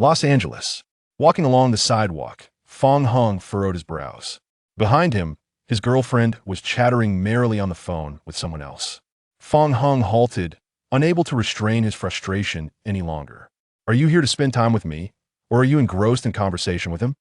Los Angeles. Walking along the sidewalk, Fong Hung furrowed his brows. Behind him, his girlfriend was chattering merrily on the phone with someone else. Fong Hung halted, unable to restrain his frustration any longer. Are you here to spend time with me, or are you engrossed in conversation with him?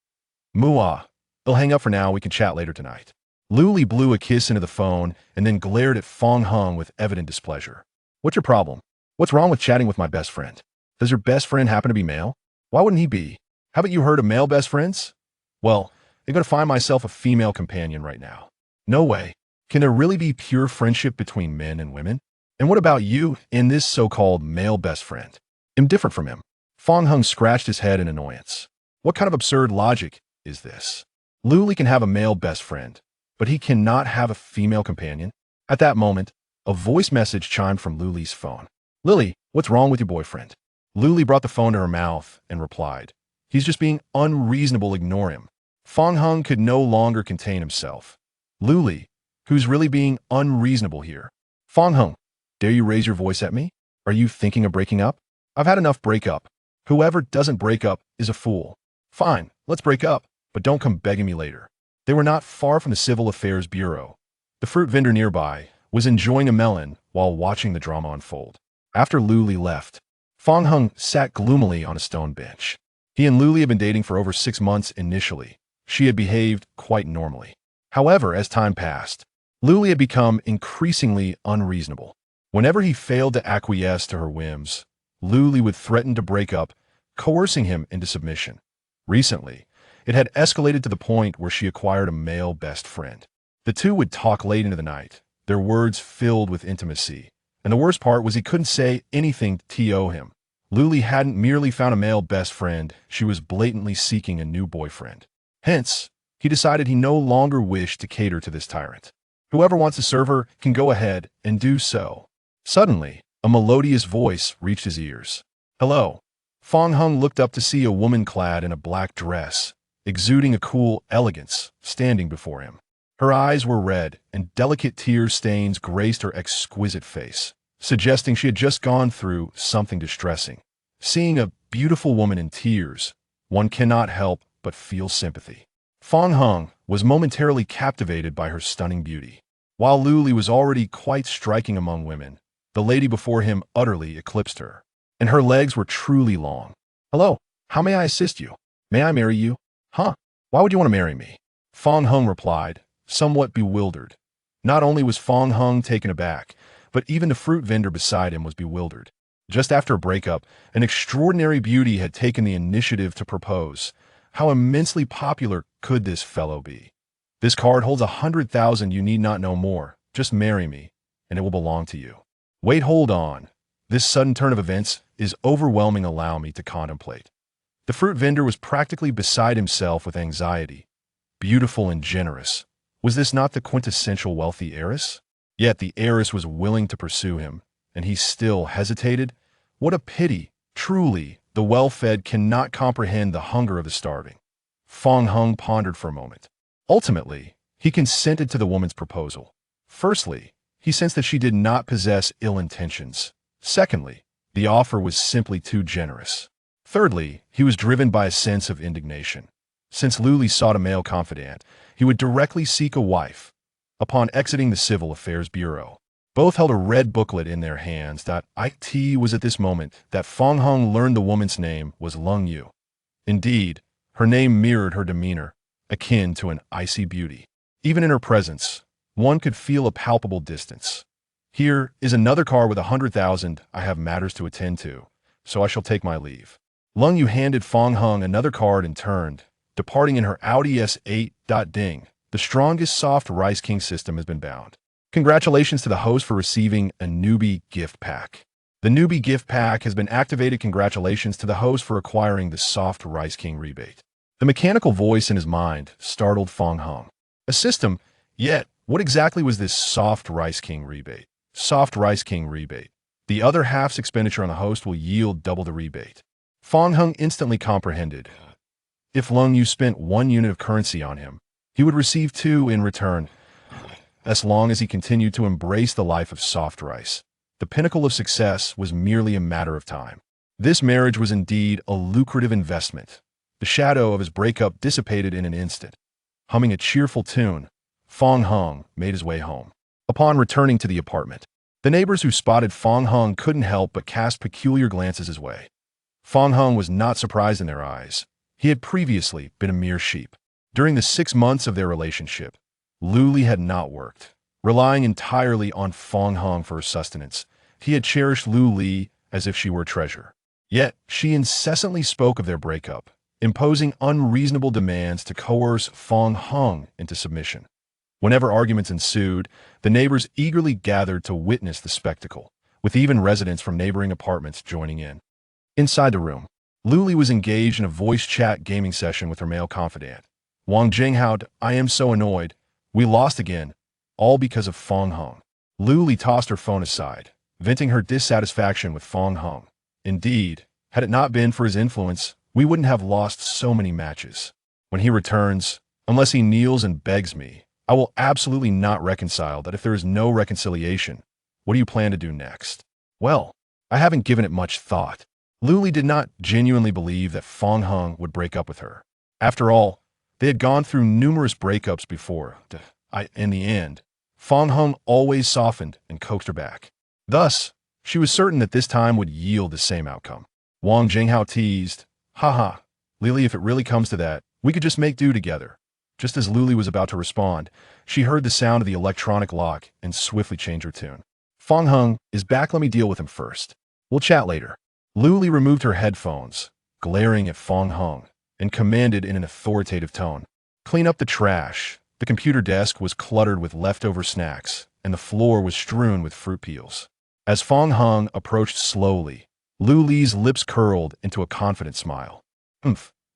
Muah. He'll hang up for now, we can chat later tonight. Luli blew a kiss into the phone and then glared at Fong Hung with evident displeasure. What's your problem? What's wrong with chatting with my best friend? Does your best friend happen to be male? Why wouldn't he be? Haven't you heard of male best friends? Well, I'm going to find myself a female companion right now. No way. Can there really be pure friendship between men and women? And what about you and this so-called male best friend? I'm different from him. Fong Hung scratched his head in annoyance. What kind of absurd logic is this? Luli can have a male best friend, but he cannot have a female companion? At that moment, a voice message chimed from Luli's phone. Lily, what's wrong with your boyfriend? Luli brought the phone to her mouth and replied, He's just being unreasonable, ignore him. Fong Hung could no longer contain himself. Luli, who's really being unreasonable here? Fong Hung, dare you raise your voice at me? Are you thinking of breaking up? I've had enough breakup. Whoever doesn't break up is a fool. Fine, let's break up, but don't come begging me later. They were not far from the Civil Affairs Bureau. The fruit vendor nearby was enjoying a melon while watching the drama unfold. After Luli left, Fong Hung sat gloomily on a stone bench. He and Luli had been dating for over 6 months initially. She had behaved quite normally. However, as time passed, Luli had become increasingly unreasonable. Whenever he failed to acquiesce to her whims, Luli would threaten to break up, coercing him into submission. Recently, it had escalated to the point where she acquired a male best friend. The two would talk late into the night, their words filled with intimacy. And the worst part was he couldn't say anything to him. Luli hadn't merely found a male best friend, she was blatantly seeking a new boyfriend. Hence, he decided he no longer wished to cater to this tyrant. Whoever wants to serve her can go ahead and do so. Suddenly, a melodious voice reached his ears. Hello. Fong Hung looked up to see a woman clad in a black dress, exuding a cool elegance, standing before him. Her eyes were red, and delicate tear stains graced her exquisite face, suggesting she had just gone through something distressing. Seeing a beautiful woman in tears, one cannot help but feel sympathy. Fong Hung was momentarily captivated by her stunning beauty. While Luli was already quite striking among women, the lady before him utterly eclipsed her, and her legs were truly long. Hello, how may I assist you? May I marry you? Huh? Why would you want to marry me? Fong Hung replied, somewhat bewildered. Not only was Fong Hung taken aback, but even the fruit vendor beside him was bewildered. Just after a breakup, an extraordinary beauty had taken the initiative to propose. How immensely popular could this fellow be? This card holds 100,000, you need not know more. Just marry me, and it will belong to you. Wait, hold on. This sudden turn of events is overwhelming, allow me to contemplate. The fruit vendor was practically beside himself with anxiety. Beautiful and generous. Was this not the quintessential wealthy heiress? Yet the heiress was willing to pursue him, and he still hesitated? What a pity! Truly, the well-fed cannot comprehend the hunger of the starving. Fong Hung pondered for a moment. Ultimately, he consented to the woman's proposal. Firstly, he sensed that she did not possess ill intentions. Secondly, the offer was simply too generous. Thirdly, he was driven by a sense of indignation. Since Luli sought a male confidant, he would directly seek a wife. Upon exiting the Civil Affairs Bureau, both held a red booklet in their hands. It was at this moment that Fong Hung learned the woman's name was Lung Yu. Indeed, her name mirrored her demeanor, akin to an icy beauty. Even in her presence, one could feel a palpable distance. Here is another car with 100,000. I have matters to attend to, so I shall take my leave. Lung Yu handed Fong Hung another card and turned, departing in her Audi S8. Ding. The strongest soft Rice King system has been bound. Congratulations to the host for receiving a newbie gift pack. The newbie gift pack has been activated. Congratulations to the host for acquiring the soft Rice King rebate. The mechanical voice in his mind startled Fong Hung. A system? Yet, what exactly was this soft Rice King rebate? Soft Rice King rebate. The other half's expenditure on the host will yield double the rebate. Fong Hung instantly comprehended. If Lung Yu spent 1 unit of currency on him, he would receive 2 in return, as long as he continued to embrace the life of soft rice. The pinnacle of success was merely a matter of time. This marriage was indeed a lucrative investment. The shadow of his breakup dissipated in an instant. Humming a cheerful tune, Fong Hung made his way home. Upon returning to the apartment, the neighbors who spotted Fong Hung couldn't help but cast peculiar glances his way. Fong Hung was not surprised in their eyes. He had previously been a mere sheep. During the 6 months of their relationship, Lu Li had not worked. Relying entirely on Fong Hung for her sustenance, he had cherished Lu Li as if she were a treasure. Yet, she incessantly spoke of their breakup, imposing unreasonable demands to coerce Fong Hung into submission. Whenever arguments ensued, the neighbors eagerly gathered to witness the spectacle, with even residents from neighboring apartments joining in. Inside the room, Lu Li was engaged in a voice chat gaming session with her male confidant. Wang Jinghao, I am so annoyed. We lost again, all because of Fong Hung. Lu Li tossed her phone aside, venting her dissatisfaction with Fong Hung. Indeed, had it not been for his influence, we wouldn't have lost so many matches. When he returns, unless he kneels and begs me, I will absolutely not reconcile. That if there is no reconciliation, what do you plan to do next? Well, I haven't given it much thought. Lu Li did not genuinely believe that Fong Hung would break up with her. After all, they had gone through numerous breakups before. In the end, Fong Hung always softened and coaxed her back. Thus, she was certain that this time would yield the same outcome. Wang Jinghao teased, Haha, Lily, if it really comes to that, we could just make do together. Just as Lu Li was about to respond, she heard the sound of the electronic lock and swiftly changed her tune. Fong Hung is back, let me deal with him first. We'll chat later. Lu Li removed her headphones, glaring at Fong Hung, and commanded in an authoritative tone. Clean up the trash. The computer desk was cluttered with leftover snacks, and the floor was strewn with fruit peels. As Fong Hung approached slowly, Lu Li's lips curled into a confident smile.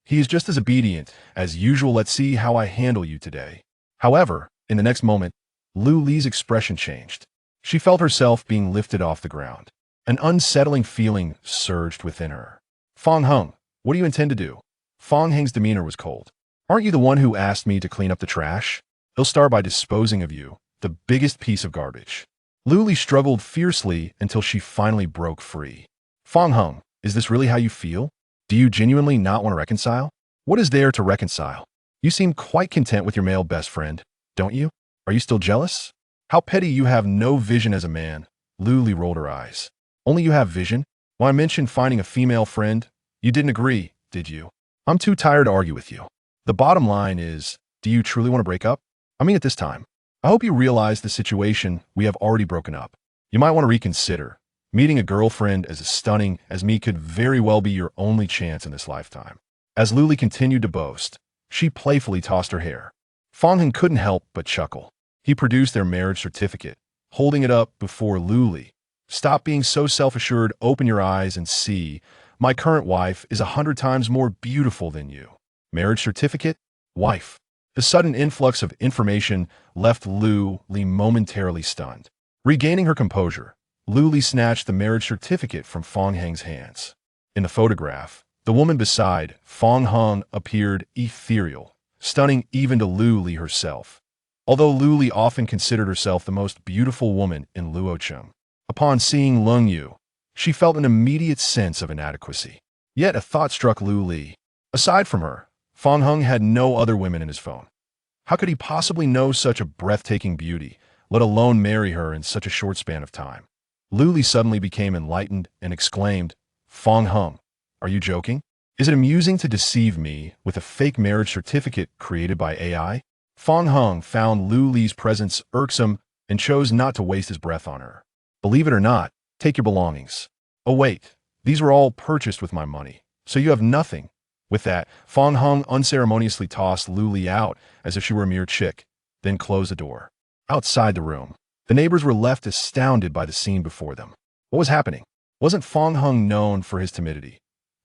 He is just as obedient as usual. Let's see how I handle you today. However, in the next moment, Lu Li's expression changed. She felt herself being lifted off the ground. An unsettling feeling surged within her. Fong Hung, what do you intend to do? Fong Hung's demeanor was cold. Aren't you the one who asked me to clean up the trash? He'll start by disposing of you, the biggest piece of garbage. Lu Li struggled fiercely until she finally broke free. Fong Hung, is this really how you feel? Do you genuinely not want to reconcile? What is there to reconcile? You seem quite content with your male best friend, don't you? Are you still jealous? How petty, you have no vision as a man. Lu Li rolled her eyes. Only you have vision? When I mentioned finding a female friend, you didn't agree, did you? I'm too tired to argue with you. The bottom line is, do you truly want to break up? I mean, at this time, I hope you realize the situation. We have already broken up. You might want to reconsider. Meeting a girlfriend as stunning as me could very well be your only chance in this lifetime. As Lu Li continued to boast, she playfully tossed her hair. Fong Hung couldn't help but chuckle. He produced their marriage certificate, holding it up before Lu Li. Stop being so self-assured, open your eyes and see. My current wife is 100 times more beautiful than you. Marriage certificate? Wife. The sudden influx of information left Lu Li momentarily stunned. Regaining her composure, Lu Li snatched the marriage certificate from Fong Hung's hands. In the photograph, the woman beside Fong Hung appeared ethereal, stunning even to Lu Li herself. Although Lu Li often considered herself the most beautiful woman in Luocheng, upon seeing Lung Yu, she felt an immediate sense of inadequacy. Yet a thought struck Lu Li. Aside from her, Fong Hung had no other women in his phone. How could he possibly know such a breathtaking beauty, let alone marry her in such a short span of time? Lu Li suddenly became enlightened and exclaimed, Fong Hung, are you joking? Is it amusing to deceive me with a fake marriage certificate created by AI? Fong Hung found Lu Li's presence irksome and chose not to waste his breath on her. Believe it or not, take your belongings. Oh wait, these were all purchased with my money, so you have nothing. With that, Fong Hung unceremoniously tossed Lu Li out as if she were a mere chick, then closed the door. Outside the room, the neighbors were left astounded by the scene before them. What was happening? Wasn't Fong Hung known for his timidity?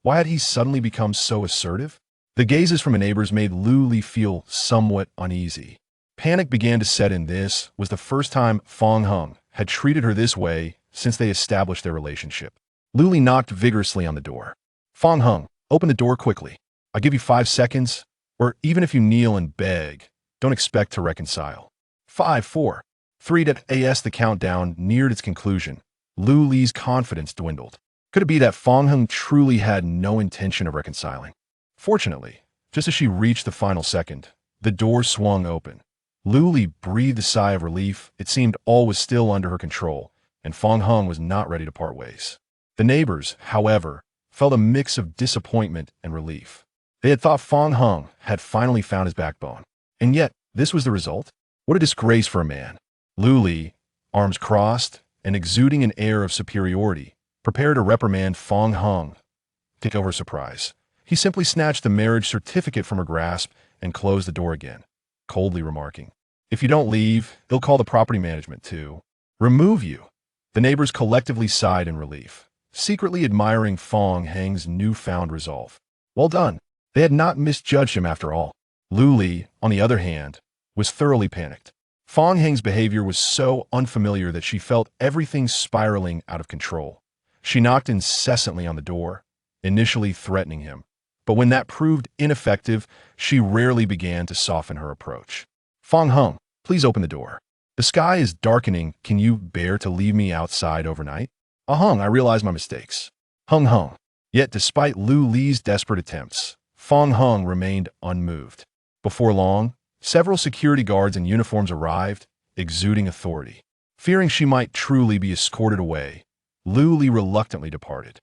Why had he suddenly become so assertive? The gazes from the neighbors made Lu Li feel somewhat uneasy. Panic began to set in. This was the first time Fong Hung had treated her this way since they established their relationship. Lu Li knocked vigorously on the door. Fong Hung, open the door quickly. I'll give you 5 seconds, or even if you kneel and beg, don't expect to reconcile. 5, 4, 3. As the countdown neared its conclusion, Lu Li's confidence dwindled. Could it be that Fong Hung truly had no intention of reconciling? Fortunately, just as she reached the final second, the door swung open. Lu Li breathed a sigh of relief. It seemed all was still under her control, and Fong Hung was not ready to part ways. The neighbors, however, felt a mix of disappointment and relief. They had thought Fong Hung had finally found his backbone. And yet, this was the result? What a disgrace for a man. Lu Li, arms crossed and exuding an air of superiority, prepared to reprimand Fong Hung. Take over surprise. He simply snatched the marriage certificate from her grasp and closed the door again, coldly remarking, "If you don't leave, they'll call the property management to remove you." The neighbors collectively sighed in relief, secretly admiring Fong Hang's newfound resolve. Well done. They had not misjudged him after all. Lu Li, on the other hand, was thoroughly panicked. Fong Hang's behavior was so unfamiliar that she felt everything spiraling out of control. She knocked incessantly on the door, initially threatening him. But when that proved ineffective, she rarely began to soften her approach. "Fong Hung, please open the door. The sky is darkening. Can you bear to leave me outside overnight?" Hung, I realize my mistakes." Hung. Yet despite Lu Li's desperate attempts, Fong Hung remained unmoved. Before long, several security guards in uniforms arrived, exuding authority. Fearing she might truly be escorted away, Lu Li reluctantly departed.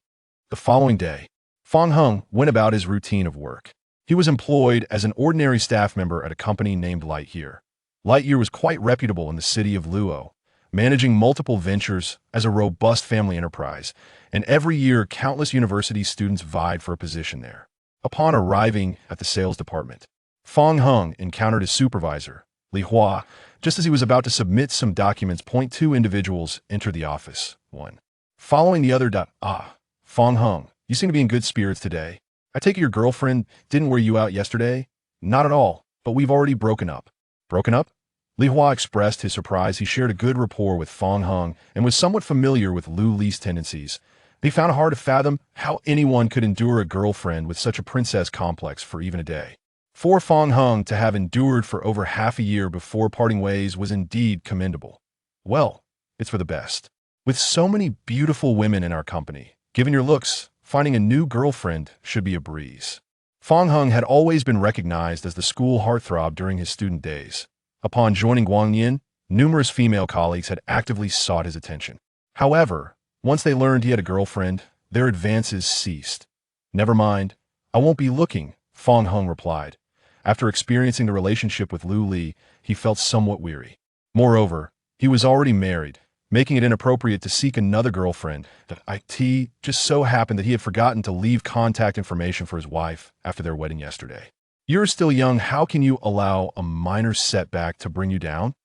The following day, Fong Hung went about his routine of work. He was employed as an ordinary staff member at a company named Lightyear. Lightyear was quite reputable in the city of Luo, managing multiple ventures as a robust family enterprise, and every year countless university students vied for a position there. Upon arriving at the sales department, Fong Hung encountered his supervisor, Li Hua. Just as he was about to submit some documents, two individuals entered the office. One following the other. Fong Hung, you seem to be in good spirits today. I take it your girlfriend didn't wear you out yesterday? Not at all, but we've already broken up. Broken up? Li Hua expressed his surprise. He shared a good rapport with Fong Hung and was somewhat familiar with Lu Li's tendencies. They found it hard to fathom how anyone could endure a girlfriend with such a princess complex for even a day. For Fong Hung to have endured for over half a year before parting ways was indeed commendable. Well, it's for the best. With so many beautiful women in our company, given your looks, finding a new girlfriend should be a breeze. Fong Hung had always been recognized as the school heartthrob during his student days. Upon joining Guangyin, numerous female colleagues had actively sought his attention. However, once they learned he had a girlfriend, their advances ceased. "Never mind, I won't be looking," Fong Hung replied. After experiencing the relationship with Lu Li, he felt somewhat weary. Moreover, he was already married, making it inappropriate to seek another girlfriend. It just so happened that he had forgotten to leave contact information for his wife after their wedding yesterday. "You're still young. How can you allow a minor setback to bring you down?"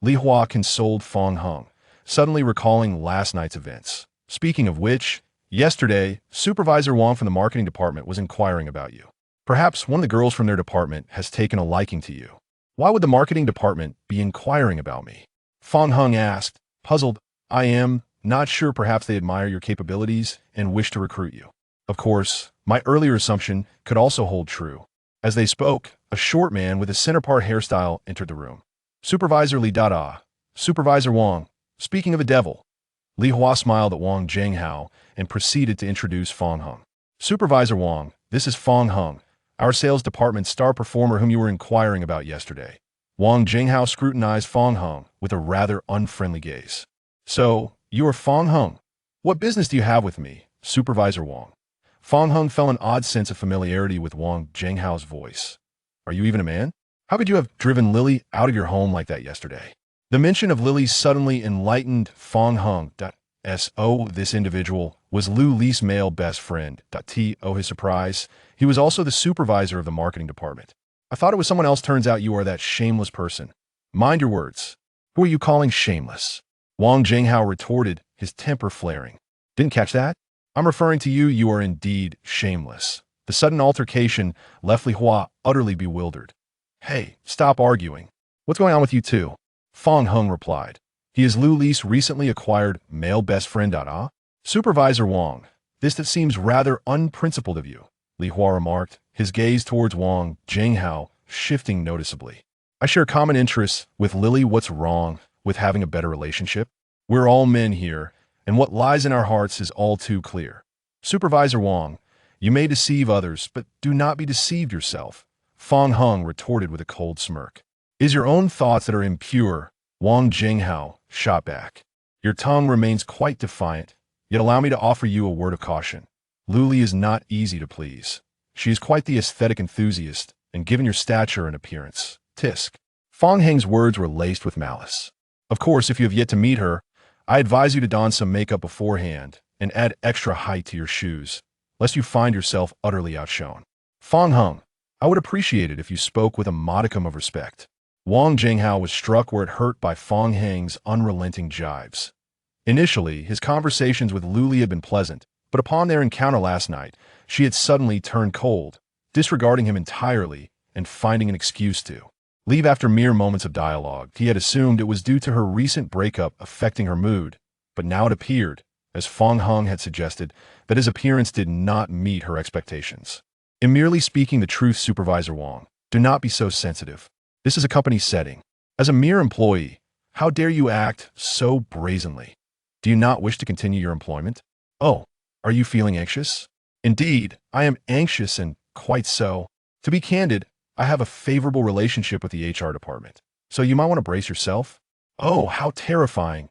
Li Hua consoled Fong Hung, suddenly recalling last night's events. "Speaking of which, yesterday, Supervisor Wang from the marketing department was inquiring about you. Perhaps one of the girls from their department has taken a liking to you." "Why would the marketing department be inquiring about me?" Fong Hung asked, puzzled. "I am not sure. Perhaps they admire your capabilities and wish to recruit you." Of course, my earlier assumption could also hold true. As they spoke, a short man with a center-part hairstyle entered the room. "Supervisor Li Dada. Supervisor Wang. Speaking of a devil." Li Hua smiled at Wang Zhenghao and proceeded to introduce Fong Hung. "Supervisor Wang, this is Fong Hung, our sales department star performer whom you were inquiring about yesterday." Wang Zhenghao scrutinized Fong Hung with a rather unfriendly gaze. "So, you are Fong Hung? What business do you have with me, Supervisor Wang?" Fong Hung felt an odd sense of familiarity with Wang Zhenghao's voice. "Are you even a man? How could you have driven Lily out of your home like that yesterday?" The mention of Lily suddenly enlightened Fong Hung. This individual was Lu Li's male best friend. To his surprise, he was also the supervisor of the marketing department. "I thought it was someone else. Turns out you are that shameless person." "Mind your words. Who are you calling shameless?" Wang Zhenghao retorted, his temper flaring. "Didn't catch that? I'm referring to you. You are indeed shameless." The sudden altercation left Li Hua utterly bewildered. "Hey, stop arguing. What's going on with you two?" Fong Hung replied. "He is Lu Li's recently acquired male best friend. Supervisor Wang, that seems rather unprincipled of you," Li Hua remarked, his gaze towards Wang Zhenghao shifting noticeably. "I share common interests with Lily. What's wrong with having a better relationship? We're all men here, and what lies in our hearts is all too clear." Supervisor Wang, you may deceive others, but do not be deceived yourself, Fong Hung retorted with a cold smirk. Is your own thoughts that are impure, Wang Jinghao shot back. Your tongue remains quite defiant, yet allow me to offer you a word of caution. Luli is not easy to please. She is quite the aesthetic enthusiast, and given your stature and appearance, tisk. Fong Heng's words were laced with malice. Of course, if you have yet to meet her, I advise you to don some makeup beforehand and add extra height to your shoes, lest you find yourself utterly outshone. Fong Hung, I would appreciate it if you spoke with a modicum of respect. Wang Jinghao was struck where it hurt by Fong Heng's unrelenting jibes. Initially, his conversations with Luli had been pleasant, but upon their encounter last night, she had suddenly turned cold, disregarding him entirely and finding an excuse to leave after mere moments of dialogue. He had assumed it was due to her recent breakup affecting her mood, but now it appeared, as Fong Hung had suggested, that his appearance did not meet her expectations. In merely speaking the truth, Supervisor Wang, do not be so sensitive. This is a company setting. As a mere employee, how dare you act so brazenly? Do you not wish to continue your employment? Oh, are you feeling anxious? Indeed, I am anxious and quite so. To be candid, I have a favorable relationship with the HR department, so you might want to brace yourself. Oh, how terrifying.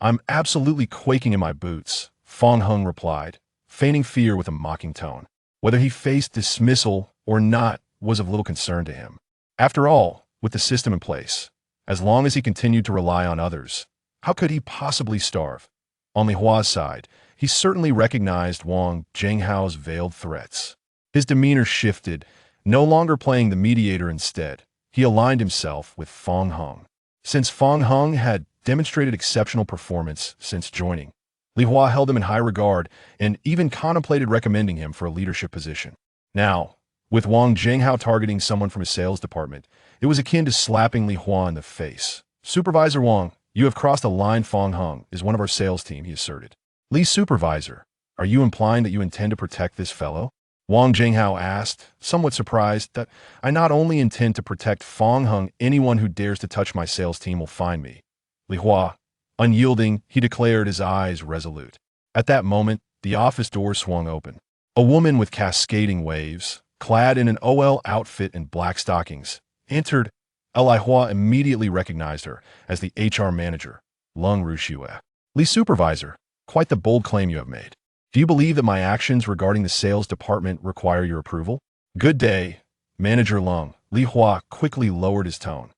I'm absolutely quaking in my boots, Fong Hung replied, feigning fear with a mocking tone. Whether he faced dismissal or not was of little concern to him. After all, with the system in place, as long as he continued to rely on others, how could he possibly starve? On Li Hua's side, he certainly recognized Wang Jinghao's veiled threats. His demeanor shifted, no longer playing the mediator instead. He aligned himself with Fong Hung. Since Fong Hung had demonstrated exceptional performance since joining, Li Hua held him in high regard and even contemplated recommending him for a leadership position. Now, with Wang Jinghao targeting someone from his sales department, it was akin to slapping Li Hua in the face. Supervisor Wang, you have crossed a line. Fong Hung is one of our sales team, he asserted. Li Supervisor, are you implying that you intend to protect this fellow? Wang Jinghao asked, somewhat surprised that I not only intend to protect Fong Hung, anyone who dares to touch my sales team will find me. Li Hua, unyielding, he declared, his eyes resolute. At that moment, the office door swung open. A woman with cascading waves, clad in an OL outfit and black stockings, entered. Li Hua immediately recognized her as the HR manager, Lung Rushue. Li Supervisor, quite the bold claim you have made. Do you believe that my actions regarding the sales department require your approval? Good day, Manager Lung. Li Hua quickly lowered his tone.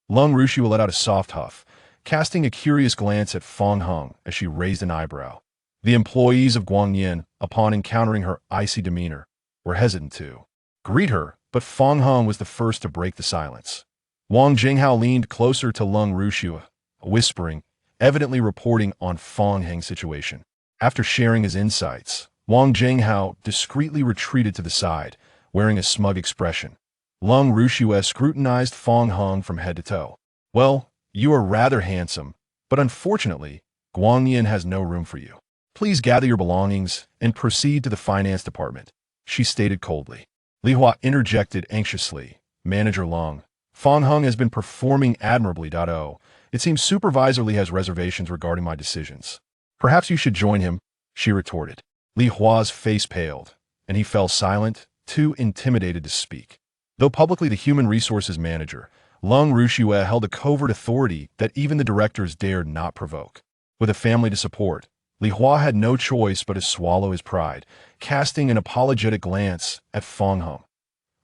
Lung Rushue let out a soft huff, casting a curious glance at Fong Hung as she raised an eyebrow. The employees of Guangyin, upon encountering her icy demeanor, were hesitant to greet her, but Fong Hung was the first to break the silence. Wang Jinghao leaned closer to Lung Rushue, whispering, evidently reporting on Fong Heng's situation. After sharing his insights, Wang Jinghao discreetly retreated to the side, wearing a smug expression. Lung Rushue scrutinized Fong Hung from head to toe. Well, you are rather handsome, but unfortunately, Guangyin has no room for you. Please gather your belongings and proceed to the finance department, she stated coldly. Li Hua interjected anxiously. Manager Lung, Fong Hung has been performing admirably. It seems Supervisor Li has reservations regarding my decisions. Perhaps you should join him, she retorted. Li Hua's face paled, and he fell silent, too intimidated to speak. Though publicly the human resources manager, Lung Rushue held a covert authority that even the directors dared not provoke. With a family to support, Li Hua had no choice but to swallow his pride, casting an apologetic glance at Fong Hung.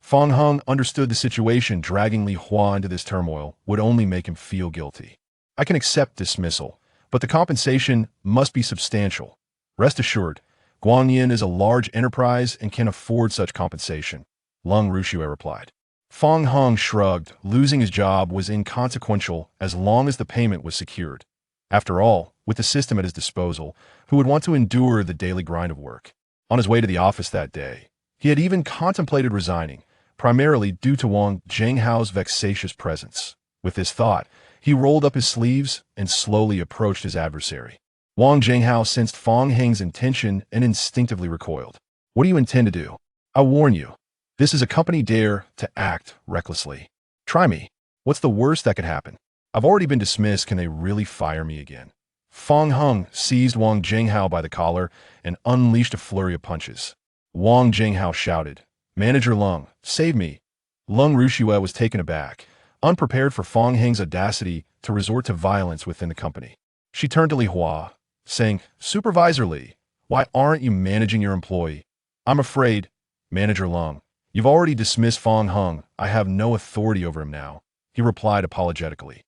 Fong Hung understood the situation. Dragging Li Hua into this turmoil would only make him feel guilty. I can accept dismissal, but the compensation must be substantial. Rest assured, Guangyin is a large enterprise and can afford such compensation, Lung Rushue replied. Fong Hung shrugged. Losing his job was inconsequential as long as the payment was secured. After all, with the system at his disposal, who would want to endure the daily grind of work? On his way to the office that day, he had even contemplated resigning, primarily due to Wang Jinghao's vexatious presence. With this thought, he rolled up his sleeves and slowly approached his adversary. Wang Jinghao sensed Fong Heng's intention and instinctively recoiled. What do you intend to do? I warn you, this is a company. Dare to act recklessly. Try me. What's the worst that could happen? I've already been dismissed. Can they really fire me again? Fong Hung seized Wang Jinghao by the collar and unleashed a flurry of punches. Wang Jinghao shouted, "Manager Lung, save me!" Lung Rushue was taken aback, unprepared for Fong Hung's audacity to resort to violence within the company. She turned to Li Hua, saying, "Supervisor Li, why aren't you managing your employee?" "I'm afraid, Manager Lung, you've already dismissed Fong Hung. I have no authority over him now," he replied apologetically.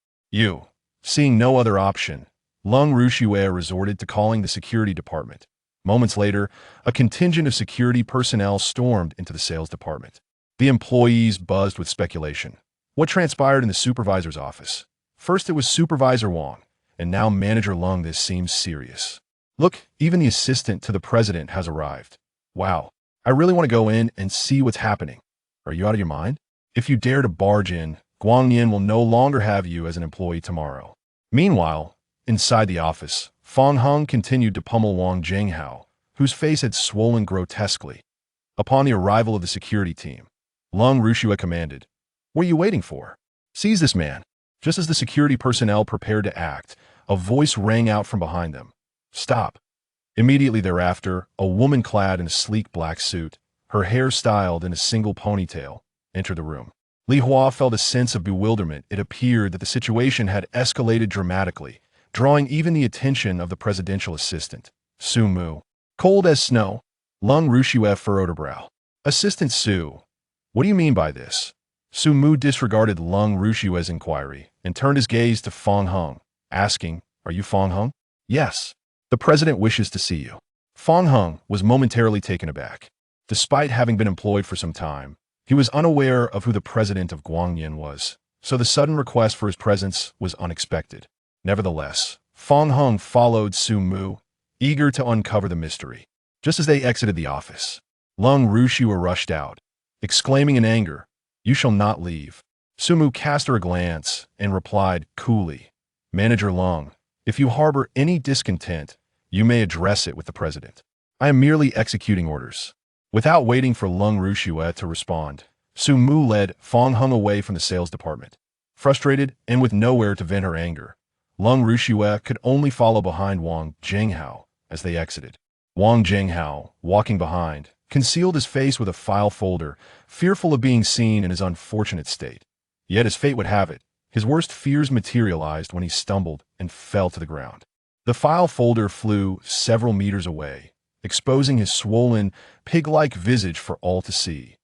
Seeing no other option, Lung Rushue resorted to calling the security department. Moments later, a contingent of security personnel stormed into the sales department. The employees buzzed with speculation. What transpired in the supervisor's office? First it was Supervisor Wang, and now Manager Lung. This seems serious. "Look, even the assistant to the president has arrived. Wow, I really want to go in and see what's happening. Are you out of your mind? If you dare to barge in, Guangyan will no longer have you as an employee tomorrow." Meanwhile, inside the office, Fong Hung continued to pummel Wang Jinghao, whose face had swollen grotesquely. Upon the arrival of the security team, Lung Rushue commanded, "What are you waiting for? Seize this man." Just as the security personnel prepared to act, a voice rang out from behind them. "Stop." Immediately thereafter, a woman clad in a sleek black suit, her hair styled in a single ponytail, entered the room. Li Hua felt a sense of bewilderment. It appeared that the situation had escalated dramatically, drawing even the attention of the presidential assistant, Su Mu. "Cold as snow." Lung Rushue furrowed her brow. "Assistant Su, what do you mean by this?" Su Mu disregarded Lung Rushue's inquiry and turned his gaze to Fong Hung, asking, "Are you Fong Hung?" "Yes. The president wishes to see you." Fong Hung was momentarily taken aback. Despite having been employed for some time, he was unaware of who the president of Guangyan was, so the sudden request for his presence was unexpected. Nevertheless, Fong Hung followed Su Mu, eager to uncover the mystery. Just as they exited the office, Lung Rushue rushed out, exclaiming in anger, "You shall not leave." Su Mu cast her a glance and replied coolly, "Manager Lung, if you harbor any discontent, you may address it with the president. I am merely executing orders." Without waiting for Lung Rushue to respond, Su Mu led Fong Hung away from the sales department. Frustrated and with nowhere to vent her anger, Lung Rushue could only follow behind Wang Jinghao as they exited. Wang Jinghao, walking behind, concealed his face with a file folder, fearful of being seen in his unfortunate state. Yet as fate would have it, his worst fears materialized when he stumbled and fell to the ground. The file folder flew several meters away, exposing his swollen, pig-like visage for all to see.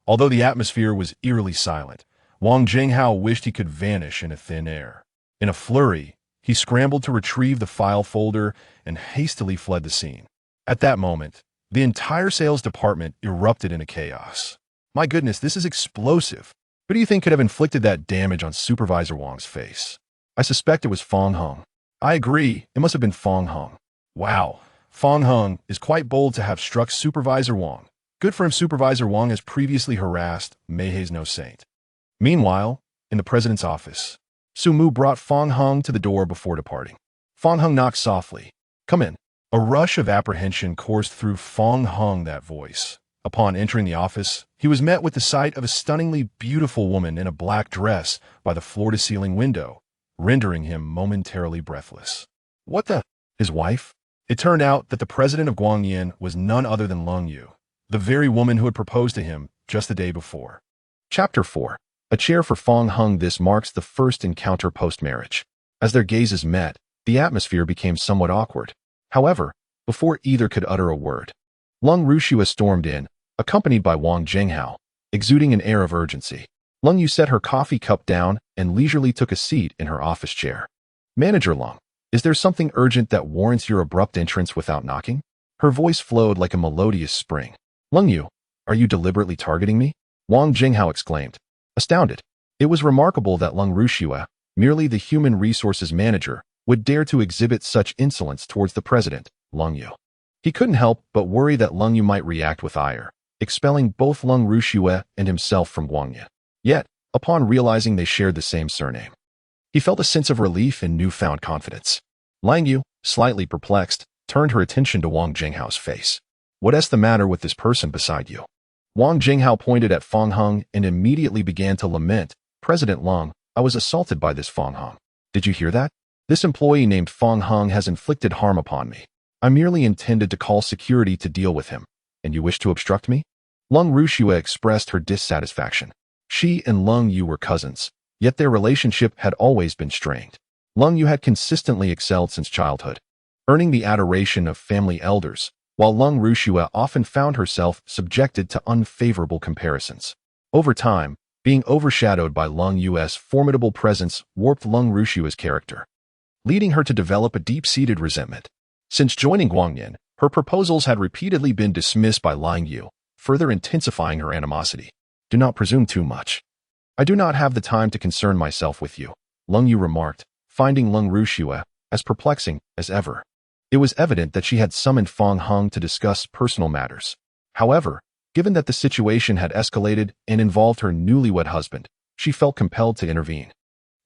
Although the atmosphere was eerily silent, Wang Jinghao wished he could vanish into thin air. In a flurry, he scrambled to retrieve the file folder and hastily fled the scene. At that moment, the entire sales department erupted into chaos. "My goodness, this is explosive. Who do you think could have inflicted that damage on Supervisor Wang's face?" "I suspect it was Fong Hung." "I agree, it must have been Fong Hung." "Wow, Fong Hung is quite bold to have struck Supervisor Wang. Good for him. Supervisor Wang has previously harassed Meihe's no saint." Meanwhile, in the president's office, Su Mu brought Fong Hung to the door before departing. Fong Hung knocked softly. "Come in." A rush of apprehension coursed through Fong Hung that voice. Upon entering the office, he was met with the sight of a stunningly beautiful woman in a black dress by the floor-to-ceiling window, rendering him momentarily breathless. What the? His wife? It turned out that the president of Guangyan was none other than Lung Yu, the very woman who had proposed to him just the day before. Chapter 4. A chair for Fong Hung. This marks the first encounter post-marriage. As their gazes met, the atmosphere became somewhat awkward. However, before either could utter a word, Lung Rushue stormed in, accompanied by Wang Jinghao, exuding an air of urgency. Lung Yu set her coffee cup down and leisurely took a seat in her office chair. "Manager Lung, is there something urgent that warrants your abrupt entrance without knocking?" Her voice flowed like a melodious spring. "Lung Yu, are you deliberately targeting me?" Wang Jinghao exclaimed, astounded. It was remarkable that Lung Rushue, merely the human resources manager, would dare to exhibit such insolence towards the president, Lung Yu. He couldn't help but worry that Lung Yu might react with ire, expelling both Lung Rushue and himself from Guangyan. Yet, upon realizing they shared the same surname, he felt a sense of relief and newfound confidence. Lung Yu, slightly perplexed, turned her attention to Wang Jinghao's face. "What's the matter with this person beside you?" Wang Jinghao pointed at Fong Hung and immediately began to lament. "President Lung, I was assaulted by this Fong Hung. Did you hear that?" This employee named Fong Hung has inflicted harm upon me. I merely intended to call security to deal with him, and you wish to obstruct me? Lung Rushua expressed her dissatisfaction. She and Lung Yu were cousins, yet their relationship had always been strained. Lung Yu had consistently excelled since childhood, earning the adoration of family elders, while Lung Rushua often found herself subjected to unfavorable comparisons. Over time, being overshadowed by Lung Yu's formidable presence warped Lung Rushua's character, leading her to develop a deep-seated resentment. Since joining Guangyan, her proposals had repeatedly been dismissed by Lung Yu, further intensifying her animosity. Do not presume too much. I do not have the time to concern myself with you, Lung Yu remarked, finding Lung Rushua as perplexing as ever. It was evident that she had summoned Fong Hung to discuss personal matters. However, given that the situation had escalated and involved her newlywed husband, she felt compelled to intervene.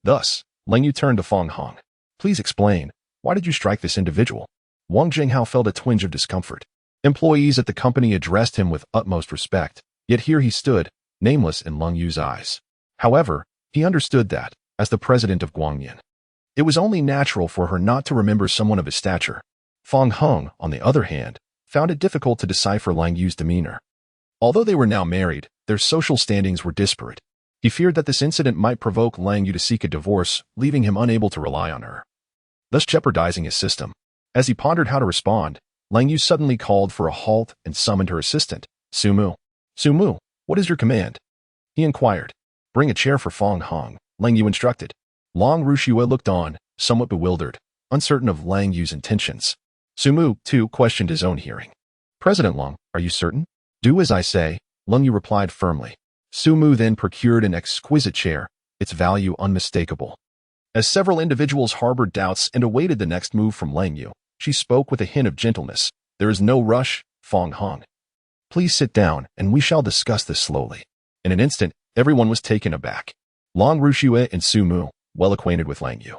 Thus, Lung Yu turned to Fong Hung. Please explain, why did you strike this individual? Wang Jinghao felt a twinge of discomfort. Employees at the company addressed him with utmost respect, yet here he stood, nameless in Lung Yu's eyes. However, he understood that, as the president of Guangyan, it was only natural for her not to remember someone of his stature. Fong Hung, on the other hand, found it difficult to decipher Lung Yu's demeanor. Although they were now married, their social standings were disparate. He feared that this incident might provoke Lung Yu to seek a divorce, leaving him unable to rely on her, thus jeopardizing his system. As he pondered how to respond, Lung Yu suddenly called for a halt and summoned her assistant, Su Mu. Su Mu, what is your command? He inquired. Bring a chair for Fong Hung, Lung Yu instructed. Lung Rushua looked on, somewhat bewildered, uncertain of Lung Yu's intentions. Su Mu, too, questioned his own hearing. President Lung, are you certain? Do as I say, Lung Yu replied firmly. Su Mu then procured an exquisite chair, its value unmistakable. As several individuals harbored doubts and awaited the next move from Lung Yu, she spoke with a hint of gentleness. There is no rush, Fong Hung. Please sit down, and we shall discuss this slowly. In an instant, everyone was taken aback. Lung Rushua and Su Mu, well acquainted with Lung Yu,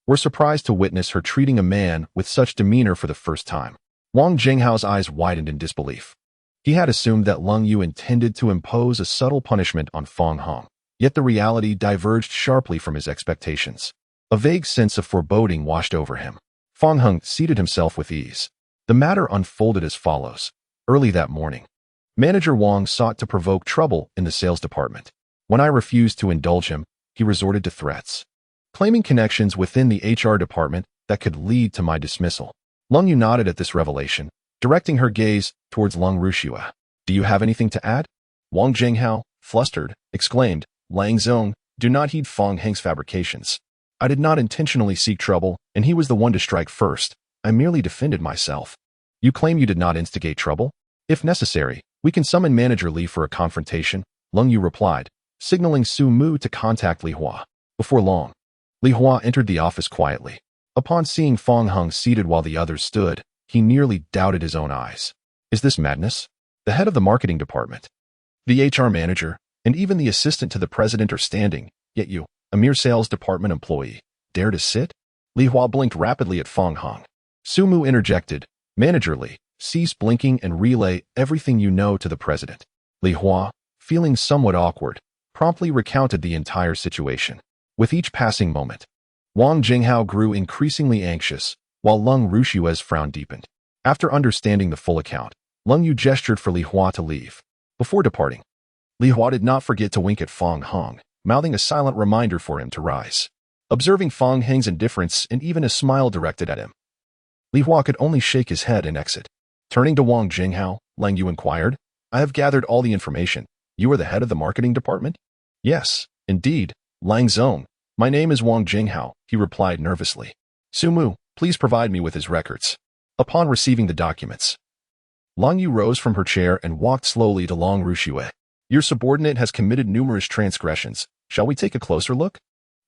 were surprised to witness her treating a man with such demeanor for the first time. Wang Jinghao's eyes widened in disbelief. He had assumed that Lung Yu intended to impose a subtle punishment on Fong Hung, yet the reality diverged sharply from his expectations. A vague sense of foreboding washed over him. Fong Hung seated himself with ease. The matter unfolded as follows. Early that morning, Manager Wang sought to provoke trouble in the sales department. When I refused to indulge him, he resorted to threats, claiming connections within the HR department that could lead to my dismissal. Lung Yu nodded at this revelation, directing her gaze towards Lung Rushua. Do you have anything to add? Wang Jinghao, flustered, exclaimed, Lang Zong, do not heed Fong Heng's fabrications. I did not intentionally seek trouble, and he was the one to strike first. I merely defended myself. You claim you did not instigate trouble? If necessary, we can summon Manager Li for a confrontation, Lung Yu replied, signaling Su Mu to contact Li Hua. Before long, Li Hua entered the office quietly. Upon seeing Fong Hung seated while the others stood, he nearly doubted his own eyes. Is this madness? The head of the marketing department, the HR manager, and even the assistant to the president are standing, yet you, a mere sales department employee, dare to sit? Li Hua blinked rapidly at Fong Hung. Su Mu interjected, Manager Li, cease blinking and relay everything you know to the president. Li Hua, feeling somewhat awkward, promptly recounted the entire situation. With each passing moment, Wang Jinghao grew increasingly anxious, while Lung Rushua's frown deepened. After understanding the full account, Lung Yu gestured for Li Hua to leave. Before departing, Li Hua did not forget to wink at Fong Hung, mouthing a silent reminder for him to rise. Observing Fong Heng's indifference and even a smile directed at him, Li Hua could only shake his head and exit. Turning to Wang Jinghao, Lung Yu inquired, I have gathered all the information. You are the head of the marketing department? Yes, indeed, Lang Zong. My name is Wang Jinghao, he replied nervously. Su Mu, please provide me with his records. Upon receiving the documents, Lung Yu rose from her chair and walked slowly to Lung Rushua. Your subordinate has committed numerous transgressions. Shall we take a closer look?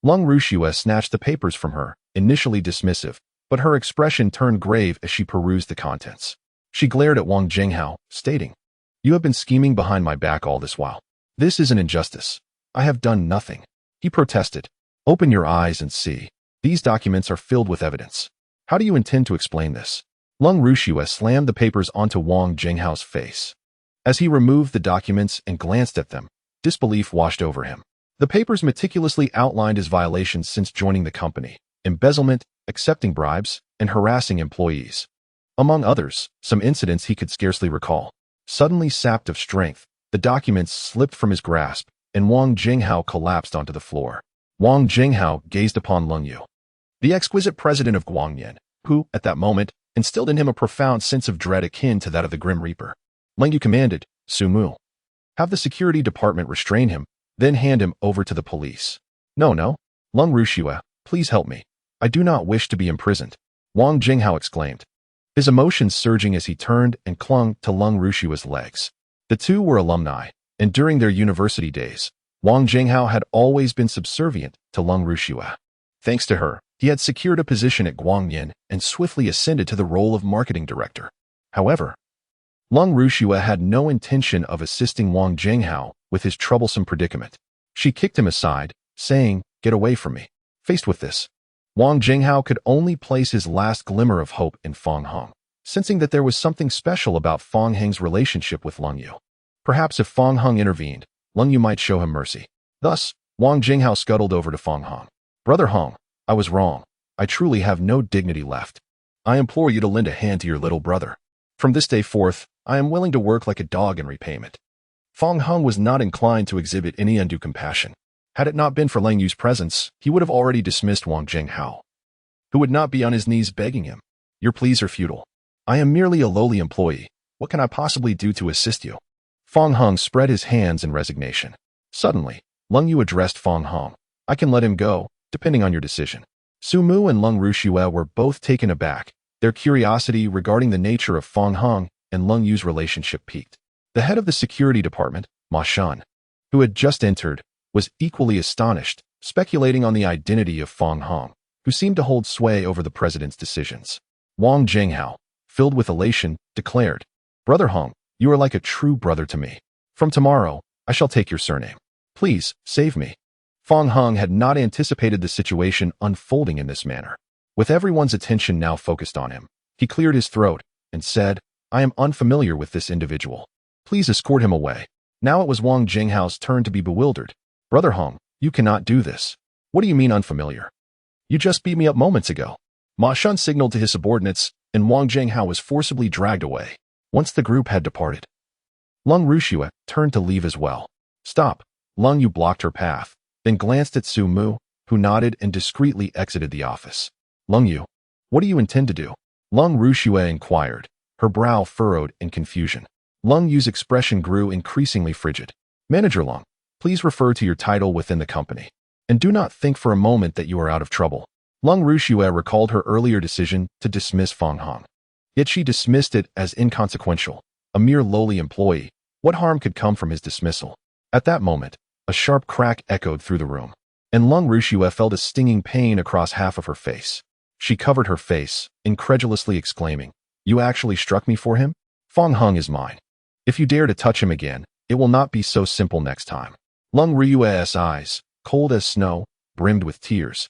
Lung Rushua snatched the papers from her, initially dismissive, but her expression turned grave as she perused the contents. She glared at Wang Jinghao, stating, You have been scheming behind my back all this while. This is an injustice. I have done nothing. He protested. Open your eyes and see. These documents are filled with evidence. How do you intend to explain this? Lung Rushua slammed the papers onto Wang Jinghao's face. As he removed the documents and glanced at them, disbelief washed over him. The papers meticulously outlined his violations since joining the company, embezzlement, accepting bribes, and harassing employees. Among others, some incidents he could scarcely recall. Suddenly sapped of strength, the documents slipped from his grasp, and Wang Jinghao collapsed onto the floor. Wang Jinghao gazed upon Leng Yu, the exquisite president of Guangyan, who, at that moment, instilled in him a profound sense of dread akin to that of the Grim Reaper. Leng Yu commanded, "Su Mu, have the security department restrain him, then hand him over to the police." No, Leng Rushua, please help me. I do not wish to be imprisoned," Wang Jinghao exclaimed, his emotions surging as he turned and clung to Leng Rushua's legs. The two were alumni, and during their university days, Wang Jinghao had always been subservient to Leng Rushua. Thanks to her, he had secured a position at Guangyan and swiftly ascended to the role of marketing director. However, Leng Rushua had no intention of assisting Wang Jinghao with his troublesome predicament. She kicked him aside, saying, "Get away from me." Faced with this, Wang Jinghao could only place his last glimmer of hope in Fong Heng, sensing that there was something special about Fong Heng's relationship with Leng Yu. Perhaps if Fong Heng intervened, Leng Yu might show him mercy. Thus, Wang Jinghao scuttled over to Fong Heng. "Brother Heng, I was wrong. I truly have no dignity left. I implore you to lend a hand to your little brother. From this day forth, I am willing to work like a dog in repayment." Fong Heng was not inclined to exhibit any undue compassion. Had it not been for Leng Yu's presence, he would have already dismissed Wang Jinghao, who would not be on his knees begging him. "Your pleas are futile. I am merely a lowly employee. What can I possibly do to assist you?" Fong Heng spread his hands in resignation. Suddenly, Leng Yu addressed Fong Heng. "I can let him go, depending on your decision." Su Mu and Leng Rushua were both taken aback. Their curiosity regarding the nature of Fong Heng and Leng Yu's relationship piqued. The head of the security department, Ma Shun, who had just entered, was equally astonished, speculating on the identity of Fong Heng, who seemed to hold sway over the president's decisions. Wang Jinghao, filled with elation, declared, "Brother Heng, you are like a true brother to me. From tomorrow, I shall take your surname. Please, save me." Fong Heng had not anticipated the situation unfolding in this manner. With everyone's attention now focused on him, he cleared his throat and said, "I am unfamiliar with this individual. Please escort him away." Now it was Wang Jinghao's turn to be bewildered. "Brother Heng, you cannot do this. What do you mean unfamiliar? You just beat me up moments ago." Ma Shun signaled to his subordinates, and Wang Jinghao was forcibly dragged away. Once the group had departed, Leng Rushua turned to leave as well. "Stop." Leng Yu blocked her path, then glanced at Su Mu, who nodded and discreetly exited the office. "Leng Yu, what do you intend to do?" Leng Rushua inquired, her brow furrowed in confusion. Leng Yu's expression grew increasingly frigid. "Manager Leng, please refer to your title within the company, and do not think for a moment that you are out of trouble." Leng Rushua recalled her earlier decision to dismiss Fong Heng. Yet she dismissed it as inconsequential, a mere lowly employee. What harm could come from his dismissal? At that moment, a sharp crack echoed through the room, and Leng Rushua felt a stinging pain across half of her face. She covered her face, incredulously exclaiming, "You actually struck me for him? Fong Heng is mine. If you dare to touch him again, it will not be so simple next time." Leng Rui's eyes, cold as snow, brimmed with tears,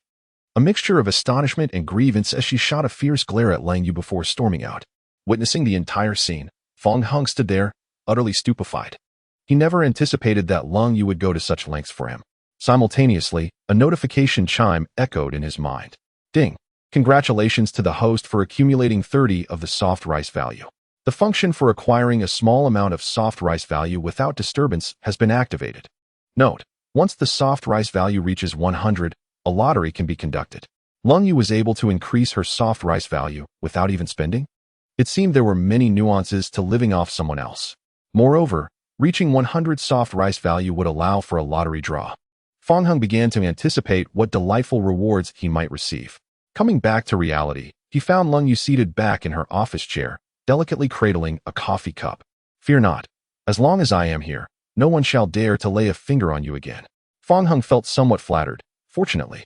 a mixture of astonishment and grievance as she shot a fierce glare at Leng Yu before storming out. Witnessing the entire scene, Fong Heng stood there, utterly stupefied. He never anticipated that Leng Yu would go to such lengths for him. Simultaneously, a notification chime echoed in his mind. Ding! Congratulations to the host for accumulating 30 of the soft rice value. The function for acquiring a small amount of soft rice value without disturbance has been activated. Note: once the soft rice value reaches 100, a lottery can be conducted. Leng Yu was able to increase her soft rice value without even spending. It seemed there were many nuances to living off someone else. Moreover, reaching 100 soft rice value would allow for a lottery draw. Fong Heng began to anticipate what delightful rewards he might receive. Coming back to reality, he found Leng Yu seated back in her office chair, delicately cradling a coffee cup. "Fear not. As long as I am here, no one shall dare to lay a finger on you again." Fong Heng felt somewhat flattered. Fortunately,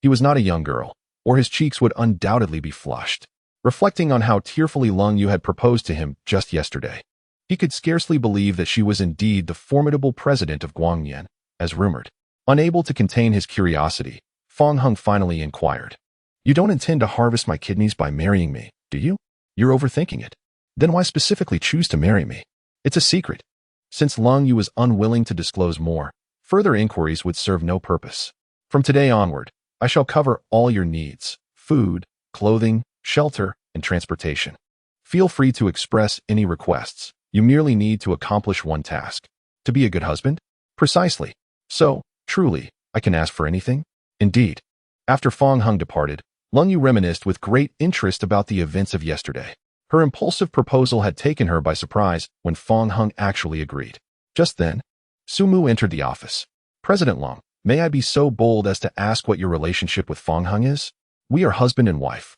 he was not a young girl, or his cheeks would undoubtedly be flushed. Reflecting on how tearfully Leng Yu had proposed to him just yesterday, he could scarcely believe that she was indeed the formidable president of Guangyan, as rumored. Unable to contain his curiosity, Fong Heng finally inquired, "You don't intend to harvest my kidneys by marrying me, do you? You're overthinking it. Then why specifically choose to marry me?" "It's a secret." Since Leng Yu was unwilling to disclose more, further inquiries would serve no purpose. From today onward, I shall cover all your needs: food, clothing, shelter, and transportation. Feel free to express any requests. You merely need to accomplish one task. To be a good husband? Precisely. So, truly, I can ask for anything? Indeed. After Fong Hung departed, Lung Yu reminisced with great interest about the events of yesterday. Her impulsive proposal had taken her by surprise when Fong Hung actually agreed. Just then, Su Mu entered the office. President Lung, may I be so bold as to ask what your relationship with Fong Hung is? We are husband and wife.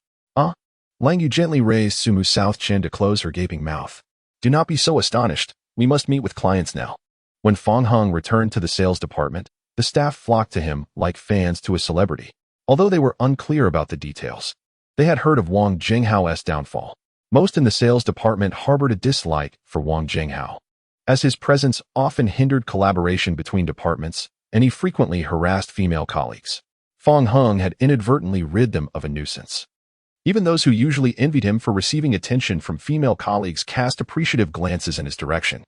Lang Yu gently raised Su Mu's south chin to close her gaping mouth. Do not be so astonished. We must meet with clients now. When Fong Hung returned to the sales department, the staff flocked to him like fans to a celebrity. Although they were unclear about the details, they had heard of Wang Jinghao's downfall. Most in the sales department harbored a dislike for Wang Jinghao, as his presence often hindered collaboration between departments, and he frequently harassed female colleagues. Fong Hung had inadvertently rid them of a nuisance. Even those who usually envied him for receiving attention from female colleagues cast appreciative glances in his direction.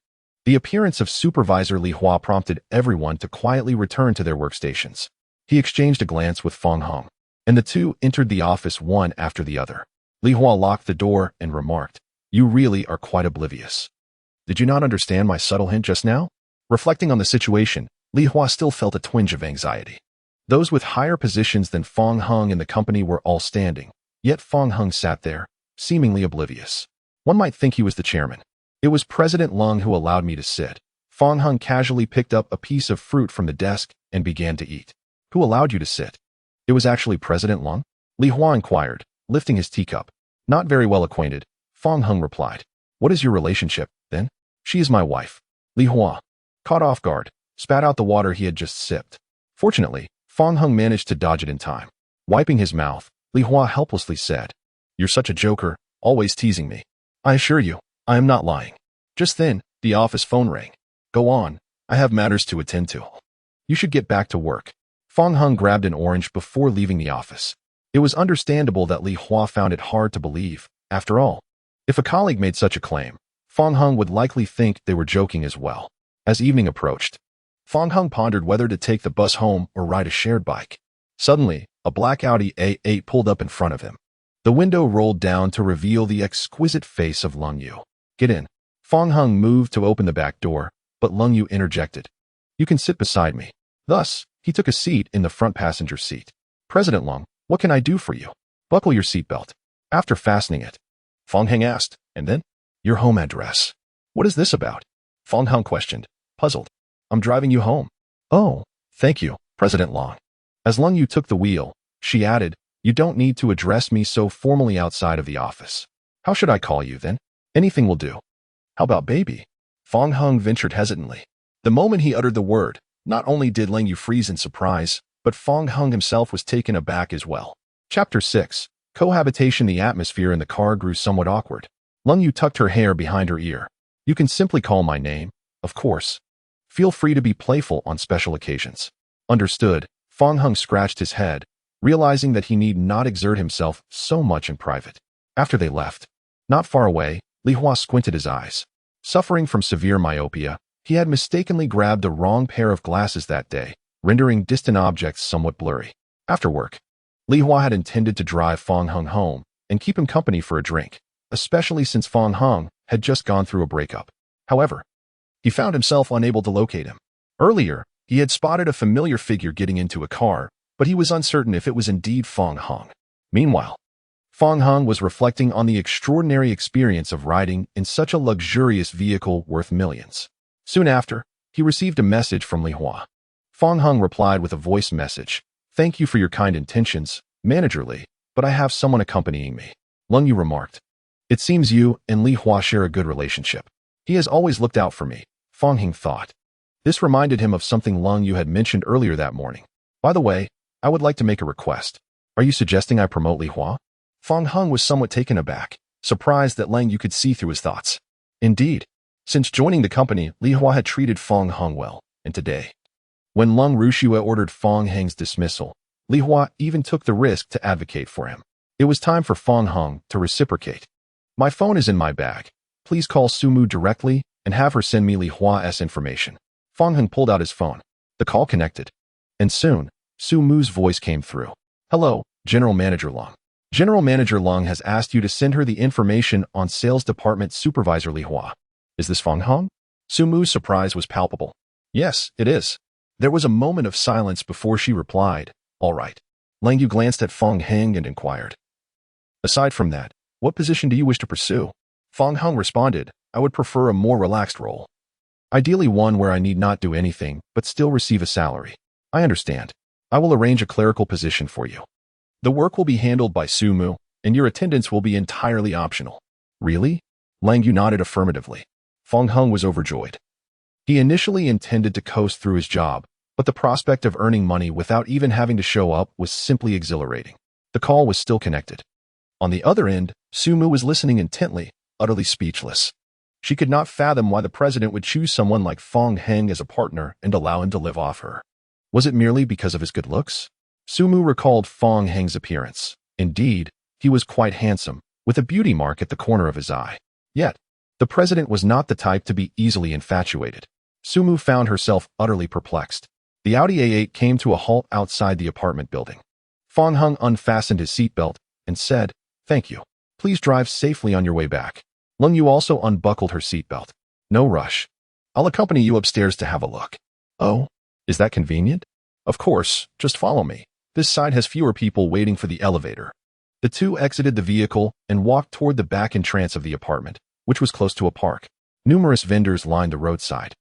The appearance of Supervisor Li Hua prompted everyone to quietly return to their workstations. He exchanged a glance with Fong Hung, and the two entered the office one after the other. Li Hua locked the door and remarked, "You really are quite oblivious. Did you not understand my subtle hint just now?" Reflecting on the situation, Li Hua still felt a twinge of anxiety. Those with higher positions than Fong Hung in the company were all standing, yet Fong Hung sat there, seemingly oblivious. One might think he was the chairman. It was President Lung who allowed me to sit. Fong Hung casually picked up a piece of fruit from the desk and began to eat. Who allowed you to sit? It was actually President Lung? Li Hua inquired, lifting his teacup. Not very well acquainted, Fong Hung replied. What is your relationship, then? She is my wife. Li Hua, caught off guard, spat out the water he had just sipped. Fortunately, Fong Hung managed to dodge it in time. Wiping his mouth, Li Hua helplessly said, "You're such a joker, always teasing me." "I assure you, I am not lying." Just then, the office phone rang. "Go on, I have matters to attend to." "You should get back to work." Fong Hung grabbed an orange before leaving the office. It was understandable that Li Hua found it hard to believe. After all, if a colleague made such a claim, Fong Hung would likely think they were joking as well. As evening approached, Fong Hung pondered whether to take the bus home or ride a shared bike. Suddenly, a black Audi A8 pulled up in front of him. The window rolled down to reveal the exquisite face of Lung Yu. "Get in." Fong Hung moved to open the back door, but Lung Yu interjected. "You can sit beside me." Thus, he took a seat in the front passenger seat. "President Lung, what can I do for you?" "Buckle your seatbelt." After fastening it, Fong Hung asked, "And then?" "Your home address." "What is this about?" Fong Hung questioned, puzzled. "I'm driving you home." "Oh, thank you, President Long." As Lung Yu took the wheel, she added, "You don't need to address me so formally outside of the office." "How should I call you, then?" "Anything will do." "How about baby?" Fong Hung ventured hesitantly. The moment he uttered the word, not only did Lung Yu freeze in surprise, but Fong Hung himself was taken aback as well. Chapter 6. Cohabitation. The atmosphere in the car grew somewhat awkward. Lung Yu tucked her hair behind her ear. "You can simply call my name, of course. Feel free to be playful on special occasions." "Understood." Fong Hung scratched his head, realizing that he need not exert himself so much in private. After they left, not far away, Li Hua squinted his eyes. Suffering from severe myopia, he had mistakenly grabbed the wrong pair of glasses that day, rendering distant objects somewhat blurry. After work, Li Hua had intended to drive Fong Hung home and keep him company for a drink, especially since Fong Hung had just gone through a breakup. However, he found himself unable to locate him. Earlier, he had spotted a familiar figure getting into a car, but he was uncertain if it was indeed Fong Hung. Meanwhile, Fong Hung was reflecting on the extraordinary experience of riding in such a luxurious vehicle worth millions. Soon after, he received a message from Li Hua. Fong Hung replied with a voice message. "Thank you for your kind intentions, Manager Li, but I have someone accompanying me." Lung Yu remarked. "It seems you and Li Hua share a good relationship. He has always looked out for me," Fong Hung thought. This reminded him of something Lung Yu had mentioned earlier that morning. "By the way, I would like to make a request." "Are you suggesting I promote Li Hua?" Fong Hung was somewhat taken aback, surprised that Lung Yu could see through his thoughts. Indeed, since joining the company, Li Hua had treated Fong Hung well, and today, when Lung Rushua ordered Fong Hung's dismissal, Li Hua even took the risk to advocate for him. It was time for Fong Hung to reciprocate. "My phone is in my bag. Please call Su Mu directly and have her send me Li Hua's information." Fong Hung pulled out his phone. The call connected, and soon, Su Mu's voice came through. Hello, General Manager Long. General Manager Long has asked you to send her the information on Sales Department Supervisor Li Hua. Is this Fong Hong? Sumu's surprise was palpable. Yes, it is. There was a moment of silence before she replied, all right. Lang Yu glanced at Fong Heng and inquired. Aside from that, what position do you wish to pursue? Fong Heng responded, I would prefer a more relaxed role. Ideally one where I need not do anything, but still receive a salary. I understand. I will arrange a clerical position for you. The work will be handled by Sumu, and your attendance will be entirely optional. Really? Lang Yu nodded affirmatively. Fong Heng was overjoyed. He initially intended to coast through his job, but the prospect of earning money without even having to show up was simply exhilarating. The call was still connected. On the other end, Sumu was listening intently, utterly speechless. She could not fathom why the president would choose someone like Fong Heng as a partner and allow him to live off her. Was it merely because of his good looks? Sumu recalled Fong Heng's appearance. Indeed, he was quite handsome, with a beauty mark at the corner of his eye. Yet, the president was not the type to be easily infatuated. Sumu found herself utterly perplexed. The Audi A8 came to a halt outside the apartment building. Fong Heng unfastened his seatbelt and said, Thank you. Please drive safely on your way back. Lung Yu also unbuckled her seatbelt. No rush. I'll accompany you upstairs to have a look. Oh, is that convenient? Of course, just follow me. This side has fewer people waiting for the elevator. The two exited the vehicle and walked toward the back entrance of the apartment, which was close to a park. Numerous vendors lined the roadside,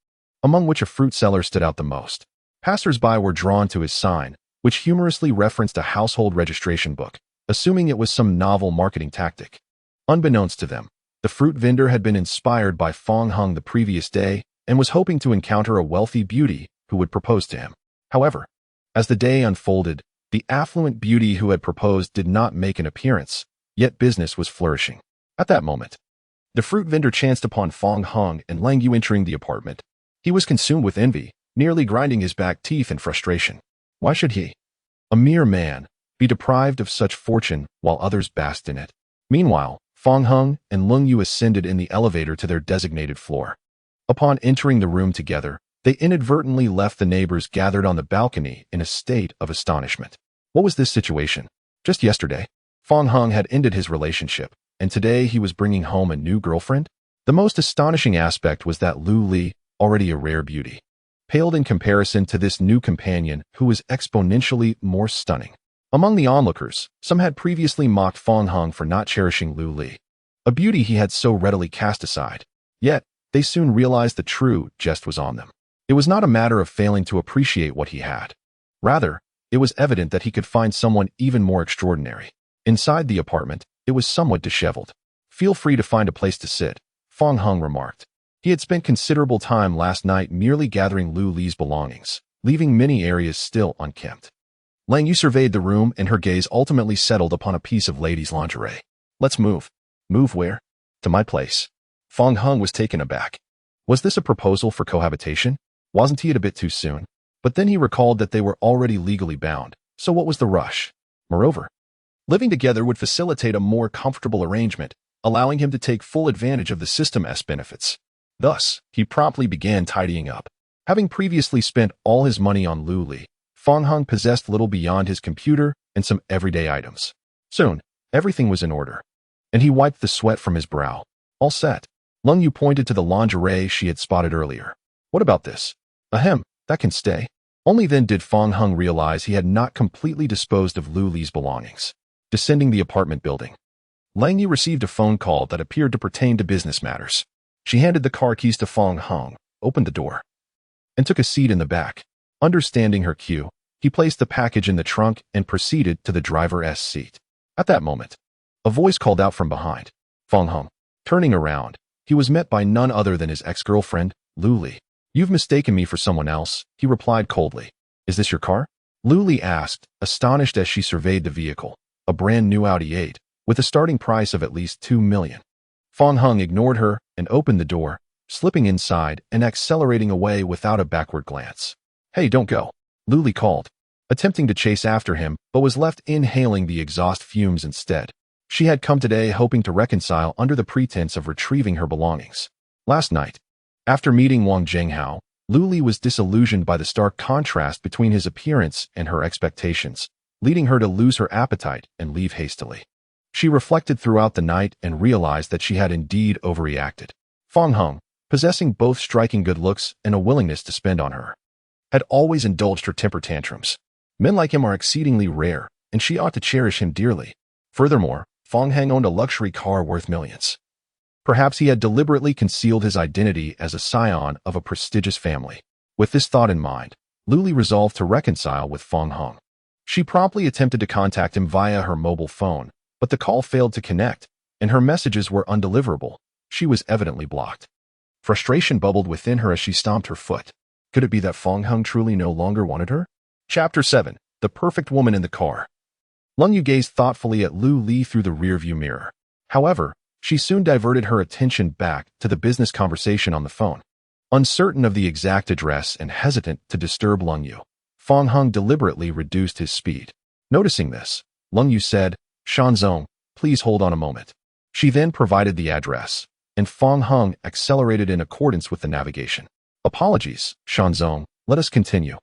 among which a fruit seller stood out the most. Passers-by were drawn to his sign, which humorously referenced a household registration book, assuming it was some novel marketing tactic. Unbeknownst to them, the fruit vendor had been inspired by Fong Heng the previous day and was hoping to encounter a wealthy beauty who would propose to him. However, as the day unfolded, the affluent beauty who had proposed did not make an appearance, yet business was flourishing. At that moment, the fruit vendor chanced upon Fong Heng and Lang Yu entering the apartment. He was consumed with envy, nearly grinding his back teeth in frustration. Why should he, a mere man, be deprived of such fortune while others basked in it? Meanwhile, Fong Heng and Lung Yu ascended in the elevator to their designated floor. Upon entering the room together, they inadvertently left the neighbors gathered on the balcony in a state of astonishment. What was this situation? Just yesterday, Fong Heng had ended his relationship, and today he was bringing home a new girlfriend? The most astonishing aspect was that Lu Li, already a rare beauty, paled in comparison to this new companion who was exponentially more stunning. Among the onlookers, some had previously mocked Fong Heng for not cherishing Lu Li, a beauty he had so readily cast aside. Yet, they soon realized the true jest was on them. It was not a matter of failing to appreciate what he had. Rather, it was evident that he could find someone even more extraordinary. Inside the apartment, it was somewhat disheveled. Feel free to find a place to sit, Fong Heng remarked. He had spent considerable time last night merely gathering Lu Li's belongings, leaving many areas still unkempt. Lang Yu surveyed the room and her gaze ultimately settled upon a piece of ladies' lingerie. Let's move. Move where? To my place. Fong Heng was taken aback. Was this a proposal for cohabitation? Wasn't he a bit too soon? But then he recalled that they were already legally bound, so what was the rush? Moreover, living together would facilitate a more comfortable arrangement, allowing him to take full advantage of the system's benefits. Thus, he promptly began tidying up. Having previously spent all his money on Lu Li, Fong Heng possessed little beyond his computer and some everyday items. Soon, everything was in order, and he wiped the sweat from his brow. All set. Lung Yu pointed to the lingerie she had spotted earlier. What about this? Ahem, that can stay. Only then did Fong Heng realize he had not completely disposed of Lu Li's belongings. Descending the apartment building, Lang Yu received a phone call that appeared to pertain to business matters. She handed the car keys to Fong Heng, opened the door, and took a seat in the back. Understanding her cue, he placed the package in the trunk and proceeded to the driver's seat. At that moment, a voice called out from behind. Fong Heng. Turning around, he was met by none other than his ex-girlfriend, Lu Li. You've mistaken me for someone else, he replied coldly. Is this your car? Lu Li asked, astonished as she surveyed the vehicle, a brand new Audi 8, with a starting price of at least $2 million. Fong Heng ignored her and opened the door, slipping inside and accelerating away without a backward glance. Hey, don't go, Lu Li called, attempting to chase after him, but was left inhaling the exhaust fumes instead. She had come today hoping to reconcile under the pretense of retrieving her belongings. Last night, after meeting Wang Zhenghao, Lu Li was disillusioned by the stark contrast between his appearance and her expectations. leading her to lose her appetite and leave hastily. She reflected throughout the night and realized that she had indeed overreacted. Fong Hung, possessing both striking good looks and a willingness to spend on her, had always indulged her temper tantrums. Men like him are exceedingly rare, and she ought to cherish him dearly. Furthermore, Fong Hang owned a luxury car worth millions. Perhaps he had deliberately concealed his identity as a scion of a prestigious family. With this thought in mind, Luli resolved to reconcile with Fong Hung. She promptly attempted to contact him via her mobile phone, but the call failed to connect, and her messages were undeliverable. She was evidently blocked. Frustration bubbled within her as she stomped her foot. Could it be that Fong Hung truly no longer wanted her? Chapter 7. The Perfect Woman in the Car. Lung Yu gazed thoughtfully at Lu Li through the rearview mirror. However, she soon diverted her attention back to the business conversation on the phone. Uncertain of the exact address and hesitant to disturb Lung Yu, Fong Hung deliberately reduced his speed. Noticing this, Lung Yu said, "Shanzong, please hold on a moment." She then provided the address, and Fong Hung accelerated in accordance with the navigation. "Apologies, Shanzong, let us continue,"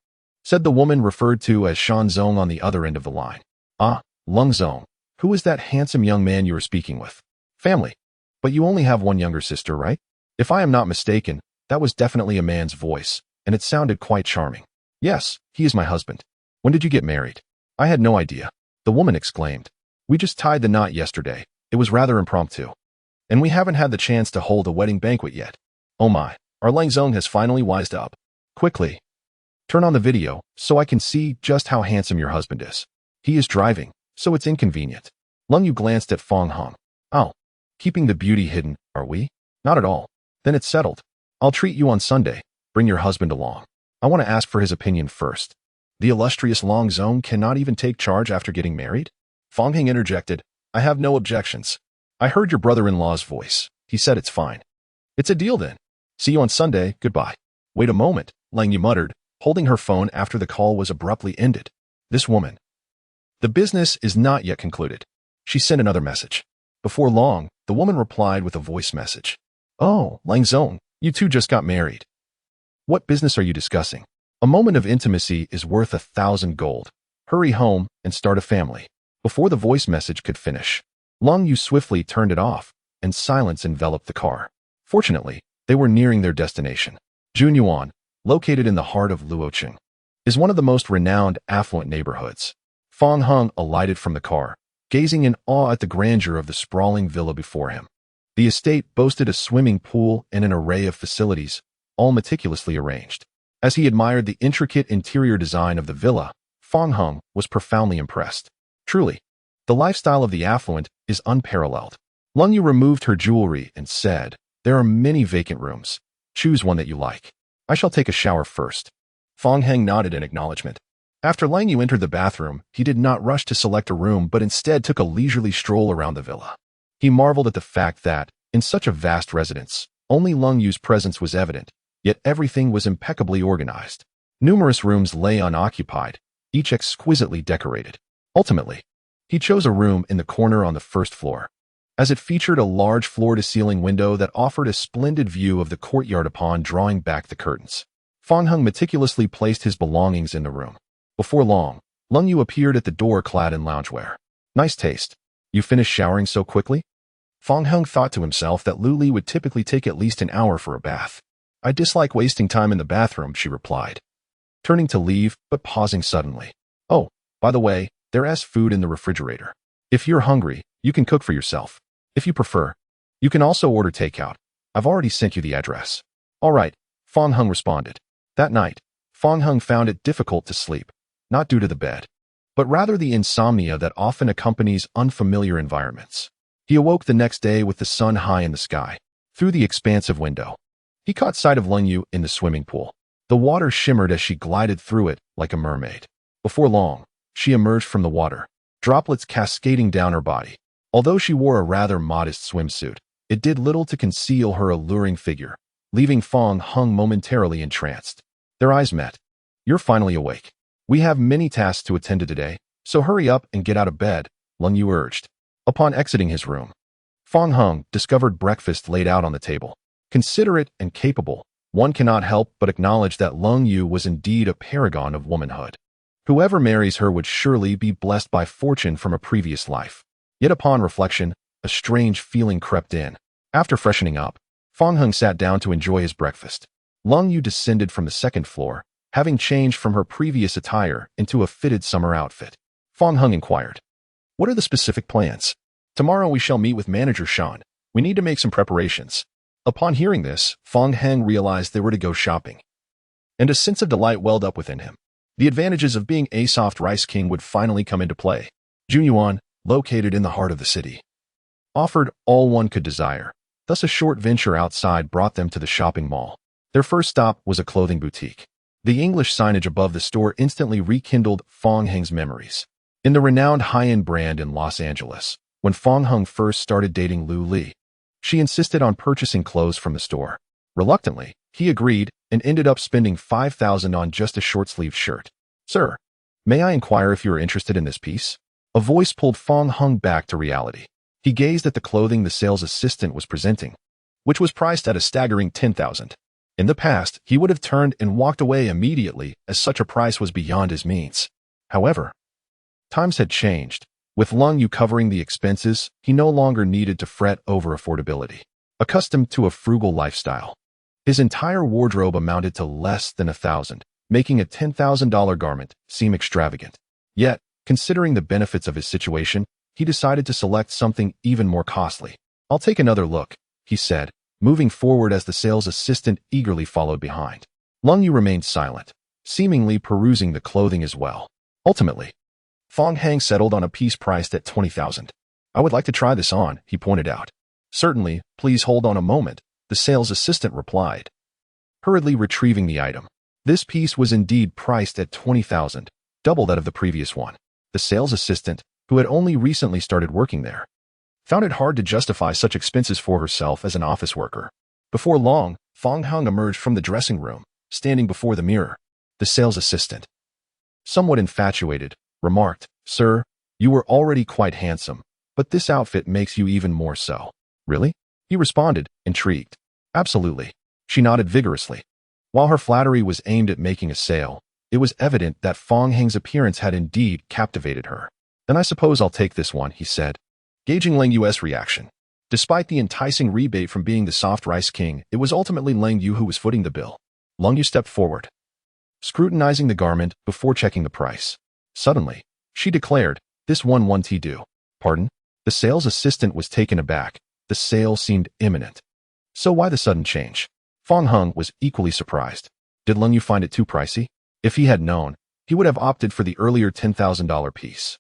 said the woman referred to as Shanzong on the other end of the line. "Ah, Lung Zong, who is that handsome young man you were speaking with?" "Family. But you only have one younger sister, right?" "If I am not mistaken, that was definitely a man's voice, and it sounded quite charming." "Yes, he is my husband." "When did you get married?" "I had no idea," the woman exclaimed. "We just tied the knot yesterday. It was rather impromptu. And we haven't had the chance to hold a wedding banquet yet." "Oh my, our Lang Zong has finally wised up." "Quickly, turn on the video so I can see just how handsome your husband is." "He is driving, so it's inconvenient." Lung Yu glanced at Fong Hung. "Oh, keeping the beauty hidden, are we?" "Not at all." "Then it's settled. I'll treat you on Sunday. Bring your husband along. I want to ask for his opinion first." "The illustrious Long Zong cannot even take charge after getting married?" Fong Hung interjected. "I have no objections. I heard your brother-in-law's voice. He said it's fine." "It's a deal then. See you on Sunday. Goodbye." "Wait a moment," Lang Yu muttered, holding her phone after the call was abruptly ended. This woman. The business is not yet concluded. She sent another message. Before long, the woman replied with a voice message. "Oh, Lang Zong, you two just got married. What business are you discussing? A moment of intimacy is worth 1,000 gold. Hurry home and start a family." Before the voice message could finish, Lung Yu swiftly turned it off, and silence enveloped the car. Fortunately, they were nearing their destination. Junyuan, located in the heart of Luocheng, is one of the most renowned affluent neighborhoods. Fong Hung alighted from the car, gazing in awe at the grandeur of the sprawling villa before him. The estate boasted a swimming pool and an array of facilities, all meticulously arranged. As he admired the intricate interior design of the villa, Fong Hung was profoundly impressed. Truly, the lifestyle of the affluent is unparalleled. Lung Yu removed her jewelry and said, "There are many vacant rooms. Choose one that you like. I shall take a shower first." Fong Heng nodded in acknowledgement. After Lang Yu entered the bathroom, he did not rush to select a room but instead took a leisurely stroll around the villa. He marveled at the fact that, in such a vast residence, only Lung Yu's presence was evident, yet everything was impeccably organized. Numerous rooms lay unoccupied, each exquisitely decorated. Ultimately, he chose a room in the corner on the first floor, as it featured a large floor-to-ceiling window that offered a splendid view of the courtyard upon drawing back the curtains. Fong Hung meticulously placed his belongings in the room. Before long, Lung Yu appeared at the door clad in loungewear. "Nice taste. You finished showering so quickly?" Fong Hung thought to himself that Lu Li would typically take at least an hour for a bath. "I dislike wasting time in the bathroom," she replied, turning to leave but pausing suddenly. "Oh, by the way, there's food in the refrigerator. If you're hungry, you can cook for yourself. If you prefer, you can also order takeout. I've already sent you the address." "All right," Fong Hung responded. That night, Fong Hung found it difficult to sleep, not due to the bed, but rather the insomnia that often accompanies unfamiliar environments. He awoke the next day with the sun high in the sky. Through the expansive window, he caught sight of Lung Yu in the swimming pool. The water shimmered as she glided through it like a mermaid. Before long, she emerged from the water, droplets cascading down her body. Although she wore a rather modest swimsuit, it did little to conceal her alluring figure, leaving Fong Hung momentarily entranced. Their eyes met. "You're finally awake. We have many tasks to attend to today, so hurry up and get out of bed," Lung Yu urged. Upon exiting his room, Fong Hung discovered breakfast laid out on the table. Considerate and capable, one cannot help but acknowledge that Lung Yu was indeed a paragon of womanhood. Whoever marries her would surely be blessed by fortune from a previous life. Yet upon reflection, a strange feeling crept in. After freshening up, Fong Hung sat down to enjoy his breakfast. Long Yu descended from the second floor, having changed from her previous attire into a fitted summer outfit. Fong Hung inquired, "What are the specific plans? Tomorrow we shall meet with Manager Sean. We need to make some preparations." Upon hearing this, Fong Hung realized they were to go shopping, and a sense of delight welled up within him. The advantages of being a soft rice king would finally come into play. Junyuan, located in the heart of the city, offered all one could desire. Thus a short venture outside brought them to the shopping mall. Their first stop was a clothing boutique. The English signage above the store instantly rekindled Fong Hung's memories. In the renowned high-end brand in Los Angeles, when Fong Hung first started dating Lu Li, she insisted on purchasing clothes from the store. Reluctantly, he agreed and ended up spending $5,000 on just a short-sleeved shirt. "Sir, may I inquire if you are interested in this piece?" A voice pulled Fong Hung back to reality. He gazed at the clothing the sales assistant was presenting, which was priced at a staggering $10,000. In the past, he would have turned and walked away immediately, as such a price was beyond his means. However, times had changed. With Lung Yu covering the expenses, he no longer needed to fret over affordability. Accustomed to a frugal lifestyle, his entire wardrobe amounted to less than $1,000, making a $10,000 garment seem extravagant. Yet, considering the benefits of his situation, he decided to select something even more costly. "I'll take another look," he said, moving forward as the sales assistant eagerly followed behind. Lung Yu remained silent, seemingly perusing the clothing as well. Ultimately, Fong Hang settled on a piece priced at $20,000. "I would like to try this on," he pointed out. "Certainly, please hold on a moment," the sales assistant replied, hurriedly retrieving the item. This piece was indeed priced at $20,000, double that of the previous one. The sales assistant, who had only recently started working there, found it hard to justify such expenses for herself as an office worker. Before long, Fong Hung emerged from the dressing room, standing before the mirror. The sales assistant, somewhat infatuated, remarked, "Sir, you were already quite handsome, but this outfit makes you even more so." "Really?" he responded, intrigued. "Absolutely." She nodded vigorously. While her flattery was aimed at making a sale, it was evident that Fong Hang's appearance had indeed captivated her. "Then I suppose I'll take this one," he said, gauging Lang Yu's reaction. Despite the enticing rebate from being the soft rice king, it was ultimately Lang Yu who was footing the bill. Lang Yu stepped forward, scrutinizing the garment before checking the price. Suddenly, she declared, "This one won't he do." "Pardon?" The sales assistant was taken aback. The sale seemed imminent. So why the sudden change? Fong Hung was equally surprised. Did Lang Yu find it too pricey? If he had known, he would have opted for the earlier $10,000 piece.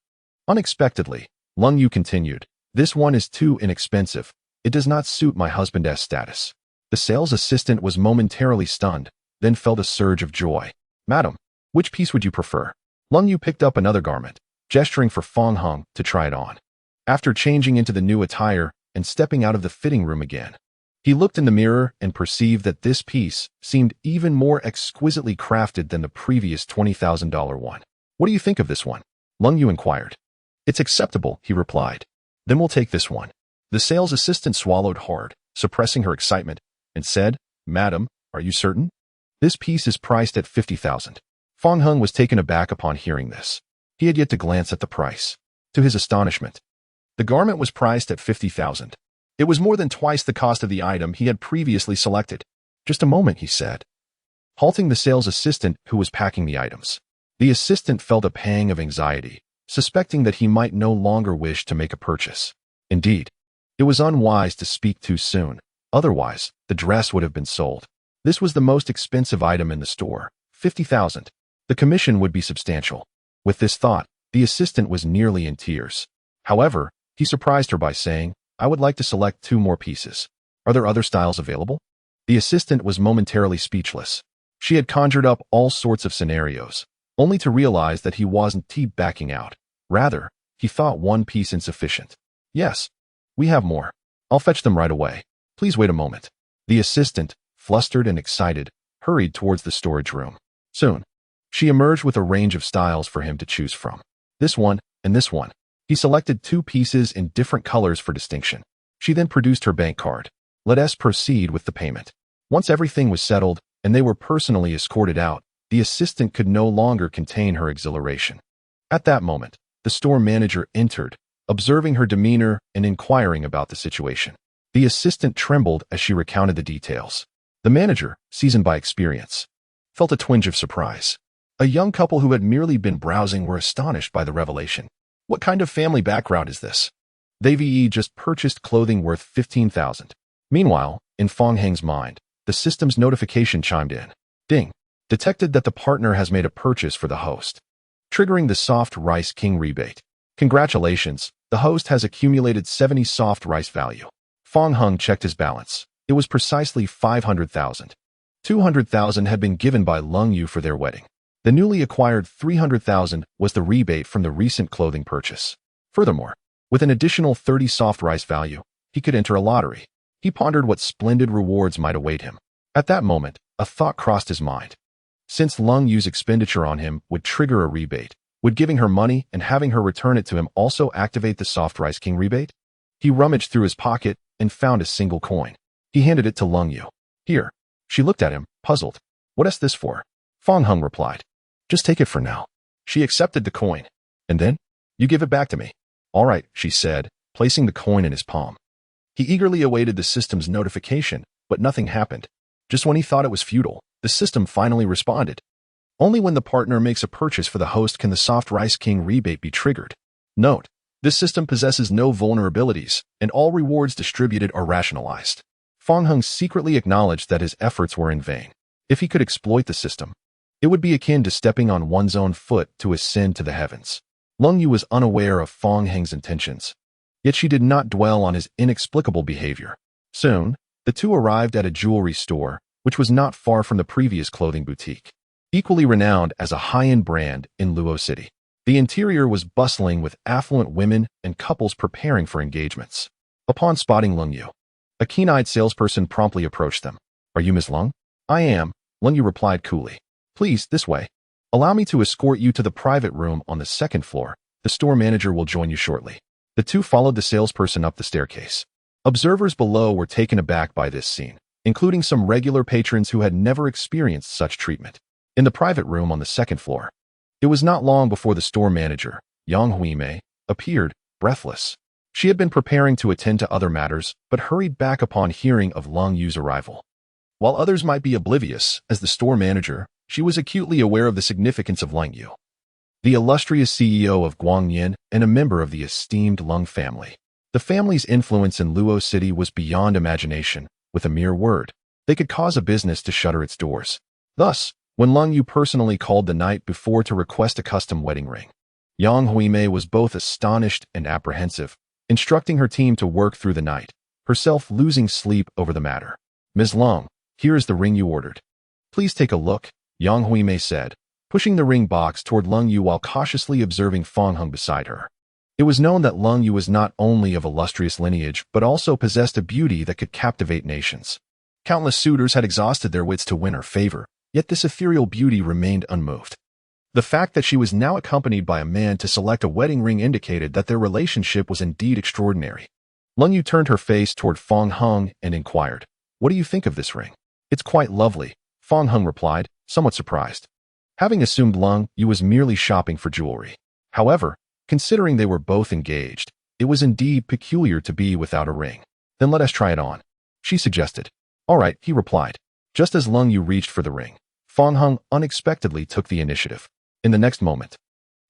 Unexpectedly, Lang Yu continued, "This one is too inexpensive. It does not suit my husband's status." The sales assistant was momentarily stunned, then felt a surge of joy. "Madam, which piece would you prefer?" Lang Yu picked up another garment, gesturing for Fong Hung to try it on. After changing into the new attire and stepping out of the fitting room again, he looked in the mirror and perceived that this piece seemed even more exquisitely crafted than the previous $20,000 one. "What do you think of this one?" Lang Yu inquired. "It's acceptable," he replied. "Then we'll take this one." The sales assistant swallowed hard, suppressing her excitement, and said, "Madam, are you certain? This piece is priced at $50,000. Fong Hung was taken aback upon hearing this. He had yet to glance at the price. To his astonishment, the garment was priced at $50,000. It was more than twice the cost of the item he had previously selected. "Just a moment," he said, halting the sales assistant who was packing the items. The assistant felt a pang of anxiety, suspecting that he might no longer wish to make a purchase. Indeed, it was unwise to speak too soon. Otherwise, the dress would have been sold. This was the most expensive item in the store, $50,000. The commission would be substantial. With this thought, the assistant was nearly in tears. However, he surprised her by saying, "I would like to select 2 more pieces. Are there other styles available?" The assistant was momentarily speechless. She had conjured up all sorts of scenarios, only to realize that he wasn't backing out. Rather, he thought one piece insufficient. "Yes, we have more. I'll fetch them right away. Please wait a moment." The assistant, flustered and excited, hurried towards the storage room. Soon, she emerged with a range of styles for him to choose from. This one and this one. He selected 2 pieces in different colors for distinction. She then produced her bank card. "Let us proceed with the payment." Once everything was settled and they were personally escorted out, The assistant could no longer contain her exhilaration. At that moment, the store manager entered, observing her demeanor and inquiring about the situation. The assistant trembled as she recounted the details. The manager, seasoned by experience, felt a twinge of surprise. A young couple who had merely been browsing were astonished by the revelation. What kind of family background is this? They've just purchased clothing worth 15,000. Meanwhile, in Fong Heng's mind, the system's notification chimed in. Ding. Detected that the partner has made a purchase for the host, triggering the Soft Rice King rebate. Congratulations, the host has accumulated 70 soft rice value. Fong Heng checked his balance. It was precisely 500,000. 200,000 had been given by Lung Yu for their wedding. The newly acquired 300,000 was the rebate from the recent clothing purchase. Furthermore, with an additional 30 soft rice value, he could enter a lottery. He pondered what splendid rewards might await him. At that moment, a thought crossed his mind. Since Lung Yu's expenditure on him would trigger a rebate, would giving her money and having her return it to him also activate the Soft Rice King rebate? He rummaged through his pocket and found a single coin. He handed it to Lung Yu. Here. She looked at him, puzzled. What is this for? Fong Heng replied. Just take it for now. She accepted the coin. And then? You give it back to me. All right, she said, placing the coin in his palm. He eagerly awaited the system's notification, but nothing happened. Just when he thought it was futile, the system finally responded. Only when the partner makes a purchase for the host can the Soft Rice King rebate be triggered. Note, this system possesses no vulnerabilities, and all rewards distributed are rationalized. Fong Heng secretly acknowledged that his efforts were in vain. If he could exploit the system, it would be akin to stepping on one's own foot to ascend to the heavens. Lung Yu was unaware of Fong Heng's intentions, yet she did not dwell on his inexplicable behavior. Soon, the two arrived at a jewelry store, which was not far from the previous clothing boutique, equally renowned as a high-end brand in Luo City. The interior was bustling with affluent women and couples preparing for engagements. Upon spotting Lung Yu, a keen-eyed salesperson promptly approached them. Are you Miss Lung? I am, Lung Yu replied coolly. Please, this way. Allow me to escort you to the private room on the second floor. The store manager will join you shortly. The two followed the salesperson up the staircase. Observers below were taken aback by this scene, including some regular patrons who had never experienced such treatment. In the private room on the second floor, it was not long before the store manager, Yang Huimei, appeared, breathless. She had been preparing to attend to other matters, but hurried back upon hearing of Lung Yu's arrival. While others might be oblivious, as the store manager, she was acutely aware of the significance of Lung Yu, the illustrious CEO of Guangyan and a member of the esteemed Lung family. The family's influence in Luo City was beyond imagination. With a mere word, they could cause a business to shutter its doors. Thus, when Lung Yu personally called the night before to request a custom wedding ring, Yang Huimei was both astonished and apprehensive, instructing her team to work through the night, herself losing sleep over the matter. Ms. Lung, here is the ring you ordered. Please take a look, Yang Huimei said, pushing the ring box toward Lung Yu while cautiously observing Fong Heng beside her. It was known that Lung Yu was not only of illustrious lineage but also possessed a beauty that could captivate nations. Countless suitors had exhausted their wits to win her favor, yet this ethereal beauty remained unmoved. The fact that she was now accompanied by a man to select a wedding ring indicated that their relationship was indeed extraordinary. Lung Yu turned her face toward Fong Heng and inquired, What do you think of this ring? It's quite lovely, Fong Heng replied, somewhat surprised. Having assumed Lung Yu was merely shopping for jewelry. However, considering they were both engaged, it was indeed peculiar to be without a ring. Then let us try it on, she suggested. All right, he replied. Just as Lung Yu reached for the ring, Fong Heng unexpectedly took the initiative. In the next moment,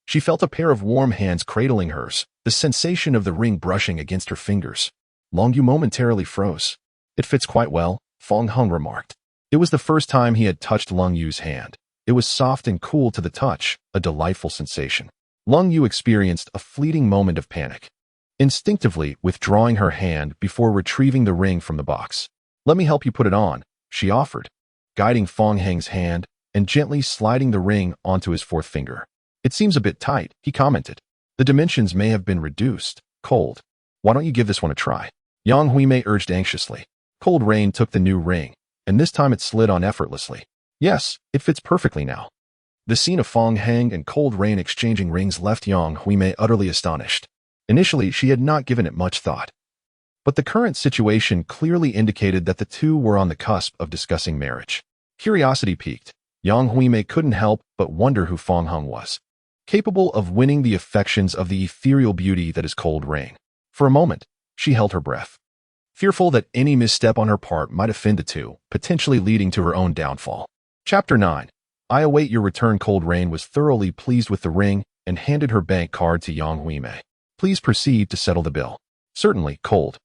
she felt a pair of warm hands cradling hers, the sensation of the ring brushing against her fingers. Lung Yu momentarily froze. It fits quite well, Fong Heng remarked. It was the first time he had touched Lung Yu's hand. It was soft and cool to the touch, a delightful sensation. Lung Yu experienced a fleeting moment of panic, instinctively withdrawing her hand before retrieving the ring from the box. Let me help you put it on, she offered, guiding Fong Heng's hand and gently sliding the ring onto his fourth finger. It seems a bit tight, he commented. The dimensions may have been reduced. Cold. Why don't you give this one a try? Yang Huimei urged anxiously. Cold Rain took the new ring, and this time it slid on effortlessly. Yes, it fits perfectly now. The scene of Fong Heng and Cold Rain exchanging rings left Yang Huimei utterly astonished. Initially, she had not given it much thought, but the current situation clearly indicated that the two were on the cusp of discussing marriage. Curiosity piqued, Yang Huimei couldn't help but wonder who Fong Hung was, capable of winning the affections of the ethereal beauty that is Cold Rain. For a moment, she held her breath, fearful that any misstep on her part might offend the two, potentially leading to her own downfall. Chapter 9. I await your return. Cold Rain was thoroughly pleased with the ring and handed her bank card to Yang Huimei. Please proceed to settle the bill. Certainly, Cold.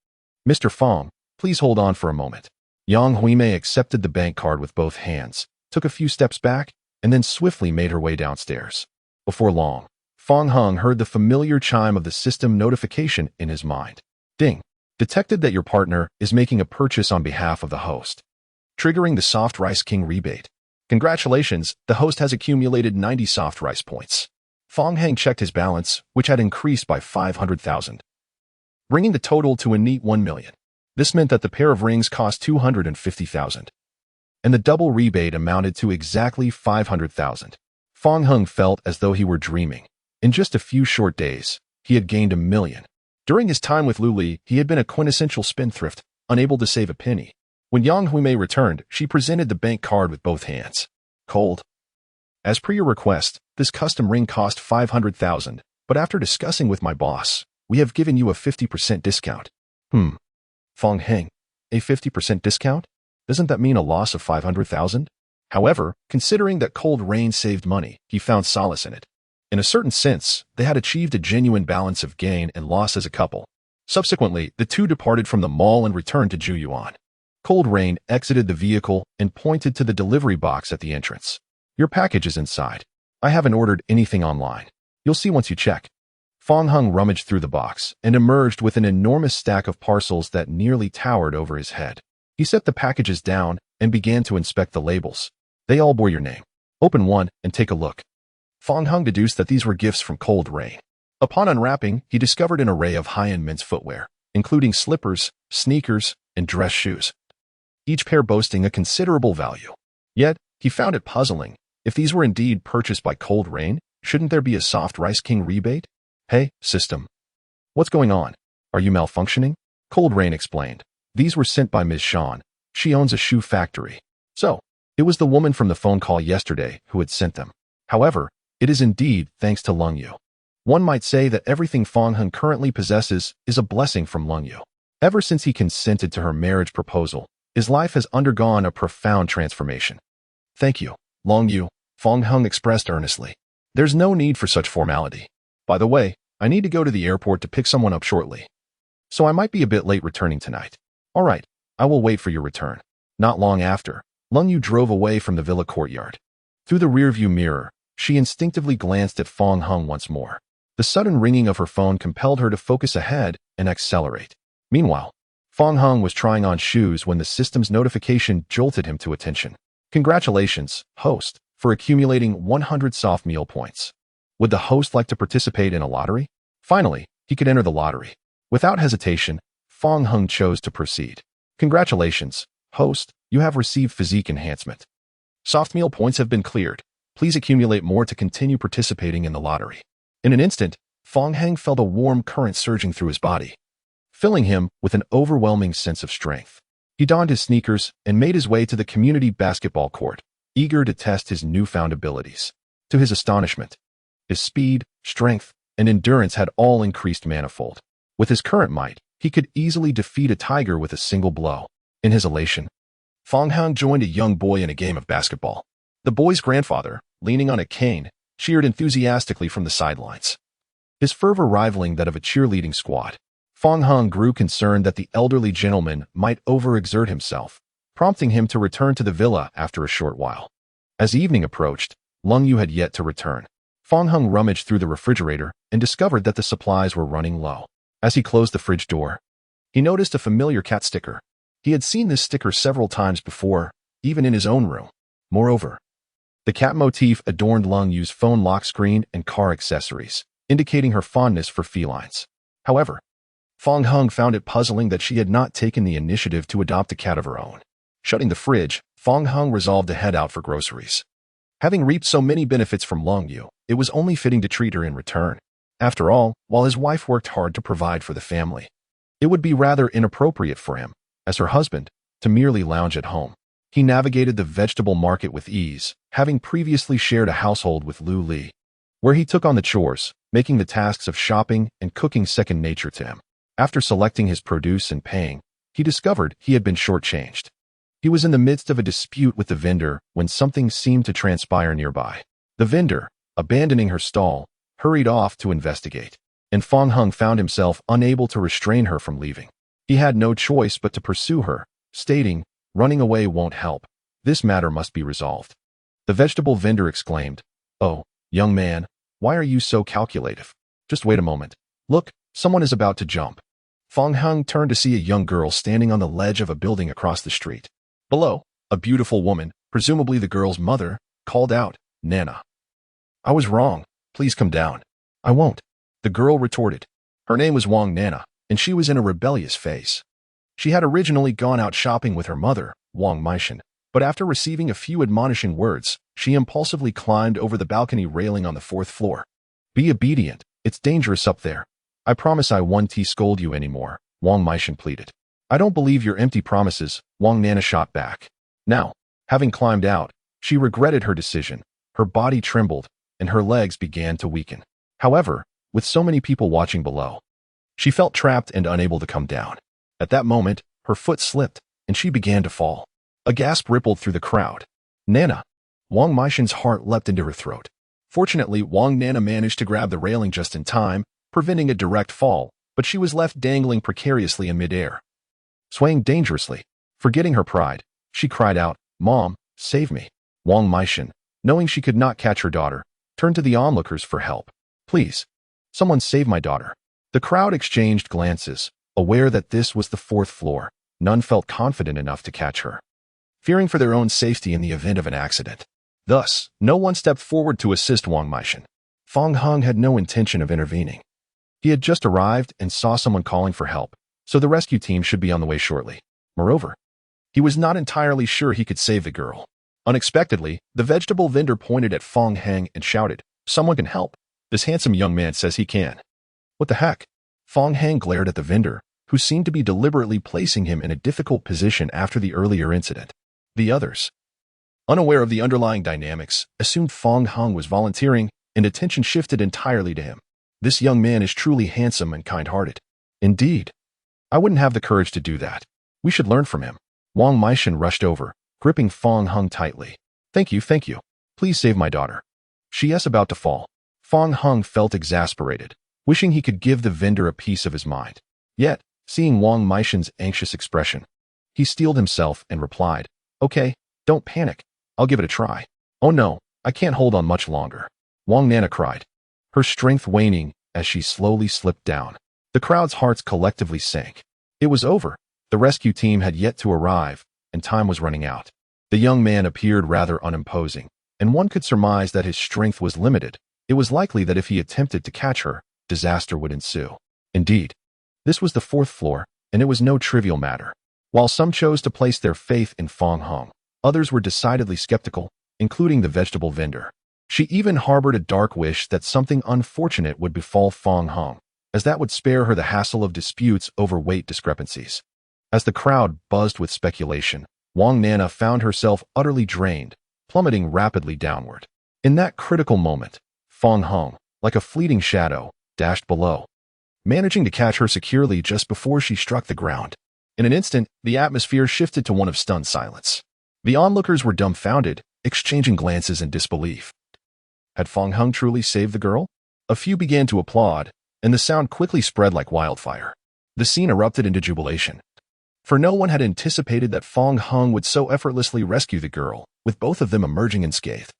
Mr. Fong, please hold on for a moment. Yang Huimei accepted the bank card with both hands, took a few steps back, and then swiftly made her way downstairs. Before long, Fong Hung heard the familiar chime of the system notification in his mind. Ding. Detected that your partner is making a purchase on behalf of the host, triggering the Soft Rice King rebate. Congratulations, the host has accumulated 90 soft rice points. Fong Hang checked his balance, which had increased by 500,000, bringing the total to a neat 1 million. This meant that the pair of rings cost 250,000, and the double rebate amounted to exactly 500,000. Fong Hung felt as though he were dreaming. In just a few short days, he had gained 1 million. During his time with Lu Li, he had been a quintessential spendthrift, unable to save a penny. When Yang Huimei returned, she presented the bank card with both hands. Cold. As per your request, this custom ring cost 500,000, but after discussing with my boss, we have given you a 50% discount. Fong Heng, a 50% discount? Doesn't that mean a loss of 500,000? However, considering that Cold Rain saved money, he found solace in it. In a certain sense, they had achieved a genuine balance of gain and loss as a couple. Subsequently, the two departed from the mall and returned to Juyuan. Cold Rain exited the vehicle and pointed to the delivery box at the entrance. Your package is inside. I haven't ordered anything online. You'll see once you check. Fong Hung rummaged through the box and emerged with an enormous stack of parcels that nearly towered over his head. He set the packages down and began to inspect the labels. They all bore your name. Open one and take a look. Fong Hung deduced that these were gifts from Cold Rain. Upon unwrapping, he discovered an array of high-end men's footwear, including slippers, sneakers, and dress shoes, each pair boasting a considerable value. Yet, he found it puzzling. If these were indeed purchased by Cold Rain, shouldn't there be a Soft Rice King rebate? Hey, system. What's going on? Are you malfunctioning? Cold Rain explained. These were sent by Ms. Shan. She owns a shoe factory. So, it was the woman from the phone call yesterday who had sent them. However, it is indeed thanks to Lung Yu. One might say that everything Fong Hung currently possesses is a blessing from Lung Yu. Ever since he consented to her marriage proposal, his life has undergone a profound transformation. Thank you, Lung Yu, Fong Hung expressed earnestly. There's no need for such formality. By the way, I need to go to the airport to pick someone up shortly, so I might be a bit late returning tonight. All right, I will wait for your return. Not long after, Lung Yu drove away from the villa courtyard. Through the rearview mirror, she instinctively glanced at Fong Hung once more. The sudden ringing of her phone compelled her to focus ahead and accelerate. Meanwhile, Fong Hung was trying on shoes when the system's notification jolted him to attention. Congratulations, host, for accumulating 100 soft meal points. Would the host like to participate in a lottery? Finally, he could enter the lottery. Without hesitation, Fong Hung chose to proceed. Congratulations, host, you have received physique enhancement. Soft meal points have been cleared. Please accumulate more to continue participating in the lottery. In an instant, Fong Hang felt a warm current surging through his body, filling him with an overwhelming sense of strength. He donned his sneakers and made his way to the community basketball court, eager to test his newfound abilities. To his astonishment, his speed, strength, and endurance had all increased manifold. With his current might, he could easily defeat a tiger with a single blow. In his elation, Fong Hang joined a young boy in a game of basketball. The boy's grandfather, leaning on a cane, cheered enthusiastically from the sidelines, his fervor rivaling that of a cheerleading squad. Fong Hung grew concerned that the elderly gentleman might overexert himself, prompting him to return to the villa after a short while. As evening approached, Lung Yu had yet to return. Fong Hung rummaged through the refrigerator and discovered that the supplies were running low. As he closed the fridge door, he noticed a familiar cat sticker. He had seen this sticker several times before, even in his own room. Moreover, the cat motif adorned Lung Yu's phone lock screen and car accessories, indicating her fondness for felines. However, Fong Hung found it puzzling that she had not taken the initiative to adopt a cat of her own. Shutting the fridge, Fong Hung resolved to head out for groceries. Having reaped so many benefits from Lung Yu, it was only fitting to treat her in return. After all, while his wife worked hard to provide for the family, it would be rather inappropriate for him, as her husband, to merely lounge at home. He navigated the vegetable market with ease, having previously shared a household with Lu Li, where he took on the chores, making the tasks of shopping and cooking second nature to him. After selecting his produce and paying, he discovered he had been shortchanged. He was in the midst of a dispute with the vendor when something seemed to transpire nearby. The vendor, abandoning her stall, hurried off to investigate, and Fong Hung found himself unable to restrain her from leaving. He had no choice but to pursue her, stating, "Running away won't help. This matter must be resolved." The vegetable vendor exclaimed, "Oh, young man, why are you so calculative? Just wait a moment. Look, someone is about to jump." Fong Hung turned to see a young girl standing on the ledge of a building across the street. Below, a beautiful woman, presumably the girl's mother, called out, "Nana." "I was wrong. Please come down." "I won't," the girl retorted. Her name was Wang Nana, and she was in a rebellious phase. She had originally gone out shopping with her mother, Wang Meishan, but after receiving a few admonishing words, she impulsively climbed over the balcony railing on the 4th floor. "Be obedient. It's dangerous up there. I promise I won't scold you anymore," Wang Meishan pleaded. "I don't believe your empty promises," Wang Nana shot back. Now, having climbed out, she regretted her decision. Her body trembled, and her legs began to weaken. However, with so many people watching below, she felt trapped and unable to come down. At that moment, her foot slipped, and she began to fall. A gasp rippled through the crowd. "Nana!" Wang Meishan's heart leapt into her throat. Fortunately, Wang Nana managed to grab the railing just in time, preventing a direct fall, but she was left dangling precariously in midair. Swaying dangerously, forgetting her pride, she cried out, "Mom, save me." Wang Meishan, knowing she could not catch her daughter, turned to the onlookers for help. "Please, someone save my daughter." The crowd exchanged glances. Aware that this was the 4th floor, none felt confident enough to catch her, fearing for their own safety in the event of an accident. Thus, no one stepped forward to assist Wang Meishan. Fong Hung had no intention of intervening. He had just arrived and saw someone calling for help, so the rescue team should be on the way shortly. Moreover, he was not entirely sure he could save the girl. Unexpectedly, the vegetable vendor pointed at Fong Hung and shouted, "Someone can help. This handsome young man says he can." "What the heck?" Fong Hung glared at the vendor, who seemed to be deliberately placing him in a difficult position after the earlier incident. The others, unaware of the underlying dynamics, assumed Fong Hung was volunteering, and attention shifted entirely to him. "This young man is truly handsome and kind-hearted." "Indeed. I wouldn't have the courage to do that. We should learn from him." Wang Meishan rushed over, gripping Fong Hung tightly. Thank you. Please save my daughter." She is about to fall. Fong Hung felt exasperated, wishing he could give the vendor a piece of his mind. Yet, seeing Wang Meishan's anxious expression, he steeled himself and replied, "Okay, don't panic. I'll give it a try." "Oh no, I can't hold on much longer," Wang Nana cried, her strength waning as she slowly slipped down. The crowd's hearts collectively sank. It was over. The rescue team had yet to arrive, and time was running out. The young man appeared rather unimposing, and one could surmise that his strength was limited. It was likely that if he attempted to catch her, disaster would ensue. Indeed, this was the 4th floor, and it was no trivial matter. While some chose to place their faith in Fong Hung, others were decidedly skeptical, including the vegetable vendor. She even harbored a dark wish that something unfortunate would befall Fong Hung, as that would spare her the hassle of disputes over weight discrepancies. As the crowd buzzed with speculation, Wang Nana found herself utterly drained, plummeting rapidly downward. In that critical moment, Fong Hung, like a fleeting shadow, dashed below, managing to catch her securely just before she struck the ground. In an instant, the atmosphere shifted to one of stunned silence. The onlookers were dumbfounded, exchanging glances in disbelief. Had Fong Hung truly saved the girl? A few began to applaud, and the sound quickly spread like wildfire. The scene erupted into jubilation, for no one had anticipated that Fong Hung would so effortlessly rescue the girl, with both of them emerging unscathed.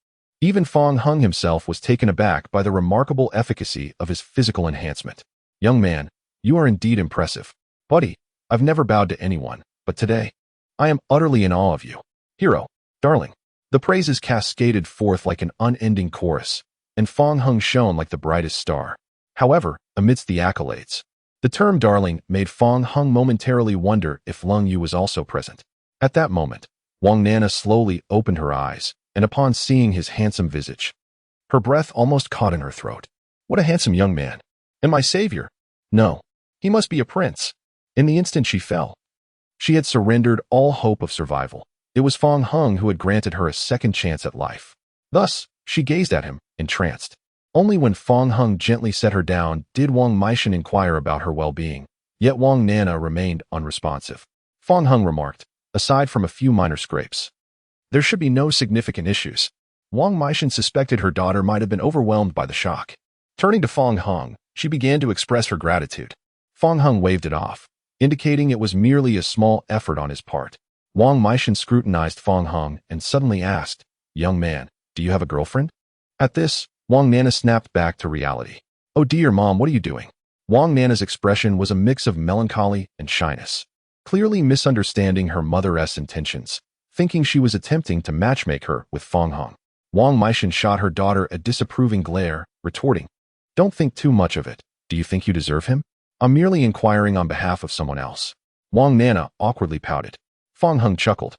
Even Fong Hung himself was taken aback by the remarkable efficacy of his physical enhancement. "Young man, you are indeed impressive. Buddy, I've never bowed to anyone, but today, I am utterly in awe of you. Hero, darling." The praises cascaded forth like an unending chorus, and Fong Hung shone like the brightest star. However, amidst the accolades, the term darling made Fong Hung momentarily wonder if Lung Yu was also present. At that moment, Wang Nana slowly opened her eyes, and upon seeing his handsome visage, her breath almost caught in her throat. What a handsome young man! And my savior? No, he must be a prince. In the instant she fell, she had surrendered all hope of survival. It was Fong Hung who had granted her a second chance at life. Thus, she gazed at him, entranced. Only when Fong Hung gently set her down did Wang Meishan inquire about her well-being, yet Wang Nana remained unresponsive. Fong Hung remarked, aside from a few minor scrapes, there should be no significant issues. Wang Meishan suspected her daughter might have been overwhelmed by the shock. Turning to Fong Hung, she began to express her gratitude. Fong Hung waved it off, indicating it was merely a small effort on his part. Wang Meishan scrutinized Fong Hung and suddenly asked, "Young man, do you have a girlfriend?" At this, Wang Nana snapped back to reality. "Oh dear, Mom, what are you doing?" Wang Nana's expression was a mix of melancholy and shyness, clearly misunderstanding her mother's intentions, thinking she was attempting to matchmake her with Fong Hung. Wang Meishan shot her daughter a disapproving glare, retorting, "Don't think too much of it. Do you think you deserve him? I'm merely inquiring on behalf of someone else." Wang Nana awkwardly pouted. Fong Hung chuckled.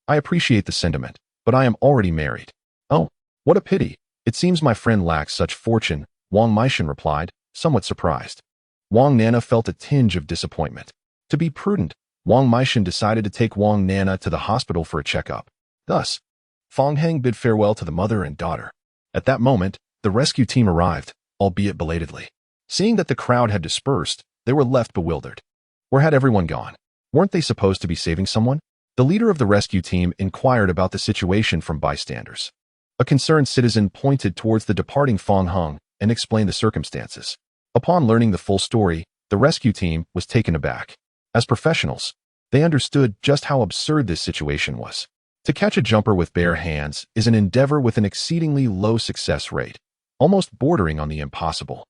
"I appreciate the sentiment, but I am already married." "Oh, what a pity. It seems my friend lacks such fortune," Wang Meishan replied, somewhat surprised. Wang Nana felt a tinge of disappointment. To be prudent, Wang Meishan decided to take Wang Nana to the hospital for a checkup. Thus, Fong Hang bid farewell to the mother and daughter. At that moment, the rescue team arrived, albeit belatedly. Seeing that the crowd had dispersed, they were left bewildered. Where had everyone gone? Weren't they supposed to be saving someone? The leader of the rescue team inquired about the situation from bystanders. A concerned citizen pointed towards the departing Fong Hung and explained the circumstances. Upon learning the full story, the rescue team was taken aback. As professionals, they understood just how absurd this situation was. To catch a jumper with bare hands is an endeavor with an exceedingly low success rate, almost bordering on the impossible.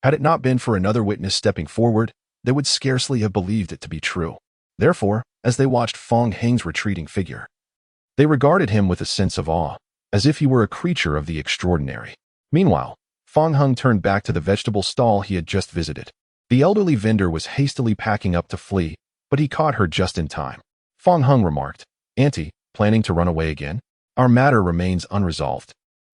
Had it not been for another witness stepping forward, they would scarcely have believed it to be true. Therefore, as they watched Fong Hang's retreating figure, they regarded him with a sense of awe, as if he were a creature of the extraordinary. Meanwhile, Fong Hung turned back to the vegetable stall he had just visited. The elderly vendor was hastily packing up to flee, but he caught her just in time. Fong Hung remarked, "Auntie, planning to run away again? Our matter remains unresolved."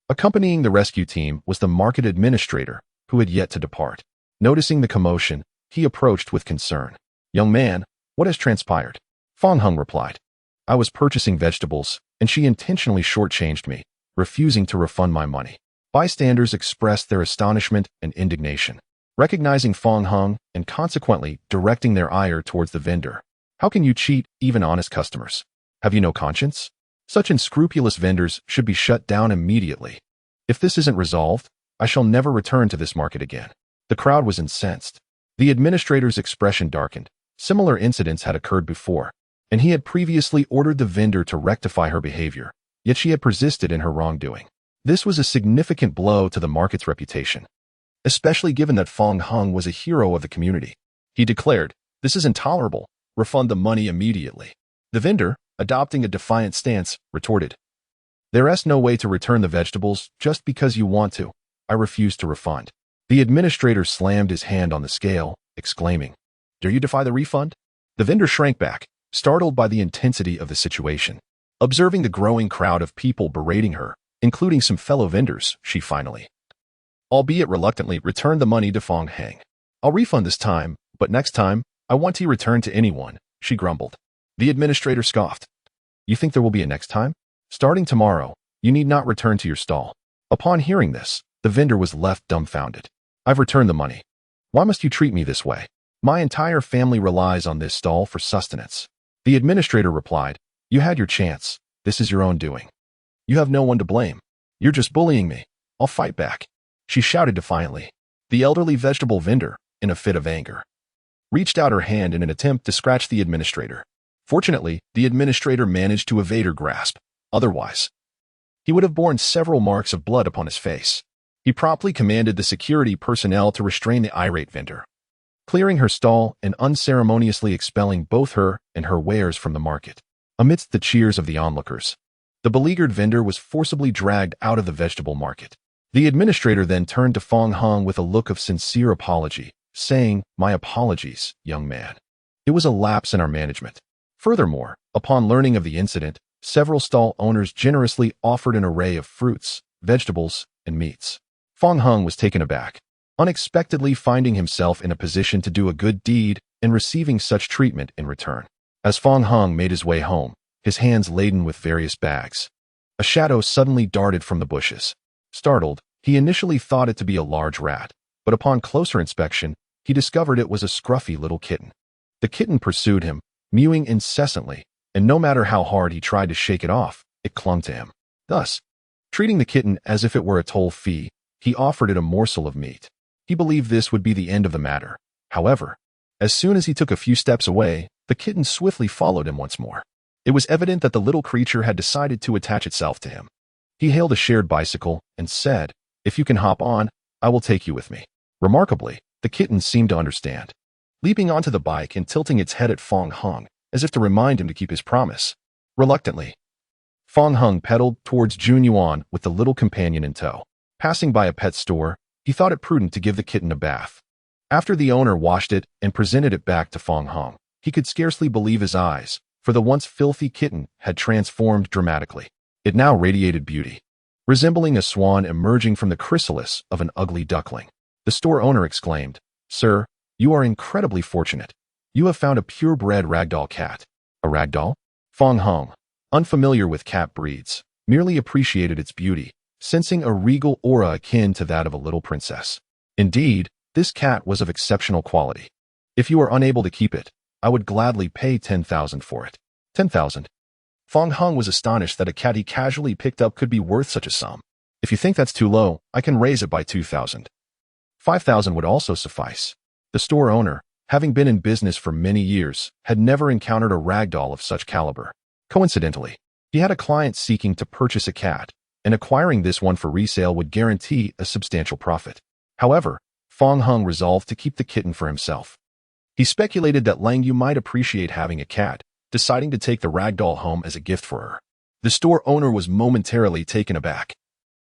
Accompanying the rescue team was the market administrator, who had yet to depart. Noticing the commotion, he approached with concern. "Young man, what has transpired?" Fong Hung replied, "I was purchasing vegetables, and she intentionally shortchanged me, refusing to refund my money." Bystanders expressed their astonishment and indignation, recognizing Fong Hung and consequently directing their ire towards the vendor. "How can you cheat even honest customers? Have you no conscience? Such unscrupulous vendors should be shut down immediately. If this isn't resolved, I shall never return to this market again." The crowd was incensed. The administrator's expression darkened. Similar incidents had occurred before, and he had previously ordered the vendor to rectify her behavior, yet she had persisted in her wrongdoing. This was a significant blow to the market's reputation, especially given that Fong Hung was a hero of the community. He declared, "This is intolerable. Refund the money immediately." The vendor, adopting a defiant stance, retorted, "There's no way to return the vegetables just because you want to. I refuse to refund." The administrator slammed his hand on the scale, exclaiming, "Dare you defy the refund?" The vendor shrank back, startled by the intensity of the situation. Observing the growing crowd of people berating her, including some fellow vendors, she finally, albeit reluctantly, returned the money to Fong Hang. "I'll refund this time, but next time, I want to return to anyone," she grumbled. The administrator scoffed. "You think there will be a next time? Starting tomorrow, you need not return to your stall." Upon hearing this, the vendor was left dumbfounded. "I've returned the money. Why must you treat me this way? My entire family relies on this stall for sustenance." The administrator replied, "You had your chance. This is your own doing. You have no one to blame. You're just bullying me. I'll fight back," she shouted defiantly. The elderly vegetable vendor, in a fit of anger, reached out her hand in an attempt to scratch the administrator. Fortunately, the administrator managed to evade her grasp. Otherwise, he would have borne several marks of blood upon his face. He promptly commanded the security personnel to restrain the irate vendor, clearing her stall and unceremoniously expelling both her and her wares from the market. Amidst the cheers of the onlookers, the beleaguered vendor was forcibly dragged out of the vegetable market. The administrator then turned to Fong Hung with a look of sincere apology, saying, "My apologies, young man. It was a lapse in our management." Furthermore, upon learning of the incident, several stall owners generously offered an array of fruits, vegetables, and meats. Fong Hung was taken aback, unexpectedly finding himself in a position to do a good deed and receiving such treatment in return. As Fong Hung made his way home, his hands laden with various bags. A shadow suddenly darted from the bushes. Startled, he initially thought it to be a large rat, but upon closer inspection, he discovered it was a scruffy little kitten. The kitten pursued him, mewing incessantly, and no matter how hard he tried to shake it off, it clung to him. Thus, treating the kitten as if it were a toll fee, he offered it a morsel of meat. He believed this would be the end of the matter. However, as soon as he took a few steps away, the kitten swiftly followed him once more. It was evident that the little creature had decided to attach itself to him. He hailed a shared bicycle and said, "If you can hop on, I will take you with me." Remarkably, the kitten seemed to understand. Leaping onto the bike and tilting its head at Fong Hung, as if to remind him to keep his promise. Reluctantly, Fong Hung pedaled towards Junyuan with the little companion in tow. Passing by a pet store, he thought it prudent to give the kitten a bath. After the owner washed it and presented it back to Fong Hung, he could scarcely believe his eyes, for the once filthy kitten had transformed dramatically. It now radiated beauty, resembling a swan emerging from the chrysalis of an ugly duckling. The store owner exclaimed, "Sir, you are incredibly fortunate. You have found a purebred ragdoll cat." A ragdoll? Fong Hung, unfamiliar with cat breeds, merely appreciated its beauty, sensing a regal aura akin to that of a little princess. Indeed, this cat was of exceptional quality. If you are unable to keep it, I would gladly pay 10,000 for it. 10,000? Fong Hung was astonished that a cat he casually picked up could be worth such a sum. "If you think that's too low, I can raise it by 2,000. 5,000 would also suffice." The store owner, having been in business for many years, had never encountered a ragdoll of such caliber. Coincidentally, he had a client seeking to purchase a cat, and acquiring this one for resale would guarantee a substantial profit. However, Fong Hung resolved to keep the kitten for himself. He speculated that Lang Yu might appreciate having a cat, deciding to take the ragdoll home as a gift for her. The store owner was momentarily taken aback,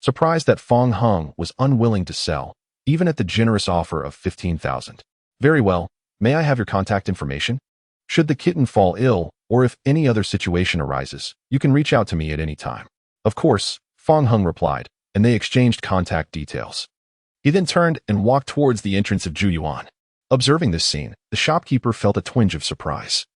surprised that Fong Hung was unwilling to sell, even at the generous offer of 15,000. "Very well, may I have your contact information? Should the kitten fall ill, or if any other situation arises, you can reach out to me at any time." "Of course," Fong Hung replied, and they exchanged contact details. He then turned and walked towards the entrance of Juyuan. Observing this scene, the shopkeeper felt a twinge of surprise.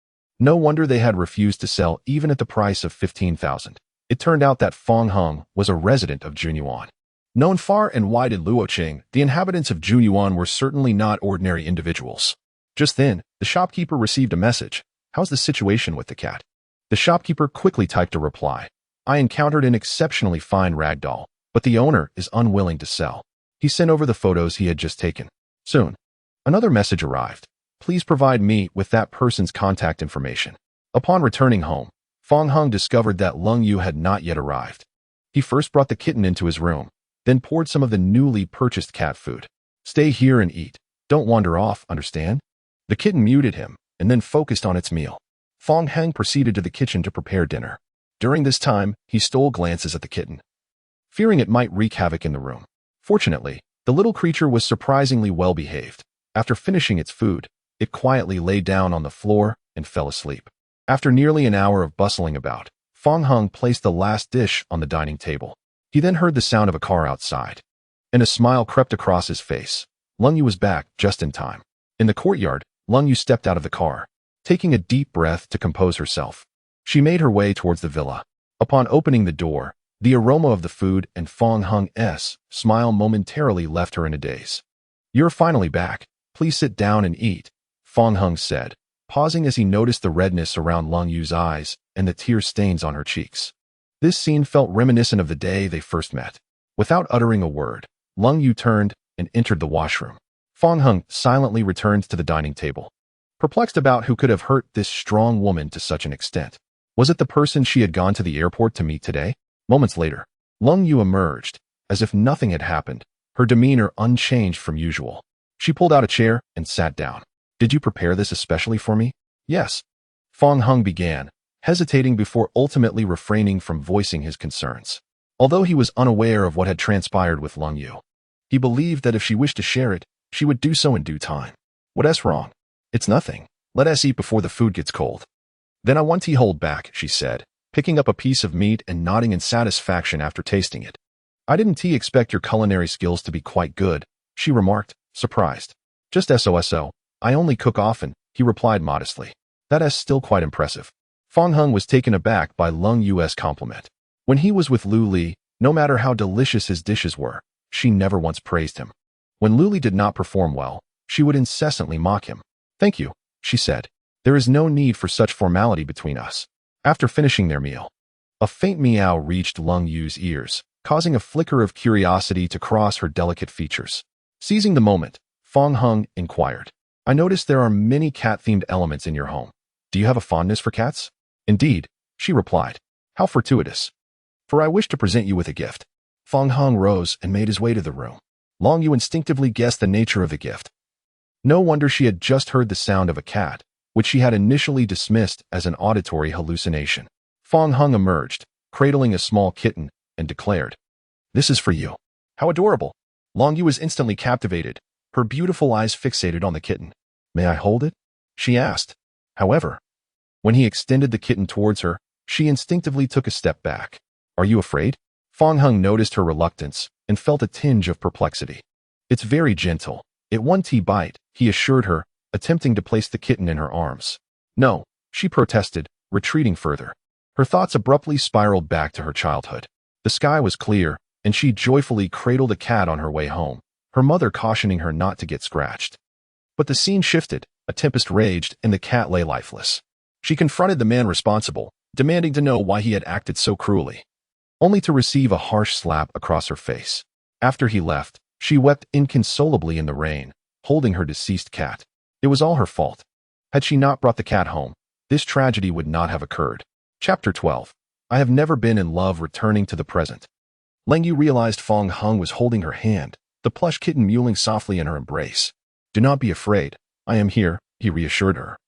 No wonder they had refused to sell even at the price of 15,000. It turned out that Fong Hung was a resident of Junyuan. Known far and wide in Luoqing, the inhabitants of Junyuan were certainly not ordinary individuals. Just then, the shopkeeper received a message. "How's the situation with the cat?" The shopkeeper quickly typed a reply. "I encountered an exceptionally fine ragdoll, but the owner is unwilling to sell." He sent over the photos he had just taken. Soon, another message arrived. "Please provide me with that person's contact information." Upon returning home, Fong Hung discovered that Lung Yu had not yet arrived. He first brought the kitten into his room, then poured some of the newly purchased cat food. "Stay here and eat. Don't wander off, understand?" The kitten muted him, and then focused on its meal. Fong Hung proceeded to the kitchen to prepare dinner. During this time, he stole glances at the kitten, fearing it might wreak havoc in the room. Fortunately, the little creature was surprisingly well behaved. After finishing its food, it quietly lay down on the floor and fell asleep. After nearly an hour of bustling about, Fong Hung placed the last dish on the dining table. He then heard the sound of a car outside, and a smile crept across his face. Lung Yu was back just in time. In the courtyard, Lung Yu stepped out of the car, taking a deep breath to compose herself. She made her way towards the villa. Upon opening the door, the aroma of the food and Fong Hung's smile momentarily left her in a daze. "You're finally back. Please sit down and eat," Fong Hung said, pausing as he noticed the redness around Lung Yu's eyes and the tear stains on her cheeks. This scene felt reminiscent of the day they first met. Without uttering a word, Lung Yu turned and entered the washroom. Fong Hung silently returned to the dining table, perplexed about who could have hurt this strong woman to such an extent. Was it the person she had gone to the airport to meet today? Moments later, Lung Yu emerged, as if nothing had happened, her demeanor unchanged from usual. She pulled out a chair and sat down. "Did you prepare this especially for me?" "Yes," Fong Hung began, hesitating before ultimately refraining from voicing his concerns. Although he was unaware of what had transpired with Lung Yu, he believed that if she wished to share it, she would do so in due time. "What's wrong?" "It's nothing. Let us eat before the food gets cold." "Then I want to hold back," she said, picking up a piece of meat and nodding in satisfaction after tasting it. "I didn't expect your culinary skills to be quite good," she remarked, surprised. "Just so, I only cook often," he replied modestly. "That is still quite impressive." Fong Hung was taken aback by Lung Yu's compliment. When he was with Lu Li, no matter how delicious his dishes were, she never once praised him. When Lu Li did not perform well, she would incessantly mock him. "Thank you," she said. "There is no need for such formality between us." After finishing their meal, a faint meow reached Lung Yu's ears, causing a flicker of curiosity to cross her delicate features. Seizing the moment, Fong Hung inquired, "I noticed there are many cat-themed elements in your home. Do you have a fondness for cats?" "Indeed," she replied. "How fortuitous. For I wish to present you with a gift." Fong Hung rose and made his way to the room. Long Yu instinctively guessed the nature of the gift. No wonder she had just heard the sound of a cat, which she had initially dismissed as an auditory hallucination. Fong Hung emerged, cradling a small kitten, and declared, "This is for you." "How adorable." Long Yu was instantly captivated, her beautiful eyes fixated on the kitten. "May I hold it?" she asked. However, when he extended the kitten towards her, she instinctively took a step back. "Are you afraid?" Fong Hung noticed her reluctance and felt a tinge of perplexity. "It's very gentle. It one bite," he assured her, attempting to place the kitten in her arms. "No," she protested, retreating further. Her thoughts abruptly spiraled back to her childhood. The sky was clear, and she joyfully cradled a cat on her way home, her mother cautioning her not to get scratched. But the scene shifted, a tempest raged, and the cat lay lifeless. She confronted the man responsible, demanding to know why he had acted so cruelly, only to receive a harsh slap across her face. After he left, she wept inconsolably in the rain, holding her deceased cat. It was all her fault. Had she not brought the cat home, this tragedy would not have occurred. Chapter 12. I have never been in love. Returning to the present. Leng Yu realized Fong Hung was holding her hand, the plush kitten mewling softly in her embrace. "Do not be afraid. I am here," he reassured her,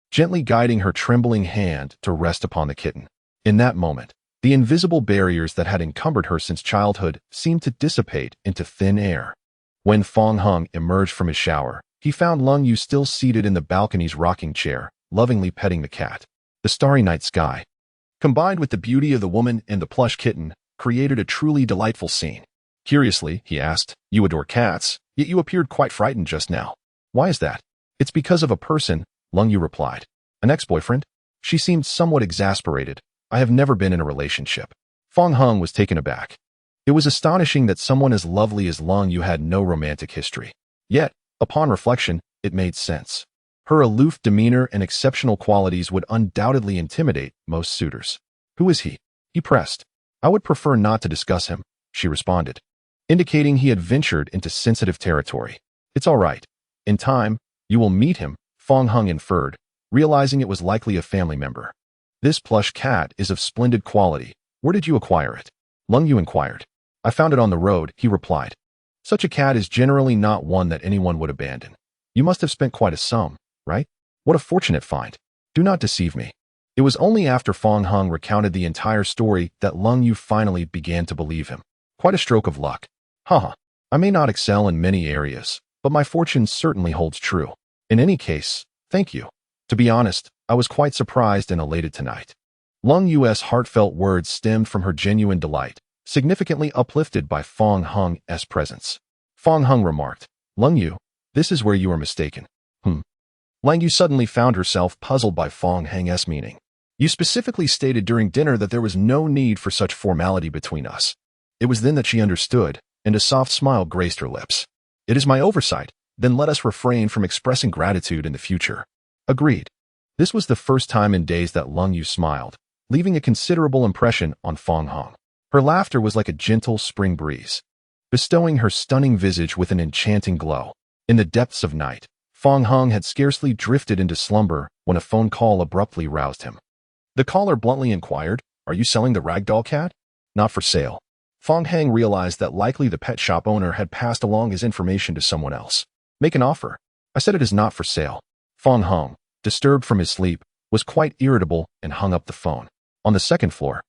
gently guiding her trembling hand to rest upon the kitten. In that moment, the invisible barriers that had encumbered her since childhood seemed to dissipate into thin air. When Fong Hung emerged from his shower, he found Lung Yu still seated in the balcony's rocking chair, lovingly petting the cat. The starry night sky, combined with the beauty of the woman and the plush kitten, created a truly delightful scene. Curiously, he asked, "You adore cats, yet you appeared quite frightened just now. Why is that?" "It's because of a person," Lung Yu replied. "An ex-boyfriend?" She seemed somewhat exasperated. "I have never been in a relationship." Fong Hung was taken aback. It was astonishing that someone as lovely as Lung Yu had no romantic history. Yet, upon reflection, it made sense. Her aloof demeanor and exceptional qualities would undoubtedly intimidate most suitors. "Who is he?" he pressed. "I would prefer not to discuss him," she responded, indicating he had ventured into sensitive territory. "It's all right. In time, you will meet him," Fong Hung inferred, realizing it was likely a family member. "This plush cat is of splendid quality. Where did you acquire it?" Lung Yu inquired. "I found it on the road," he replied. "Such a cat is generally not one that anyone would abandon. You must have spent quite a sum, right? What a fortunate find. Do not deceive me." It was only after Fong Hung recounted the entire story that Lung Yu finally began to believe him. "Quite a stroke of luck. Haha. I may not excel in many areas, but my fortune certainly holds true. In any case, thank you. To be honest, I was quite surprised and elated tonight." Lung Yu's heartfelt words stemmed from her genuine delight, significantly uplifted by Fong Hung's presence. Fong Hung remarked, "Lung Yu, this is where you are mistaken." Lang Yu suddenly found herself puzzled by Fong Hung's meaning. "You specifically stated during dinner that there was no need for such formality between us." It was then that she understood, and a soft smile graced her lips. "It is my oversight. Then let us refrain from expressing gratitude in the future." Agreed. This was the first time in days that Lung Yu smiled, leaving a considerable impression on Fong Hung. Her laughter was like a gentle spring breeze, bestowing her stunning visage with an enchanting glow. In the depths of night, Fong Hung had scarcely drifted into slumber when a phone call abruptly roused him. The caller bluntly inquired, "Are you selling the ragdoll cat?" "Not for sale." Fong Hung realized that likely the pet shop owner had passed along his information to someone else. "Make an offer." "I said it is not for sale." Fong Hung, disturbed from his sleep, was quite irritable and hung up the phone. On the second floor,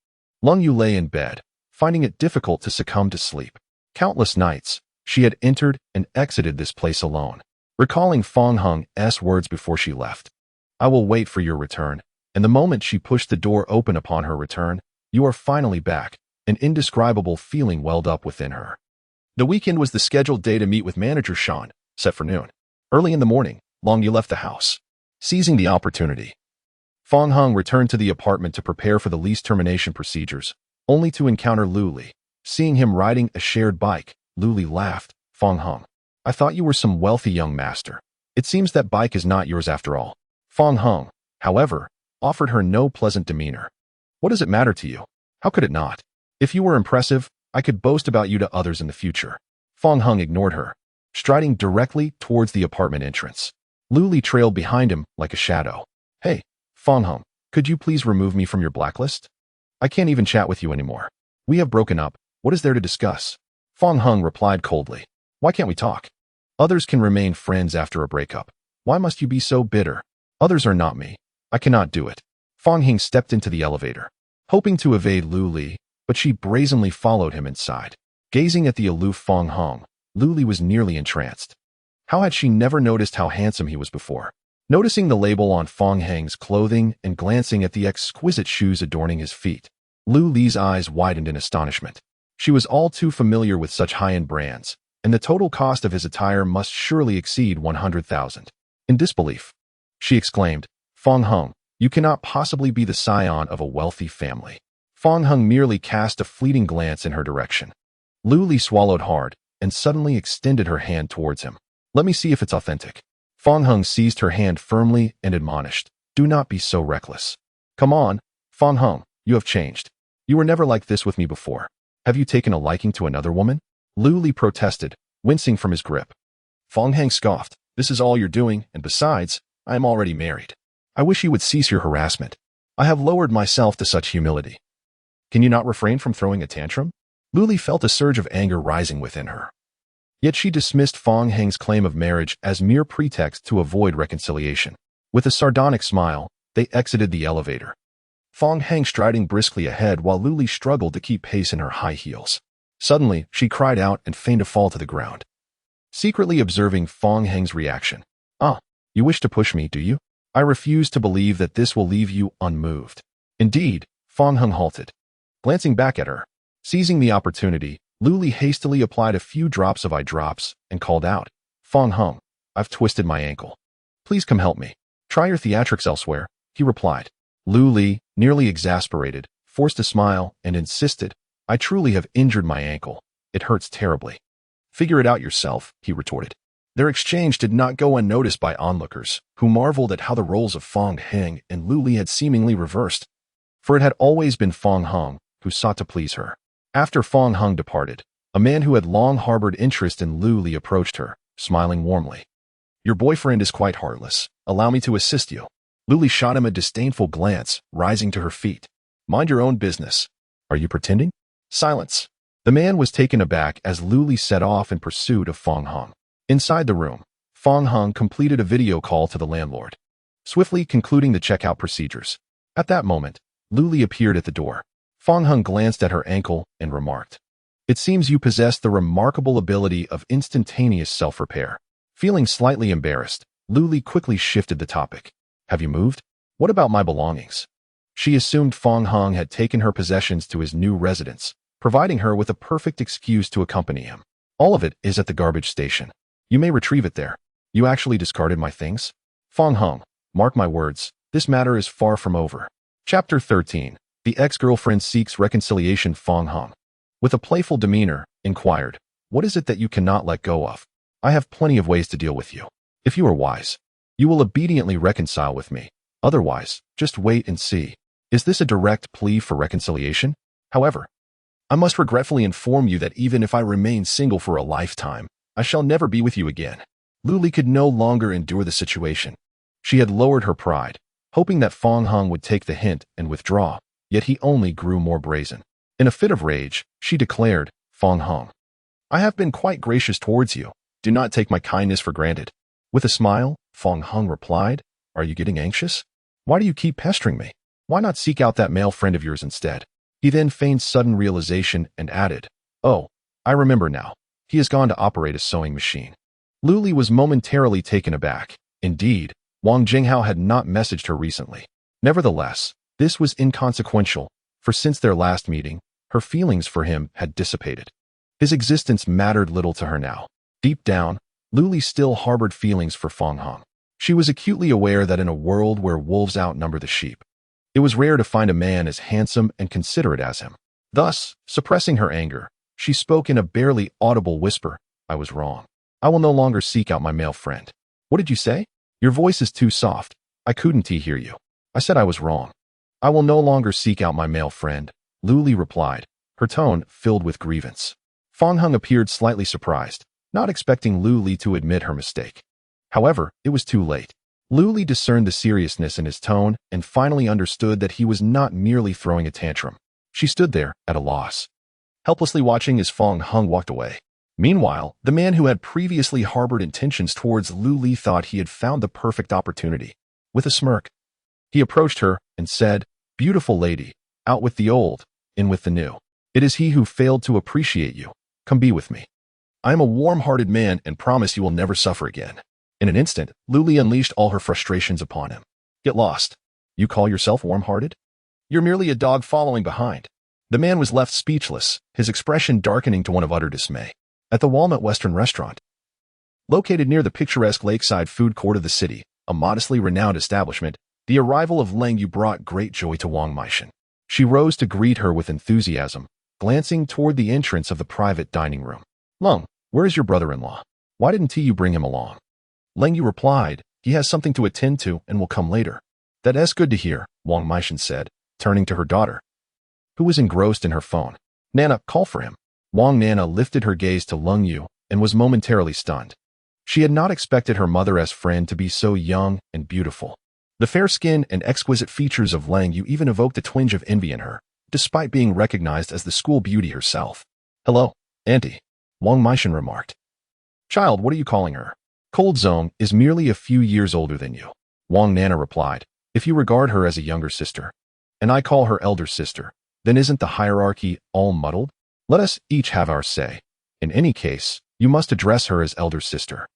Lung Yu lay in bed, finding it difficult to succumb to sleep. Countless nights, she had entered and exited this place alone, recalling Fong Hung's words before she left. "I will wait for your return," and the moment she pushed the door open upon her return, "You are finally back," an indescribable feeling welled up within her. The weekend was the scheduled day to meet with manager Sean, set for noon. Early in the morning, Lung Yu left the house. Seizing the opportunity, Fong Hung returned to the apartment to prepare for the lease termination procedures, only to encounter Lu Li. Seeing him riding a shared bike, Lu Li laughed. Fong Hung, I thought you were some wealthy young master. It seems that bike is not yours after all. Fong Hung, however, offered her no pleasant demeanor. What does it matter to you? How could it not? If you were impressive, I could boast about you to others in the future. Fong Hung ignored her, striding directly towards the apartment entrance. Lu Li trailed behind him like a shadow. Hey, Fong Hung, could you please remove me from your blacklist? I can't even chat with you anymore. We have broken up. What is there to discuss? Fong Hung replied coldly. Why can't we talk? Others can remain friends after a breakup. Why must you be so bitter? Others are not me. I cannot do it. Fong Hung stepped into the elevator, hoping to evade Lu Li, but she brazenly followed him inside. Gazing at the aloof Fong Hung, Lu Li was nearly entranced. How had she never noticed how handsome he was before? Noticing the label on Fong Hung's clothing and glancing at the exquisite shoes adorning his feet, Lu Li's eyes widened in astonishment. She was all too familiar with such high-end brands, and the total cost of his attire must surely exceed 100,000. In disbelief, she exclaimed, Fong Hung, you cannot possibly be the scion of a wealthy family. Fong Hung merely cast a fleeting glance in her direction. Lu Li swallowed hard and suddenly extended her hand towards him. Let me see if it's authentic. Fong Hung seized her hand firmly and admonished, do not be so reckless. Come on, Fong Hung, you have changed. You were never like this with me before. Have you taken a liking to another woman? Lu Li protested, wincing from his grip. Fong Hung scoffed, this is all you're doing, and besides, I am already married. I wish you would cease your harassment. I have lowered myself to such humility. Can you not refrain from throwing a tantrum? Lu Li felt a surge of anger rising within her. Yet she dismissed Fong Hung's claim of marriage as mere pretext to avoid reconciliation. With a sardonic smile, they exited the elevator. Fong Hung striding briskly ahead while Lu Li struggled to keep pace in her high heels. Suddenly, she cried out and feigned to fall to the ground. Secretly observing Fong Hung's reaction. Ah, you wish to push me, do you? I refuse to believe that this will leave you unmoved. Indeed, Fong Hung halted. Glancing back at her, seizing the opportunity, Lu Li hastily applied a few drops of eye drops and called out, Fong Hung, I've twisted my ankle. Please come help me. Try your theatrics elsewhere, he replied. Lu Li, nearly exasperated, forced a smile and insisted, I truly have injured my ankle. It hurts terribly. Figure it out yourself, he retorted. Their exchange did not go unnoticed by onlookers, who marveled at how the roles of Fong Hung and Lu Li had seemingly reversed. For it had always been Fong Hung who sought to please her. After Fong Hung departed, a man who had long harbored interest in Lu Li approached her, smiling warmly. Your boyfriend is quite heartless. Allow me to assist you. Lu Li shot him a disdainful glance, rising to her feet. Mind your own business. Are you pretending? Silence. The man was taken aback as Lu Li set off in pursuit of Fong Hung. Inside the room, Fong Hung completed a video call to the landlord, swiftly concluding the checkout procedures. At that moment, Lu Li appeared at the door. Fong Hung glanced at her ankle and remarked, It seems you possess the remarkable ability of instantaneous self-repair. Feeling slightly embarrassed, Lu Li quickly shifted the topic. Have you moved? What about my belongings? She assumed Fong Hung had taken her possessions to his new residence, providing her with a perfect excuse to accompany him. All of it is at the garbage station. You may retrieve it there. You actually discarded my things? Fong Hung, mark my words, this matter is far from over. Chapter 13. The ex-girlfriend seeks reconciliation. Fong Hung, with a playful demeanor, inquired, What is it that you cannot let go of? I have plenty of ways to deal with you. If you are wise, you will obediently reconcile with me. Otherwise, just wait and see. Is this a direct plea for reconciliation? However, I must regretfully inform you that even if I remain single for a lifetime, I shall never be with you again. Lu Li could no longer endure the situation. She had lowered her pride, hoping that Fong Hung would take the hint and withdraw, yet he only grew more brazen. In a fit of rage, she declared, Fong Hung, I have been quite gracious towards you. Do not take my kindness for granted. With a smile, Fong Hung replied, Are you getting anxious? Why do you keep pestering me? Why not seek out that male friend of yours instead? He then feigned sudden realization and added, Oh, I remember now. He has gone to operate a sewing machine. Lu Li was momentarily taken aback. Indeed, Wang Jinghao had not messaged her recently. Nevertheless, this was inconsequential, for since their last meeting, her feelings for him had dissipated. His existence mattered little to her now. Deep down, Lu Li still harbored feelings for Fong Hung. She was acutely aware that in a world where wolves outnumber the sheep, it was rare to find a man as handsome and considerate as him. Thus, suppressing her anger, she spoke in a barely audible whisper, "I was wrong. I will no longer seek out my male friend." "What did you say? Your voice is too soft. I couldn't hear you." "I said I was wrong. I will no longer seek out my male friend," Lu Li replied, her tone filled with grievance. Fang Heng appeared slightly surprised, not expecting Lu Li to admit her mistake. However, it was too late. Lu Li discerned the seriousness in his tone and finally understood that he was not merely throwing a tantrum. She stood there, at a loss, helplessly watching as Fang Heng walked away. Meanwhile, the man who had previously harbored intentions towards Lu Li thought he had found the perfect opportunity. With a smirk, he approached her and said, "Beautiful lady, out with the old, in with the new. It is he who failed to appreciate you. Come be with me. I am a warm-hearted man and promise you will never suffer again." In an instant, Lu Li unleashed all her frustrations upon him. "Get lost. You call yourself warm-hearted? You're merely a dog following behind." The man was left speechless, his expression darkening to one of utter dismay. At the Walnut Western restaurant, located near the picturesque lakeside food court of the city, a modestly renowned establishment, the arrival of Leng Yu brought great joy to Wang Meishan. She rose to greet her with enthusiasm, glancing toward the entrance of the private dining room. "Leng, where is your brother-in-law? Why didn't you bring him along?" Leng Yu replied, "He has something to attend to and will come later." "That's good to hear," Wang Meishan said, turning to her daughter, who was engrossed in her phone. "Nana, call for him." Wang Nana lifted her gaze to Leng Yu and was momentarily stunned. She had not expected her mother as friend to be so young and beautiful. The fair skin and exquisite features of Leng Yu even evoked a twinge of envy in her, despite being recognized as the school beauty herself. "Hello, Auntie," Wang Meishan remarked. "Child, what are you calling her?" "Cold Zone is merely a few years older than you," Wang Nana replied. "If you regard her as a younger sister, and I call her elder sister, then isn't the hierarchy all muddled? Let us each have our say. In any case, you must address her as elder sister.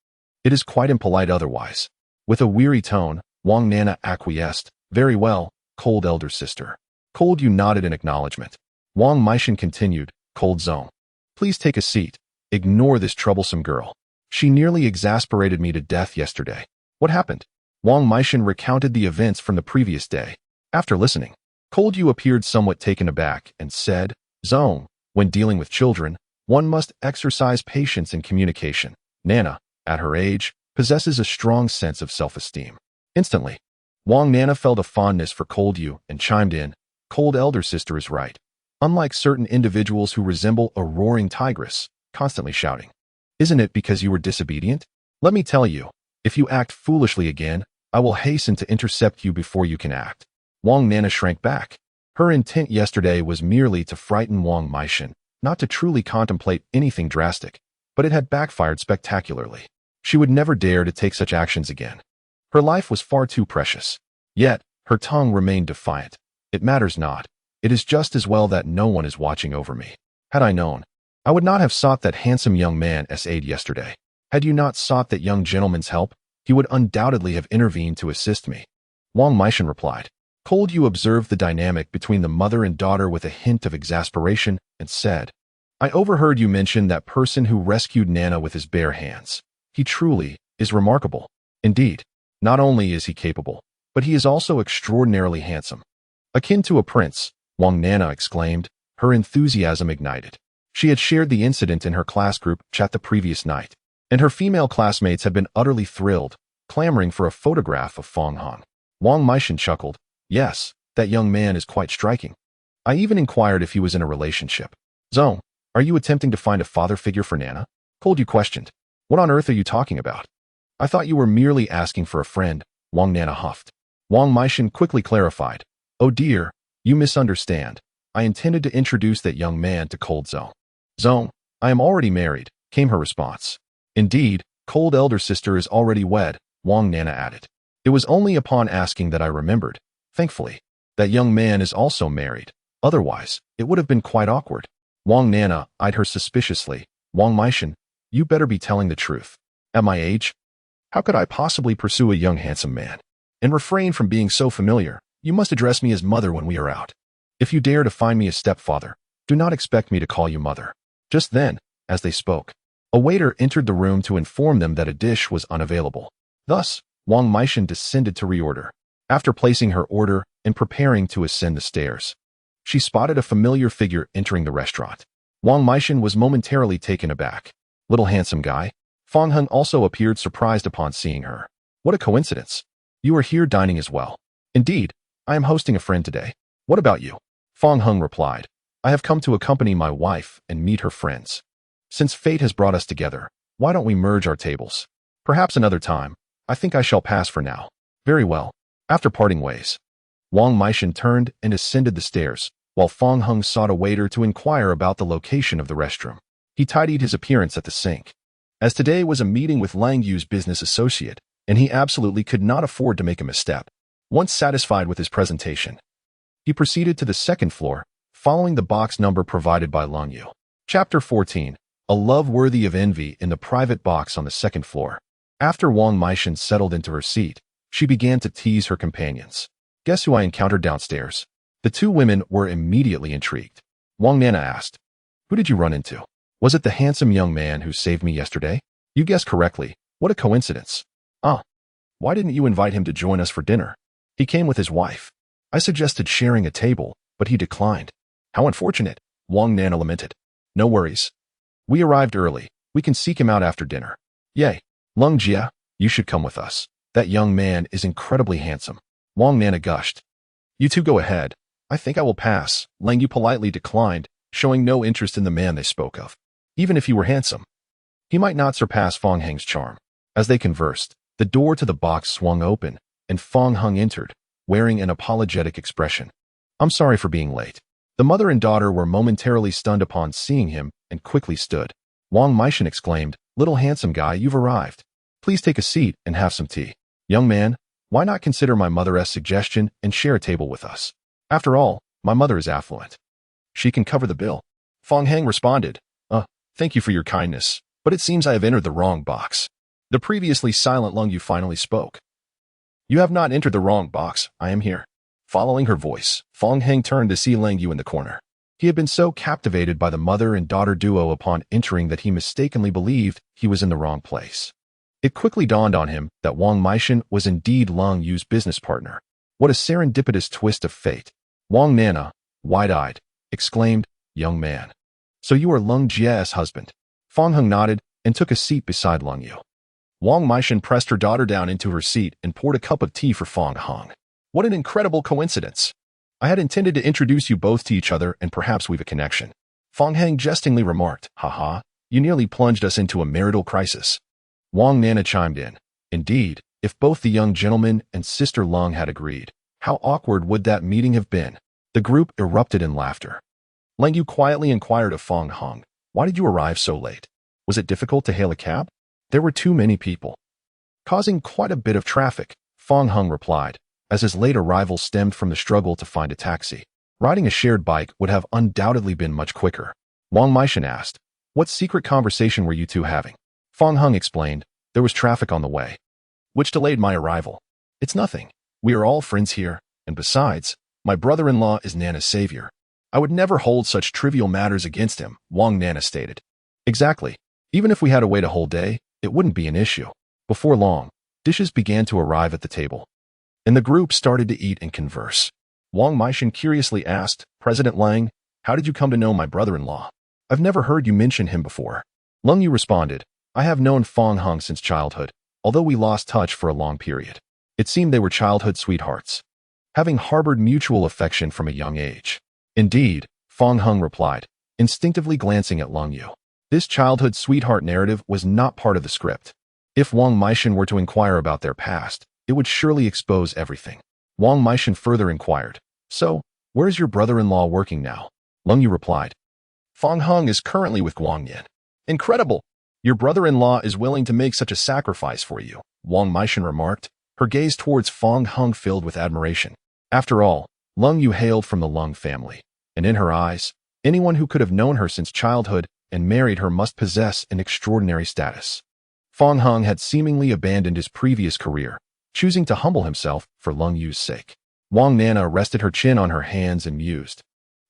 It is quite impolite otherwise." With a weary tone, Wang Nana acquiesced. "Very well, cold elder sister." Cold Yu nodded in acknowledgement. Wang Meishan continued, "Cold Zone, please take a seat. Ignore this troublesome girl. She nearly exasperated me to death yesterday." "What happened?" Wang Meishan recounted the events from the previous day. After listening, Cold Yu appeared somewhat taken aback and said, "Zone, when dealing with children, one must exercise patience and communication. Nana, at her age, possesses a strong sense of self-esteem." Instantly, Wang Nana felt a fondness for Cold Yu and chimed in, "Cold elder sister is right. Unlike certain individuals who resemble a roaring tigress, constantly shouting. Isn't it because you were disobedient? Let me tell you, if you act foolishly again, I will hasten to intercept you before you can act." Wang Nana shrank back. Her intent yesterday was merely to frighten Wang Meishan, not to truly contemplate anything drastic, but it had backfired spectacularly. She would never dare to take such actions again. Her life was far too precious. Yet, her tongue remained defiant. "It matters not. It is just as well that no one is watching over me. Had I known, I would not have sought that handsome young man's aid yesterday. Had you not sought that young gentleman's help, he would undoubtedly have intervened to assist me." Wang Meishan replied. Cold Yu observed the dynamic between the mother and daughter with a hint of exasperation and said, "I overheard you mention that person who rescued Nana with his bare hands. He truly is remarkable. Indeed, not only is he capable, but he is also extraordinarily handsome. Akin to a prince," Wang Nana exclaimed, her enthusiasm ignited. She had shared the incident in her class group chat the previous night, and her female classmates had been utterly thrilled, clamoring for a photograph of Fang Heng. Wang Meishan chuckled, "Yes, that young man is quite striking. I even inquired if he was in a relationship." "Zone, are you attempting to find a father figure for Nana?" Cold Yu questioned. "What on earth are you talking about? I thought you were merely asking for a friend," Wang Nana huffed. Wang Meishan quickly clarified, "Oh dear, you misunderstand. I intended to introduce that young man to Cold Zone." "Zone, I am already married," came her response. "Indeed, Cold elder sister is already wed," Wang Nana added. "It was only upon asking that I remembered. Thankfully, that young man is also married. Otherwise, it would have been quite awkward." Wang Nana eyed her suspiciously. "Wang Meishan, you better be telling the truth. At my age, how could I possibly pursue a young handsome man? And refrain from being so familiar. You must address me as mother when we are out. If you dare to find me a stepfather, do not expect me to call you mother." Just then, as they spoke, a waiter entered the room to inform them that a dish was unavailable. Thus, Wang Meishan descended to reorder. After placing her order and preparing to ascend the stairs, she spotted a familiar figure entering the restaurant. Wang Meishan was momentarily taken aback. Little handsome guy. Fang Heng also appeared surprised upon seeing her. What a coincidence. You are here dining as well. Indeed, I am hosting a friend today. What about you? Fang Heng replied. I have come to accompany my wife and meet her friends. Since fate has brought us together, why don't we merge our tables? Perhaps another time. I think I shall pass for now. Very well. After parting ways, Wang Meishan turned and ascended the stairs, while Fang Heng sought a waiter to inquire about the location of the restroom. He tidied his appearance at the sink, as today was a meeting with Lang Yu's business associate, and he absolutely could not afford to make a misstep. Once satisfied with his presentation, he proceeded to the second floor, following the box number provided by Lang Yu. Chapter 14. A love worthy of envy in the private box on the second floor. After Wang Meishan settled into her seat, she began to tease her companions. Guess who I encountered downstairs? The two women were immediately intrigued. Wang Nana asked, Who did you run into? Was it the handsome young man who saved me yesterday? You guessed correctly. What a coincidence. Ah, why didn't you invite him to join us for dinner? He came with his wife. I suggested sharing a table, but he declined. How unfortunate, Wang Nana lamented. No worries. We arrived early. We can seek him out after dinner. Yay. Lung Jia, you should come with us. That young man is incredibly handsome. Wang Nana gushed. You two go ahead. I think I will pass. Lang Yu politely declined, showing no interest in the man they spoke of. Even if he were handsome, he might not surpass Fang Heng's charm. As they conversed, the door to the box swung open, and Fang Heng entered, wearing an apologetic expression. I'm sorry for being late. The mother and daughter were momentarily stunned upon seeing him and quickly stood. Wang Meishan exclaimed, Little handsome guy, you've arrived. Please take a seat and have some tea. Young man, why not consider my mother's suggestion and share a table with us? After all, my mother is affluent. She can cover the bill. Fang Heng responded, Thank you for your kindness, but it seems I have entered the wrong box. The previously silent Lung Yu finally spoke. You have not entered the wrong box. I am here. Following her voice, Fang Heng turned to see Lang Yu in the corner. He had been so captivated by the mother and daughter duo upon entering that he mistakenly believed he was in the wrong place. It quickly dawned on him that Wang Meishan was indeed Lang Yu's business partner. What a serendipitous twist of fate. Wang Nana, wide-eyed, exclaimed, Young man. So you are Lung Jia's husband. Fang Heng nodded and took a seat beside Lang Yu. Wang Meishan pressed her daughter down into her seat and poured a cup of tea for Fang Heng. What an incredible coincidence. I had intended to introduce you both to each other and perhaps we've a connection. Fang Heng jestingly remarked, Haha, you nearly plunged us into a marital crisis. Wang Nana chimed in. Indeed, if both the young gentleman and Sister Lung had agreed, how awkward would that meeting have been? The group erupted in laughter. Lang Yu quietly inquired of Fang Heng, Why did you arrive so late? Was it difficult to hail a cab? There were too many people, causing quite a bit of traffic, Fang Heng replied, as his late arrival stemmed from the struggle to find a taxi. Riding a shared bike would have undoubtedly been much quicker. Wang Meishan asked, What secret conversation were you two having? Fang Heng explained, There was traffic on the way, which delayed my arrival. It's nothing. We are all friends here, and besides, my brother-in-law is Nana's savior. I would never hold such trivial matters against him, Wang Nana stated. Exactly. Even if we had to wait a whole day, it wouldn't be an issue. Before long, dishes began to arrive at the table, and the group started to eat and converse. Wang Meishan curiously asked, President Lang, how did you come to know my brother-in-law? I've never heard you mention him before. Lung Yu responded, I have known Fang Heng since childhood, although we lost touch for a long period. It seemed they were childhood sweethearts, having harbored mutual affection from a young age. Indeed, Fang Heng replied, instinctively glancing at Lung Yu. This childhood sweetheart narrative was not part of the script. If Wang Meishan were to inquire about their past, it would surely expose everything. Wang Meishan further inquired, So, where's your brother-in-law working now? Lung Yu replied, Fang Heng is currently with Guang Yan. Incredible! Your brother-in-law is willing to make such a sacrifice for you, Wang Meishan remarked, her gaze towards Fang Heng filled with admiration. After all, Lung Yu hailed from the Lung family, and in her eyes, anyone who could have known her since childhood and married her must possess an extraordinary status. Fang Heng had seemingly abandoned his previous career, choosing to humble himself for Lung Yu's sake. Wang Nana rested her chin on her hands and mused.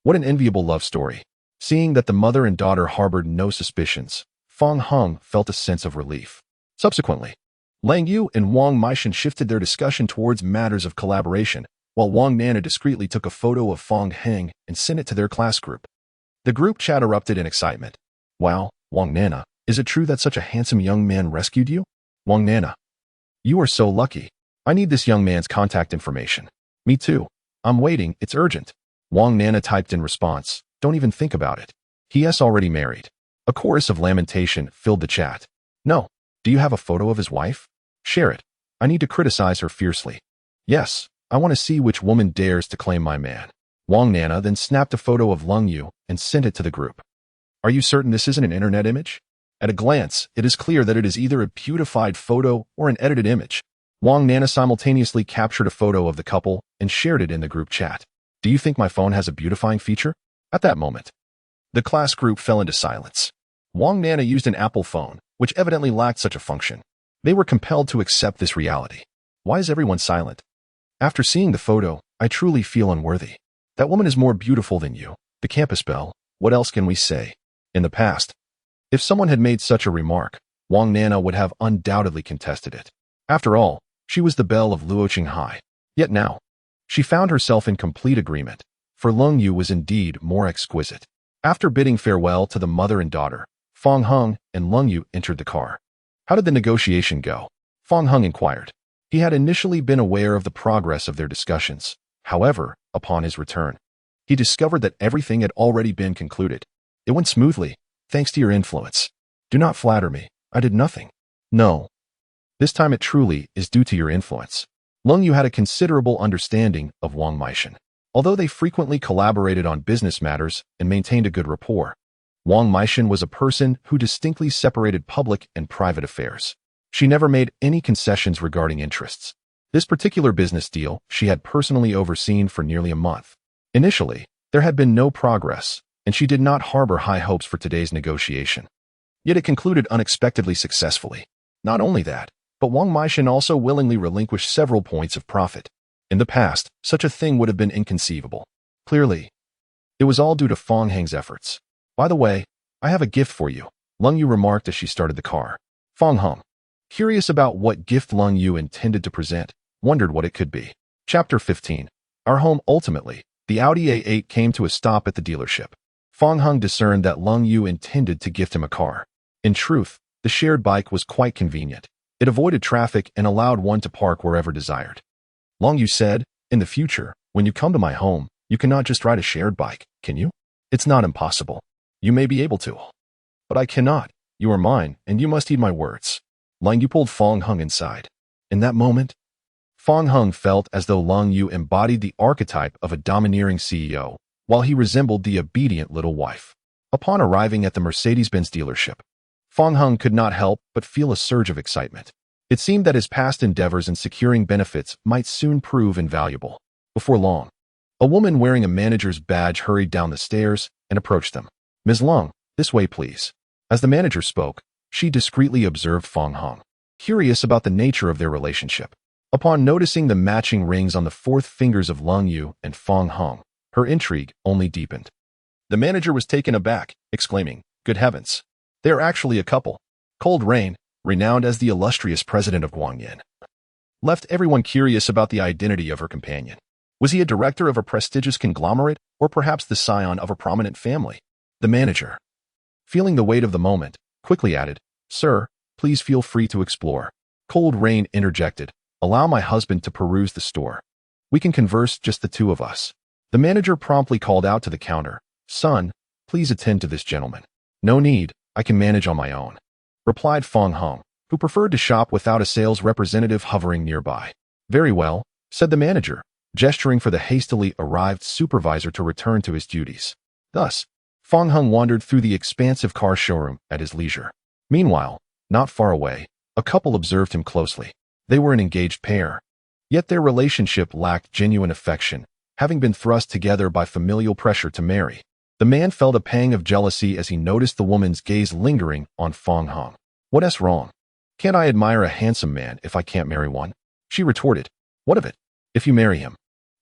What an enviable love story. Seeing that the mother and daughter harbored no suspicions, Fang Heng felt a sense of relief. Subsequently, Lang Yu and Wang Meishan shifted their discussion towards matters of collaboration, while Wang Nana discreetly took a photo of Fong Heng and sent it to their class group. The group chat erupted in excitement. Wow, Wang Nana, is it true that such a handsome young man rescued you? Wang Nana, you are so lucky. I need this young man's contact information. Me too. I'm waiting, it's urgent. Wang Nana typed in response, don't even think about it. He is already married. A chorus of lamentation filled the chat. No. Do you have a photo of his wife? Share it. I need to criticize her fiercely. Yes, I want to see which woman dares to claim my man. Wang Nana then snapped a photo of Lung Yu and sent it to the group. Are you certain this isn't an internet image? At a glance, it is clear that it is either a beautified photo or an edited image. Wang Nana simultaneously captured a photo of the couple and shared it in the group chat. Do you think my phone has a beautifying feature? At that moment, the class group fell into silence. Wang Nana used an Apple phone, which evidently lacked such a function. They were compelled to accept this reality. Why is everyone silent? After seeing the photo, I truly feel unworthy. That woman is more beautiful than you. The campus belle, what else can we say? In the past, if someone had made such a remark, Wang Nana would have undoubtedly contested it. After all, she was the belle of Luoqing High. Yet now, she found herself in complete agreement, for Lung Yu was indeed more exquisite. After bidding farewell to the mother and daughter, Fong Heng and Lung Yu entered the car. How did the negotiation go? Fong Heng inquired. He had initially been aware of the progress of their discussions. However, upon his return, he discovered that everything had already been concluded. It went smoothly, thanks to your influence. Do not flatter me. I did nothing. No. This time it truly is due to your influence. Lung Yu had a considerable understanding of Wang Meishan. Although they frequently collaborated on business matters and maintained a good rapport, Wang Meishan was a person who distinctly separated public and private affairs. She never made any concessions regarding interests. This particular business deal she had personally overseen for nearly a month. Initially, there had been no progress, and she did not harbor high hopes for today's negotiation. Yet it concluded unexpectedly successfully. Not only that, but Wang Meishan also willingly relinquished several points of profit. In the past, such a thing would have been inconceivable. Clearly, it was all due to Fong Heng's efforts. By the way, I have a gift for you, Lung Yu remarked as she started the car. Fong Heng, curious about what gift Lung Yu intended to present, wondered what it could be. Chapter 15. Our home. Ultimately, the Audi A8 came to a stop at the dealership. Fong Heng discerned that Lung Yu intended to gift him a car. In truth, the shared bike was quite convenient. It avoided traffic and allowed one to park wherever desired. Lung Yu said, in the future, when you come to my home, you cannot just ride a shared bike, can you? It's not impossible. You may be able to. But I cannot. You are mine, and you must heed my words. Lung Yu pulled Fong Heng inside. In that moment, Fong Heng felt as though Lung Yu embodied the archetype of a domineering CEO, while he resembled the obedient little wife. Upon arriving at the Mercedes-Benz dealership, Fong Heng could not help but feel a surge of excitement. It seemed that his past endeavors in securing benefits might soon prove invaluable. Before long, a woman wearing a manager's badge hurried down the stairs and approached them. Ms. Lung, this way please. As the manager spoke, she discreetly observed Fong Heng, curious about the nature of their relationship. Upon noticing the matching rings on the fourth fingers of Lung Yu and Fong Heng, her intrigue only deepened. The manager was taken aback, exclaiming, "Good heavens! They are actually a couple." Cold Rain, renowned as the illustrious president of Guangyin, left everyone curious about the identity of her companion. Was he a director of a prestigious conglomerate, or perhaps the scion of a prominent family? The manager, feeling the weight of the moment, quickly added, "Sir, please feel free to explore." Cold Rain interjected, "Allow my husband to peruse the store. We can converse just the two of us." The manager promptly called out to the counter, "Son, please attend to this gentleman." "No need, I can manage on my own," replied Fong Heng, who preferred to shop without a sales representative hovering nearby. "Very well," said the manager, gesturing for the hastily arrived supervisor to return to his duties. Thus, Fong Heng wandered through the expansive car showroom at his leisure. Meanwhile, not far away, a couple observed him closely. They were an engaged pair. Yet their relationship lacked genuine affection, having been thrust together by familial pressure to marry. The man felt a pang of jealousy as he noticed the woman's gaze lingering on Fong Heng. "What's wrong? Can't I admire a handsome man if I can't marry one?" She retorted, "What of it? If you marry him,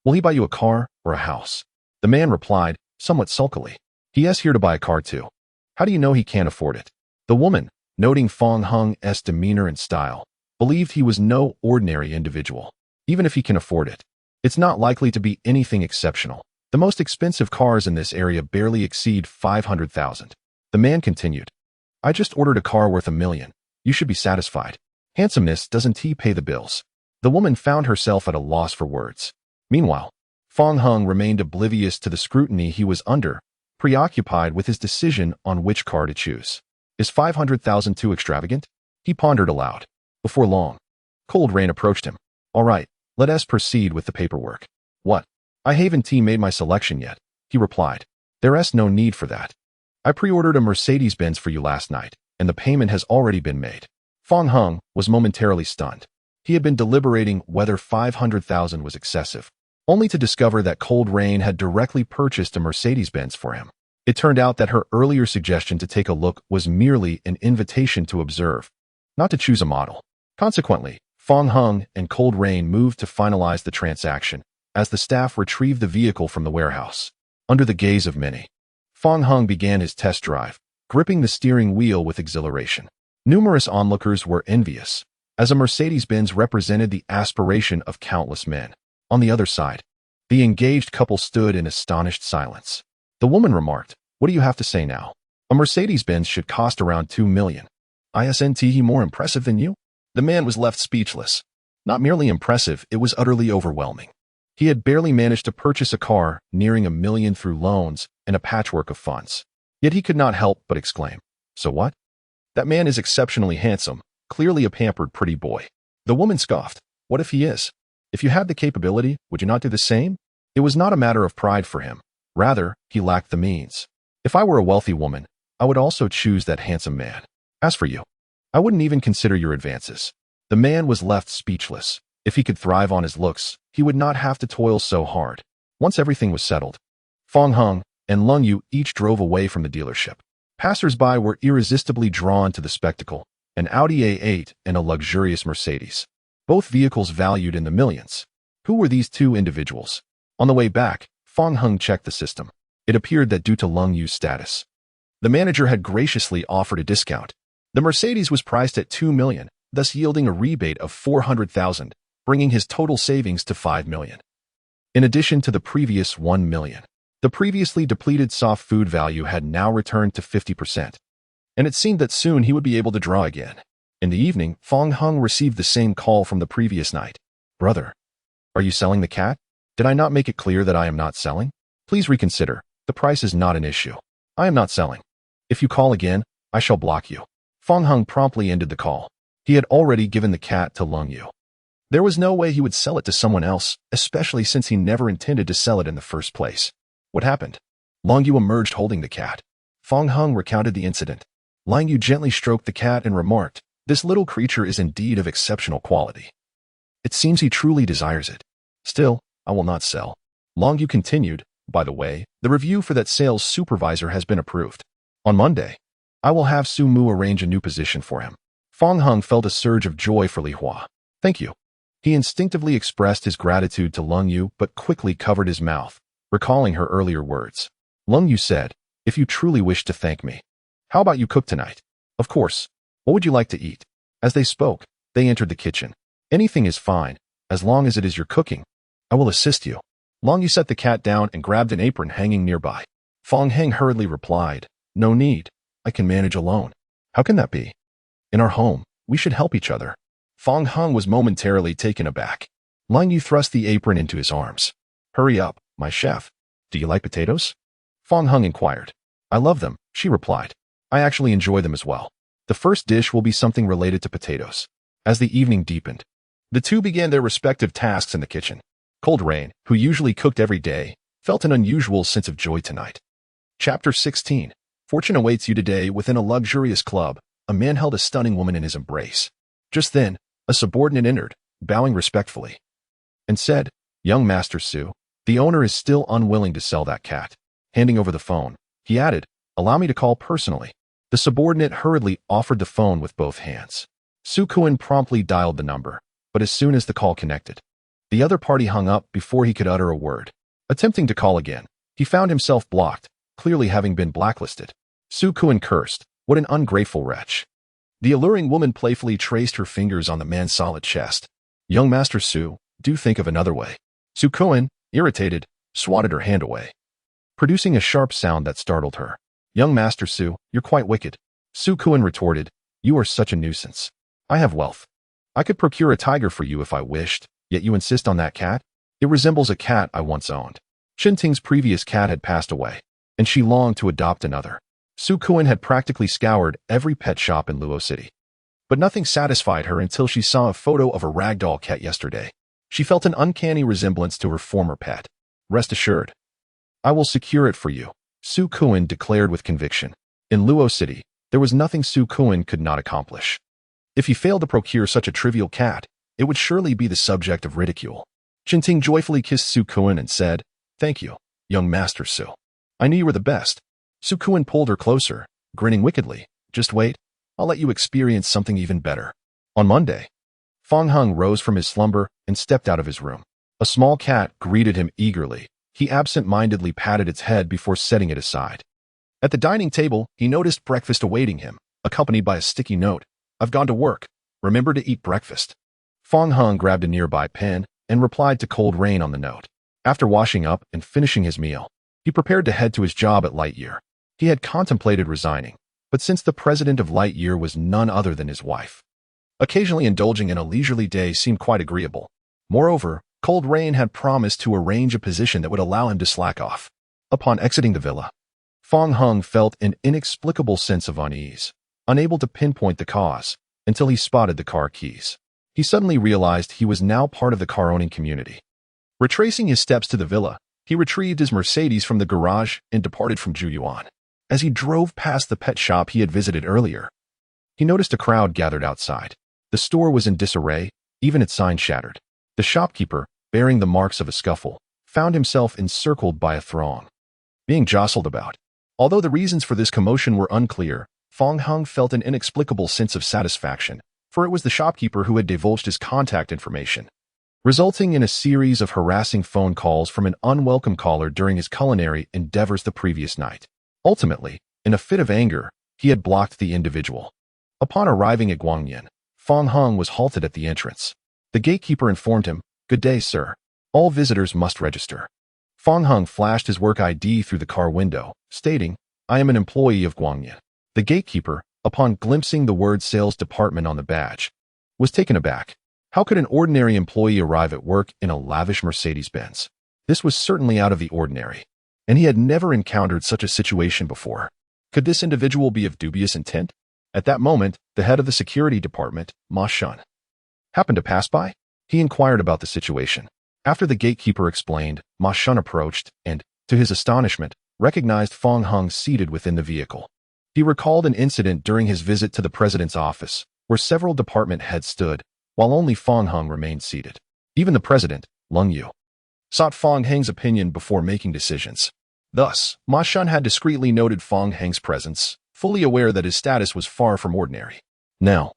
will he buy you a car or a house?" The man replied, somewhat sulkily, "He is here to buy a car too. How do you know he can't afford it?" The woman, noting Fong Heng's demeanor and style, believed he was no ordinary individual. Even if he can afford it, it's not likely to be anything exceptional. The most expensive cars in this area barely exceed 500,000. The man continued, I just ordered a car worth $1 million. You should be satisfied. Handsomeness doesn't pay the bills. The woman found herself at a loss for words. Meanwhile, Fong Hung remained oblivious to the scrutiny he was under, preoccupied with his decision on which car to choose. Is 500,000 too extravagant? He pondered aloud. Before long, Cold Rain approached him. All right, let us proceed with the paperwork. What? I haven't made my selection yet, he replied. There's no need for that. I pre-ordered a Mercedes-Benz for you last night, and the payment has already been made. Fong Hung was momentarily stunned. He had been deliberating whether 500,000 was excessive, only to discover that Cold Rain had directly purchased a Mercedes-Benz for him. It turned out that her earlier suggestion to take a look was merely an invitation to observe, not to choose a model. Consequently, Fong Hung and Cold Rain moved to finalize the transaction as the staff retrieved the vehicle from the warehouse. Under the gaze of many, Fong Hung began his test drive, gripping the steering wheel with exhilaration. Numerous onlookers were envious, as a Mercedes-Benz represented the aspiration of countless men. On the other side, the engaged couple stood in astonished silence. The woman remarked, What do you have to say now? A Mercedes-Benz should cost around $2 million. Isn't he more impressive than you? The man was left speechless. Not merely impressive, it was utterly overwhelming. He had barely managed to purchase a car nearing $1 million through loans and a patchwork of funds. Yet he could not help but exclaim, So what? That man is exceptionally handsome, clearly a pampered pretty boy. The woman scoffed. What if he is? If you had the capability, would you not do the same? It was not a matter of pride for him. Rather, he lacked the means. If I were a wealthy woman, I would also choose that handsome man. As for you, I wouldn't even consider your advances. The man was left speechless. If he could thrive on his looks, he would not have to toil so hard. Once everything was settled, Fong Hung and Lung Yu each drove away from the dealership. Passers-by were irresistibly drawn to the spectacle, an Audi A8 and a luxurious Mercedes. Both vehicles valued in the millions. Who were these two individuals? On the way back, Fong Hung checked the system. It appeared that due to Lung Yu's status, the manager had graciously offered a discount. The Mercedes was priced at $2 million, thus yielding a rebate of $400,000, bringing his total savings to $5 million. In addition to the previous $1 million, the previously depleted soft food value had now returned to 50%, and it seemed that soon he would be able to draw again. In the evening, Fong Hung received the same call from the previous night. Brother, are you selling the cat? Did I not make it clear that I am not selling? Please reconsider. The price is not an issue. I am not selling. If you call again, I shall block you. Fong Hung promptly ended the call. He had already given the cat to Lung Yu. There was no way he would sell it to someone else, especially since he never intended to sell it in the first place. What happened? Lung Yu emerged holding the cat. Fong Hung recounted the incident. Lung Yu gently stroked the cat and remarked, This little creature is indeed of exceptional quality. It seems he truly desires it. Still, I will not sell. Lung Yu continued, By the way, the review for that sales supervisor has been approved. On Monday, I will have Su Mu arrange a new position for him. Fong Hung felt a surge of joy for Li Hua. Thank you. He instinctively expressed his gratitude to Lung Yu but quickly covered his mouth, recalling her earlier words. Lung Yu said, If you truly wish to thank me, how about you cook tonight? Of course. What would you like to eat? As they spoke, they entered the kitchen. Anything is fine, as long as it is your cooking. I will assist you. Lung Yu set the cat down and grabbed an apron hanging nearby. Fong Heng hurriedly replied, No need. I can manage alone. How can that be? In our home, we should help each other. Fong Hung was momentarily taken aback. Lung Yu thrust the apron into his arms. Hurry up, my chef. Do you like potatoes? Fong Hung inquired. I love them, she replied. I actually enjoy them as well. The first dish will be something related to potatoes. As the evening deepened, the two began their respective tasks in the kitchen. Cold Rain, who usually cooked every day, felt an unusual sense of joy tonight. Chapter 16. Fortune awaits you today within a luxurious club. A man held a stunning woman in his embrace. Just then, a subordinate entered, bowing respectfully, and said, Young Master Su, the owner is still unwilling to sell that cat. Handing over the phone, he added, Allow me to call personally. The subordinate hurriedly offered the phone with both hands. Su Kuan promptly dialed the number, but as soon as the call connected, the other party hung up before he could utter a word. Attempting to call again, he found himself blocked, clearly having been blacklisted. Su Kuan cursed, What an ungrateful wretch. The alluring woman playfully traced her fingers on the man's solid chest. Young Master Su, do think of another way. Su Kuan, irritated, swatted her hand away, producing a sharp sound that startled her. Young Master Su, you're quite wicked. Su Kuan retorted, you are such a nuisance. I have wealth. I could procure a tiger for you if I wished, yet you insist on that cat? It resembles a cat I once owned. Shin Ting's previous cat had passed away, and she longed to adopt another. Su Kuan had practically scoured every pet shop in Luo City. But nothing satisfied her until she saw a photo of a ragdoll cat yesterday. She felt an uncanny resemblance to her former pet. Rest assured, I will secure it for you, Su Kuan declared with conviction. In Luo City, there was nothing Su Kuan could not accomplish. If he failed to procure such a trivial cat, it would surely be the subject of ridicule. Shin Ting joyfully kissed Su Kuan and said, thank you, young Master Su. I knew you were the best. Su Kuan pulled her closer, grinning wickedly. Just wait, I'll let you experience something even better. On Monday, Fong Hung rose from his slumber and stepped out of his room. A small cat greeted him eagerly. He absent-mindedly patted its head before setting it aside. At the dining table, he noticed breakfast awaiting him, accompanied by a sticky note. I've gone to work. Remember to eat breakfast. Fong Hung grabbed a nearby pen and replied to Cold Rain on the note. After washing up and finishing his meal, he prepared to head to his job at Lightyear. He had contemplated resigning, but since the president of Lightyear was none other than his wife, occasionally indulging in a leisurely day seemed quite agreeable. Moreover, Cold Rain had promised to arrange a position that would allow him to slack off. Upon exiting the villa, Fong Hung felt an inexplicable sense of unease, unable to pinpoint the cause, until he spotted the car keys. He suddenly realized he was now part of the car-owning community. Retracing his steps to the villa, he retrieved his Mercedes from the garage and departed from Juyuan. As he drove past the pet shop he had visited earlier, he noticed a crowd gathered outside. The store was in disarray, even its sign shattered. The shopkeeper, bearing the marks of a scuffle, found himself encircled by a throng, being jostled about. Although the reasons for this commotion were unclear, Fong Hung felt an inexplicable sense of satisfaction, for it was the shopkeeper who had divulged his contact information, resulting in a series of harassing phone calls from an unwelcome caller during his culinary endeavors the previous night. Ultimately, in a fit of anger, he had blocked the individual. Upon arriving at Guangyan, Fong Hung was halted at the entrance. The gatekeeper informed him, "Good day, sir. All visitors must register." Fong Hung flashed his work ID through the car window, stating, "I am an employee of Guangyan." The gatekeeper, upon glimpsing the word sales department on the badge, was taken aback. How could an ordinary employee arrive at work in a lavish Mercedes-Benz? This was certainly out of the ordinary, and he had never encountered such a situation before. Could this individual be of dubious intent? At that moment, the head of the security department, Ma Shun, happened to pass by. He inquired about the situation. After the gatekeeper explained, Ma Shun approached and, to his astonishment, recognized Fong Hung seated within the vehicle. He recalled an incident during his visit to the president's office, where several department heads stood, while only Fong Hung remained seated. Even the president, Lung Yu, sought Fong Hang's opinion before making decisions. Thus, Ma Shun had discreetly noted Fong Hang's presence, fully aware that his status was far from ordinary. Now,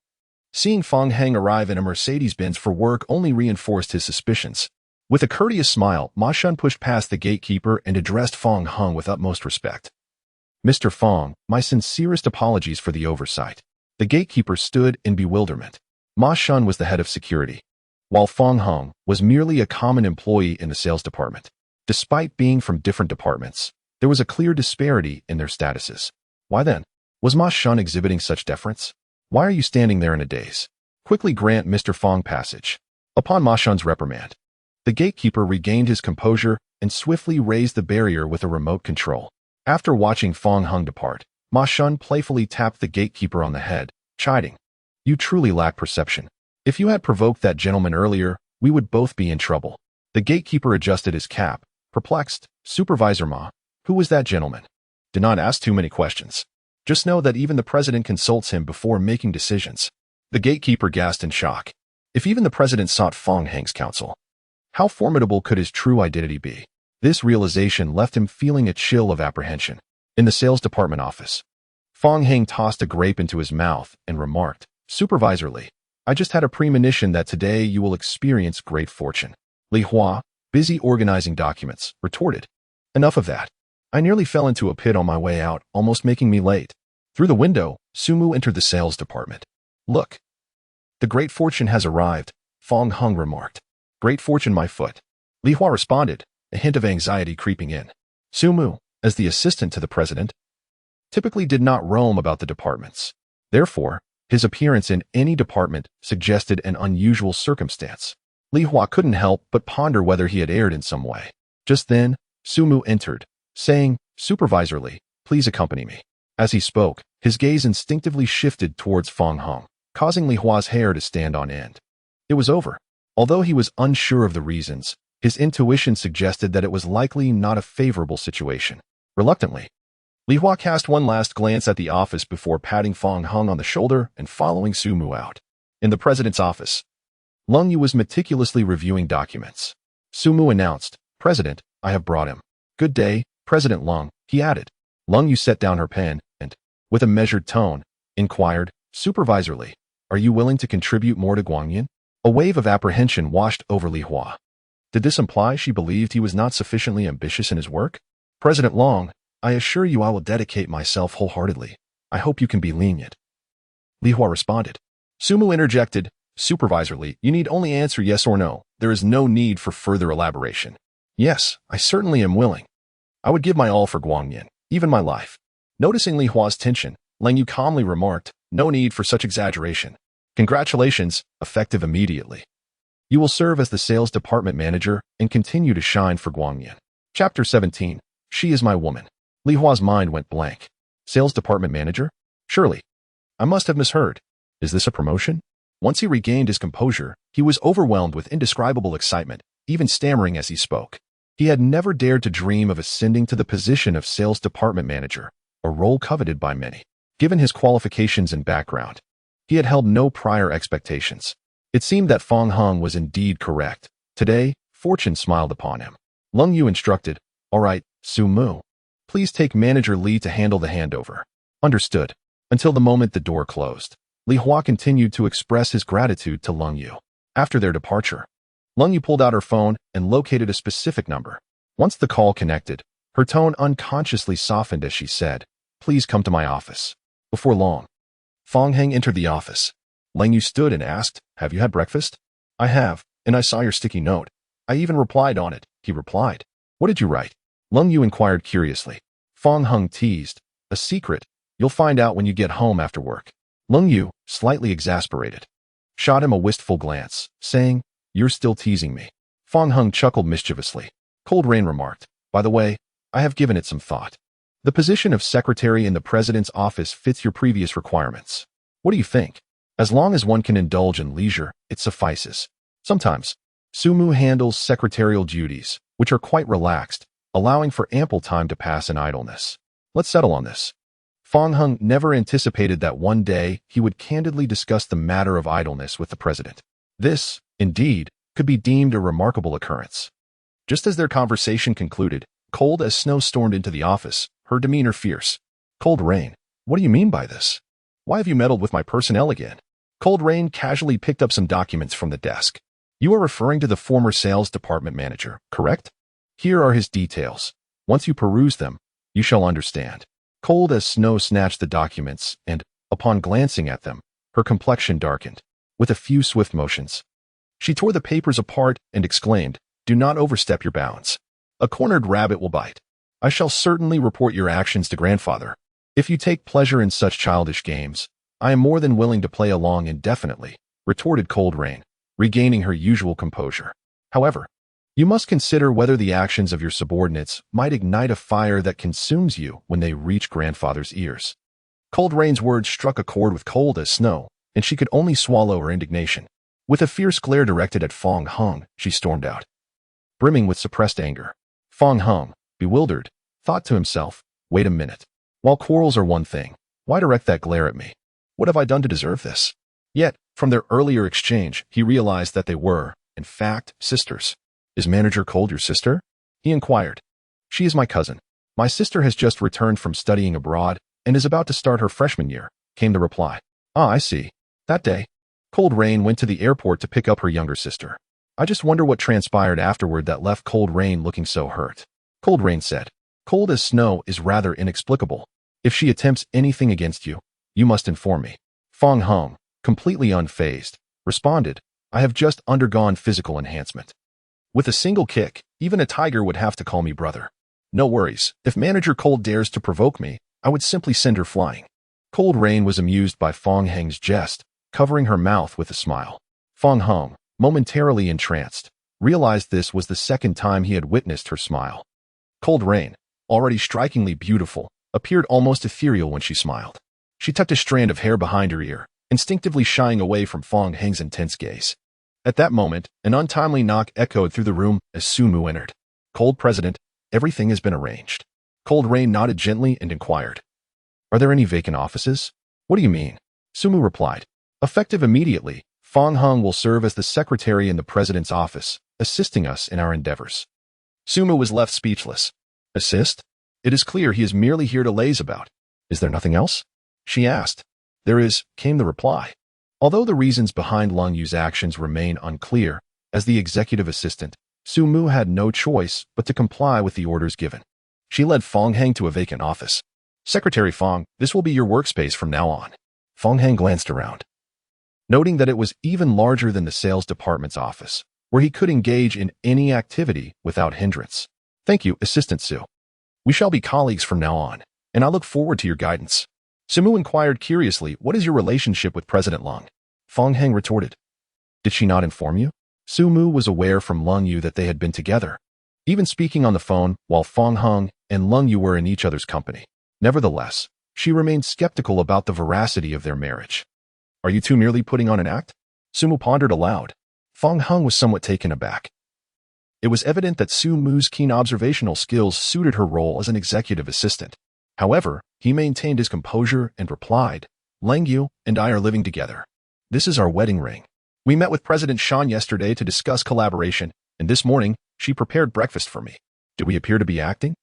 seeing Fong Hang arrive in a Mercedes-Benz for work only reinforced his suspicions. With a courteous smile, Ma Shun pushed past the gatekeeper and addressed Fong Hung with utmost respect. "Mr. Fong, my sincerest apologies for the oversight." The gatekeeper stood in bewilderment. Ma Shun was the head of security, while Fong Hung was merely a common employee in the sales department. Despite being from different departments, there was a clear disparity in their statuses. Why then? Was Ma Shun exhibiting such deference? "Why are you standing there in a daze? Quickly grant Mr. Fong passage." Upon Ma Shun's reprimand, the gatekeeper regained his composure and swiftly raised the barrier with a remote control. After watching Fong Hung depart, Ma Shun playfully tapped the gatekeeper on the head, chiding, "You truly lack perception. If you had provoked that gentleman earlier, we would both be in trouble." The gatekeeper adjusted his cap, perplexed. "Supervisor Ma, who was that gentleman?" "Do not ask too many questions. Just know that even the president consults him before making decisions." The gatekeeper gasped in shock. If even the president sought Fong Hang's counsel, how formidable could his true identity be? This realization left him feeling a chill of apprehension. In the sales department office, Fong Hang tossed a grape into his mouth and remarked, "Supervisor Li, I just had a premonition that today you will experience great fortune." Li Hua, busy organizing documents, retorted, "Enough of that. I nearly fell into a pit on my way out, almost making me late." Through the window, Sumu entered the sales department. Look, the great fortune has arrived, Fong Hung remarked. Great fortune, my foot. Li Hua responded, a hint of anxiety creeping in. Su Mu, as the assistant to the president, typically did not roam about the departments. Therefore, his appearance in any department suggested an unusual circumstance. Li Hua couldn't help but ponder whether he had erred in some way. Just then, Su Mu entered, saying, "Supervisorly, please accompany me." As he spoke, his gaze instinctively shifted towards Fong Hung, causing Li Hua's hair to stand on end. It was over. Although he was unsure of the reasons, his intuition suggested that it was likely not a favorable situation. Reluctantly, Li Hua cast one last glance at the office before patting Fong Hung on the shoulder and following Su Mu out. In the president's office, Lung Yu was meticulously reviewing documents. Su Mu announced, "President, I have brought him." "Good day, President Lung," he added. Lung Yu set down her pen and, with a measured tone, inquired, "Supervisorly, are you willing to contribute more to Guangyin?" A wave of apprehension washed over Li Hua. Did this imply she believed he was not sufficiently ambitious in his work? "President Long, I assure you I will dedicate myself wholeheartedly. I hope you can be lenient." Li Hua responded. Su Mu interjected, "Supervisorly, you need only answer yes or no. There is no need for further elaboration." "Yes, I certainly am willing. I would give my all for Guangyin, even my life." Noticing Li Hua's tension, Lang Yu calmly remarked, "No need for such exaggeration. Congratulations, effective immediately. You will serve as the sales department manager and continue to shine for Guangyin." Chapter 17. She is my woman. Li Hua's mind went blank. Sales department manager? Surely. I must have misheard. Is this a promotion? Once he regained his composure, he was overwhelmed with indescribable excitement, even stammering as he spoke. He had never dared to dream of ascending to the position of sales department manager, a role coveted by many. Given his qualifications and background, he had held no prior expectations. It seemed that Fong Hung was indeed correct. Today, fortune smiled upon him. Lung Yu instructed, "All right, Su Mu, please take Manager Li to handle the handover." Understood. Until the moment the door closed, Li Hua continued to express his gratitude to Lung Yu. After their departure, Lung Yu pulled out her phone and located a specific number. Once the call connected, her tone unconsciously softened as she said, "Please come to my office." Before long, Fong Heng entered the office. Lung Yu stood and asked, "Have you had breakfast?" "I have, and I saw your sticky note. I even replied on it," he replied. "What did you write?" Lung Yu inquired curiously. Fong Heng teased, "A secret. You'll find out when you get home after work." Lung Yu, slightly exasperated, shot him a wistful glance, saying, "You're still teasing me." Fong Heng chuckled mischievously. Cold Rain remarked, "By the way, I have given it some thought. The position of secretary in the president's office fits your previous requirements. What do you think? As long as one can indulge in leisure, it suffices." Sometimes, Su Mu handles secretarial duties, which are quite relaxed, allowing for ample time to pass in idleness. Let's settle on this. Fong Hung never anticipated that one day he would candidly discuss the matter of idleness with the president. This, indeed, could be deemed a remarkable occurrence. Just as their conversation concluded, Cold as Snow stormed into the office, her demeanor fierce. "Cold Rain, what do you mean by this? Why have you meddled with my personnel again?" Cold Rain casually picked up some documents from the desk. "You are referring to the former sales department manager, correct? Here are his details. Once you peruse them, you shall understand." Cold as Snow snatched the documents and, upon glancing at them, her complexion darkened. With a few swift motions, she tore the papers apart and exclaimed, "Do not overstep your bounds. A cornered rabbit will bite. I shall certainly report your actions to grandfather. If you take pleasure in such childish games, I am more than willing to play along indefinitely," retorted Cold Rain, regaining her usual composure. "However, you must consider whether the actions of your subordinates might ignite a fire that consumes you when they reach grandfather's ears." Cold Rain's words struck a chord with Cold as Snow, and she could only swallow her indignation. With a fierce glare directed at Fong Hung, she stormed out, brimming with suppressed anger. Fong Hung, bewildered, thought to himself, "Wait a minute. While quarrels are one thing, why direct that glare at me? What have I done to deserve this?" Yet, from their earlier exchange, he realized that they were, in fact, sisters. "Is Manager Cold your sister?" he inquired. "She is my cousin. My sister has just returned from studying abroad and is about to start her freshman year," came the reply. "Ah, I see." That day, Cold Rain went to the airport to pick up her younger sister. "I just wonder what transpired afterward that left Cold Rain looking so hurt." Cold Rain said, "Cold as Snow is rather inexplicable. If she attempts anything against you, you must inform me." Fong Hung, completely unfazed, responded, I have just undergone physical enhancement. With a single kick, even a tiger would have to call me brother. No worries, if Manager Cold dares to provoke me, I would simply send her flying. Cold Rain was amused by Fong Heng's jest, covering her mouth with a smile. Fong Heng, momentarily entranced, realized this was the second time he had witnessed her smile. Cold Rain, already strikingly beautiful, appeared almost ethereal when she smiled. She tucked a strand of hair behind her ear, instinctively shying away from Fong Heng's intense gaze. At that moment, an untimely knock echoed through the room as Sumu entered. Cold President, everything has been arranged. Cold Rain nodded gently and inquired, are there any vacant offices? What do you mean? Sumu replied, effective immediately, Fong Heng will serve as the secretary in the president's office, assisting us in our endeavors. Sumu was left speechless. Assist? It is clear he is merely here to laze about. Is there nothing else? She asked. There is, came the reply. Although the reasons behind Lung Yu's actions remain unclear, as the executive assistant, Sumu had no choice but to comply with the orders given. She led Fong Heng to a vacant office. Secretary Fong, this will be your workspace from now on. Fong Heng glanced around, noting that it was even larger than the sales department's office, where he could engage in any activity without hindrance. Thank you, Assistant Su. We shall be colleagues from now on, and I look forward to your guidance. Sumu inquired curiously, what is your relationship with President Lung? Fong Heng retorted, did she not inform you? Sumu was aware from Lung Yu that they had been together, even speaking on the phone while Fong Heng and Lung Yu were in each other's company. Nevertheless, she remained skeptical about the veracity of their marriage. Are you two merely putting on an act? Sumu pondered aloud. Fong Heng was somewhat taken aback. It was evident that Sumu's keen observational skills suited her role as an executive assistant. However, he maintained his composure and replied, Lang Yu and I are living together. This is our wedding ring. We met with President Shan yesterday to discuss collaboration, and this morning, she prepared breakfast for me. Do we appear to be acting?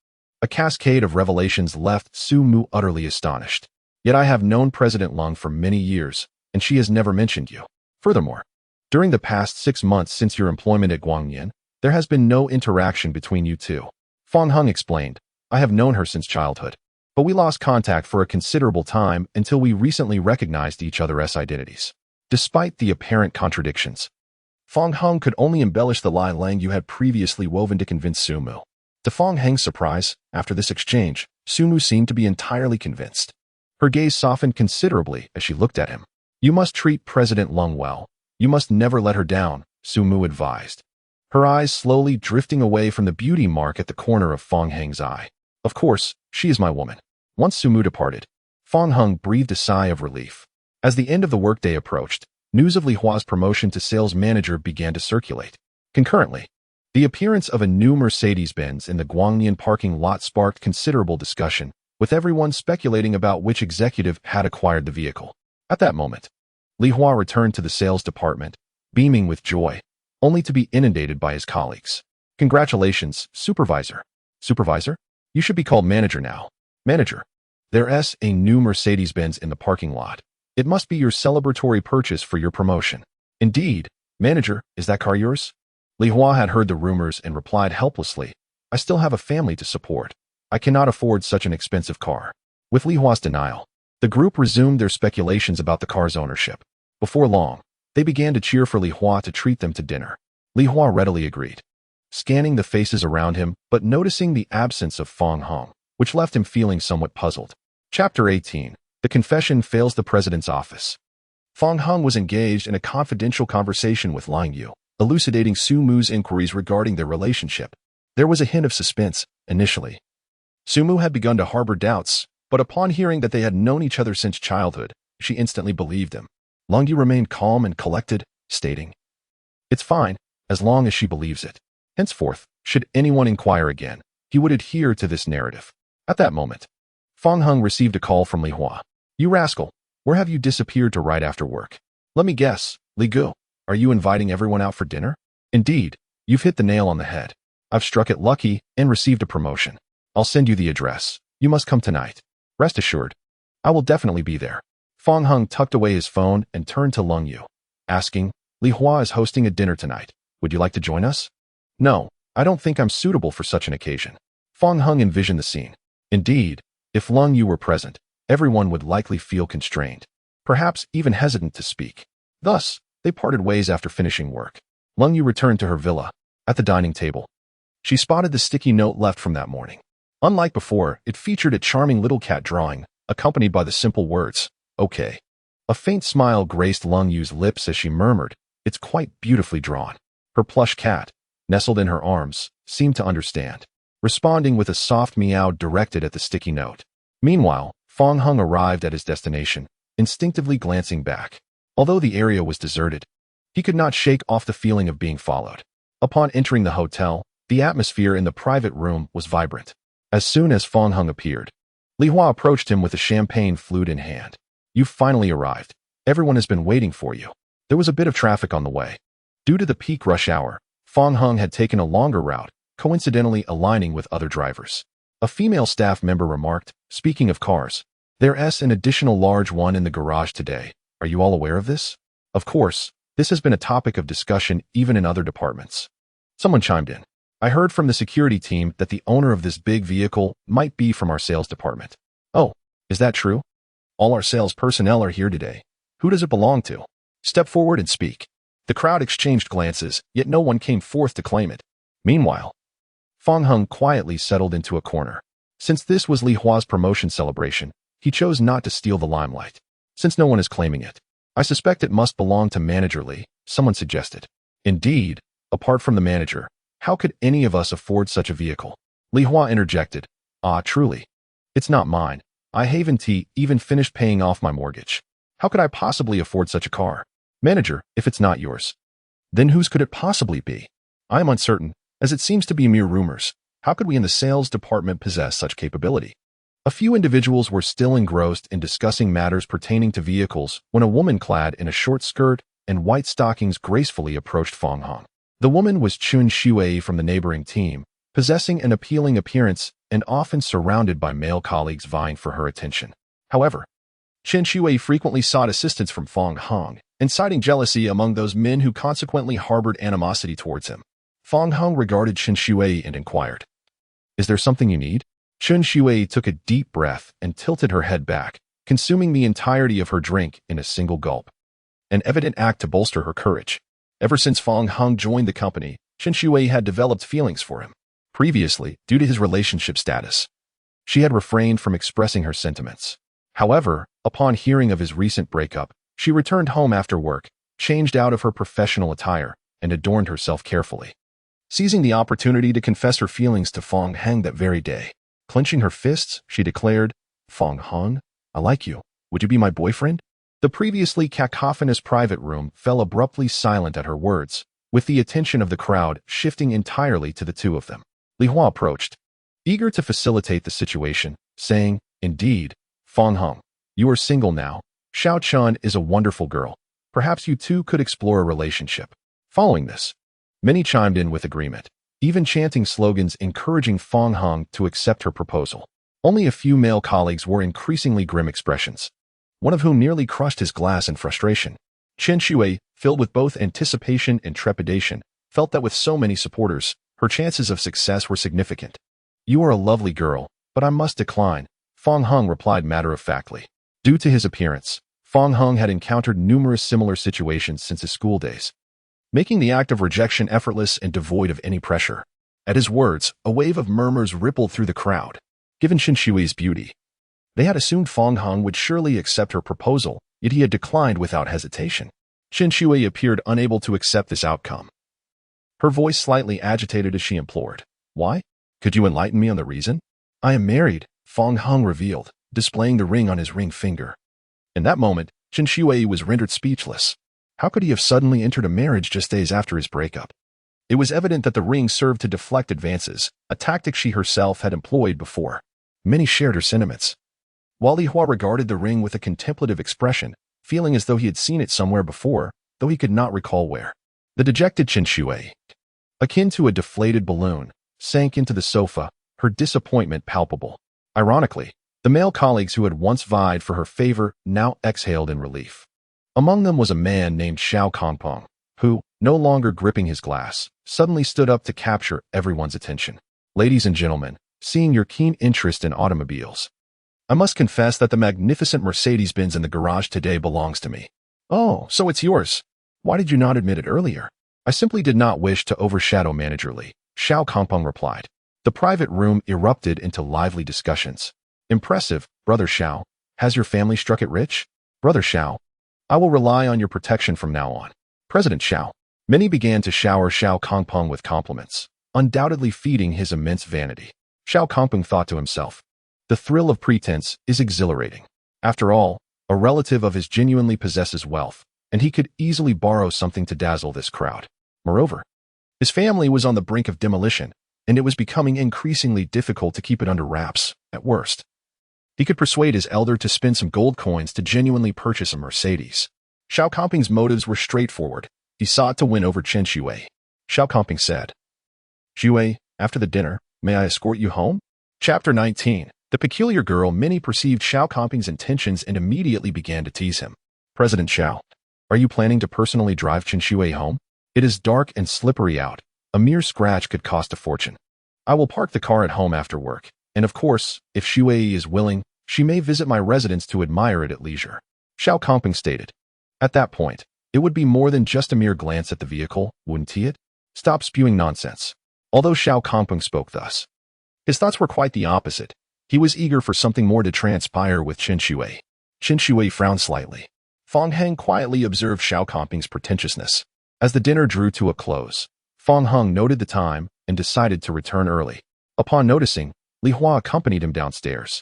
A cascade of revelations left Sumu utterly astonished. Yet I have known President Lung for many years, and she has never mentioned you. Furthermore, during the past 6 months since your employment at Guangyan, there has been no interaction between you two. Fong Heng explained, I have known her since childhood, but we lost contact for a considerable time until we recently recognized each other's identities. Despite the apparent contradictions, Fong Heng could only embellish the lie Lang Yu had previously woven to convince Sumu. To Fong Heng's surprise, after this exchange, Sumu seemed to be entirely convinced. Her gaze softened considerably as she looked at him. You must treat President Lung well. You must never let her down, Sumu advised, her eyes slowly drifting away from the beauty mark at the corner of Fong Heng's eye. Of course, she is my woman. Once Sumu departed, Fong Heng breathed a sigh of relief. As the end of the workday approached, news of Li Hua's promotion to sales manager began to circulate. Concurrently, the appearance of a new Mercedes-Benz in the Guangnian parking lot sparked considerable discussion, with everyone speculating about which executive had acquired the vehicle. At that moment, Li Hua returned to the sales department, beaming with joy, only to be inundated by his colleagues. Congratulations, Supervisor. Supervisor? You should be called Manager now. Manager. There's a new Mercedes-Benz in the parking lot. It must be your celebratory purchase for your promotion. Indeed. Manager, is that car yours? Li Hua had heard the rumors and replied helplessly, I still have a family to support. I cannot afford such an expensive car. With Li Hua's denial, the group resumed their speculations about the car's ownership. Before long, they began to cheer for Li Hua to treat them to dinner. Li Hua readily agreed, scanning the faces around him but noticing the absence of Fong Heng, which left him feeling somewhat puzzled. Chapter 18. The confession fails the president's office. Fong Heng was engaged in a confidential conversation with Lang Yu, elucidating Sumu's inquiries regarding their relationship. There was a hint of suspense, initially. Sumu had begun to harbor doubts, but upon hearing that they had known each other since childhood, she instantly believed him. Lang Yu remained calm and collected, stating, It's fine, as long as she believes it. Henceforth, should anyone inquire again, he would adhere to this narrative. At that moment, Fong Heng received a call from Li Hua. You rascal, where have you disappeared to right after work? Let me guess, Li Gu, are you inviting everyone out for dinner? Indeed, you've hit the nail on the head. I've struck it lucky and received a promotion. I'll send you the address. You must come tonight. Rest assured, I will definitely be there. Fong Heng tucked away his phone and turned to Lung Yu, asking, Li Hua is hosting a dinner tonight. Would you like to join us? No, I don't think I'm suitable for such an occasion. Fong Heng envisioned the scene. Indeed, if Lung Yu were present, everyone would likely feel constrained. perhaps even hesitant to speak. Thus, they parted ways after finishing work. Lung Yu returned to her villa. At the dining table, she spotted the sticky note left from that morning. Unlike before, it featured a charming little cat drawing, accompanied by the simple words, "Okay." A faint smile graced Lung Yu's lips as she murmured, "It's quite beautifully drawn." Her plush cat, nestled in her arms, seemed to understand, responding with a soft meow directed at the sticky note. Meanwhile, Fong Hung arrived at his destination, instinctively glancing back. Although the area was deserted, he could not shake off the feeling of being followed. Upon entering the hotel, the atmosphere in the private room was vibrant. As soon as Fong Hung appeared, Li Hua approached him with a champagne flute in hand. "You've finally arrived. Everyone has been waiting for you." There was a bit of traffic on the way. Due to the peak rush hour, Fong Hung had taken a longer route, coincidentally aligning with other drivers. A female staff member remarked, "Speaking of cars, there's an additional large one in the garage today. Are you all aware of this?" Of course, this has been a topic of discussion even in other departments. Someone chimed in. "I heard from the security team that the owner of this big vehicle might be from our sales department." "Oh, is that true? All our sales personnel are here today. Who does it belong to? Step forward and speak." The crowd exchanged glances, yet no one came forth to claim it. Meanwhile, Fong Hung quietly settled into a corner. Since this was Li Hua's promotion celebration, he chose not to steal the limelight. "Since no one is claiming it, I suspect it must belong to Manager Li," someone suggested. "Indeed, apart from the manager, how could any of us afford such a vehicle?" Li Hua interjected. "Ah, truly. It's not mine. I haven't even finished paying off my mortgage. How could I possibly afford such a car?" "Manager, if it's not yours, then whose could it possibly be? I am uncertain, as it seems to be mere rumors. How could we in the sales department possess such capability?" A few individuals were still engrossed in discussing matters pertaining to vehicles when a woman clad in a short skirt and white stockings gracefully approached Fong Hung. The woman was Chun Shui from the neighboring team, possessing an appealing appearance and often surrounded by male colleagues vying for her attention. However, Chen Shui frequently sought assistance from Fong Hung, inciting jealousy among those men who consequently harbored animosity towards him. Fong Hung regarded Chen Shui and inquired, "Is there something you need?" Chen Shui took a deep breath and tilted her head back, consuming the entirety of her drink in a single gulp, an evident act to bolster her courage. Ever since Fong Hung joined the company, Chen Shui had developed feelings for him. Previously, due to his relationship status, she had refrained from expressing her sentiments. However, upon hearing of his recent breakup, she returned home after work, changed out of her professional attire, and adorned herself carefully. Seizing the opportunity to confess her feelings to Fong Hung that very day, clenching her fists, she declared, "Fong Hung, I like you. Would you be my boyfriend?" The previously cacophonous private room fell abruptly silent at her words, with the attention of the crowd shifting entirely to the two of them. Li Hua approached, eager to facilitate the situation, saying, "Indeed, Fong Hung, you are single now. Xiao Chun is a wonderful girl. Perhaps you two could explore a relationship." Following this, many chimed in with agreement, even chanting slogans encouraging Fong Hung to accept her proposal. Only a few male colleagues wore increasingly grim expressions, one of whom nearly crushed his glass in frustration. Chen Shui, filled with both anticipation and trepidation, felt that with so many supporters, her chances of success were significant. "You are a lovely girl, but I must decline," Fong Hung replied matter-of-factly. Due to his appearance, Fong Hung had encountered numerous similar situations since his school days, making the act of rejection effortless and devoid of any pressure. At his words, a wave of murmurs rippled through the crowd. Given Chen Shui's beauty, they had assumed Fong Hung would surely accept her proposal, yet he had declined without hesitation. Chen Shui appeared unable to accept this outcome. Her voice slightly agitated as she implored, "Why? Could you enlighten me on the reason?" "I am married," Fong Hung revealed, displaying the ring on his ring finger. In that moment, Chen Shui was rendered speechless. How could he have suddenly entered a marriage just days after his breakup? It was evident that the ring served to deflect advances, a tactic she herself had employed before. Many shared her sentiments. While Li Hua regarded the ring with a contemplative expression, feeling as though he had seen it somewhere before, though he could not recall where. The dejected Chen Shui, akin to a deflated balloon, sank into the sofa, her disappointment palpable. Ironically, the male colleagues who had once vied for her favor now exhaled in relief. Among them was a man named Xiao Kongpeng, who, no longer gripping his glass, suddenly stood up to capture everyone's attention. "Ladies and gentlemen, seeing your keen interest in automobiles, I must confess that the magnificent Mercedes-Benz in the garage today belongs to me. Oh, so it's yours. Why did you not admit it earlier? I simply did not wish to overshadow Manager Li, Xiao Kangpeng replied. The private room erupted into lively discussions. Impressive, Brother Xiao. Has your family struck it rich? Brother Xiao, I will rely on your protection from now on. President Xiao. Many began to shower Xiao Kangpeng with compliments, undoubtedly feeding his immense vanity. Xiao Kangpeng thought to himself, the thrill of pretense is exhilarating. After all, a relative of his genuinely possesses wealth, and he could easily borrow something to dazzle this crowd. Moreover, his family was on the brink of demolition, and it was becoming increasingly difficult to keep it under wraps, at worst. He could persuade his elder to spend some gold coins to genuinely purchase a Mercedes. Xiao Kangpeng's motives were straightforward. He sought to win over Chen Xue. Xiao Kangpeng said, Xue, after the dinner, may I escort you home? Chapter 19. The peculiar girl. Many perceived Xiao Kangpeng's intentions and immediately began to tease him. President Xiao, are you planning to personally drive Chen Xue home? It is dark and slippery out. A mere scratch could cost a fortune. I will park the car at home after work, and of course, if Xue is willing, she may visit my residence to admire it at leisure. Xiao Kangpeng stated. At that point, it would be more than just a mere glance at the vehicle, wouldn't it? Stop spewing nonsense. Although Xiao Kangpeng spoke thus, his thoughts were quite the opposite. He was eager for something more to transpire with Chen Xue. Chen Xue frowned slightly. Fong Heng quietly observed Xiao Kangpeng's pretentiousness. As the dinner drew to a close, Fong Heng noted the time and decided to return early. Upon noticing, Li Hua accompanied him downstairs,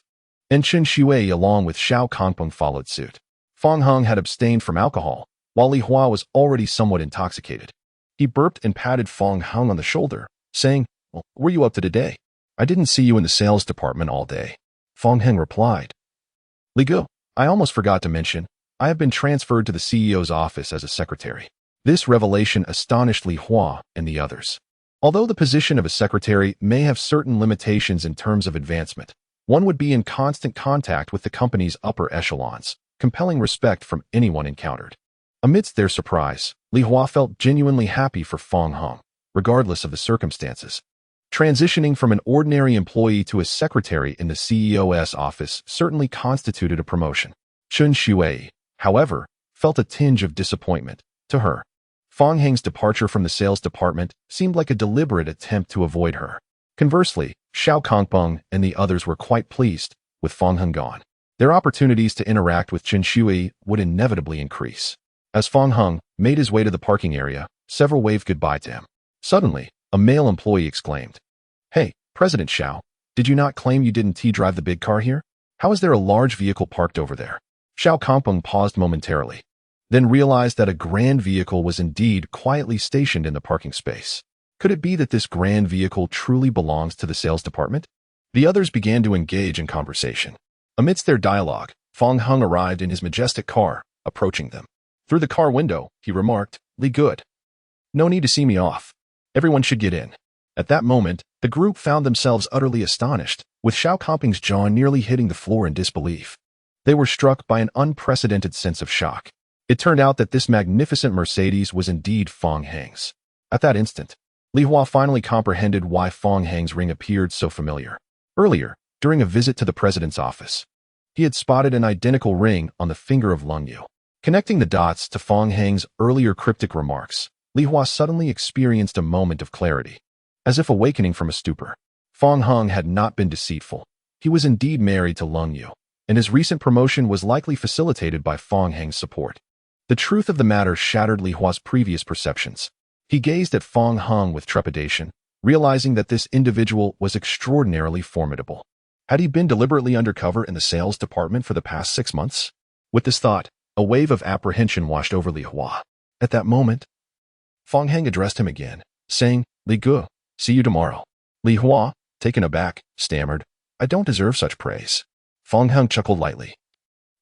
and Chen Xue along with Xiao Kangpeng followed suit. Fong Heng had abstained from alcohol, while Li Hua was already somewhat intoxicated. He burped and patted Fong Heng on the shoulder, saying, "Well, were you up to today? I didn't see you in the sales department all day." Fong Heng replied, Li Gu, I almost forgot to mention, I have been transferred to the CEO's office as a secretary. This revelation astonished Li Hua and the others. Although the position of a secretary may have certain limitations in terms of advancement, one would be in constant contact with the company's upper echelons, compelling respect from anyone encountered. Amidst their surprise, Li Hua felt genuinely happy for Fong Heng, regardless of the circumstances. Transitioning from an ordinary employee to a secretary in the CEO's office certainly constituted a promotion. Chen Xue, however, felt a tinge of disappointment. To her, Fong Heng's departure from the sales department seemed like a deliberate attempt to avoid her. Conversely, Xiao Kangpeng and the others were quite pleased with Fong Heng gone. Their opportunities to interact with Chen Xue would inevitably increase. As Fong Heng made his way to the parking area, several waved goodbye to him. Suddenly, a male employee exclaimed, Hey, President Xiao, did you not claim you didn't drive the big car here? How is there a large vehicle parked over there? Xiao Kangpeng paused momentarily, then realized that a grand vehicle was indeed quietly stationed in the parking space. Could it be that this grand vehicle truly belongs to the sales department? The others began to engage in conversation. Amidst their dialogue, Fong Heng arrived in his majestic car, approaching them. Through the car window, he remarked, Li Good. No need to see me off. Everyone should get in. At that moment, the group found themselves utterly astonished, with Xiao Kangpeng's jaw nearly hitting the floor in disbelief. They were struck by an unprecedented sense of shock. It turned out that this magnificent Mercedes was indeed Fong Heng's. At that instant, Li Hua finally comprehended why Fong Heng's ring appeared so familiar. Earlier, during a visit to the president's office, he had spotted an identical ring on the finger of Lung Yu. Connecting the dots to Fong Heng's earlier cryptic remarks, Li Hua suddenly experienced a moment of clarity. As if awakening from a stupor, Fong Heng had not been deceitful. He was indeed married to Lung Yu, and his recent promotion was likely facilitated by Fong Heng's support. The truth of the matter shattered Li Hua's previous perceptions. He gazed at Fong Heng with trepidation, realizing that this individual was extraordinarily formidable. Had he been deliberately undercover in the sales department for the past 6 months? With this thought, a wave of apprehension washed over Li Hua. At that moment, Fong Heng addressed him again, saying, Li Gu, see you tomorrow. Li Hua, taken aback, stammered, I don't deserve such praise. Fong Heng chuckled lightly,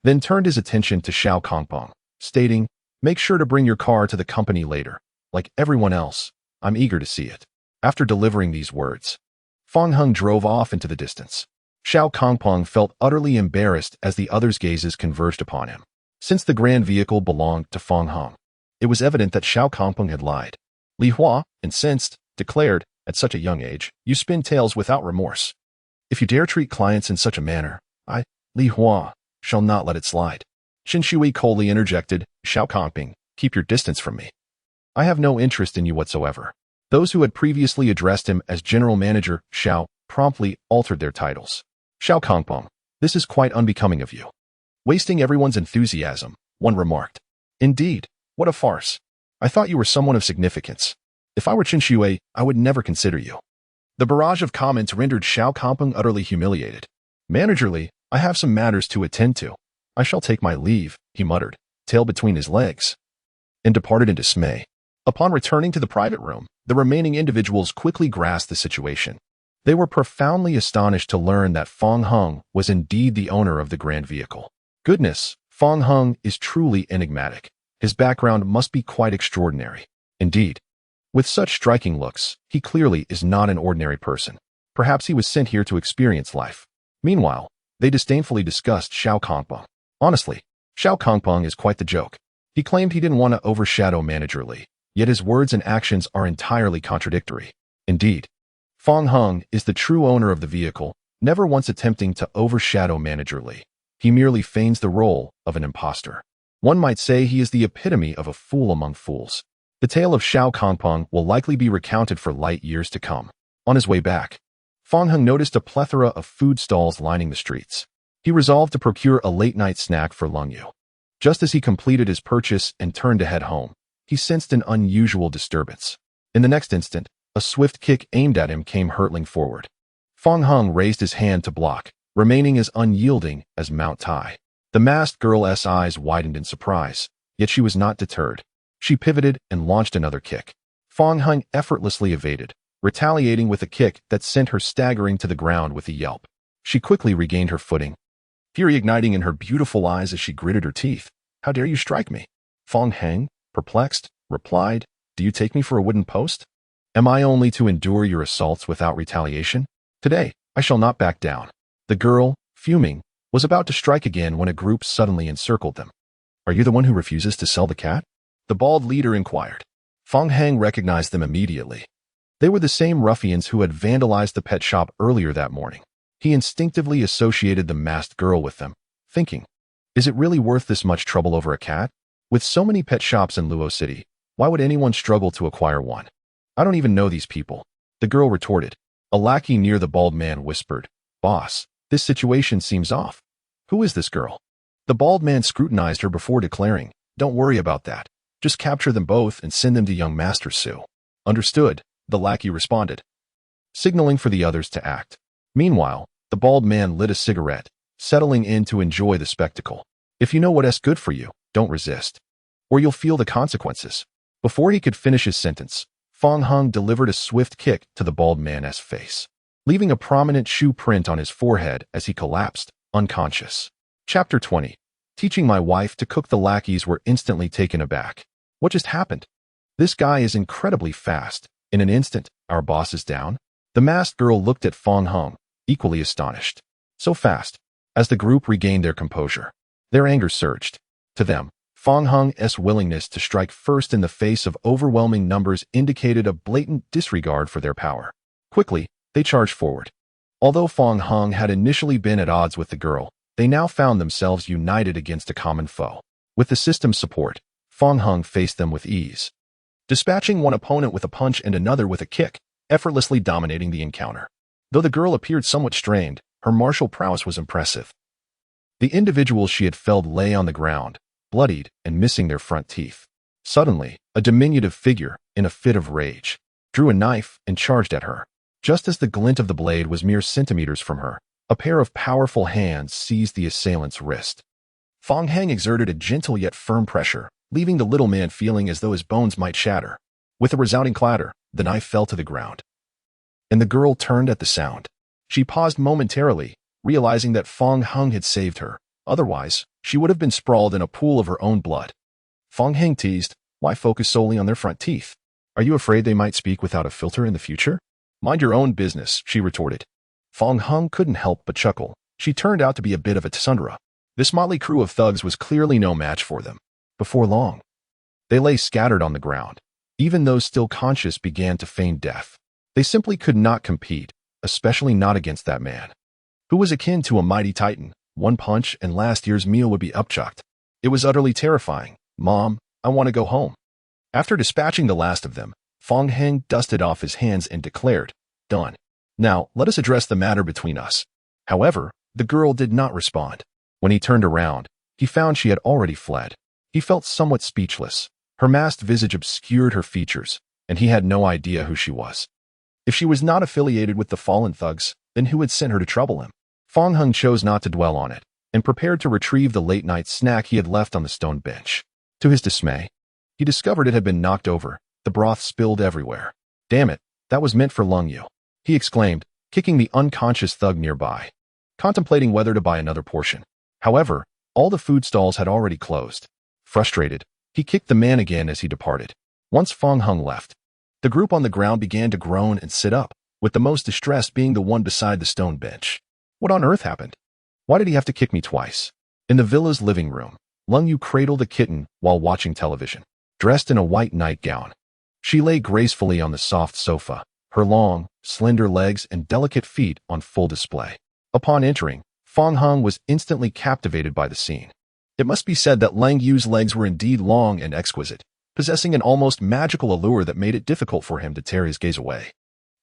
then turned his attention to Xiao Kangpeng, stating, make sure to bring your car to the company later. Like everyone else, I'm eager to see it. After delivering these words, Fong Heng drove off into the distance. Xiao Kangpeng felt utterly embarrassed as the others' gazes converged upon him. Since the grand vehicle belonged to Fong Heng, it was evident that Xiao Kangpeng had lied. Li Hua, incensed, declared, at such a young age, you spin tales without remorse. If you dare treat clients in such a manner, Li Hua shall not let it slide. Qin Shui coldly interjected, Xiao Kongping, keep your distance from me. I have no interest in you whatsoever. Those who had previously addressed him as General Manager Xiao promptly altered their titles. Xiao Kongpeng, this is quite unbecoming of you. Wasting everyone's enthusiasm, one remarked. Indeed, what a farce. I thought you were someone of significance. If I were Qin Shui, I would never consider you. The barrage of comments rendered Xiao Kongpeng utterly humiliated. Managerly, I have some matters to attend to. I shall take my leave, he muttered, tail between his legs, and departed in dismay. Upon returning to the private room, the remaining individuals quickly grasped the situation. They were profoundly astonished to learn that Fong Hung was indeed the owner of the grand vehicle. Goodness, Fong Hung is truly enigmatic. His background must be quite extraordinary. Indeed, with such striking looks, he clearly is not an ordinary person. Perhaps he was sent here to experience life. Meanwhile, they disdainfully discussed Xiao Kongpeng. Honestly, Xiao Kongpeng is quite the joke. He claimed he didn't want to overshadow Manager Li, yet his words and actions are entirely contradictory. Indeed, Fong Hung is the true owner of the vehicle, never once attempting to overshadow Manager Li. He merely feigns the role of an imposter. One might say he is the epitome of a fool among fools. The tale of Xiao Kongpeng will likely be recounted for light years to come. On his way back, Fong Hung noticed a plethora of food stalls lining the streets. He resolved to procure a late-night snack for Lung Yu. Just as he completed his purchase and turned to head home, he sensed an unusual disturbance. In the next instant, a swift kick aimed at him came hurtling forward. Fong Hung raised his hand to block, remaining as unyielding as Mount Tai. The masked girl's eyes widened in surprise, yet she was not deterred. She pivoted and launched another kick. Fong Hung effortlessly evaded, retaliating with a kick that sent her staggering to the ground with a yelp. She quickly regained her footing, fury igniting in her beautiful eyes as she gritted her teeth. How dare you strike me? Fong Hung, perplexed, replied, Do you take me for a wooden post? Am I only to endure your assaults without retaliation? Today, I shall not back down. The girl, fuming, was about to strike again when a group suddenly encircled them. Are you the one who refuses to sell the cat? The bald leader inquired. Fong Hung recognized them immediately. They were the same ruffians who had vandalized the pet shop earlier that morning. He instinctively associated the masked girl with them, thinking, is it really worth this much trouble over a cat? With so many pet shops in Luo City, why would anyone struggle to acquire one? I don't even know these people. The girl retorted. A lackey near the bald man whispered, Boss, this situation seems off. Who is this girl? The bald man scrutinized her before declaring, Don't worry about that. Just capture them both and send them to young Master Su. Understood, the lackey responded, signaling for the others to act. Meanwhile, the bald man lit a cigarette, settling in to enjoy the spectacle. If you know what's good for you, don't resist, or you'll feel the consequences. Before he could finish his sentence, Fong Hung delivered a swift kick to the bald man's face, leaving a prominent shoe print on his forehead as he collapsed, unconscious. Chapter 20. Teaching my wife to cook. The lackeys were instantly taken aback. What just happened? This guy is incredibly fast. In an instant, our boss is down. The masked girl looked at Fong Hung, equally astonished. So fast. As the group regained their composure, their anger surged. To them, Fong Hung's willingness to strike first in the face of overwhelming numbers indicated a blatant disregard for their power. Quickly, they charged forward. Although Fong Hung had initially been at odds with the girl, they now found themselves united against a common foe. With the system's support, Fong Hung faced them with ease, dispatching one opponent with a punch and another with a kick, effortlessly dominating the encounter. Though the girl appeared somewhat strained, her martial prowess was impressive. The individuals she had felled lay on the ground, bloodied and missing their front teeth. Suddenly, a diminutive figure, in a fit of rage, drew a knife and charged at her. Just as the glint of the blade was mere centimeters from her, a pair of powerful hands seized the assailant's wrist. Fong Hung exerted a gentle yet firm pressure, leaving the little man feeling as though his bones might shatter. With a resounding clatter, the knife fell to the ground, and the girl turned at the sound. She paused momentarily, realizing that Fong Hung had saved her. Otherwise, she would have been sprawled in a pool of her own blood. Fong Hung teased, Why focus solely on their front teeth? Are you afraid they might speak without a filter in the future? Mind your own business, she retorted. Fong Hung couldn't help but chuckle. She turned out to be a bit of a tsundere. This motley crew of thugs was clearly no match for them. Before long, they lay scattered on the ground. Even those still conscious began to feign death. They simply could not compete, especially not against that man, who was akin to a mighty titan, one punch and last year's meal would be upchucked. It was utterly terrifying. Mom, I want to go home. After dispatching the last of them, Fong Heng dusted off his hands and declared, "Done. Now, let us address the matter between us." However, the girl did not respond. When he turned around, he found she had already fled. He felt somewhat speechless. Her masked visage obscured her features, and he had no idea who she was. If she was not affiliated with the fallen thugs, then who had sent her to trouble him? Fong Heng chose not to dwell on it, and prepared to retrieve the late-night snack he had left on the stone bench. To his dismay, he discovered it had been knocked over, the broth spilled everywhere. "Damn it, that was meant for Lung Yu," he exclaimed, kicking the unconscious thug nearby, contemplating whether to buy another portion. However, all the food stalls had already closed. Frustrated, he kicked the man again as he departed. Once Fong Heng left, the group on the ground began to groan and sit up, with the most distressed being the one beside the stone bench. What on earth happened? Why did he have to kick me twice? In the villa's living room, Lung Yu cradled a kitten while watching television. Dressed in a white nightgown, she lay gracefully on the soft sofa, her long, slender legs and delicate feet on full display. Upon entering, Fong Heng was instantly captivated by the scene. It must be said that Lang Yu's legs were indeed long and exquisite, possessing an almost magical allure that made it difficult for him to tear his gaze away.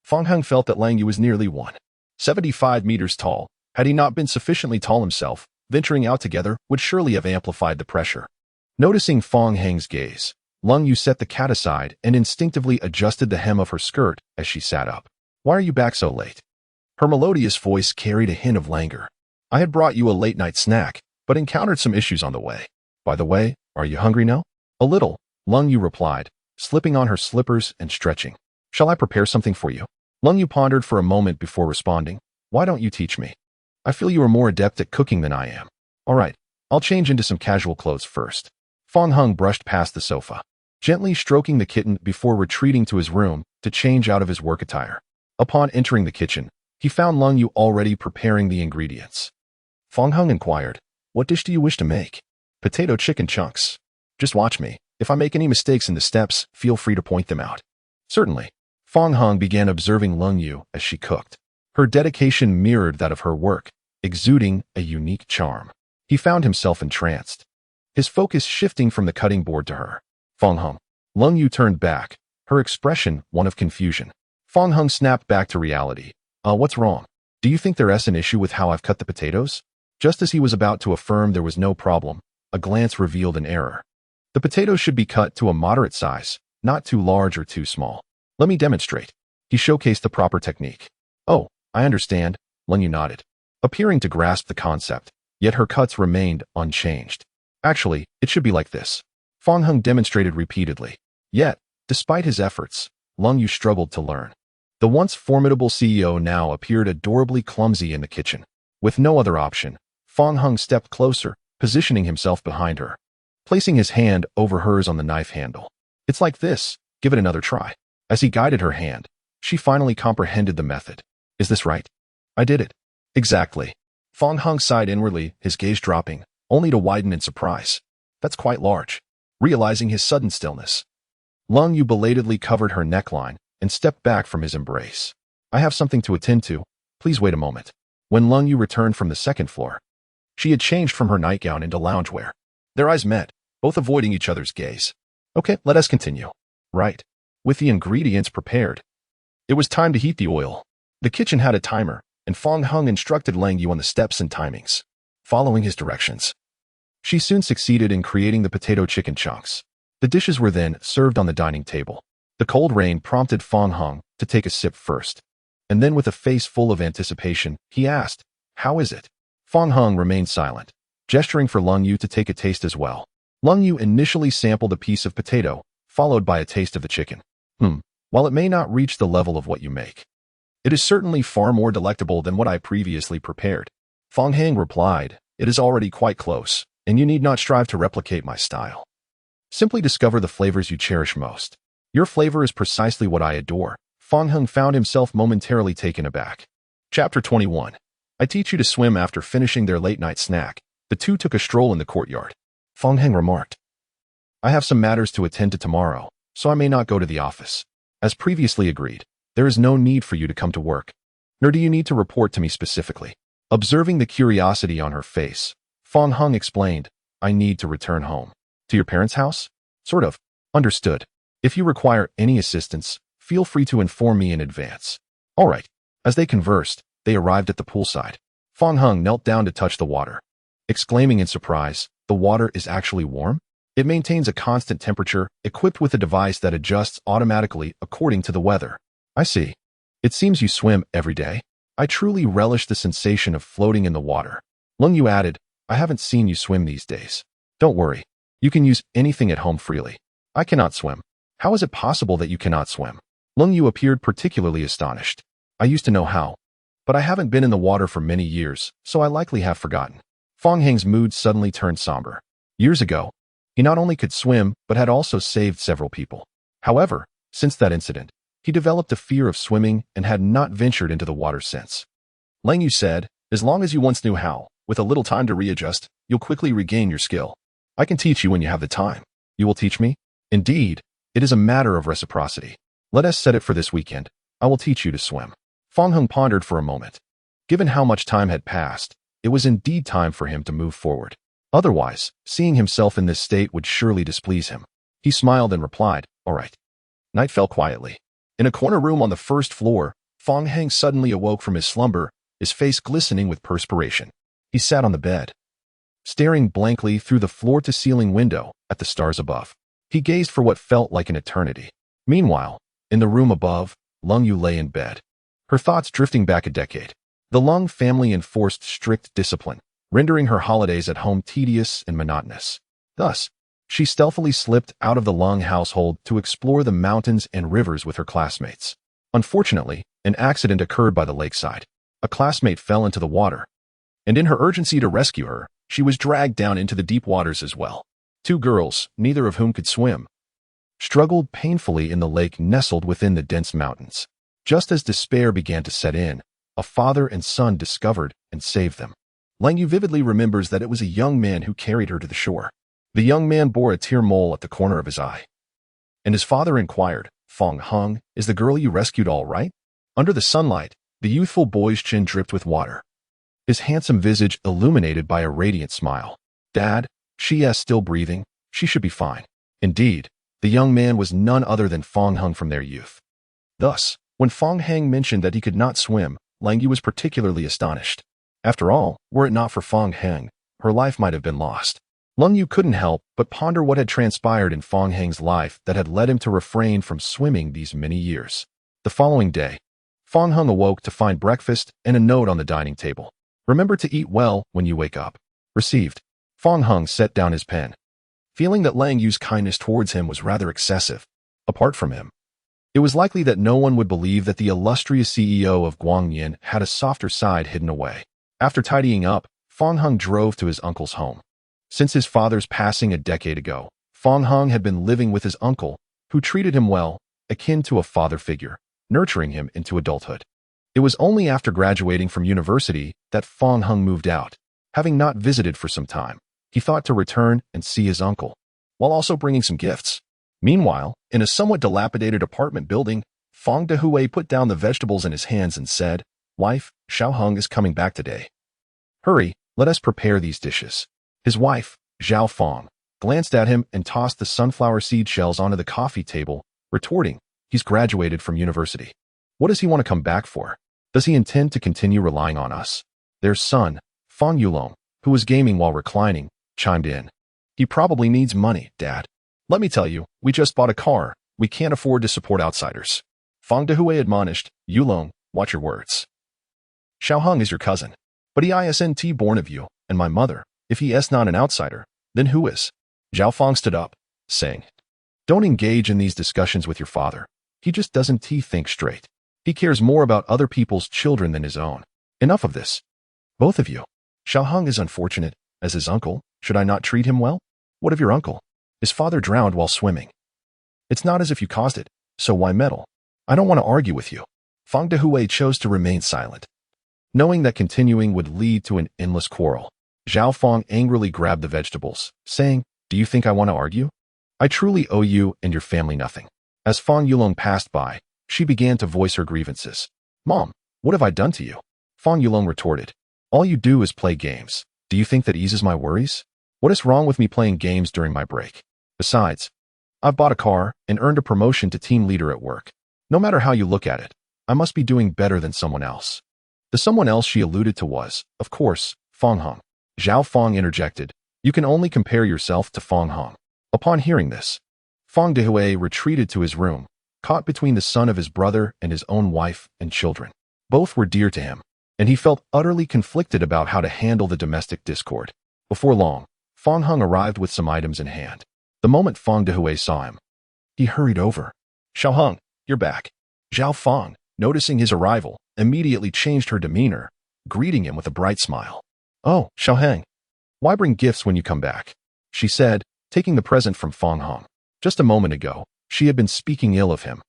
Fong Heng felt that Lang Yu was nearly 175 meters tall. Had he not been sufficiently tall himself, venturing out together would surely have amplified the pressure. Noticing Fong Heng's gaze, Lung Yu set the cat aside and instinctively adjusted the hem of her skirt as she sat up. "Why are you back so late?" Her melodious voice carried a hint of languor. "I had brought you a late-night snack, but encountered some issues on the way. By the way, are you hungry now?" "A little," Lung Yu replied, slipping on her slippers and stretching. "Shall I prepare something for you?" Lung Yu pondered for a moment before responding. "Why don't you teach me? I feel you are more adept at cooking than I am." "All right, I'll change into some casual clothes first." Fong Heng brushed past the sofa, gently stroking the kitten before retreating to his room to change out of his work attire. Upon entering the kitchen, he found Lung Yu already preparing the ingredients. Fong Heng inquired, "What dish do you wish to make?" "Potato chicken chunks. Just watch me. If I make any mistakes in the steps, feel free to point them out." "Certainly." Fong Heng began observing Lung Yu as she cooked. Her dedication mirrored that of her work, exuding a unique charm. He found himself entranced, his focus shifting from the cutting board to her. "Fong Heng." Lung Yu turned back, her expression one of confusion. Fong Heng snapped back to reality. What's wrong? Do you think there's an issue with how I've cut the potatoes?" Just as he was about to affirm there was no problem, a glance revealed an error. "The potatoes should be cut to a moderate size, not too large or too small. Let me demonstrate." He showcased the proper technique. "Oh, I understand," Lung Yu nodded, appearing to grasp the concept, yet her cuts remained unchanged. "Actually, it should be like this." Fong Heng demonstrated repeatedly. Yet, despite his efforts, Lung Yu struggled to learn. The once formidable CEO now appeared adorably clumsy in the kitchen. With no other option, Fong Heng stepped closer, positioning himself behind her, placing his hand over hers on the knife handle. "It's like this, give it another try." As he guided her hand, she finally comprehended the method. "Is this right?" "I did it." "Exactly." Fong Heng sighed inwardly, his gaze dropping, only to widen in surprise. "That's quite large." Realizing his sudden stillness, Lung Yu belatedly covered her neckline and stepped back from his embrace. "I have something to attend to. Please wait a moment." When Lung Yu returned from the second floor, she had changed from her nightgown into loungewear. Their eyes met, both avoiding each other's gaze. "Okay, let us continue." "Right." With the ingredients prepared, it was time to heat the oil. The kitchen had a timer, and Fong Heng instructed Lang Yu on the steps and timings. Following his directions, she soon succeeded in creating the potato chicken chunks. The dishes were then served on the dining table. The cold rain prompted Fong Heng to take a sip first, and then with a face full of anticipation, he asked, "How is it?" Fong Heng remained silent, gesturing for Lung Yu to take a taste as well. Lung Yu initially sampled a piece of potato, followed by a taste of the chicken. While it may not reach the level of what you make, it is certainly far more delectable than what I previously prepared." Fong Heng replied, "It is already quite close, and you need not strive to replicate my style. Simply discover the flavors you cherish most. Your flavor is precisely what I adore." Fong Heng found himself momentarily taken aback. Chapter 21. I teach you to swim. After finishing their late-night snack, the two took a stroll in the courtyard. Fong Heng remarked, "I have some matters to attend to tomorrow, so I may not go to the office. As previously agreed, there is no need for you to come to work, nor do you need to report to me specifically." Observing the curiosity on her face, Fong Hung explained, I need to return home. To your parents' house? Sort of. Understood. If you require any assistance, feel free to inform me in advance. All right. As they conversed, they arrived at the poolside. Fong Hung knelt down to touch the water, exclaiming in surprise, the water is actually warm? It maintains a constant temperature, equipped with a device that adjusts automatically according to the weather. I see. It seems you swim every day. I truly relish the sensation of floating in the water. Lung Yu added, I haven't seen you swim these days. Don't worry. You can use anything at home freely. I cannot swim. How is it possible that you cannot swim? Lung Yu appeared particularly astonished. I used to know how, but I haven't been in the water for many years, so I likely have forgotten. Fong Heng's mood suddenly turned somber. Years ago, he not only could swim, but had also saved several people. However, since that incident, he developed a fear of swimming and had not ventured into the water since. Lang Yu said, as long as you once knew how, with a little time to readjust, you'll quickly regain your skill. I can teach you when you have the time. You will teach me? Indeed, it is a matter of reciprocity. Let us set it for this weekend. I will teach you to swim. Fong Hung pondered for a moment. Given how much time had passed, it was indeed time for him to move forward. Otherwise, seeing himself in this state would surely displease him. He smiled and replied, all right. Night fell quietly. In a corner room on the first floor, Fong Heng suddenly awoke from his slumber, his face glistening with perspiration. He sat on the bed, staring blankly through the floor-to-ceiling window at the stars above. He gazed for what felt like an eternity. Meanwhile, in the room above, Lung Yu lay in bed, her thoughts drifting back a decade. The Lung family enforced strict discipline, rendering her holidays at home tedious and monotonous. Thus, she stealthily slipped out of the Lung household to explore the mountains and rivers with her classmates. Unfortunately, an accident occurred by the lakeside. A classmate fell into the water, and in her urgency to rescue her, she was dragged down into the deep waters as well. Two girls, neither of whom could swim, struggled painfully in the lake nestled within the dense mountains. Just as despair began to set in, a father and son discovered and saved them. Lang Yu vividly remembers that it was a young man who carried her to the shore. The young man bore a tear mole at the corner of his eye. And his father inquired, Fong Hung, is the girl you rescued all right? Under the sunlight, the youthful boy's chin dripped with water, his handsome visage illuminated by a radiant smile. Dad, she is still breathing. She should be fine. Indeed, the young man was none other than Fong Hung from their youth. Thus, when Fong Heng mentioned that he could not swim, Lang Yu was particularly astonished. After all, were it not for Fong Heng, her life might have been lost. Lung Yu couldn't help but ponder what had transpired in Fong Heng's life that had led him to refrain from swimming these many years. The following day, Fong Hung awoke to find breakfast and a note on the dining table. Remember to eat well when you wake up. Received. Fong Hung set down his pen, feeling that Lang Yu's kindness towards him was rather excessive. Apart from him, it was likely that no one would believe that the illustrious CEO of Guangyin had a softer side hidden away. After tidying up, Fong Hung drove to his uncle's home. Since his father's passing a decade ago, Fong Hung had been living with his uncle, who treated him well, akin to a father figure, nurturing him into adulthood. It was only after graduating from university that Fong Hung moved out. Having not visited for some time, he thought to return and see his uncle, while also bringing some gifts. Meanwhile, in a somewhat dilapidated apartment building, Fong Dehui put down the vegetables in his hands and said, Wife, Xiao Hung is coming back today. Hurry, let us prepare these dishes. His wife, Zhao Fong, glanced at him and tossed the sunflower seed shells onto the coffee table, retorting, he's graduated from university. What does he want to come back for? Does he intend to continue relying on us? Their son, Fong Yulong, who was gaming while reclining, chimed in. He probably needs money, Dad. Let me tell you, we just bought a car. We can't afford to support outsiders. Fong Dehui admonished, Yulong, watch your words. Xiao Hung is your cousin, but he isn't born of you, and my mother. If he is not an outsider, then who is? Zhao Fong stood up, saying, Don't engage in these discussions with your father. He just doesn't think straight. He cares more about other people's children than his own. Enough of this. Both of you. Xiao Hung is unfortunate. As his uncle, should I not treat him well? What of your uncle? His father drowned while swimming. It's not as if you caused it, so why meddle? I don't want to argue with you. Fong Dehui chose to remain silent, knowing that continuing would lead to an endless quarrel. Zhao Fong angrily grabbed the vegetables, saying, Do you think I want to argue? I truly owe you and your family nothing. As Fong Yulong passed by, she began to voice her grievances. Mom, what have I done to you? Fong Yulong retorted, All you do is play games. Do you think that eases my worries? What is wrong with me playing games during my break? Besides, I've bought a car and earned a promotion to team leader at work. No matter how you look at it, I must be doing better than someone else. The someone else she alluded to was, of course, Fong Hong. Zhao Fong interjected, "You can only compare yourself to Fong Hong." Upon hearing this, Fong Dehui retreated to his room, caught between the son of his brother and his own wife and children. Both were dear to him, and he felt utterly conflicted about how to handle the domestic discord. Before long, Fong Hong arrived with some items in hand. The moment Fong Dehui saw him, he hurried over. "Xiao Hong, you're back." Zhao Fong, noticing his arrival, immediately changed her demeanor, greeting him with a bright smile. "Oh, Xiao Hang, why bring gifts when you come back?" she said, taking the present from Fong Hong. Just a moment ago, she had been speaking ill of him,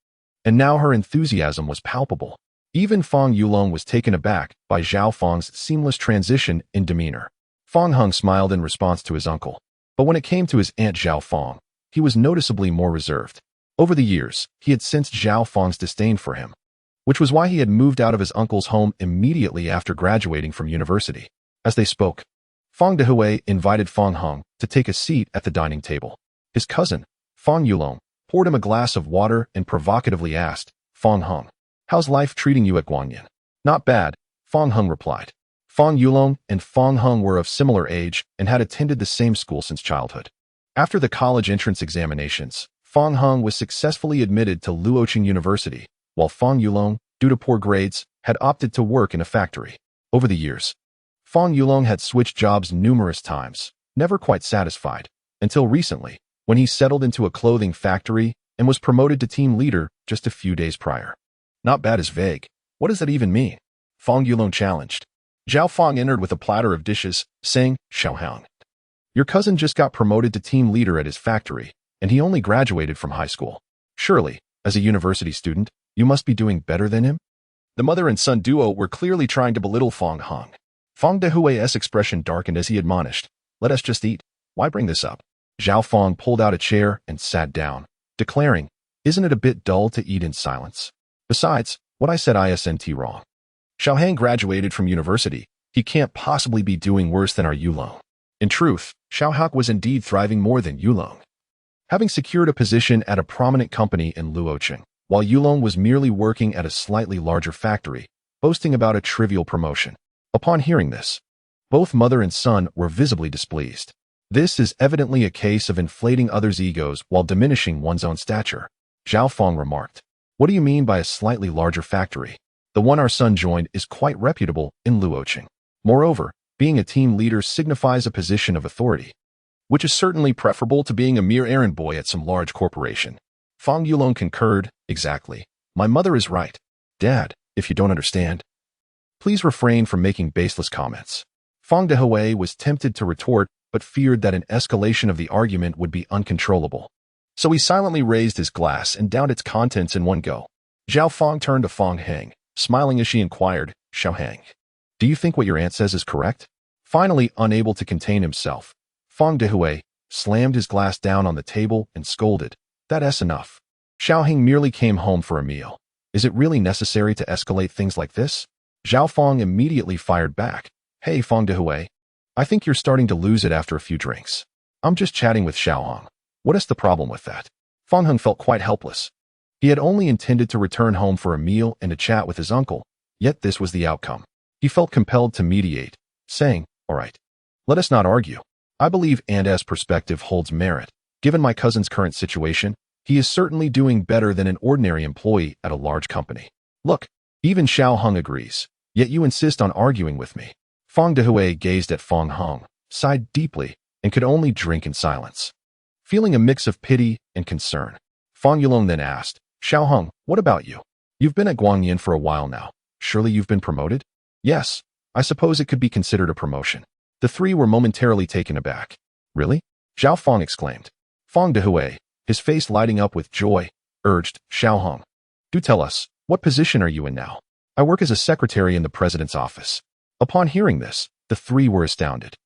and now her enthusiasm was palpable. Even Fong Yulong was taken aback by Zhao Fong's seamless transition in demeanor. Fong Hong smiled in response to his uncle, but when it came to his aunt Zhao Fong, he was noticeably more reserved. Over the years, he had sensed Zhao Fong's disdain for him, which was why he had moved out of his uncle's home immediately after graduating from university. As they spoke, Fong Dehui invited Fong Hong to take a seat at the dining table. His cousin, Fong Yulong, poured him a glass of water and provocatively asked, "Fong Hong, how's life treating you at Guangyan?" "Not bad," Fong Hong replied. Fong Yulong and Fong Hong were of similar age and had attended the same school since childhood. After the college entrance examinations, Fong Hong was successfully admitted to Luoqing University, while Fong Yulong, due to poor grades, had opted to work in a factory. Over the years, Fong Yulong had switched jobs numerous times, never quite satisfied, until recently, when he settled into a clothing factory and was promoted to team leader just a few days prior. "Not bad is vague. What does that even mean?" Fong Yulong challenged. Zhao Fong entered with a platter of dishes, saying, "Xiao Hang, your cousin just got promoted to team leader at his factory, and he only graduated from high school. Surely, as a university student, you must be doing better than him?" The mother and son duo were clearly trying to belittle Fong Hong. Fong Dehui's expression darkened as he admonished, "Let us just eat. Why bring this up?" Zhao Fong pulled out a chair and sat down, declaring, "Isn't it a bit dull to eat in silence? Besides, what I said isn't wrong. Xiao Hang graduated from university. He can't possibly be doing worse than our Yulong." In truth, Xiao Hak was indeed thriving more than Yulong, having secured a position at a prominent company in Luoqing, while Yulong was merely working at a slightly larger factory, boasting about a trivial promotion. Upon hearing this, both mother and son were visibly displeased. This is evidently a case of inflating others' egos while diminishing one's own stature. Zhao Fong remarked, "What do you mean by a slightly larger factory? The one our son joined is quite reputable in Luoqing. Moreover, being a team leader signifies a position of authority, which is certainly preferable to being a mere errand boy at some large corporation." Fong Yulong concurred, "Exactly. My mother is right. Dad, if you don't understand, please refrain from making baseless comments." Fong Dehui was tempted to retort, but feared that an escalation of the argument would be uncontrollable. So he silently raised his glass and downed its contents in one go. Zhao Fong turned to Fong Heng, smiling as she inquired, "Xiao Hang, do you think what your aunt says is correct?" Finally, unable to contain himself, Fong Dehui slammed his glass down on the table and scolded, "That's enough. Xiao Heng merely came home for a meal. Is it really necessary to escalate things like this?" Zhao Fong immediately fired back, "Hey Fong Dehui, I think you're starting to lose it after a few drinks. I'm just chatting with Xiao Hong. What is the problem with that?" Fong Heng felt quite helpless. He had only intended to return home for a meal and a chat with his uncle, yet this was the outcome. He felt compelled to mediate, saying, "All right, let us not argue. I believe Aunt's perspective holds merit. Given my cousin's current situation, he is certainly doing better than an ordinary employee at a large company. Look, even Xiao Hong agrees, yet you insist on arguing with me." Fong Dehui gazed at Fong Hong, sighed deeply, and could only drink in silence. Feeling a mix of pity and concern, Fong Yulong then asked, "Xiao Hong, what about you? You've been at Guangyan for a while now. Surely you've been promoted?" "Yes, I suppose it could be considered a promotion." The three were momentarily taken aback. "Really?" Zhao Fong exclaimed. Fong Dehui, his face lighting up with joy, urged, "Xiao Hong, do tell us, what position are you in now?" "I work as a secretary in the president's office." Upon hearing this, the three were astounded.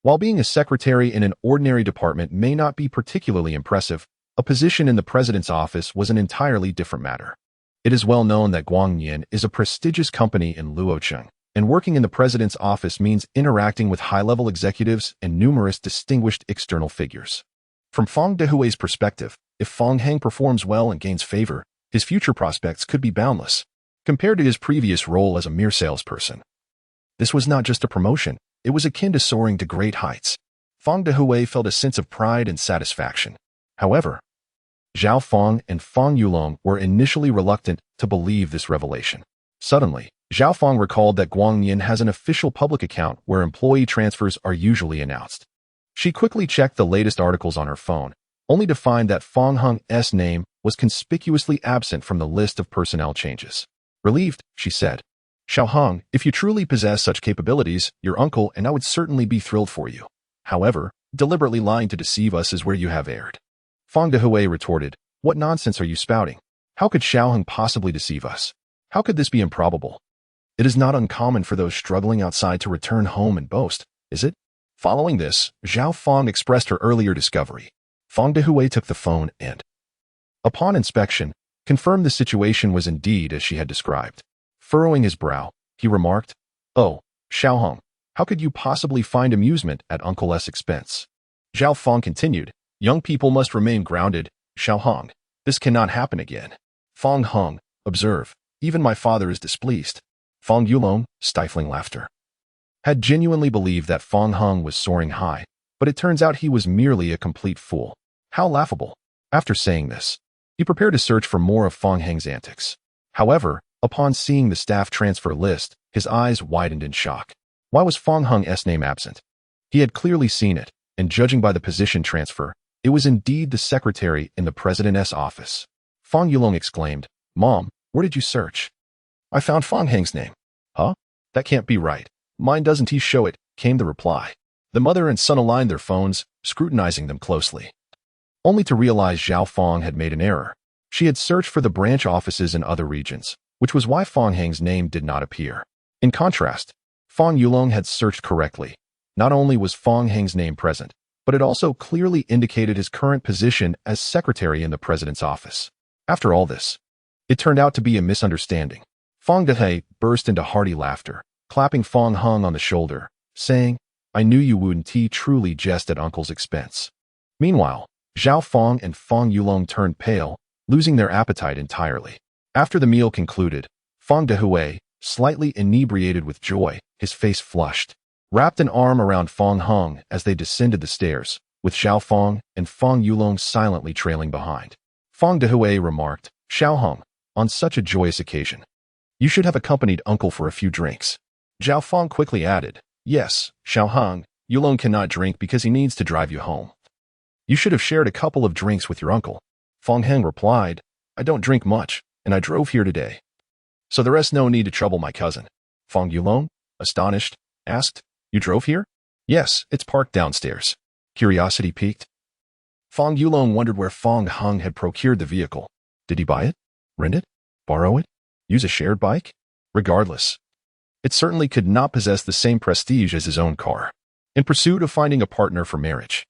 While being a secretary in an ordinary department may not be particularly impressive, a position in the president's office was an entirely different matter. It is well known that Guangyan is a prestigious company in Luocheng, and working in the president's office means interacting with high-level executives and numerous distinguished external figures. From Fong Dehui's perspective, if Fong Heng performs well and gains favor, his future prospects could be boundless, compared to his previous role as a mere salesperson. This was not just a promotion, it was akin to soaring to great heights. Fong Dehui felt a sense of pride and satisfaction. However, Zhao Fong and Fong Yulong were initially reluctant to believe this revelation. Suddenly, Zhao Fong recalled that Guangnian has an official public account where employee transfers are usually announced. She quickly checked the latest articles on her phone, only to find that Fong Heng's name was conspicuously absent from the list of personnel changes. Relieved, she said, "Xiao Heng, if you truly possess such capabilities, your uncle and I would certainly be thrilled for you. However, deliberately lying to deceive us is where you have erred." Fong Dehui retorted, "What nonsense are you spouting? How could Xiao Heng possibly deceive us? How could this be improbable? It is not uncommon for those struggling outside to return home and boast, is it?" Following this, Zhao Fong expressed her earlier discovery. Fong Dehui took the phone and, upon inspection, confirmed the situation was indeed as she had described. Furrowing his brow, he remarked, "Oh, Xiao Heng, how could you possibly find amusement at Uncle's expense?" Zhao Fong continued, "Young people must remain grounded, Xiao Heng. This cannot happen again." Fong Heng, observe, "Even my father is displeased." Fong Yulong, stifling laughter, had genuinely believed that Fong Heng was soaring high, but it turns out he was merely a complete fool. How laughable. After saying this, he prepared to search for more of Fong Heng's antics. However, upon seeing the staff transfer list, his eyes widened in shock. Why was Fong Heng's name absent? He had clearly seen it, and judging by the position transfer, it was indeed the secretary in the president's office. Fong Yulong exclaimed, "Mom, where did you search?" "I found Fong Heng's name." "Huh? That can't be right. Mine doesn't show it," came the reply. The mother and son aligned their phones, scrutinizing them closely, only to realize Zhao Fong had made an error. She had searched for the branch offices in other regions, which was why Fong Heng's name did not appear. In contrast, Fong Yulong had searched correctly. Not only was Fong Heng's name present, but it also clearly indicated his current position as secretary in the president's office. After all this, it turned out to be a misunderstanding. Fong Dehui burst into hearty laughter, clapping Fong Heng on the shoulder, saying, "I knew you wouldn't truly jest at Uncle's expense." Meanwhile, Zhao Fong and Fong Yulong turned pale, losing their appetite entirely. After the meal concluded, Fong Dehui, slightly inebriated with joy, his face flushed, wrapped an arm around Fong Heng as they descended the stairs, with Zhao Fong and Fong Yulong silently trailing behind. Fong Dehui remarked, "Xiao Heng, on such a joyous occasion, you should have accompanied Uncle for a few drinks." Zhao Fong quickly added, "Yes, Xiao Heng, Yulong cannot drink because he needs to drive you home. You should have shared a couple of drinks with your uncle." Fong Heng replied, "I don't drink much, and I drove here today. So the rest no need to trouble my cousin." Fong Yulong, astonished, asked, "You drove here?" "Yes, it's parked downstairs." Curiosity piqued. Fong Yulong wondered where Fong Heng had procured the vehicle. Did he buy it? Rent it? Borrow it? Use a shared bike? Regardless, it certainly could not possess the same prestige as his own car. In pursuit of finding a partner for marriage,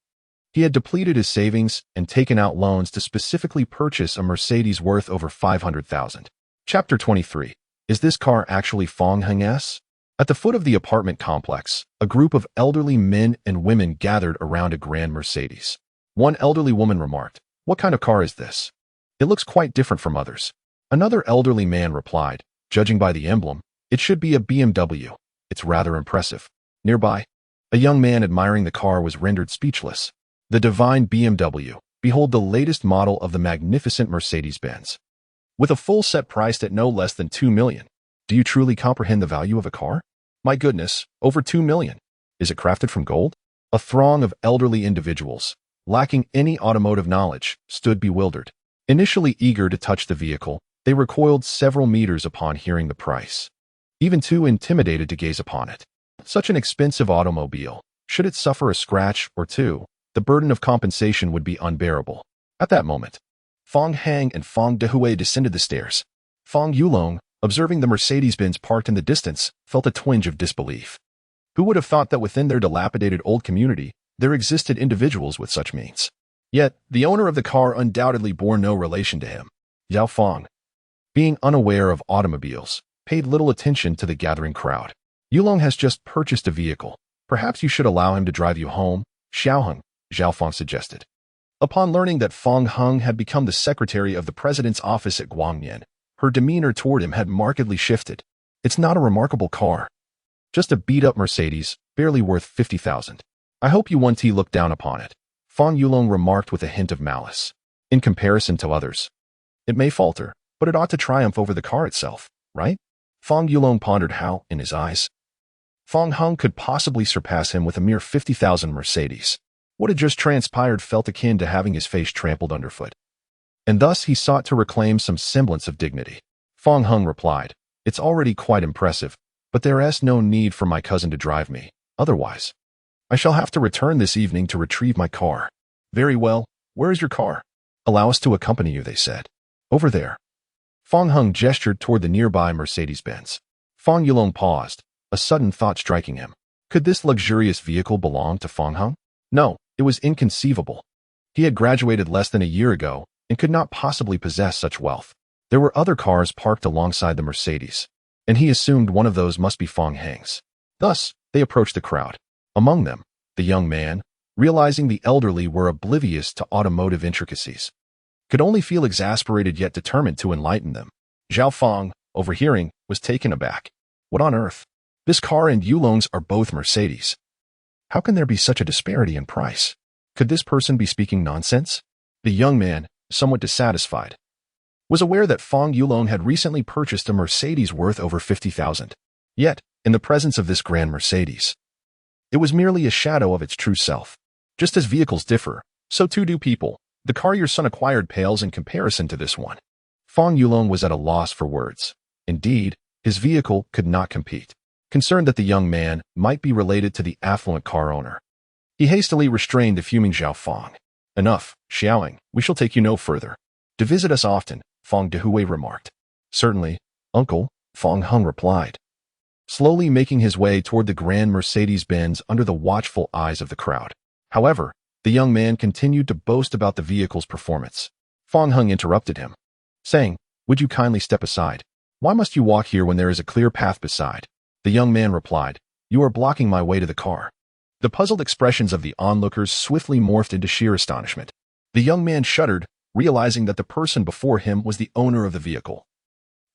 he had depleted his savings and taken out loans to specifically purchase a Mercedes worth over $500,000. Chapter 23. Is this car actually Fong Heng's? At the foot of the apartment complex, a group of elderly men and women gathered around a grand Mercedes. One elderly woman remarked, "What kind of car is this? It looks quite different from others." Another elderly man replied, "Judging by the emblem, it should be a BMW. It's rather impressive." Nearby, a young man admiring the car was rendered speechless. The divine BMW, behold the latest model of the magnificent Mercedes-Benz. With a full set priced at no less than $2 million. Do you truly comprehend the value of a car? My goodness, over $2 million. Is it crafted from gold? A throng of elderly individuals, lacking any automotive knowledge, stood bewildered. Initially eager to touch the vehicle, they recoiled several meters upon hearing the price, even too intimidated to gaze upon it. Such an expensive automobile, should it suffer a scratch or two, the burden of compensation would be unbearable. At that moment, Fong Heng and Fong Dehui descended the stairs. Fong Yulong, observing the Mercedes-Benz parked in the distance, felt a twinge of disbelief. Who would have thought that within their dilapidated old community, there existed individuals with such means? Yet, the owner of the car undoubtedly bore no relation to him. Zhao Fong, being unaware of automobiles, paid little attention to the gathering crowd. Yulong has just purchased a vehicle. Perhaps you should allow him to drive you home, Xiaoheng, Zhao Fong suggested. Upon learning that Fong Heng had become the secretary of the president's office at Guangmian, her demeanor toward him had markedly shifted. It's not a remarkable car. Just a beat-up Mercedes, barely worth 50,000. I hope you won't look down upon it, Fong Yulong remarked with a hint of malice. In comparison to others, it may falter, but it ought to triumph over the car itself, right? Fong Yulong pondered how, in his eyes, Fong Heng could possibly surpass him with a mere 50,000 Mercedes. What had just transpired felt akin to having his face trampled underfoot. And thus he sought to reclaim some semblance of dignity. Fong Heng replied, "It's already quite impressive, but there is no need for my cousin to drive me. Otherwise, I shall have to return this evening to retrieve my car." "Very well, where is your car?" "Allow us to accompany you," they said. "Over there." Fong Heng gestured toward the nearby Mercedes-Benz. Fong Yulong paused, a sudden thought striking him. Could this luxurious vehicle belong to Fong Heng? No, it was inconceivable. He had graduated less than a year ago and could not possibly possess such wealth. There were other cars parked alongside the Mercedes, and he assumed one of those must be Fong Heng's. Thus, they approached the crowd. Among them, the young man, realizing the elderly were oblivious to automotive intricacies, could only feel exasperated yet determined to enlighten them. Zhao Fong, overhearing, was taken aback. What on earth? This car and Yulong's are both Mercedes. How can there be such a disparity in price? Could this person be speaking nonsense? The young man, somewhat dissatisfied, was aware that Fong Yulong had recently purchased a Mercedes worth over 50,000. Yet, in the presence of this grand Mercedes, it was merely a shadow of its true self. Just as vehicles differ, so too do people. The car your son acquired pales in comparison to this one. Fong Yulong was at a loss for words. Indeed, his vehicle could not compete. Concerned that the young man might be related to the affluent car owner, he hastily restrained the fuming Zhao Fong. "Enough, Xiaoheng, we shall take you no further. To visit us often," Fong Dehui remarked. "Certainly, uncle," Fong Heng replied, slowly making his way toward the grand Mercedes-Benz under the watchful eyes of the crowd. However, the young man continued to boast about the vehicle's performance. Fong Heng interrupted him, saying, "Would you kindly step aside? Why must you walk here when there is a clear path beside?" The young man replied, "You are blocking my way to the car." The puzzled expressions of the onlookers swiftly morphed into sheer astonishment. The young man shuddered, realizing that the person before him was the owner of the vehicle.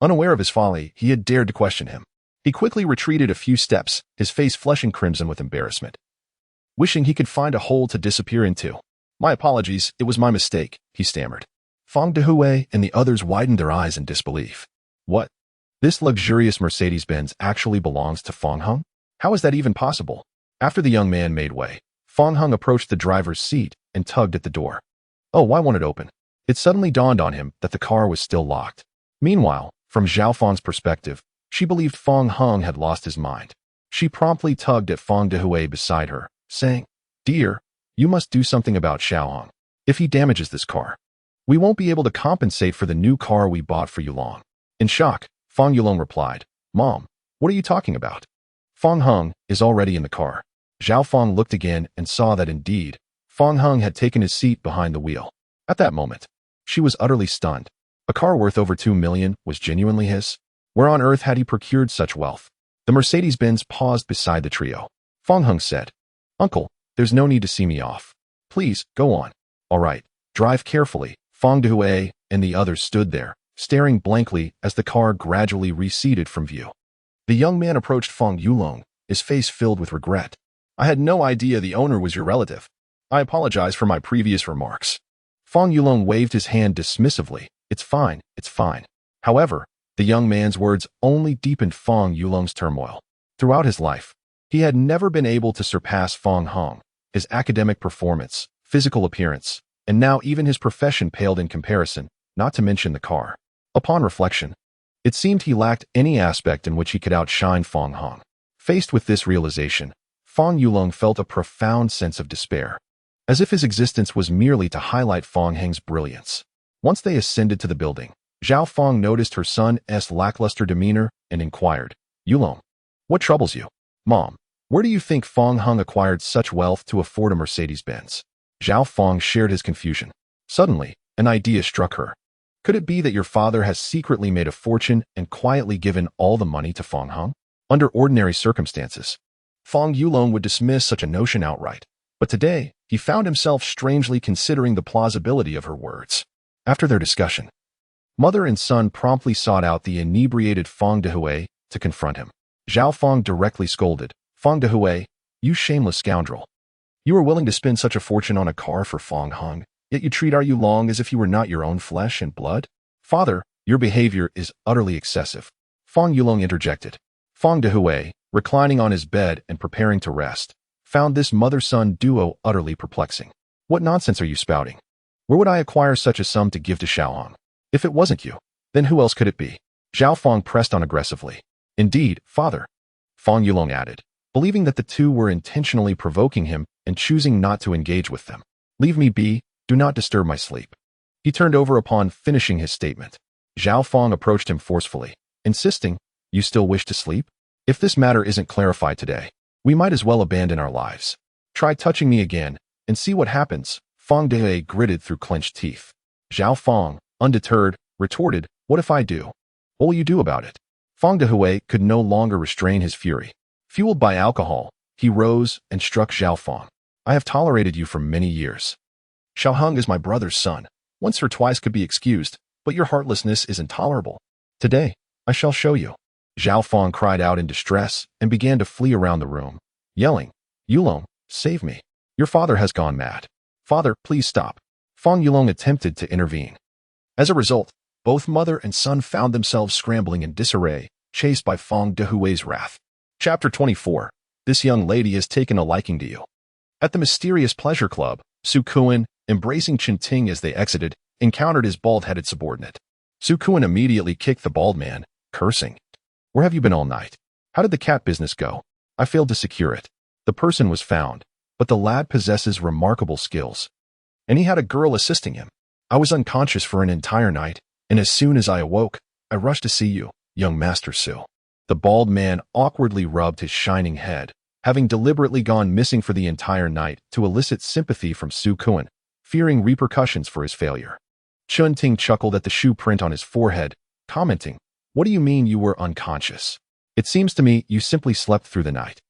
Unaware of his folly, he had dared to question him. He quickly retreated a few steps, his face flushing crimson with embarrassment, wishing he could find a hole to disappear into. "My apologies, it was my mistake," he stammered. Fong Dehui and the others widened their eyes in disbelief. "What? This luxurious Mercedes-Benz actually belongs to Fong Heng? How is that even possible?" After the young man made way, Fong Heng approached the driver's seat and tugged at the door. Oh, why won't it open? It suddenly dawned on him that the car was still locked. Meanwhile, from Zhao Fong's perspective, she believed Fong Heng had lost his mind. She promptly tugged at Fong Dehui beside her, saying, "Dear, you must do something about Xiaoheng. If he damages this car, we won't be able to compensate for the new car we bought for Yulong." In shock, Fong Yulong replied, "Mom, what are you talking about? Fong Heng is already in the car." Zhao Fong looked again and saw that indeed, Fong Heng had taken his seat behind the wheel. At that moment, she was utterly stunned. A car worth over 2 million was genuinely his? Where on earth had he procured such wealth? The Mercedes-Benz paused beside the trio. Fong Heng said, "Uncle, there's no need to see me off. Please, go on." "All right, drive carefully." Fong Dehui and the others stood there, staring blankly as the car gradually receded from view. The young man approached Fong Yulong, his face filled with regret. "I had no idea the owner was your relative. I apologize for my previous remarks." Fong Yulong waved his hand dismissively. It's fine. However, the young man's words only deepened Fong Yulong's turmoil. Throughout his life, he had never been able to surpass Fong Heng. His academic performance, physical appearance, and now even his profession paled in comparison, not to mention the car. Upon reflection, it seemed he lacked any aspect in which he could outshine Fong Heng. Faced with this realization, Fong Yulong felt a profound sense of despair, as if his existence was merely to highlight Fong Heng's brilliance. Once they ascended to the building, Zhao Fong noticed her son's lackluster demeanor and inquired, "Yulong, what troubles you?" "Mom, where do you think Fong Heng acquired such wealth to afford a Mercedes-Benz?" Zhao Fong shared his confusion. Suddenly, an idea struck her. Could it be that your father has secretly made a fortune and quietly given all the money to Fong Heng? Under ordinary circumstances, Fong Yulong would dismiss such a notion outright, but today he found himself strangely considering the plausibility of her words. After their discussion, mother and son promptly sought out the inebriated Fong Dehui to confront him. Zhao Fong directly scolded, "Fong Dehui, you shameless scoundrel. You are willing to spend such a fortune on a car for Fong Hung, yet you treat Are Yulong as if he were not your own flesh and blood? Father, your behavior is utterly excessive." Fong Yulong interjected. Fong Dehui, reclining on his bed and preparing to rest, found this mother-son duo utterly perplexing. "What nonsense are you spouting? Where would I acquire such a sum to give to Xiaohong? If it wasn't you, then who else could it be?" Zhao Fong pressed on aggressively. "Indeed, father," Fong Yulong added, believing that the two were intentionally provoking him and choosing not to engage with them. "Leave me be, do not disturb my sleep." He turned over upon finishing his statement. Zhao Fong approached him forcefully, insisting, "You still wish to sleep? If this matter isn't clarified today, we might as well abandon our lives. Try touching me again and see what happens." Fong Dehui gritted through clenched teeth. Zhao Fong, undeterred, retorted, "What if I do? What will you do about it?" Fong Dehui could no longer restrain his fury. Fueled by alcohol, he rose and struck Zhao Fong. "I have tolerated you for many years. Xiaohong is my brother's son. Once or twice could be excused, but your heartlessness is intolerable. Today, I shall show you." Zhao Fong cried out in distress and began to flee around the room, yelling, "Yulong, save me. Your father has gone mad. Father, please stop." Fong Yulong attempted to intervene. As a result, both mother and son found themselves scrambling in disarray, chased by Fong Dehui's wrath. Chapter 24. This young lady has taken a liking to you. At the mysterious pleasure club, Su Kuan, embracing Chen Ting as they exited, encountered his bald-headed subordinate. Su Kuan immediately kicked the bald man, cursing, "Where have you been all night? How did the cat business go? I failed to secure it." The person was found, but the lad possesses remarkable skills, and he had a girl assisting him. "I was unconscious for an entire night, and as soon as I awoke, I rushed to see you, young Master Su." The bald man awkwardly rubbed his shining head, having deliberately gone missing for the entire night to elicit sympathy from Su Kuan, fearing repercussions for his failure. Chen Ting chuckled at the shoe print on his forehead, commenting, "What do you mean you were unconscious? It seems to me you simply slept through the night."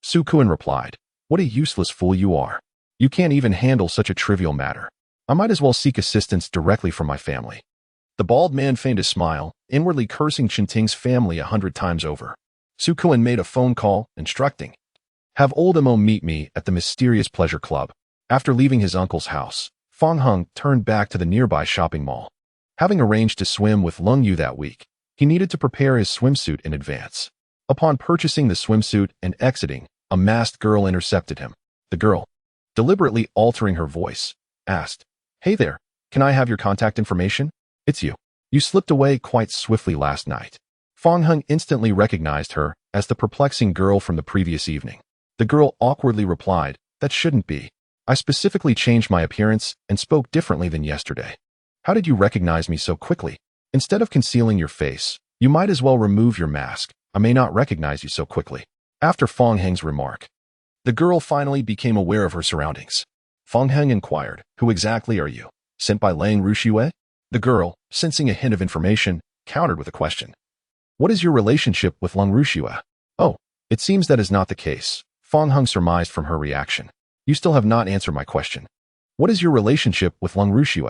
Su Kuan replied, "What a useless fool you are. You can't even handle such a trivial matter. I might as well seek assistance directly from my family." The bald man feigned a smile, inwardly cursing Chen Ting's family 100 times over. Su Kuan made a phone call, instructing, "Have old Mo meet me at the mysterious pleasure club." After leaving his uncle's house, Fong Hung turned back to the nearby shopping mall. Having arranged to swim with Lung Yu that week, he needed to prepare his swimsuit in advance. Upon purchasing the swimsuit and exiting, a masked girl intercepted him. The girl, deliberately altering her voice, asked, "Hey there, can I have your contact information? It's you. You slipped away quite swiftly last night." Fong Hung instantly recognized her as the perplexing girl from the previous evening. The girl awkwardly replied, "That shouldn't be. I specifically changed my appearance and spoke differently than yesterday. How did you recognize me so quickly? Instead of concealing your face, you might as well remove your mask. I may not recognize you so quickly." After Fong Heng's remark, the girl finally became aware of her surroundings. Fong Heng inquired, "Who exactly are you? Sent by Lang Rushue?" The girl, sensing a hint of information, countered with a question. "What is your relationship with Lang Rushue?" "Oh, it seems that is not the case," Fong Hung surmised from her reaction. "You still have not answered my question. What is your relationship with Lang Rushue?"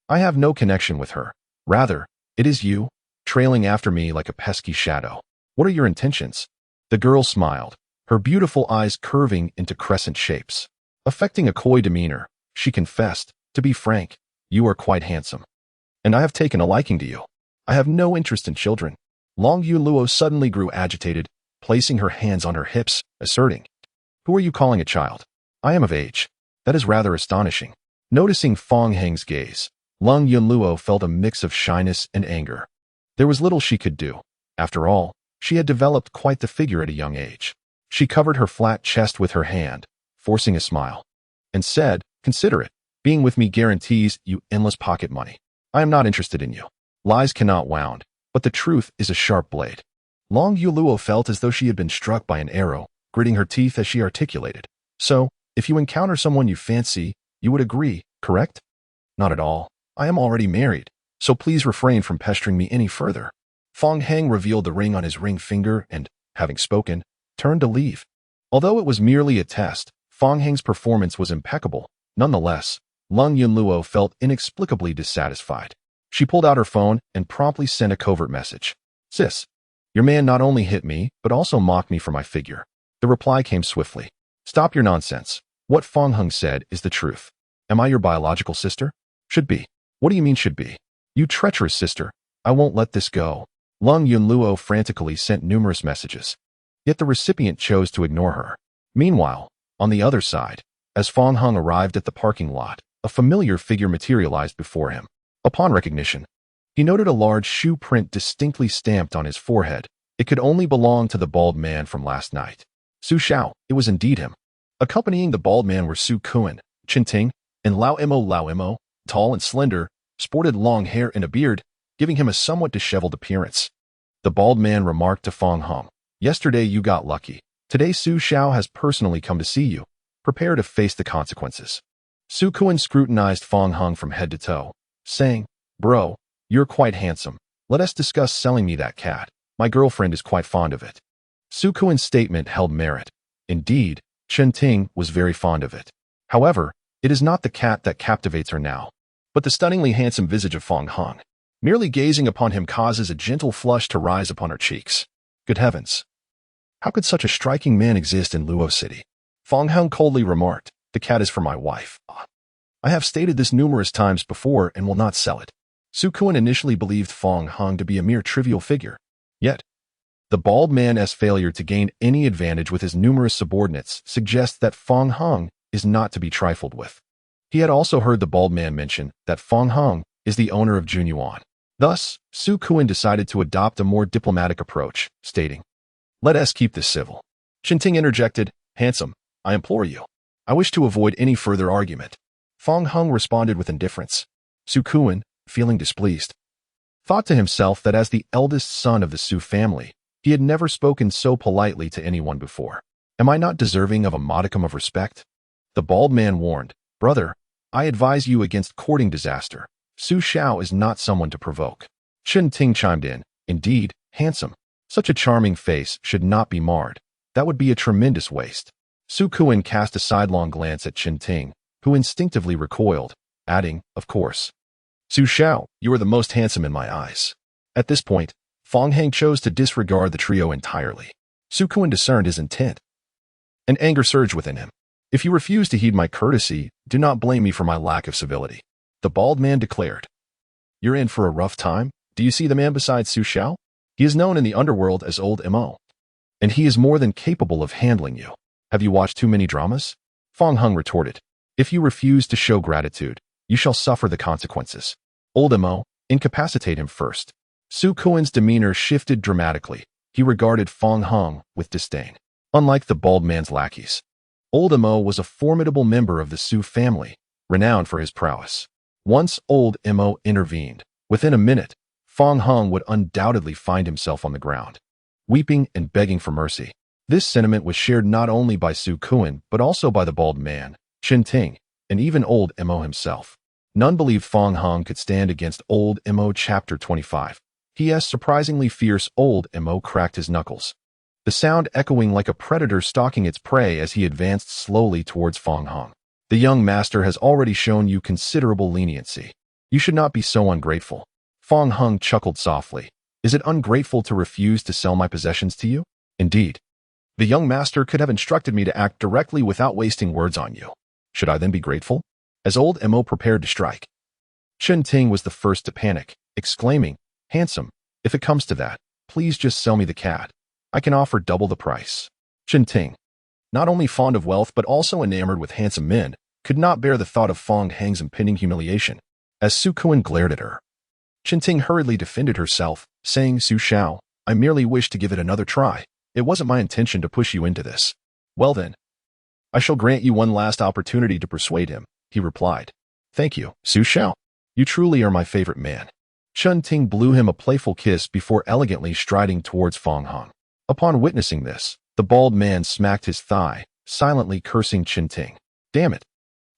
"I have no connection with her. Rather, it is you, trailing after me like a pesky shadow. What are your intentions?" The girl smiled, her beautiful eyes curving into crescent shapes. Affecting a coy demeanor, she confessed, "To be frank, you are quite handsome, and I have taken a liking to you. I have no interest in children." Long Yu Luo suddenly grew agitated, placing her hands on her hips, asserting, "Who are you calling a child? I am of age." "That is rather astonishing." Noticing Fong Heng's gaze, Lung Yunluo felt a mix of shyness and anger. There was little she could do. After all, she had developed quite the figure at a young age. She covered her flat chest with her hand, forcing a smile, and said, "Consider it. Being with me guarantees you endless pocket money. I am not interested in you. Lies cannot wound, but the truth is a sharp blade." Long Yuluo felt as though she had been struck by an arrow, gritting her teeth as she articulated, "So, if you encounter someone you fancy, you would agree, correct?" "Not at all. I am already married, so please refrain from pestering me any further." Fong Heng revealed the ring on his ring finger and, having spoken, turned to leave. Although it was merely a test, Fong Heng's performance was impeccable. Nonetheless, Lung Yunluo felt inexplicably dissatisfied. She pulled out her phone and promptly sent a covert message. Sis, your man not only hit me, but also mocked me for my figure. The reply came swiftly. Stop your nonsense. What Fong Heng said is the truth. Am I your biological sister? Should be. What do you mean should be? You treacherous sister. I won't let this go. Lung Yunluo frantically sent numerous messages. Yet the recipient chose to ignore her. Meanwhile, on the other side, as Fong Heng arrived at the parking lot, a familiar figure materialized before him. Upon recognition, he noted a large shoe print distinctly stamped on his forehead. It could only belong to the bald man from last night. Su Xiao, it was indeed him. Accompanying the bald man were Su Kuan, Chen Ting, and Lao Imo, tall and slender, sported long hair and a beard, giving him a somewhat disheveled appearance. The bald man remarked to Fong Heng, yesterday you got lucky. Today Su Xiao has personally come to see you. Prepare to face the consequences. Su Kuan scrutinized Fong Heng from head to toe, saying, Bro, you're quite handsome. Let us discuss selling me that cat. My girlfriend is quite fond of it. Su Kuan's statement held merit. Indeed, Chen Ting was very fond of it. However, it is not the cat that captivates her now, but the stunningly handsome visage of Fong Heng. Merely gazing upon him causes a gentle flush to rise upon her cheeks. Good heavens! How could such a striking man exist in Luo City? Fong Heng coldly remarked, the cat is for my wife. I have stated this numerous times before and will not sell it. Su Kuan initially believed Fong Heng to be a mere trivial figure. Yet, the bald man's failure to gain any advantage with his numerous subordinates suggests that Fong Heng is not to be trifled with. He had also heard the bald man mention that Fong Heng is the owner of Junyuan. Thus, Su Kuan decided to adopt a more diplomatic approach, stating, Let us keep this civil. Chen Ting interjected, Handsome, I implore you. I wish to avoid any further argument. Fong Heng responded with indifference. Su Kuan, feeling displeased, thought to himself that as the eldest son of the Su family, he had never spoken so politely to anyone before. Am I not deserving of a modicum of respect? The bald man warned, Brother, I advise you against courting disaster. Su Xiao is not someone to provoke. Chen Ting chimed in, Indeed, handsome. Such a charming face should not be marred. That would be a tremendous waste. Su Kuan cast a sidelong glance at Chen Ting, who instinctively recoiled, adding, Of course. Su Xiao, you are the most handsome in my eyes. At this point, Fong Heng chose to disregard the trio entirely. Su Kuan discerned his intent. An anger surged within him. If you refuse to heed my courtesy, do not blame me for my lack of civility. The bald man declared. You're in for a rough time? Do you see the man beside Su Xiao? He is known in the underworld as Old Mo. And he is more than capable of handling you. Have you watched too many dramas? Fong Heng retorted. If you refuse to show gratitude, you shall suffer the consequences. Old Mo, incapacitate him first. Su Kuan's demeanor shifted dramatically. He regarded Fong Heng with disdain. Unlike the bald man's lackeys, Old Mo was a formidable member of the Su family, renowned for his prowess. Once Old Mo intervened, within a minute, Fong Heng would undoubtedly find himself on the ground, weeping and begging for mercy. This sentiment was shared not only by Su Kuan, but also by the bald man, Chen Ting, and even Old Mo himself. None believed Fong Heng could stand against Old Mo. Chapter 25. He.S. surprisingly fierce Old Mo cracked his knuckles, the sound echoing like a predator stalking its prey as he advanced slowly towards Fong Heng. The young master has already shown you considerable leniency. You should not be so ungrateful. Fong Heng chuckled softly. Is it ungrateful to refuse to sell my possessions to you? Indeed. The young master could have instructed me to act directly without wasting words on you. Should I then be grateful? As Old Mo prepared to strike, Chen Ting was the first to panic, exclaiming, Handsome, if it comes to that, please just sell me the cat. I can offer double the price. Chen Ting, not only fond of wealth but also enamored with handsome men, could not bear the thought of Fong Heng's impending humiliation. As Su Kuan glared at her, Chen Ting hurriedly defended herself, saying, Su Xiao, I merely wished to give it another try. It wasn't my intention to push you into this. Well then, I shall grant you one last opportunity to persuade him, he replied. Thank you, Su Xiao. You truly are my favorite man. Chen Ting blew him a playful kiss before elegantly striding towards Fong Heng. Upon witnessing this, the bald man smacked his thigh, silently cursing Chen Ting. Damn it.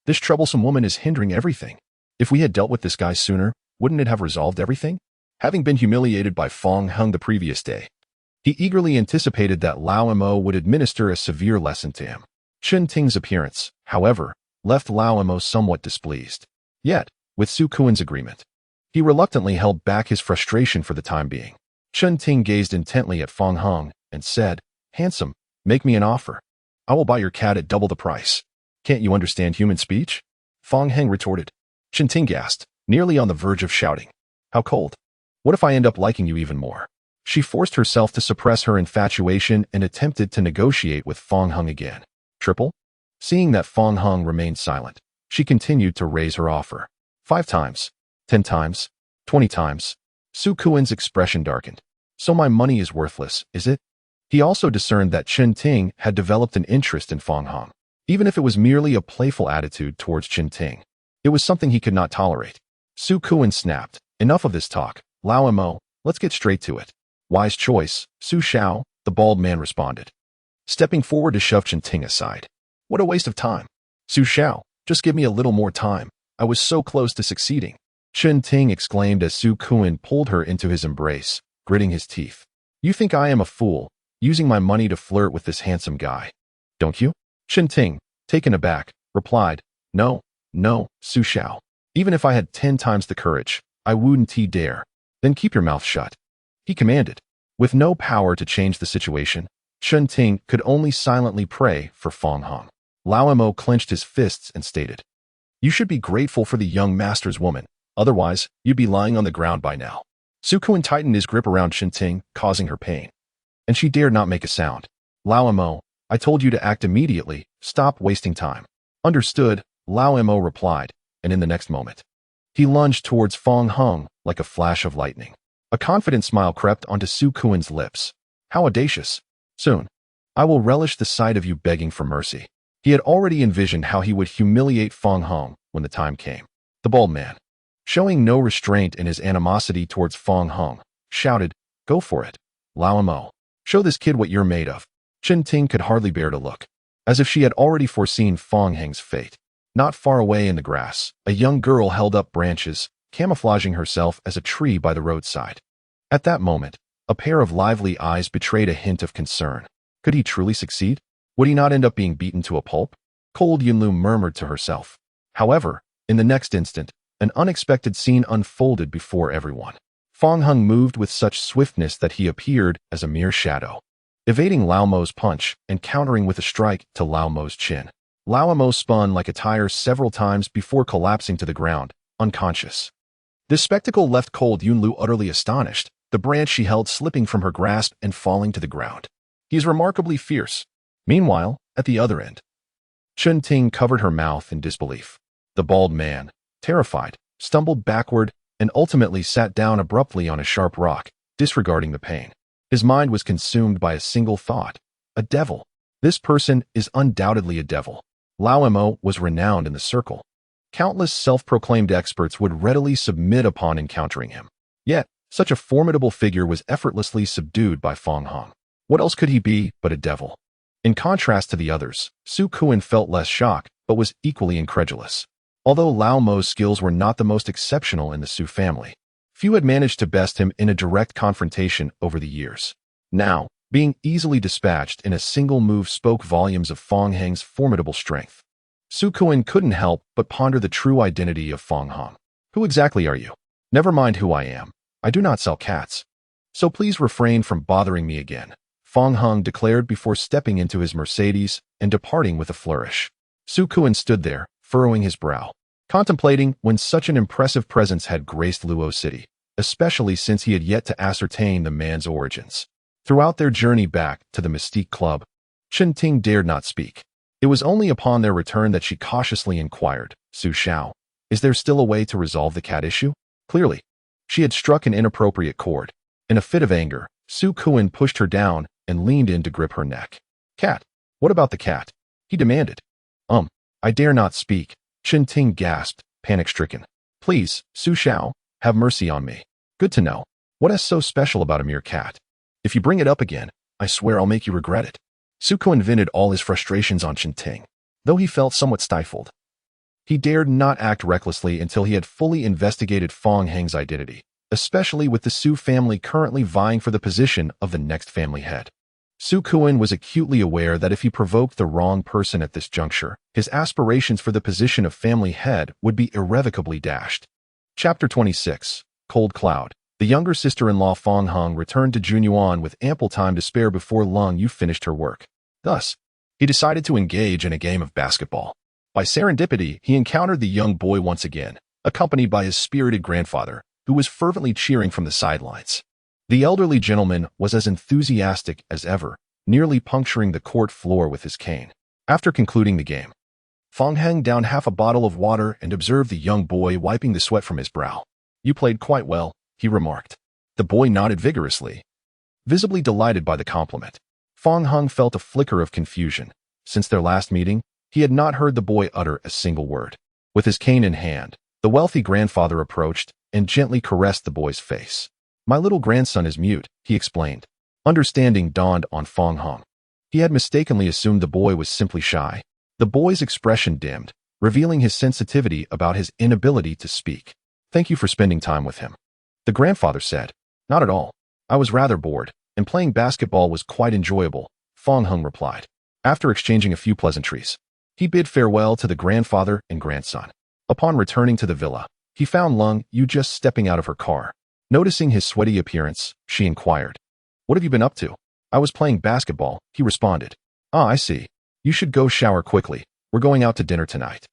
This troublesome woman is hindering everything. If we had dealt with this guy sooner, wouldn't it have resolved everything? Having been humiliated by Fong Heng the previous day, He eagerly anticipated that Lao Mo would administer a severe lesson to him. Chen Ting's appearance, however, left Lao Mo somewhat displeased. Yet, with Su Kuan's agreement, he reluctantly held back his frustration for the time being. Chen Ting gazed intently at Fong Hung and said, "Handsome, make me an offer. I will buy your cat at double the price." "Can't you understand human speech?" Fong Heng retorted. Chen Ting gasped, nearly on the verge of shouting. "How cold. What if I end up liking you even more?" She forced herself to suppress her infatuation and attempted to negotiate with Fong Hung again. Triple? Seeing that Fong Hung remained silent, she continued to raise her offer. 5 times, 10 times, 20 times. Su Kuan's expression darkened. "So my money is worthless, is it?" He also discerned that Chen Ting had developed an interest in Fong Hung, even if it was merely a playful attitude towards Chen Ting. It was something he could not tolerate. Su Kuan snapped, "Enough of this talk, Lao Mo, let's get straight to it." "Wise choice, Su Xiao," the bald man responded, stepping forward to shove Chen Ting aside. "What a waste of time. Su Xiao, just give me a little more time. I was so close to succeeding." Chen Ting exclaimed as Su Kuan pulled her into his embrace, gritting his teeth. "You think I am a fool, using my money to flirt with this handsome guy, don't you?" Chen Ting, taken aback, replied, No, Su Xiao. Even if I had 10 times the courage, I wouldn't dare." "Then keep your mouth shut," he commanded. With no power to change the situation, Chen Ting could only silently pray for Fong Hung. Lao Mo clenched his fists and stated, "You should be grateful for the young master's woman, otherwise you'd be lying on the ground by now." Su Kuan tightened his grip around Chen Ting, causing her pain, and she dared not make a sound. "Lao Mo, I told you to act immediately, stop wasting time." "Understood," Lao Mo replied, and in the next moment, he lunged towards Fong Hung like a flash of lightning. A confident smile crept onto Su Kuan's lips. "How audacious. Soon, I will relish the sight of you begging for mercy." He had already envisioned how he would humiliate Fong Hung when the time came. The bald man, showing no restraint in his animosity towards Fong Hung, shouted, "Go for it, Lao Mo. Show this kid what you're made of." Chen Ting could hardly bear to look, as if she had already foreseen Fong Heng's fate. Not far away in the grass, a young girl held up branches, camouflaging herself as a tree by the roadside. At that moment, a pair of lively eyes betrayed a hint of concern. Could he truly succeed? Would he not end up being beaten to a pulp? Cold Yunlu murmured to herself. However, in the next instant, an unexpected scene unfolded before everyone. Fong Hung moved with such swiftness that he appeared as a mere shadow, evading Lao Mo's punch and countering with a strike to Lao Mo's chin. Lao Mo spun like a tire several times before collapsing to the ground, unconscious. This spectacle left Cold Yunlu utterly astonished, the branch she held slipping from her grasp and falling to the ground. He is remarkably fierce. Meanwhile, at the other end, Chen Ting covered her mouth in disbelief. The bald man, terrified, stumbled backward and ultimately sat down abruptly on a sharp rock, disregarding the pain. His mind was consumed by a single thought: a devil. This person is undoubtedly a devil. Lao Mo was renowned in the circle. Countless self-proclaimed experts would readily submit upon encountering him. Yet, such a formidable figure was effortlessly subdued by Fong Hung. What else could he be but a devil? In contrast to the others, Su Kuan felt less shock, but was equally incredulous. Although Lao Mo's skills were not the most exceptional in the Su family, few had managed to best him in a direct confrontation over the years. Now, being easily dispatched in a single move spoke volumes of Fong Heng's formidable strength. Su Kuan couldn't help but ponder the true identity of Fong Hung. "Who exactly are you?" "Never mind who I am. I do not sell cats. So please refrain from bothering me again," Fong Hung declared before stepping into his Mercedes and departing with a flourish. Su Kuan stood there, furrowing his brow, contemplating when such an impressive presence had graced Luo City, especially since he had yet to ascertain the man's origins. Throughout their journey back to the Mystique Club, Chen Ting dared not speak. It was only upon their return that she cautiously inquired, "Su Xiao, is there still a way to resolve the cat issue?" Clearly, she had struck an inappropriate chord. In a fit of anger, Su Kuan pushed her down and leaned in to grip her neck. "Cat? What about the cat?" he demanded. I dare not speak," Chen Ting gasped, panic-stricken. "Please, Su Xiao, have mercy on me." "Good to know. What is so special about a mere cat? If you bring it up again, I swear I'll make you regret it." Su Kuan vented all his frustrations on Chen Ting, though he felt somewhat stifled. He dared not act recklessly until he had fully investigated Fong Heng's identity. especially with the Su family currently vying for the position of the next family head. Su Kuan was acutely aware that if he provoked the wrong person at this juncture, his aspirations for the position of family head would be irrevocably dashed. Chapter 26. Cold Cloud. The younger sister-in-law Fong Hung returned to Junyuan with ample time to spare before Lung Yu finished her work. Thus, he decided to engage in a game of basketball. By serendipity, he encountered the young boy once again, accompanied by his spirited grandfather, who was fervently cheering from the sidelines. The elderly gentleman was as enthusiastic as ever, nearly puncturing the court floor with his cane. After concluding the game, Fong Hung downed half a bottle of water and observed the young boy wiping the sweat from his brow. "You played quite well," he remarked. The boy nodded vigorously, visibly delighted by the compliment. Fong Hung felt a flicker of confusion. Since their last meeting, he had not heard the boy utter a single word. With his cane in hand, the wealthy grandfather approached and gently caressed the boy's face. "My little grandson is mute," he explained. Understanding dawned on Fong Hung. He had mistakenly assumed the boy was simply shy. The boy's expression dimmed, revealing his sensitivity about his inability to speak. "Thank you for spending time with him," the grandfather said. "Not at all. I was rather bored, and playing basketball was quite enjoyable," Fong Hung replied. After exchanging a few pleasantries, he bid farewell to the grandfather and grandson. Upon returning to the villa, he found Lung Yu just stepping out of her car. Noticing his sweaty appearance, she inquired, "What have you been up to?" "I was playing basketball," he responded. "Ah, I see. You should go shower quickly. We're going out to dinner tonight."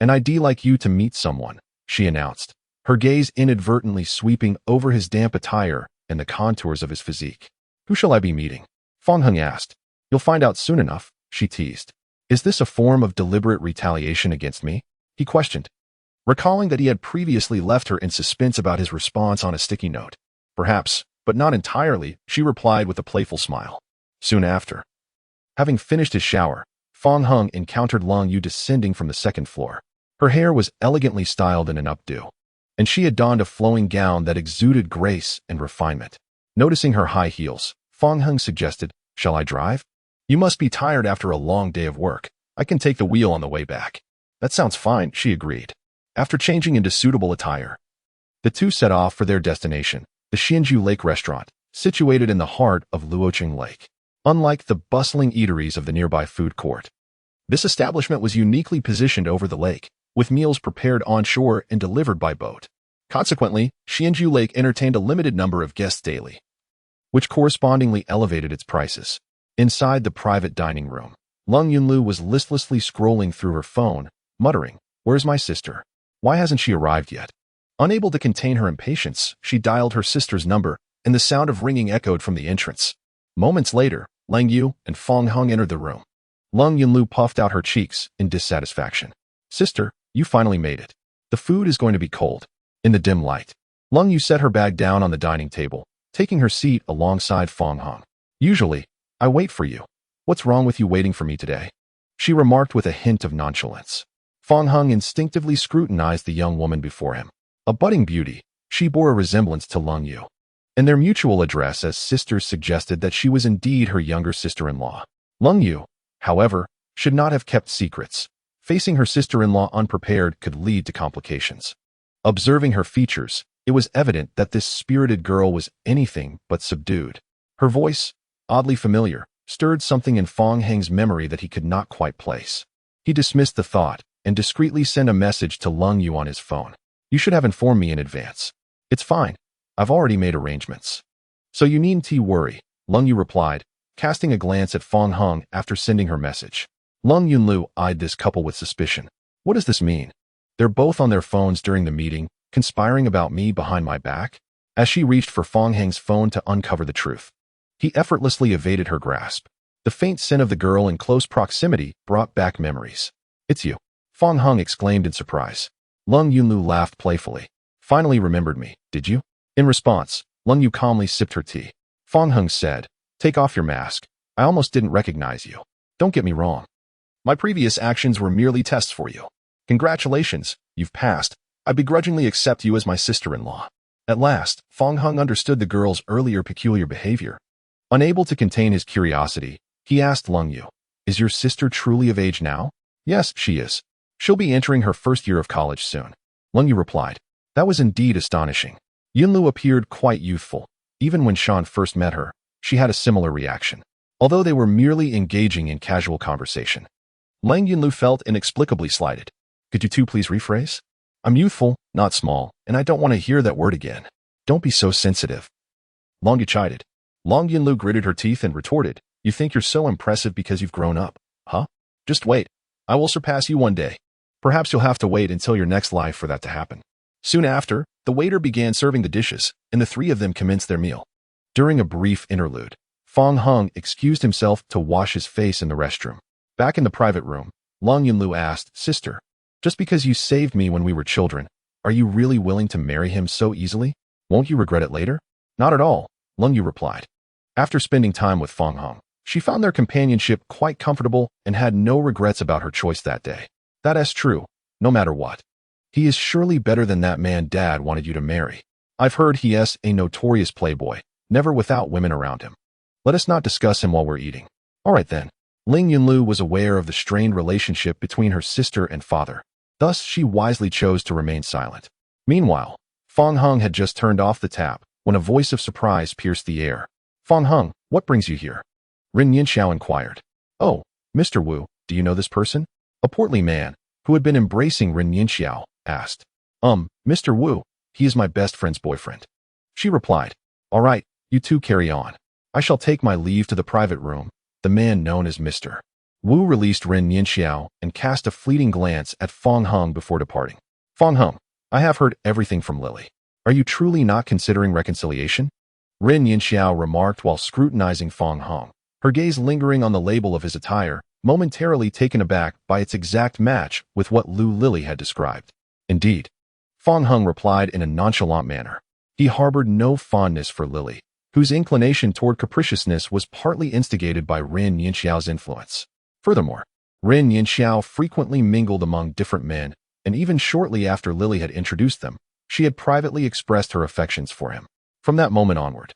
"And I'd like you to meet someone," she announced, her gaze inadvertently sweeping over his damp attire and the contours of his physique. "Who shall I be meeting?" Fong Hung asked. "You'll find out soon enough," she teased. "Is this a form of deliberate retaliation against me?" he questioned, recalling that he had previously left her in suspense about his response on a sticky note. "Perhaps, but not entirely," she replied with a playful smile. Soon after, having finished his shower, Fong Hung encountered Lung Yu descending from the second floor. Her hair was elegantly styled in an updo, and she had donned a flowing gown that exuded grace and refinement. Noticing her high heels, Fong Hung suggested, "Shall I drive? You must be tired after a long day of work. I can take the wheel on the way back." "That sounds fine," she agreed. After changing into suitable attire, the two set off for their destination, the Xianju Lake restaurant, situated in the heart of Luocheng Lake. Unlike the bustling eateries of the nearby food court, this establishment was uniquely positioned over the lake, with meals prepared onshore and delivered by boat. Consequently, Xianju Lake entertained a limited number of guests daily, which correspondingly elevated its prices. Inside the private dining room, Lung Yunlu was listlessly scrolling through her phone, muttering, "Where's my sister? Why hasn't she arrived yet?" Unable to contain her impatience, she dialed her sister's number, and the sound of ringing echoed from the entrance. Moments later, Lang Yu and Fong Hung entered the room. Lung Yunlu puffed out her cheeks in dissatisfaction. "Sister, you finally made it. The food is going to be cold." In the dim light, Lung Yu set her bag down on the dining table, taking her seat alongside Fong Hung. "Usually, I wait for you. What's wrong with you waiting for me today?" she remarked with a hint of nonchalance. Fong Hung instinctively scrutinized the young woman before him. A budding beauty, she bore a resemblance to Lung Yu, and their mutual address as sisters suggested that she was indeed her younger sister-in-law. Lung Yu, however, should not have kept secrets. Facing her sister-in-law unprepared could lead to complications. Observing her features, it was evident that this spirited girl was anything but subdued. Her voice, oddly familiar, stirred something in Fong Hung's memory that he could not quite place. He dismissed the thought and discreetly sent a message to Lung Yu on his phone. "You should have informed me in advance." "It's fine. I've already made arrangements." "So you needn't worry," Lung Yu replied, casting a glance at Fong Hung after sending her message. Lung Yunlu eyed this couple with suspicion. What does this mean? They're both on their phones during the meeting, conspiring about me behind my back? As she reached for Fong Hung's phone to uncover the truth, he effortlessly evaded her grasp. The faint scent of the girl in close proximity brought back memories. "It's you," Fong Hung exclaimed in surprise. Lung Yunlu laughed playfully. "Finally remembered me, did you?" In response, Lung Yu calmly sipped her tea. Fong Hung said, "Take off your mask. I almost didn't recognize you. Don't get me wrong. My previous actions were merely tests for you. Congratulations, you've passed. I begrudgingly accept you as my sister-in-law." At last, Fong Hung understood the girl's earlier peculiar behavior. Unable to contain his curiosity, he asked Lung Yu, "Is your sister truly of age now?" "Yes, she is. She'll be entering her first year of college soon," Lung Yu replied. That was indeed astonishing. Yunlu appeared quite youthful. Even when Shan first met her, she had a similar reaction, although they were merely engaging in casual conversation. Lang Yunlu felt inexplicably slighted. Could you two please rephrase? I'm youthful, not small, and I don't want to hear that word again. Don't be so sensitive. Long Yu chided. Long Yunlu gritted her teeth and retorted, You think you're so impressive because you've grown up, huh? Just wait. I will surpass you one day. Perhaps you'll have to wait until your next life for that to happen. Soon after, the waiter began serving the dishes, and the three of them commenced their meal. During a brief interlude, Fong Hung excused himself to wash his face in the restroom. Back in the private room, Long Yunlu asked, Sister, just because you saved me when we were children, are you really willing to marry him so easily? Won't you regret it later? Not at all, Long Yu replied. After spending time with Fong Hung, she found their companionship quite comfortable and had no regrets about her choice that day. That is true, no matter what. He is surely better than that man Dad wanted you to marry. I've heard he is a notorious playboy, never without women around him. Let us not discuss him while we're eating. All right then. Ling Yunlu was aware of the strained relationship between her sister and father. Thus, she wisely chose to remain silent. Meanwhile, Fong Hung had just turned off the tap when a voice of surprise pierced the air. Fong Hung, what brings you here? Rin Yinxiao inquired. Oh, Mr. Wu, do you know this person? A portly man, who had been embracing Rin Yinxiao, asked. Mr. Wu, he is my best friend's boyfriend. She replied. All right, you two carry on. I shall take my leave to the private room. The man known as Mr. Wu released Rin Yinxiao and cast a fleeting glance at Fong Hung before departing. Fong Hung, I have heard everything from Lily. Are you truly not considering reconciliation? Rin Yinxiao remarked while scrutinizing Fong Hung, her gaze lingering on the label of his attire, momentarily taken aback by its exact match with what Lu Lily had described. Indeed, Fong Hung replied in a nonchalant manner. He harbored no fondness for Lily, whose inclination toward capriciousness was partly instigated by Rin Yinxiao's influence. Furthermore, Rin Yinxiao frequently mingled among different men, and even shortly after Lily had introduced them, she had privately expressed her affections for him. From that moment onward,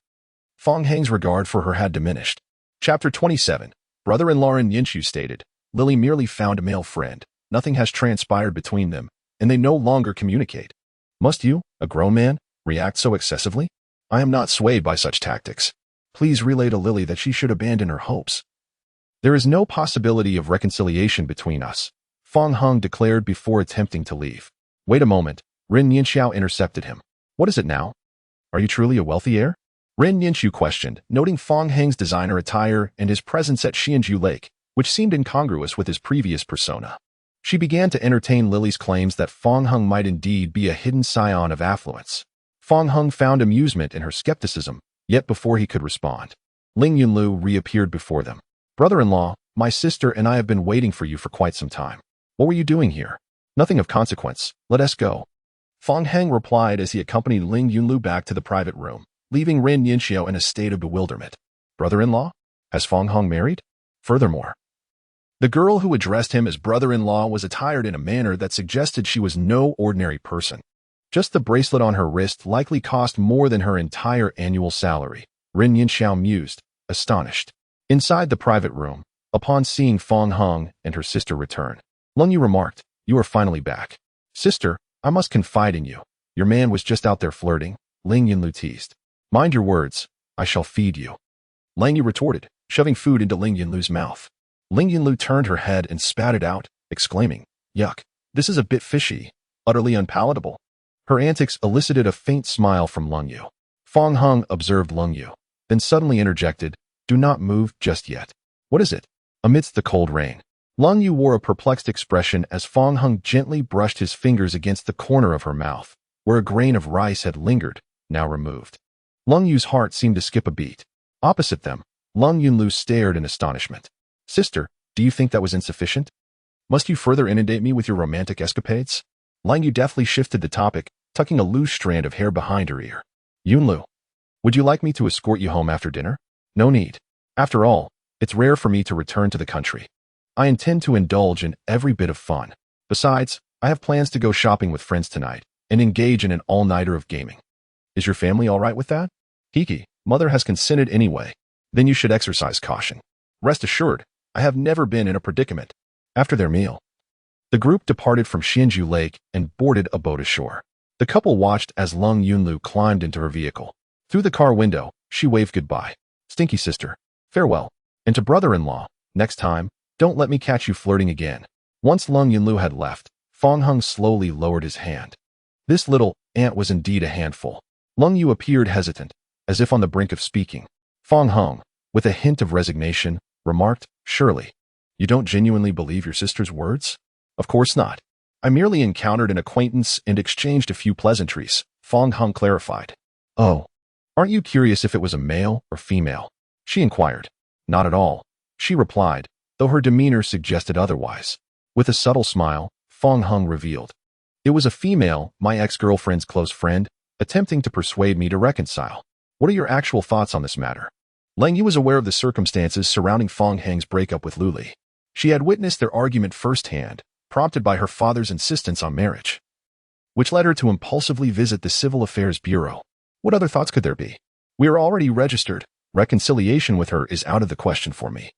Fong Hang's regard for her had diminished. Chapter 27. Brother-in-law Rin Yinxiu stated, Lily merely found a male friend. Nothing has transpired between them, and they no longer communicate. Must you, a grown man, react so excessively? I am not swayed by such tactics. Please relay to Lily that she should abandon her hopes. There is no possibility of reconciliation between us, Fong Hung declared before attempting to leave. Wait a moment, Rin Yinxiao intercepted him. What is it now? Are you truly a wealthy heir? Rin Yinxiu questioned, noting Fong Hang's designer attire and his presence at Xianju Lake, which seemed incongruous with his previous persona. She began to entertain Lily's claims that Fong Hung might indeed be a hidden scion of affluence. Fong Hung found amusement in her skepticism, yet before he could respond, Ling Yunlu reappeared before them. Brother-in-law, my sister and I have been waiting for you for quite some time. What were you doing here? Nothing of consequence. Let us go. Fong Hang replied as he accompanied Ling Yunlu back to the private room, leaving Rin Yinxiao in a state of bewilderment. Brother-in-law? Has Fong Hung married? Furthermore, the girl who addressed him as brother-in-law was attired in a manner that suggested she was no ordinary person. Just the bracelet on her wrist likely cost more than her entire annual salary, Rin Yinxiao mused, astonished. Inside the private room, upon seeing Fong Hung and her sister return, Lung Yu remarked, You are finally back. Sister, I must confide in you. Your man was just out there flirting, Ling Yunlu teased. Mind your words, I shall feed you. Lang Yu retorted, shoving food into Ling Yunlu's mouth. Ling Yunlu turned her head and spat it out, exclaiming, Yuck, this is a bit fishy, utterly unpalatable. Her antics elicited a faint smile from Lung Yu. Fong Hung observed Lung Yu, then suddenly interjected, Do not move just yet. What is it? Amidst the cold rain, Lung Yu wore a perplexed expression as Fong Hung gently brushed his fingers against the corner of her mouth, where a grain of rice had lingered, now removed. Lung Yu's heart seemed to skip a beat. Opposite them, Lung Yunlu stared in astonishment. Sister, do you think that was insufficient? Must you further inundate me with your romantic escapades? Lang Yu deftly shifted the topic, tucking a loose strand of hair behind her ear. Yunlu, would you like me to escort you home after dinner? No need. After all, it's rare for me to return to the country. I intend to indulge in every bit of fun. Besides, I have plans to go shopping with friends tonight and engage in an all-nighter of gaming. Is your family all right with that? Kiki, mother has consented anyway. Then you should exercise caution. Rest assured, I have never been in a predicament. After their meal, the group departed from Xianju Lake and boarded a boat ashore. The couple watched as Lung Yunlu climbed into her vehicle. Through the car window, she waved goodbye. Stinky sister, farewell. And to brother-in-law, next time, don't let me catch you flirting again. Once Lung Yunlu had left, Fong Hung slowly lowered his hand. This little ant was indeed a handful. Lung Yu appeared hesitant, as if on the brink of speaking. Fong Hung, with a hint of resignation, remarked, surely, you don't genuinely believe your sister's words? Of course not. I merely encountered an acquaintance and exchanged a few pleasantries, Fong Hung clarified. Oh, aren't you curious if it was a male or female? She inquired. Not at all, she replied, though her demeanor suggested otherwise. With a subtle smile, Fong Hung revealed. It was a female, my ex-girlfriend's close friend, attempting to persuade me to reconcile. What are your actual thoughts on this matter? Lang Yu was aware of the circumstances surrounding Fong Hang's breakup with Lu Li. She had witnessed their argument firsthand, prompted by her father's insistence on marriage, which led her to impulsively visit the Civil Affairs Bureau. What other thoughts could there be? We are already registered. Reconciliation with her is out of the question for me.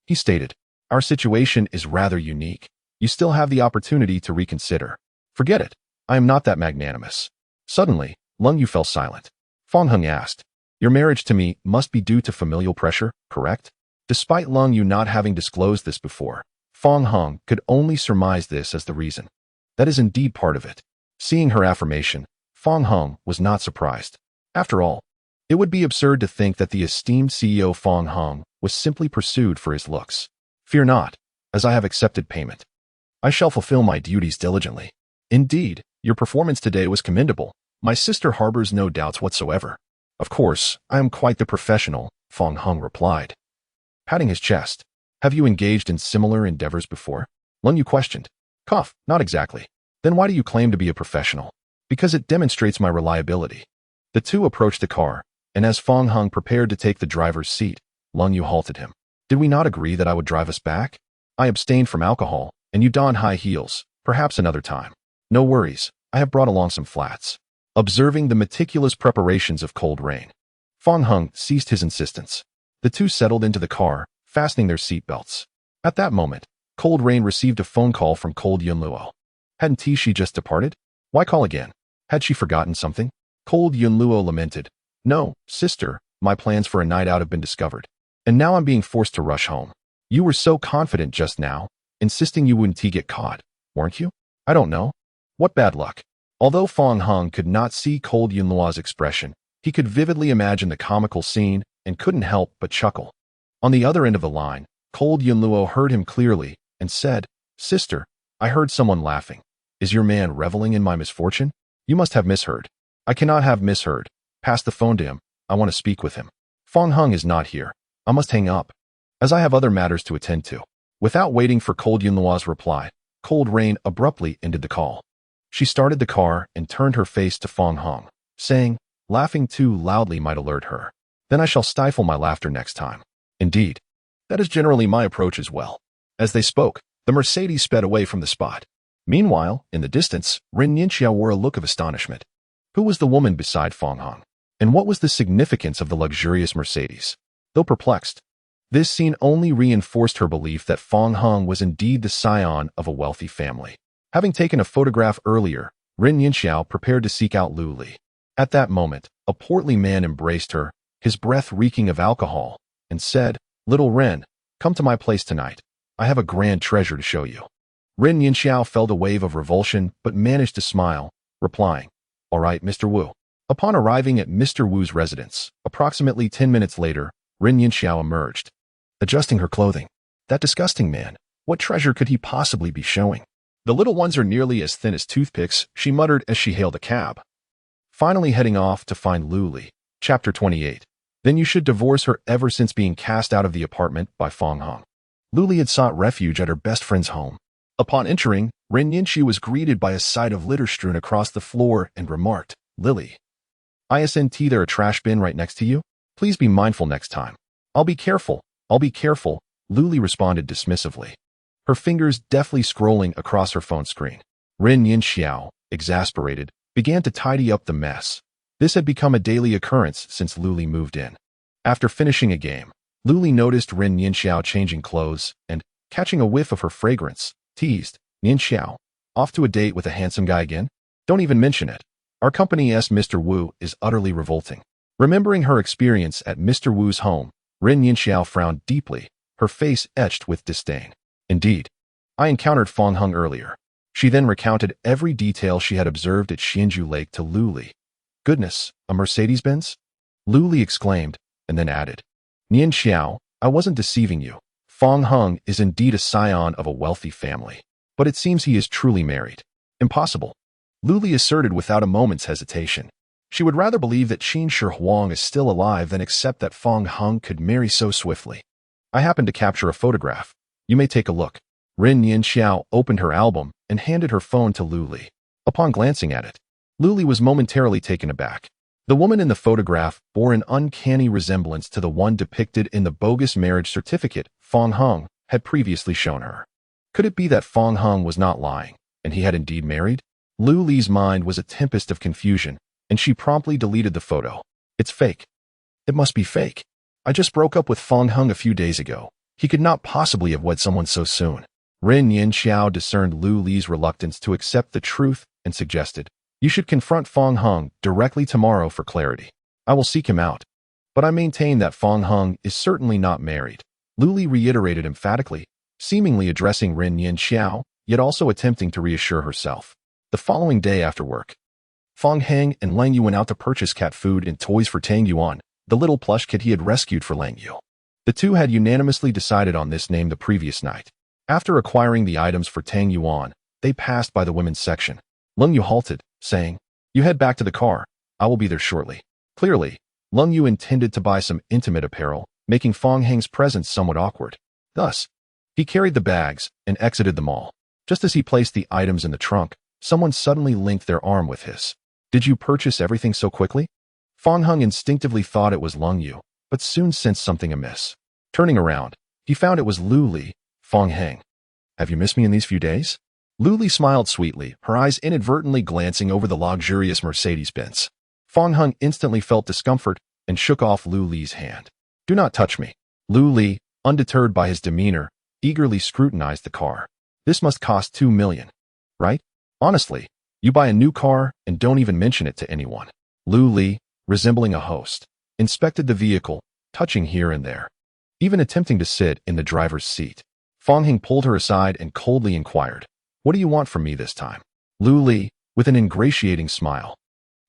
He stated, our situation is rather unique. You still have the opportunity to reconsider. Forget it. I am not that magnanimous. Suddenly, Lung Yu fell silent. Fong Hung asked, your marriage to me must be due to familial pressure, correct? Despite Lung Yu not having disclosed this before, Fong Hung could only surmise this as the reason. That is indeed part of it. Seeing her affirmation, Fong Hung was not surprised. After all, it would be absurd to think that the esteemed CEO Fong Hung was simply pursued for his looks. Fear not, as I have accepted payment. I shall fulfill my duties diligently. Indeed, your performance today was commendable. My sister harbors no doubts whatsoever. Of course, I am quite the professional, Fong Hung replied. Patting his chest, have you engaged in similar endeavors before? Lung Yu questioned. Cough, not exactly. Then why do you claim to be a professional? Because it demonstrates my reliability. The two approached the car, and as Fong Hung prepared to take the driver's seat, Lung Yu halted him. Did we not agree that I would drive us back? I abstained from alcohol, and you don high heels, perhaps another time. No worries, I have brought along some flats. Observing the meticulous preparations of Cold Rain, Fong Hung ceased his insistence. The two settled into the car, fastening their seatbelts. At that moment, Cold Rain received a phone call from Cold Yunluo. Hadn't she just departed? Why call again? Had she forgotten something? Cold Yunluo lamented. No, sister, my plans for a night out have been discovered. And now I'm being forced to rush home. You were so confident just now, insisting you wouldn't get caught, weren't you? I don't know. What bad luck. Although Fong Hung could not see Cold Yunluo's expression, he could vividly imagine the comical scene and couldn't help but chuckle. On the other end of the line, Cold Yunluo heard him clearly and said, Sister, I heard someone laughing. Is your man reveling in my misfortune? You must have misheard. I cannot have misheard. Pass the phone to him. I want to speak with him. Fong Hung is not here. I must hang up, as I have other matters to attend to. Without waiting for Cold Yunluo's reply, Cold Rain abruptly ended the call. She started the car and turned her face to Fong Hung, saying, laughing too loudly might alert her. Then I shall stifle my laughter next time. Indeed, that is generally my approach as well. As they spoke, the Mercedes sped away from the spot. Meanwhile, in the distance, Ren Yinxiao wore a look of astonishment. Who was the woman beside Fong Hung? And what was the significance of the luxurious Mercedes? Though perplexed, this scene only reinforced her belief that Fong Hung was indeed the scion of a wealthy family. Having taken a photograph earlier, Ren Yinxiao prepared to seek out Lu Li. At that moment, a portly man embraced her, his breath reeking of alcohol, and said, Little Ren, come to my place tonight. I have a grand treasure to show you. Ren Yinxiao felt a wave of revulsion but managed to smile, replying, All right, Mr. Wu. Upon arriving at Mr. Wu's residence, approximately 10 minutes later, Ren Yinxiao emerged. Adjusting her clothing. That disgusting man. What treasure could he possibly be showing? The little ones are nearly as thin as toothpicks, she muttered as she hailed a cab. Finally heading off to find Lu Li. Chapter 28. Then you should divorce her ever since being cast out of the apartment by Fong Hung. Lu Li had sought refuge at her best friend's home. Upon entering, Ren Yinxi was greeted by a sight of litter strewn across the floor and remarked, Lily. Isn't there a trash bin right next to you? Please be mindful next time. I'll be careful, Lu Li responded dismissively, her fingers deftly scrolling across her phone screen. Ren Yinxiao, exasperated, began to tidy up the mess. This had become a daily occurrence since Lu Li moved in. After finishing a game, Lu Li noticed Ren Yinxiao changing clothes and, catching a whiff of her fragrance, teased, Yinxiao, off to a date with a handsome guy again? Don't even mention it. Our company's Mr. Wu is utterly revolting. Remembering her experience at Mr. Wu's home, Ren Yinxiao frowned deeply, her face etched with disdain. Indeed, I encountered Fong Hung earlier. She then recounted every detail she had observed at Xianju Lake to Lu Li. Goodness, a Mercedes-Benz? Lu Li exclaimed, and then added, Nian Xiao, I wasn't deceiving you. Fong Hung is indeed a scion of a wealthy family. But it seems he is truly married. Impossible. Lu Li asserted without a moment's hesitation. She would rather believe that Qin Shi Huang is still alive than accept that Fong Hung could marry so swiftly. I happened to capture a photograph. You may take a look. Ren Yinxiao opened her album and handed her phone to Lu Li. Upon glancing at it, Lu Li was momentarily taken aback. The woman in the photograph bore an uncanny resemblance to the one depicted in the bogus marriage certificate Fong Hung had previously shown her. Could it be that Fong Hung was not lying, and he had indeed married? Lu Li's mind was a tempest of confusion, and she promptly deleted the photo. It's fake. It must be fake. I just broke up with Fong Hung a few days ago. He could not possibly have wed someone so soon. Ren Yinxiao discerned Lu Li's reluctance to accept the truth and suggested, You should confront Fong Hung directly tomorrow for clarity. I will seek him out. But I maintain that Fong Hung is certainly not married. Lu Li reiterated emphatically, seemingly addressing Ren Yinxiao, yet also attempting to reassure herself. The following day after work, Fong Heng and Lang Yu went out to purchase cat food and toys for Tang Yuan, the little plush kit he had rescued for Lang Yu. The two had unanimously decided on this name the previous night. After acquiring the items for Tang Yuan, they passed by the women's section. Lang Yu halted, saying, You head back to the car. I will be there shortly. Clearly, Lang Yu intended to buy some intimate apparel, making Fong Heng's presence somewhat awkward. Thus, he carried the bags and exited the mall. Just as he placed the items in the trunk, someone suddenly linked their arm with his. Did you purchase everything so quickly? Fong Hung instinctively thought it was Lang Yu, but soon sensed something amiss. Turning around, he found it was Lu Li. Fong Heng. Have you missed me in these few days? Lu Li smiled sweetly, her eyes inadvertently glancing over the luxurious Mercedes-Benz. Fong Hung instantly felt discomfort and shook off Lu Li's hand. Do not touch me. Lu Li, undeterred by his demeanor, eagerly scrutinized the car. This must cost 2 million. Right? Honestly, you buy a new car and don't even mention it to anyone. Lu Li, resembling a host, inspected the vehicle, touching here and there, even attempting to sit in the driver's seat. Fong Heng pulled her aside and coldly inquired, What do you want from me this time? Lu Li, with an ingratiating smile,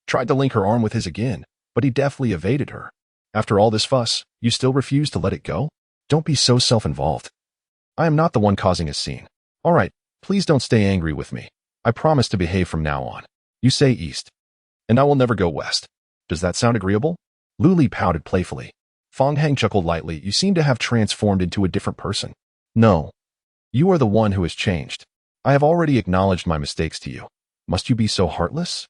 tried to link her arm with his again, but he deftly evaded her. After all this fuss, you still refuse to let it go? Don't be so self-involved. I am not the one causing a scene. All right, please don't stay angry with me. I promise to behave from now on. You say east, and I will never go west. Does that sound agreeable? Lu Li pouted playfully. Fong Heng chuckled lightly. You seem to have transformed into a different person. No. You are the one who has changed. I have already acknowledged my mistakes to you. Must you be so heartless?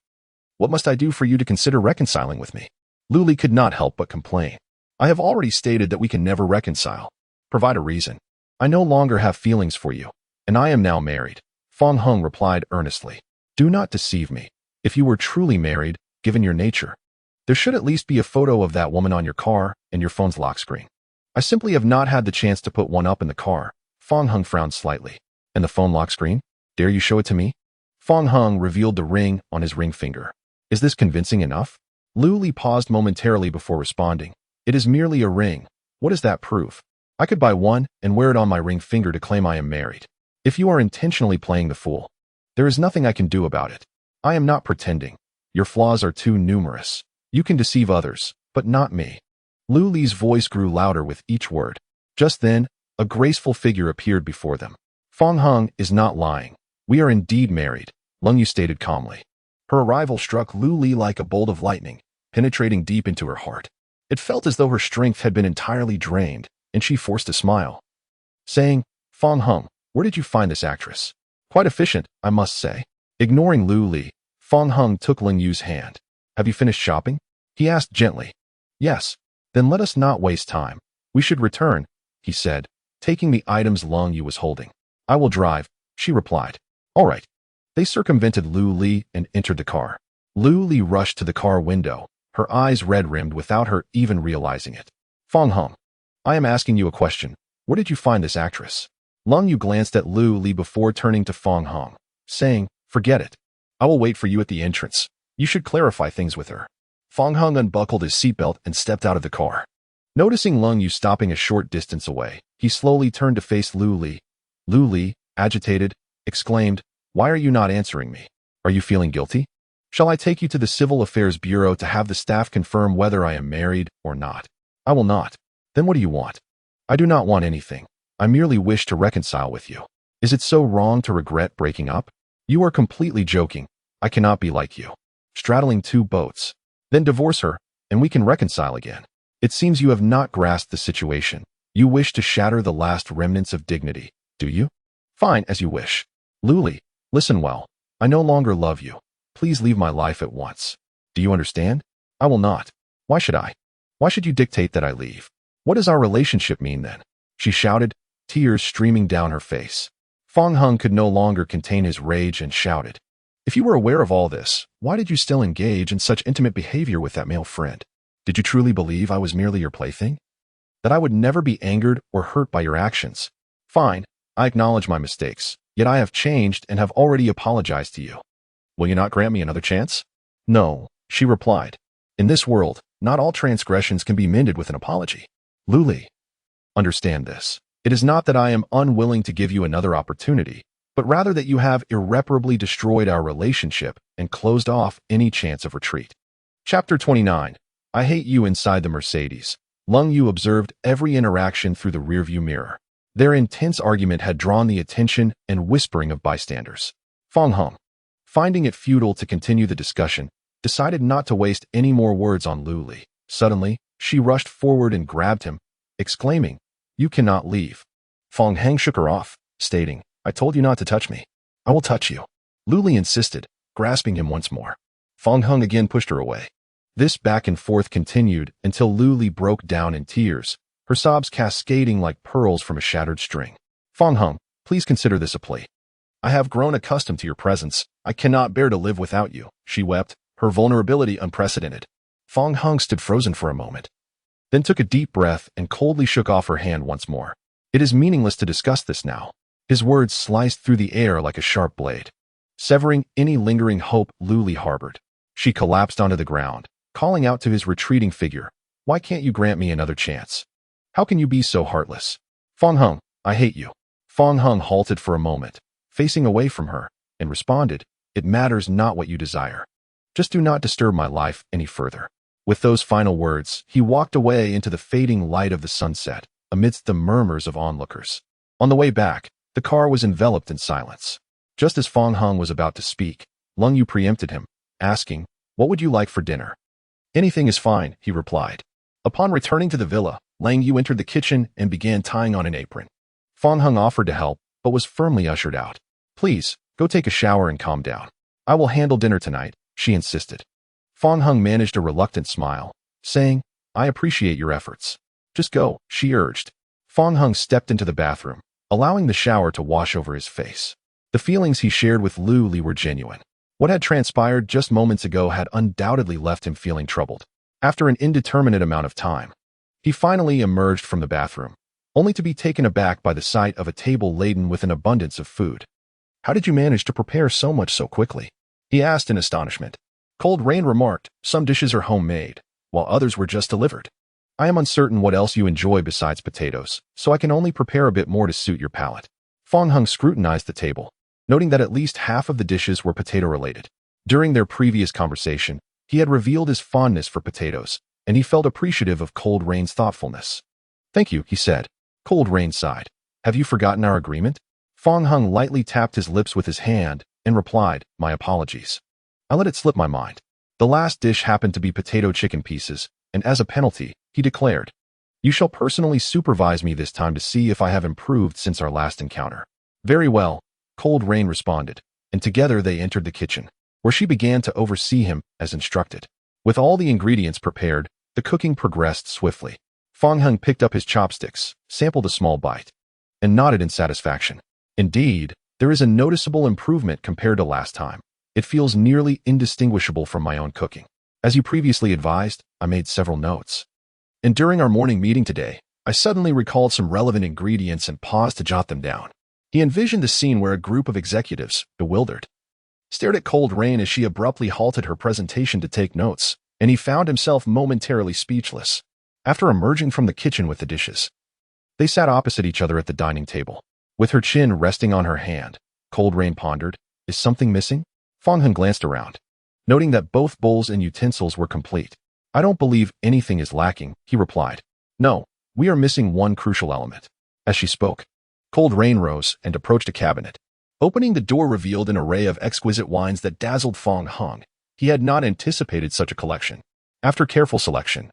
What must I do for you to consider reconciling with me? Lu Li could not help but complain. I have already stated that we can never reconcile. Provide a reason. I no longer have feelings for you, and I am now married. Fong Hung replied earnestly. Do not deceive me. If you were truly married, given your nature, there should at least be a photo of that woman on your car and your phone's lock screen. I simply have not had the chance to put one up in the car. Fong Hung frowned slightly. And the phone lock screen? Dare you show it to me? Fong Hung revealed the ring on his ring finger. Is this convincing enough? Lu Li paused momentarily before responding. It is merely a ring. What does that prove? I could buy one and wear it on my ring finger to claim I am married. If you are intentionally playing the fool, there is nothing I can do about it. I am not pretending. Your flaws are too numerous. You can deceive others, but not me. Lu Li's voice grew louder with each word. Just then, a graceful figure appeared before them. Fong Hung is not lying. We are indeed married, Lang Yu stated calmly. Her arrival struck Lu Li like a bolt of lightning, penetrating deep into her heart. It felt as though her strength had been entirely drained, and she forced a smile, saying, Fong Hung, where did you find this actress? Quite efficient, I must say. Ignoring Lu Li, Fong Hung took Lang Yu's hand. Have you finished shopping? He asked gently. Yes. Then let us not waste time. We should return, he said, taking the items Lang Yu was holding. I will drive, she replied. All right. They circumvented Lu Li and entered the car. Lu Li rushed to the car window, her eyes red-rimmed without her even realizing it. Fong Hung, I am asking you a question. Where did you find this actress? Lang Yu glanced at Lu Li before turning to Fong Hung, saying, Forget it. I will wait for you at the entrance. You should clarify things with her. Fong Hung unbuckled his seatbelt and stepped out of the car. Noticing Lung Yu stopping a short distance away, he slowly turned to face Lu Li. Lu Li, agitated, exclaimed, "Why are you not answering me? Are you feeling guilty? Shall I take you to the Civil Affairs Bureau to have the staff confirm whether I am married or not?" "I will not." "Then what do you want?" "I do not want anything. I merely wish to reconcile with you." "Is it so wrong to regret breaking up?" "You are completely joking. I cannot be like you, straddling two boats. Then divorce her, and we can reconcile again." "It seems you have not grasped the situation. You wish to shatter the last remnants of dignity, do you?" "Fine, as you wish." "Lu Li, listen well. I no longer love you. Please leave my life at once. Do you understand?" "I will not." "Why should I? Why should you dictate that I leave? What does our relationship mean then?" she shouted, tears streaming down her face. Fong Hung could no longer contain his rage and shouted, "If you were aware of all this, why did you still engage in such intimate behavior with that male friend? Did you truly believe I was merely your plaything? That I would never be angered or hurt by your actions? Fine, I acknowledge my mistakes, yet I have changed and have already apologized to you. Will you not grant me another chance?" "No," she replied. "In this world, not all transgressions can be mended with an apology. Lu Li, understand this. It is not that I am unwilling to give you another opportunity, but rather that you have irreparably destroyed our relationship and closed off any chance of retreat." Chapter 29. I hate you inside the Mercedes. Lung Yu observed every interaction through the rearview mirror. Their intense argument had drawn the attention and whispering of bystanders. Fong Hung, finding it futile to continue the discussion, decided not to waste any more words on Lu Li. Suddenly, she rushed forward and grabbed him, exclaiming, "You cannot leave." Fong Hang shook her off, stating, "I told you not to touch me." "I will touch you." Lu Li insisted, grasping him once more. Fong Hung again pushed her away. This back and forth continued until Lu Li broke down in tears, her sobs cascading like pearls from a shattered string. "Fong Hung, please consider this a plea. I have grown accustomed to your presence. I cannot bear to live without you," she wept, her vulnerability unprecedented. Fong Hung stood frozen for a moment, then took a deep breath and coldly shook off her hand once more. "It is meaningless to discuss this now." His words sliced through the air like a sharp blade, severing any lingering hope Lu Li harbored. She collapsed onto the ground, calling out to his retreating figure, "Why can't you grant me another chance? How can you be so heartless? Fong Hung, I hate you." Fong Hung halted for a moment, facing away from her, and responded, "It matters not what you desire. Just do not disturb my life any further." With those final words, he walked away into the fading light of the sunset, amidst the murmurs of onlookers. On the way back, the car was enveloped in silence. Just as Fong Hung was about to speak, Lung Yu preempted him, asking, "What would you like for dinner?" "Anything is fine," he replied. Upon returning to the villa, Lang Yu entered the kitchen and began tying on an apron. Fong Hung offered to help, but was firmly ushered out. "Please, go take a shower and calm down. I will handle dinner tonight," she insisted. Fong Hung managed a reluctant smile, saying, "I appreciate your efforts. Just go," she urged. Fong Hung stepped into the bathroom, allowing the shower to wash over his face. The feelings he shared with Lu Li were genuine. What had transpired just moments ago had undoubtedly left him feeling troubled. After an indeterminate amount of time, he finally emerged from the bathroom, only to be taken aback by the sight of a table laden with an abundance of food. "How did you manage to prepare so much so quickly?" he asked in astonishment. Cold Rain remarked, "Some dishes are homemade, while others were just delivered. I am uncertain what else you enjoy besides potatoes, so I can only prepare a bit more to suit your palate." Fong Hung scrutinized the table, noting that at least half of the dishes were potato-related. During their previous conversation, he had revealed his fondness for potatoes, and he felt appreciative of Cold Rain's thoughtfulness. "Thank you," he said. Cold Rain sighed. "Have you forgotten our agreement?" Fong Hung lightly tapped his lips with his hand and replied, "My apologies. I let it slip my mind." The last dish happened to be potato chicken pieces, and as a penalty, he declared, "You shall personally supervise me this time to see if I have improved since our last encounter." "Very well," Cold Rain responded, and together they entered the kitchen, where she began to oversee him as instructed. With all the ingredients prepared, the cooking progressed swiftly. Fong Hung picked up his chopsticks, sampled a small bite, and nodded in satisfaction. "Indeed, there is a noticeable improvement compared to last time. It feels nearly indistinguishable from my own cooking. As you previously advised, I made several notes. And during our morning meeting today, I suddenly recalled some relevant ingredients and paused to jot them down." He envisioned the scene where a group of executives, bewildered, stared at Cold Rain as she abruptly halted her presentation to take notes, and he found himself momentarily speechless. After emerging from the kitchen with the dishes, they sat opposite each other at the dining table. With her chin resting on her hand, Cold Rain pondered, "Is something missing?" Fong Hung glanced around, noting that both bowls and utensils were complete. "I don't believe anything is lacking," he replied. "No, we are missing one crucial element." As she spoke, Cold Rain rose and approached a cabinet. Opening the door revealed an array of exquisite wines that dazzled Fong Hung. He had not anticipated such a collection. After careful selection,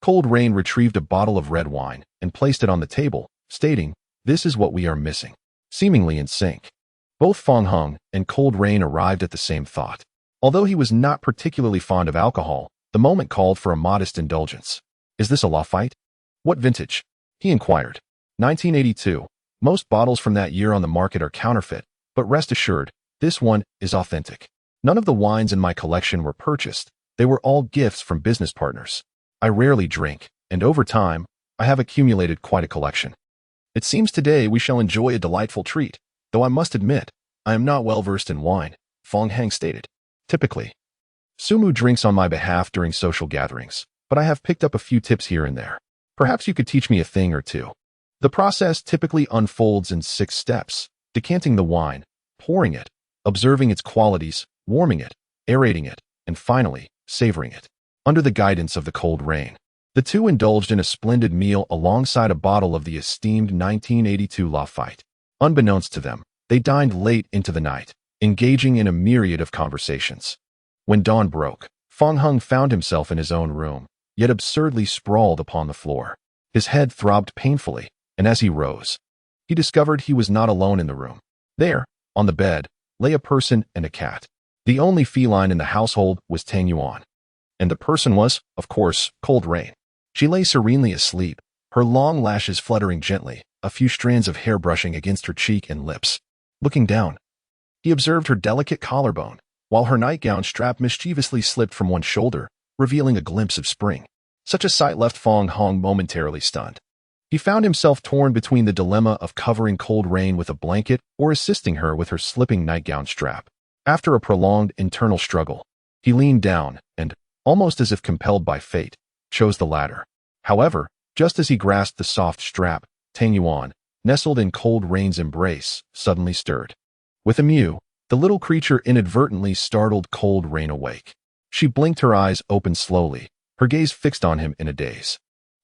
Cold Rain retrieved a bottle of red wine and placed it on the table, stating, "This is what we are missing." Seemingly in sync, both Fong Hung and Cold Rain arrived at the same thought. Although he was not particularly fond of alcohol, the moment called for a modest indulgence. "Is this a Lafite? What vintage?" he inquired. 1982. Most bottles from that year on the market are counterfeit, but rest assured, this one is authentic. None of the wines in my collection were purchased. They were all gifts from business partners. I rarely drink, and over time, I have accumulated quite a collection. It seems today we shall enjoy a delightful treat, though I must admit, I am not well versed in wine, Fong Hang stated. Typically, Sumu drinks on my behalf during social gatherings, but I have picked up a few tips here and there. Perhaps you could teach me a thing or two. The process typically unfolds in 6 steps: decanting the wine, pouring it, observing its qualities, warming it, aerating it, and finally, savoring it. Under the guidance of the Cold Rain, the two indulged in a splendid meal alongside a bottle of the esteemed 1982 Lafite. Unbeknownst to them, they dined late into the night, engaging in a myriad of conversations. When dawn broke, Fong Hung found himself in his own room, yet absurdly sprawled upon the floor. His head throbbed painfully, and as he rose, he discovered he was not alone in the room. There, on the bed, lay a person and a cat. The only feline in the household was Tang Yuan. And the person was, of course, Cold Rain. She lay serenely asleep, her long lashes fluttering gently, a few strands of hair brushing against her cheek and lips. Looking down, he observed her delicate collarbone, while her nightgown strap mischievously slipped from one shoulder, revealing a glimpse of spring. Such a sight left Fong Hung momentarily stunned. He found himself torn between the dilemma of covering Cold Rain with a blanket or assisting her with her slipping nightgown strap. After a prolonged internal struggle, he leaned down and, almost as if compelled by fate, chose the latter. However, just as he grasped the soft strap, Tang Yuan, nestled in Cold Rain's embrace, suddenly stirred. With a mew, the little creature inadvertently startled Cold Rain awake. She blinked, her eyes open slowly, her gaze fixed on him in a daze.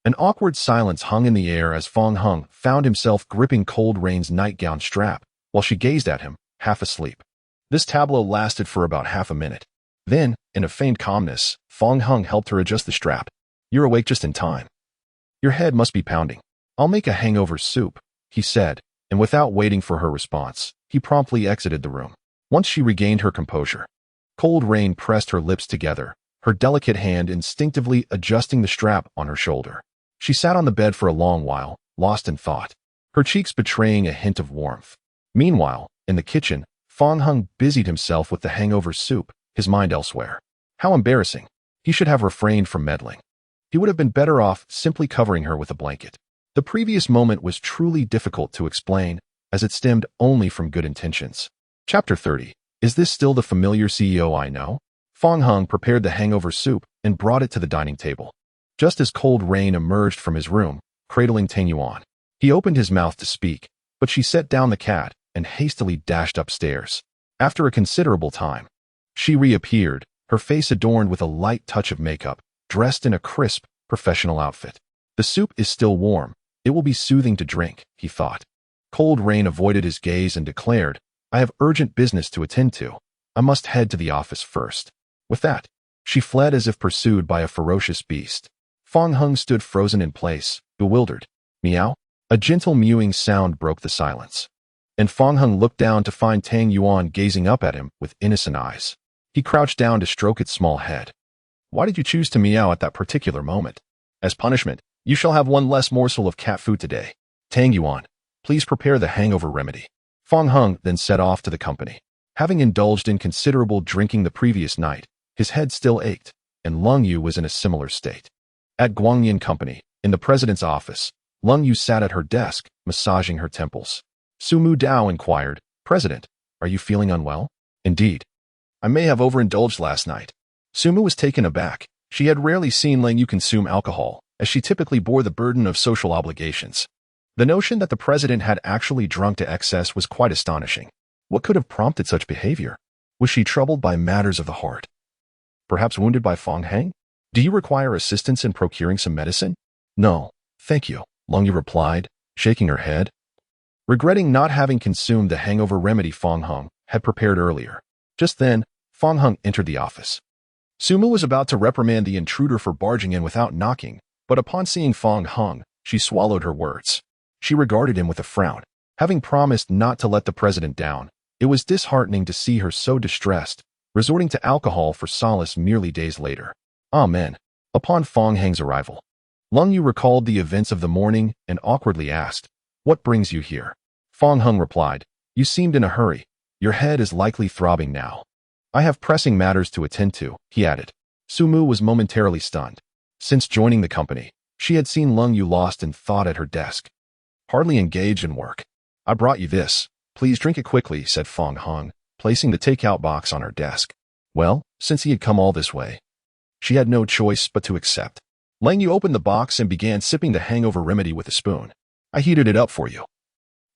An awkward silence hung in the air as Fong Hung found himself gripping Cold Rain's nightgown strap while she gazed at him, half asleep. This tableau lasted for about half a minute. Then, in a feigned calmness, Fong Hung helped her adjust the strap. "You're awake just in time. Your head must be pounding. I'll make a hangover soup," he said, and without waiting for her response, he promptly exited the room. Once she regained her composure, Cold Rain pressed her lips together, her delicate hand instinctively adjusting the strap on her shoulder. She sat on the bed for a long while, lost in thought, her cheeks betraying a hint of warmth. Meanwhile, in the kitchen, Fong Hung busied himself with the hangover soup, his mind elsewhere. How embarrassing. He should have refrained from meddling. He would have been better off simply covering her with a blanket. The previous moment was truly difficult to explain, as it stemmed only from good intentions. Chapter 30. Is this still the familiar CEO I know? Fong Hung prepared the hangover soup and brought it to the dining table. Just as Cold Rain emerged from his room, cradling Tang Yuan, he opened his mouth to speak, but she set down the cat and hastily dashed upstairs. After a considerable time, she reappeared, her face adorned with a light touch of makeup, dressed in a crisp, professional outfit. "The soup is still warm. It will be soothing to drink," he thought. Cold Rain avoided his gaze and declared, "I have urgent business to attend to. I must head to the office first." With that, she fled as if pursued by a ferocious beast. Fong Hung stood frozen in place, bewildered. Meow? A gentle mewing sound broke the silence. And Fong Hung looked down to find Tang Yuan gazing up at him with innocent eyes. He crouched down to stroke its small head. "Why did you choose to meow at that particular moment? As punishment, you shall have one less morsel of cat food today. Tang Yuan, please prepare the hangover remedy." Fong Hung then set off to the company. Having indulged in considerable drinking the previous night, his head still ached, and Lung Yu was in a similar state. At Guangyan Company, in the president's office, Lung Yu sat at her desk, massaging her temples. Su Mu Dao inquired, "President, are you feeling unwell?" "Indeed. I may have overindulged last night. Sumu was taken aback. She had rarely seen Lang Yu consume alcohol, as she typically bore the burden of social obligations. The notion that the president had actually drunk to excess was quite astonishing. What could have prompted such behavior? Was she troubled by matters of the heart? Perhaps wounded by Fong Hang? Do you require assistance in procuring some medicine? No, thank you, Lang Yu replied, shaking her head. Regretting not having consumed the hangover remedy Fong Hung had prepared earlier. Just then, Fong Hung entered the office. Sumu was about to reprimand the intruder for barging in without knocking, but upon seeing Fong Hung, she swallowed her words. She regarded him with a frown. Having promised not to let the president down, it was disheartening to see her so distressed, resorting to alcohol for solace merely days later. Amen. Upon Fong Hang's arrival, Lang Yu recalled the events of the morning and awkwardly asked, "What brings you here?" Fong Hung replied, "You seemed in a hurry. Your head is likely throbbing now." "I have pressing matters to attend to," he added. Sumu was momentarily stunned. Since joining the company, she had seen Lang Yu lost in thought at her desk, hardly engaged in work. "I brought you this. Please drink it quickly," said Fong Hung, placing the takeout box on her desk. Well, since he had come all this way, she had no choice but to accept. Lang Yu opened the box and began sipping the hangover remedy with a spoon. "I heated it up for you.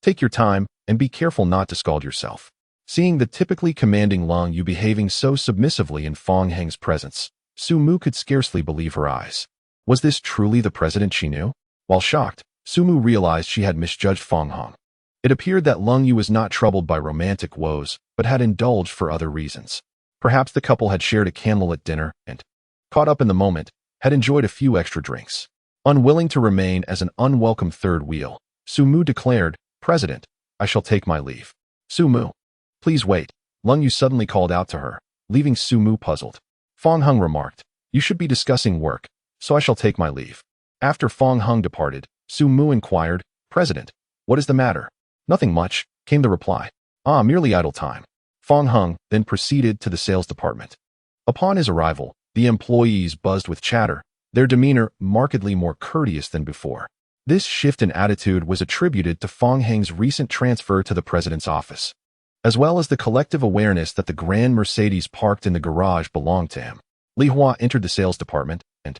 Take your time and be careful not to scald yourself." Seeing the typically commanding Lang Yu behaving so submissively in Fong Hang's presence, Sumu could scarcely believe her eyes. Was this truly the president she knew? While shocked, Sumu realized she had misjudged Fong Hang. It appeared that Lang Yu was not troubled by romantic woes, but had indulged for other reasons. Perhaps the couple had shared a candlelit dinner and, caught up in the moment, had enjoyed a few extra drinks. Unwilling to remain as an unwelcome third wheel, Sumu declared, "President, I shall take my leave." "Sumu, please wait," Lang Yu suddenly called out to her, leaving Sumu puzzled. Fong Hung remarked, "You should be discussing work, so I shall take my leave." After Fong Hung departed, Sumu inquired, "President, what is the matter?" "Nothing much," came the reply. "Ah, merely idle time." Fong Hung then proceeded to the sales department. Upon his arrival, the employees buzzed with chatter, their demeanor markedly more courteous than before. This shift in attitude was attributed to Fong Hang's recent transfer to the president's office, as well as the collective awareness that the grand Mercedes parked in the garage belonged to him. Li Hua entered the sales department and,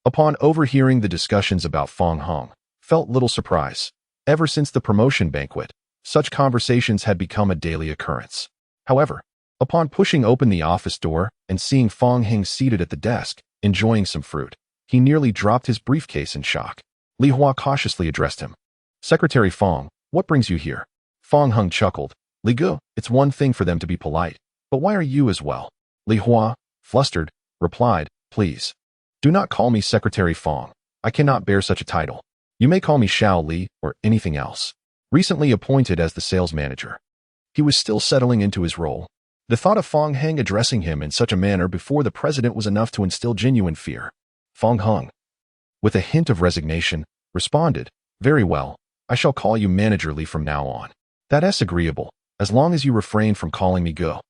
upon overhearing the discussions about Fong Hung, felt little surprise. Ever since the promotion banquet, such conversations had become a daily occurrence. However, upon pushing open the office door and seeing Fong Hang seated at the desk, enjoying some fruit, he nearly dropped his briefcase in shock. Li Hua cautiously addressed him. "Secretary Fong, what brings you here?" Fong Hung chuckled. "Li Gu, it's one thing for them to be polite, but why are you as well?" Li Hua, flustered, replied, "Please, do not call me Secretary Fong. I cannot bear such a title. You may call me Xiao Li or anything else." Recently appointed as the sales manager, he was still settling into his role. The thought of Fong Hang addressing him in such a manner before the president was enough to instill genuine fear. Fong Hung, with a hint of resignation, responded, "Very well, I shall call you Manager Li from now on. That's agreeable, as long as you refrain from calling me Go."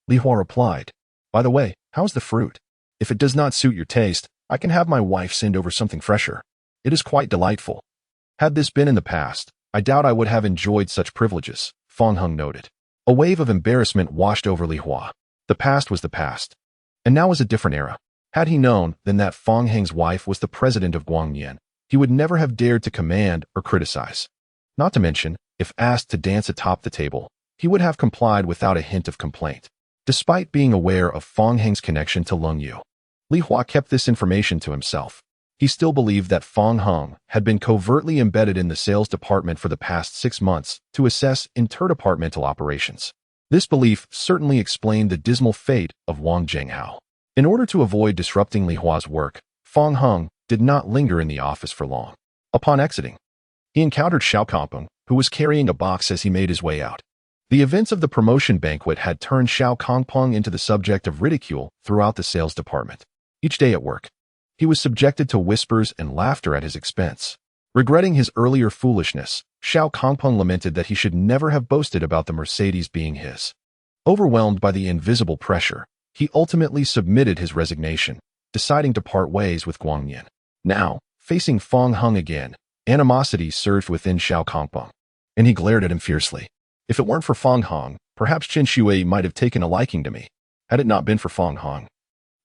Li Hua replied, "By the way, how's the fruit? If it does not suit your taste, I can have my wife send over something fresher. It is quite delightful." Had this been in the past, I doubt I would have enjoyed such privileges, Fong Hung noted. A wave of embarrassment washed over Li Hua. The past was the past, and now was a different era. Had he known then that Fong Hang's wife was the president of Guangnian, he would never have dared to command or criticize. Not to mention, if asked to dance atop the table, he would have complied without a hint of complaint. Despite being aware of Fong Hang's connection to Lang Yu, Li Hua kept this information to himself. He still believed that Fong Hung had been covertly embedded in the sales department for the past 6 months to assess interdepartmental operations. This belief certainly explained the dismal fate of Wang Zhenghao. In order to avoid disrupting Li Hua's work, Fong Hung did not linger in the office for long. Upon exiting, he encountered Xiao Kangpeng, who was carrying a box as he made his way out. The events of the promotion banquet had turned Xiao Kangpeng into the subject of ridicule throughout the sales department. Each day at work, he was subjected to whispers and laughter at his expense. Regretting his earlier foolishness, Xiao Kangpeng lamented that he should never have boasted about the Mercedes being his. Overwhelmed by the invisible pressure, he ultimately submitted his resignation, deciding to part ways with Guangnian. Now, facing Fong Hung again, animosity surged within Xiao Kangpeng, and he glared at him fiercely. "If it weren't for Fong Hung, perhaps Chen Shui might have taken a liking to me." Had it not been for Fong Hong,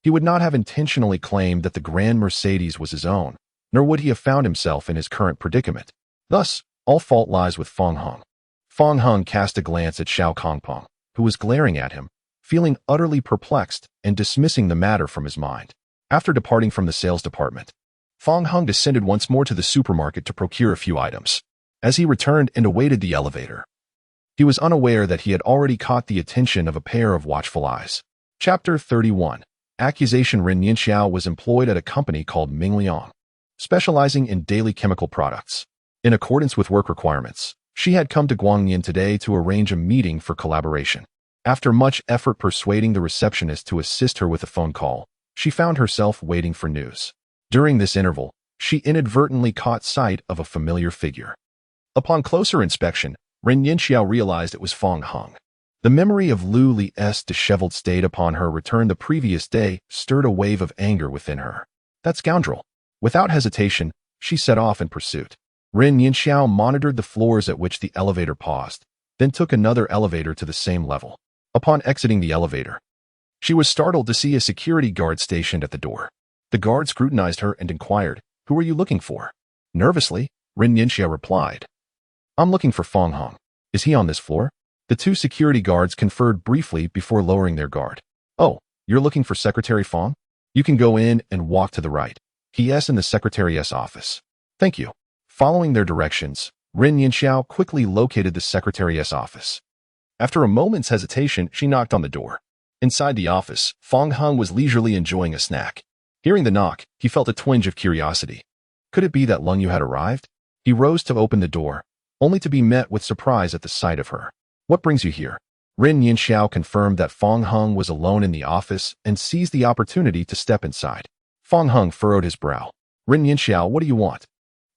he would not have intentionally claimed that the Grand Mercedes was his own, nor would he have found himself in his current predicament. Thus, all fault lies with Fong Hong. Fong Hong cast a glance at Xiao Kongpong, who was glaring at him, feeling utterly perplexed and dismissing the matter from his mind. After departing from the sales department, Fong Hong descended once more to the supermarket to procure a few items. As he returned and awaited the elevator, he was unaware that he had already caught the attention of a pair of watchful eyes. Chapter 31. Accusation. Ren Yinxiao was employed at a company called Mingliang, specializing in daily chemical products. In accordance with work requirements, she had come to Guangyin today to arrange a meeting for collaboration. After much effort persuading the receptionist to assist her with a phone call, she found herself waiting for news. During this interval, she inadvertently caught sight of a familiar figure. Upon closer inspection, Ren Yinxiao realized it was Fong Hong. The memory of Lu Li's disheveled state upon her return the previous day stirred a wave of anger within her. That scoundrel! Without hesitation, she set off in pursuit. Ren Yinxiao monitored the floors at which the elevator paused, then took another elevator to the same level. Upon exiting the elevator, she was startled to see a security guard stationed at the door. The guard scrutinized her and inquired, "Who are you looking for?" Nervously, Ren Yinxiao replied, "I'm looking for Fong Hong. Is he on this floor?" The two security guards conferred briefly before lowering their guard. "Oh, you're looking for Secretary Fong? You can go in and walk to the right. He's in the Secretary's office." "Thank you." Following their directions, Ren Yinxiao quickly located the Secretary's office. After a moment's hesitation, she knocked on the door. Inside the office, Fong Hong was leisurely enjoying a snack. Hearing the knock, he felt a twinge of curiosity. Could it be that Lung Yu had arrived? He rose to open the door, only to be met with surprise at the sight of her. "What brings you here?" Ren Yinxiao confirmed that Fong Hong was alone in the office and seized the opportunity to step inside. Fong Hong furrowed his brow. "Ren Yinxiao, what do you want?"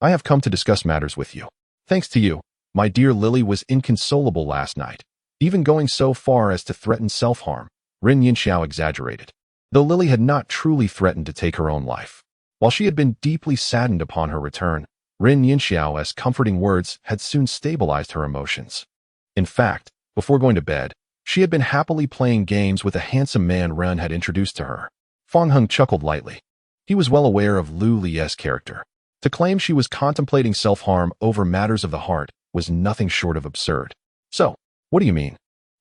"I have come to discuss matters with you. Thanks to you, my dear Lily was inconsolable last night, even going so far as to threaten self-harm." Ren Yinxiao exaggerated, though Lily had not truly threatened to take her own life. While she had been deeply saddened upon her return, Ren Yinxiao's comforting words had soon stabilized her emotions. In fact, before going to bed, she had been happily playing games with a handsome man Ren had introduced to her. Fong Hong chuckled lightly. He was well aware of Lu Li's character. To claim she was contemplating self-harm over matters of the heart was nothing short of absurd. "So, what do you mean?"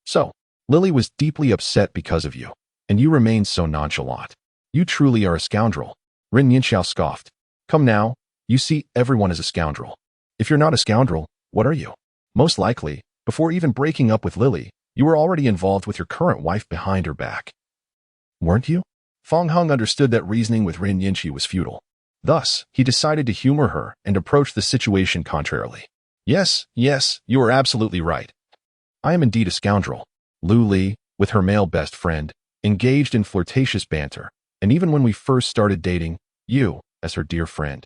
"So, Lily was deeply upset because of you, and you remained so nonchalant. You truly are a scoundrel." Ren Yinxiao scoffed. "Come now, you see everyone is a scoundrel. If you're not a scoundrel, what are you? Most likely, before even breaking up with Lily, you were already involved with your current wife behind her back. Weren't you?" Fong Hong understood that reasoning with Ren Yinxiao was futile. Thus, he decided to humor her and approach the situation contrarily. Yes, you are absolutely right. I am indeed a scoundrel." Lu Li, with her male best friend, engaged in flirtatious banter, and even when we first started dating, you, as her dear friend,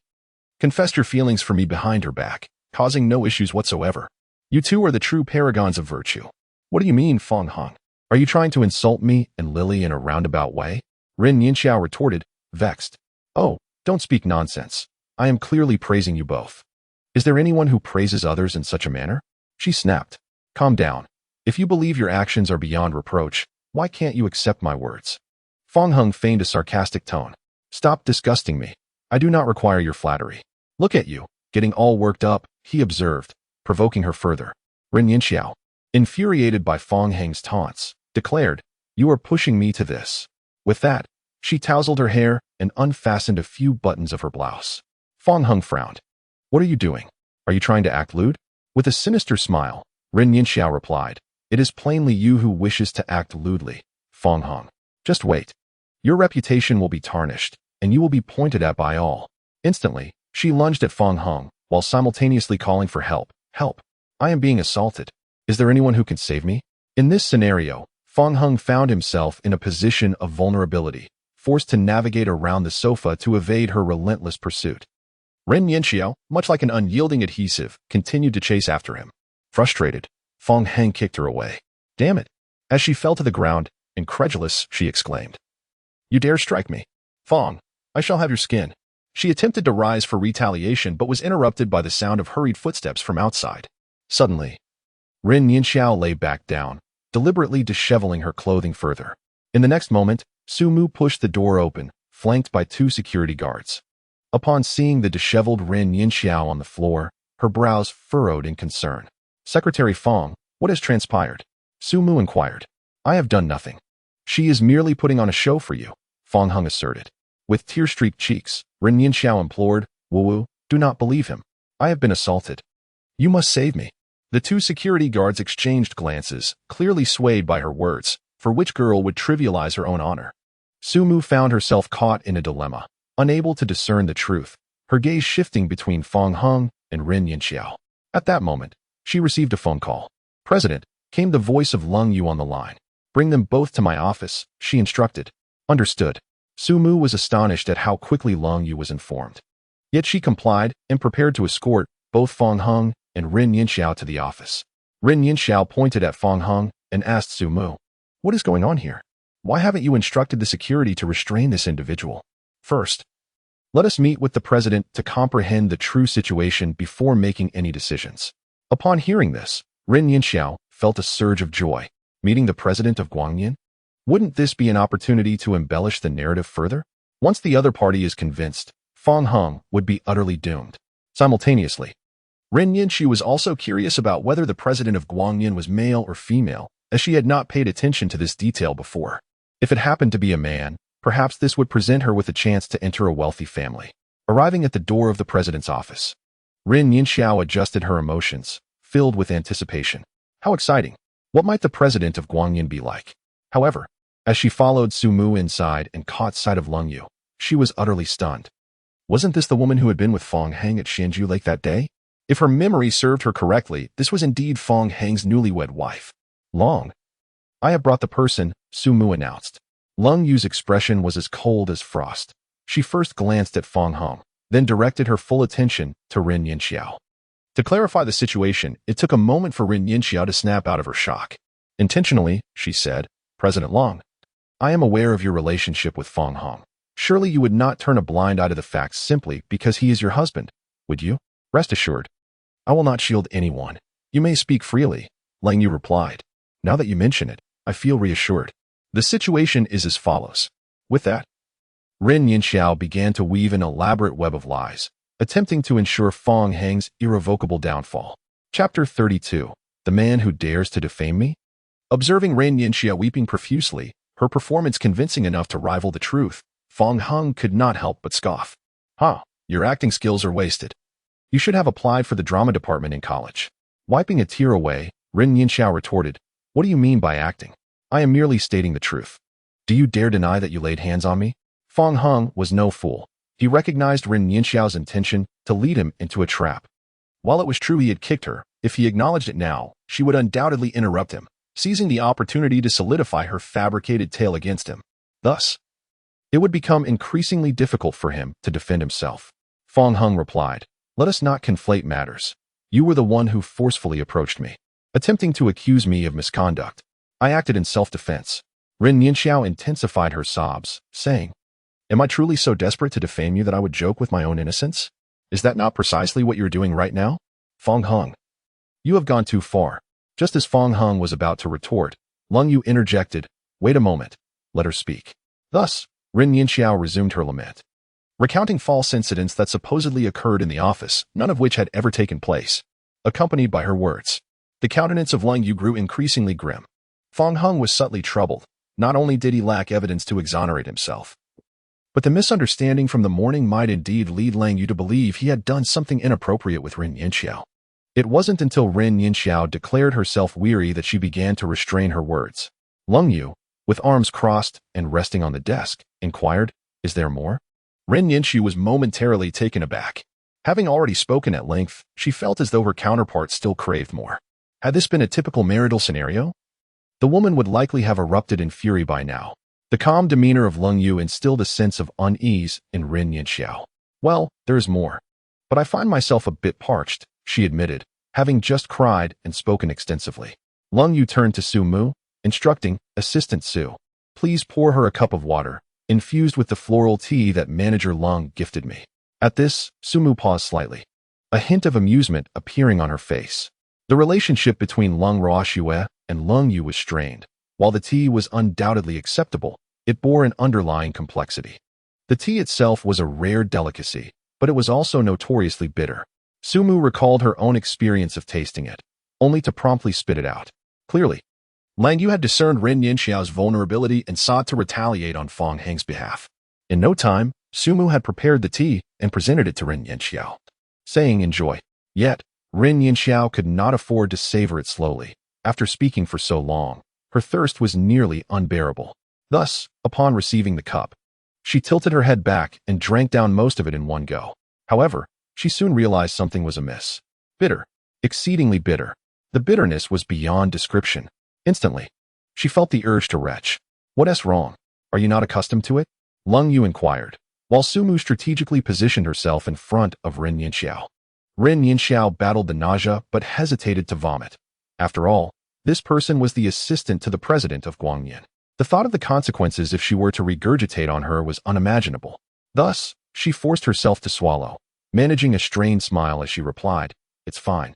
confessed your feelings for me behind her back, causing no issues whatsoever. You two are the true paragons of virtue. What do you mean, Fong Hong? Are you trying to insult me and Lily in a roundabout way? Ren Yinxiao retorted, vexed. Oh, don't speak nonsense. I am clearly praising you both. Is there anyone who praises others in such a manner? She snapped. Calm down. If you believe your actions are beyond reproach, why can't you accept my words? Fong Hong feigned a sarcastic tone. Stop disgusting me. I do not require your flattery. Look at you, getting all worked up, he observed, provoking her further. Ren Yinxiao, infuriated by Fong Hong's taunts, declared, You are pushing me to this. With that, she tousled her hair and unfastened a few buttons of her blouse. Fong Hong frowned. What are you doing? Are you trying to act lewd? With a sinister smile, Ren Yinxiao replied, It is plainly you who wishes to act lewdly, Fong Hong. Just wait. Your reputation will be tarnished, and you will be pointed at by all. Instantly, she lunged at Fong Hong, while simultaneously calling for help. Help! I am being assaulted. Is there anyone who can save me? In this scenario, Fong Hong found himself in a position of vulnerability, forced to navigate around the sofa to evade her relentless pursuit. Ren Yinxiao, much like an unyielding adhesive, continued to chase after him. Frustrated, Fong Hong kicked her away. Damn it! As she fell to the ground, incredulous, she exclaimed. You dare strike me? Fong, I shall have your skin. She attempted to rise for retaliation but was interrupted by the sound of hurried footsteps from outside. Suddenly, Ren Yinxiao lay back down, deliberately disheveling her clothing further. In the next moment, Sumu pushed the door open, flanked by 2 security guards. Upon seeing the disheveled Ren Yinxiao on the floor, her brows furrowed in concern. "Secretary Fong, what has transpired?" Sumu inquired. "I have done nothing. She is merely putting on a show for you," Fong Hung asserted. With tear-streaked cheeks, Ren Yinxiao implored, "Wu, do not believe him. I have been assaulted. You must save me." The 2 security guards exchanged glances, clearly swayed by her words, for which girl would trivialize her own honor. Sumu found herself caught in a dilemma, unable to discern the truth, her gaze shifting between Fong Hung and Ren Yinxiao. At that moment, she received a phone call. "President," came the voice of Lung Yu on the line. "Bring them both to my office," she instructed. "Understood." Sumu was astonished at how quickly Lung Yu was informed. Yet she complied and prepared to escort both Fong Hung and Ren Yinxiao to the office. Ren Yinxiao pointed at Fong Hung and asked Sumu, "What is going on here? Why haven't you instructed the security to restrain this individual? First, let us meet with the president to comprehend the true situation before making any decisions." Upon hearing this, Ren Yinxiao felt a surge of joy. Meeting the president of Guangyin? Wouldn't this be an opportunity to embellish the narrative further? Once the other party is convinced, Fong Hung would be utterly doomed. Simultaneously, Ren Yinxiao was also curious about whether the president of Guangyin was male or female, as she had not paid attention to this detail before. If it happened to be a man, perhaps this would present her with a chance to enter a wealthy family. Arriving at the door of the president's office, Ren Yinxiao adjusted her emotions, filled with anticipation. How exciting! What might the president of Guangyin be like? However, as she followed Sumu inside and caught sight of Lung Yu, she was utterly stunned. Wasn't this the woman who had been with Fong Hang at Shanju Lake that day? If her memory served her correctly, this was indeed Fong Hang's newlywed wife. "Long, I have brought the person," Sumu announced. Lung Yu's expression was as cold as frost. She first glanced at Fong Hung, then directed her full attention to Ren Yinxiao. To clarify the situation, it took a moment for Ren Yinxiao to snap out of her shock. Intentionally, she said, "President Long, I am aware of your relationship with Fong Hung. Surely you would not turn a blind eye to the facts simply because he is your husband, would you? Rest assured, I will not shield anyone. You may speak freely," Lang Yu replied. "Now that you mention it, I feel reassured. The situation is as follows." With that, Ren Yinxiao began to weave an elaborate web of lies, attempting to ensure Fong Hang's irrevocable downfall. Chapter 32. The Man Who Dares to Defame Me? Observing Ren Yinxiao weeping profusely, her performance convincing enough to rival the truth, Fong Hung could not help but scoff. Your acting skills are wasted. You should have applied for the drama department in college." Wiping a tear away, Ren Yinxiao retorted, "What do you mean by acting? I am merely stating the truth. Do you dare deny that you laid hands on me?" Fong Hung was no fool. He recognized Ren Yinxiao's intention to lead him into a trap. While it was true he had kicked her, if he acknowledged it now, she would undoubtedly interrupt him, seizing the opportunity to solidify her fabricated tale against him. Thus, it would become increasingly difficult for him to defend himself. Fong Hung replied, "Let us not conflate matters. You were the one who forcefully approached me, attempting to accuse me of misconduct. I acted in self-defense." Ren Yinxiao intensified her sobs, saying, "Am I truly so desperate to defame you that I would joke with my own innocence? Is that not precisely what you're doing right now?" "Fong Hung, you have gone too far." Just as Fong Hung was about to retort, Lung Yu interjected, "Wait a moment, let her speak." Thus, Ren Yinxiao resumed her lament, recounting false incidents that supposedly occurred in the office, none of which had ever taken place. Accompanied by her words, the countenance of Lung Yu grew increasingly grim. Fong Hung was subtly troubled. Not only did he lack evidence to exonerate himself, but the misunderstanding from the morning might indeed lead Lang Yu to believe he had done something inappropriate with Ren Yinxiao. It wasn't until Ren Yinxiao declared herself weary that she began to restrain her words. Lung Yu, with arms crossed and resting on the desk, inquired, "Is there more?" Ren Yinxiao was momentarily taken aback. Having already spoken at length, she felt as though her counterpart still craved more. Had this been a typical marital scenario? The woman would likely have erupted in fury by now. The calm demeanor of Lung Yu instilled a sense of unease in Ren Yinxiao. "Well, there is more. But I find myself a bit parched," she admitted, having just cried and spoken extensively. Lung Yu turned to Su Mu, instructing, "Assistant Su, please pour her a cup of water, infused with the floral tea that Manager Lung gifted me." At this, Su Mu paused slightly, a hint of amusement appearing on her face. The relationship between Lung Ruoxue and Lung Yu was strained. While the tea was undoubtedly acceptable, it bore an underlying complexity. The tea itself was a rare delicacy, but it was also notoriously bitter. Sumu recalled her own experience of tasting it, only to promptly spit it out. Clearly, Lang Yu had discerned Ren Yinxiao's vulnerability and sought to retaliate on Fong Heng's behalf. In no time, Sumu had prepared the tea and presented it to Ren Yinxiao, saying enjoy. Yet, Ren Yinxiao could not afford to savor it slowly. After speaking for so long, her thirst was nearly unbearable. Thus, upon receiving the cup, she tilted her head back and drank down most of it in one go. However, she soon realized something was amiss. Bitter. Exceedingly bitter. The bitterness was beyond description. Instantly, she felt the urge to retch. What is wrong? Are you not accustomed to it? Lung Yu inquired, while Sumu strategically positioned herself in front of Ren Yinxiao. Ren Yinxiao battled the nausea but hesitated to vomit. After all, this person was the assistant to the president of Guangyin. The thought of the consequences if she were to regurgitate on her was unimaginable. Thus, she forced herself to swallow, managing a strained smile as she replied, "It's fine."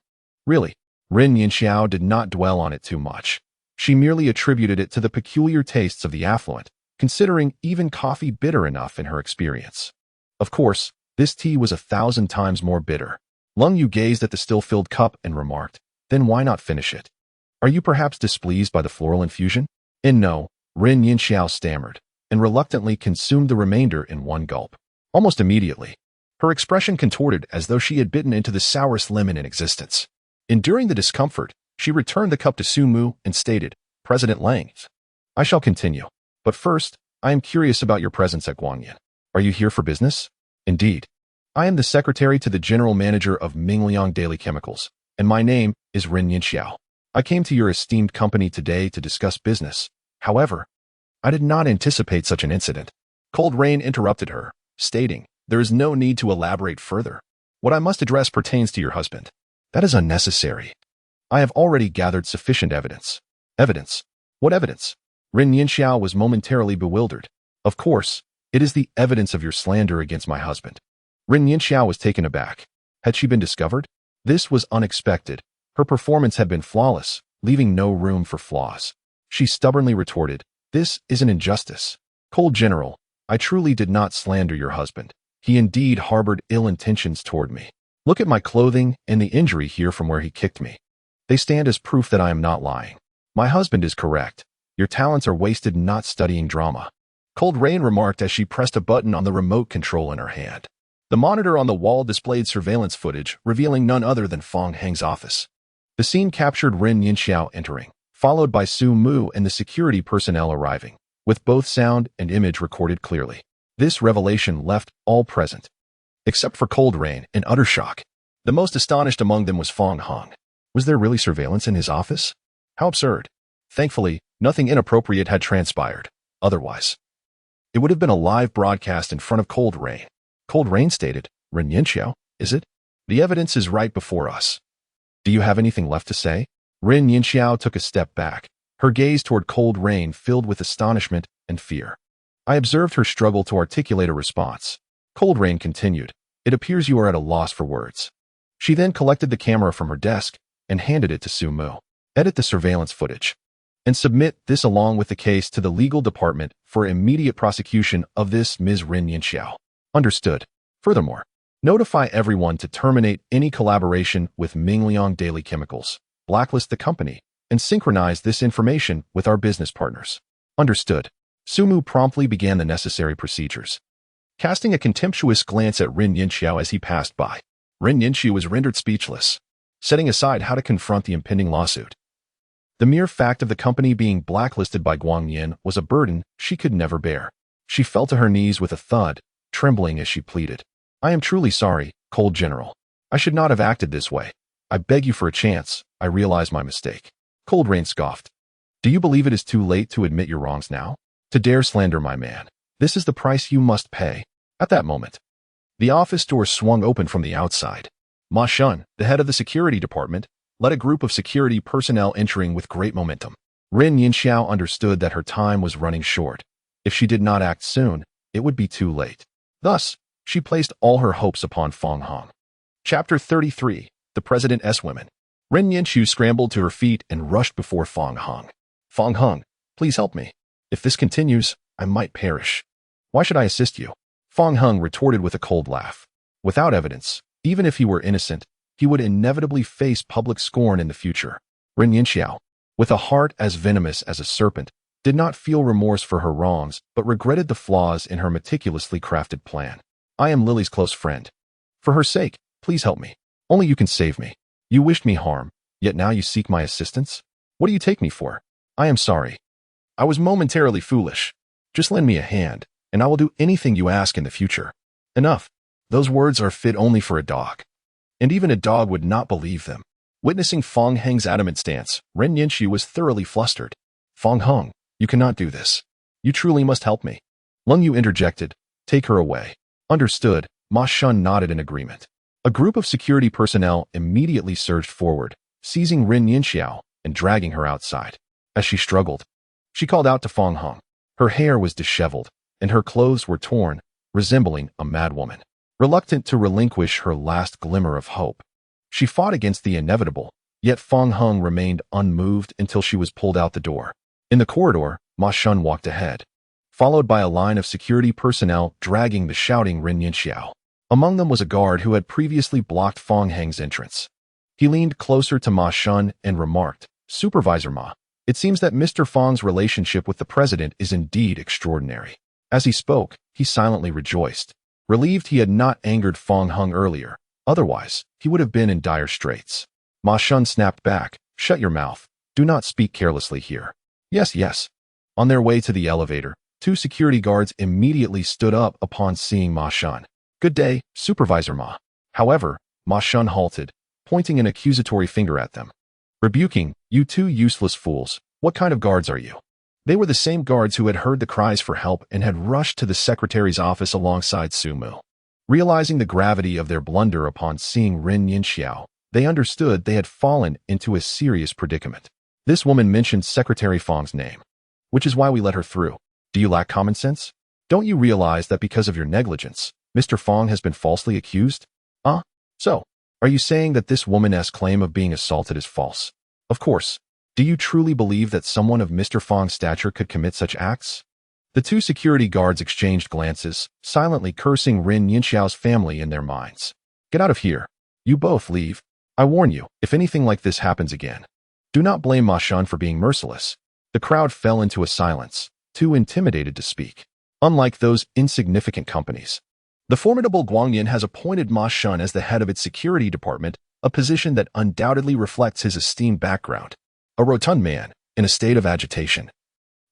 Really, Ren Yinxiao did not dwell on it too much. She merely attributed it to the peculiar tastes of the affluent, considering even coffee bitter enough in her experience. Of course, this tea was 1,000 times more bitter. Lung Yu gazed at the still-filled cup and remarked, "Then why not finish it? Are you perhaps displeased by the floral infusion?" And no, Ren Yinxiao stammered, and reluctantly consumed the remainder in one gulp. Almost immediately, her expression contorted as though she had bitten into the sourest lemon in existence. Enduring the discomfort, she returned the cup to Sumu and stated, "President Lang, I shall continue. But first, I am curious about your presence at Guangyin. Are you here for business?" "Indeed. I am the secretary to the general manager of Mingliang Daily Chemicals, and my name is Ren Yinxiao. I came to your esteemed company today to discuss business. However, I did not anticipate such an incident." Cold Rain interrupted her, stating, "There is no need to elaborate further. What I must address pertains to your husband. That is unnecessary. I have already gathered sufficient evidence." "Evidence? What evidence?" Ren Yinxiao was momentarily bewildered. "Of course, it is the evidence of your slander against my husband." Ren Yinxiao was taken aback. Had she been discovered? This was unexpected. Her performance had been flawless, leaving no room for flaws. She stubbornly retorted, "This is an injustice. Cold General, I truly did not slander your husband. He indeed harbored ill intentions toward me. Look at my clothing and the injury here from where he kicked me. They stand as proof that I am not lying. My husband is correct. Your talents are wasted not studying drama." Cold Rain remarked as she pressed a button on the remote control in her hand. The monitor on the wall displayed surveillance footage, revealing none other than Fong Heng's office. The scene captured Ren Yinxiao entering, followed by Su Mu and the security personnel arriving, with both sound and image recorded clearly. This revelation left all present, except for Cold Rain, in utter shock. The most astonished among them was Fong Heng. Was there really surveillance in his office? How absurd. Thankfully, nothing inappropriate had transpired. Otherwise, it would have been a live broadcast in front of Cold Rain. Cold Rain stated, "Ren Yinxiao, is it? The evidence is right before us. Do you have anything left to say?" Ren Yinxiao took a step back, her gaze toward Cold Rain filled with astonishment and fear. I observed her struggle to articulate a response. Cold Rain continued, "It appears you are at a loss for words." She then collected the camera from her desk and handed it to Su Mu. "Edit the surveillance footage and submit this along with the case to the legal department for immediate prosecution of this Ms. Ren Yinxiao." "Understood. Furthermore, notify everyone to terminate any collaboration with Mingliang Daily Chemicals, blacklist the company, and synchronize this information with our business partners." "Understood." Sumu promptly began the necessary procedures. Casting a contemptuous glance at Ren Yinxiao as he passed by, Ren Yinxiao was rendered speechless, setting aside how to confront the impending lawsuit. The mere fact of the company being blacklisted by Guangyin was a burden she could never bear. She fell to her knees with a thud, trembling as she pleaded, "I am truly sorry, Cold General. I should not have acted this way. I beg you for a chance. I realize my mistake." Cold Rain scoffed. "Do you believe it is too late to admit your wrongs now? To dare slander my man, this is the price you must pay." At that moment, the office door swung open from the outside. Ma Shun, the head of the security department, led a group of security personnel entering with great momentum. Ren Yinxiao understood that her time was running short. If she did not act soon, it would be too late. Thus, she placed all her hopes upon Fong Heng. Chapter 33, The President's Women. Ren Yinxiao scrambled to her feet and rushed before Fong Heng. "Fong Heng, Please help me. If this continues, I might perish. Why should I assist you? Fong Hung retorted with a cold laugh. Without evidence, even if he were innocent, he would inevitably face public scorn in the future. Ren Yinxiao, with a heart as venomous as a serpent, did not feel remorse for her wrongs, but regretted the flaws in her meticulously crafted plan. I am Lily's close friend. For her sake, please help me. Only you can save me. You wished me harm, yet now you seek my assistance? What do you take me for? I am sorry. I was momentarily foolish. Just lend me a hand, and I will do anything you ask in the future. Enough. Those words are fit only for a dog. And even a dog would not believe them. Witnessing Fong Heng's adamant stance, Ren Yinxi was thoroughly flustered. Fong Heng, you cannot do this. You truly must help me. Lung Yu interjected. Take her away. Understood. Ma Shun nodded in agreement. A group of security personnel immediately surged forward, seizing Ren Yinxiao and dragging her outside. As she struggled, she called out to Fong Heng. Her hair was disheveled, and her clothes were torn, resembling a madwoman. Reluctant to relinquish her last glimmer of hope, she fought against the inevitable, yet Fong Heng remained unmoved until she was pulled out the door. In the corridor, Ma Shun walked ahead, followed by a line of security personnel dragging the shouting Ren Yinxiao. Among them was a guard who had previously blocked Fong Heng's entrance. He leaned closer to Ma Shun and remarked, Supervisor Ma, it seems that Mr. Fong's relationship with the president is indeed extraordinary. As he spoke, he silently rejoiced, relieved he had not angered Fong Heng earlier. Otherwise, he would have been in dire straits. Ma Shun snapped back, shut your mouth. Do not speak carelessly here. Yes, yes. On their way to the elevator, two security guards immediately stood up upon seeing Ma Shun. Good day, Supervisor Ma. However, Ma Shun halted, pointing an accusatory finger at them. Rebuking, you two useless fools, what kind of guards are you? They were the same guards who had heard the cries for help and had rushed to the secretary's office alongside Su Mu. Realizing the gravity of their blunder upon seeing Ren Yinxiao, they understood they had fallen into a serious predicament. This woman mentioned Secretary Fong's name, which is why we let her through. Do you lack common sense? Don't you realize that because of your negligence, Mr. Fong has been falsely accused? So, are you saying that this woman's claim of being assaulted is false? Of course. Do you truly believe that someone of Mr. Fong's stature could commit such acts? The two security guards exchanged glances, silently cursing Ren Yinxiao's family in their minds. Get out of here. You both leave. I warn you, if anything like this happens again. Do not blame Ma Shun for being merciless. The crowd fell into a silence, too intimidated to speak. Unlike those insignificant companies, the formidable Guangyan has appointed Ma Shun as the head of its security department, a position that undoubtedly reflects his esteemed background. A rotund man, in a state of agitation,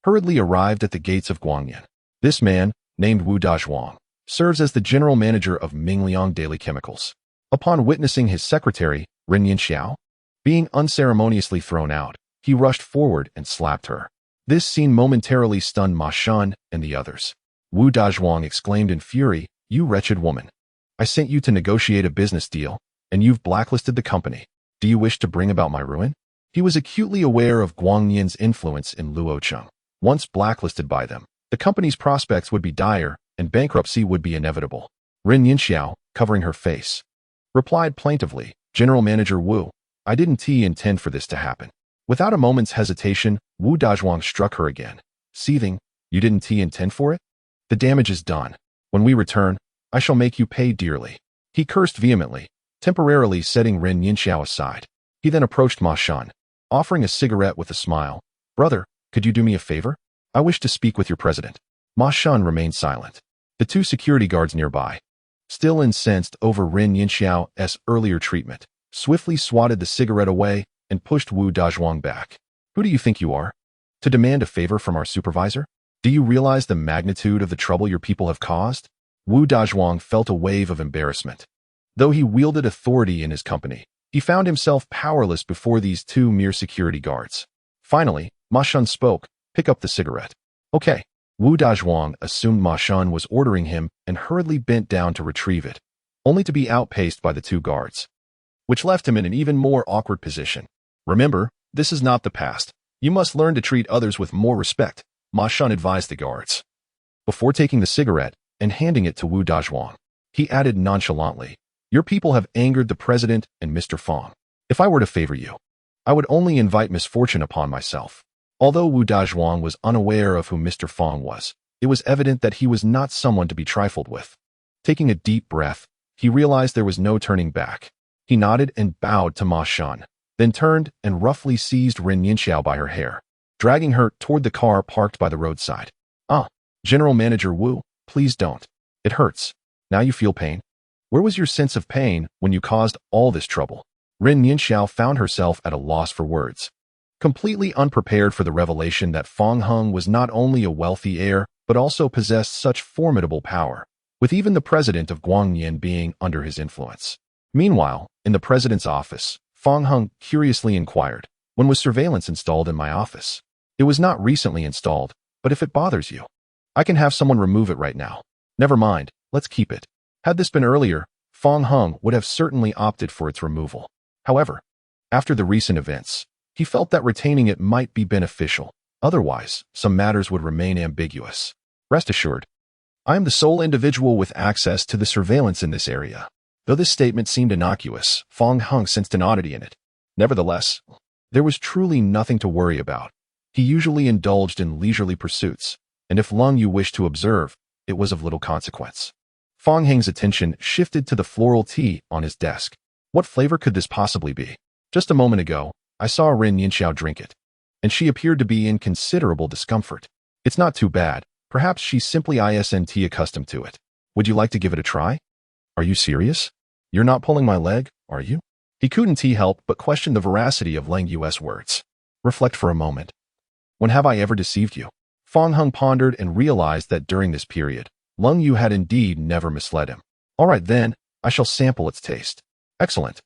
hurriedly arrived at the gates of Guangyan. This man, named Wu Dazhuang, serves as the general manager of Mingliang Daily Chemicals. Upon witnessing his secretary, Ren Yinxiao, being unceremoniously thrown out, he rushed forward and slapped her. This scene momentarily stunned Ma Shun and the others. Wu Dazhuang exclaimed in fury, You wretched woman. I sent you to negotiate a business deal, and you've blacklisted the company. Do you wish to bring about my ruin? He was acutely aware of Guangyan's influence in Luocheng. Once blacklisted by them, the company's prospects would be dire, and bankruptcy would be inevitable. Ren Yinxiao, covering her face, replied plaintively, General Manager Wu, I didn't intend for this to happen. Without a moment's hesitation, Wu Dazhuang struck her again, seething, You didn't intend for it? The damage is done. When we return, I shall make you pay dearly. He cursed vehemently, temporarily setting Ren Yinxiao aside. He then approached Ma Shun, offering a cigarette with a smile. Brother, could you do me a favor? I wish to speak with your president. Ma Shun remained silent. The two security guards nearby, still incensed over Ren Yinxiao's earlier treatment, swiftly swatted the cigarette away and pushed Wu Dazhuang back. Who do you think you are? To demand a favor from our supervisor? Do you realize the magnitude of the trouble your people have caused? Wu Dazhuang felt a wave of embarrassment. Though he wielded authority in his company, he found himself powerless before these two mere security guards. Finally, Ma Shun spoke, Pick up the cigarette. Okay. Wu Dazhuang assumed Ma Shun was ordering him and hurriedly bent down to retrieve it, only to be outpaced by the two guards, which left him in an even more awkward position. Remember, this is not the past. You must learn to treat others with more respect, Ma Shun advised the guards. Before taking the cigarette and handing it to Wu Dazhuang, he added nonchalantly, Your people have angered the president and Mr. Fong. If I were to favor you, I would only invite misfortune upon myself. Although Wu Dazhuang was unaware of who Mr. Fong was, it was evident that he was not someone to be trifled with. Taking a deep breath, he realized there was no turning back. He nodded and bowed to Ma Shan, then turned and roughly seized Ren Yinxiao by her hair, dragging her toward the car parked by the roadside. "Ah, General Manager Wu, please don't. It hurts. Now you feel pain? Where was your sense of pain when you caused all this trouble?" Ren Yinxiao found herself at a loss for words. Completely unprepared for the revelation that Fong Hung was not only a wealthy heir, but also possessed such formidable power, with even the president of Guangyin being under his influence. Meanwhile, in the president's office, Fong Hung curiously inquired, "When was surveillance installed in my office?" "It was not recently installed, but if it bothers you, I can have someone remove it right now." "Never mind, let's keep it." Had this been earlier, Fong Hung would have certainly opted for its removal. However, after the recent events, he felt that retaining it might be beneficial. Otherwise, some matters would remain ambiguous. "Rest assured, I am the sole individual with access to the surveillance in this area." Though this statement seemed innocuous, Fong Hung sensed an oddity in it. Nevertheless, there was truly nothing to worry about. He usually indulged in leisurely pursuits, and if Lung Yu wished to observe, it was of little consequence. Fong Hang's attention shifted to the floral tea on his desk. What flavor could this possibly be? Just a moment ago, I saw Ren Yinxiao drink it, and she appeared to be in considerable discomfort. It's not too bad. Perhaps she's simply isn't accustomed to it. Would you like to give it a try? Are you serious? You're not pulling my leg, are you? He couldn't help but question the veracity of Lang Yu's words. Reflect for a moment. When have I ever deceived you? Fong Hung pondered and realized that during this period, Lung Yu had indeed never misled him. All right then, I shall sample its taste. Excellent.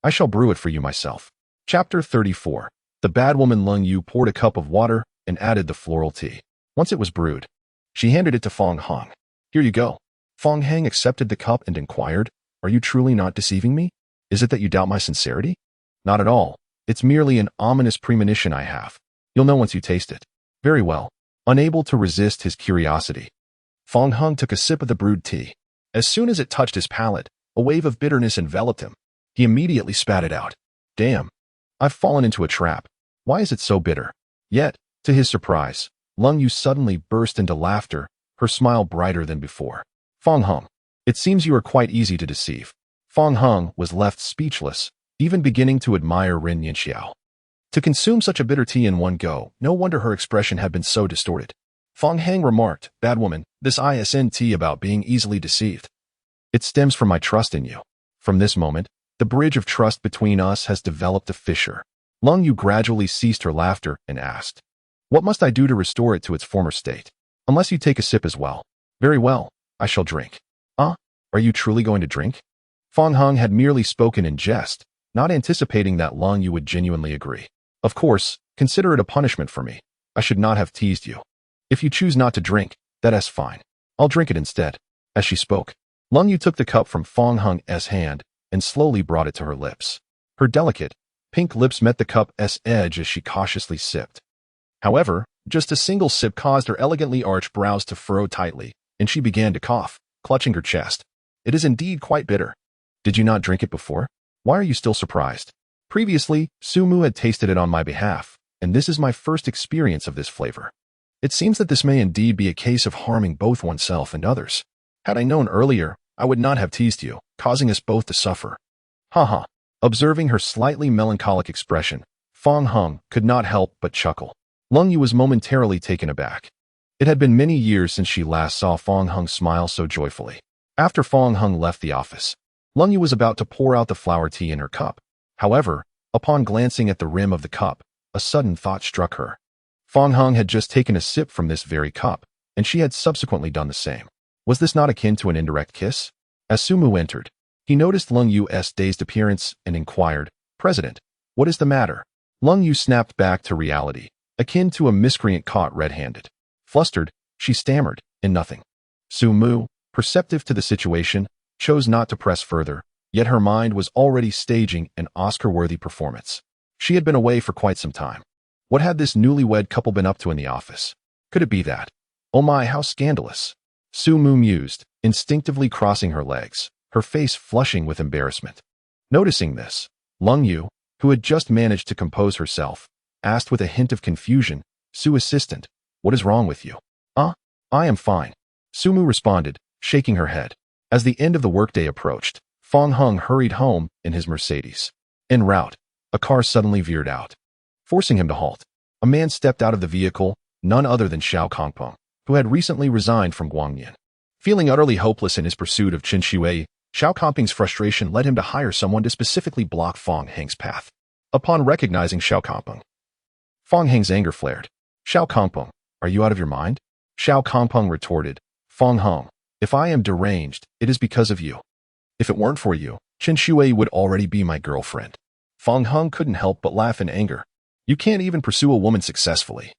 I shall brew it for you myself. Chapter 34. The bad woman Lung Yu poured a cup of water and added the floral tea. Once it was brewed, she handed it to Fong Hung. Here you go. Fong Hang accepted the cup and inquired, "Are you truly not deceiving me? Is it that you doubt my sincerity?" "Not at all. It's merely an ominous premonition I have. You'll know once you taste it." "Very well." Unable to resist his curiosity, Fong Hung took a sip of the brewed tea. As soon as it touched his palate, a wave of bitterness enveloped him. He immediately spat it out. "Damn. I've fallen into a trap. Why is it so bitter?" Yet, to his surprise, Lung Yu suddenly burst into laughter, her smile brighter than before. "Fong Hung, it seems you are quite easy to deceive." Fong Hung was left speechless, even beginning to admire Ren Yinxiao. To consume such a bitter tea in one go, no wonder her expression had been so distorted. Fong Hang remarked, "Bad woman, this isn't about being easily deceived. It stems from my trust in you. From this moment, the bridge of trust between us has developed a fissure." Lung Yu gradually ceased her laughter and asked, "What must I do to restore it to its former state?" "Unless you take a sip as well." "Very well, I shall drink." "Ah, are you truly going to drink?" Fong Hung had merely spoken in jest, not anticipating that Lung Yu would genuinely agree. "Of course, consider it a punishment for me. I should not have teased you. If you choose not to drink, that's fine. I'll drink it instead." As she spoke, Lung Yu took the cup from Fong Hung's hand and slowly brought it to her lips. Her delicate, pink lips met the cup's edge as she cautiously sipped. However, just a single sip caused her elegantly arched brows to furrow tightly, and she began to cough, clutching her chest. "It is indeed quite bitter. Did you not drink it before? Why are you still surprised? Previously, Su Mu had tasted it on my behalf, and this is my first experience of this flavor. It seems that this may indeed be a case of harming both oneself and others. Had I known earlier, I would not have teased you, causing us both to suffer." Haha. Observing her slightly melancholic expression, Fong Hung could not help but chuckle. Lung Yu was momentarily taken aback. It had been many years since she last saw Fong Hung smile so joyfully. After Fong Hung left the office, Lung Yu was about to pour out the flower tea in her cup. However, upon glancing at the rim of the cup, a sudden thought struck her. Fong Hung had just taken a sip from this very cup, and she had subsequently done the same. Was this not akin to an indirect kiss? As Su Mu entered, he noticed Lung Yu's dazed appearance and inquired, "President, what is the matter?" Lung Yu snapped back to reality, akin to a miscreant caught red-handed. Flustered, she stammered, "In nothing." Su Mu, perceptive to the situation, chose not to press further, yet her mind was already staging an Oscar-worthy performance. She had been away for quite some time. What had this newlywed couple been up to in the office? Could it be that? Oh my, how scandalous. Su Mu mused, instinctively crossing her legs, her face flushing with embarrassment. Noticing this, Lung Yu, who had just managed to compose herself, asked with a hint of confusion, Su assistant, what is wrong with you? I am fine. Sumu responded, shaking her head. As the end of the workday approached, Fong Hung hurried home in his Mercedes. En route, a car suddenly veered out, forcing him to halt. A man stepped out of the vehicle, none other than Xiao Kongpeng, who had recently resigned from Guangnian. Feeling utterly hopeless in his pursuit of Qin Shui, Xiao Kongpeng's frustration led him to hire someone to specifically block Fong Heng's path. Upon recognizing Xiao Kongpeng, Fong Heng's anger flared. Xiao Kongpeng, are you out of your mind? Xiao Kongpeng retorted, Fong Heng, if I am deranged, it is because of you. If it weren't for you, Qin Shui would already be my girlfriend. Fong Heng couldn't help but laugh in anger. You can't even pursue a woman successfully.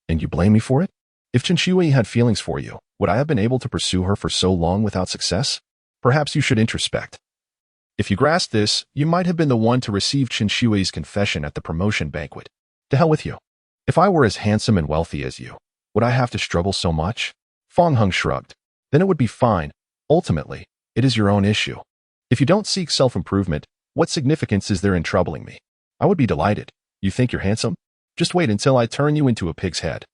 And you blame me for it? If Qin Shui had feelings for you, would I have been able to pursue her for so long without success? Perhaps you should introspect. If you grasp this, you might have been the one to receive Qin Shui's confession at the promotion banquet. To hell with you. If I were as handsome and wealthy as you, would I have to struggle so much? Fong Heng shrugged. Then it would be fine. Ultimately, it is your own issue. If you don't seek self-improvement, what significance is there in troubling me? I would be delighted. You think you're handsome? Just wait until I turn you into a pig's head.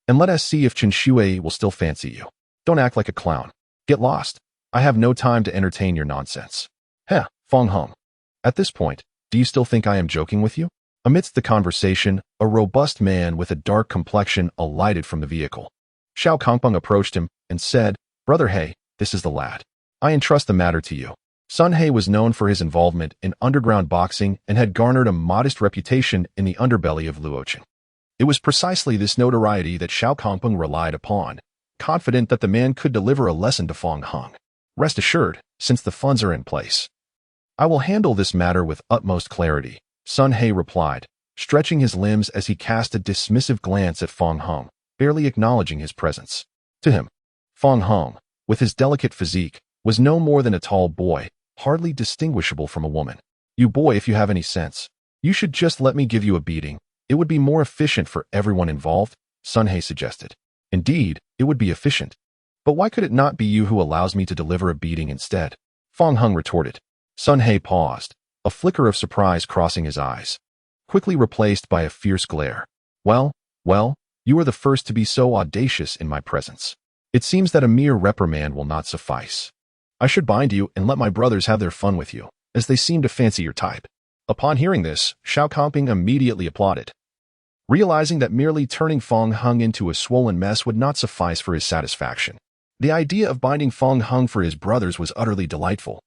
And let us see if Qin Shui will still fancy you. Don't act like a clown. Get lost. I have no time to entertain your nonsense. Heh, Fong Heng. At this point, do you still think I am joking with you? Amidst the conversation, a robust man with a dark complexion alighted from the vehicle. Xiao Kongpeng approached him and said, Brother He, this is the lad. I entrust the matter to you. Sun He was known for his involvement in underground boxing and had garnered a modest reputation in the underbelly of Luocheng. It was precisely this notoriety that Xiao Kongpeng relied upon, confident that the man could deliver a lesson to Fong Heng. Rest assured, since the funds are in place, I will handle this matter with utmost clarity, Sun He replied, stretching his limbs as he cast a dismissive glance at Fong Heng, barely acknowledging his presence. To him, Fong Heng, with his delicate physique, was no more than a tall boy, hardly distinguishable from a woman. You boy, if you have any sense, you should just let me give you a beating. It would be more efficient for everyone involved, Sun He suggested. Indeed, it would be efficient. But why could it not be you who allows me to deliver a beating instead? Fong Heng retorted. Sun He paused, a flicker of surprise crossing his eyes, quickly replaced by a fierce glare. Well, you are the first to be so audacious in my presence. It seems that a mere reprimand will not suffice. I should bind you and let my brothers have their fun with you, as they seem to fancy your type. Upon hearing this, Xiao Kongpeng immediately applauded. Realizing that merely turning Fong Heng into a swollen mess would not suffice for his satisfaction, the idea of binding Fong Heng for his brothers was utterly delightful.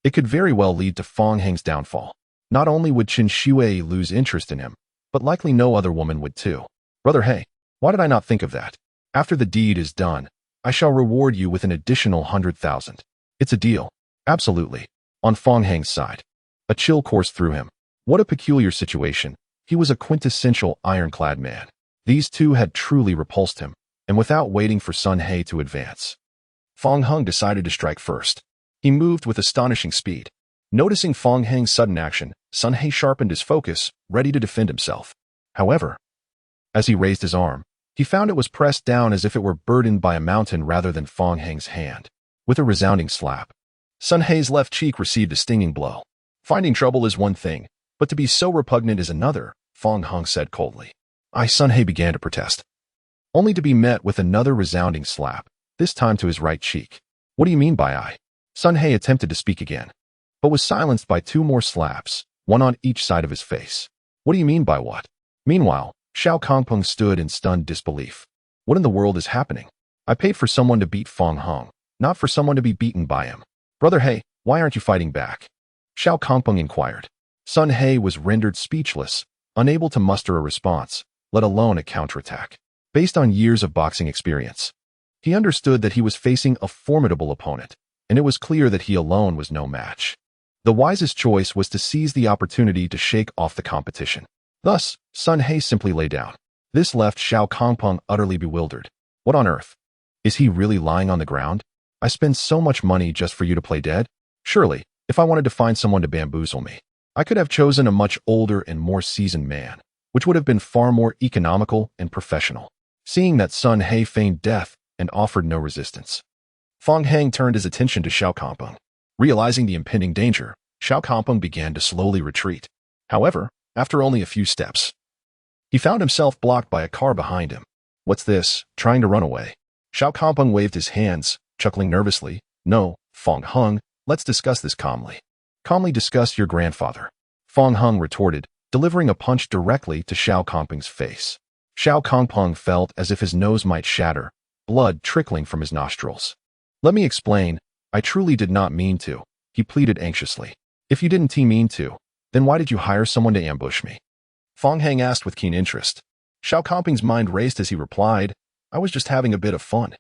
It could very well lead to Fong Heng's downfall. Not only would Qin Shui lose interest in him, but likely no other woman would too. Brother He, why did I not think of that? After the deed is done, I shall reward you with an additional 100,000. It's a deal. Absolutely. On Fong Heng's side. A chill coursed through him. What a peculiar situation. He was a quintessential ironclad man. These two had truly repulsed him, and without waiting for Sun He to advance, Fong Heng decided to strike first. He moved with astonishing speed. Noticing Fong Heng's sudden action, Sun He sharpened his focus, ready to defend himself. However, as he raised his arm, he found it was pressed down as if it were burdened by a mountain rather than Fong Heng's hand. With a resounding slap, Sun He's left cheek received a stinging blow. Finding trouble is one thing, but to be so repugnant is another, Fong Heng said coldly. Sun He began to protest, only to be met with another resounding slap, this time to his right cheek. What do you mean by I? Sun He attempted to speak again, but was silenced by two more slaps, one on each side of his face. What do you mean by what? Meanwhile, Xiao Kongpeng stood in stunned disbelief. What in the world is happening? I paid for someone to beat Fong Heng, not for someone to be beaten by him. Brother He, why aren't you fighting back? Xiao Kongpeng inquired. Sun He was rendered speechless, unable to muster a response, let alone a counterattack. Based on years of boxing experience, he understood that he was facing a formidable opponent, and it was clear that he alone was no match. The wisest choice was to seize the opportunity to shake off the competition. Thus, Sun He simply lay down. This left Xiao Kongpeng utterly bewildered. What on earth? Is he really lying on the ground? I spend so much money just for you to play dead? Surely, if I wanted to find someone to bamboozle me, I could have chosen a much older and more seasoned man, which would have been far more economical and professional. Seeing that Sun He feigned death and offered no resistance, Fong Heng turned his attention to Xiao Kongpeng. Realizing the impending danger, Xiao Kongpeng began to slowly retreat. However, after only a few steps, He found himself blocked by a car behind him. What's this? Trying to run away? Xiao Kangpeng waved his hands, chuckling nervously. No, Fong Hung, let's discuss this calmly. Calmly discuss your grandfather. Fong Hung retorted, delivering a punch directly to Xiao Kangpeng's face. Xiao Kangpeng felt as if his nose might shatter, blood trickling from his nostrils. Let me explain, I truly did not mean to, he pleaded anxiously. If you didn't mean to, then why did you hire someone to ambush me? Fong Hang asked with keen interest. Xiao Kangpeng's mind raced as he replied, I was just having a bit of fun.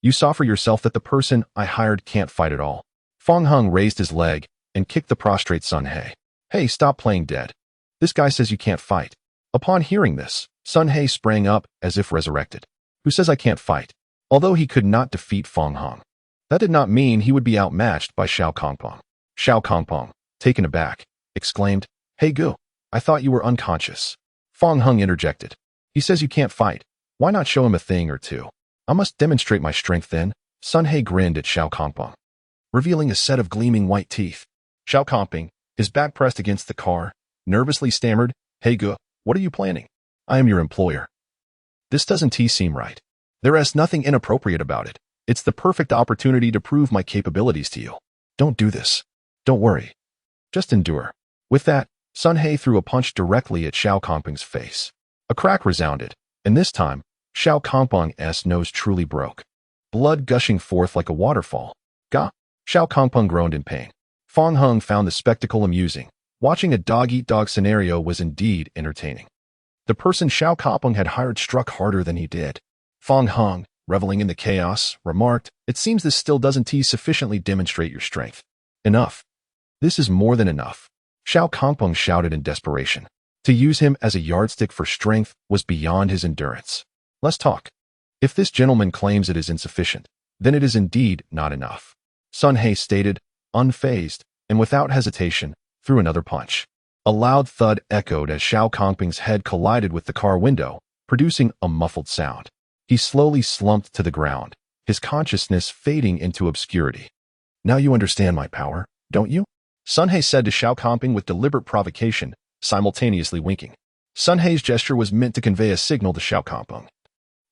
You saw for yourself that the person I hired can't fight at all. Fong Hung raised his leg and kicked the prostrate Sun He. Hey, stop playing dead. This guy says you can't fight. Upon hearing this, Sun He sprang up as if resurrected. Who says I can't fight? Although he could not defeat Fong Hung, that did not mean he would be outmatched by Xiao Kangpeng. Xiao Kangpeng, taken aback, exclaimed, Hey Gu, I thought you were unconscious. Fong Hung interjected. He says you can't fight. Why not show him a thing or two? I must demonstrate my strength then. Sun He grinned at Xiao Kangpeng, revealing a set of gleaming white teeth. Xiao Kangpeng, his back pressed against the car, nervously stammered, Hey Gu, what are you planning? I am your employer. This doesn't seem right. There is nothing inappropriate about it. It's the perfect opportunity to prove my capabilities to you. Don't do this. Don't worry. Just endure. With that, Sun He threw a punch directly at Xiao Kangpeng's face. A crack resounded, and this time, Xiao Kangpeng's nose truly broke. Blood gushing forth like a waterfall. Gah! Xiao Kangpeng groaned in pain. Fong Hung found the spectacle amusing. Watching a dog-eat-dog scenario was indeed entertaining. The person Xiao Kangpeng had hired struck harder than he did. Fong Hung, reveling in the chaos, remarked, It seems this still doesn't sufficiently demonstrate your strength. Enough. This is more than enough. Xiao Kangpeng shouted in desperation. To use him as a yardstick for strength was beyond his endurance. Let's talk. If this gentleman claims it is insufficient, then it is indeed not enough. Sun He stated, unfazed, and without hesitation, threw another punch. A loud thud echoed as Xiao Kangpeng's head collided with the car window, producing a muffled sound. He slowly slumped to the ground, his consciousness fading into obscurity. Now you understand my power, don't you? Sun He said to Xiao Kangpeng with deliberate provocation, simultaneously winking. Sun He's gesture was meant to convey a signal to Xiao Kangpeng,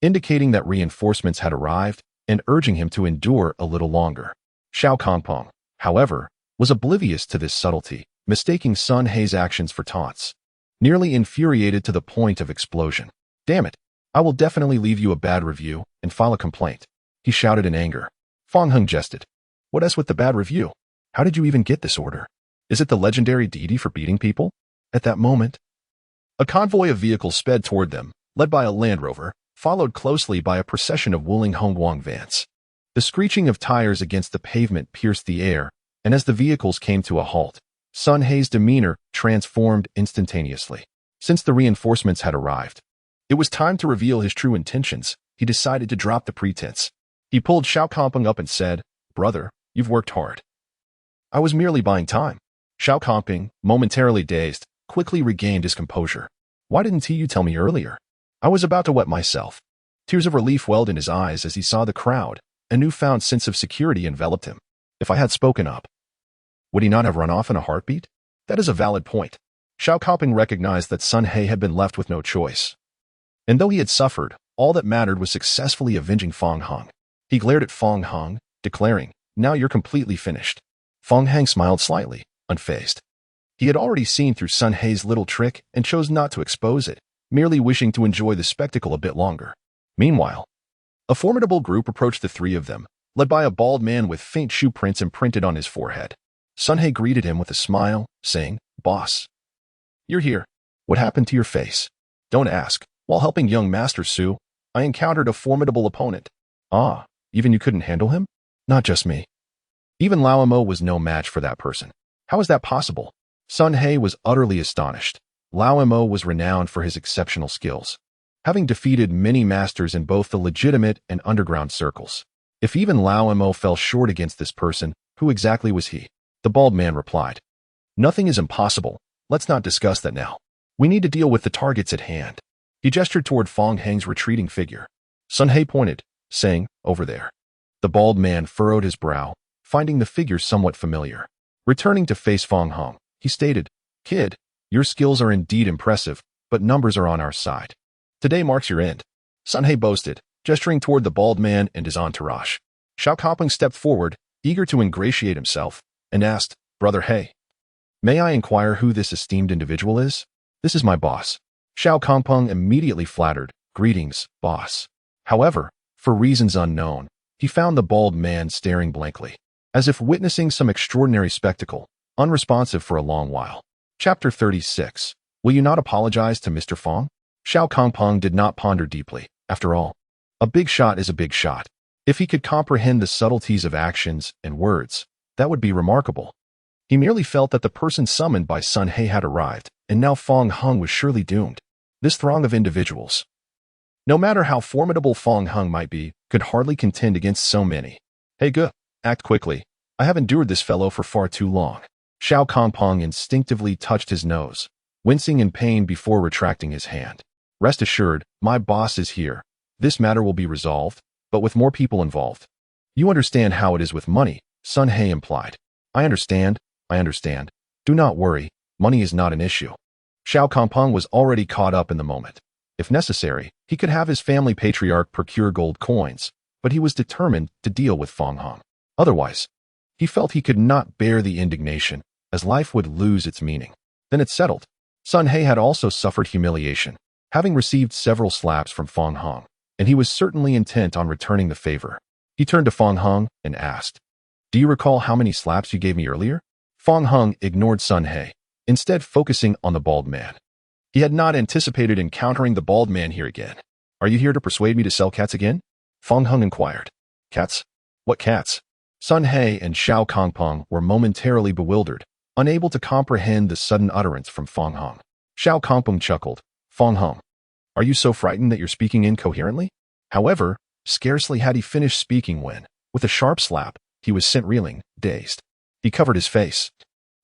indicating that reinforcements had arrived and urging him to endure a little longer. Xiao Kangpeng, however, was oblivious to this subtlety, mistaking Sun He's actions for taunts. Nearly infuriated to the point of explosion. Damn it, I will definitely leave you a bad review and file a complaint, he shouted in anger. Fong Hung jested. What is with the bad review? How did you even get this order? Is it the legendary deity for beating people? At that moment, a convoy of vehicles sped toward them, led by a Land Rover, followed closely by a procession of Wuling Hongguang vans. The screeching of tires against the pavement pierced the air, and as the vehicles came to a halt, Sun He's demeanor transformed instantaneously. Since the reinforcements had arrived, it was time to reveal his true intentions. He decided to drop the pretense. He pulled Xiao Kangpeng up and said, Brother, you've worked hard. I was merely buying time. Xiao Kangpeng, momentarily dazed, quickly regained his composure. Why didn't you tell me earlier? I was about to wet myself. Tears of relief welled in his eyes as he saw the crowd. A newfound sense of security enveloped him. If I had spoken up, would he not have run off in a heartbeat? That is a valid point. Xiao Kangpeng recognized that Sun He had been left with no choice. And though he had suffered, all that mattered was successfully avenging Fong Hung. He glared at Fong Hung, declaring, Now you're completely finished. Fong Hung smiled slightly, unfazed. He had already seen through Sun He's little trick and chose not to expose it, merely wishing to enjoy the spectacle a bit longer. Meanwhile, a formidable group approached the three of them, led by a bald man with faint shoe prints imprinted on his forehead. Sun He greeted him with a smile, saying, Boss, you're here. What happened to your face? Don't ask. While helping young Master Su, I encountered a formidable opponent. Ah, even you couldn't handle him? Not just me. Even Lao Mo was no match for that person. How is that possible? Sun He was utterly astonished. Lao Mo was renowned for his exceptional skills, having defeated many masters in both the legitimate and underground circles. If even Lao Mo fell short against this person, who exactly was he? The bald man replied. Nothing is impossible. Let's not discuss that now. We need to deal with the targets at hand. He gestured toward Fong Hang's retreating figure. Sun He pointed, saying, Over there. The bald man furrowed his brow, finding the figure somewhat familiar. Returning to face Fong Hung, he stated, Kid, your skills are indeed impressive, but numbers are on our side. Today marks your end, Sun He boasted, gesturing toward the bald man and his entourage. Xiao Kangpeng stepped forward, eager to ingratiate himself, and asked, Brother He, may I inquire who this esteemed individual is? This is my boss. Xiao Kangpeng immediately flattered, Greetings, boss. However, for reasons unknown, he found the bald man staring blankly, as if witnessing some extraordinary spectacle, unresponsive for a long while. Chapter 36. Will you not apologize to Mr. Fong? Xiao Kangpeng did not ponder deeply. After all, a big shot is a big shot. If he could comprehend the subtleties of actions and words, that would be remarkable. He merely felt that the person summoned by Sun He had arrived, and now Fong Hung was surely doomed. This throng of individuals, no matter how formidable Fong Hung might be, could hardly contend against so many. Hey Ge, act quickly. I have endured this fellow for far too long. Xiao Kangpeng instinctively touched his nose, wincing in pain before retracting his hand. Rest assured, my boss is here. This matter will be resolved, but with more people involved. You understand how it is with money, Sun He implied. I understand. Do not worry, money is not an issue. Xiao Kangpeng was already caught up in the moment. If necessary, he could have his family patriarch procure gold coins, but he was determined to deal with Fong Hung. Otherwise, he felt he could not bear the indignation, as life would lose its meaning. Then it's settled. Sun He had also suffered humiliation, having received several slaps from Fong Hung, and he was certainly intent on returning the favor. He turned to Fong Hung and asked, Do you recall how many slaps you gave me earlier? Fong Hung ignored Sun He, instead focusing on the bald man. He had not anticipated encountering the bald man here again. Are you here to persuade me to sell cats again? Fong Hung inquired. Cats? What cats? Sun He and Xiao Kangpeng were momentarily bewildered, unable to comprehend the sudden utterance from Fong Hung. Xiao Kangpeng chuckled. Fong Hung, are you so frightened that you're speaking incoherently? However, scarcely had he finished speaking when, with a sharp slap, he was sent reeling, dazed. He covered his face,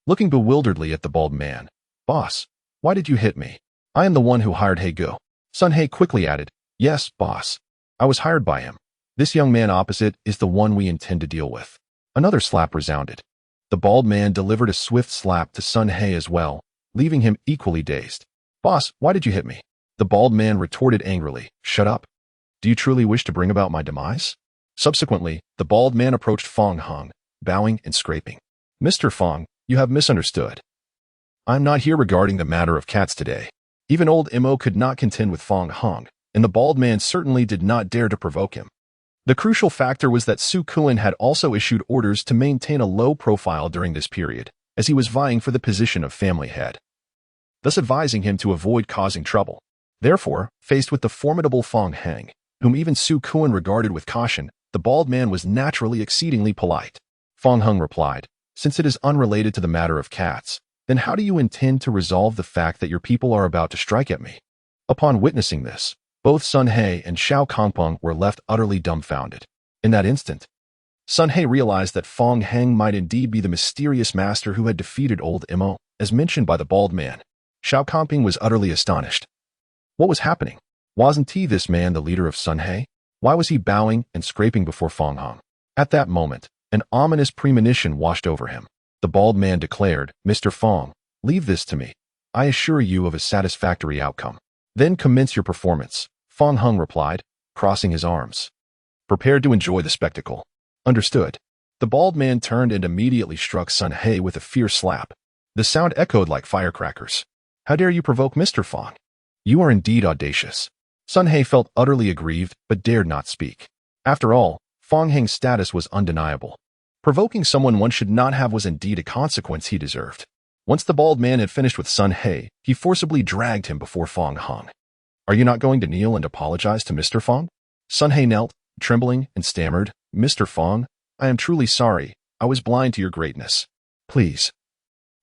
looking bewilderedly at the bald man. Boss, why did you hit me? I am the one who hired He Ge. Sun He quickly added, Yes, boss. I was hired by him. This young man opposite is the one we intend to deal with. Another slap resounded. The bald man delivered a swift slap to Sun He as well, leaving him equally dazed. Boss, why did you hit me? The bald man retorted angrily, Shut up. Do you truly wish to bring about my demise? Subsequently, the bald man approached Fong Hung, bowing and scraping. Mr. Fong, you have misunderstood. I'm not here regarding the matter of cats today. Even old Imo could not contend with Fong Hung, and the bald man certainly did not dare to provoke him. The crucial factor was that Su Kuan had also issued orders to maintain a low profile during this period, as he was vying for the position of family head, thus advising him to avoid causing trouble. Therefore, faced with the formidable Fong Hung, whom even Su Kuan regarded with caution, the bald man was naturally exceedingly polite. Fong Hung replied, Since it is unrelated to the matter of cats, then how do you intend to resolve the fact that your people are about to strike at me? Upon witnessing this, both Sun He and Xiao Kangpeng were left utterly dumbfounded. In that instant, Sun He realized that Fong Hung might indeed be the mysterious master who had defeated old Imo, as mentioned by the bald man. Xiao Kangpeng was utterly astonished. What was happening? Wasn't he this man the leader of Sun He? Why was he bowing and scraping before Fong Hung? At that moment, an ominous premonition washed over him. The bald man declared, Mr. Fong, leave this to me. I assure you of a satisfactory outcome. Then commence your performance, Fong Hung replied, crossing his arms, prepared to enjoy the spectacle. Understood. The bald man turned and immediately struck Sun He with a fierce slap. The sound echoed like firecrackers. How dare you provoke Mr. Fong? You are indeed audacious. Sun He felt utterly aggrieved, but dared not speak. After all, Fong Hung's status was undeniable. Provoking someone one should not have was indeed a consequence he deserved. Once the bald man had finished with Sun He, he forcibly dragged him before Fong Hung. Are you not going to kneel and apologize to Mr. Fong? Sun He knelt, trembling, and stammered, Mr. Fong, I am truly sorry. I was blind to your greatness. Please,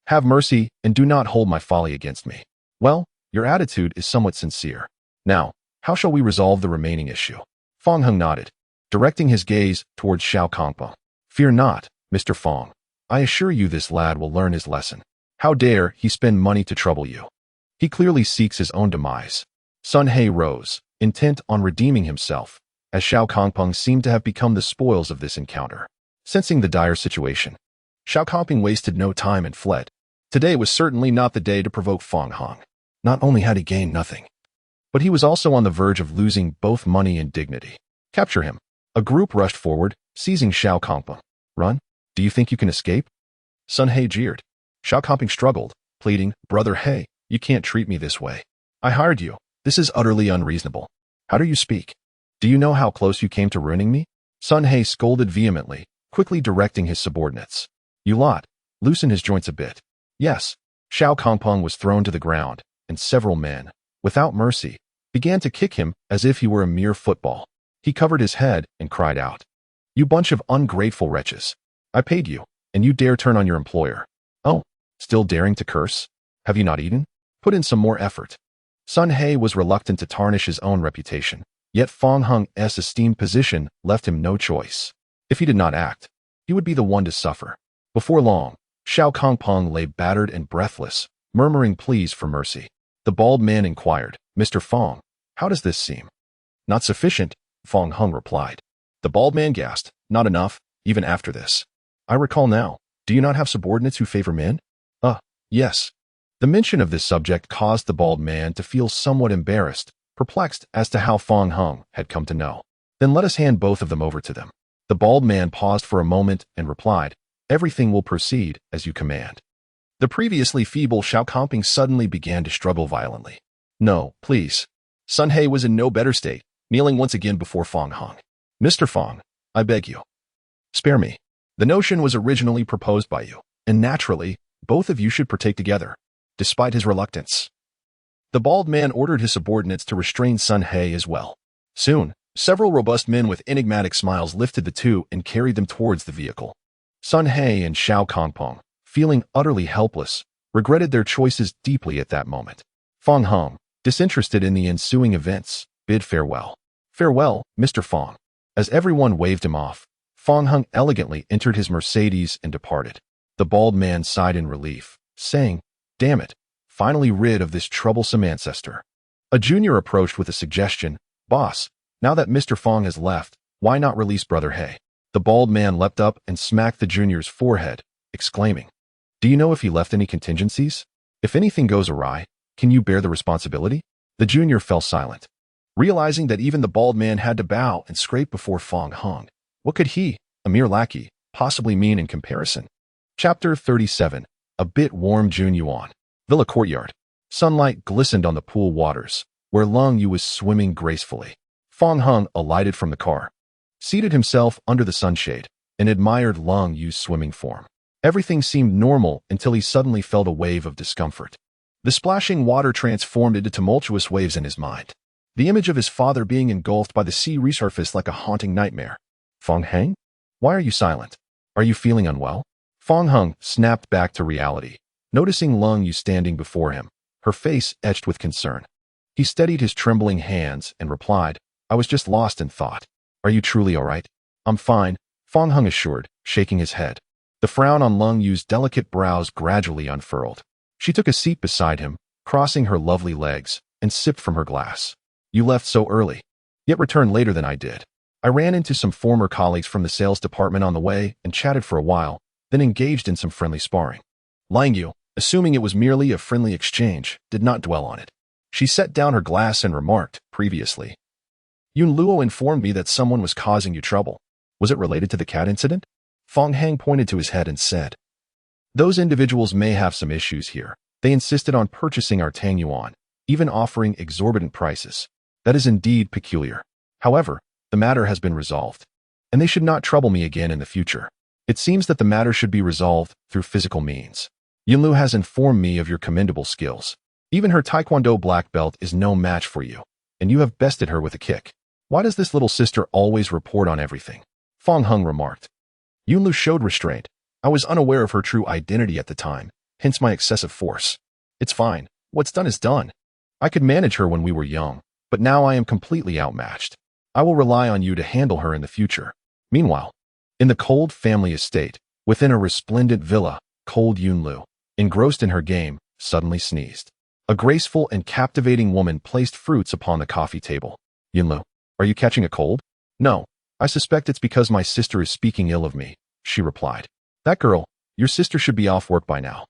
have mercy and do not hold my folly against me. Well, your attitude is somewhat sincere. Now, how shall we resolve the remaining issue? Fong Hung nodded, directing his gaze towards Xiao Kangpeng. Fear not, Mr. Fong. I assure you this lad will learn his lesson. How dare he spend money to trouble you? He clearly seeks his own demise. Sun He rose, intent on redeeming himself, as Xiao Kangpeng seemed to have become the spoils of this encounter. Sensing the dire situation, Xiao Kangpeng wasted no time and fled. Today was certainly not the day to provoke Fong Hung. Not only had he gained nothing, but he was also on the verge of losing both money and dignity. Capture him. A group rushed forward, seizing Xiao Kongpeng. Run? Do you think you can escape? Sun He jeered. Xiao Kongpeng struggled, pleading, Brother He, you can't treat me this way. I hired you. This is utterly unreasonable. How do you speak? Do you know how close you came to ruining me? Sun He scolded vehemently, quickly directing his subordinates. You lot, loosen his joints a bit. Yes. Xiao Kongpeng was thrown to the ground, and several men, without mercy, began to kick him as if he were a mere football. He covered his head and cried out, You bunch of ungrateful wretches. I paid you, and you dare turn on your employer. Oh, still daring to curse? Have you not eaten? Put in some more effort. Sun He was reluctant to tarnish his own reputation, yet Fang Heng's esteemed position left him no choice. If he did not act, he would be the one to suffer. Before long, Xiao Kongpeng lay battered and breathless, murmuring pleas for mercy. The bald man inquired, Mr. Fang, how does this seem? Not sufficient, Fang Heng replied. The bald man gasped, Not enough, even after this. I recall now. Do you not have subordinates who favor men? Yes. The mention of this subject caused the bald man to feel somewhat embarrassed, perplexed as to how Fang Heng had come to know. Then let us hand both of them over to them. The bald man paused for a moment and replied, Everything will proceed as you command. The previously feeble Xiao Kongpeng suddenly began to struggle violently. No, please. Sun He was in no better state, kneeling once again before Fang Heng. Mr. Fang, I beg you. Spare me. The notion was originally proposed by you, and naturally, both of you should partake together, despite his reluctance. The bald man ordered his subordinates to restrain Sun He as well. Soon, several robust men with enigmatic smiles lifted the two and carried them towards the vehicle. Sun He and Xiao Kongpeng, feeling utterly helpless, regretted their choices deeply at that moment. Fang Heng, disinterested in the ensuing events, bid farewell. Farewell, Mr. Fang. As everyone waved him off, Fang Heng elegantly entered his Mercedes and departed. The bald man sighed in relief, saying, Damn it, finally rid of this troublesome ancestor. A junior approached with a suggestion, Boss, now that Mr. Fang has left, why not release Brother He? The bald man leapt up and smacked the junior's forehead, exclaiming, Do you know if he left any contingencies? If anything goes awry, can you bear the responsibility? The junior fell silent, realizing that even the bald man had to bow and scrape before Fang Heng. What could he, a mere lackey, possibly mean in comparison? Chapter 37. A bit warm June Yuan. Villa courtyard. Sunlight glistened on the pool waters, where Leng Yu was swimming gracefully. Fang Heng alighted from the car, seated himself under the sunshade, and admired Leng Yu's swimming form. Everything seemed normal until he suddenly felt a wave of discomfort. The splashing water transformed into tumultuous waves in his mind. The image of his father being engulfed by the sea resurfaced like a haunting nightmare. Fang Heng? Why are you silent? Are you feeling unwell? Fang Heng snapped back to reality, noticing Leng Yu standing before him, her face etched with concern. He steadied his trembling hands and replied, I was just lost in thought. Are you truly all right? I'm fine, Fang Heng assured, shaking his head. The frown on Leng Yu's delicate brows gradually unfurled. She took a seat beside him, crossing her lovely legs, and sipped from her glass. You left so early, yet returned later than I did. I ran into some former colleagues from the sales department on the way and chatted for a while, then engaged in some friendly sparring. Leng Yu, assuming it was merely a friendly exchange, did not dwell on it. She set down her glass and remarked, previously, Yun Luo informed me that someone was causing you trouble. Was it related to the cat incident? Fang Heng pointed to his head and said, Those individuals may have some issues here. They insisted on purchasing our Tang Yuan, even offering exorbitant prices. That is indeed peculiar. However, the matter has been resolved, and they should not trouble me again in the future. It seems that the matter should be resolved through physical means. Yunlu has informed me of your commendable skills. Even her Taekwondo black belt is no match for you, and you have bested her with a kick. Why does this little sister always report on everything? Fang Heng remarked. Yunlu showed restraint. I was unaware of her true identity at the time, hence my excessive force. It's fine. What's done is done. I could manage her when we were young, but now I am completely outmatched. I will rely on you to handle her in the future. Meanwhile, in the cold family estate, within a resplendent villa, cold Yunlu, engrossed in her game, suddenly sneezed. A graceful and captivating woman placed fruits upon the coffee table. Yunlu, are you catching a cold? No, I suspect it's because my sister is speaking ill of me, she replied. That girl, your sister should be off work by now.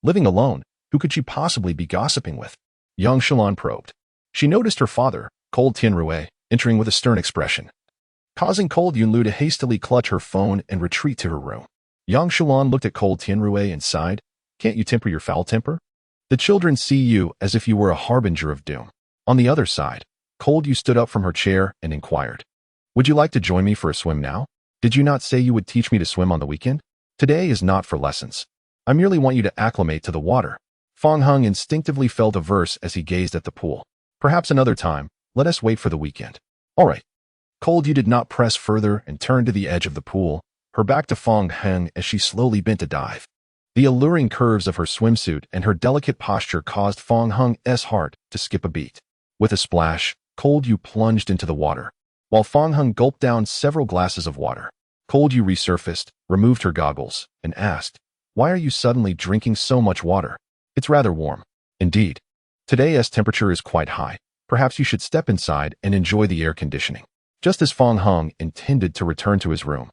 Living alone, who could she possibly be gossiping with? Yang Shalon probed. She noticed her father, Cold Tianrui, entering with a stern expression, causing Cold Yunlu to hastily clutch her phone and retreat to her room. Yang Shalon looked at Cold Tianrui and sighed. Can't you temper your foul temper? The children see you as if you were a harbinger of doom. On the other side, Cold Yu stood up from her chair and inquired, would you like to join me for a swim now? Did you not say you would teach me to swim on the weekend? Today is not for lessons. I merely want you to acclimate to the water. Fong Hung instinctively felt averse as he gazed at the pool. Perhaps another time, let us wait for the weekend. All right. Cold Yu did not press further and turned to the edge of the pool, her back to Fong Hung as she slowly bent to dive. The alluring curves of her swimsuit and her delicate posture caused Fong Hung's heart to skip a beat. With a splash, Cold Yu plunged into the water. While Fong Hung gulped down several glasses of water, Cold Yu resurfaced, removed her goggles, and asked, why are you suddenly drinking so much water? It's rather warm. Indeed. Today's temperature is quite high. Perhaps you should step inside and enjoy the air conditioning. Just as Fong Hung intended to return to his room,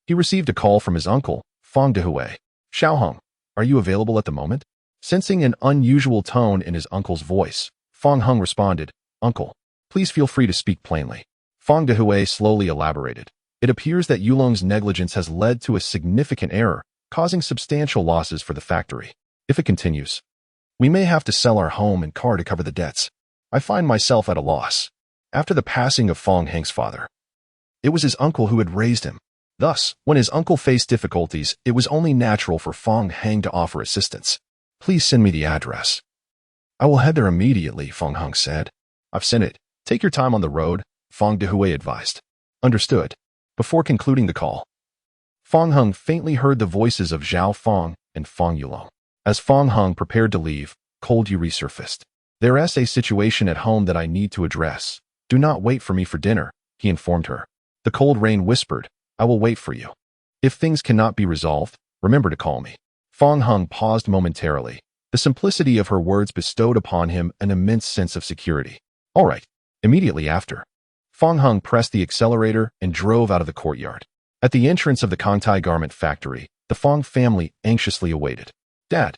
he received a call from his uncle, Fong Dehui. Xiao Hung, are you available at the moment? Sensing an unusual tone in his uncle's voice, Fong Hung responded, Uncle, please feel free to speak plainly. Fong Dehui slowly elaborated. It appears that Yulong's negligence has led to a significant error, causing substantial losses for the factory. If it continues, we may have to sell our home and car to cover the debts. I find myself at a loss. After the passing of Fong Heng's father, it was his uncle who had raised him. Thus, when his uncle faced difficulties, it was only natural for Fong Heng to offer assistance. Please send me the address. I will head there immediately, Fong Hung said. I've sent it. Take your time on the road, Fong Dehui advised. Understood. Before concluding the call, Fong Hung faintly heard the voices of Zhao Fong and Fong Yulong. As Fong Hung prepared to leave, Cold Yu resurfaced. There is a situation at home that I need to address. Do not wait for me for dinner, he informed her. The cold rain whispered, I will wait for you. If things cannot be resolved, remember to call me. Fong Hung paused momentarily. The simplicity of her words bestowed upon him an immense sense of security. All right. Immediately after, Fong Hung pressed the accelerator and drove out of the courtyard. At the entrance of the Kangtai garment factory, the Fong family anxiously awaited. Dad,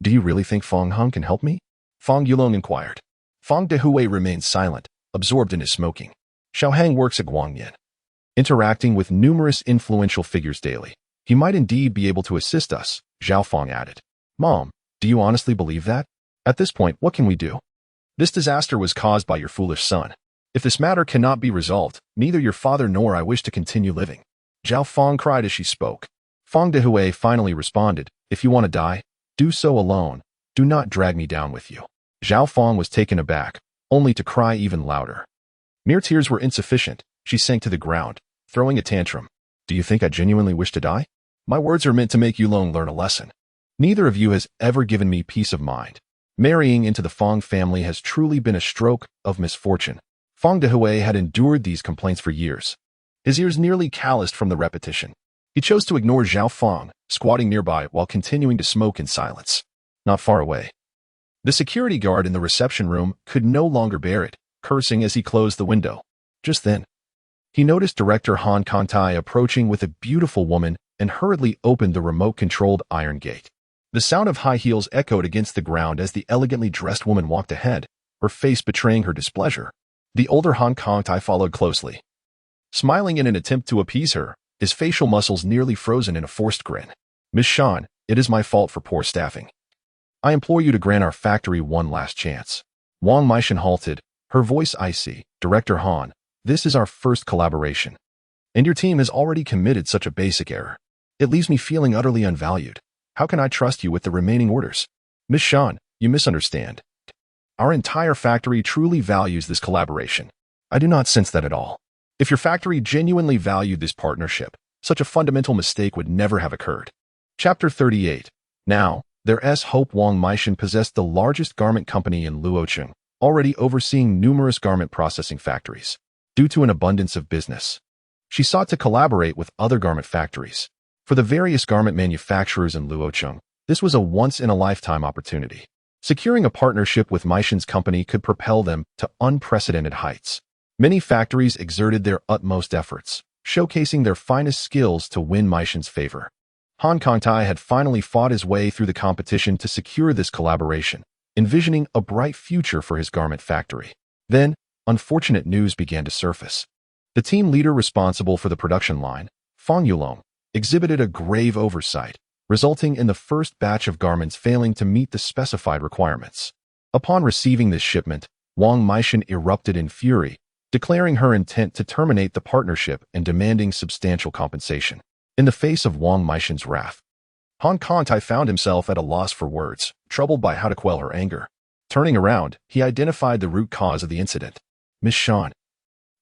do you really think Fong Hung can help me? Fong Yulong inquired. Fong Dehui remained silent, absorbed in his smoking. Xiao Hang works at Guangyan, interacting with numerous influential figures daily. He might indeed be able to assist us, Zhao Fong added. Mom, do you honestly believe that? At this point, what can we do? This disaster was caused by your foolish son. If this matter cannot be resolved, neither your father nor I wish to continue living. Zhao Fong cried as she spoke. Fong Dehui finally responded, if you want to die, do so alone. Do not drag me down with you. Zhao Fong was taken aback, only to cry even louder. Mere tears were insufficient. She sank to the ground, throwing a tantrum. Do you think I genuinely wish to die? My words are meant to make Yulong learn a lesson. Neither of you has ever given me peace of mind. Marrying into the Fong family has truly been a stroke of misfortune. Fong Dehui had endured these complaints for years. His ears nearly calloused from the repetition. He chose to ignore Zhao Fong, squatting nearby while continuing to smoke in silence. Not far away, the security guard in the reception room could no longer bear it, cursing as he closed the window. Just then, he noticed Director Han Kangtai approaching with a beautiful woman and hurriedly opened the remote-controlled iron gate. The sound of high heels echoed against the ground as the elegantly dressed woman walked ahead, her face betraying her displeasure. The older Han Kangtai followed closely, smiling in an attempt to appease her, his facial muscles nearly frozen in a forced grin. Miss Shan, it is my fault for poor staffing. I implore you to grant our factory one last chance. Wang Meishan halted, her voice icy. Director Han, this is our first collaboration, and your team has already committed such a basic error. It leaves me feeling utterly unvalued. How can I trust you with the remaining orders? Miss Shan, you misunderstand. Our entire factory truly values this collaboration. I do not sense that at all. If your factory genuinely valued this partnership, such a fundamental mistake would never have occurred. Chapter 38. Now, their Hope Wang Meishan possessed the largest garment company in Luocheng, already overseeing numerous garment processing factories. Due to an abundance of business, she sought to collaborate with other garment factories. For the various garment manufacturers in Luocheng, this was a once-in-a-lifetime opportunity. Securing a partnership with Meishan's company could propel them to unprecedented heights. Many factories exerted their utmost efforts, showcasing their finest skills to win Meishan's favor. Han Kangtai had finally fought his way through the competition to secure this collaboration, envisioning a bright future for his garment factory. Then, unfortunate news began to surface. The team leader responsible for the production line, Fong Yulong, exhibited a grave oversight, resulting in the first batch of garments failing to meet the specified requirements. Upon receiving this shipment, Wang Meishan erupted in fury, declaring her intent to terminate the partnership and demanding substantial compensation. In the face of Wang Meishan's wrath, Han Kangtai found himself at a loss for words, troubled by how to quell her anger. Turning around, he identified the root cause of the incident. "Miss Shan,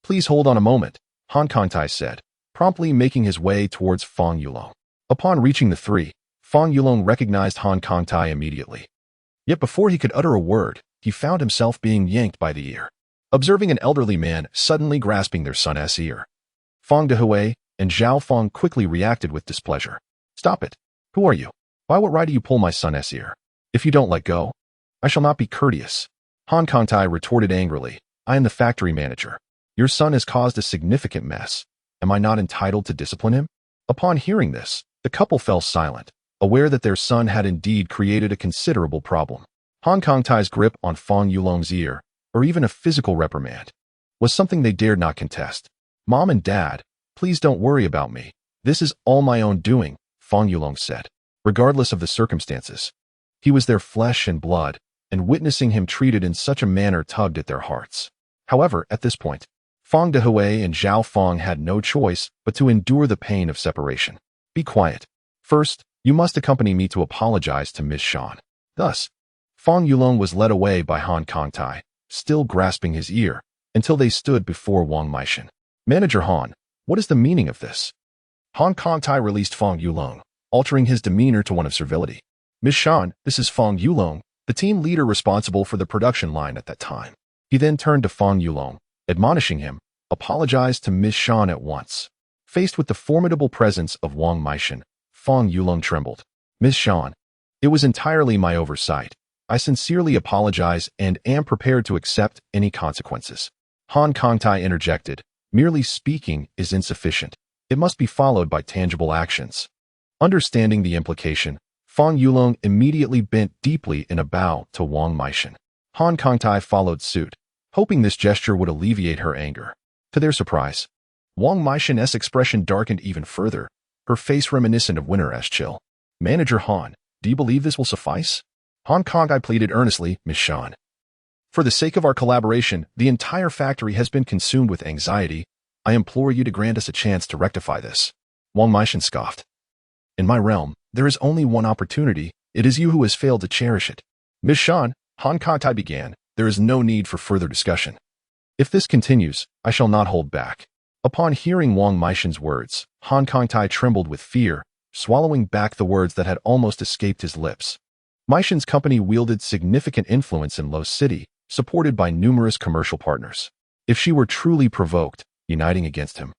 please hold on a moment," Han Kangtai said, promptly making his way towards Fong Yulong. Upon reaching the three, Fong Yulong recognized Han Kangtai immediately. Yet before he could utter a word, he found himself being yanked by the ear, observing an elderly man suddenly grasping their son's ear. Fong Dehui and Zhao Fong quickly reacted with displeasure. "Stop it! Who are you? By what right do you pull my son's ear? If you don't let go, I shall not be courteous." Han Kangtai retorted angrily, "I am the factory manager. Your son has caused a significant mess. Am I not entitled to discipline him?" Upon hearing this, the couple fell silent, aware that their son had indeed created a considerable problem. Han Kangtai's grip on Fong Yulong's ear, or even a physical reprimand, was something they dared not contest. "Mom and Dad, please don't worry about me. This is all my own doing," Fong Yulong said. Regardless of the circumstances, he was their flesh and blood, and witnessing him treated in such a manner tugged at their hearts. However, at this point, Fong Dehui and Zhao Fong had no choice but to endure the pain of separation. "Be quiet. First, you must accompany me to apologize to Miss Shan." Thus, Fong Yulong was led away by Han Kangtai, still grasping his ear, until they stood before Wang Meishan. "Manager Han, what is the meaning of this?" Han Kangtai released Fong Yulong, altering his demeanor to one of servility. "Miss Shan, this is Fong Yulong, the team leader responsible for the production line at that time." He then turned to Fong Yulong, admonishing him, "Apologize to Miss Shan at once." Faced with the formidable presence of Wang Meishan, Fong Yulong trembled. "Miss Shan, it was entirely my oversight. I sincerely apologize and am prepared to accept any consequences." Han Kangtai interjected, "Merely speaking is insufficient. It must be followed by tangible actions." Understanding the implication, Fong Yulong immediately bent deeply in a bow to Wang Meishan. Han Kangtai followed suit, hoping this gesture would alleviate her anger. To their surprise, Wang Meishan's expression darkened even further, her face reminiscent of winter's chill. "Manager Han, do you believe this will suffice?" Han Kangtai pleaded earnestly, "Miss Shan, for the sake of our collaboration, the entire factory has been consumed with anxiety. I implore you to grant us a chance to rectify this." Wang Meishan scoffed. "In my realm, there is only one opportunity. It is you who has failed to cherish it." "Miss Shan," Han Kangtai began, "there is no need for further discussion. If this continues, I shall not hold back." Upon hearing Wang Meishan's words, Han Kangtai trembled with fear, swallowing back the words that had almost escaped his lips. Meishan's company wielded significant influence in Lo City, supported by numerous commercial partners. If she were truly provoked, uniting against him,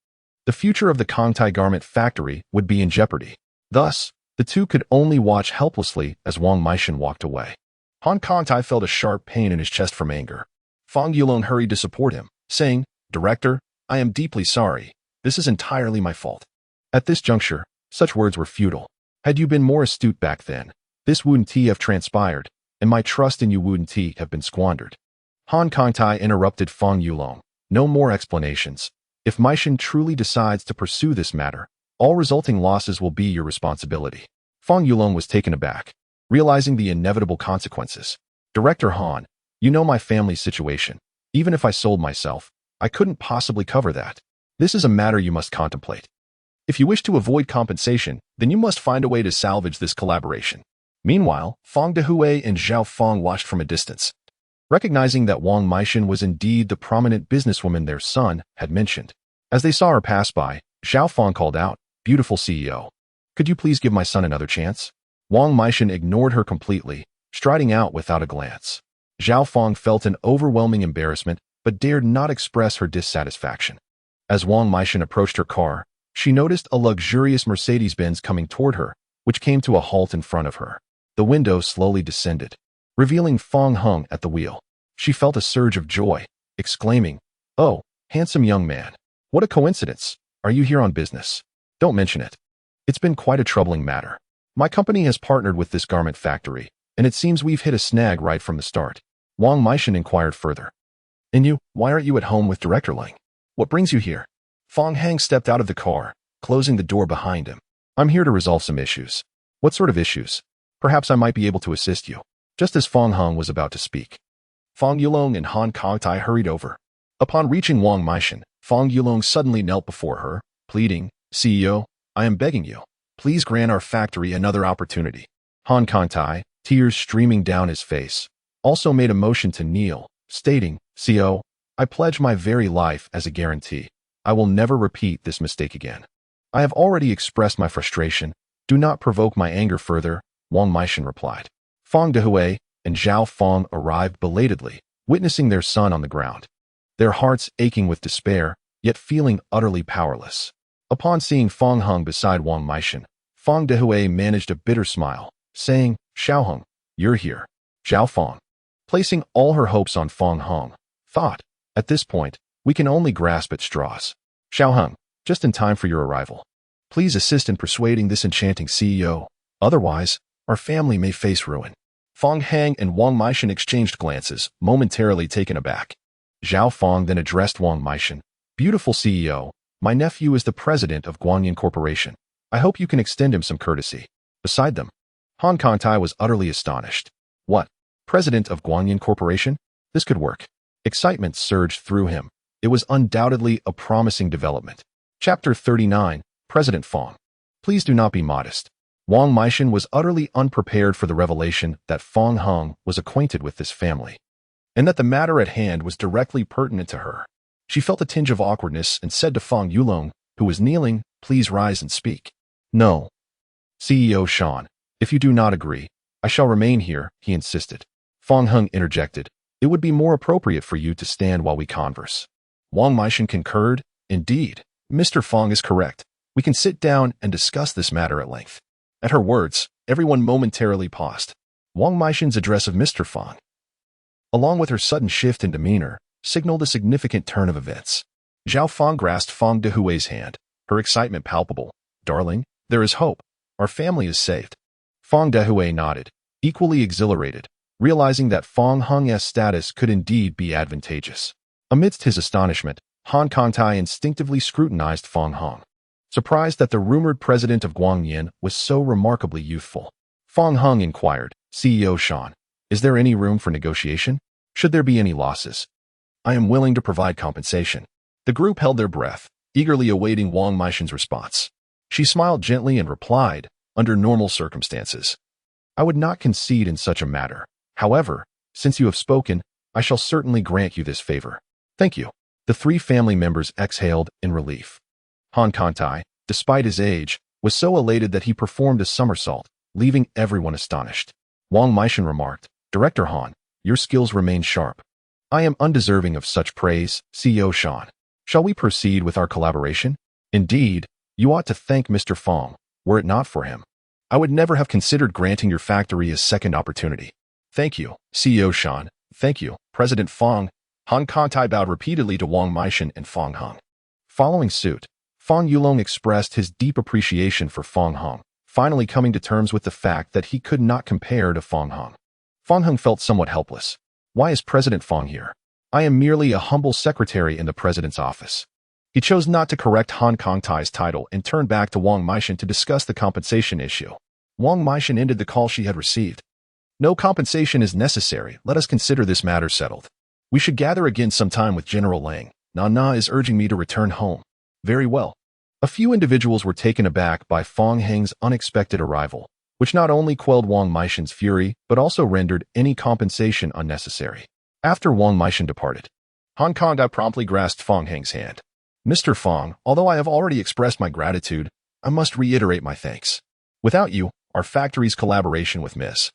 the future of the Kangtai garment factory would be in jeopardy. Thus, the two could only watch helplessly as Wang Meishan walked away. Han Kangtai felt a sharp pain in his chest from anger. Fong Yulong hurried to support him, saying, "Director, I am deeply sorry. This is entirely my fault." At this juncture, such words were futile. Had you been more astute back then, this wouldn't have transpired, and my trust in you wouldn't have been squandered. Han Kangtai interrupted Fong Yulong. "No more explanations. If Meishan truly decides to pursue this matter, all resulting losses will be your responsibility." Fong Yulong was taken aback, realizing the inevitable consequences. "Director Han, you know my family's situation. Even if I sold myself, I couldn't possibly cover that. This is a matter you must contemplate. If you wish to avoid compensation, then you must find a way to salvage this collaboration." Meanwhile, Fong Dehui and Zhao Fong watched from a distance, recognizing that Wang Meishan was indeed the prominent businesswoman their son had mentioned. As they saw her pass by, Zhao Fong called out, "Beautiful CEO, could you please give my son another chance?" Wang Meishan ignored her completely, striding out without a glance. Zhao Fong felt an overwhelming embarrassment, but dared not express her dissatisfaction. As Wang Meishan approached her car, she noticed a luxurious Mercedes-Benz coming toward her, which came to a halt in front of her. The window slowly descended, revealing Fong Hung at the wheel. She felt a surge of joy, exclaiming, "Oh, handsome young man. What a coincidence. Are you here on business?" "Don't mention it. It's been quite a troubling matter. My company has partnered with this garment factory, and it seems we've hit a snag right from the start. Wang Meishan inquired further. And you, why aren't you at home with Director Ling? What brings you here? Fong Hang stepped out of the car, closing the door behind him. I'm here to resolve some issues. What sort of issues? Perhaps I might be able to assist you. Just as Fong Hung was about to speak, Fong Yulong and Han Kangtai hurried over. Upon reaching Wang Meishan, Fong Yulong suddenly knelt before her, pleading, CEO, I am begging you. Please grant our factory another opportunity. Han Kangtai, tears streaming down his face, also made a motion to kneel, stating, CEO, I pledge my very life as a guarantee. I will never repeat this mistake again. I have already expressed my frustration. Do not provoke my anger further, Wang Meishan replied. Fong Dehui and Zhao Fong arrived belatedly, witnessing their son on the ground, their hearts aching with despair, yet feeling utterly powerless. Upon seeing Fong Hung beside Wang Meishan, Fong Dehui managed a bitter smile, saying, Xiao Hung, you're here. Zhao Fong, placing all her hopes on Fong Hung, thought, at this point, we can only grasp at straws. Xiao Hung, just in time for your arrival. Please assist in persuading this enchanting CEO. Otherwise, our family may face ruin. Fong Hang and Wang Meishan exchanged glances, momentarily taken aback. Zhao Fong then addressed Wang Meishan. Beautiful CEO, my nephew is the president of Guanyin Corporation. I hope you can extend him some courtesy. Beside them, Han Kangtai was utterly astonished. What? President of Guanyin Corporation? This could work. Excitement surged through him. It was undoubtedly a promising development. Chapter 39, President Fong. Please do not be modest. Wang Meishan was utterly unprepared for the revelation that Fong Hung was acquainted with this family, and that the matter at hand was directly pertinent to her. She felt a tinge of awkwardness and said to Fong Yulong, who was kneeling, please rise and speak. No. CEO Shan, if you do not agree, I shall remain here, he insisted. Fong Hung interjected, it would be more appropriate for you to stand while we converse. Wang Meishan concurred, indeed, Mr. Fong is correct. We can sit down and discuss this matter at length. At her words, everyone momentarily paused. Wang Meishan's address of Mr. Fong, along with her sudden shift in demeanor, signaled a significant turn of events. Zhao Fong grasped Fong Dehui's hand, her excitement palpable. Darling, there is hope. Our family is saved. Fong Dehui nodded, equally exhilarated, realizing that Fong Hung's status could indeed be advantageous. Amidst his astonishment, Han Kangtai instinctively scrutinized Fong Hung, surprised that the rumored president of Guanyin was so remarkably youthful. Fong Hung inquired, CEO Shan, is there any room for negotiation? Should there be any losses? I am willing to provide compensation. The group held their breath, eagerly awaiting Wang Meishan's response. She smiled gently and replied, under normal circumstances, I would not concede in such a matter. However, since you have spoken, I shall certainly grant you this favor. Thank you. The three family members exhaled in relief. Han Kangtai, despite his age, was so elated that he performed a somersault, leaving everyone astonished. Wang Meishan remarked, Director Han, your skills remain sharp. I am undeserving of such praise, CEO Shan. Shall we proceed with our collaboration? Indeed, you ought to thank Mr. Fong. Were it not for him, I would never have considered granting your factory a second opportunity. Thank you, CEO Shan. Thank you, President Fong. Han Kangtai bowed repeatedly to Wang Meishan and Fong Hung. Following suit, Fong Yulong expressed his deep appreciation for Fong Hung, finally coming to terms with the fact that he could not compare to Fong Hung. Fong Hung felt somewhat helpless. Why is President Fong here? I am merely a humble secretary in the president's office. He chose not to correct Han Kangtai's title and turned back to Wang Meishan to discuss the compensation issue. Wang Meishan ended the call she had received. No compensation is necessary. Let us consider this matter settled. We should gather again sometime with General Lang. Nana is urging me to return home. Very well. A few individuals were taken aback by Fong Hang's unexpected arrival, which not only quelled Wang Meishan's fury, but also rendered any compensation unnecessary. After Wang Meishan departed, Han Kangtai promptly grasped Fong Hang's hand. Mr. Fong, although I have already expressed my gratitude, I must reiterate my thanks. Without you, our factory's collaboration with Ms.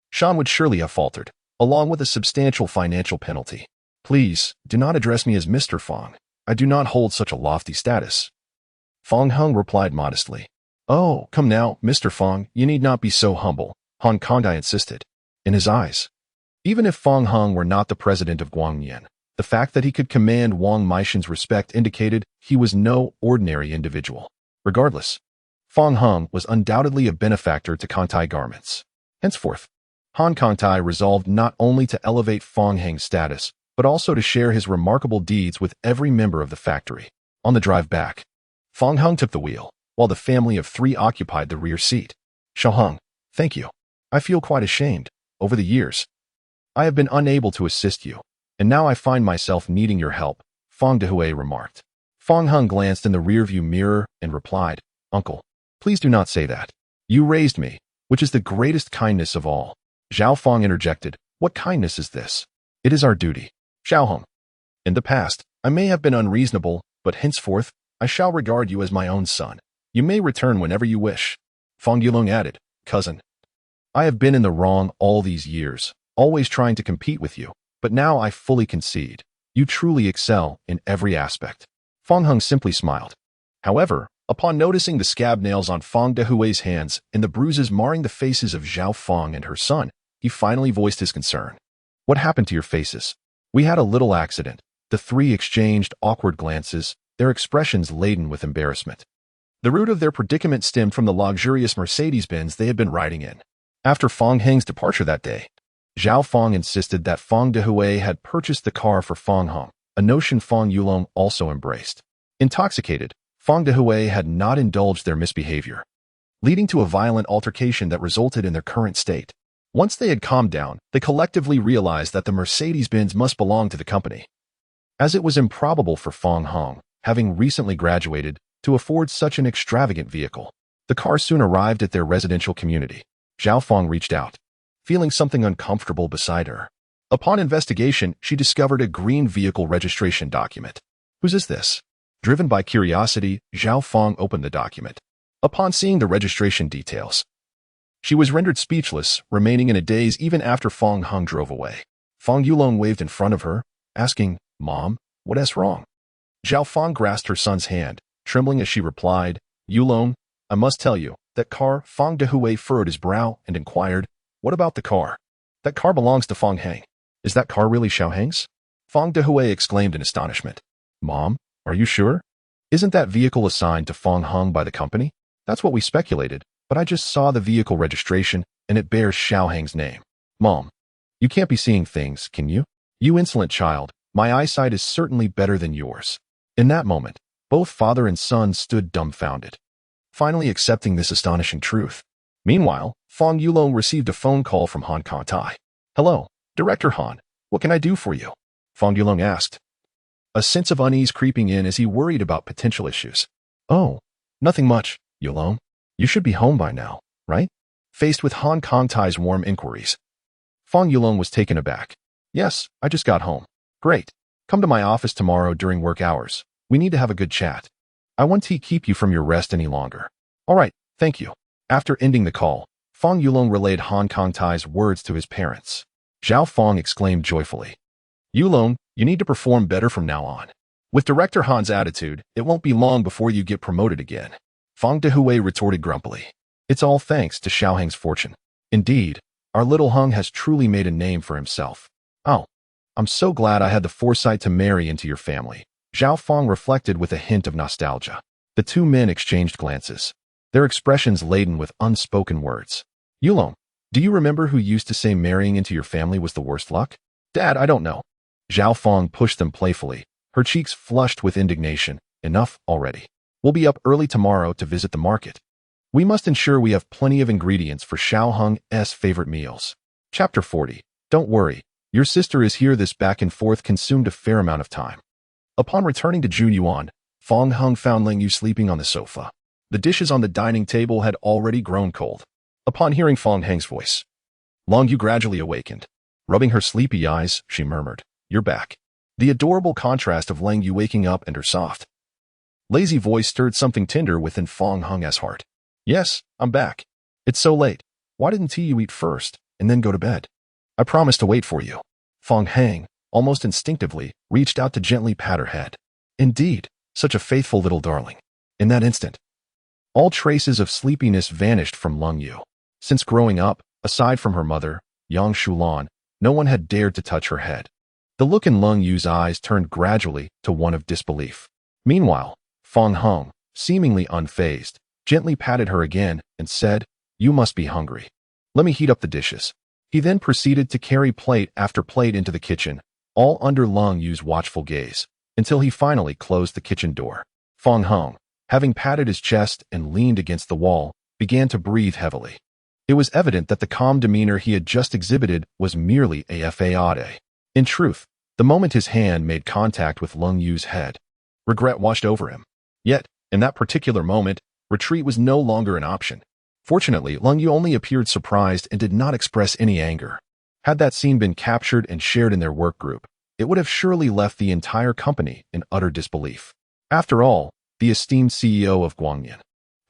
Shan would surely have faltered, along with a substantial financial penalty. Please, do not address me as Mr. Fong. I do not hold such a lofty status. Fong Hung replied modestly. Oh, come now, Mr. Fong, you need not be so humble, Han Kangtai insisted. In his eyes, even if Fong Hung were not the president of Guanyin, the fact that he could command Wang Meishan's respect indicated he was no ordinary individual. Regardless, Fong Hung was undoubtedly a benefactor to Kangtai Garments. Henceforth, Han Kangtai resolved not only to elevate Fong Heng's status, but also to share his remarkable deeds with every member of the factory. On the drive back, Fong Heng took the wheel, while the family of three occupied the rear seat. Xiao Heng, thank you. I feel quite ashamed. Over the years, I have been unable to assist you, and now I find myself needing your help, Fong Dehui remarked. Fong Heng glanced in the rearview mirror and replied, Uncle, please do not say that. You raised me, which is the greatest kindness of all. Zhao Fong interjected, what kindness is this? It is our duty. Xiao Heng. In the past, I may have been unreasonable, but henceforth, I shall regard you as my own son. You may return whenever you wish. Fong Yulong added, cousin, I have been in the wrong all these years, always trying to compete with you, but now I fully concede. You truly excel in every aspect. Fong Heng simply smiled. However, upon noticing the scab nails on Fong Dehui's hands and the bruises marring the faces of Zhao Fong and her son, he finally voiced his concern. What happened to your faces? We had a little accident. The three exchanged awkward glances, their expressions laden with embarrassment. The root of their predicament stemmed from the luxurious Mercedes-Benz they had been riding in. After Fong Heng's departure that day, Zhao Fong insisted that Fong Dehui had purchased the car for Fong Heng, a notion Fong Yulong also embraced. Intoxicated, Fong Dehui had not indulged their misbehavior, leading to a violent altercation that resulted in their current state. Once they had calmed down, they collectively realized that the Mercedes-Benz must belong to the company, as it was improbable for Fong Heng, having recently graduated, to afford such an extravagant vehicle. The car soon arrived at their residential community. Zhao Fong reached out, feeling something uncomfortable beside her. Upon investigation, she discovered a green vehicle registration document. Whose is this? Driven by curiosity, Zhao Fong opened the document. Upon seeing the registration details, she was rendered speechless, remaining in a daze even after Fong Heng drove away. Fong Yulong waved in front of her, asking, Mom, what's wrong? Zhao Fong grasped her son's hand, trembling as she replied, Yulong, I must tell you, that car. Fong Dehui furrowed his brow and inquired, what about the car? That car belongs to Fong Heng. Is that car really Xiao Heng's? Fong Dehui exclaimed in astonishment. Mom, are you sure? Isn't that vehicle assigned to Fong Heng by the company? That's what we speculated, but I just saw the vehicle registration and it bears Xiao Heng's name. Mom, you can't be seeing things, can you? You insolent child, my eyesight is certainly better than yours. In that moment, both father and son stood dumbfounded, finally accepting this astonishing truth. Meanwhile, Fong Yulong received a phone call from Han Kangtai. Hello, Director Han, what can I do for you? Fong Yulong asked, a sense of unease creeping in as he worried about potential issues. Oh, nothing much, Yulong. You should be home by now, right? Faced with Han Kangtai's warm inquiries, Fong Yulong was taken aback. Yes, I just got home. Great. Come to my office tomorrow during work hours. We need to have a good chat. I won't keep you from your rest any longer. All right, thank you. After ending the call, Fong Yulong relayed Han Kangtai's words to his parents. Zhao Fong exclaimed joyfully, Yulong, you need to perform better from now on. With Director Han's attitude, it won't be long before you get promoted again. Fong Dehui retorted grumpily. It's all thanks to Xiao Heng's fortune. Indeed, our little Heng has truly made a name for himself. Oh, I'm so glad I had the foresight to marry into your family. Zhao Fong reflected with a hint of nostalgia. The two men exchanged glances, their expressions laden with unspoken words. Yulong, do you remember who used to say marrying into your family was the worst luck? Dad, I don't know. Zhao Fong pushed them playfully, her cheeks flushed with indignation. Enough already. We'll be up early tomorrow to visit the market. We must ensure we have plenty of ingredients for Xiao Heng's favorite meals. Chapter 40. Don't worry, your sister is here. This back and forth consumed a fair amount of time. Upon returning to Junyuan, Fong Heng found Ling Yu sleeping on the sofa. The dishes on the dining table had already grown cold. Upon hearing Fong Heng's voice, Long Yu gradually awakened. Rubbing her sleepy eyes, she murmured, You're back. The adorable contrast of Lang Yu waking up and her soft, lazy voice stirred something tender within Fong Heng's heart. Yes, I'm back. It's so late. Why didn't you eat first, and then go to bed? I promised to wait for you. Fong Heng, almost instinctively, reached out to gently pat her head. Indeed, such a faithful little darling. In that instant, all traces of sleepiness vanished from Lung Yu. Since growing up, aside from her mother, Yang Shulan, no one had dared to touch her head. The look in Lung Yu's eyes turned gradually to one of disbelief. Meanwhile, Fong Heng, seemingly unfazed, gently patted her again and said, You must be hungry. Let me heat up the dishes. He then proceeded to carry plate after plate into the kitchen, all under Lung Yu's watchful gaze, until he finally closed the kitchen door. Fong Hung, having patted his chest and leaned against the wall, began to breathe heavily. It was evident that the calm demeanor he had just exhibited was merely a facade. In truth, the moment his hand made contact with Lung Yu's head, regret washed over him. Yet, in that particular moment, retreat was no longer an option. Fortunately, Lung Yu only appeared surprised and did not express any anger. Had that scene been captured and shared in their work group, it would have surely left the entire company in utter disbelief. After all, the esteemed CEO of Guangyan,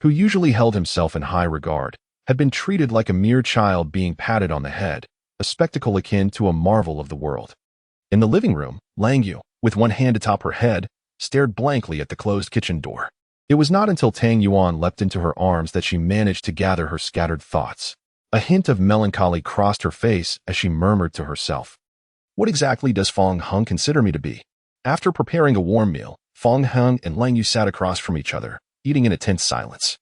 who usually held himself in high regard, had been treated like a mere child being patted on the head, a spectacle akin to a marvel of the world. In the living room, Lang Yu, with one hand atop her head, stared blankly at the closed kitchen door. It was not until Tang Yuan leapt into her arms that she managed to gather her scattered thoughts. A hint of melancholy crossed her face as she murmured to herself, "What exactly does Fong Hung consider me to be?" After preparing a warm meal, Fong Hung and Lang Yu sat across from each other, eating in a tense silence.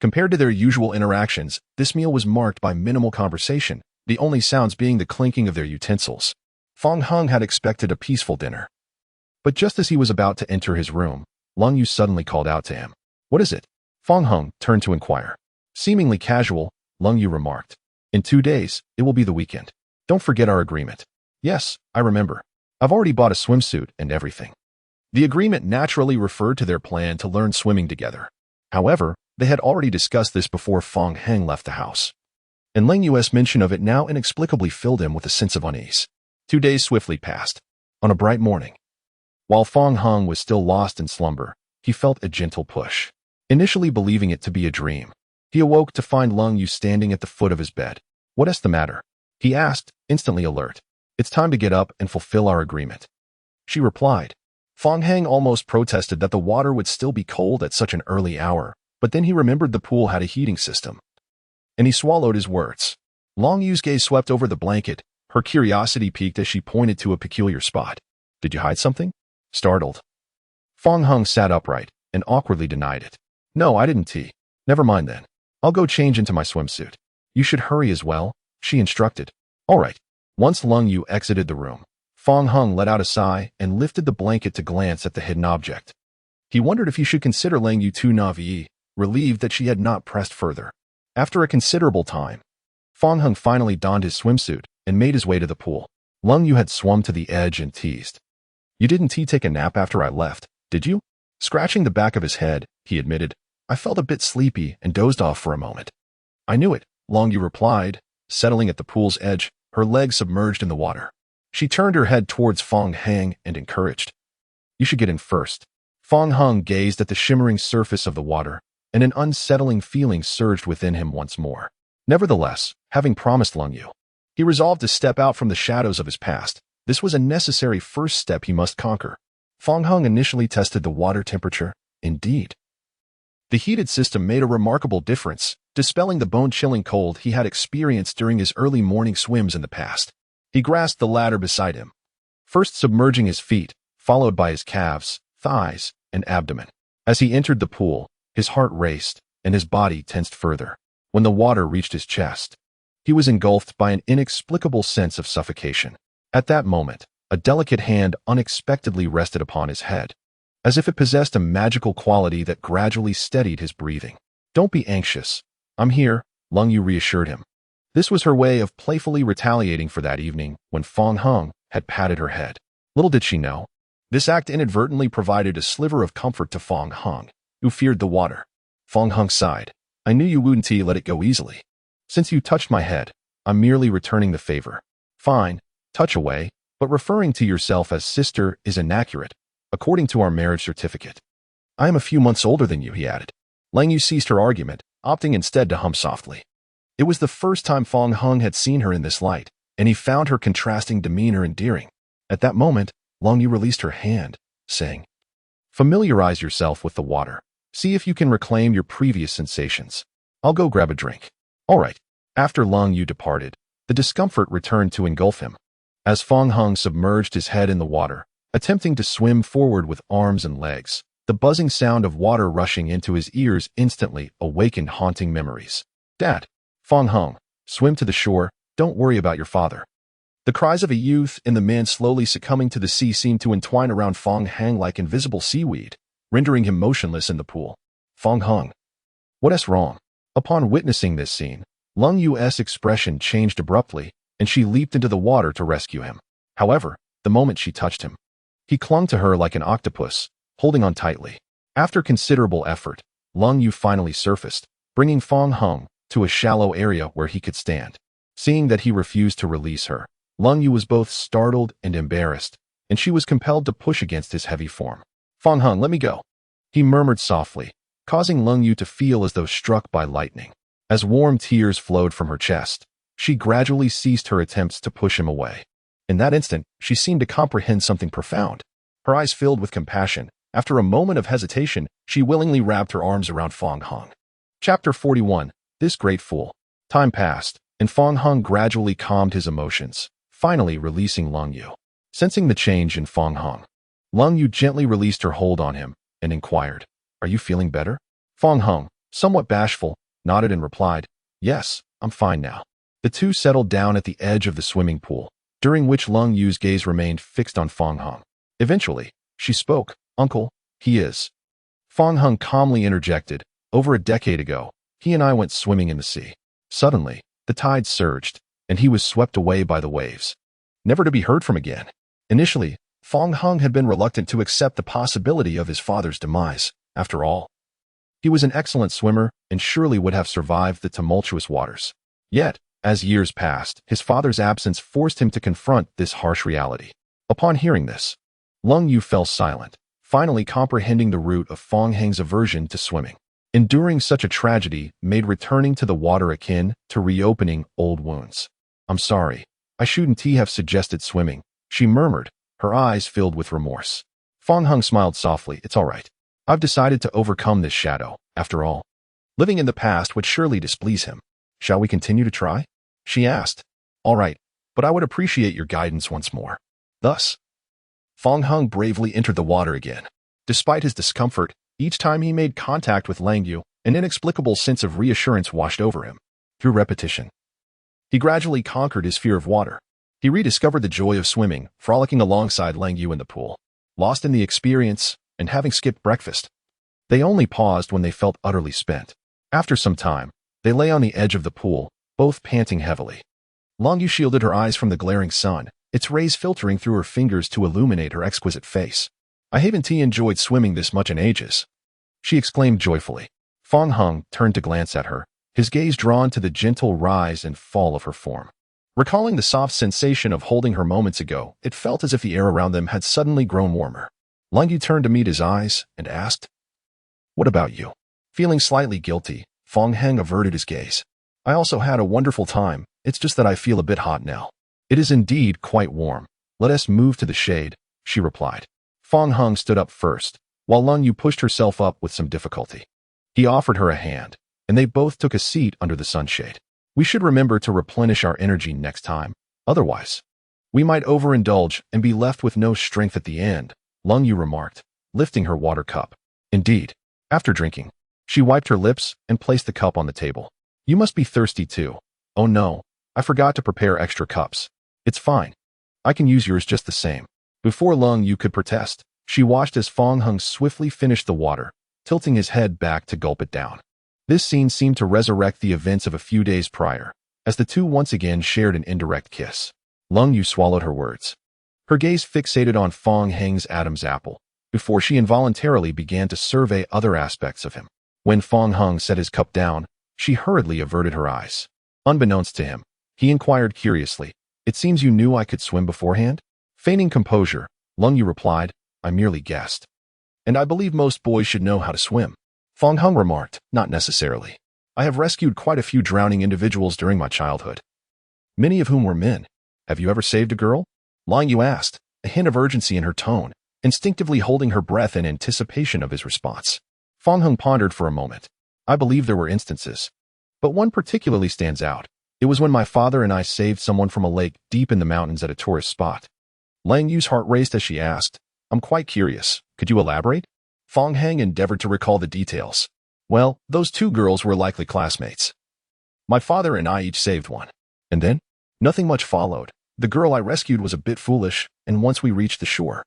Compared to their usual interactions, this meal was marked by minimal conversation, the only sounds being the clinking of their utensils. Fong Hung had expected a peaceful dinner. But just as he was about to enter his room, Lang Yu suddenly called out to him. "What is it?" Fong Hung turned to inquire. Seemingly casual, Lang Yu remarked, "In 2 days, it will be the weekend. Don't forget our agreement." "Yes, I remember. I've already bought a swimsuit and everything." The agreement naturally referred to their plan to learn swimming together. However, they had already discussed this before Fong Hang left the house. And Lang Yu's mention of it now inexplicably filled him with a sense of unease. 2 days swiftly passed. On a bright morning, while Fong Hung was still lost in slumber, he felt a gentle push. Initially believing it to be a dream, he awoke to find Lang Yu standing at the foot of his bed. "What is the matter?" he asked, instantly alert. "It's time to get up and fulfill our agreement," she replied. Fong Hang almost protested that the water would still be cold at such an early hour, but then he remembered the pool had a heating system, and he swallowed his words. Lang Yu's gaze swept over the blanket, her curiosity piqued as she pointed to a peculiar spot. "Did you hide something?" Startled, Fong Hung sat upright and awkwardly denied it. "No, I didn't tea. Never mind then. I'll go change into my swimsuit. You should hurry as well," she instructed. "All right." Once Lang Yu exited the room, Fong Hung let out a sigh and lifted the blanket to glance at the hidden object. He wondered if he should consider Lang Yu too naive, relieved that she had not pressed further. After a considerable time, Fong Hung finally donned his swimsuit and made his way to the pool. Lang Yu had swum to the edge and teased. "You didn't take a nap after I left, did you?" Scratching the back of his head, he admitted, "I felt a bit sleepy and dozed off for a moment." "I knew it," Lang Yu replied, settling at the pool's edge, her legs submerged in the water. She turned her head towards Fong Hang and encouraged, "You should get in first." Fong Hung gazed at the shimmering surface of the water, and an unsettling feeling surged within him once more. Nevertheless, having promised Lang Yu, he resolved to step out from the shadows of his past. This was a necessary first step he must conquer. Fong Hung initially tested the water temperature. Indeed, the heated system made a remarkable difference, dispelling the bone-chilling cold he had experienced during his early morning swims in the past. He grasped the ladder beside him, first submerging his feet, followed by his calves, thighs, and abdomen. As he entered the pool, his heart raced, and his body tensed further. When the water reached his chest, he was engulfed by an inexplicable sense of suffocation. At that moment, a delicate hand unexpectedly rested upon his head, as if it possessed a magical quality that gradually steadied his breathing. "Don't be anxious. I'm here," Lang Yu reassured him. This was her way of playfully retaliating for that evening when Fong Hung had patted her head. Little did she know, this act inadvertently provided a sliver of comfort to Fong Hung, who feared the water. Fong Hung sighed. "I knew you wouldn't let it go easily. Since you touched my head, I'm merely returning the favor." "Fine, touch away, but referring to yourself as sister is inaccurate, according to our marriage certificate. I am a few months older than you," he added. Lang Yu ceased her argument, opting instead to hum softly. It was the first time Fong Hung had seen her in this light, and he found her contrasting demeanor endearing. At that moment, Lang Yu released her hand, saying, "Familiarize yourself with the water. See if you can reclaim your previous sensations. I'll go grab a drink." "All right." After Lang Yu departed, the discomfort returned to engulf him. As Fong Hung submerged his head in the water, attempting to swim forward with arms and legs, the buzzing sound of water rushing into his ears instantly awakened haunting memories. "Dad." Fong Hung, swim to the shore, Don't worry about your father. The cries of a youth and the man slowly succumbing to the sea seemed to entwine around Fong Hang like invisible seaweed, rendering him motionless in the pool. Fong Hung. What's wrong? Upon witnessing this scene, Lung Yu's expression changed abruptly, and she leaped into the water to rescue him. However, the moment she touched him, he clung to her like an octopus, holding on tightly. After considerable effort, Lung Yu finally surfaced, bringing Fong Hung to a shallow area where he could stand. Seeing that he refused to release her, Lung Yu was both startled and embarrassed, and she was compelled to push against his heavy form. Fong Hung, let me go, he murmured softly, causing Lung Yu to feel as though struck by lightning. As warm tears flowed from her chest, she gradually ceased her attempts to push him away. In that instant, she seemed to comprehend something profound. Her eyes filled with compassion. After a moment of hesitation, she willingly wrapped her arms around Fong Hung. Chapter 41. This Great Fool. Time passed, and Fong Hung gradually calmed his emotions, finally releasing Lung Yu. Sensing the change in Fong Hung, Lung Yu gently released her hold on him and inquired, "Are you feeling better?" Fong Hung, somewhat bashful, nodded and replied, "Yes, I'm fine now." The two settled down at the edge of the swimming pool, during which Lung Yu's gaze remained fixed on Fong Hung. Eventually, she spoke, "Uncle, he is." Fong Hung calmly interjected, "Over a decade ago, he and I went swimming in the sea. Suddenly, the tide surged, and he was swept away by the waves, never to be heard from again." Initially, Fong Hung had been reluctant to accept the possibility of his father's demise. After all, he was an excellent swimmer and surely would have survived the tumultuous waters. Yet, as years passed, his father's absence forced him to confront this harsh reality. Upon hearing this, Lung Yu fell silent, finally comprehending the root of Fong Hang's aversion to swimming. Enduring such a tragedy made returning to the water akin to reopening old wounds. "I'm sorry, I shouldn't have suggested swimming," she murmured, her eyes filled with remorse. Fong Hung smiled softly. "It's all right. I've decided to overcome this shadow. After all, living in the past would surely displease him. Shall we continue to try?" she asked. "All right, but I would appreciate your guidance once more." Thus, Fong Hung bravely entered the water again. Despite his discomfort, each time he made contact with Lang Yu, an inexplicable sense of reassurance washed over him. Through repetition, he gradually conquered his fear of water. He rediscovered the joy of swimming, frolicking alongside Lang Yu in the pool. Lost in the experience, and having skipped breakfast, they only paused when they felt utterly spent. After some time, they lay on the edge of the pool, both panting heavily. Lang Yu shielded her eyes from the glaring sun, its rays filtering through her fingers to illuminate her exquisite face. "I haven't enjoyed swimming this much in ages," she exclaimed joyfully. Fong Hung turned to glance at her, his gaze drawn to the gentle rise and fall of her form. Recalling the soft sensation of holding her moments ago, it felt as if the air around them had suddenly grown warmer. Lang Yu turned to meet his eyes and asked, "What about you?" Feeling slightly guilty, Fong Hang averted his gaze. "I also had a wonderful time. It's just that I feel a bit hot now." "It is indeed quite warm. Let us move to the shade," she replied. Fong Hung stood up first, while Lung Yu pushed herself up with some difficulty. He offered her a hand, and they both took a seat under the sunshade. "We should remember to replenish our energy next time. Otherwise, we might overindulge and be left with no strength at the end," Lung Yu remarked, lifting her water cup. Indeed, after drinking, she wiped her lips and placed the cup on the table. "You must be thirsty too." "Oh no, I forgot to prepare extra cups." "It's fine. I can use yours just the same." Before Lung Yu could protest, she watched as Fong Hung swiftly finished the water, tilting his head back to gulp it down. This scene seemed to resurrect the events of a few days prior, as the two once again shared an indirect kiss. Lung Yu swallowed her words, her gaze fixated on Fong Hang's Adam's apple, before she involuntarily began to survey other aspects of him. When Fong Hung set his cup down, she hurriedly averted her eyes. Unbeknownst to him, he inquired curiously, "It seems you knew I could swim beforehand?" Feigning composure, Lung Yu replied, "I merely guessed. And I believe most boys should know how to swim." Fong Hung remarked, "Not necessarily. I have rescued quite a few drowning individuals during my childhood, many of whom were men. Have you ever saved a girl?" Lung Yu asked, a hint of urgency in her tone, instinctively holding her breath in anticipation of his response. Fong Hung pondered for a moment. "I believe there were instances, but one particularly stands out. It was when my father and I saved someone from a lake deep in the mountains at a tourist spot." Lang Yu's heart raced as she asked, "I'm quite curious. Could you elaborate?" Fong Hang endeavored to recall the details. "Well, those two girls were likely classmates. My father and I each saved one. And then?" Nothing much followed. The girl I rescued was a bit foolish, and once we reached the shore,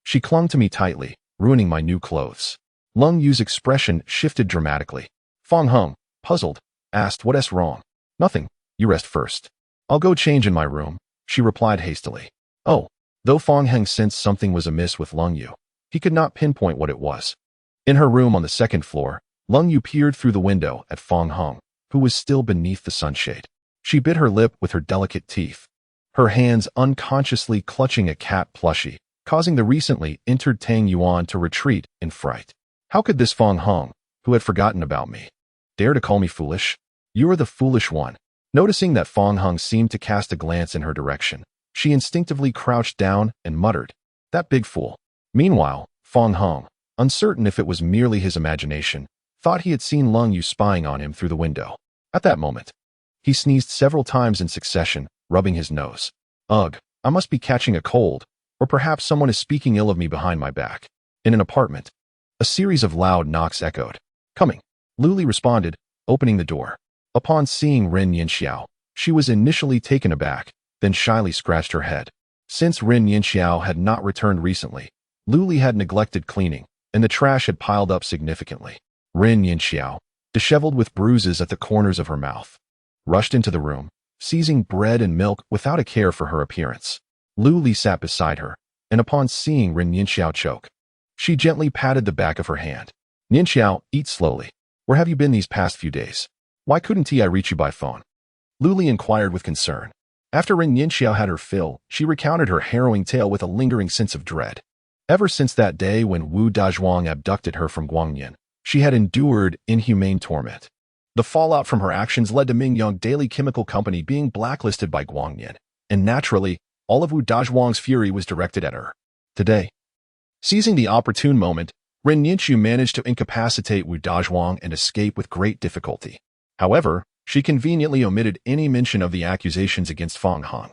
she clung to me tightly, ruining my new clothes. Lung Yu's expression shifted dramatically. Fong Hung, puzzled, asked what's wrong. Nothing. You rest first. I'll go change in my room, she replied hastily. Oh. Though Fong Hung sensed something was amiss with Lung Yu, he could not pinpoint what it was. In her room on the second floor, Lung Yu peered through the window at Fong Hung, who was still beneath the sunshade. She bit her lip with her delicate teeth, her hands unconsciously clutching a cat plushie, causing the recently entered Tang Yuan to retreat in fright. How could this Fong Hung, who had forgotten about me, dare to call me foolish? You are the foolish one. Noticing that Fong Hung seemed to cast a glance in her direction, she instinctively crouched down and muttered, "That big fool." Meanwhile, Fong Hung, uncertain if it was merely his imagination, thought he had seen Lung Yu spying on him through the window. At that moment, he sneezed several times in succession, rubbing his nose. Ugh, I must be catching a cold, or perhaps someone is speaking ill of me behind my back. In an apartment, a series of loud knocks echoed. Coming, Luli responded, opening the door. Upon seeing Ren Yinxiao, she was initially taken aback, then shyly scratched her head. Since Ren Yinxiao had not returned recently, Luli had neglected cleaning, and the trash had piled up significantly. Ren Yinxiao, disheveled with bruises at the corners of her mouth, rushed into the room, seizing bread and milk without a care for her appearance. Luli sat beside her, and upon seeing Ren Yinxiao choke, she gently patted the back of her hand. Yinxiao, eat slowly. Where have you been these past few days? Why couldn't I reach you by phone? Luli inquired with concern. After Ren Yinxiao had her fill, she recounted her harrowing tale with a lingering sense of dread. Ever since that day when Wu Dazhuang abducted her from Guangyan, she had endured inhumane torment. The fallout from her actions led to Mingyang Daily Chemical Company being blacklisted by Guangyan, and naturally, all of Wu Dazhuang's fury was directed at her. Today, seizing the opportune moment, Ren Yinxiu managed to incapacitate Wu Dazhuang and escape with great difficulty. However, she conveniently omitted any mention of the accusations against Fong Hung,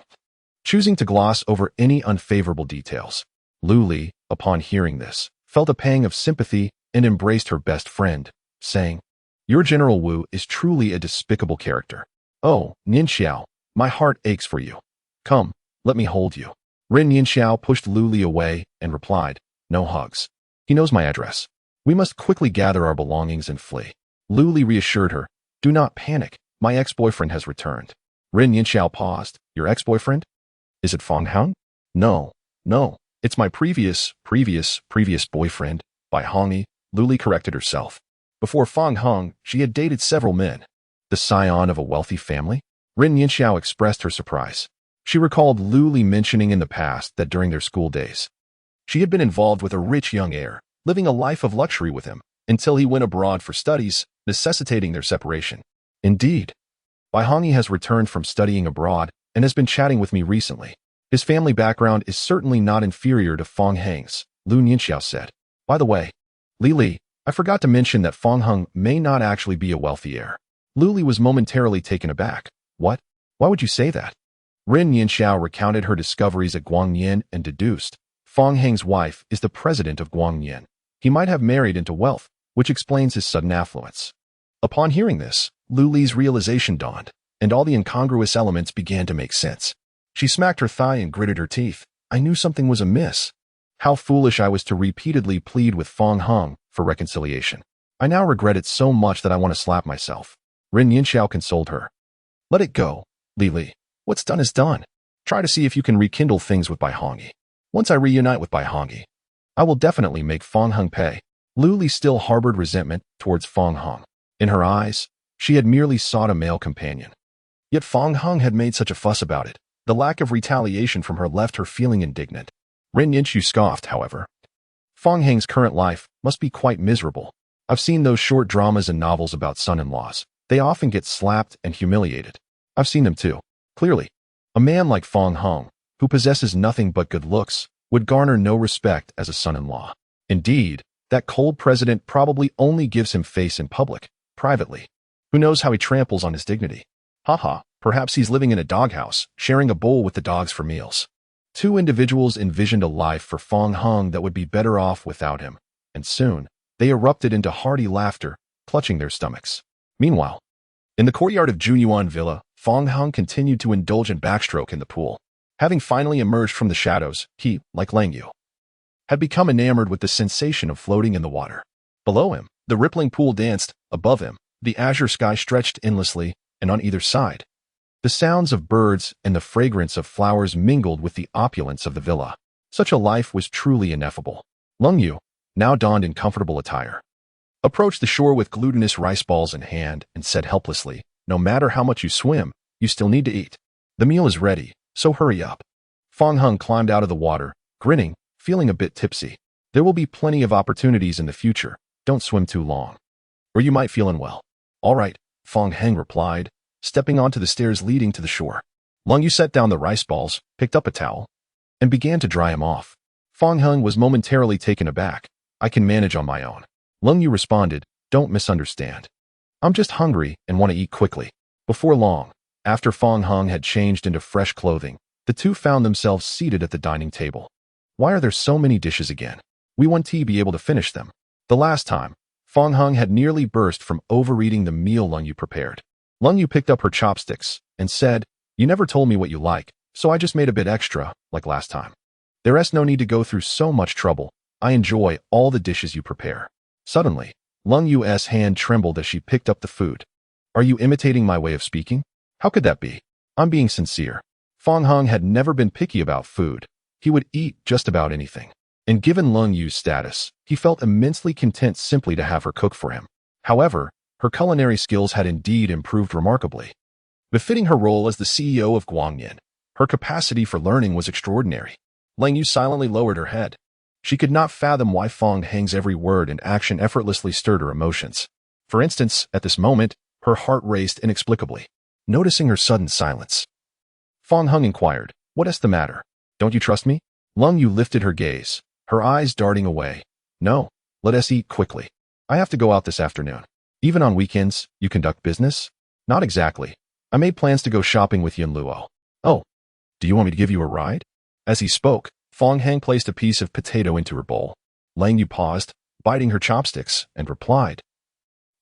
choosing to gloss over any unfavorable details. Luli, upon hearing this, felt a pang of sympathy and embraced her best friend, saying, "Your General Wu is truly a despicable character. Oh, Ningxiao, my heart aches for you. Come, let me hold you." Ren Ningxiao pushed Luli away and replied, "No hugs. He knows my address. We must quickly gather our belongings and flee." Luli reassured her, "Do not panic. My ex-boyfriend has returned." Ren Yinxiao paused. "Your ex-boyfriend? Is it Fong Hung?" No, it's my previous boyfriend, by Hongi," Luli corrected herself. Before Fong Hung, she had dated several men. The scion of a wealthy family? Ren Yinxiao expressed her surprise. She recalled Luli mentioning in the past that during their school days, she had been involved with a rich young heir, living a life of luxury with him, until he went abroad for studies, necessitating their separation. Indeed, Bai Hongi has returned from studying abroad and has been chatting with me recently. His family background is certainly not inferior to Fong Hang's, Lu Ningxiao said. By the way, Li, I forgot to mention that Fong Hung may not actually be a wealthy heir. Luli was momentarily taken aback. What? Why would you say that? Ren Yinxiao recounted her discoveries at Guangyan and deduced, Fong Hang's wife is the president of Guangyan. He might have married into wealth, which explains his sudden affluence. Upon hearing this, Luli's realization dawned, and all the incongruous elements began to make sense. She smacked her thigh and gritted her teeth. I knew something was amiss. How foolish I was to repeatedly plead with Fong Hung for reconciliation. I now regret it so much that I want to slap myself. Ren Yinxiao consoled her. Let it go, Li. What's done is done. Try to see if you can rekindle things with Bai Hongi. Once I reunite with Bai Hongi, I will definitely make Fong Hung pay. Luli still harbored resentment towards Fong Hung. In her eyes, she had merely sought a male companion. Yet Fong Hung had made such a fuss about it. The lack of retaliation from her left her feeling indignant. Ren Yinxiu scoffed, however. Fong Hang's current life must be quite miserable. I've seen those short dramas and novels about son-in-laws. They often get slapped and humiliated. I've seen them too. Clearly, a man like Fong Hung, who possesses nothing but good looks, would garner no respect as a son-in-law. Indeed, that cold president probably only gives him face in public. Privately, who knows how he tramples on his dignity? Haha, perhaps he's living in a doghouse, sharing a bowl with the dogs for meals. Two individuals envisioned a life for Fong Hung that would be better off without him, and soon, they erupted into hearty laughter, clutching their stomachs. Meanwhile, in the courtyard of Junyuan Villa, Fong Hung continued to indulge in backstroke in the pool. Having finally emerged from the shadows, he, like Lang Yu, had become enamored with the sensation of floating in the water. Below him, the rippling pool danced. Above him, the azure sky stretched endlessly, and on either side, the sounds of birds and the fragrance of flowers mingled with the opulence of the villa. Such a life was truly ineffable. Lang Yu, now donned in comfortable attire, approached the shore with glutinous rice balls in hand and said helplessly, "No matter how much you swim, you still need to eat. The meal is ready, so hurry up." Fong Hung climbed out of the water, grinning, feeling a bit tipsy. "There will be plenty of opportunities in the future. Don't swim too long, or you might feel unwell." "All right," Fong Hung replied, stepping onto the stairs leading to the shore. Lang Yu set down the rice balls, picked up a towel, and began to dry him off. Fong Hung was momentarily taken aback. "I can manage on my own." Lang Yu responded, "Don't misunderstand. I'm just hungry and want to eat quickly." Before long, after Fong Hung had changed into fresh clothing, the two found themselves seated at the dining table. "Why are there so many dishes again? We want to be able to finish them." The last time, Fong Hung had nearly burst from overeating the meal Lang Yu prepared. Lang Yu picked up her chopsticks and said, "You never told me what you like, so I just made a bit extra, like last time. There's no need to go through so much trouble. I enjoy all the dishes you prepare." Suddenly, Lang Yu's hand trembled as she picked up the food. "Are you imitating my way of speaking? How could that be? I'm being sincere." Fong Hung had never been picky about food. He would eat just about anything. And given Lang Yu's status, he felt immensely content simply to have her cook for him. However, her culinary skills had indeed improved remarkably. Befitting her role as the CEO of Guangyin, her capacity for learning was extraordinary. Lang Yu silently lowered her head. She could not fathom why Fong Hung's every word and action effortlessly stirred her emotions. For instance, at this moment, her heart raced inexplicably. Noticing her sudden silence, Fong Hung inquired, "What is the matter? Don't you trust me?" Lang Yu lifted her gaze, her eyes darting away. "No, let us eat quickly. I have to go out this afternoon." "Even on weekends, you conduct business?" "Not exactly. I made plans to go shopping with Yin Luo." "Oh, do you want me to give you a ride?" As he spoke, Fong Hung placed a piece of potato into her bowl. Lang Yu paused, biting her chopsticks, and replied,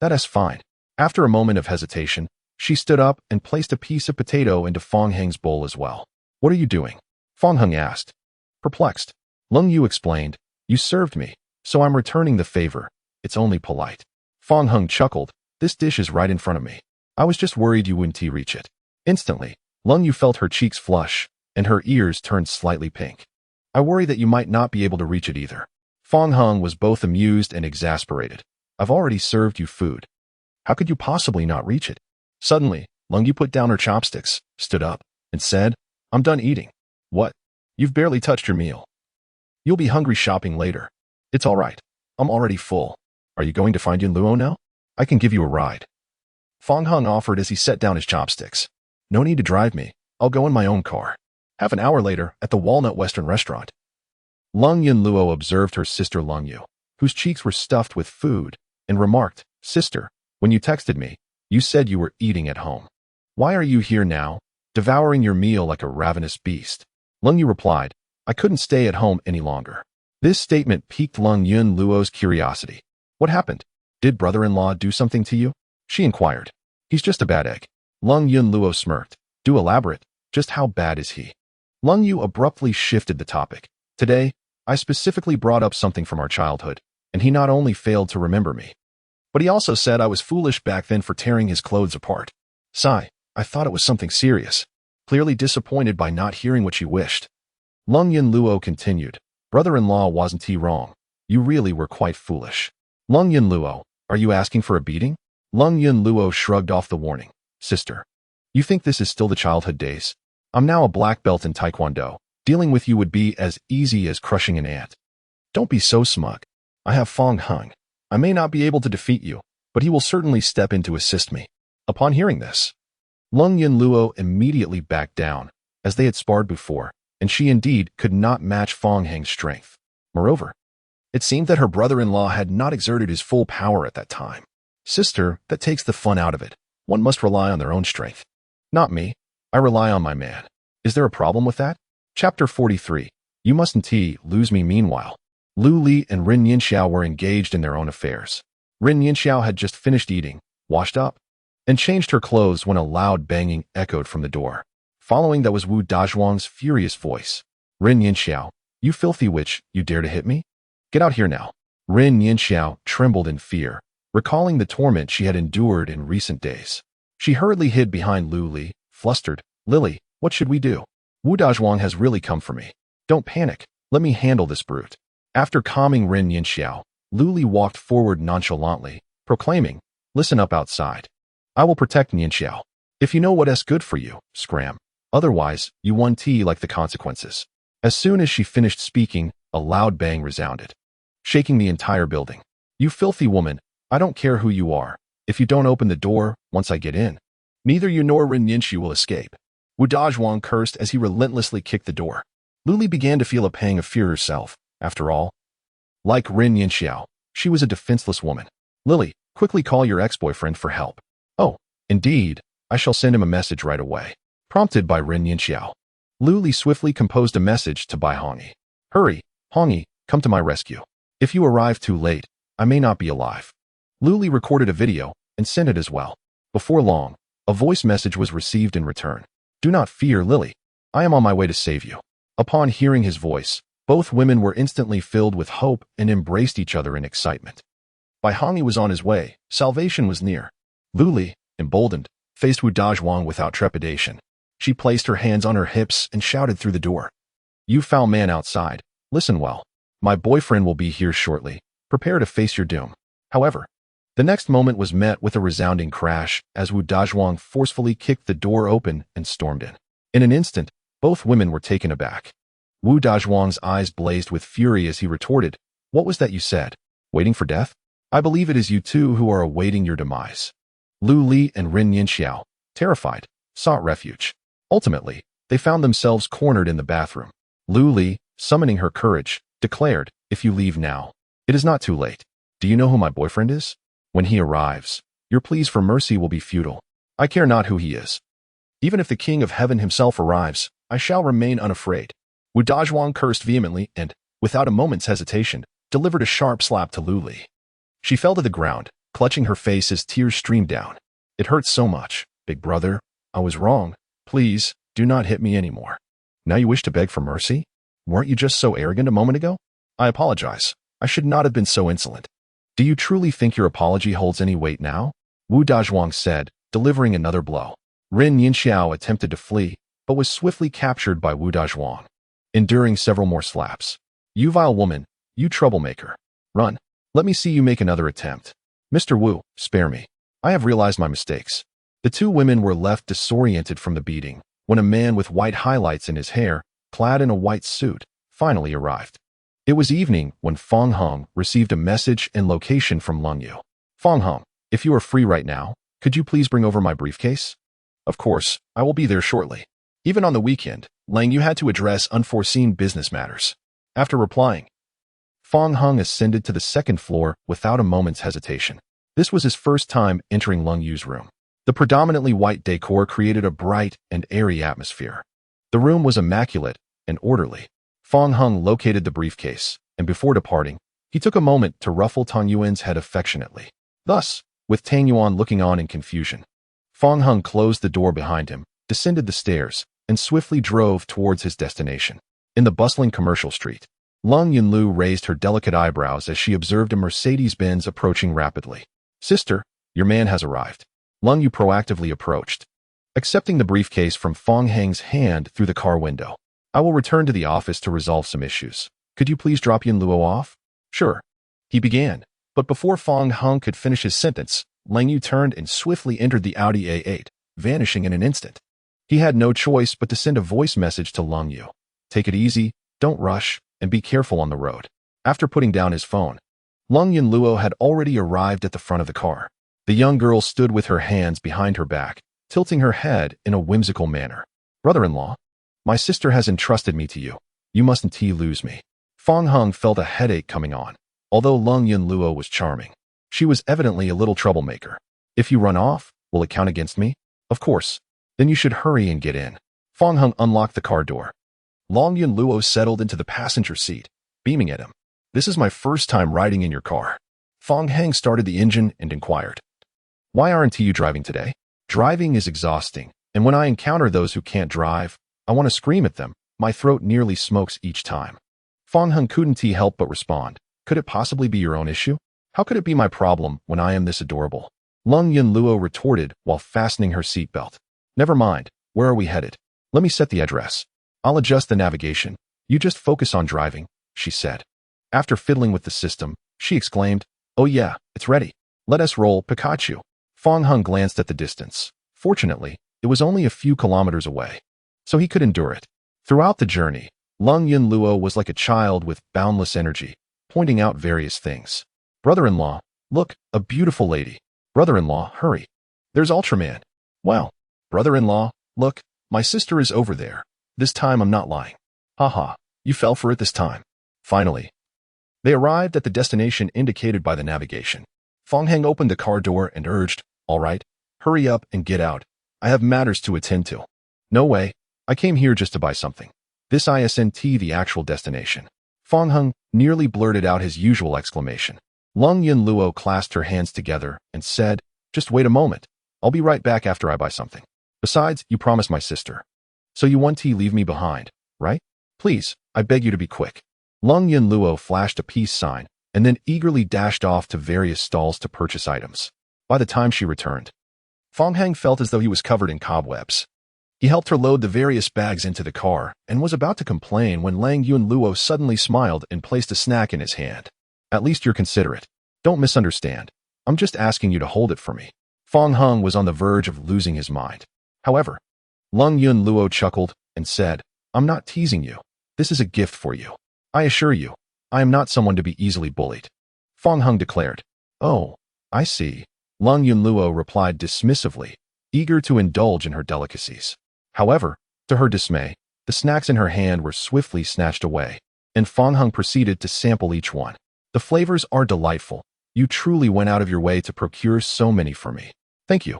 "That is fine." After a moment of hesitation, she stood up and placed a piece of potato into Fong Hung's bowl as well. "What are you doing?" Fong Hung asked. Perplexed, Lang Yu explained, "You served me, so I'm returning the favor. It's only polite." Fong Hung chuckled, "This dish is right in front of me. I was just worried you wouldn't reach it." Instantly, Lang Yu felt her cheeks flush, and her ears turned slightly pink. "I worry that you might not be able to reach it either." Fong Hung was both amused and exasperated. "I've already served you food. How could you possibly not reach it?" Suddenly, Lang Yu put down her chopsticks, stood up, and said, "I'm done eating." "What? You've barely touched your meal. You'll be hungry shopping later." "It's all right. I'm already full. Are you going to find Yin Luo now? I can give you a ride." Fong Hung offered as he set down his chopsticks. "No need to drive me. I'll go in my own car." Half an hour later, at the Walnut Western restaurant, Yin Luo observed her sister Lang Yu, whose cheeks were stuffed with food, and remarked, "Sister, when you texted me, you said you were eating at home. Why are you here now, devouring your meal like a ravenous beast?" Lang Yu replied, "I couldn't stay at home any longer." This statement piqued Yin Luo's curiosity. "What happened? Did brother-in-law do something to you?" she inquired. "He's just a bad egg." Yin Luo smirked. "Do elaborate. Just how bad is he?" Lang Yu abruptly shifted the topic. "Today, I specifically brought up something from our childhood, and he not only failed to remember me, but he also said I was foolish back then for tearing his clothes apart. Sigh, I thought it was something serious." Clearly disappointed by not hearing what she wished, Yin Luo continued, "Brother-in-law wasn't he wrong. You really were quite foolish." Yin Luo, are you asking for a beating?" Yin Luo shrugged off the warning. "Sister, you think this is still the childhood days? I'm now a black belt in Taekwondo. Dealing with you would be as easy as crushing an ant." "Don't be so smug. I have Fong Hung. I may not be able to defeat you, but he will certainly step in to assist me." Upon hearing this, Yin Luo immediately backed down, as they had sparred before, and she indeed could not match Fong Hung's strength. Moreover, it seemed that her brother-in-law had not exerted his full power at that time. "Sister, that takes the fun out of it. One must rely on their own strength." "Not me. I rely on my man. Is there a problem with that?" Chapter 43. You mustn't lose me. Meanwhile, Lu Li and Rin Yinxiao were engaged in their own affairs. Rin Yinxiao had just finished eating, washed up, and changed her clothes when a loud banging echoed from the door. Following that was Wu Dazhuang's furious voice. Rin Yinxiao, you filthy witch, you dare to hit me? Get out here now. Rin Yinxiao trembled in fear, recalling the torment she had endured in recent days. She hurriedly hid behind Lu Li, flustered. Lily, what should we do? Wu Dazhuang has really come for me. Don't panic. Let me handle this brute. After calming Rin Yinxiao, Lu Li walked forward nonchalantly, proclaiming, listen up outside. I will protect Yinxiao. If you know what's good for you, scram. Otherwise, you won tea like the consequences. As soon as she finished speaking, a loud bang resounded, shaking the entire building. You filthy woman, I don't care who you are. If you don't open the door, once I get in, neither you nor Rin Yinxi will escape. Wu Dazhuang cursed as he relentlessly kicked the door. Lu Li began to feel a pang of fear herself. After all, like Rin Yinxiao, she was a defenseless woman. Lily, quickly call your ex-boyfriend for help. Oh, indeed, I shall send him a message right away. Prompted by Rin Yinxiao, Lu Li swiftly composed a message to Bai Hongyi. Hurry, Hongyi, come to my rescue. If you arrive too late, I may not be alive. Lu Li recorded a video and sent it as well. Before long, a voice message was received in return. Do not fear, Lily. I am on my way to save you. Upon hearing his voice, both women were instantly filled with hope and embraced each other in excitement. Bai Hongyi was on his way. Salvation was near. Lu Li, emboldened, faced Wu Dazhuang without trepidation. She placed her hands on her hips and shouted through the door. You foul man outside, listen well. My boyfriend will be here shortly. Prepare to face your doom. However, the next moment was met with a resounding crash as Wu Dazhuang forcefully kicked the door open and stormed in. In an instant, both women were taken aback. Wu Dazhuang's eyes blazed with fury as he retorted, what was that you said? Waiting for death? I believe it is you two who are awaiting your demise. Lu Li and Rin Yinxiao, terrified, sought refuge. Ultimately, they found themselves cornered in the bathroom. Lu Li, summoning her courage, declared, if you leave now, it is not too late. Do you know who my boyfriend is? When he arrives, your pleas for mercy will be futile. I care not who he is. Even if the King of Heaven himself arrives, I shall remain unafraid. Wu Dazhuang cursed vehemently and, without a moment's hesitation, delivered a sharp slap to Lu Li. She fell to the ground, clutching her face as tears streamed down. It hurts so much, big brother. I was wrong. Please, do not hit me anymore. Now you wish to beg for mercy? Weren't you just so arrogant a moment ago? I apologize. I should not have been so insolent. Do you truly think your apology holds any weight now? Wu Dazhuang said, delivering another blow. Rin Yinxiao attempted to flee, but was swiftly captured by Wu Dazhuang, enduring several more slaps. You vile woman, you troublemaker. Run. Let me see you make another attempt. Mr. Wu, spare me. I have realized my mistakes. The two women were left disoriented from the beating when a man with white highlights in his hair, clad in a white suit, finally arrived. It was evening when Fong Hong received a message and location from Lung Yu. Fong Hong, if you are free right now, could you please bring over my briefcase? Of course, I will be there shortly. Even on the weekend, Lang Yu had to address unforeseen business matters. After replying, Fong Hong ascended to the second floor without a moment's hesitation. This was his first time entering Lung Yu's room. The predominantly white decor created a bright and airy atmosphere. The room was immaculate and orderly. Fong Hong located the briefcase, and before departing, he took a moment to ruffle Tang Yuan's head affectionately. Thus, with Tang Yuan looking on in confusion, Fong Hong closed the door behind him, descended the stairs, and swiftly drove towards his destination. In the bustling commercial street, Lung Yunlu raised her delicate eyebrows as she observed a Mercedes-Benz approaching rapidly. Sister, your man has arrived. Lung Yu proactively approached, accepting the briefcase from Fong Heng's hand through the car window. I will return to the office to resolve some issues. Could you please drop Yun Luo off? Sure. He began, but before Fong Hong could finish his sentence, Lang Yu turned and swiftly entered the Audi A8, vanishing in an instant. He had no choice but to send a voice message to Lung Yu. Take it easy, don't rush, and be careful on the road. After putting down his phone, Lung Yunluo had already arrived at the front of the car. The young girl stood with her hands behind her back, tilting her head in a whimsical manner. Brother-in-law, my sister has entrusted me to you. You mustn't lose me. Fong Hong felt a headache coming on. Although Lung Yunluo was charming, she was evidently a little troublemaker. If you run off, will it count against me? Of course. Then you should hurry and get in. Fong Hong unlocked the car door. Lung Yunluo settled into the passenger seat, beaming at him. This is my first time riding in your car. Fong Heng started the engine and inquired. Why aren't you driving today? Driving is exhausting, and when I encounter those who can't drive, I want to scream at them. My throat nearly smokes each time. Fong Hung couldn't help but respond. Could it possibly be your own issue? How could it be my problem when I am this adorable? Lung Yunluo retorted while fastening her seatbelt. Never mind. Where are we headed? Let me set the address. I'll adjust the navigation. You just focus on driving, she said. After fiddling with the system, she exclaimed, "Oh yeah, it's ready. Let us roll, Pikachu." Fong Hung glanced at the distance. Fortunately, it was only a few kilometers away, so he could endure it. Throughout the journey, Lung Yunluo was like a child with boundless energy, pointing out various things. Brother-in-law, look, a beautiful lady. Brother-in-law, hurry. There's Ultraman. Wow. Brother-in-law, look, my sister is over there. This time I'm not lying. Haha, you fell for it this time. Finally, they arrived at the destination indicated by the navigation. Fong Heng opened the car door and urged, "All right, hurry up and get out. I have matters to attend to." "No way. I came here just to buy something. This isn't the actual destination." Fong Heng nearly blurted out his usual exclamation. Lung Yunluo clasped her hands together and said, "Just wait a moment. I'll be right back after I buy something. Besides, you promised my sister. So you want to leave me behind, right? Please, I beg you to be quick." Lung Yunluo flashed a peace sign and then eagerly dashed off to various stalls to purchase items. By the time she returned, Fong Heng felt as though he was covered in cobwebs. He helped her load the various bags into the car and was about to complain when Lang Yunluo suddenly smiled and placed a snack in his hand. "At least you're considerate. Don't misunderstand. I'm just asking you to hold it for me." Fong Hung was on the verge of losing his mind. However, Lung Yunluo chuckled and said, "I'm not teasing you. This is a gift for you. I assure you, I am not someone to be easily bullied." Fong Hung declared. "Oh, I see." Lung Yunluo replied dismissively, eager to indulge in her delicacies. However, to her dismay, the snacks in her hand were swiftly snatched away, and Fong Hung proceeded to sample each one. "The flavors are delightful. You truly went out of your way to procure so many for me. Thank you,"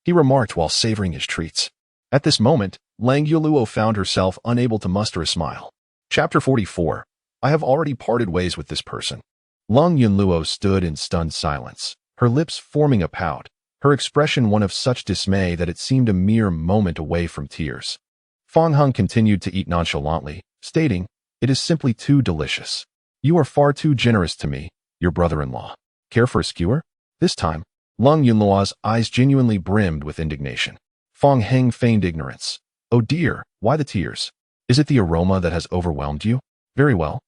he remarked while savoring his treats. At this moment, Lang Yuluo found herself unable to muster a smile. Chapter 44. I have already parted ways with this person. Lung Yunluo stood in stunned silence, her lips forming a pout, her expression one of such dismay that it seemed a mere moment away from tears. Fong Hung continued to eat nonchalantly, stating, "It is simply too delicious. You are far too generous to me, your brother-in-law. Care for a skewer?" This time, Lung Yunluo's eyes genuinely brimmed with indignation. Fong Heng feigned ignorance. "Oh dear, why the tears? Is it the aroma that has overwhelmed you? Very well.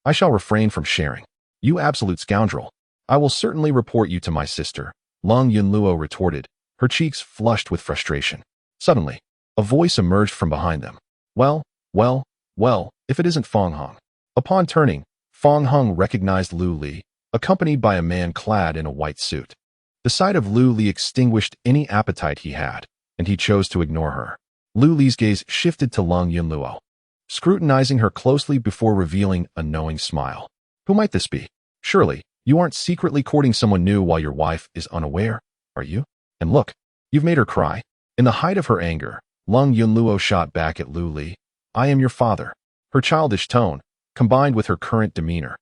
I shall refrain from sharing. You absolute scoundrel. I will certainly report you to my sister," Lung Yunluo retorted, her cheeks flushed with frustration. Suddenly, a voice emerged from behind them. Well, if it isn't Fong Hung." Upon turning, Fong Hung recognized Lu Li, accompanied by a man clad in a white suit. The sight of Lu Li extinguished any appetite he had, and he chose to ignore her. Lu Li's gaze shifted to Lung Yunluo, scrutinizing her closely before revealing a knowing smile. "Who might this be? Surely, you aren't secretly courting someone new while your wife is unaware, are you? And look, you've made her cry." In the height of her anger, Lung Yunluo shot back at Lu Li. "I am your father." Her childish tone, combined with her current demeanor,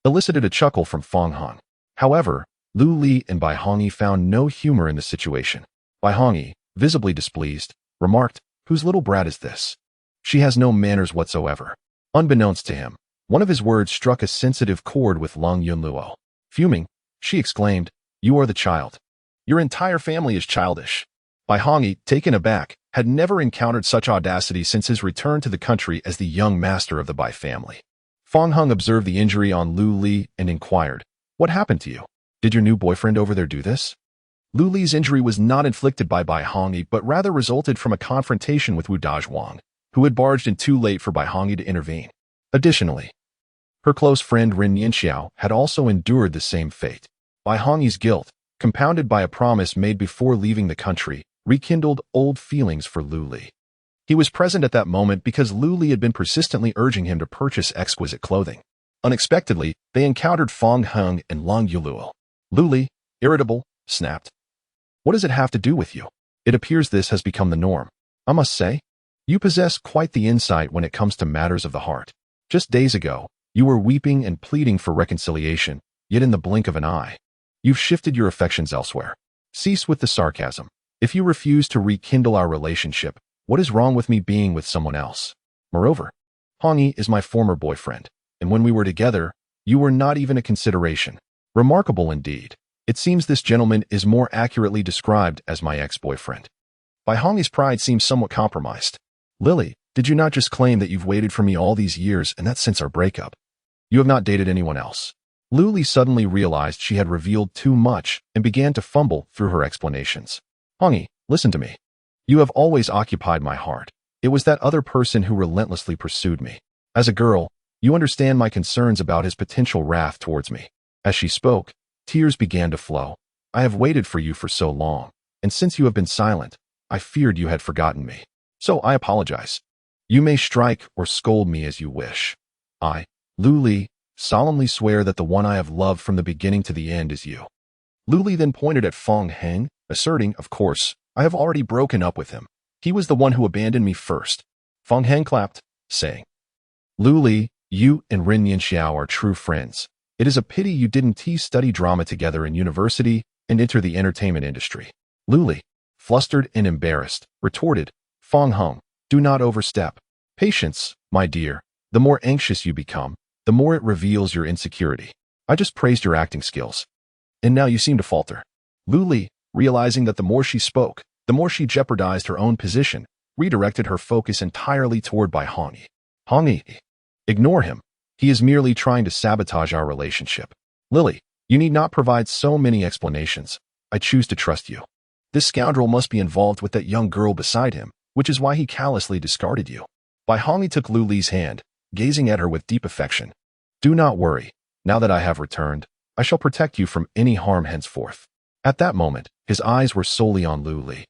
elicited a chuckle from Fong Hung. However, Lu Li and Bai Hongyi found no humor in the situation. Bai Hongyi, visibly displeased, remarked, "Whose little brat is this? She has no manners whatsoever." Unbeknownst to him, one of his words struck a sensitive chord with Lung Yunluo. Fuming, she exclaimed, "You are the child. Your entire family is childish." Bai Hongyi, taken aback, had never encountered such audacity since his return to the country as the young master of the Bai family. Fong Hung observed the injury on Lu Li and inquired, "What happened to you? Did your new boyfriend over there do this?" Lu Li's injury was not inflicted by Bai Hongyi, but rather resulted from a confrontation with Wu Dazhuang, who had barged in too late for Bai Hongyi to intervene. Additionally, her close friend Rin Yinxiao had also endured the same fate. Bai Hongyi's guilt, compounded by a promise made before leaving the country, rekindled old feelings for Lu Li. He was present at that moment because Lu Li had been persistently urging him to purchase exquisite clothing. Unexpectedly, they encountered Fong Hung and Lung Yuluo. Lu Li, irritable, snapped, "What does it have to do with you? It appears this has become the norm. I must say, you possess quite the insight when it comes to matters of the heart. Just days ago, you were weeping and pleading for reconciliation, yet in the blink of an eye, you've shifted your affections elsewhere. Cease with the sarcasm. If you refuse to rekindle our relationship, what is wrong with me being with someone else? Moreover, Hong is my former boyfriend, and when we were together, you were not even a consideration. Remarkable indeed. It seems this gentleman is more accurately described as my ex-boyfriend. Bai Hong's pride seems somewhat compromised. Lily, did you not just claim that you've waited for me all these years and that's since our breakup? You have not dated anyone else. Lily suddenly realized she had revealed too much and began to fumble through her explanations. Hong, listen to me. You have always occupied my heart. It was that other person who relentlessly pursued me. As a girl, you understand my concerns about his potential wrath towards me. As she spoke, tears began to flow. I have waited for you for so long, and since you have been silent, I feared you had forgotten me. So I apologize. You may strike or scold me as you wish. I, Luli, solemnly swear that the one I have loved from the beginning to the end is you. Luli then pointed at Fong Heng, asserting, of course, I have already broken up with him. He was the one who abandoned me first. Fong Heng clapped, saying, Luli, you and Ren Yanxiao are true friends. It is a pity you didn't study drama together in university and enter the entertainment industry. Luli, flustered and embarrassed, retorted, Fong Heng, do not overstep. Patience, my dear. The more anxious you become, the more it reveals your insecurity. I just praised your acting skills. And now you seem to falter. Luli, realizing that the more she spoke, the more she jeopardized her own position, redirected her focus entirely toward Bai Hong. Hong, ignore him. He is merely trying to sabotage our relationship. Lily, you need not provide so many explanations. I choose to trust you. This scoundrel must be involved with that young girl beside him, which is why he callously discarded you. Bai Hong took Luli's hand, gazing at her with deep affection. Do not worry. Now that I have returned, I shall protect you from any harm henceforth. At that moment, his eyes were solely on Luli.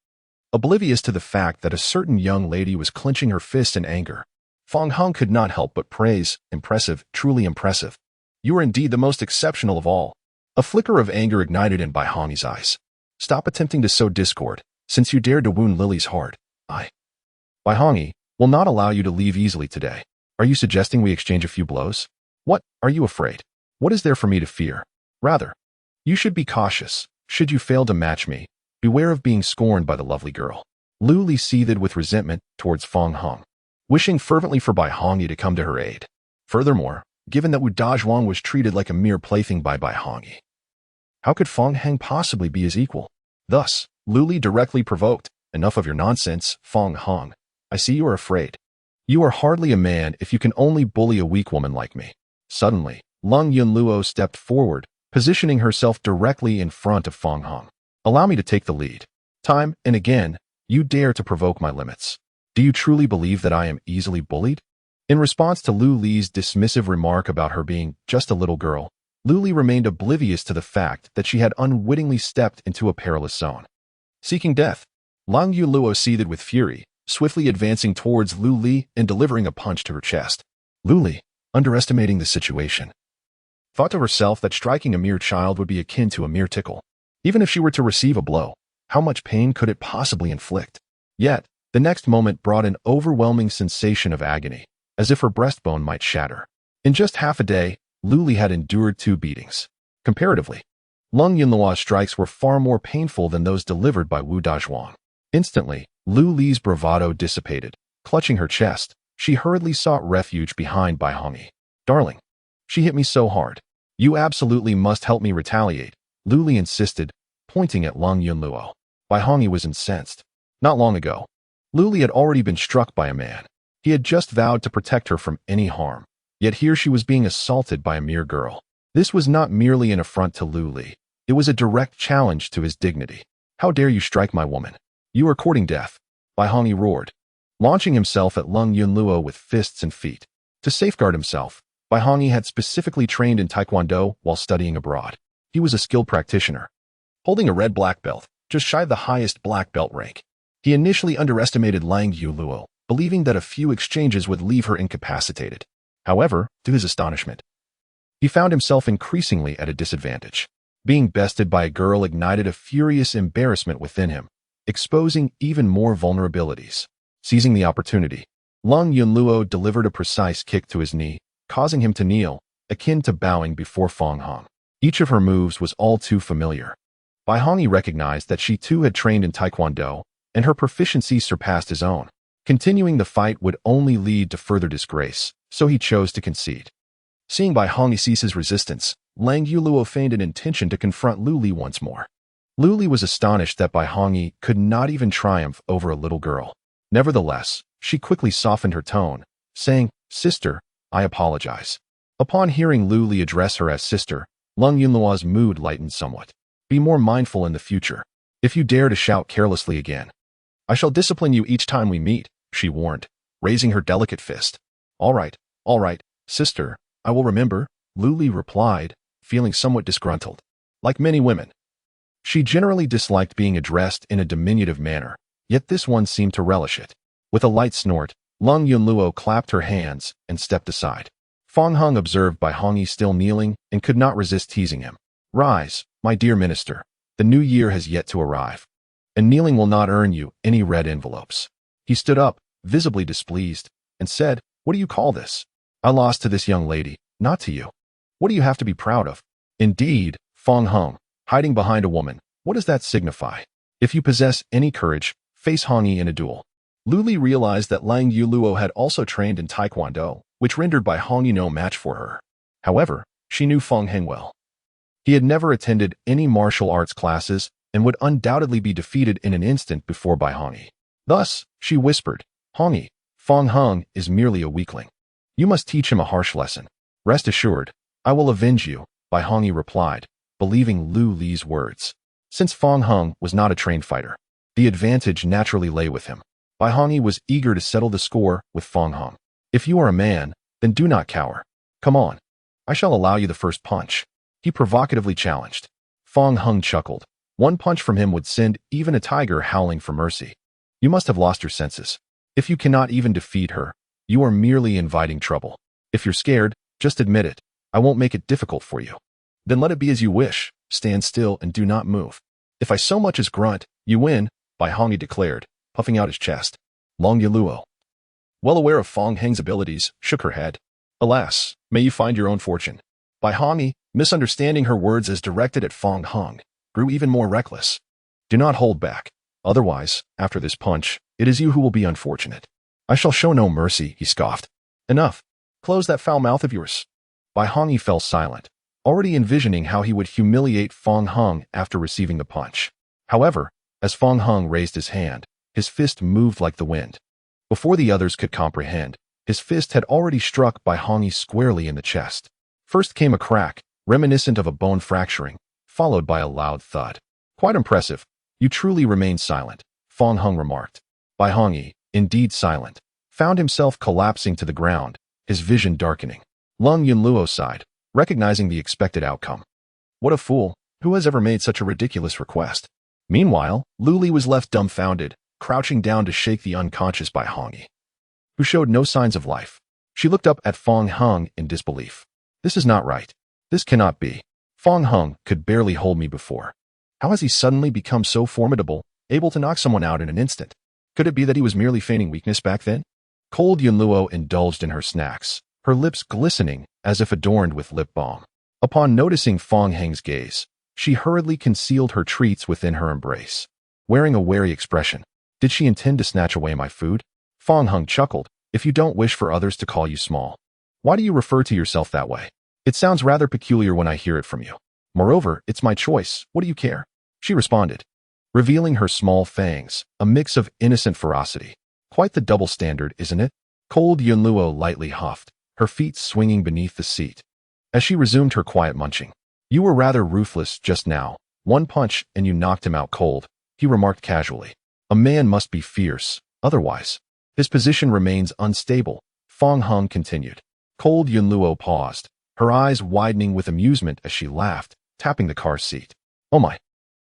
Oblivious to the fact that a certain young lady was clenching her fist in anger, Fong Heng could not help but praise, impressive, truly impressive. You are indeed the most exceptional of all. A flicker of anger ignited in Bai Hong's eyes. Stop attempting to sow discord, since you dared to wound Lily's heart. Bai Hong will not allow you to leave easily today. Are you suggesting we exchange a few blows? What, are you afraid? What is there for me to fear? Rather, you should be cautious. Should you fail to match me, beware of being scorned by the lovely girl. Luli seethed with resentment towards Fong Heng, wishing fervently for Bai Hong to come to her aid. Furthermore, given that Wu Dazhuang was treated like a mere plaything by Bai Hong, how could Fong Heng possibly be his equal? Thus, Luli directly provoked, enough of your nonsense, Fong Heng. I see you are afraid. You are hardly a man if you can only bully a weak woman like me. Suddenly, Lung Yunluo stepped forward, positioning herself directly in front of Fong Heng. Allow me to take the lead. Time and again, you dare to provoke my limits. Do you truly believe that I am easily bullied? In response to Lu Li's dismissive remark about her being just a little girl, Lu Li remained oblivious to the fact that she had unwittingly stepped into a perilous zone. Seeking death, Lang Yuluo seethed with fury, swiftly advancing towards Lu Li and delivering a punch to her chest. Lu Li, underestimating the situation, thought to herself that striking a mere child would be akin to a mere tickle. Even if she were to receive a blow, how much pain could it possibly inflict? Yet, the next moment brought an overwhelming sensation of agony, as if her breastbone might shatter. In just half a day, Lu Li had endured 2 beatings. Comparatively, Lung Yunluo's strikes were far more painful than those delivered by Wu Dazhuang. Instantly, Lu Li's bravado dissipated. Clutching her chest, she hurriedly sought refuge behind Bai Hong. Darling, she hit me so hard. You absolutely must help me retaliate, Lu Li insisted, pointing at Lung Yunluo. Bai Hong was incensed. Not long ago, Lu Li had already been struck by a man. He had just vowed to protect her from any harm. Yet here she was being assaulted by a mere girl. This was not merely an affront to Lu Li. It was a direct challenge to his dignity. How dare you strike my woman? You are courting death, Bai Hong roared, launching himself at Lung Yunluo with fists and feet. To safeguard himself, Bai Hong had specifically trained in Taekwondo while studying abroad. He was a skilled practitioner, holding a red black belt, just shy of the highest black belt rank. He initially underestimated Lang Yuluo, believing that a few exchanges would leave her incapacitated. However, to his astonishment, he found himself increasingly at a disadvantage. Being bested by a girl ignited a furious embarrassment within him, exposing even more vulnerabilities. Seizing the opportunity, Lung Yunluo delivered a precise kick to his knee, causing him to kneel, akin to bowing before Fong Heng. Each of her moves was all too familiar. Bai Hongyi recognized that she too had trained in Taekwondo, and her proficiency surpassed his own. Continuing the fight would only lead to further disgrace, so he chose to concede. Seeing Bai Hongyi cease his resistance, Lang Yuluo feigned an intention to confront Lu Li once more. Lu Li was astonished that Bai Hongyi could not even triumph over a little girl. Nevertheless, she quickly softened her tone, saying, "Sister, I apologize." Upon hearing Lu Li address her as sister, Lung Yunluo's mood lightened somewhat. "Be more mindful in the future. If you dare to shout carelessly again, I shall discipline you each time we meet," she warned, raising her delicate fist. All right, sister, I will remember," Lu Li replied, feeling somewhat disgruntled. Like many women, she generally disliked being addressed in a diminutive manner, yet this one seemed to relish it. With a light snort, Lung Yunluo clapped her hands and stepped aside. Fong Hung observed Bai Hongyi still kneeling and could not resist teasing him. "Rise, my dear minister. The new year has yet to arrive, and kneeling will not earn you any red envelopes." He stood up, visibly displeased, and said, "What do you call this? I lost to this young lady, not to you. What do you have to be proud of?" "Indeed, Fong Hung, hiding behind a woman, what does that signify? If you possess any courage, face Hongyi in a duel." Lu Li realized that Lang Yuluo had also trained in Taekwondo, which rendered Bai Hongyi no match for her. However, she knew Fong Heng well. He had never attended any martial arts classes and would undoubtedly be defeated in an instant before Bai Hongyi. Thus, she whispered, "Hongyi, Fong Hung is merely a weakling. You must teach him a harsh lesson." "Rest assured, I will avenge you," Bai Hongyi replied, believing Lu Li's words. Since Fong Hung was not a trained fighter, the advantage naturally lay with him. Bai Hongyi was eager to settle the score with Fong Hung. "If you are a man, then do not cower. Come on. I shall allow you the first punch," he provocatively challenged. Fong Hung chuckled. One punch from him would send even a tiger howling for mercy. "You must have lost your senses. If you cannot even defeat her, you are merely inviting trouble. If you're scared, just admit it. I won't make it difficult for you." "Then let it be as you wish. Stand still and do not move. If I so much as grunt, you win," Bai Hongyi declared, puffing out his chest. Long Yuluo, well aware of Fong Heng's abilities, shook her head. "Alas, may you find your own fortune." Bai Hongyi, misunderstanding her words as directed at Fong Hung, grew even more reckless. "Do not hold back. Otherwise, after this punch, it is you who will be unfortunate." "I shall show no mercy," he scoffed. "Enough. Close that foul mouth of yours." Bai Hongyi fell silent, already envisioning how he would humiliate Fong Hung after receiving the punch. However, as Fong Hung raised his hand, his fist moved like the wind. Before the others could comprehend, his fist had already struck Bai Hongyi squarely in the chest. First came a crack, reminiscent of a bone fracturing, followed by a loud thud. "Quite impressive. You truly remain silent," Fong Hung remarked. Bai Hongyi, indeed silent, found himself collapsing to the ground, his vision darkening. Lung Yunluo sighed, recognizing the expected outcome. What a fool! Who has ever made such a ridiculous request? Meanwhile, Lu Li was left dumbfounded, crouching down to shake the unconscious Bai Hongyi, who showed no signs of life. She looked up at Fong Hung in disbelief. "This is not right. This cannot be. Fong Hung could barely hold me before. How has he suddenly become so formidable, able to knock someone out in an instant? Could it be that he was merely feigning weakness back then?" Cold Yunluo indulged in her snacks, her lips glistening as if adorned with lip balm. Upon noticing Fong Heng's gaze, she hurriedly concealed her treats within her embrace, wearing a wary expression. Did she intend to snatch away my food? Fong Hung chuckled. "If you don't wish for others to call you small, why do you refer to yourself that way? It sounds rather peculiar when I hear it from you. Moreover, it's my choice. What do you care?" She responded, revealing her small fangs, a mix of innocent ferocity. "Quite the double standard, isn't it?" Cold Yunluo lightly huffed, her feet swinging beneath the seat. As she resumed her quiet munching, "You were rather ruthless just now. One punch and you knocked him out cold," he remarked casually. "A man must be fierce, otherwise his position remains unstable," Fong Hung continued. Cold Yunluo paused, her eyes widening with amusement as she laughed, tapping the car seat. "Oh my,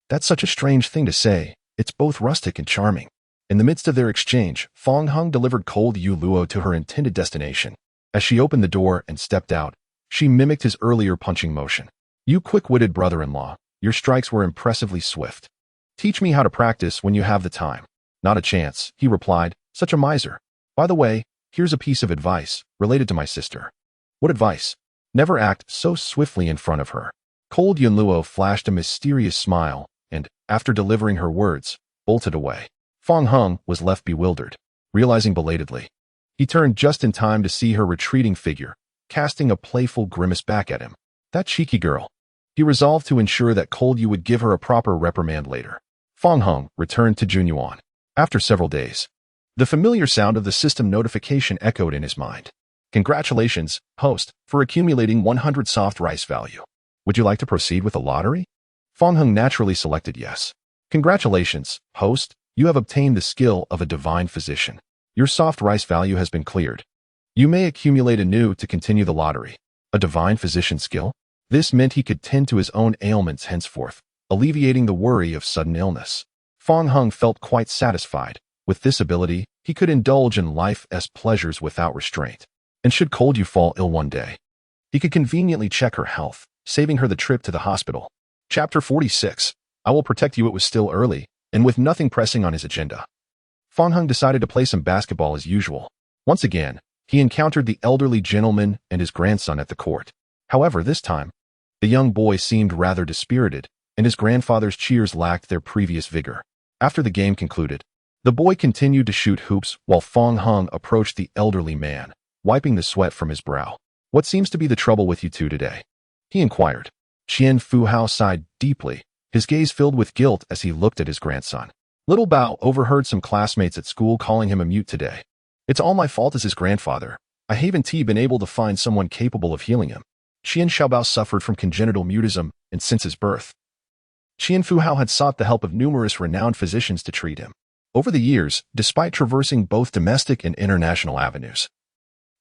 that's such a strange thing to say. It's both rustic and charming." In the midst of their exchange, Fong Hung delivered Cold Yuluo to her intended destination. As she opened the door and stepped out, she mimicked his earlier punching motion. "You quick-witted brother-in-law, your strikes were impressively swift. Teach me how to practice when you have the time." "Not a chance," he replied, "such a miser. By the way, here's a piece of advice related to my sister." "What advice?" "Never act so swiftly in front of her." Cold Yunluo flashed a mysterious smile and after delivering her words, bolted away. Fong Hung was left bewildered, realizing belatedly. He turned just in time to see her retreating figure, casting a playful grimace back at him. That cheeky girl. He resolved to ensure that Cold Yu would give her a proper reprimand later. Fong Hung returned to Junyuan. After several days, the familiar sound of the system notification echoed in his mind. Congratulations, host, for accumulating 100 soft rice value. Would you like to proceed with the lottery? Fong Hung naturally selected yes. Congratulations, host, you have obtained the skill of a divine physician. Your soft rice value has been cleared. You may accumulate anew to continue the lottery. A divine physician skill? This meant he could tend to his own ailments henceforth, alleviating the worry of sudden illness. Fong Hung felt quite satisfied. With this ability, he could indulge in life's pleasures without restraint. And should Cold Yu fall ill one day, he could conveniently check her health, saving her the trip to the hospital. Chapter 46. I will protect you. It was still early, and with nothing pressing on his agenda, Fong Hung decided to play some basketball as usual. Once again, he encountered the elderly gentleman and his grandson at the court. However, this time, the young boy seemed rather dispirited, and his grandfather's cheers lacked their previous vigor. After the game concluded, the boy continued to shoot hoops while Fong Hung approached the elderly man, wiping the sweat from his brow. What seems to be the trouble with you two today? He inquired. Qian Fuhao sighed deeply, his gaze filled with guilt as he looked at his grandson. Little Bao overheard some classmates at school calling him a mute today. It's all my fault as his grandfather. I haven't been able to find someone capable of healing him. Qian Xiaobao suffered from congenital mutism, and since his birth, Qian Fuhao had sought the help of numerous renowned physicians to treat him. Over the years, despite traversing both domestic and international avenues,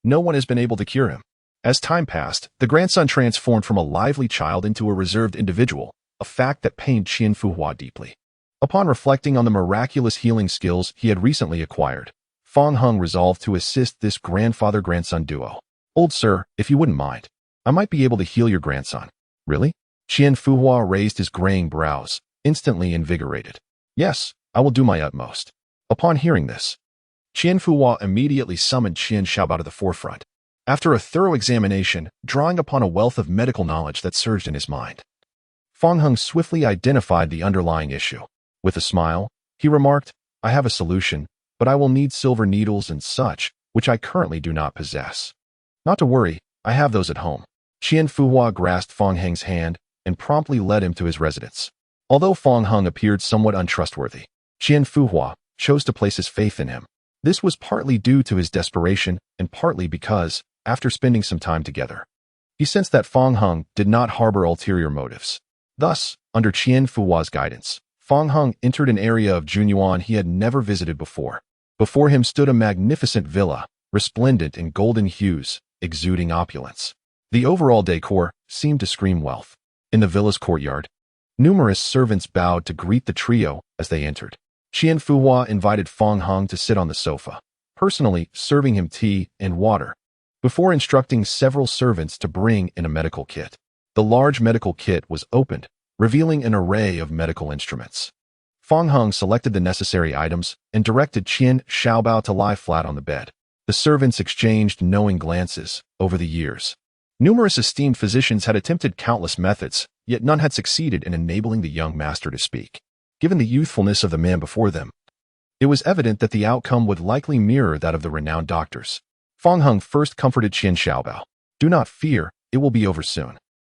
no one has been able to cure him. As time passed, the grandson transformed from a lively child into a reserved individual, a fact that pained Qian Fuhua deeply. Upon reflecting on the miraculous healing skills he had recently acquired, Fong Hung resolved to assist this grandfather-grandson duo. Old sir, if you wouldn't mind, I might be able to heal your grandson. Really? Qian Fuhua raised his graying brows, instantly invigorated. Yes, I will do my utmost. Upon hearing this, Qian Fuhua immediately summoned Qian Xiaobao to the forefront. After a thorough examination, drawing upon a wealth of medical knowledge that surged in his mind, Fong Hung swiftly identified the underlying issue. With a smile, he remarked, I have a solution, but I will need silver needles and such, which I currently do not possess. Not to worry, I have those at home. Qian Fuhua grasped Fong Hung's hand and promptly led him to his residence. Although Fong Hung appeared somewhat untrustworthy, Qian Fuhua chose to place his faith in him. This was partly due to his desperation and partly because, after spending some time together, he sensed that Fong Hung did not harbor ulterior motives. Thus, under Qian Fuhua's guidance, Fong Hung entered an area of Junyuan he had never visited before. Before him stood a magnificent villa, resplendent in golden hues, exuding opulence. The overall decor seemed to scream wealth. In the villa's courtyard, numerous servants bowed to greet the trio as they entered. Qian Fuhua invited Fong Hung to sit on the sofa, personally serving him tea and water, before instructing several servants to bring in a medical kit. The large medical kit was opened, revealing an array of medical instruments. Fong Hung selected the necessary items and directed Qian Xiaobao to lie flat on the bed. The servants exchanged knowing glances. Over the years, numerous esteemed physicians had attempted countless methods, yet none had succeeded in enabling the young master to speak. Given the youthfulness of the man before them, it was evident that the outcome would likely mirror that of the renowned doctors. Fong Hung first comforted Qian Xiaobao. Do not fear, it will be over soon.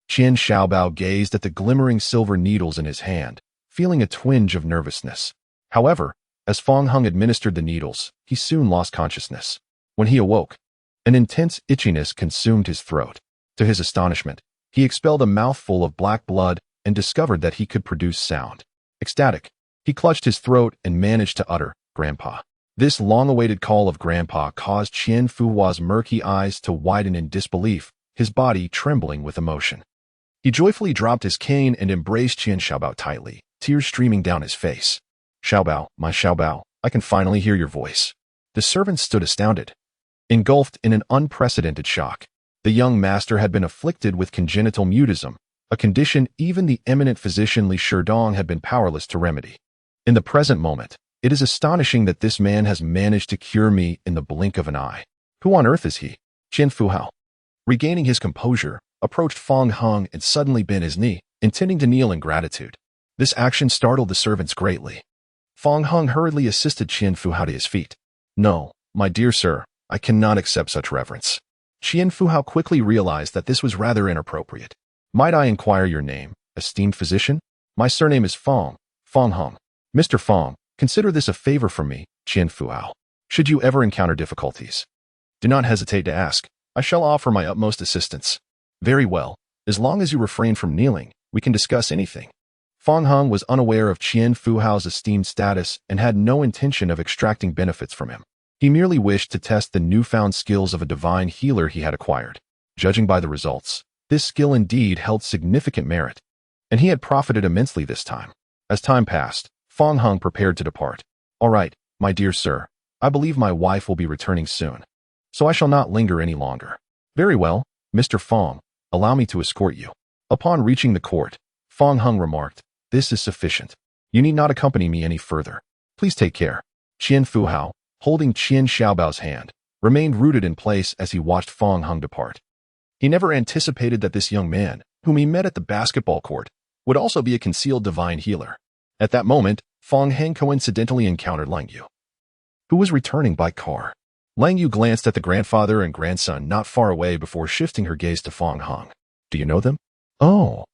Qian Xiaobao gazed at the glimmering silver needles in his hand, feeling a twinge of nervousness. However, as Fong Hung administered the needles, he soon lost consciousness. When he awoke, an intense itchiness consumed his throat. To his astonishment, he expelled a mouthful of black blood and discovered that he could produce sound. Ecstatic, he clutched his throat and managed to utter, Grandpa. This long-awaited call of Grandpa caused Qian Fuhua's murky eyes to widen in disbelief, his body trembling with emotion. He joyfully dropped his cane and embraced Qian Xiaobao tightly, tears streaming down his face. Xiaobao, my Xiaobao, I can finally hear your voice. The servants stood astounded, engulfed in an unprecedented shock. The young master had been afflicted with congenital mutism, a condition even the eminent physician Li Shidong had been powerless to remedy. In the present moment, it is astonishing that this man has managed to cure me in the blink of an eye. Who on earth is he? Qian Fuhao, regaining his composure, approached Fong Hung and suddenly bent his knee, intending to kneel in gratitude. This action startled the servants greatly. Fong Hung hurriedly assisted Qian Fuhao to his feet. "No, my dear sir, I cannot accept such reverence." Qian Fuhao quickly realized that this was rather inappropriate. "Might I inquire your name, esteemed physician?" "My surname is Fong Hung." "Mr. Fong, consider this a favor from me, Qian Fuhao. Should you ever encounter difficulties, do not hesitate to ask. I shall offer my utmost assistance." "Very well. As long as you refrain from kneeling, we can discuss anything." Fong Hung was unaware of Qian Fuhao's esteemed status and had no intention of extracting benefits from him. He merely wished to test the newfound skills of a divine healer he had acquired. Judging by the results, this skill indeed held significant merit, and he had profited immensely this time. As time passed, Fong Hung prepared to depart. "All right, my dear sir, I believe my wife will be returning soon, so I shall not linger any longer." "Very well, Mr. Fong, allow me to escort you." Upon reaching the court, Fong Hung remarked, "This is sufficient. You need not accompany me any further. Please take care." Qian Fuhao, holding Qian Xiaobao's hand, remained rooted in place as he watched Fong Hung depart. He never anticipated that this young man, whom he met at the basketball court, would also be a concealed divine healer. At that moment, Fong Heng coincidentally encountered Lang Yu, who was returning by car. Lang Yu glanced at the grandfather and grandson not far away before shifting her gaze to Fong Hung. "Do you know them?" "Oh,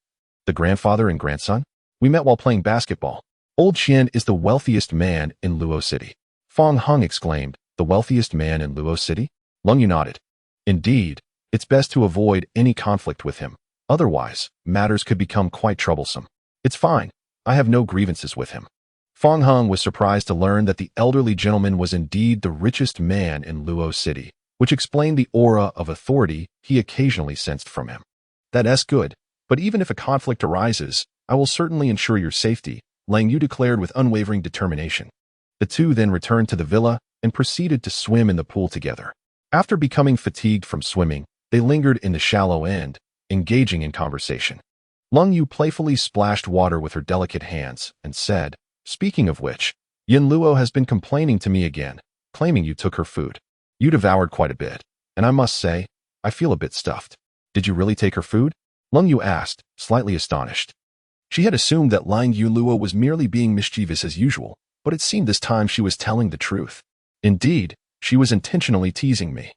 the grandfather and grandson? We met while playing basketball. Old Qian is the wealthiest man in Luo City." Fong Hung exclaimed, "The wealthiest man in Luo City?" Lang Yu nodded. "Indeed, it's best to avoid any conflict with him. Otherwise, matters could become quite troublesome." "It's fine. I have no grievances with him." Fong Hung was surprised to learn that the elderly gentleman was indeed the richest man in Luo City, which explained the aura of authority he occasionally sensed from him. "That's good, but even if a conflict arises, I will certainly ensure your safety," Lang Yu declared with unwavering determination. The two then returned to the villa and proceeded to swim in the pool together. After becoming fatigued from swimming, they lingered in the shallow end, engaging in conversation. Lang Yu playfully splashed water with her delicate hands and said, "Speaking of which, Yin Luo has been complaining to me again, claiming you took her food. You devoured quite a bit, and I must say, I feel a bit stuffed." "Did you really take her food?" Lang Yu asked, slightly astonished. She had assumed that Lang Yu Luo was merely being mischievous as usual, but it seemed this time she was telling the truth. "Indeed, she was intentionally teasing me."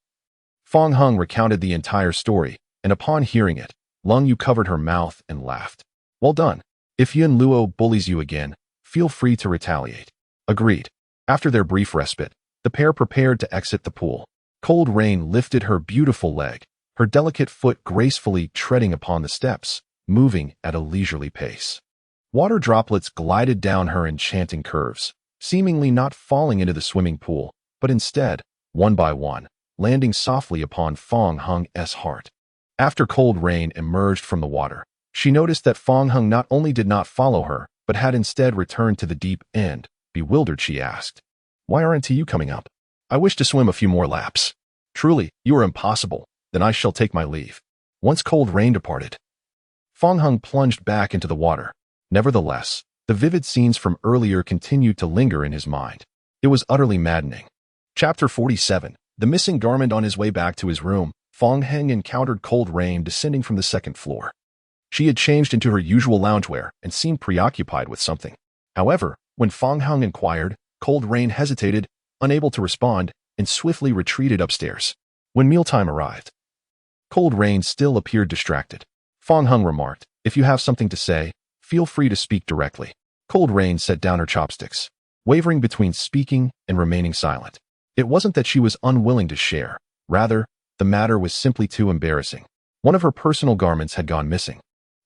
Fong Hung recounted the entire story, and upon hearing it, Lang Yu covered her mouth and laughed. "Well done. If Yin Luo bullies you again, feel free to retaliate." Agreed. After their brief respite, the pair prepared to exit the pool. Cold rain lifted her beautiful leg, her delicate foot gracefully treading upon the steps, moving at a leisurely pace. Water droplets glided down her enchanting curves, seemingly not falling into the swimming pool, but instead, one by one, landing softly upon Fong Hung's heart. After Cold Rain emerged from the water, she noticed that Fong Hung not only did not follow her, but had instead returned to the deep end. Bewildered, she asked, "Why aren't you coming up? I wish to swim a few more laps." "Truly, you are impossible. Then I shall take my leave." Once Cold Rain departed, Fong Hung plunged back into the water. Nevertheless, the vivid scenes from earlier continued to linger in his mind. It was utterly maddening. Chapter 47. The missing garment. On his way back to his room, Fong Heng encountered Cold Rain descending from the second floor. She had changed into her usual loungewear and seemed preoccupied with something. However, when Fong Hung inquired, Cold Rain hesitated, unable to respond, and swiftly retreated upstairs. When mealtime arrived, Cold Rain still appeared distracted. Fong Hung remarked, "If you have something to say, feel free to speak directly." Cold Rain set down her chopsticks, wavering between speaking and remaining silent. It wasn't that she was unwilling to share. Rather, the matter was simply too embarrassing. One of her personal garments had gone missing.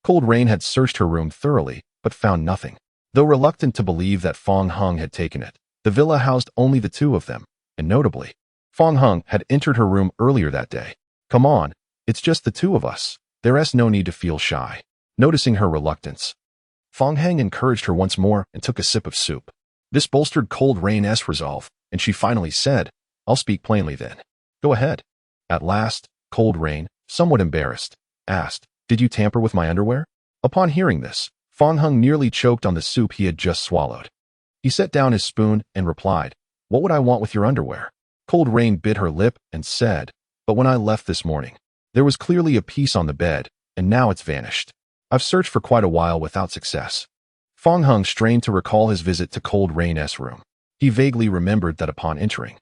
Cold Rain had searched her room thoroughly, but found nothing. Though reluctant to believe that Fong Hung had taken it, the villa housed only the two of them, and notably, Fong Hung had entered her room earlier that day. "Come on, it's just the two of us. There's no need to feel shy." Noticing her reluctance, Fong Heng encouraged her once more and took a sip of soup. This bolstered Cold Rain's resolve, and she finally said, "I'll speak plainly then." "Go ahead." At last, Cold Rain, somewhat embarrassed, asked, "Did you tamper with my underwear?" Upon hearing this, Fong Hung nearly choked on the soup he had just swallowed. He set down his spoon and replied, "What would I want with your underwear?" Cold Rain bit her lip and said, "But when I left this morning, there was clearly a piece on the bed, and now it's vanished. I've searched for quite a while without success." Fong Hung strained to recall his visit to Cold Rain's room. He vaguely remembered that upon entering,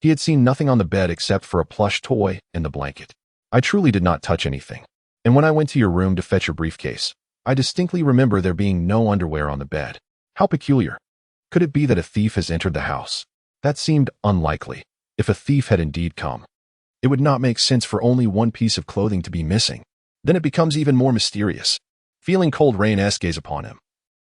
he had seen nothing on the bed except for a plush toy and the blanket. I truly did not touch anything. And when I went to your room to fetch your briefcase, I distinctly remember there being no underwear on the bed. How peculiar. Could it be that a thief has entered the house? That seemed unlikely. If a thief had indeed come, it would not make sense for only one piece of clothing to be missing. Then it becomes even more mysterious. Feeling Cold Rain's gaze upon him,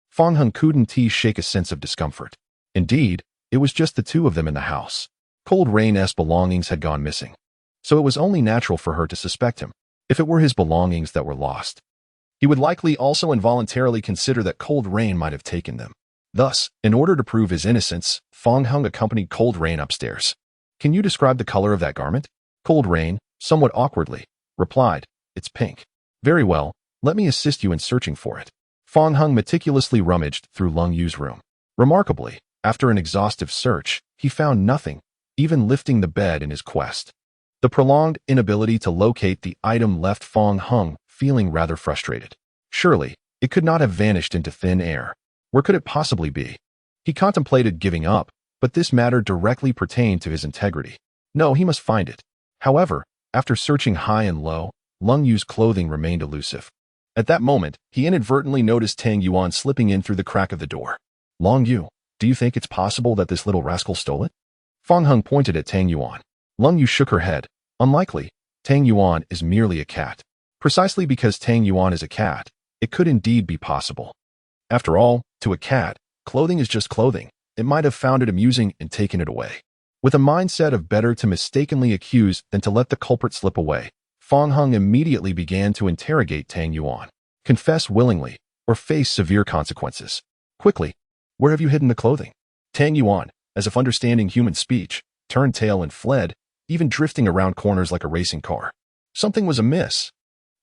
Fong Hung couldn't shake a sense of discomfort. Indeed, it was just the two of them in the house. Cold Rain's belongings had gone missing, so it was only natural for her to suspect him. If it were his belongings that were lost, he would likely also involuntarily consider that Cold Rain might have taken them. Thus, in order to prove his innocence, Fong Hung accompanied Cold Rain upstairs. Can you describe the color of that garment? Cold Rain, somewhat awkwardly, replied, It's pink. Very well, let me assist you in searching for it. Fong Hung meticulously rummaged through Lung Yu's room. Remarkably, after an exhaustive search, he found nothing, even lifting the bed in his quest. The prolonged inability to locate the item left Fong Hung feeling rather frustrated. Surely, it could not have vanished into thin air. Where could it possibly be? He contemplated giving up, but this matter directly pertained to his integrity. No, he must find it. However, after searching high and low, Lung Yu's clothing remained elusive. At that moment, he inadvertently noticed Tang Yuan slipping in through the crack of the door. Lung Yu, do you think it's possible that this little rascal stole it? Fong Hung pointed at Tang Yuan. Lung Yu shook her head. Unlikely. Tang Yuan is merely a cat. Precisely because Tang Yuan is a cat, it could indeed be possible. After all, to a cat, clothing is just clothing. It might have found it amusing and taken it away. With a mindset of better to mistakenly accuse than to let the culprit slip away, Fong Hung immediately began to interrogate Tang Yuan. Confess willingly, or face severe consequences. Quickly, where have you hidden the clothing? Tang Yuan, as if understanding human speech, turned tail and fled, even drifting around corners like a racing car. Something was amiss.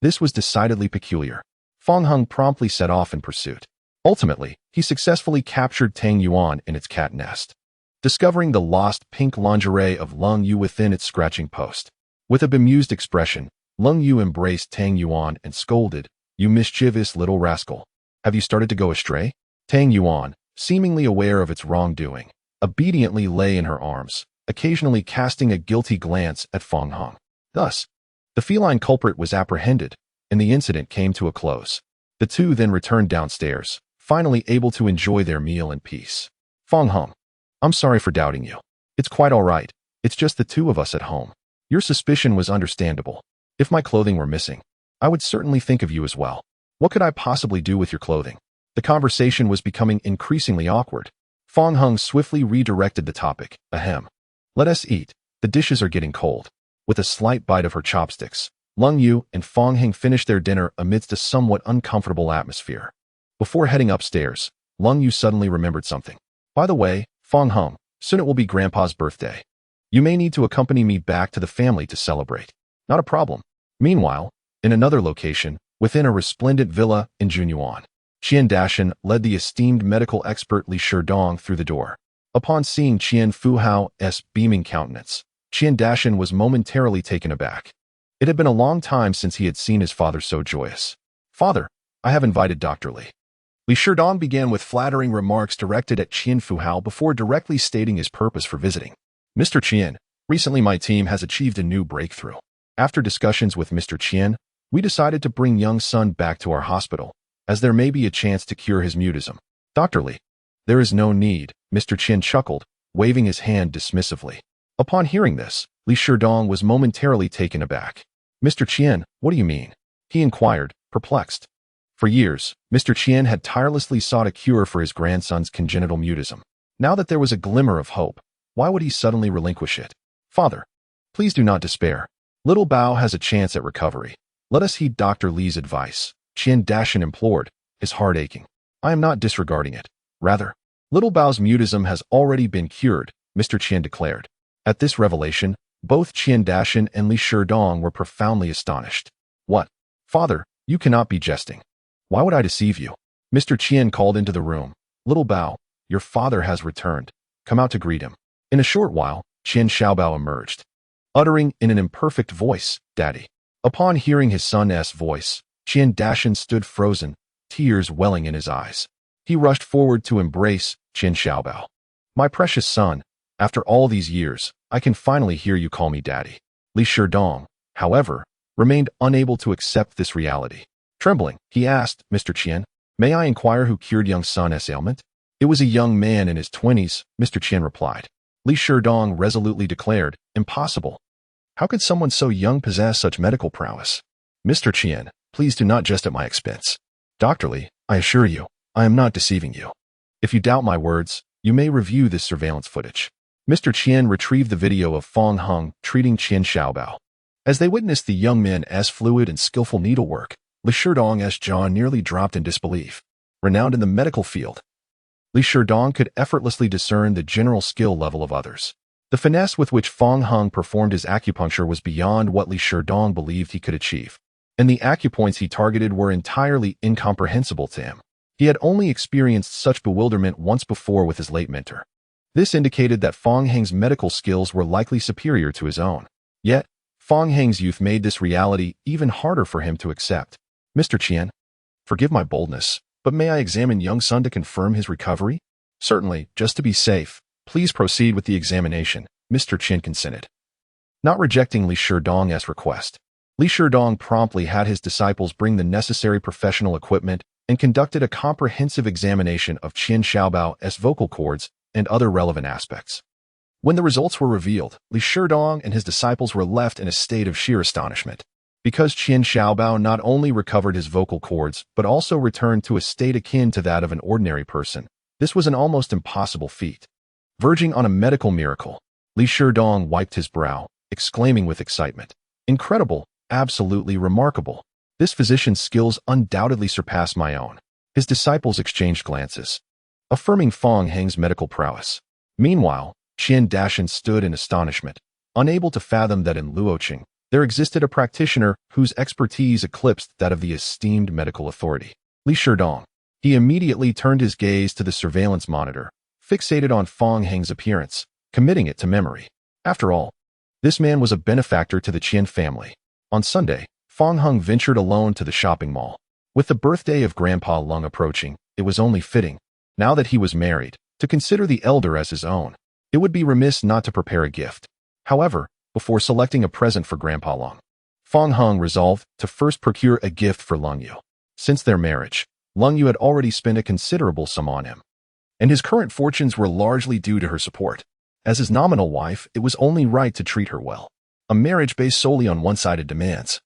This was decidedly peculiar. Fong Hung promptly set off in pursuit. Ultimately, he successfully captured Tang Yuan in its cat nest, discovering the lost pink lingerie of Lung Yu within its scratching post. With a bemused expression, Lung Yu embraced Tang Yuan and scolded, You mischievous little rascal. Have you started to go astray? Tang Yuan, seemingly aware of its wrongdoing, obediently lay in her arms, occasionally casting a guilty glance at Fong Hung. Thus, the feline culprit was apprehended, and the incident came to a close. The two then returned downstairs, finally able to enjoy their meal in peace. Fong Hung, I'm sorry for doubting you. It's quite all right. It's just the two of us at home. Your suspicion was understandable. If my clothing were missing, I would certainly think of you as well. What could I possibly do with your clothing? The conversation was becoming increasingly awkward. Fong Hung swiftly redirected the topic. Ahem. Let us eat. The dishes are getting cold. With a slight bite of her chopsticks, Lung Yu and Fong Hung finished their dinner amidst a somewhat uncomfortable atmosphere. Before heading upstairs, Lung Yu suddenly remembered something. By the way, Fong Hung, soon it will be Grandpa's birthday. You may need to accompany me back to the family to celebrate. Not a problem. Meanwhile, in another location, within a resplendent villa in Junyuan, Qian Dashan led the esteemed medical expert Li Sherdong through the door. Upon seeing Qian Fuhao's beaming countenance, Qian Dashan was momentarily taken aback. It had been a long time since he had seen his father so joyous. Father, I have invited Dr. Li. Li Sherdong began with flattering remarks directed at Qian Fuhao before directly stating his purpose for visiting. Mr. Qian, recently my team has achieved a new breakthrough. After discussions with Mr. Qian, we decided to bring young Sun back to our hospital, as there may be a chance to cure his mutism. Dr. Li, there is no need, Mr. Qian chuckled, waving his hand dismissively. Upon hearing this, Li Sherdong was momentarily taken aback. Mr. Qian, what do you mean? He inquired, perplexed. For years, Mr. Qian had tirelessly sought a cure for his grandson's congenital mutism. Now that there was a glimmer of hope, why would he suddenly relinquish it? Father, please do not despair. Little Bao has a chance at recovery. Let us heed Dr. Li's advice, Qian Dashan implored, his heart aching. I am not disregarding it. Rather, Little Bao's mutism has already been cured, Mr. Qian declared. At this revelation, both Qian Dashan and Li Sherdong were profoundly astonished. What? Father, you cannot be jesting. Why would I deceive you? Mr. Qian called into the room. Little Bao, your father has returned. Come out to greet him. In a short while, Qian Xiaobao emerged, uttering in an imperfect voice, Daddy. Upon hearing his son's voice, Qian Dashan stood frozen, tears welling in his eyes. He rushed forward to embrace Qian Xiaobao. My precious son, after all these years, I can finally hear you call me daddy. Li Shidong, however, remained unable to accept this reality. Trembling, he asked, Mr. Qian, may I inquire who cured young son's ailment? It was a young man in his 20s, Mr. Qian replied. Li Shidong resolutely declared, impossible. How could someone so young possess such medical prowess? Mr. Qian, please do not jest at my expense. Dr. Li, I assure you, I am not deceiving you. If you doubt my words, you may review this surveillance footage. Mr. Qian retrieved the video of Fang Heng treating Qian Xiaobao. As they witnessed the young man's fluid and skillful needlework, Li Shidong's jaw nearly dropped in disbelief. Renowned in the medical field, Li Shidong could effortlessly discern the general skill level of others. The finesse with which Fang Heng performed his acupuncture was beyond what Li Shidong believed he could achieve, and the acupoints he targeted were entirely incomprehensible to him. He had only experienced such bewilderment once before with his late mentor. This indicated that Fang Heng's medical skills were likely superior to his own. Yet, Fang Heng's youth made this reality even harder for him to accept. Mr. Qian, forgive my boldness, but may I examine young son to confirm his recovery? Certainly, just to be safe. Please proceed with the examination, Mr. Qian consented. Not rejecting Li Shidong's request, Li Shidong promptly had his disciples bring the necessary professional equipment and conducted a comprehensive examination of Qian Xiaobao's vocal cords and other relevant aspects. When the results were revealed, Li Shidong and his disciples were left in a state of sheer astonishment. Because Qian Xiaobao not only recovered his vocal cords, but also returned to a state akin to that of an ordinary person, this was an almost impossible feat. Verging on a medical miracle, Li Shidong wiped his brow, exclaiming with excitement, incredible, absolutely remarkable. This physician's skills undoubtedly surpass my own. His disciples exchanged glances, affirming Fang Heng's medical prowess. Meanwhile, Qian Dashan stood in astonishment, unable to fathom that in Luoqing, there existed a practitioner whose expertise eclipsed that of the esteemed medical authority. Li Shidong. He immediately turned his gaze to the surveillance monitor, fixated on Fang Heng's appearance, committing it to memory. After all, this man was a benefactor to the Qian family. On Sunday, Fang Heng ventured alone to the shopping mall. With the birthday of Grandpa Lung approaching, it was only fitting, now that he was married, to consider the elder as his own. It would be remiss not to prepare a gift. However, before selecting a present for Grandpa Lung, Fang Heng resolved to first procure a gift for Lung Yu. Since their marriage, Lung Yu had already spent a considerable sum on him, and his current fortunes were largely due to her support. As his nominal wife, it was only right to treat her well. A marriage based solely on one-sided demands,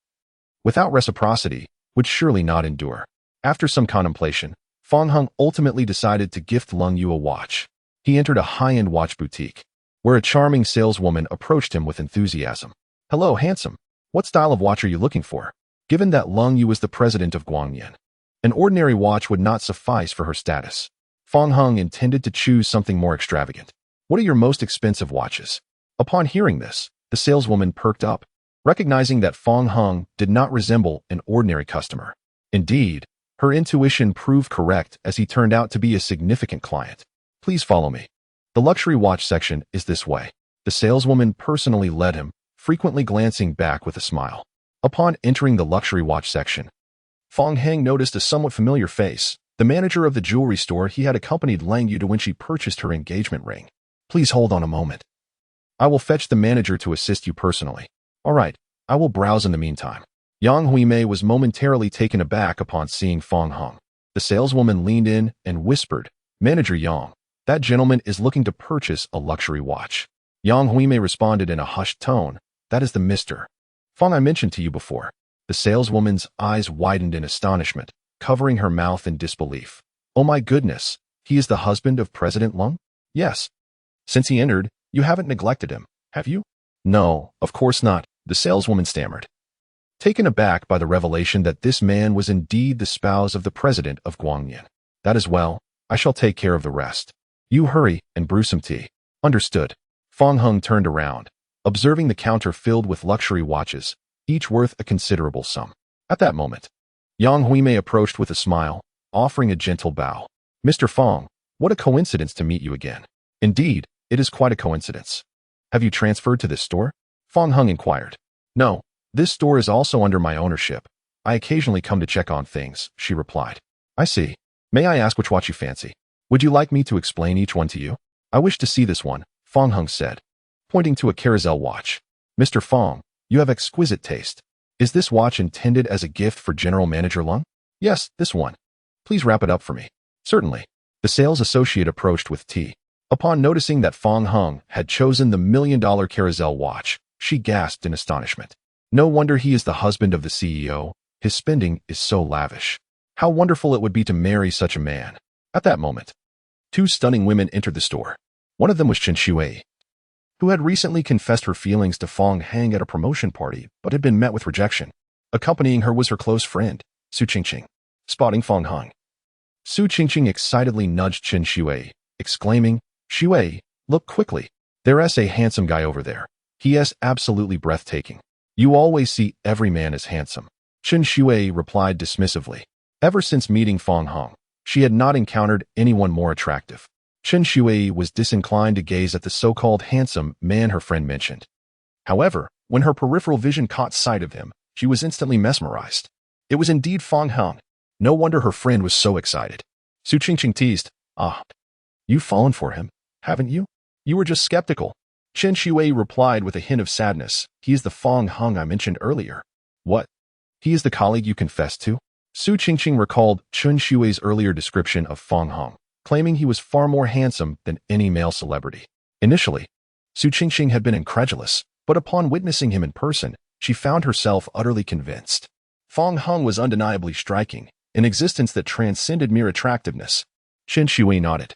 without reciprocity, would surely not endure. After some contemplation, Fang Heng ultimately decided to gift Lung Yu a watch. He entered a high-end watch boutique, where a charming saleswoman approached him with enthusiasm. Hello, handsome. What style of watch are you looking for? Given that Lung Yu was the president of Guangyan, an ordinary watch would not suffice for her status. Fang Heng intended to choose something more extravagant. What are your most expensive watches? Upon hearing this, the saleswoman perked up, recognizing that Fang Heng did not resemble an ordinary customer. Indeed, her intuition proved correct as he turned out to be a significant client. Please follow me. The luxury watch section is this way. The saleswoman personally led him, frequently glancing back with a smile. Upon entering the luxury watch section, Fang Heng noticed a somewhat familiar face, the manager of the jewelry store he had accompanied Lang Yu to when she purchased her engagement ring. Please hold on a moment. I will fetch the manager to assist you personally. All right, I will browse in the meantime. Yang Huimei was momentarily taken aback upon seeing Fang Heng. The saleswoman leaned in and whispered, Manager Yang, that gentleman is looking to purchase a luxury watch. Yang Huimei responded in a hushed tone, that is the Mr. Fang I mentioned to you before. The saleswoman's eyes widened in astonishment, covering her mouth in disbelief. Oh my goodness, he is the husband of President Lung? Yes. Since he entered, you haven't neglected him, have you? No, of course not, the saleswoman stammered, taken aback by the revelation that this man was indeed the spouse of the president of Guangyan. That is well, I shall take care of the rest. You hurry and brew some tea. Understood. Fang Heng turned around, observing the counter filled with luxury watches, each worth a considerable sum. At that moment, Yang Huimei approached with a smile, offering a gentle bow. Mr. Fang, what a coincidence to meet you again. Indeed, it is quite a coincidence. Have you transferred to this store? Fang Heng inquired. No, this store is also under my ownership. I occasionally come to check on things, she replied. I see. May I ask which watch you fancy? Would you like me to explain each one to you? I wish to see this one, Fong Hung said, pointing to a carousel watch. Mr. Fong, you have exquisite taste. Is this watch intended as a gift for General Manager Lung? Yes, this one. Please wrap it up for me. Certainly. The sales associate approached with tea. Upon noticing that Fong Hung had chosen the $1,000,000 carousel watch, she gasped in astonishment. No wonder he is the husband of the CEO. His spending is so lavish. How wonderful it would be to marry such a man. At that moment, two stunning women entered the store. One of them was Chen Shui, who had recently confessed her feelings to Fong Hang at a promotion party, but had been met with rejection. Accompanying her was her close friend, Su Qingqing. Spotting Fong Hung, Su Qingqing excitedly nudged Chen Shui, exclaiming, Shui, look quickly. There's a handsome guy over there. He is absolutely breathtaking. You always see every man as handsome. Chen Shui replied dismissively. Ever since meeting Fong Hung, she had not encountered anyone more attractive. Chen Shui was disinclined to gaze at the so-called handsome man her friend mentioned. However, when her peripheral vision caught sight of him, she was instantly mesmerized. It was indeed Fong Hung. No wonder her friend was so excited. Su Qingqing teased, you've fallen for him, haven't you? You were just skeptical. Chen Shui replied with a hint of sadness. He is the Fong Hung I mentioned earlier. What? He is the colleague you confessed to? Su Qingqing recalled Chen Shui's earlier description of Fong Hung, claiming he was far more handsome than any male celebrity. Initially, Su Qingqing had been incredulous, but upon witnessing him in person, she found herself utterly convinced. Fong Hung was undeniably striking, an existence that transcended mere attractiveness. Chen Shui nodded.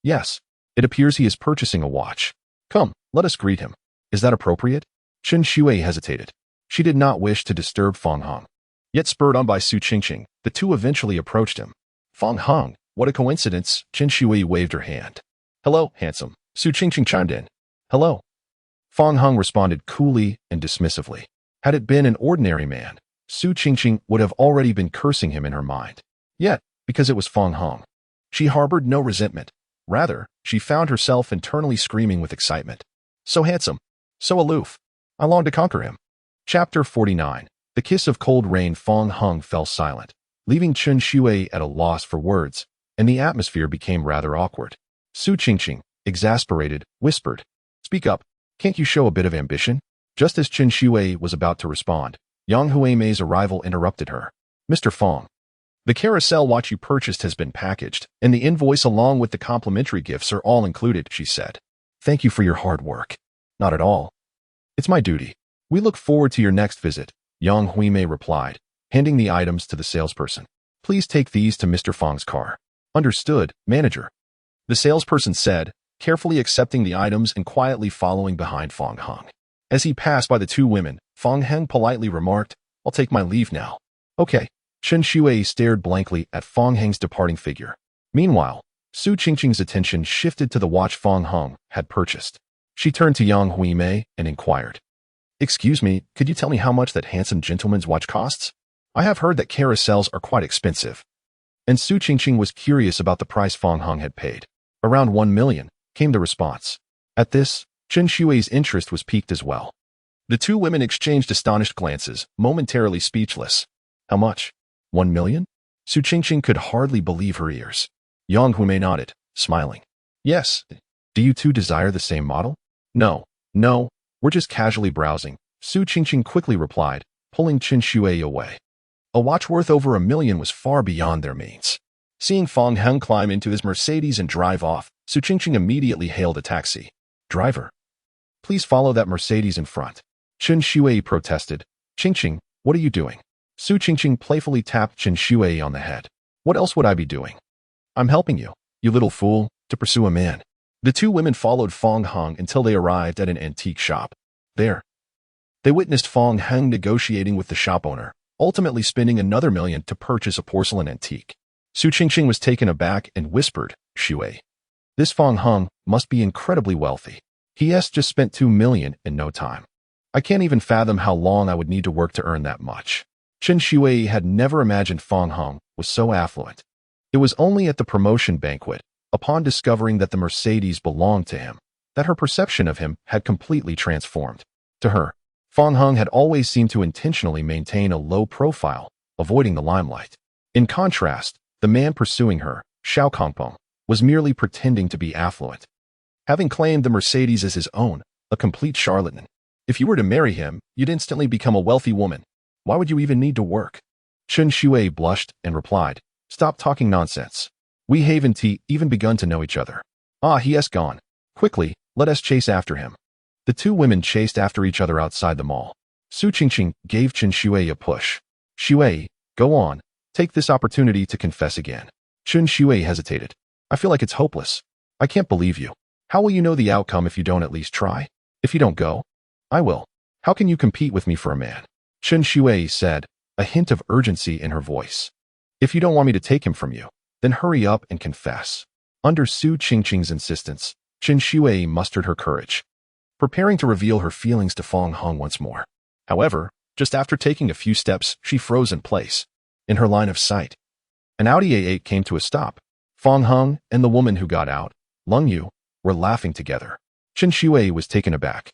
Yes, it appears he is purchasing a watch. Come, let us greet him. Is that appropriate? Chen Shui hesitated. She did not wish to disturb Fong Hung. Yet spurred on by Su Qingqing, the two eventually approached him. Fong Hung, what a coincidence, Chen Shui waved her hand. Hello, handsome, Su Qingqing chimed in. Hello. Fong Hung responded coolly and dismissively. Had it been an ordinary man, Su Qingqing would have already been cursing him in her mind. Yet, because it was Fong Hung, she harbored no resentment. Rather, she found herself internally screaming with excitement. So handsome, so aloof. I longed to conquer him. Chapter 49. The kiss of cold rain. Fong Hung fell silent, leaving Chen Shui at a loss for words, and the atmosphere became rather awkward. Su Qingqing, exasperated, whispered, Speak up, can't you show a bit of ambition? Just as Chen Shui was about to respond, Yang Huimei's arrival interrupted her. Mr. Fong, the carousel watch you purchased has been packaged, and the invoice along with the complimentary gifts are all included, she said. Thank you for your hard work. Not at all. It's my duty. We look forward to your next visit, Yang Huimei replied, handing the items to the salesperson. Please take these to Mr. Fong's car. Understood, manager. The salesperson said, carefully accepting the items and quietly following behind Fong Hung. As he passed by the two women, Fong Hung politely remarked, I'll take my leave now. Okay. Chen Shui stared blankly at Fong Hung's departing figure. Meanwhile, Su Qingqing's attention shifted to the watch Fong Hung had purchased. She turned to Yang Huimei and inquired, Excuse me, could you tell me how much that handsome gentleman's watch costs? I have heard that carousels are quite expensive. And Su Qingqing was curious about the price Fong Hung had paid. Around 1 million, came the response. At this, Chen Shui's interest was piqued as well. The two women exchanged astonished glances, momentarily speechless. How much? 1 million? Su Qingqing could hardly believe her ears. Yang Huimei nodded, smiling. Yes. Do you two desire the same model? No, we're just casually browsing, Su Qingqing quickly replied, pulling Chen Shui away. A watch worth over 1 million was far beyond their means. Seeing Fong Hung climb into his Mercedes and drive off, Su Qingqing immediately hailed a taxi. Driver, please follow that Mercedes in front. Chen Shui protested. Qingqing, what are you doing? Su Qingqing playfully tapped Chen Shui on the head. What else would I be doing? I'm helping you, you little fool, to pursue a man. The two women followed Fong Hung until they arrived at an antique shop. There, they witnessed Fong Hung negotiating with the shop owner, ultimately spending another 1 million to purchase a porcelain antique. Su Qingqing was taken aback and whispered, Shui, this Fong Hung must be incredibly wealthy. He has just spent 2 million in no time. I can't even fathom how long I would need to work to earn that much. Chen Shui had never imagined Fong Hung was so affluent. It was only at the promotion banquet, upon discovering that the Mercedes belonged to him, that her perception of him had completely transformed. To her, Fong Hung had always seemed to intentionally maintain a low profile, avoiding the limelight. In contrast, The man pursuing her, Xiao Kongpeng, was merely pretending to be affluent, having claimed the Mercedes as his own, a complete charlatan. If you were to marry him, you'd instantly become a wealthy woman. Why would you even need to work? Chen Shui blushed and replied, "Stop talking nonsense. We haven't even begun to know each other." "Ah, he has gone. Quickly, let us chase after him." The two women chased after each other outside the mall. Su Qingqing gave Chen Shui a push. "Shui, go on. Take this opportunity to confess again." Chen Shui hesitated. "I feel like it's hopeless. I can't believe you. How will you know the outcome if you don't at least try? If you don't go, I will. How can you compete with me for a man?" Chen Shui said, a hint of urgency in her voice. "If you don't want me to take him from you, then hurry up and confess." Under Su Qingqing's insistence, Chen Shui mustered her courage, preparing to reveal her feelings to Fong Hung once more. However, just after taking a few steps, she froze in place. In her line of sight, an Audi A8 came to a stop. Fong Hung and the woman who got out, Lung Yu, were laughing together. Chen Shui was taken aback.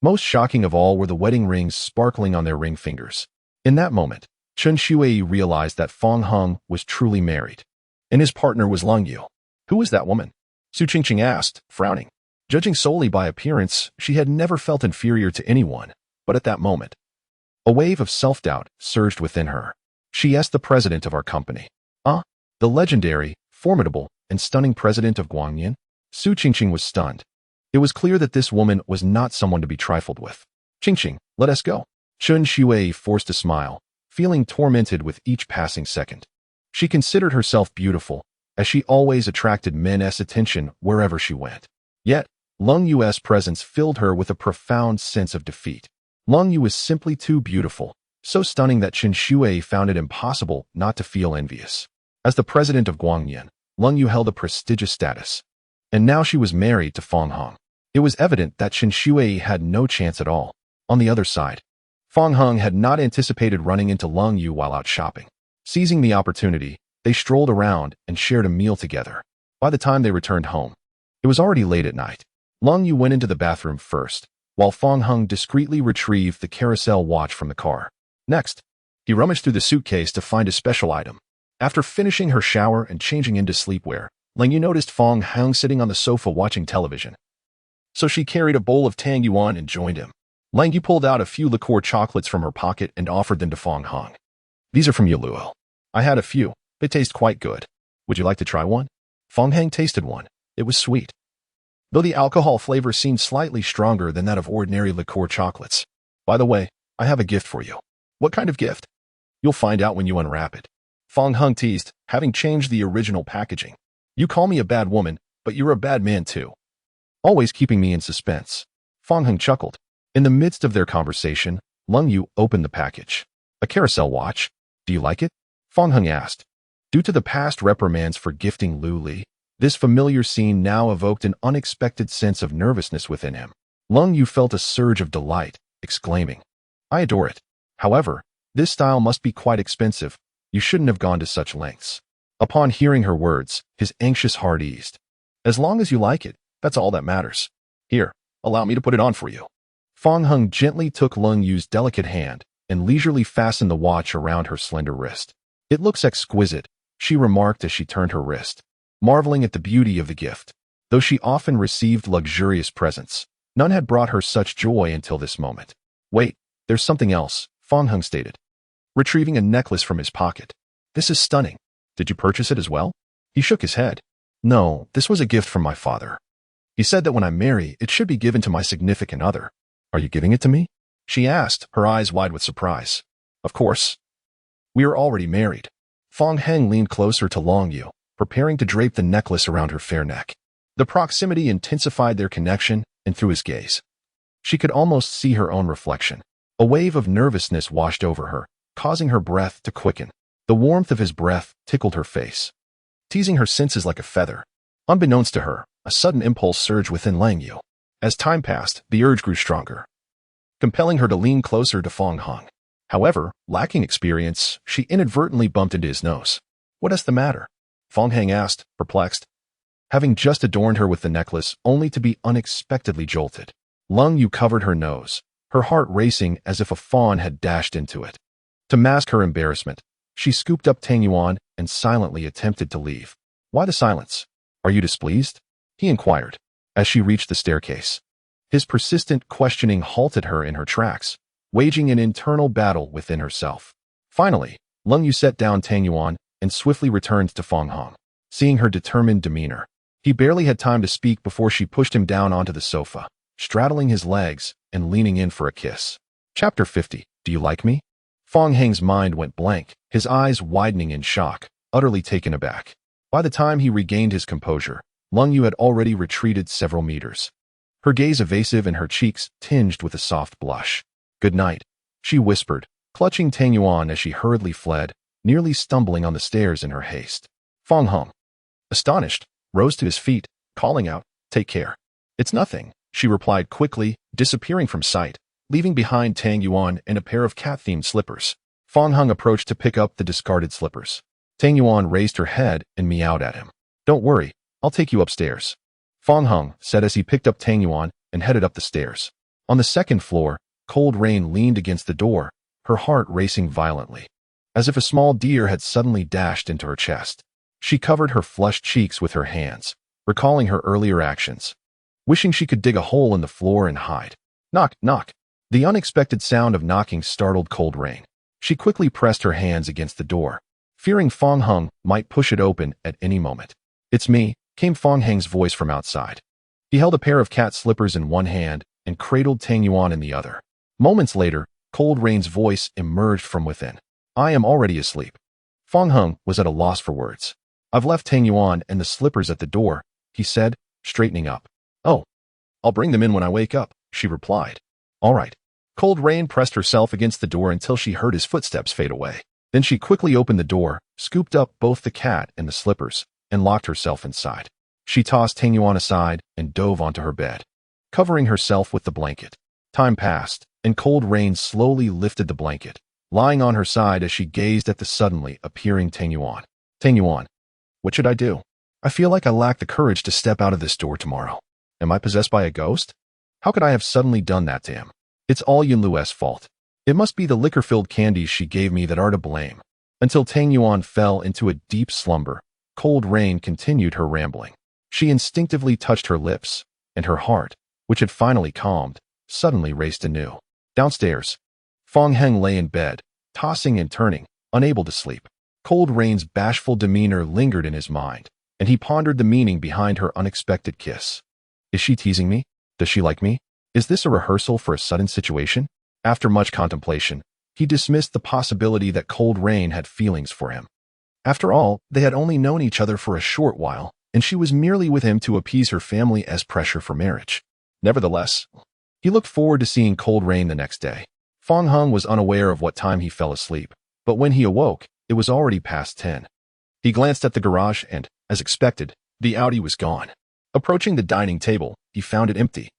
Most shocking of all were the wedding rings sparkling on their ring fingers. In that moment, Chen Shui realized that Fong Hung was truly married, and his partner was Lung Yu. "Who was that woman?" Su Qingqing asked, frowning. Judging solely by appearance, she had never felt inferior to anyone, but at that moment, a wave of self-doubt surged within her. "She is the president of our company." "Ah, the legendary, formidable, and stunning president of Guangyan?" Su Qingqing was stunned. It was clear that this woman was not someone to be trifled with. "Qingqing, let us go." Chen Shui forced a smile, feeling tormented with each passing second. She considered herself beautiful, as she always attracted men's attention wherever she went. Yet, Lung Yu's presence filled her with a profound sense of defeat. Lung Yu was simply too beautiful, so stunning that Chen Shui found it impossible not to feel envious. As the president of Guangyan, Lung Yu held a prestigious status, and now she was married to Fong Hung. It was evident that Chen Shui had no chance at all. On the other side, Fong Hung had not anticipated running into Lung Yu while out shopping. Seizing the opportunity, they strolled around and shared a meal together. By the time they returned home, it was already late at night. Lung Yu went into the bathroom first, while Fong Hung discreetly retrieved the carousel watch from the car. Next, he rummaged through the suitcase to find a special item. After finishing her shower and changing into sleepwear, Lung Yu noticed Fong Hung sitting on the sofa watching television. So she carried a bowl of Tang Yuan and joined him. Lung Yu pulled out a few liqueur chocolates from her pocket and offered them to Fong Hung. "These are from Yuluo. I had a few. They taste quite good. Would you like to try one?" Fong Hung tasted one. It was sweet, though the alcohol flavor seemed slightly stronger than that of ordinary liqueur chocolates. "By the way, I have a gift for you." "What kind of gift?" "You'll find out when you unwrap it." Fong Hung teased, having changed the original packaging. "You call me a bad woman, but you're a bad man too. Always keeping me in suspense." Fong Hung chuckled. In the midst of their conversation, Lung Yu opened the package. "A carousel watch. Do you like it?" Fong Hung asked. Due to the past reprimands for gifting Lu Li, this familiar scene now evoked an unexpected sense of nervousness within him. Lung Yu felt a surge of delight, exclaiming, "I adore it. However, this style must be quite expensive. You shouldn't have gone to such lengths." Upon hearing her words, his anxious heart eased. "As long as you like it, that's all that matters. Here, allow me to put it on for you." Fong Hung gently took Lung Yu's delicate hand and leisurely fastened the watch around her slender wrist. "It looks exquisite," she remarked as she turned her wrist, marveling at the beauty of the gift. Though she often received luxurious presents, none had brought her such joy until this moment. "Wait, there's something else," Fong Hung stated, retrieving a necklace from his pocket. "This is stunning. Did you purchase it as well?" He shook his head. "No, this was a gift from my father. He said that when I marry, it should be given to my significant other." "Are you giving it to me?" she asked, her eyes wide with surprise. "Of course. We are already married." Fong Hung leaned closer to Lung Yu, preparing to drape the necklace around her fair neck. The proximity intensified their connection, and through his gaze, she could almost see her own reflection. A wave of nervousness washed over her, causing her breath to quicken. The warmth of his breath tickled her face, teasing her senses like a feather. Unbeknownst to her, a sudden impulse surged within Lung Yu. As time passed, the urge grew stronger, compelling her to lean closer to Fong Hung. However, lacking experience, she inadvertently bumped into his nose. "What is the matter?" Fong Hung asked, perplexed, having just adorned her with the necklace only to be unexpectedly jolted. Lung Yu covered her nose, her heart racing as if a fawn had dashed into it. To mask her embarrassment, she scooped up Tang Yuan and silently attempted to leave. Why the silence? Are you displeased? He inquired, as she reached the staircase. His persistent questioning halted her in her tracks, waging an internal battle within herself. Finally, Lung Yu set down Tang Yuan and swiftly returned to Fong Hong. Seeing her determined demeanor, he barely had time to speak before she pushed him down onto the sofa, straddling his legs and leaning in for a kiss. Chapter 50. Do you like me? Fong Heng's mind went blank, his eyes widening in shock, utterly taken aback. By the time he regained his composure, Lung Yu had already retreated several meters. Her gaze evasive and her cheeks tinged with a soft blush. Good night, she whispered, clutching Tang Yuan as she hurriedly fled, nearly stumbling on the stairs in her haste. Fong Hong, astonished, rose to his feet, calling out, "Take care." "It's nothing," she replied quickly, disappearing from sight, leaving behind Tang Yuan and a pair of cat-themed slippers. Fong Hong approached to pick up the discarded slippers. Tang Yuan raised her head and meowed at him. "Don't worry, I'll take you upstairs," Fong Hong said as he picked up Tang Yuan and headed up the stairs. On the second floor, Cold Rain leaned against the door, her heart racing violently, as if a small deer had suddenly dashed into her chest. She covered her flushed cheeks with her hands, recalling her earlier actions, wishing she could dig a hole in the floor and hide. Knock, knock. The unexpected sound of knocking startled Cold Rain. She quickly pressed her hands against the door, fearing Fong Hong might push it open at any moment. "It's me," came Fong Heng's voice from outside. He held a pair of cat slippers in one hand and cradled Tang Yuan in the other. Moments later, Cold Rain's voice emerged from within. "I am already asleep." Fong Hong was at a loss for words. "I've left Tang Yuan and the slippers at the door," he said, straightening up. "Oh, I'll bring them in when I wake up," she replied. "All right." Cold Rain pressed herself against the door until she heard his footsteps fade away. Then she quickly opened the door, scooped up both the cat and the slippers, and locked herself inside. She tossed Tang Yuan aside and dove onto her bed, covering herself with the blanket. Time passed, and Cold Rain slowly lifted the blanket, lying on her side as she gazed at the suddenly appearing Tang Yuan. "Tang Yuan, what should I do? I feel like I lack the courage to step out of this door tomorrow. Am I possessed by a ghost? How could I have suddenly done that to him? It's all Yun Lu's fault. It must be the liquor-filled candies she gave me that are to blame." Until Tang Yuan fell into a deep slumber, Cold Rain continued her rambling. She instinctively touched her lips, and her heart, which had finally calmed, suddenly raced anew. Downstairs, Fong Heng lay in bed, tossing and turning, unable to sleep. Cold Rain's bashful demeanor lingered in his mind, and he pondered the meaning behind her unexpected kiss. Is she teasing me? Does she like me? Is this a rehearsal for a sudden situation? After much contemplation, he dismissed the possibility that Cold Rain had feelings for him. After all, they had only known each other for a short while, and she was merely with him to appease her family as pressure for marriage. Nevertheless, he looked forward to seeing Cold Rain the next day. Fong Hong was unaware of what time he fell asleep, but when he awoke, it was already past 10. He glanced at the garage and, as expected, the Audi was gone. Approaching the dining table, he found it empty.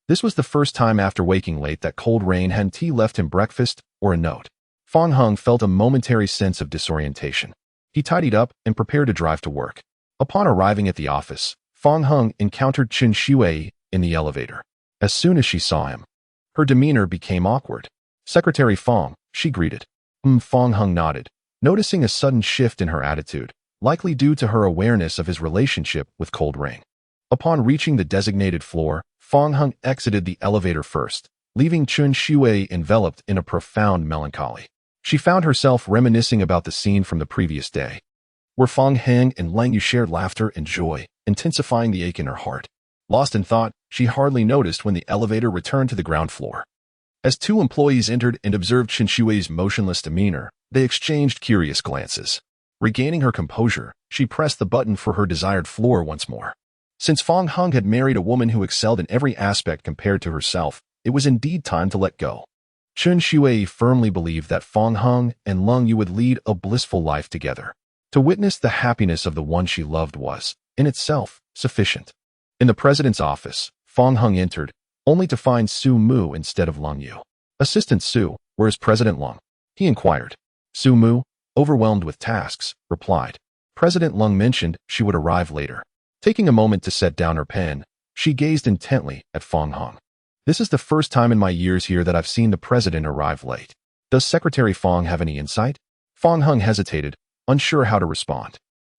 This was the first time after waking late that Cold Rain hadn't left him breakfast or a note. Fong Hong felt a momentary sense of disorientation. He tidied up and prepared to drive to work. Upon arriving at the office, Fong Hong encountered Chen Shuei in the elevator. As soon as she saw him, her demeanor became awkward. "Secretary Fong," she greeted. Fong Hong nodded, noticing a sudden shift in her attitude, likely due to her awareness of his relationship with Cold Rain. Upon reaching the designated floor, Fong Hong exited the elevator first, leaving Chen Shuei enveloped in a profound melancholy. She found herself reminiscing about the scene from the previous day, where Fong Heng and Lang Yu shared laughter and joy, intensifying the ache in her heart. Lost in thought, she hardly noticed when the elevator returned to the ground floor. As two employees entered and observed Chen Shui's motionless demeanor, they exchanged curious glances. Regaining her composure, she pressed the button for her desired floor once more. Since Fong Hong had married a woman who excelled in every aspect compared to herself, it was indeed time to let go. Chen Shui firmly believed that Fong Hong and Lung Yu would lead a blissful life together. To witness the happiness of the one she loved was, in itself, sufficient. In the president's office, Fong Hong entered, only to find Su Mu instead of Lung Yu. "Assistant Su, where is President Lung?" he inquired. Su Mu, overwhelmed with tasks, replied. President Lung mentioned she would arrive later. Taking a moment to set down her pen, she gazed intently at Fong Hong. "This is the first time in my years here that I've seen the president arrive late. Does Secretary Fong have any insight?" Fong Hong hesitated, unsure how to respond.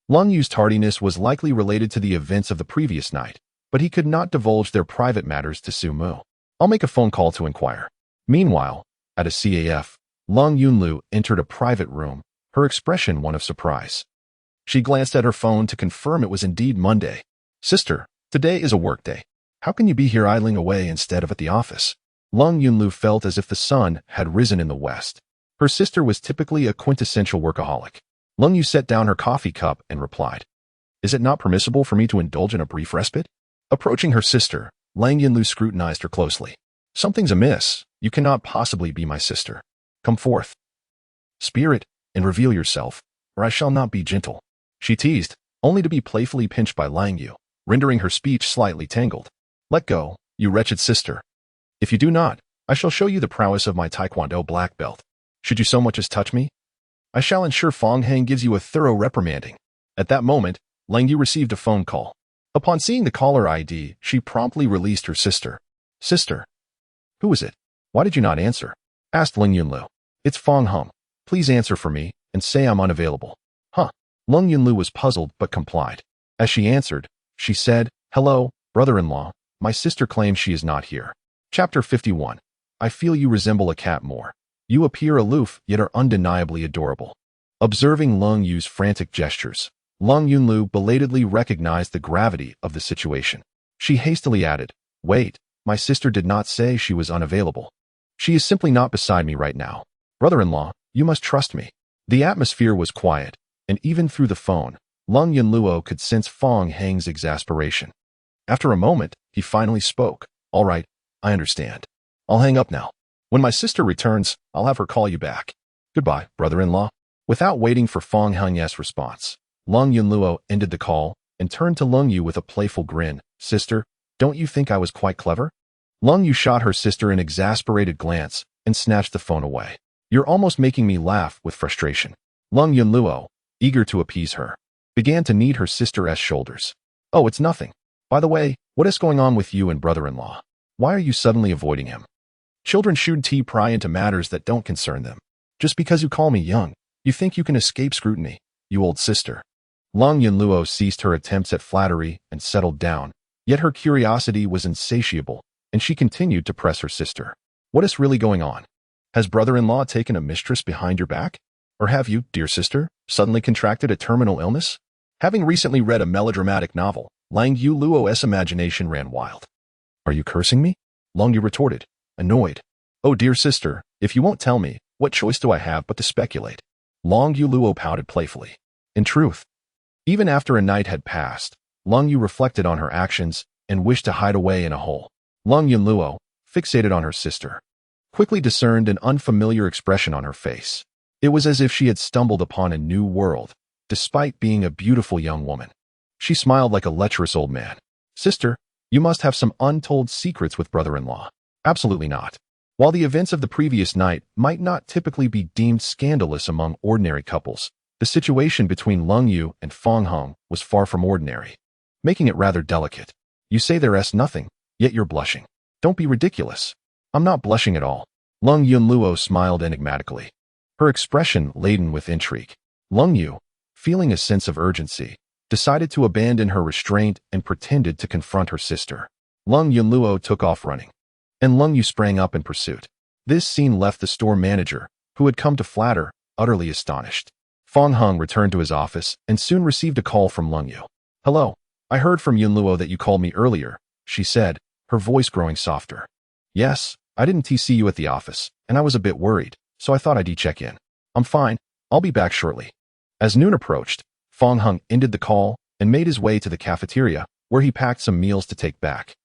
Lung Yu's tardiness was likely related to the events of the previous night, but he could not divulge their private matters to Su Mu. I'll make a phone call to inquire. Meanwhile, at a CAF, Lung Yunlu entered a private room, her expression one of surprise. She glanced at her phone to confirm it was indeed Monday. Sister, today is a work day. How can you be here idling away instead of at the office? Lung Yunlu felt as if the sun had risen in the west. Her sister was typically a quintessential workaholic. Lung Yu set down her coffee cup and replied, "Is it not permissible for me to indulge in a brief respite?" Approaching her sister, Lang Yunlu scrutinized her closely. "Something's amiss. You cannot possibly be my sister. Come forth. Spirit, and reveal yourself, or I shall not be gentle." She teased, only to be playfully pinched by Lang Yu, rendering her speech slightly tangled. "Let go, you wretched sister. If you do not, I shall show you the prowess of my Taekwondo black belt. Should you so much as touch me, I shall ensure Fong Hang gives you a thorough reprimanding." At that moment, Lang Yu received a phone call. Upon seeing the caller ID, she promptly released her sister. "Sister, who is it? Why did you not answer?" asked Ling Yunlu. "It's Fong Hung. Please answer for me and say I'm unavailable." Huh. Lung Yunlu was puzzled but complied. As she answered, she said, "Hello, brother-in-law. My sister claims she is not here." Chapter 51. I feel you resemble a cat more. You appear aloof yet are undeniably adorable. Observing Lung Yu's frantic gestures, Lung Yunlu belatedly recognized the gravity of the situation. She hastily added, "Wait, my sister did not say she was unavailable. She is simply not beside me right now. Brother-in-law, you must trust me." The atmosphere was quiet, and even through the phone, Lung Yunluo could sense Fong Hang's exasperation. After a moment, he finally spoke. "All right, I understand. I'll hang up now. When my sister returns, I'll have her call you back. Goodbye, brother-in-law." Without waiting for Fong Hang's response, Lung Yunluo ended the call and turned to Lung Yu with a playful grin. "Sister, don't you think I was quite clever?" Lung Yu shot her sister an exasperated glance and snatched the phone away. "You're almost making me laugh with frustration." Lung Yunluo, eager to appease her, began to knead her sister's shoulders. "Oh, it's nothing. By the way, what is going on with you and brother-in-law? Why are you suddenly avoiding him? Children shouldn't pry into matters that don't concern them. Just because you call me young, you think you can escape scrutiny, you old sister." Lung Yunluo ceased her attempts at flattery and settled down, yet her curiosity was insatiable, and she continued to press her sister. "What is really going on? Has brother-in-law taken a mistress behind your back? Or have you, dear sister, suddenly contracted a terminal illness?" Having recently read a melodramatic novel, Lang Yuluo's imagination ran wild. "Are you cursing me?" Lung Yu retorted, annoyed. "Oh, dear sister, if you won't tell me, what choice do I have but to speculate?" Lung Yuluo pouted playfully. In truth, even after a night had passed, Lung Yu reflected on her actions and wished to hide away in a hole. Lung Yunluo, fixated on her sister, quickly discerned an unfamiliar expression on her face. It was as if she had stumbled upon a new world, despite being a beautiful young woman. She smiled like a lecherous old man. "Sister, you must have some untold secrets with brother-in-law." "Absolutely not. While the events of the previous night might not typically be deemed scandalous among ordinary couples, the situation between Lung Yu and Fong Hung was far from ordinary, making it rather delicate. You say there's nothing, yet you're blushing. Don't be ridiculous." "I'm not blushing at all." Lung Yunluo smiled enigmatically, her expression laden with intrigue. Lung Yu, feeling a sense of urgency, decided to abandon her restraint and pretended to confront her sister. Lung Yunluo took off running, and Lung Yu sprang up in pursuit. This scene left the store manager, who had come to flatter, utterly astonished. Fong Hung returned to his office and soon received a call from Lung Yu. "Hello, I heard from Yunluo that you called me earlier," she said, her voice growing softer. "Yes, I didn't see you at the office, and I was a bit worried, so I thought I'd check in. I'm fine, I'll be back shortly." As noon approached, Fong Hung ended the call and made his way to the cafeteria, where he packed some meals to take back.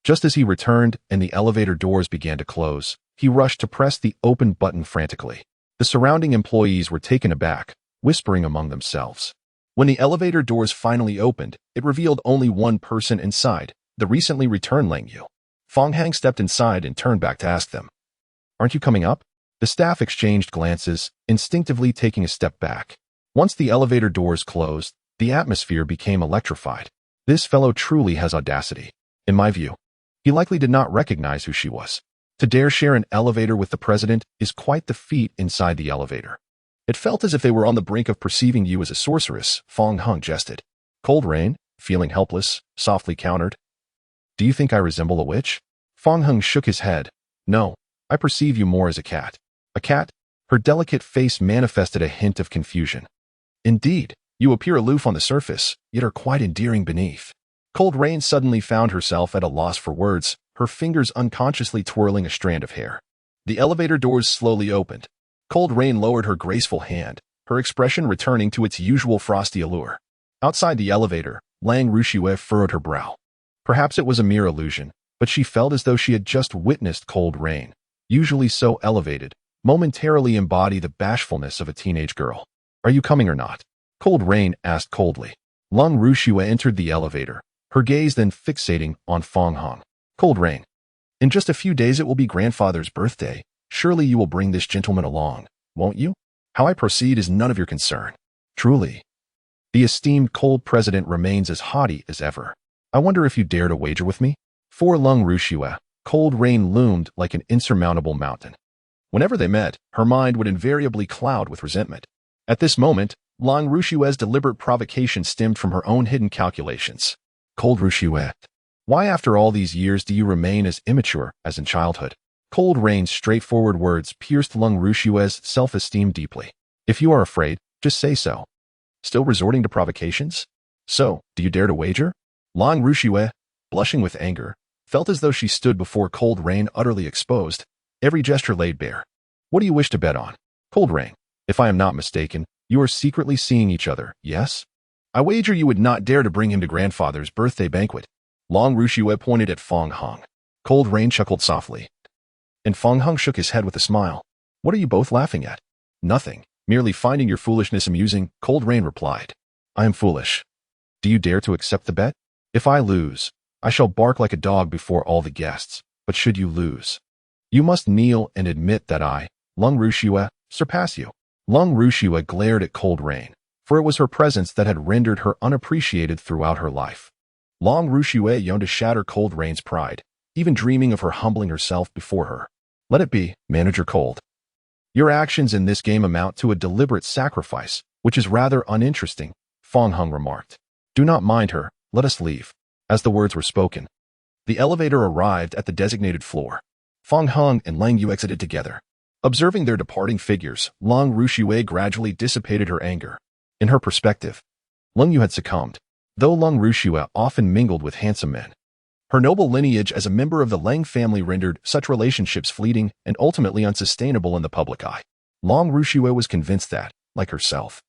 Just as he returned and the elevator doors began to close, he rushed to press the open button frantically. The surrounding employees were taken aback, whispering among themselves. When the elevator doors finally opened, it revealed only one person inside, the recently returned Lang Yu. Fong Hang stepped inside and turned back to ask them, "Aren't you coming up?" The staff exchanged glances, instinctively taking a step back. Once the elevator doors closed, the atmosphere became electrified. This fellow truly has audacity. In my view, he likely did not recognize who she was. To dare share an elevator with the president is quite the feat inside the elevator. It felt as if they were on the brink of perceiving you as a sorceress, Fong Hung jested. Cold Rain, feeling helpless, softly countered. Do you think I resemble a witch? Fong Hung shook his head. No, I perceive you more as a cat. A cat? Her delicate face manifested a hint of confusion. Indeed, you appear aloof on the surface, yet are quite endearing beneath. Cold Rain suddenly found herself at a loss for words, her fingers unconsciously twirling a strand of hair. The elevator doors slowly opened. Cold Rain lowered her graceful hand, her expression returning to its usual frosty allure. Outside the elevator, Lang Rushue furrowed her brow. Perhaps it was a mere illusion, but she felt as though she had just witnessed Cold Rain, usually so elevated, momentarily embody the bashfulness of a teenage girl. Are you coming or not? Cold Rain asked coldly. Lang Rushue entered the elevator, her gaze then fixating on Fong Hung. Cold Rain. In just a few days it will be grandfather's birthday. Surely you will bring this gentleman along, won't you? How I proceed is none of your concern. Truly. The esteemed Cold President remains as haughty as ever. I wonder if you dare to wager with me? For Lang Rushue, Cold Rain loomed like an insurmountable mountain. Whenever they met, her mind would invariably cloud with resentment. At this moment, Lang Rushue's deliberate provocation stemmed from her own hidden calculations. Cold Rushue, why after all these years do you remain as immature as in childhood? Cold Rain's straightforward words pierced Lang Rushue's self-esteem deeply. If you are afraid, just say so. Still resorting to provocations? So, do you dare to wager? Lang Rushue, blushing with anger, felt as though she stood before Cold Rain utterly exposed, every gesture laid bare. What do you wish to bet on? Cold Rain, if I am not mistaken, you are secretly seeing each other, yes? I wager you would not dare to bring him to grandfather's birthday banquet. Lang Rushue pointed at Fong Hung. Cold Rain chuckled softly. And Fong Hung shook his head with a smile. What are you both laughing at? Nothing, merely finding your foolishness amusing, Cold Rain replied. I am foolish. Do you dare to accept the bet? If I lose, I shall bark like a dog before all the guests, but should you lose, you must kneel and admit that I, Lang Rushue, surpass you. Lang Rushue glared at Cold Rain, for it was her presence that had rendered her unappreciated throughout her life. Lang Rushue yearned to shatter Cold Rain's pride, even dreaming of her humbling herself before her. Let it be, Manager Cold. Your actions in this game amount to a deliberate sacrifice, which is rather uninteresting, Fong Hung remarked. Do not mind her, let us leave. As the words were spoken, the elevator arrived at the designated floor. Fong Hung and Lang Yu exited together. Observing their departing figures, Lang Rushue gradually dissipated her anger. In her perspective, Lang Yu had succumbed, though Lang Rushue often mingled with handsome men. Her noble lineage as a member of the Lang family rendered such relationships fleeting and ultimately unsustainable in the public eye. Lang Rushue was convinced that, like herself,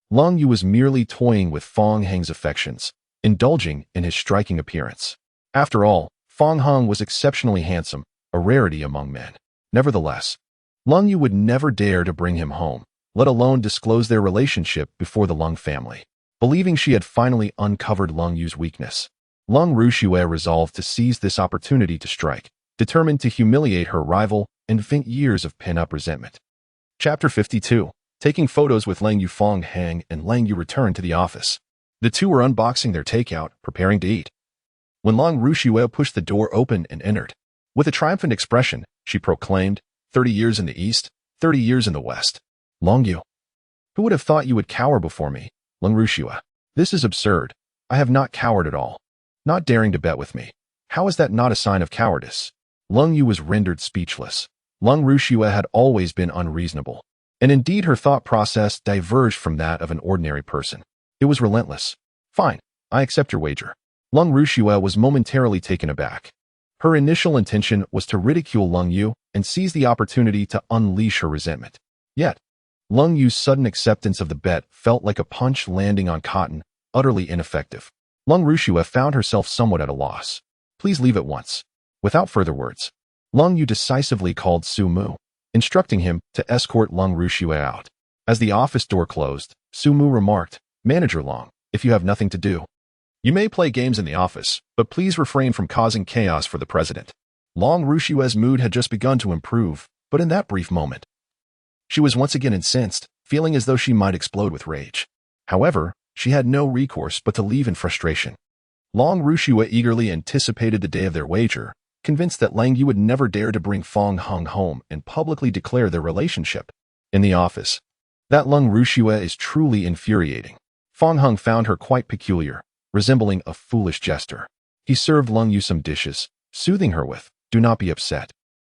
Lang Yu was merely toying with Fong Hung's affections, indulging in his striking appearance. After all, Fong Hung was exceptionally handsome, a rarity among men. Nevertheless, Lang Yu would never dare to bring him home, let alone disclose their relationship before the Lang family. Believing she had finally uncovered Lang Yu's weakness, Lang Rushue resolved to seize this opportunity to strike, determined to humiliate her rival and vent years of pent-up resentment. Chapter 52. Taking photos with Lang Yu. Fong Hung and Lang Yu returned to the office. The two were unboxing their takeout, preparing to eat, when Lang Rushue pushed the door open and entered. With a triumphant expression, she proclaimed, 30 years in the East, 30 years in the West. Lang Yu. Who would have thought you would cower before me, Lang Rushue? This is absurd. I have not cowered at all. Not daring to bet with me. How is that not a sign of cowardice? Lang Yu was rendered speechless. Lang Rushue had always been unreasonable, and indeed her thought process diverged from that of an ordinary person. It was relentless. Fine, I accept your wager. Lang Rushue was momentarily taken aback. Her initial intention was to ridicule Lang Yu and seize the opportunity to unleash her resentment. Yet, Lang Yu's sudden acceptance of the bet felt like a punch landing on cotton, utterly ineffective. Lang Rushue found herself somewhat at a loss. Please leave at once. Without further words, Lang Yu decisively called Su Mu, instructing him to escort Lang Rushue out. As the office door closed, Su Mu remarked, Manager Lang, if you have nothing to do, you may play games in the office, but please refrain from causing chaos for the president. Lang Rushue's mood had just begun to improve, but in that brief moment, she was once again incensed, feeling as though she might explode with rage. However, she had no recourse but to leave in frustration. Lang Rushue eagerly anticipated the day of their wager, convinced that Lang Yu would never dare to bring Fong Hung home and publicly declare their relationship. In the office, That Lung Rushua is truly infuriating. Fong Hung found her quite peculiar, resembling a foolish jester. He served Lung Yu some dishes, soothing her with, "Do not be upset.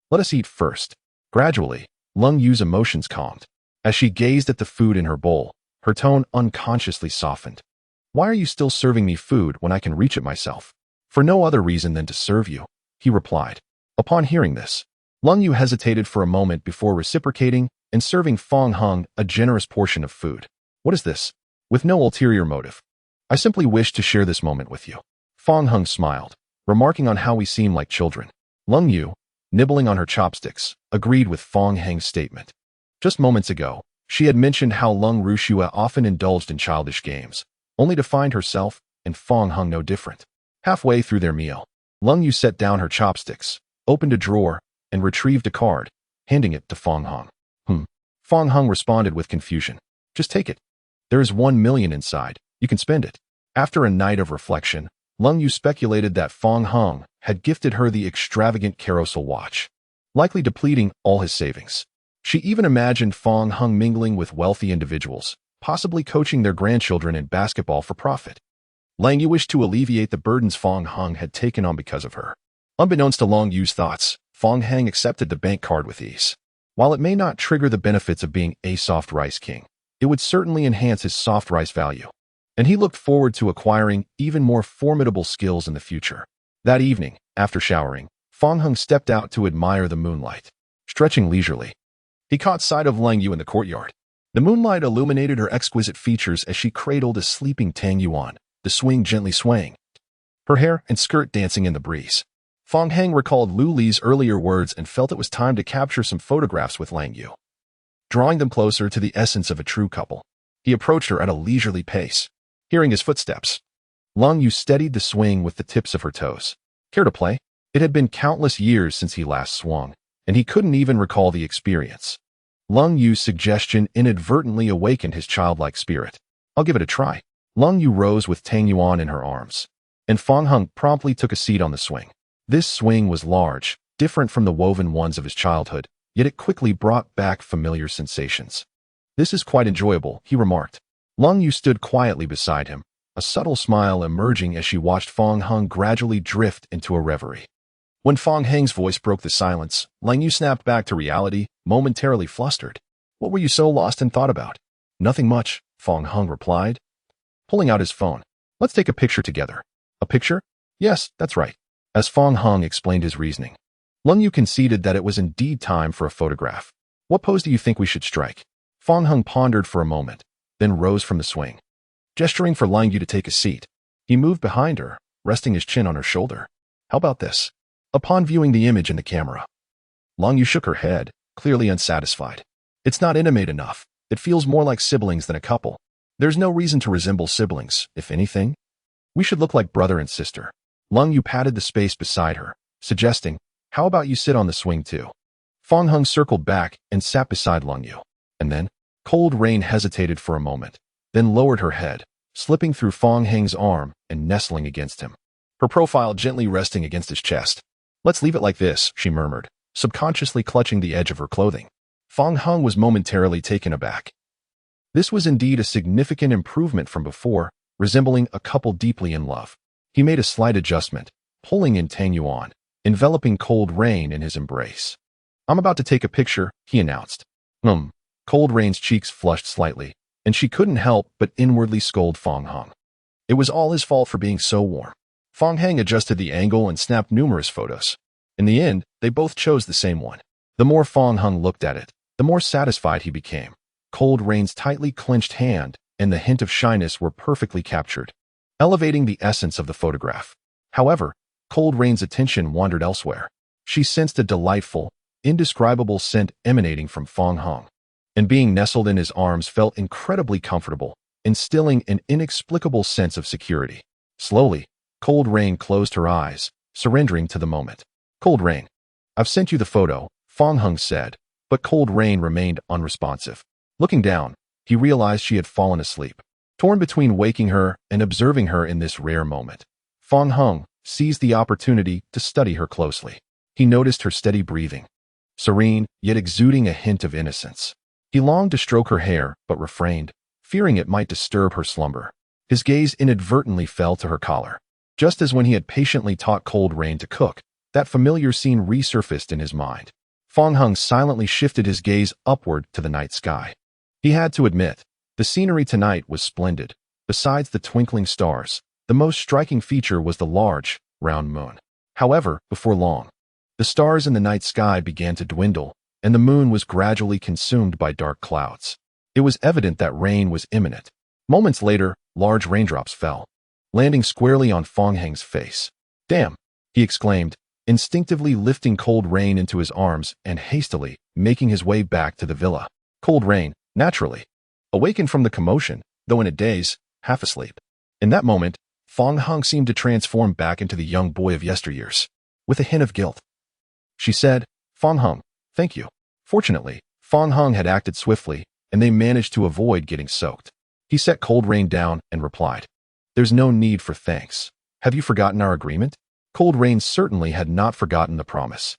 Let us eat first." Gradually, Lung Yu's emotions calmed. As she gazed at the food in her bowl, her tone unconsciously softened. "Why are you still serving me food when I can reach it myself?" "For no other reason than to serve you," he replied. Upon hearing this, Lung Yu hesitated for a moment before reciprocating and serving Fong Hung a generous portion of food. "What is this?" "With no ulterior motive. I simply wish to share this moment with you." Fong Hung smiled, remarking on how we seem like children. Lung Yu, nibbling on her chopsticks, agreed with Fong Hang's statement. Just moments ago, she had mentioned how Lung Rushua often indulged in childish games, only to find herself and Fong Hung no different. Halfway through their meal, Lung Yu set down her chopsticks, opened a drawer, and retrieved a card, handing it to Fong Hung. Fong Hung responded with confusion. "Just take it. There is 1 million inside. You can spend it." After a night of reflection, Lung Yu speculated that Fong Hung had gifted her the extravagant carousel watch, likely depleting all his savings. She even imagined Fong Hung mingling with wealthy individuals, possibly coaching their grandchildren in basketball for profit. Lung Yu wished to alleviate the burdens Fong Hung had taken on because of her. Unbeknownst to Lung Yu's thoughts, Fong Hang accepted the bank card with ease. While it may not trigger the benefits of being a soft rice king, it would certainly enhance his soft rice value, and he looked forward to acquiring even more formidable skills in the future. That evening, after showering, Fong Hung stepped out to admire the moonlight. Stretching leisurely, he caught sight of Lung Yu in the courtyard. The moonlight illuminated her exquisite features as she cradled a sleeping Tang Yuan, the swing gently swaying, her hair and skirt dancing in the breeze. Fong Hang recalled Lu Li's earlier words and felt it was time to capture some photographs with Lung Yu. Drawing them closer to the essence of a true couple, he approached her at a leisurely pace. Hearing his footsteps, Lung Yu steadied the swing with the tips of her toes. "Care to play?" It had been countless years since he last swung, and he couldn't even recall the experience. Lung Yu's suggestion inadvertently awakened his childlike spirit. "I'll give it a try." Lung Yu rose with Tang Yuan in her arms, and Fong Hung promptly took a seat on the swing. This swing was large, different from the woven ones of his childhood, yet it quickly brought back familiar sensations. "This is quite enjoyable," he remarked. Lung Yu stood quietly beside him, a subtle smile emerging as she watched Fong Hung gradually drift into a reverie. When Fong Hang's voice broke the silence, Lung Yu snapped back to reality, momentarily flustered. "What were you so lost in thought about?" "Nothing much," Fong Hung replied, pulling out his phone. "Let's take a picture together." "A picture?" "Yes, that's right." As Fong Hung explained his reasoning, Lung Yu conceded that it was indeed time for a photograph. "What pose do you think we should strike?" Fong Hung pondered for a moment, then rose from the swing. Gesturing for Lung Yu to take a seat, he moved behind her, resting his chin on her shoulder. "How about this?" Upon viewing the image in the camera, Lung Yu shook her head, clearly unsatisfied. "It's not intimate enough. It feels more like siblings than a couple. There's no reason to resemble siblings, if anything. We should look like brother and sister." Lung Yu patted the space beside her, suggesting, "How about you sit on the swing too?" Fong Hung circled back and sat beside Lung Yu. And then, Cold Rain hesitated for a moment, then lowered her head, slipping through Fong Hang's arm and nestling against him, her profile gently resting against his chest. "Let's leave it like this," she murmured, subconsciously clutching the edge of her clothing. Fong Hung was momentarily taken aback. This was indeed a significant improvement from before, resembling a couple deeply in love. He made a slight adjustment, pulling in Tang Yuan, enveloping Cold Rain in his embrace. "I'm about to take a picture," he announced. Cold Rain's cheeks flushed slightly, and she couldn't help but inwardly scold Fong Hung. It was all his fault for being so warm. Fong Hang adjusted the angle and snapped numerous photos. In the end, they both chose the same one. The more Fong Hung looked at it, the more satisfied he became. Cold Rain's tightly clenched hand and the hint of shyness were perfectly captured, elevating the essence of the photograph. However, Cold Rain's attention wandered elsewhere. She sensed a delightful, indescribable scent emanating from Fong Hung, and being nestled in his arms felt incredibly comfortable, instilling an inexplicable sense of security. Slowly, Cold Rain closed her eyes, surrendering to the moment. "Cold Rain, I've sent you the photo," Fong Hung said, but Cold Rain remained unresponsive. Looking down, he realized she had fallen asleep. Torn between waking her and observing her in this rare moment, Fong Hung seized the opportunity to study her closely. He noticed her steady breathing, serene yet exuding a hint of innocence. He longed to stroke her hair, but refrained, fearing it might disturb her slumber. His gaze inadvertently fell to her collar. Just as when he had patiently taught Cold Rain to cook, that familiar scene resurfaced in his mind. Fong Hung silently shifted his gaze upward to the night sky. He had to admit, the scenery tonight was splendid. Besides the twinkling stars, the most striking feature was the large, round moon. However, before long, the stars in the night sky began to dwindle, and the moon was gradually consumed by dark clouds. It was evident that rain was imminent. Moments later, large raindrops fell, landing squarely on Fong Heng's face. "Damn!" he exclaimed, instinctively lifting Cold Rain into his arms and hastily making his way back to the villa. Cold Rain, naturally, awakened from the commotion, though in a daze, half asleep. In that moment, Fong Hung seemed to transform back into the young boy of yesteryears. With a hint of guilt, she said, "Fong Hung, thank you." Fortunately, Fong Hung had acted swiftly, and they managed to avoid getting soaked. He set Cold Rain down and replied, "There's no need for thanks. Have you forgotten our agreement?" Cold Rain certainly had not forgotten the promise.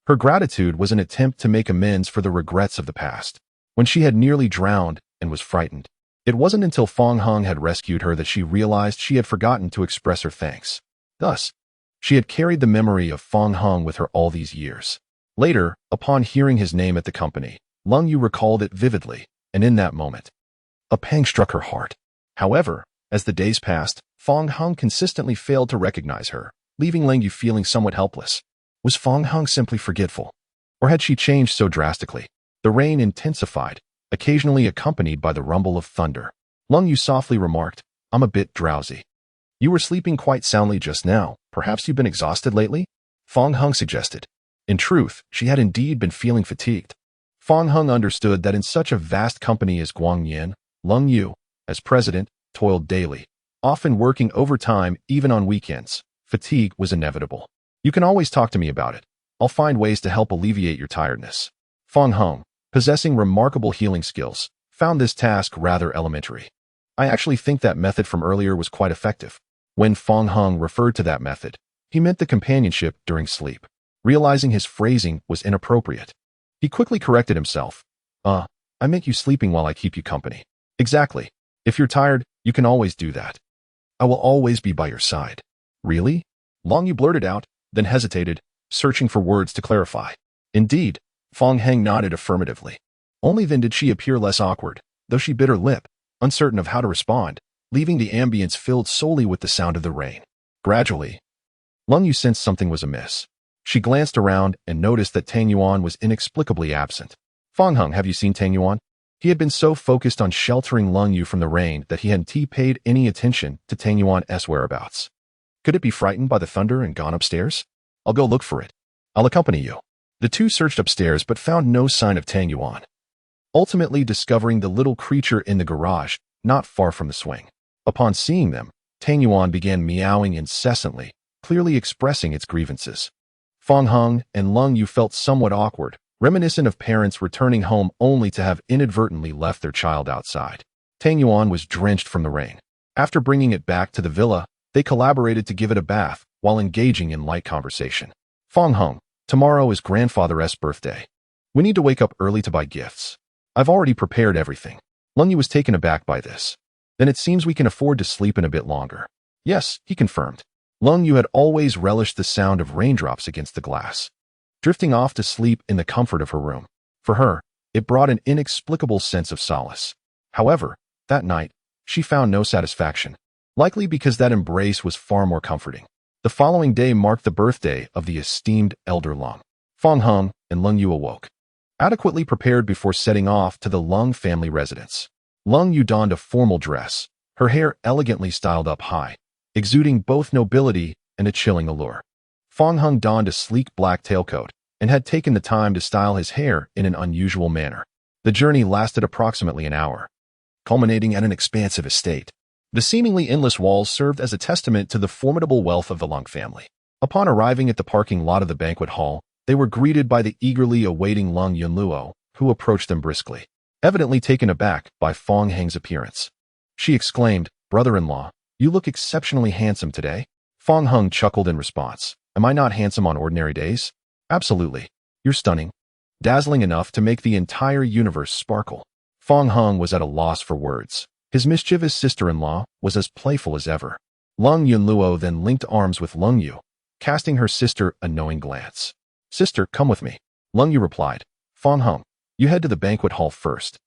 Her gratitude was an attempt to make amends for the regrets of the past, when she had nearly drowned and was frightened. It wasn't until Fong Hung had rescued her that she realized she had forgotten to express her thanks. Thus, she had carried the memory of Fong Hung with her all these years. Later, upon hearing his name at the company, Lung Yu recalled it vividly, and in that moment, a pang struck her heart. However, as the days passed, Fong Hung consistently failed to recognize her, leaving Lung Yu feeling somewhat helpless. Was Fong Hung simply forgetful? Or had she changed so drastically? The rain intensified, occasionally accompanied by the rumble of thunder. Lung Yu softly remarked, "I'm a bit drowsy." "You were sleeping quite soundly just now. Perhaps you've been exhausted lately?" Fong Hung suggested. In truth, she had indeed been feeling fatigued. Fong Hung understood that in such a vast company as Guang Yin, Lung Yu, as president, toiled daily, often working overtime even on weekends. Fatigue was inevitable. "You can always talk to me about it. I'll find ways to help alleviate your tiredness." Fong Hung, possessing remarkable healing skills, found this task rather elementary. "I actually think that method from earlier was quite effective." When Fong Hung referred to that method, he meant the companionship during sleep. Realizing his phrasing was inappropriate, he quickly corrected himself. I meant you sleeping while I keep you company." "Exactly. If you're tired, you can always do that. I will always be by your side." "Really?" Long Yu blurted out, then hesitated, searching for words to clarify. "Indeed." Fong Heng nodded affirmatively. Only then did she appear less awkward, though she bit her lip, uncertain of how to respond, leaving the ambience filled solely with the sound of the rain. Gradually, Lung Yu sensed something was amiss. She glanced around and noticed that Tang Yuan was inexplicably absent. "Fong Hung, have you seen Tang Yuan?" He had been so focused on sheltering Lung Yu from the rain that he hadn't paid any attention to Tang Yuan's whereabouts. Could it be frightened by the thunder and gone upstairs? "I'll go look for it. I'll accompany you." The two searched upstairs but found no sign of Tang Yuan, ultimately discovering the little creature in the garage, not far from the swing. Upon seeing them, Tang Yuan began meowing incessantly, clearly expressing its grievances. Fong Hung and Lung Yu felt somewhat awkward, reminiscent of parents returning home only to have inadvertently left their child outside. Tang Yuan was drenched from the rain. After bringing it back to the villa, they collaborated to give it a bath while engaging in light conversation. "Fong Hung, tomorrow is grandfather's birthday. We need to wake up early to buy gifts. I've already prepared everything." Lung Yu was taken aback by this. "Then it seems we can afford to sleep in a bit longer." "Yes," he confirmed. Lung Yu had always relished the sound of raindrops against the glass, drifting off to sleep in the comfort of her room. For her, it brought an inexplicable sense of solace. However, that night, she found no satisfaction, likely because that embrace was far more comforting. The following day marked the birthday of the esteemed elder Lung. Fong Hung and Lung Yu awoke, adequately prepared before setting off to the Lung family residence. Lung Yu donned a formal dress, her hair elegantly styled up high, exuding both nobility and a chilling allure. Fong Hung donned a sleek black tailcoat and had taken the time to style his hair in an unusual manner. The journey lasted approximately an hour, culminating at an expansive estate. The seemingly endless walls served as a testament to the formidable wealth of the Lung family. Upon arriving at the parking lot of the banquet hall, they were greeted by the eagerly awaiting Lung Yunluo, who approached them briskly, evidently taken aback by Fong Heng's appearance. She exclaimed, "Brother-in-law, you look exceptionally handsome today." Fong Hung chuckled in response. "Am I not handsome on ordinary days?" "Absolutely. You're stunning." dazzling enough to make the entire universe sparkle. Fong Hung was at a loss for words. His mischievous sister-in-law was as playful as ever. Lung Yunluo then linked arms with Lung Yu, casting her sister a knowing glance. "Sister, come with me." Lung Yu replied. "Fong Hung, you head to the banquet hall first.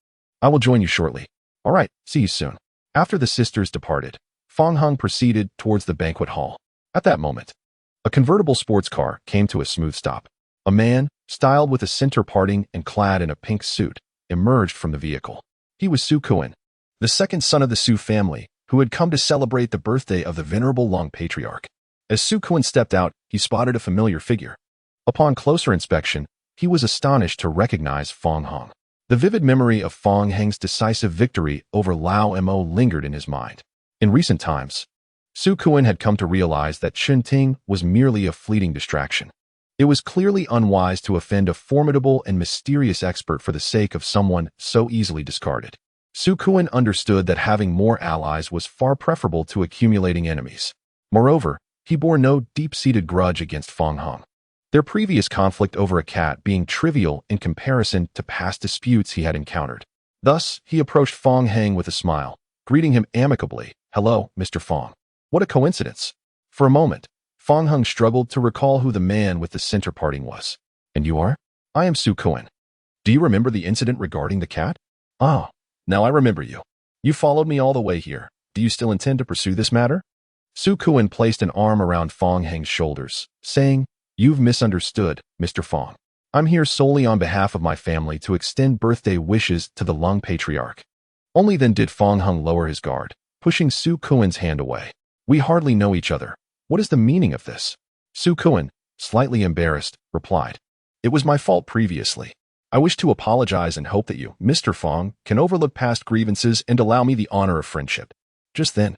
I will join you shortly." "All right, see you soon." After the sisters departed, Fong Hung proceeded towards the banquet hall. At that moment, a convertible sports car came to a smooth stop. A man, styled with a center parting and clad in a pink suit, emerged from the vehicle. He was Su Kuan, the second son of the Su family, who had come to celebrate the birthday of the venerable Long Patriarch. As Su Kuan stepped out, he spotted a familiar figure. Upon closer inspection, he was astonished to recognize Fong Hung. The vivid memory of Fong Heng's decisive victory over Lao Mo lingered in his mind. In recent times, Su Kuan had come to realize that Chun Ting was merely a fleeting distraction. It was clearly unwise to offend a formidable and mysterious expert for the sake of someone so easily discarded. Su Kuan understood that having more allies was far preferable to accumulating enemies. Moreover, he bore no deep-seated grudge against Fong Hung, their previous conflict over a cat being trivial in comparison to past disputes he had encountered. Thus, he approached Fong Heng with a smile, greeting him amicably. "Hello, Mr. Fong." What a coincidence. For a moment, Fong Hung struggled to recall who the man with the center parting was. "And you are?" "I am Su Kuan. Do you remember the incident regarding the cat?" "Ah, now I remember you. You followed me all the way here. Do you still intend to pursue this matter?" Su Kuan placed an arm around Fong Heng's shoulders, saying, "You've misunderstood, Mr. Fong. I'm here solely on behalf of my family to extend birthday wishes to the Lung Patriarch." Only then did Fong Hung lower his guard, pushing Su Kuan's hand away. "We hardly know each other. What is the meaning of this?" Su Kuan, slightly embarrassed, replied, "It was my fault previously. I wish to apologize and hope that you, Mr. Fong, can overlook past grievances and allow me the honor of friendship." Just then,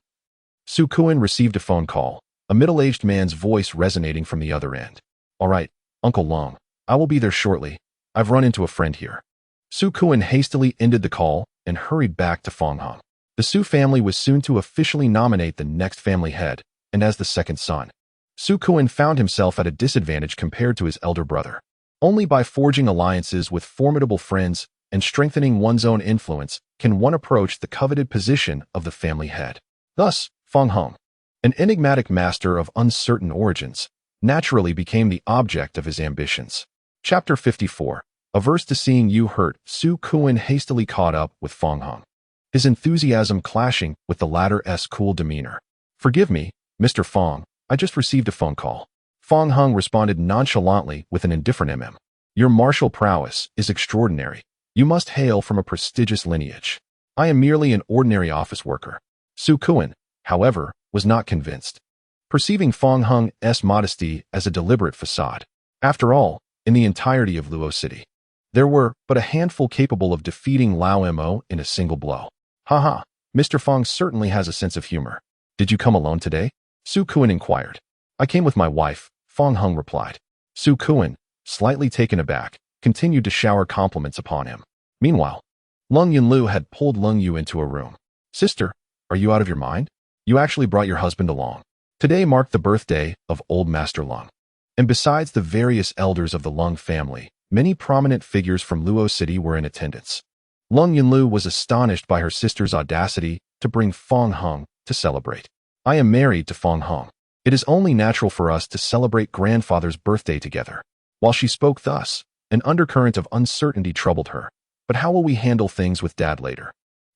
Su Kuan received a phone call, a middle-aged man's voice resonating from the other end. "All right, Uncle Long, I will be there shortly. I've run into a friend here." Su Kuan hastily ended the call and hurried back to Fong Hung. The Su family was soon to officially nominate the next family head, and as the second son, Su Kuan found himself at a disadvantage compared to his elder brother. Only by forging alliances with formidable friends and strengthening one's own influence can one approach the coveted position of the family head. Thus, Fong Hung, an enigmatic master of uncertain origins, naturally became the object of his ambitions. Chapter 54. Averse to seeing you hurt, Su Kuan hastily caught up with Fong Hung, his enthusiasm clashing with the latter's cool demeanor. "Forgive me, Mr. Fong, I just received a phone call." Fong Hung responded nonchalantly with an indifferent "Your martial prowess is extraordinary. You must hail from a prestigious lineage. I am merely an ordinary office worker." Su Kuan, however, was not convinced, perceiving Fong Hung's modesty as a deliberate facade. After all, in the entirety of Luo City, there were but a handful capable of defeating Lao Mo in a single blow. "Haha, Mr. Fong certainly has a sense of humor. Did you come alone today?" Su Kuan inquired. "I came with my wife," Fong Hung replied. Su Kuan, slightly taken aback, continued to shower compliments upon him. Meanwhile, Lung Yunlu had pulled Lung Yu into a room. "Sister, are you out of your mind? You actually brought your husband along." Today marked the birthday of Old Master Lung. And besides the various elders of the Lung family, many prominent figures from Luo City were in attendance. Lung Yunlu was astonished by her sister's audacity to bring Fong Hung to celebrate. "I am married to Fong Hung. It is only natural for us to celebrate grandfather's birthday together." While she spoke thus, an undercurrent of uncertainty troubled her. But how will we handle things with Dad later?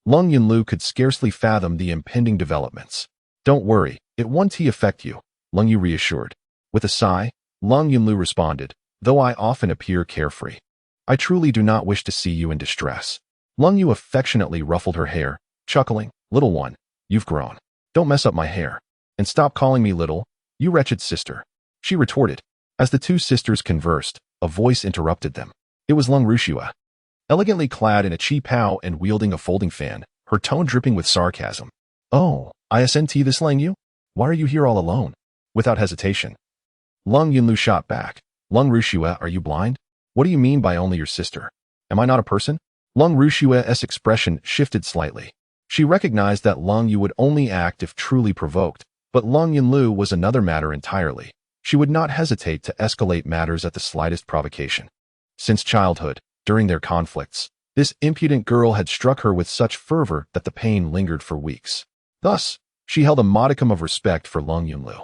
Lung Yunlu could scarcely fathom the impending developments. "Don't worry, it won't affect you," Lung Yu reassured. With a sigh, Lung Yunlu responded, "Though I often appear carefree, I truly do not wish to see you in distress." Lung Yu affectionately ruffled her hair, chuckling, "Little one, you've grown. Don't mess up my hair. And stop calling me little, you wretched sister," she retorted. As the two sisters conversed, a voice interrupted them. It was Lung Rushua, elegantly clad in a chi pao and wielding a folding fan, her tone dripping with sarcasm. "Oh, isn't this Lang Yu? Why are you here all alone?" Without hesitation, Lung Yunlu shot back. "Lung Rushua, are you blind? What do you mean by only your sister? Am I not a person?" Lung Rushua's expression shifted slightly. She recognized that Lung Yu would only act if truly provoked, but Lung Yunlu was another matter entirely. She would not hesitate to escalate matters at the slightest provocation. Since childhood, during their conflicts, this impudent girl had struck her with such fervor that the pain lingered for weeks. Thus, she held a modicum of respect for Lung Yunlu.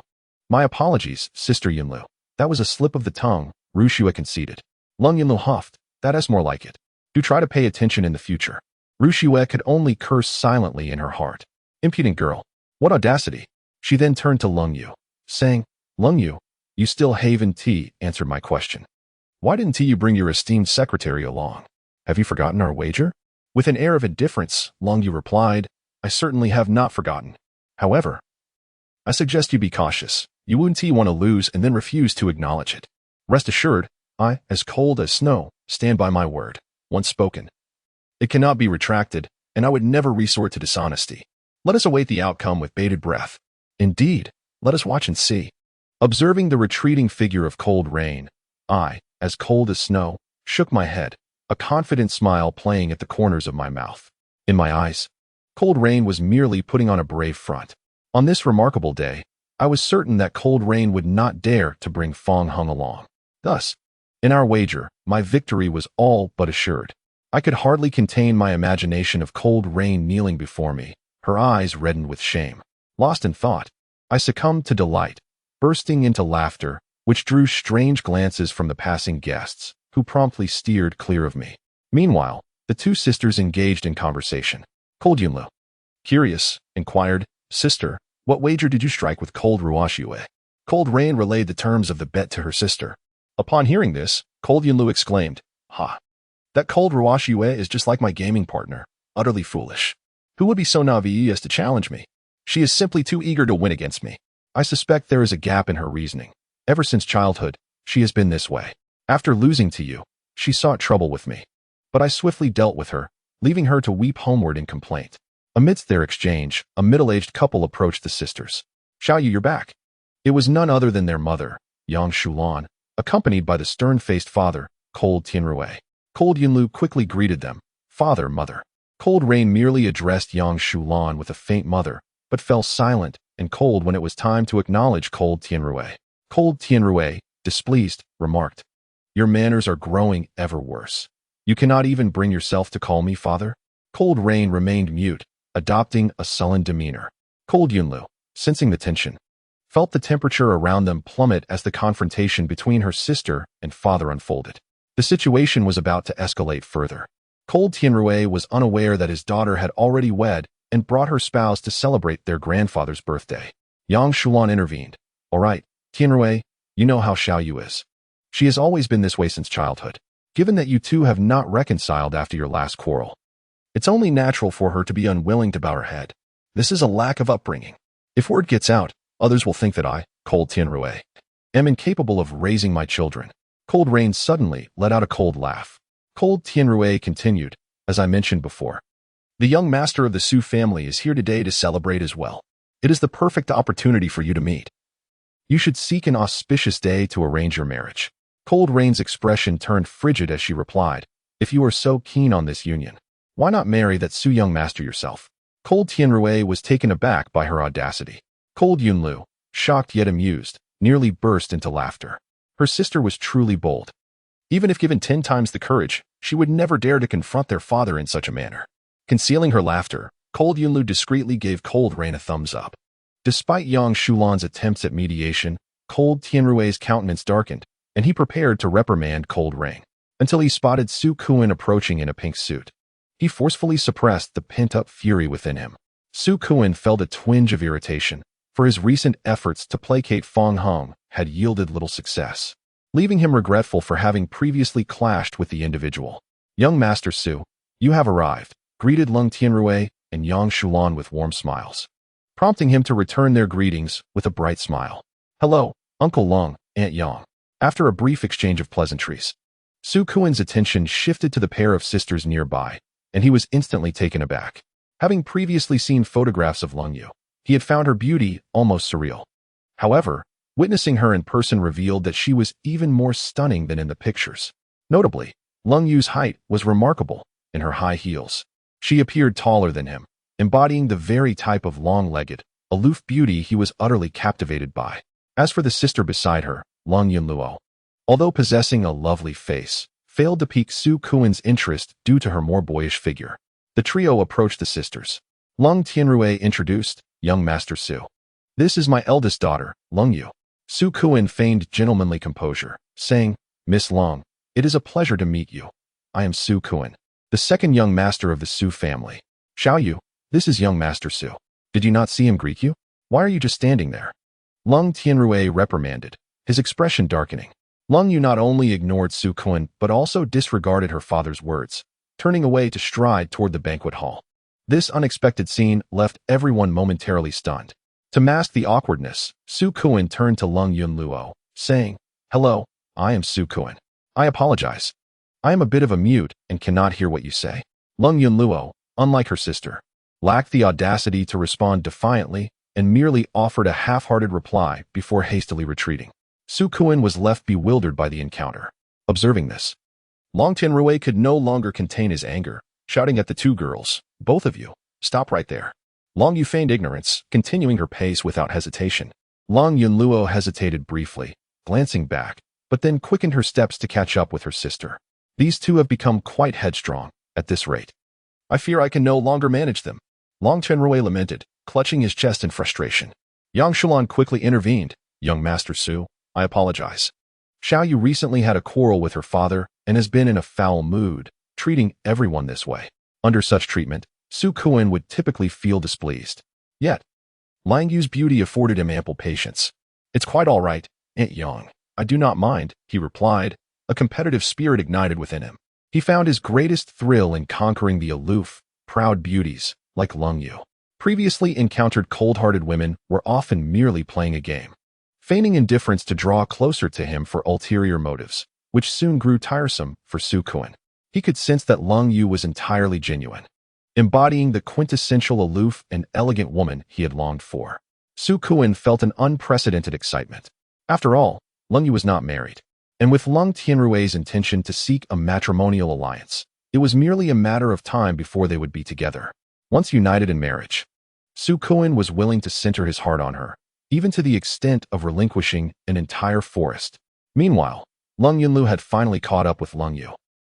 My apologies, Sister Yunlu. That was a slip of the tongue, Ru Xue conceded. Lung Yunlu huffed. That is more like it. Do try to pay attention in the future. Ru Xue could only curse silently in her heart. Impudent girl. What audacity. She then turned to Lung Yu, saying, Lung Yu, you still haven't answered my question. Why didn't you bring your esteemed secretary along? Have you forgotten our wager? With an air of indifference, Lung Yu replied, I certainly have not forgotten. However, I suggest you be cautious. You wouldn't want to lose and then refuse to acknowledge it. Rest assured, I, as cold as snow, stand by my word. Once spoken, it cannot be retracted, and I would never resort to dishonesty. Let us await the outcome with bated breath. Indeed, let us watch and see. Observing the retreating figure of Cold Rain, I, as cold as snow, shook my head, a confident smile playing at the corners of my mouth. In my eyes, Cold Rain was merely putting on a brave front. On this remarkable day, I was certain that Cold Rain would not dare to bring Fong Hung along. Thus, in our wager, my victory was all but assured. I could hardly contain my imagination of Cold Rain kneeling before me, her eyes reddened with shame. Lost in thought, I succumbed to delight, bursting into laughter, which drew strange glances from the passing guests, who promptly steered clear of me. Meanwhile, the two sisters engaged in conversation. Cold Yunlu, curious, inquired, Sister, what wager did you strike with Cold Ruoxue? Cold Rain relayed the terms of the bet to her sister. Upon hearing this, Cold Yunlu exclaimed, Ha! That Cold Ruoxue is just like my gaming partner, utterly foolish. Who would be so naive as to challenge me? She is simply too eager to win against me. I suspect there is a gap in her reasoning. Ever since childhood, she has been this way. After losing to you, she sought trouble with me. But I swiftly dealt with her, leaving her to weep homeward in complaint. Amidst their exchange, a middle-aged couple approached the sisters. Xiao Yu, you're back. It was none other than their mother, Yang Shulan, accompanied by the stern-faced father, Cold Tianrui. Cold Yunlu quickly greeted them. Father, mother. Cold Rain merely addressed Yang Shulan with a faint mother, but fell silent and cold when it was time to acknowledge Cold Tianrui. Cold Tianrui, displeased, remarked, Your manners are growing ever worse. You cannot even bring yourself to call me father? Cold Rain remained mute, adopting a sullen demeanor. Cold Yunlu, sensing the tension, felt the temperature around them plummet as the confrontation between her sister and father unfolded. The situation was about to escalate further. Cold Tianrui was unaware that his daughter had already wed and brought her spouse to celebrate their grandfather's birthday. Yang Shulan intervened. All right, Tianrui, you know how Xiao Yu is. She has always been this way since childhood. Given that you two have not reconciled after your last quarrel, it's only natural for her to be unwilling to bow her head. This is a lack of upbringing. If word gets out, others will think that I, Cold Tianrui, am incapable of raising my children. Cold Rain suddenly let out a cold laugh. Cold Tianrui continued, as I mentioned before. The young master of the Su family is here today to celebrate as well. It is the perfect opportunity for you to meet. You should seek an auspicious day to arrange your marriage. Cold Rain's expression turned frigid as she replied, If you are so keen on this union, why not marry that Su young master yourself? Cold Tianrui was taken aback by her audacity. Cold Yunlu, shocked yet amused, nearly burst into laughter. Her sister was truly bold. Even if given 10 times the courage, she would never dare to confront their father in such a manner. Concealing her laughter, Cold Yunlu discreetly gave Cold Rain a thumbs up. Despite Yang Shulan's attempts at mediation, Cold Tianrui's countenance darkened, and he prepared to reprimand Cold Rain, until he spotted Su Kuan approaching in a pink suit. He forcefully suppressed the pent-up fury within him. Su Kuan felt a twinge of irritation, for his recent efforts to placate Fong Hung had yielded little success, leaving him regretful for having previously clashed with the individual. Young Master Su, you have arrived, greeted Lung Tianrui and Yang Shulan with warm smiles, prompting him to return their greetings with a bright smile. Hello, Uncle Lung, Aunt Yang. After a brief exchange of pleasantries, Su Kuan's attention shifted to the pair of sisters nearby, and he was instantly taken aback. Having previously seen photographs of Lung Yu, he had found her beauty almost surreal. However, witnessing her in person revealed that she was even more stunning than in the pictures. Notably, Lung Yu's height was remarkable in her high heels. She appeared taller than him, embodying the very type of long-legged, aloof beauty he was utterly captivated by. As for the sister beside her, Lung Yunluo, although possessing a lovely face, failed to pique Su Kuin's interest due to her more boyish figure. The trio approached the sisters. Lung Tianrui introduced, young Master Su. This is my eldest daughter, Lung Yu. Su Kuin feigned gentlemanly composure, saying, Miss Lung, it is a pleasure to meet you. I am Su Kuin, the second young master of the Su family. Xiao Yu, this is young Master Su. Did you not see him greet you? Why are you just standing there? Lung Tianrui reprimanded, his expression darkening. Lung Yu not only ignored Su Kuin but also disregarded her father's words, turning away to stride toward the banquet hall. This unexpected scene left everyone momentarily stunned. To mask the awkwardness, Su Kuin turned to Lung Yunluo, saying, Hello, I am Su Kuin. I apologize. I am a bit of a mute and cannot hear what you say. Lung Yunluo, unlike her sister, lacked the audacity to respond defiantly and merely offered a half-hearted reply before hastily retreating. Su Kuin was left bewildered by the encounter. Observing this, Long Tianrui could no longer contain his anger, shouting at the two girls, Both of you, stop right there. Long Yu feigned ignorance, continuing her pace without hesitation. Lung Yunluo hesitated briefly, glancing back, but then quickened her steps to catch up with her sister. These two have become quite headstrong, at this rate. I fear I can no longer manage them. Long Tianrui lamented, clutching his chest in frustration. Yang Shulan quickly intervened. Young Master Su, I apologize. Xiao Yu recently had a quarrel with her father and has been in a foul mood, treating everyone this way. Under such treatment, Su Kuin would typically feel displeased. Yet, Lang Yu's beauty afforded him ample patience. It's quite all right, Aunt Yang. I do not mind, he replied, a competitive spirit ignited within him. He found his greatest thrill in conquering the aloof, proud beauties, like Lung Yu. Previously encountered cold-hearted women were often merely playing a game, feigning indifference to draw closer to him for ulterior motives, which soon grew tiresome for Su Kuin. He could sense that Lung Yu was entirely genuine, embodying the quintessential aloof and elegant woman he had longed for. Su Kuin felt an unprecedented excitement. After all, Lung Yu was not married, and with Lung Tianrui's intention to seek a matrimonial alliance, it was merely a matter of time before they would be together. Once united in marriage, Su Kuin was willing to center his heart on her, even to the extent of relinquishing an entire forest. Meanwhile, Lung Yunlu had finally caught up with Lung Yu.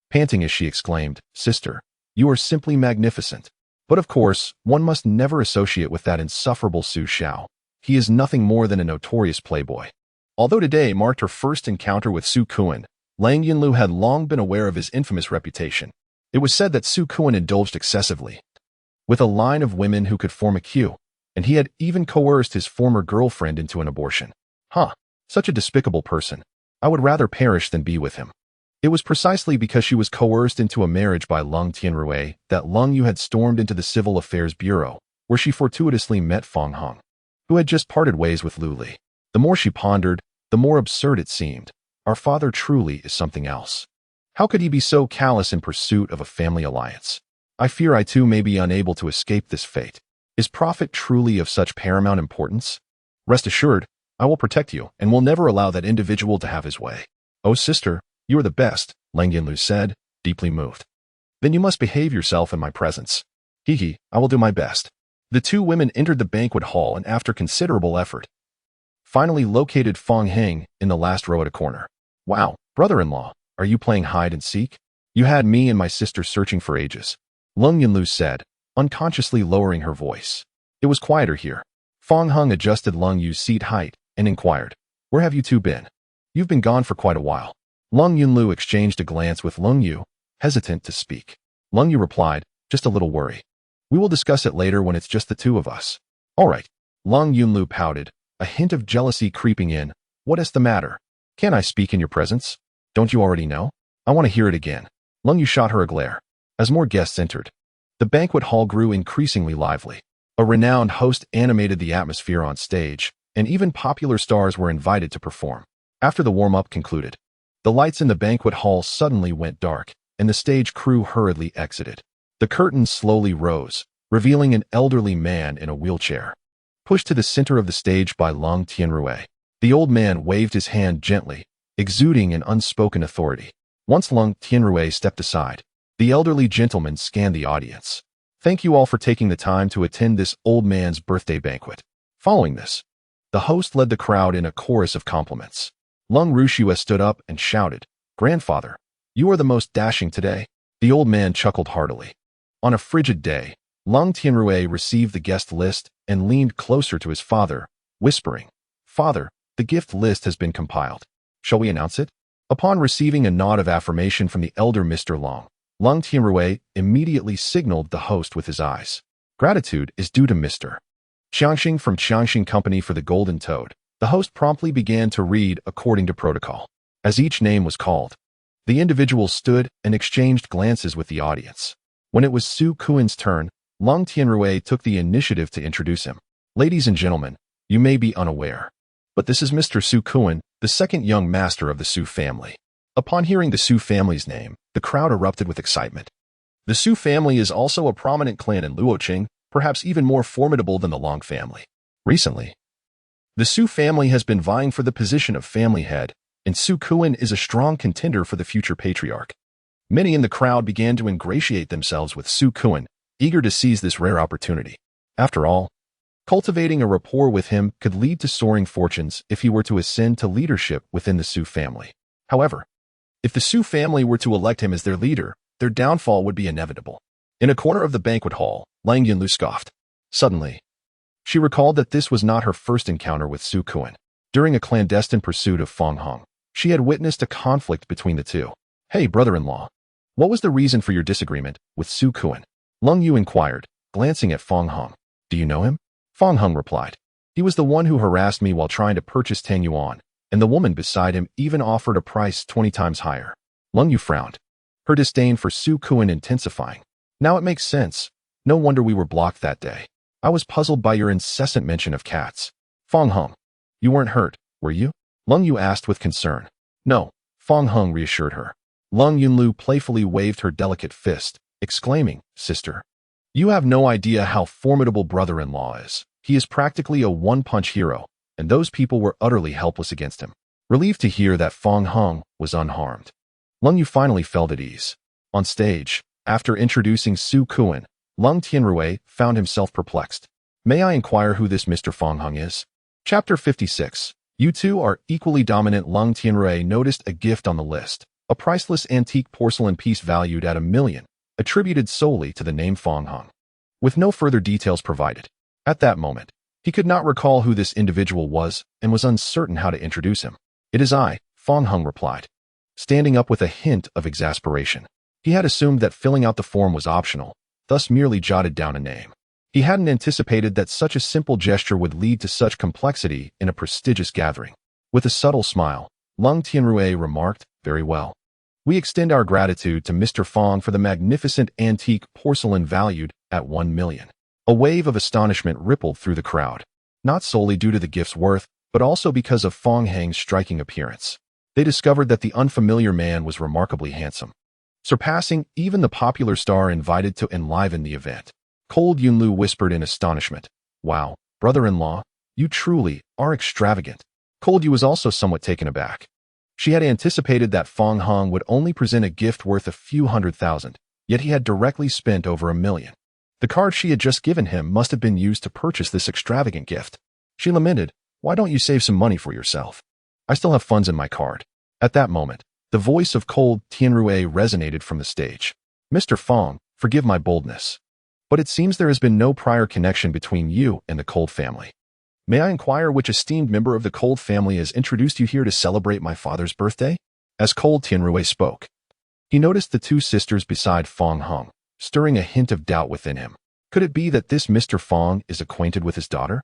Panting as she exclaimed, Sister, you are simply magnificent. But of course, one must never associate with that insufferable Su Xiao. He is nothing more than a notorious playboy. Although today marked her first encounter with Su Kuin, Lang Yunlu had long been aware of his infamous reputation. It was said that Su Kuin indulged excessively with a line of women who could form a queue, and he had even coerced his former girlfriend into an abortion. Such a despicable person. I would rather perish than be with him. It was precisely because she was coerced into a marriage by Lung Tianrui that Lung Yu had stormed into the Civil Affairs Bureau, where she fortuitously met Fong Hung, who had just parted ways with Lu Li. The more she pondered, the more absurd it seemed. Our father truly is something else. How could he be so callous in pursuit of a family alliance? I fear I too may be unable to escape this fate. Is profit truly of such paramount importance? Rest assured, I will protect you and will never allow that individual to have his way. Oh, sister, you are the best, Lang Yunlu said, deeply moved. Then you must behave yourself in my presence. I will do my best. The two women entered the banquet hall and after considerable effort, finally located Fong Heng in the last row at a corner. Wow, brother-in-law, are you playing hide and seek? You had me and my sister searching for ages, Lung Yunlu said, unconsciously lowering her voice. It was quieter here. Fong Heng adjusted Lung Yu's seat height and inquired, Where have you two been? You've been gone for quite a while. Lung Yunlu exchanged a glance with Lung Yu, hesitant to speak. Lung Yu replied, Just a little worry. We will discuss it later when it's just the two of us. All right. Lung Yunlu pouted, a hint of jealousy creeping in. What is the matter? Can I speak in your presence? Don't you already know? I want to hear it again. Lung Yu shot her a glare. As more guests entered, the banquet hall grew increasingly lively. A renowned host animated the atmosphere on stage, and even popular stars were invited to perform. After the warm-up concluded, the lights in the banquet hall suddenly went dark, and the stage crew hurriedly exited. The curtains slowly rose, revealing an elderly man in a wheelchair, pushed to the center of the stage by Lung Tianrui. The old man waved his hand gently, exuding an unspoken authority. Once Lung Tianrui stepped aside, the elderly gentleman scanned the audience. Thank you all for taking the time to attend this old man's birthday banquet. Following this, the host led the crowd in a chorus of compliments. Lung Rushua stood up and shouted, Grandfather, You are the most dashing today." The old man chuckled heartily. On a frigid day, Lung Tianrui received the guest list and leaned closer to his father, whispering, "Father, the gift list has been compiled. Shall we announce it?" Upon receiving a nod of affirmation from the elder Mr. Lung Tianrui immediately signaled the host with his eyes. "Gratitude is due to Mr. Qiangxing from Qiangxing Company for the Golden Toad." The host promptly began to read according to protocol. As each name was called, the individuals stood and exchanged glances with the audience. When it was Su Kuan's turn, Lung Tianrui took the initiative to introduce him. "Ladies and gentlemen, you may be unaware, but this is Mr. Su Kuan, the second young master of the Su family." Upon hearing the Su family's name, the crowd erupted with excitement. The Su family is also a prominent clan in Luoqing, perhaps even more formidable than the Long family. Recently, the Su family has been vying for the position of family head, and Su Kuan is a strong contender for the future patriarch. Many in the crowd began to ingratiate themselves with Su Kuan, eager to seize this rare opportunity. After all, cultivating a rapport with him could lead to soaring fortunes if he were to ascend to leadership within the Su family. However, if the Su family were to elect him as their leader, their downfall would be inevitable. In a corner of the banquet hall, Lang Yunlu scoffed. Suddenly, she recalled that this was not her first encounter with Su Kuan. During a clandestine pursuit of Fong Hong, she had witnessed a conflict between the two. "Hey, brother-in-law, what was the reason for your disagreement with Su Kuan?" Lung Yu inquired, glancing at Fong Hong. "Do you know him?" Fong Hong replied. "He was the one who harassed me while trying to purchase Tang Yuan, and the woman beside him even offered a price 20 times higher." Lung Yu frowned, her disdain for Su Kuan intensifying. "Now it makes sense. No wonder we were blocked that day. I was puzzled by your incessant mention of cats." "Fong Hong, you weren't hurt, were you?" Lung Yu asked with concern. "No," Fong Hong reassured her. Lung Yunlu playfully waved her delicate fist, exclaiming, "Sister, you have no idea how formidable brother-in-law is. He is practically a one-punch hero, and those people were utterly helpless against him." Relieved to hear that Fong Hong was unharmed, Lung Yu finally felt at ease. On stage, after introducing Su Kuan, Lung Tianrui found himself perplexed. "May I inquire who this Mr. Fong Hong is?" Chapter 56. You two are equally dominant. Lung Tianrui noticed a gift on the list, a priceless antique porcelain piece valued at 1 million, attributed solely to the name Fong Hong, with no further details provided. At that moment, he could not recall who this individual was and was uncertain how to introduce him. "It is I," Fong Hong replied, standing up with a hint of exasperation. He had assumed that filling out the form was optional, thus merely jotted down a name. He hadn't anticipated that such a simple gesture would lead to such complexity in a prestigious gathering. With a subtle smile, Lung Tianrui remarked, "Very well. We extend our gratitude to Mr. Fong for the magnificent antique porcelain valued at 1 million. A wave of astonishment rippled through the crowd, not solely due to the gift's worth, but also because of Fong Hang's striking appearance. They discovered that the unfamiliar man was remarkably handsome, surpassing even the popular star invited to enliven the event. Cold Yunlu whispered in astonishment, "Wow, brother-in-law, you truly are extravagant." Cold Yu was also somewhat taken aback. She had anticipated that Fong Hong would only present a gift worth a few 100,000, yet he had directly spent over 1 million. The card she had just given him must have been used to purchase this extravagant gift. She lamented, "Why don't you save some money for yourself? I still have funds in my card." At that moment, the voice of Cold Tianrui resonated from the stage. "Mr. Fong, forgive my boldness, but it seems there has been no prior connection between you and the Cold family. May I inquire which esteemed member of the Cold family has introduced you here to celebrate my father's birthday?" As Cold Tianrui spoke, he noticed the two sisters beside Fong Hong, stirring a hint of doubt within him. Could it be that this Mr. Fong is acquainted with his daughter?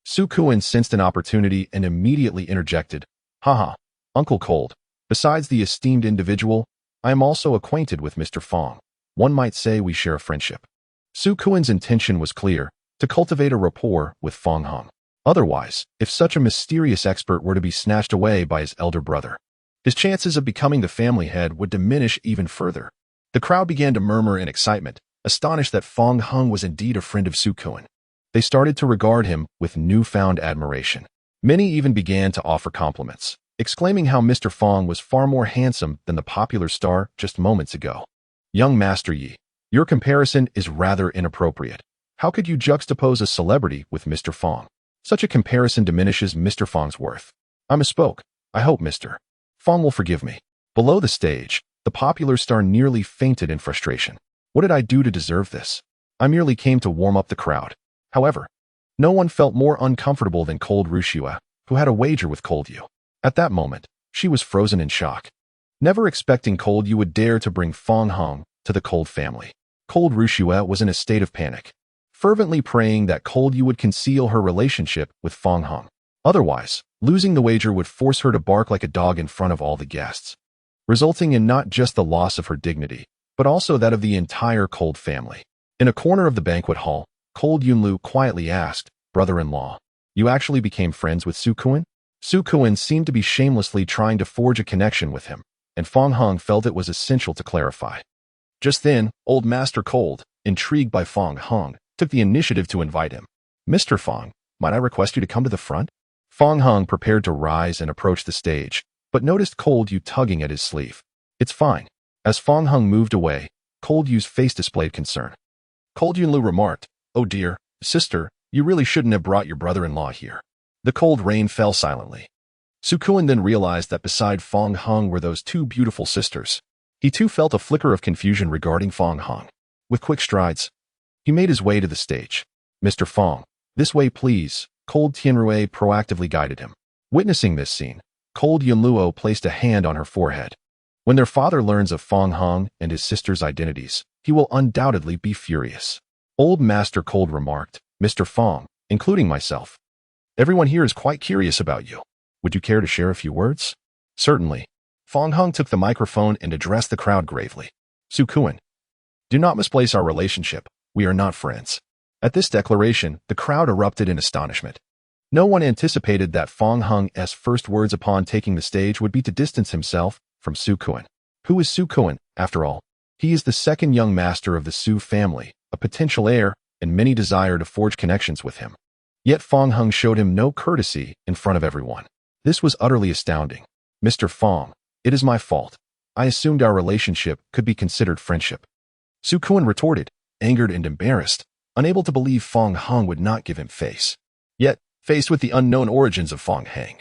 Su Kuan sensed an opportunity and immediately interjected, "Haha, Uncle Cold, besides the esteemed individual, I am also acquainted with Mr. Fong. One might say we share a friendship." Su Kuan's intention was clear, to cultivate a rapport with Fong Hong. Otherwise, if such a mysterious expert were to be snatched away by his elder brother, his chances of becoming the family head would diminish even further. The crowd began to murmur in excitement, astonished that Fong Hong was indeed a friend of Su Kuan. They started to regard him with newfound admiration. Many even began to offer compliments, exclaiming how Mr. Fong was far more handsome than the popular star just moments ago. "Young Master Yi, your comparison is rather inappropriate. How could you juxtapose a celebrity with Mr. Fong? Such a comparison diminishes Mr. Fong's worth." "I misspoke. I hope Mr. Fong will forgive me." Below the stage, The popular star nearly fainted in frustration. What did I do to deserve this? I merely came to warm up the crowd. However, no one felt more uncomfortable than Cold Rushua, who had a wager with Cold Yu. At that moment, she was frozen in shock. Never expecting Cold Yu would dare to bring Fong Hong to the Cold family. Cold Rushua was in a state of panic, fervently praying that Cold Yu would conceal her relationship with Fong Hong. Otherwise, losing the wager would force her to bark like a dog in front of all the guests, resulting in not just the loss of her dignity, but also that of the entire Cold family. In a corner of the banquet hall, Cold Yunlu quietly asked, "Brother-in-law, you actually became friends with Su Kuan?" Su Kuan seemed to be shamelessly trying to forge a connection with him, and Fong Hong felt it was essential to clarify. Just then, Old Master Cold, intrigued by Fong Hong, took the initiative to invite him. "Mr. Fong, might I request you to come to the front?" Fong Hong prepared to rise and approach the stage, but noticed Cold Yu tugging at his sleeve. "It's fine." As Fong Hong moved away, Cold Yu's face displayed concern. Cold Yunlu remarked, "Oh dear, sister, you really shouldn't have brought your brother-in-law here." The cold rain fell silently. Su Kuan then realized that beside Fong Hong were those two beautiful sisters. He too felt a flicker of confusion regarding Fong Hong. With quick strides, he made his way to the stage. "Mr. Fong, this way please," Cold Tianrui proactively guided him. Witnessing this scene, Cold Yunluo placed a hand on her forehead. When their father learns of Fong Hong and his sister's identities, he will undoubtedly be furious. Old Master Cold remarked, "Mr. Fong, including myself, everyone here is quite curious about you. Would you care to share a few words?" "Certainly." Fong Hong took the microphone and addressed the crowd gravely. "Su Kuan, do not misplace our relationship. We are not friends." At this declaration, the crowd erupted in astonishment. No one anticipated that Fong Hong's first words upon taking the stage would be to distance himself from Su Kuan. Who is Su Kuan, after all? He is the second young master of the Su family, a potential heir, and many desire to forge connections with him. Yet Fong Hong showed him no courtesy in front of everyone. This was utterly astounding. "Mr. Fong, it is my fault. I assumed our relationship could be considered friendship." Su Kuan retorted, angered and embarrassed, unable to believe Fong Hong would not give him face. Yet, faced with the unknown origins of Fong Hong,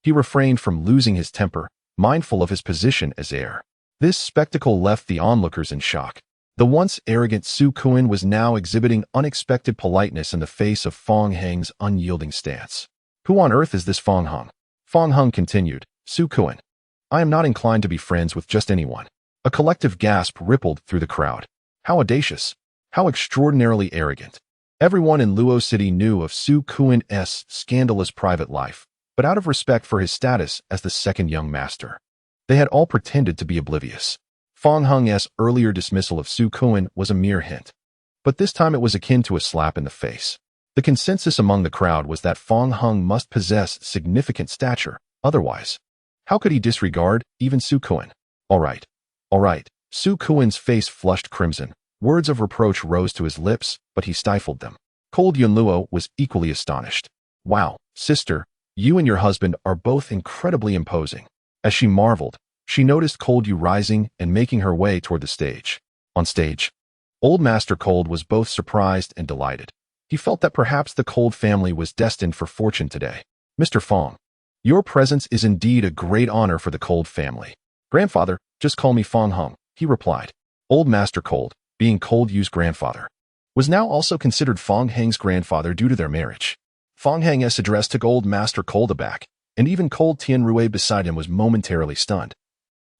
he refrained from losing his temper, mindful of his position as heir. This spectacle left the onlookers in shock. The once arrogant Su Kuan was now exhibiting unexpected politeness in the face of Fong Hong's unyielding stance. "Who on earth is this Fong Hong?" Fong Hong continued, "Su Kuan, I am not inclined to be friends with just anyone." A collective gasp rippled through the crowd. How audacious! How extraordinarily arrogant. Everyone in Luo City knew of Su Kuan's scandalous private life, but out of respect for his status as the second young master, they had all pretended to be oblivious. Fong Hong's earlier dismissal of Su Kuan was a mere hint, but this time it was akin to a slap in the face. The consensus among the crowd was that Fong Hong must possess significant stature, otherwise, how could he disregard even Su Kuan? All right. Su Kuan's face flushed crimson. Words of reproach rose to his lips, but he stifled them. Cold Yunluo was equally astonished. "Wow, sister, you and your husband are both incredibly imposing." As she marveled, she noticed Cold Yu rising and making her way toward the stage. On stage, Old Master Cold was both surprised and delighted. He felt that perhaps the Cold family was destined for fortune today. "Mr. Fong, your presence is indeed a great honor for the Cold family." "Grandfather, just call me Fong Hong," he replied. Old Master Cold, being Cold Yu's grandfather, was now also considered Fong Hong's grandfather due to their marriage. Fong Hong's address took Old Master Cold aback, and even Cold Tianrui beside him was momentarily stunned,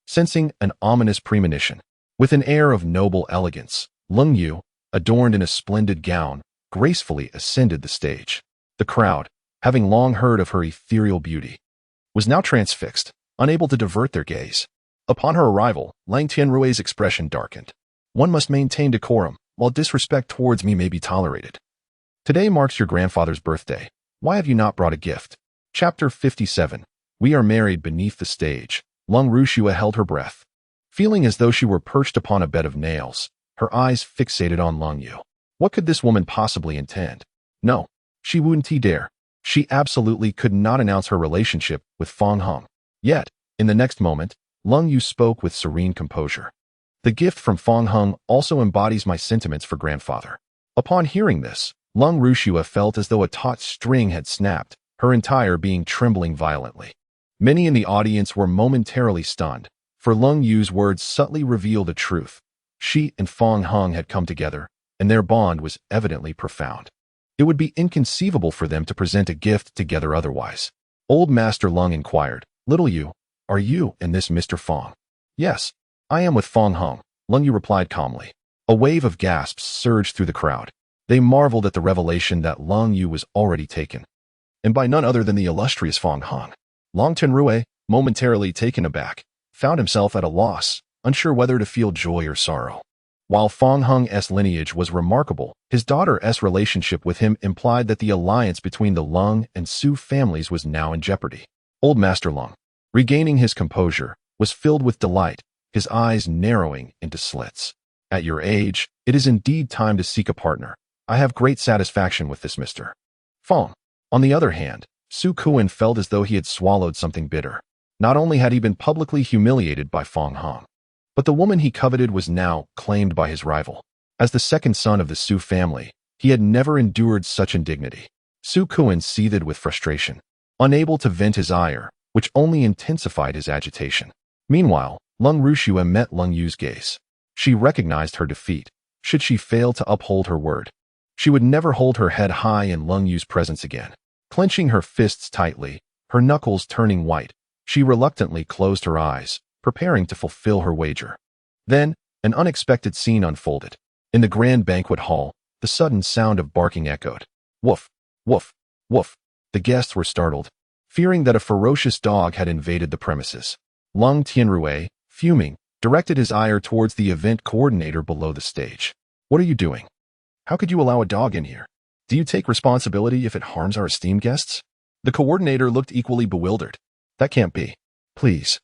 sensing an ominous premonition. With an air of noble elegance, Lung Yu, adorned in a splendid gown, gracefully ascended the stage. The crowd, having long heard of her ethereal beauty, was now transfixed, unable to divert their gaze. Upon her arrival, Lang Tianrui's expression darkened. "One must maintain decorum, while disrespect towards me may be tolerated. Today marks your grandfather's birthday. Why have you not brought a gift?" Chapter 57. We are married beneath the stage. Lung Rushua held her breath, feeling as though she were perched upon a bed of nails, her eyes fixated on Lung Yu. What could this woman possibly intend? No, she wouldn't dare. She absolutely could not announce her relationship with Fong Hong. Yet, in the next moment, Lung Yu spoke with serene composure. "The gift from Fong Hong also embodies my sentiments for grandfather." Upon hearing this, Lung Rushua felt as though a taut string had snapped, her entire being trembling violently. Many in the audience were momentarily stunned, for Lung Yu's words subtly reveal the truth. She and Fong Hung had come together, and their bond was evidently profound. It would be inconceivable for them to present a gift together otherwise. Old Master Lung inquired, "Little Yu, are you and this Mr. Fong?" "Yes, I am with Fong Hung," Lung Yu replied calmly. A wave of gasps surged through the crowd. They marveled at the revelation that Lung Yu was already taken, and by none other than the illustrious Fong Hung. Long Tenrui, momentarily taken aback, found himself at a loss, unsure whether to feel joy or sorrow. While Fong Hung's lineage was remarkable, his daughter's relationship with him implied that the alliance between the Lung and Su families was now in jeopardy. Old Master Lung, regaining his composure, was filled with delight, his eyes narrowing into slits. "At your age, it is indeed time to seek a partner. I have great satisfaction with this Mr. Fong." On the other hand, Su Kuan felt as though he had swallowed something bitter. Not only had he been publicly humiliated by Fong Hung, but the woman he coveted was now claimed by his rival. As the second son of the Su family, he had never endured such indignity. Su Kuan seethed with frustration, unable to vent his ire, which only intensified his agitation. Meanwhile, Lung Rushua met Lung Yu's gaze. She recognized her defeat. Should she fail to uphold her word, she would never hold her head high in Lung Yu's presence again. Clenching her fists tightly, her knuckles turning white, she reluctantly closed her eyes, preparing to fulfill her wager. Then, an unexpected scene unfolded. In the grand banquet hall, the sudden sound of barking echoed. Woof, woof, woof. The guests were startled, fearing that a ferocious dog had invaded the premises. Lung Tianrui, fuming, directed his ire towards the event coordinator below the stage. "What are you doing? How could you allow a dog in here? Do you take responsibility if it harms our esteemed guests?" The coordinator looked equally bewildered. "That can't be. Please,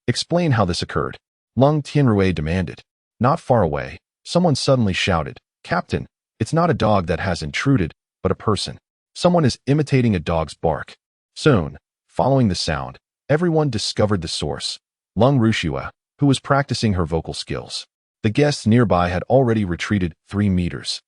explain how this occurred," Lung Tianrui demanded. Not far away, someone suddenly shouted, "Captain, it's not a dog that has intruded, but a person. Someone is imitating a dog's bark." Soon, following the sound, everyone discovered the source, Lung Rushua, who was practicing her vocal skills. The guests nearby had already retreated 3 meters,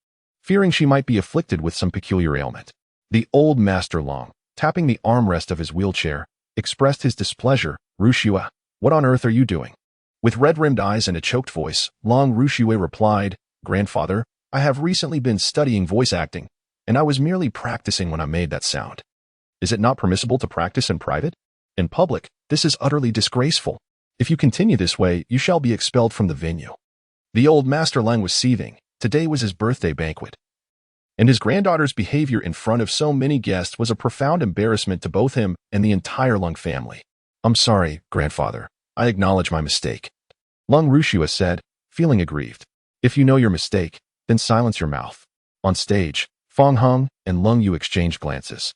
fearing she might be afflicted with some peculiar ailment. The old Master Lung, tapping the armrest of his wheelchair, expressed his displeasure. "Rushua, what on earth are you doing?" With red-rimmed eyes and a choked voice, Lung Rushua replied, "Grandfather, I have recently been studying voice acting, and I was merely practicing when I made that sound. Is it not permissible to practice in private? In public, this is utterly disgraceful. If you continue this way, you shall be expelled from the venue." The old Master Lung was seething. Today was his birthday banquet, and his granddaughter's behavior in front of so many guests was a profound embarrassment to both him and the entire Lung family. "I'm sorry, Grandfather. I acknowledge my mistake," Lung Rushua said, feeling aggrieved. "If you know your mistake, then silence your mouth." On stage, Fong Hung and Lung Yu exchanged glances,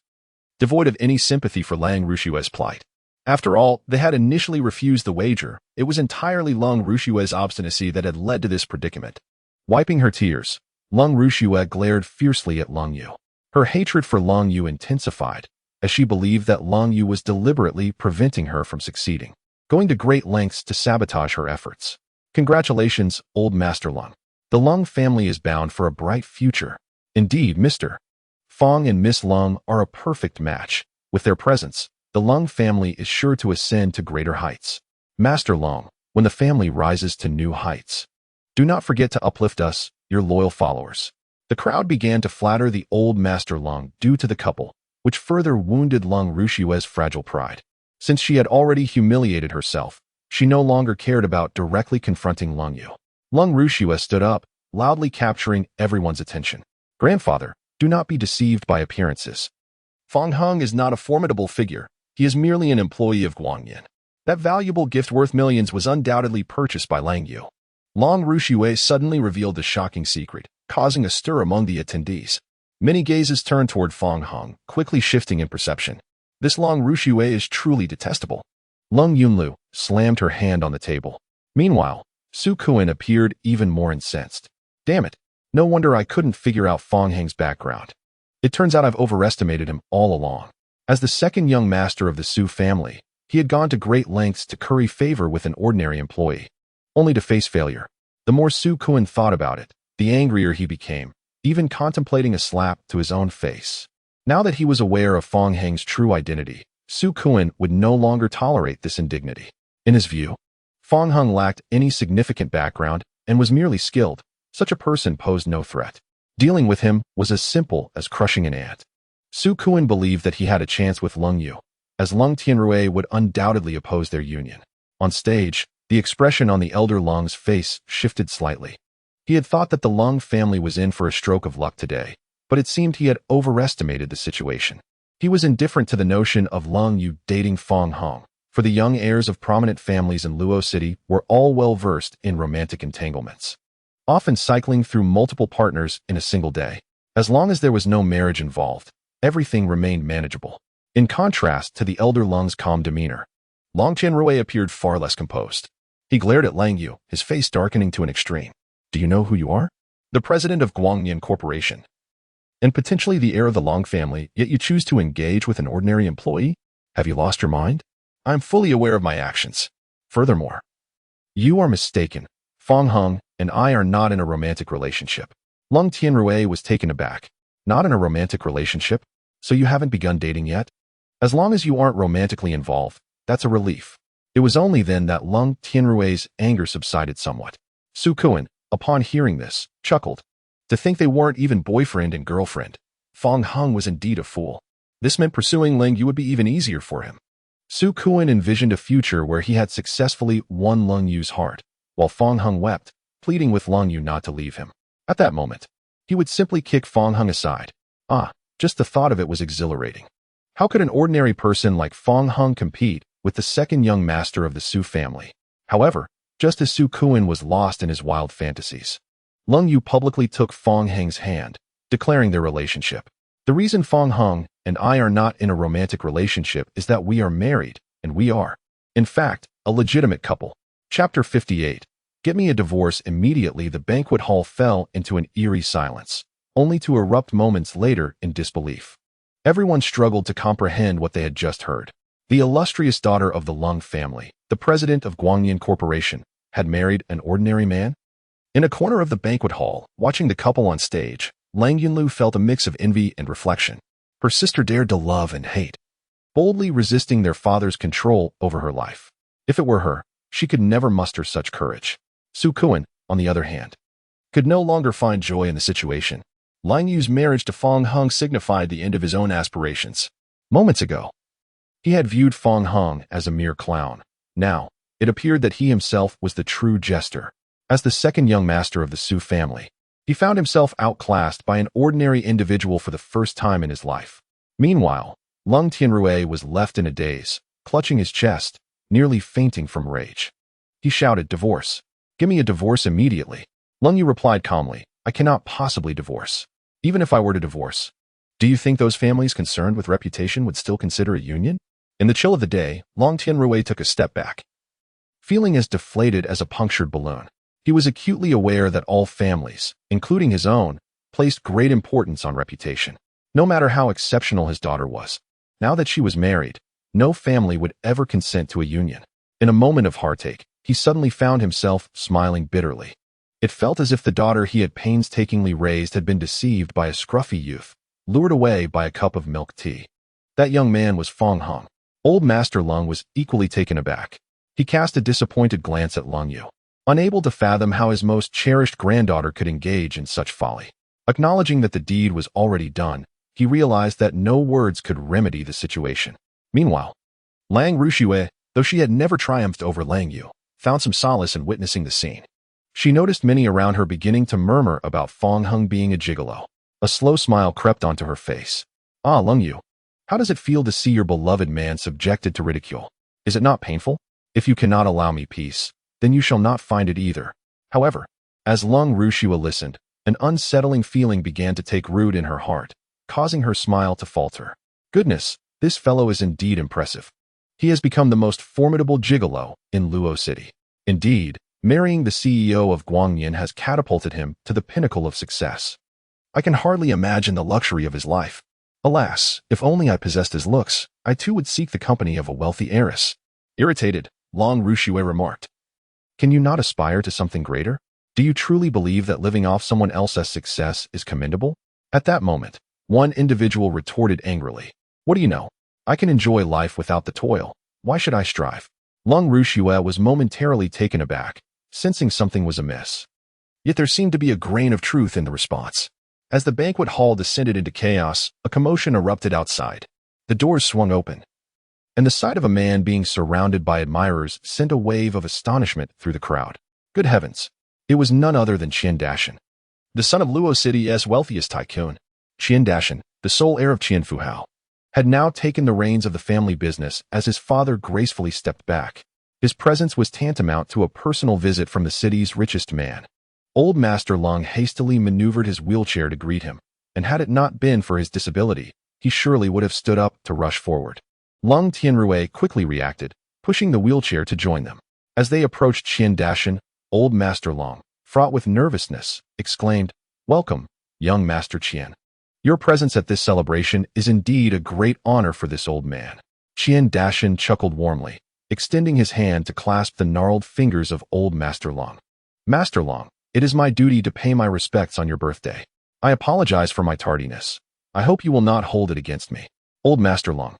devoid of any sympathy for Lang Rushua's plight. After all, they had initially refused the wager. It was entirely Lung Rushua's obstinacy that had led to this predicament. Wiping her tears, Lung Rushua glared fiercely at Lung Yu. Her hatred for Lung Yu intensified, as she believed that Lung Yu was deliberately preventing her from succeeding, going to great lengths to sabotage her efforts. "Congratulations, old Master Lung. The Lung family is bound for a bright future. Indeed, Mr. Fong and Miss Lung are a perfect match. With their presence, the Lung family is sure to ascend to greater heights. Master Lung, when the family rises to new heights, do not forget to uplift us, your loyal followers." The crowd began to flatter the old Master Lung due to the couple, which further wounded Lung Rushua's fragile pride. Since she had already humiliated herself, she no longer cared about directly confronting Lung Yu. Lung Rushua stood up, loudly capturing everyone's attention. "Grandfather, do not be deceived by appearances. Fong Hung is not a formidable figure. He is merely an employee of Guangyin. That valuable gift worth millions was undoubtedly purchased by Lang Yu." Lung Rushua suddenly revealed the shocking secret, causing a stir among the attendees. Many gazes turned toward Fong Hung, quickly shifting in perception. "This Lung Rushua is truly detestable." Lung Yunlu slammed her hand on the table. Meanwhile, Su Kuan appeared even more incensed. "Damn it, no wonder I couldn't figure out Fong Heng's background. It turns out I've overestimated him all along." As the second young master of the Su family, he had gone to great lengths to curry favor with an ordinary employee, only to face failure. The more Su Kuan thought about it, the angrier he became, even contemplating a slap to his own face. Now that he was aware of Fong Heng's true identity, Su Kuan would no longer tolerate this indignity. In his view, Fong Hung lacked any significant background and was merely skilled. Such a person posed no threat. Dealing with him was as simple as crushing an ant. Su Kuan believed that he had a chance with Lung Yu, as Lung Tianrui would undoubtedly oppose their union. On stage, the expression on the elder Lung's face shifted slightly. He had thought that the Lung family was in for a stroke of luck today, but it seemed he had overestimated the situation. He was indifferent to the notion of Lung Yu dating Fong Hung, for the young heirs of prominent families in Luo City were all well-versed in romantic entanglements, often cycling through multiple partners in a single day. As long as there was no marriage involved, everything remained manageable. In contrast to the elder Lung's calm demeanor, Long Tianrui appeared far less composed. He glared at Lang Yu, his face darkening to an extreme. Do you know who you are? The president of Guangnian Corporation, and potentially the heir of the Long family, yet you choose to engage with an ordinary employee? Have you lost your mind? I'm fully aware of my actions. Furthermore, you are mistaken. Fong Hung and I are not in a romantic relationship. Lung Tianrui was taken aback. Not in a romantic relationship? So you haven't begun dating yet? As long as you aren't romantically involved, that's a relief. It was only then that Lung Tianrui's anger subsided somewhat. Su Kuan, upon hearing this, chuckled. To think they weren't even boyfriend and girlfriend. Fong Hung was indeed a fool. This meant pursuing Ling Yu would be even easier for him. Su Kuan envisioned a future where he had successfully won Lung Yu's heart, while Fong Hung wept, pleading with Lung Yu not to leave him. At that moment, he would simply kick Fong Hung aside. Just the thought of it was exhilarating. How could an ordinary person like Fong Hung compete with the second young master of the Su family? However, just as Su Kuan was lost in his wild fantasies, Lung Yu publicly took Fong Hung's hand, declaring their relationship. The reason Fong Hung and I are not in a romantic relationship is that we are married, and we are, in fact, a legitimate couple. Chapter 58. Get me a divorce. Immediately the banquet hall fell into an eerie silence, only to erupt moments later in disbelief. Everyone struggled to comprehend what they had just heard. The illustrious daughter of the Lung family, the president of Guangnian Corporation, had married an ordinary man? In a corner of the banquet hall, watching the couple on stage, Lang Yunlu felt a mix of envy and reflection. Her sister dared to love and hate, boldly resisting their father's control over her life. If it were her, she could never muster such courage. Su Kuan, on the other hand, could no longer find joy in the situation. Lang Yu's marriage to Fong Hung signified the end of his own aspirations. Moments ago, he had viewed Fong Hung as a mere clown. Now, it appeared that he himself was the true jester. As the second young master of the Su family, he found himself outclassed by an ordinary individual for the first time in his life. Meanwhile, Lung Tianrui was left in a daze, clutching his chest, nearly fainting from rage. He shouted, "Divorce. Give me a divorce immediately." Lung Yu replied calmly, "I cannot possibly divorce. Even if I were to divorce, do you think those families concerned with reputation would still consider a union?" In the chill of the day, Lung Tianrui took a step back, feeling as deflated as a punctured balloon. He was acutely aware that all families, including his own, placed great importance on reputation, no matter how exceptional his daughter was. Now that she was married, no family would ever consent to a union. In a moment of heartache, he suddenly found himself smiling bitterly. It felt as if the daughter he had painstakingly raised had been deceived by a scruffy youth, lured away by a cup of milk tea. That young man was Fong Hung. Old Master Lung was equally taken aback. He cast a disappointed glance at Lung Yu, unable to fathom how his most cherished granddaughter could engage in such folly. Acknowledging that the deed was already done, he realized that no words could remedy the situation. Meanwhile, Lang Rushue, though she had never triumphed over Lang Yu, found some solace in witnessing the scene. She noticed many around her beginning to murmur about Fong Hung being a gigolo. A slow smile crept onto her face. "Ah, Lung Yu, how does it feel to see your beloved man subjected to ridicule? Is it not painful? If you cannot allow me peace, then you shall not find it either." However, as Lung Rushua listened, an unsettling feeling began to take root in her heart, causing her smile to falter. Goodness, this fellow is indeed impressive. He has become the most formidable gigolo in Luo City. Indeed, marrying the CEO of Guangnian has catapulted him to the pinnacle of success. I can hardly imagine the luxury of his life. Alas, if only I possessed his looks, I too would seek the company of a wealthy heiress. Irritated, Long Rushue remarked, "Can you not aspire to something greater? Do you truly believe that living off someone else's success is commendable?" At that moment, one individual retorted angrily, "What do you know? I can enjoy life without the toil. Why should I strive?" Lung Rushue was momentarily taken aback, sensing something was amiss. Yet there seemed to be a grain of truth in the response. As the banquet hall descended into chaos, a commotion erupted outside. The doors swung open, and the sight of a man being surrounded by admirers sent a wave of astonishment through the crowd. Good heavens! It was none other than Qian Dashan, the son of Luo City's wealthiest tycoon. Qian Dashan, the sole heir of Qian Fuhao, had now taken the reins of the family business as his father gracefully stepped back. His presence was tantamount to a personal visit from the city's richest man. Old Master Lung hastily maneuvered his wheelchair to greet him, and had it not been for his disability, he surely would have stood up to rush forward. Lung Tianrui quickly reacted, pushing the wheelchair to join them. As they approached Qian Dashan, Old Master Lung, fraught with nervousness, exclaimed, "Welcome, young Master Qian. Your presence at this celebration is indeed a great honor for this old man." Qian Dashan chuckled warmly, extending his hand to clasp the gnarled fingers of Old Master Lung. "Master Lung, it is my duty to pay my respects on your birthday. I apologize for my tardiness. I hope you will not hold it against me." Old Master Lung,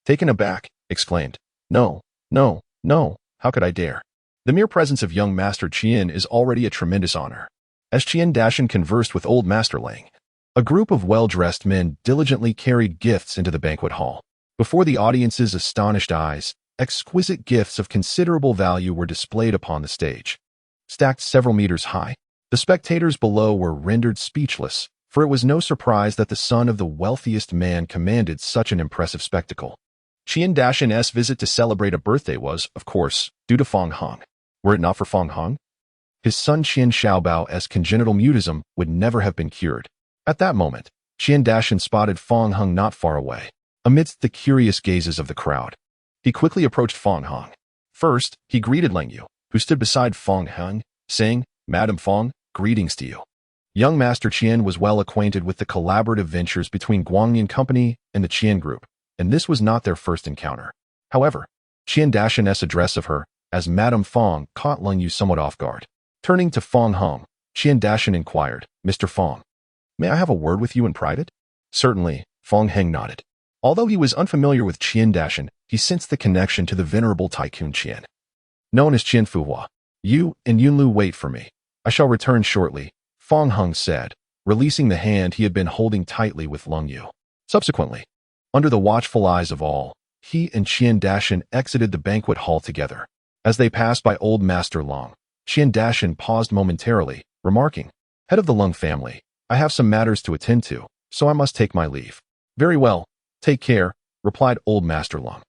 taken aback, exclaimed, "No, no, no, how could I dare? The mere presence of young Master Qian is already a tremendous honor." As Qian Dashan conversed with Old Master Lang, a group of well-dressed men diligently carried gifts into the banquet hall. Before the audience's astonished eyes, exquisite gifts of considerable value were displayed upon the stage. Stacked several meters high, the spectators below were rendered speechless, for it was no surprise that the son of the wealthiest man commanded such an impressive spectacle. Qian Dashan's visit to celebrate a birthday was, of course, due to Feng Hong. Were it not for Feng Hong, his son Qian Xiaobao's congenital mutism would never have been cured. At that moment, Qian Dashan spotted Feng Hong not far away, amidst the curious gazes of the crowd. He quickly approached Feng Hong. First, he greeted Lang Yu, who stood beside Feng Hong, saying, "Madam Feng, greetings to you." Young Master Qian was well acquainted with the collaborative ventures between Guangyan Company and the Qian Group, and this was not their first encounter. However, Qian Dashan's address of her as Madam Feng caught Lang Yu somewhat off guard. Turning to Feng Hong, Qian Dashan inquired, "Mr. Feng, may I have a word with you in private?" "Certainly," Feng Heng nodded. Although he was unfamiliar with Qian Dashan, he sensed the connection to the venerable tycoon Qian. Known as Qian Fuhua. "You and Yunlu wait for me. I shall return shortly," Feng Hong said, releasing the hand he had been holding tightly with Lang Yu. Subsequently, under the watchful eyes of all, he and Qian Dashan exited the banquet hall together. As they passed by Old Master Lung, Qian Dashan paused momentarily, remarking, "Head of the Lung family, I have some matters to attend to, so I must take my leave." "Very well, take care," replied Old Master Lung.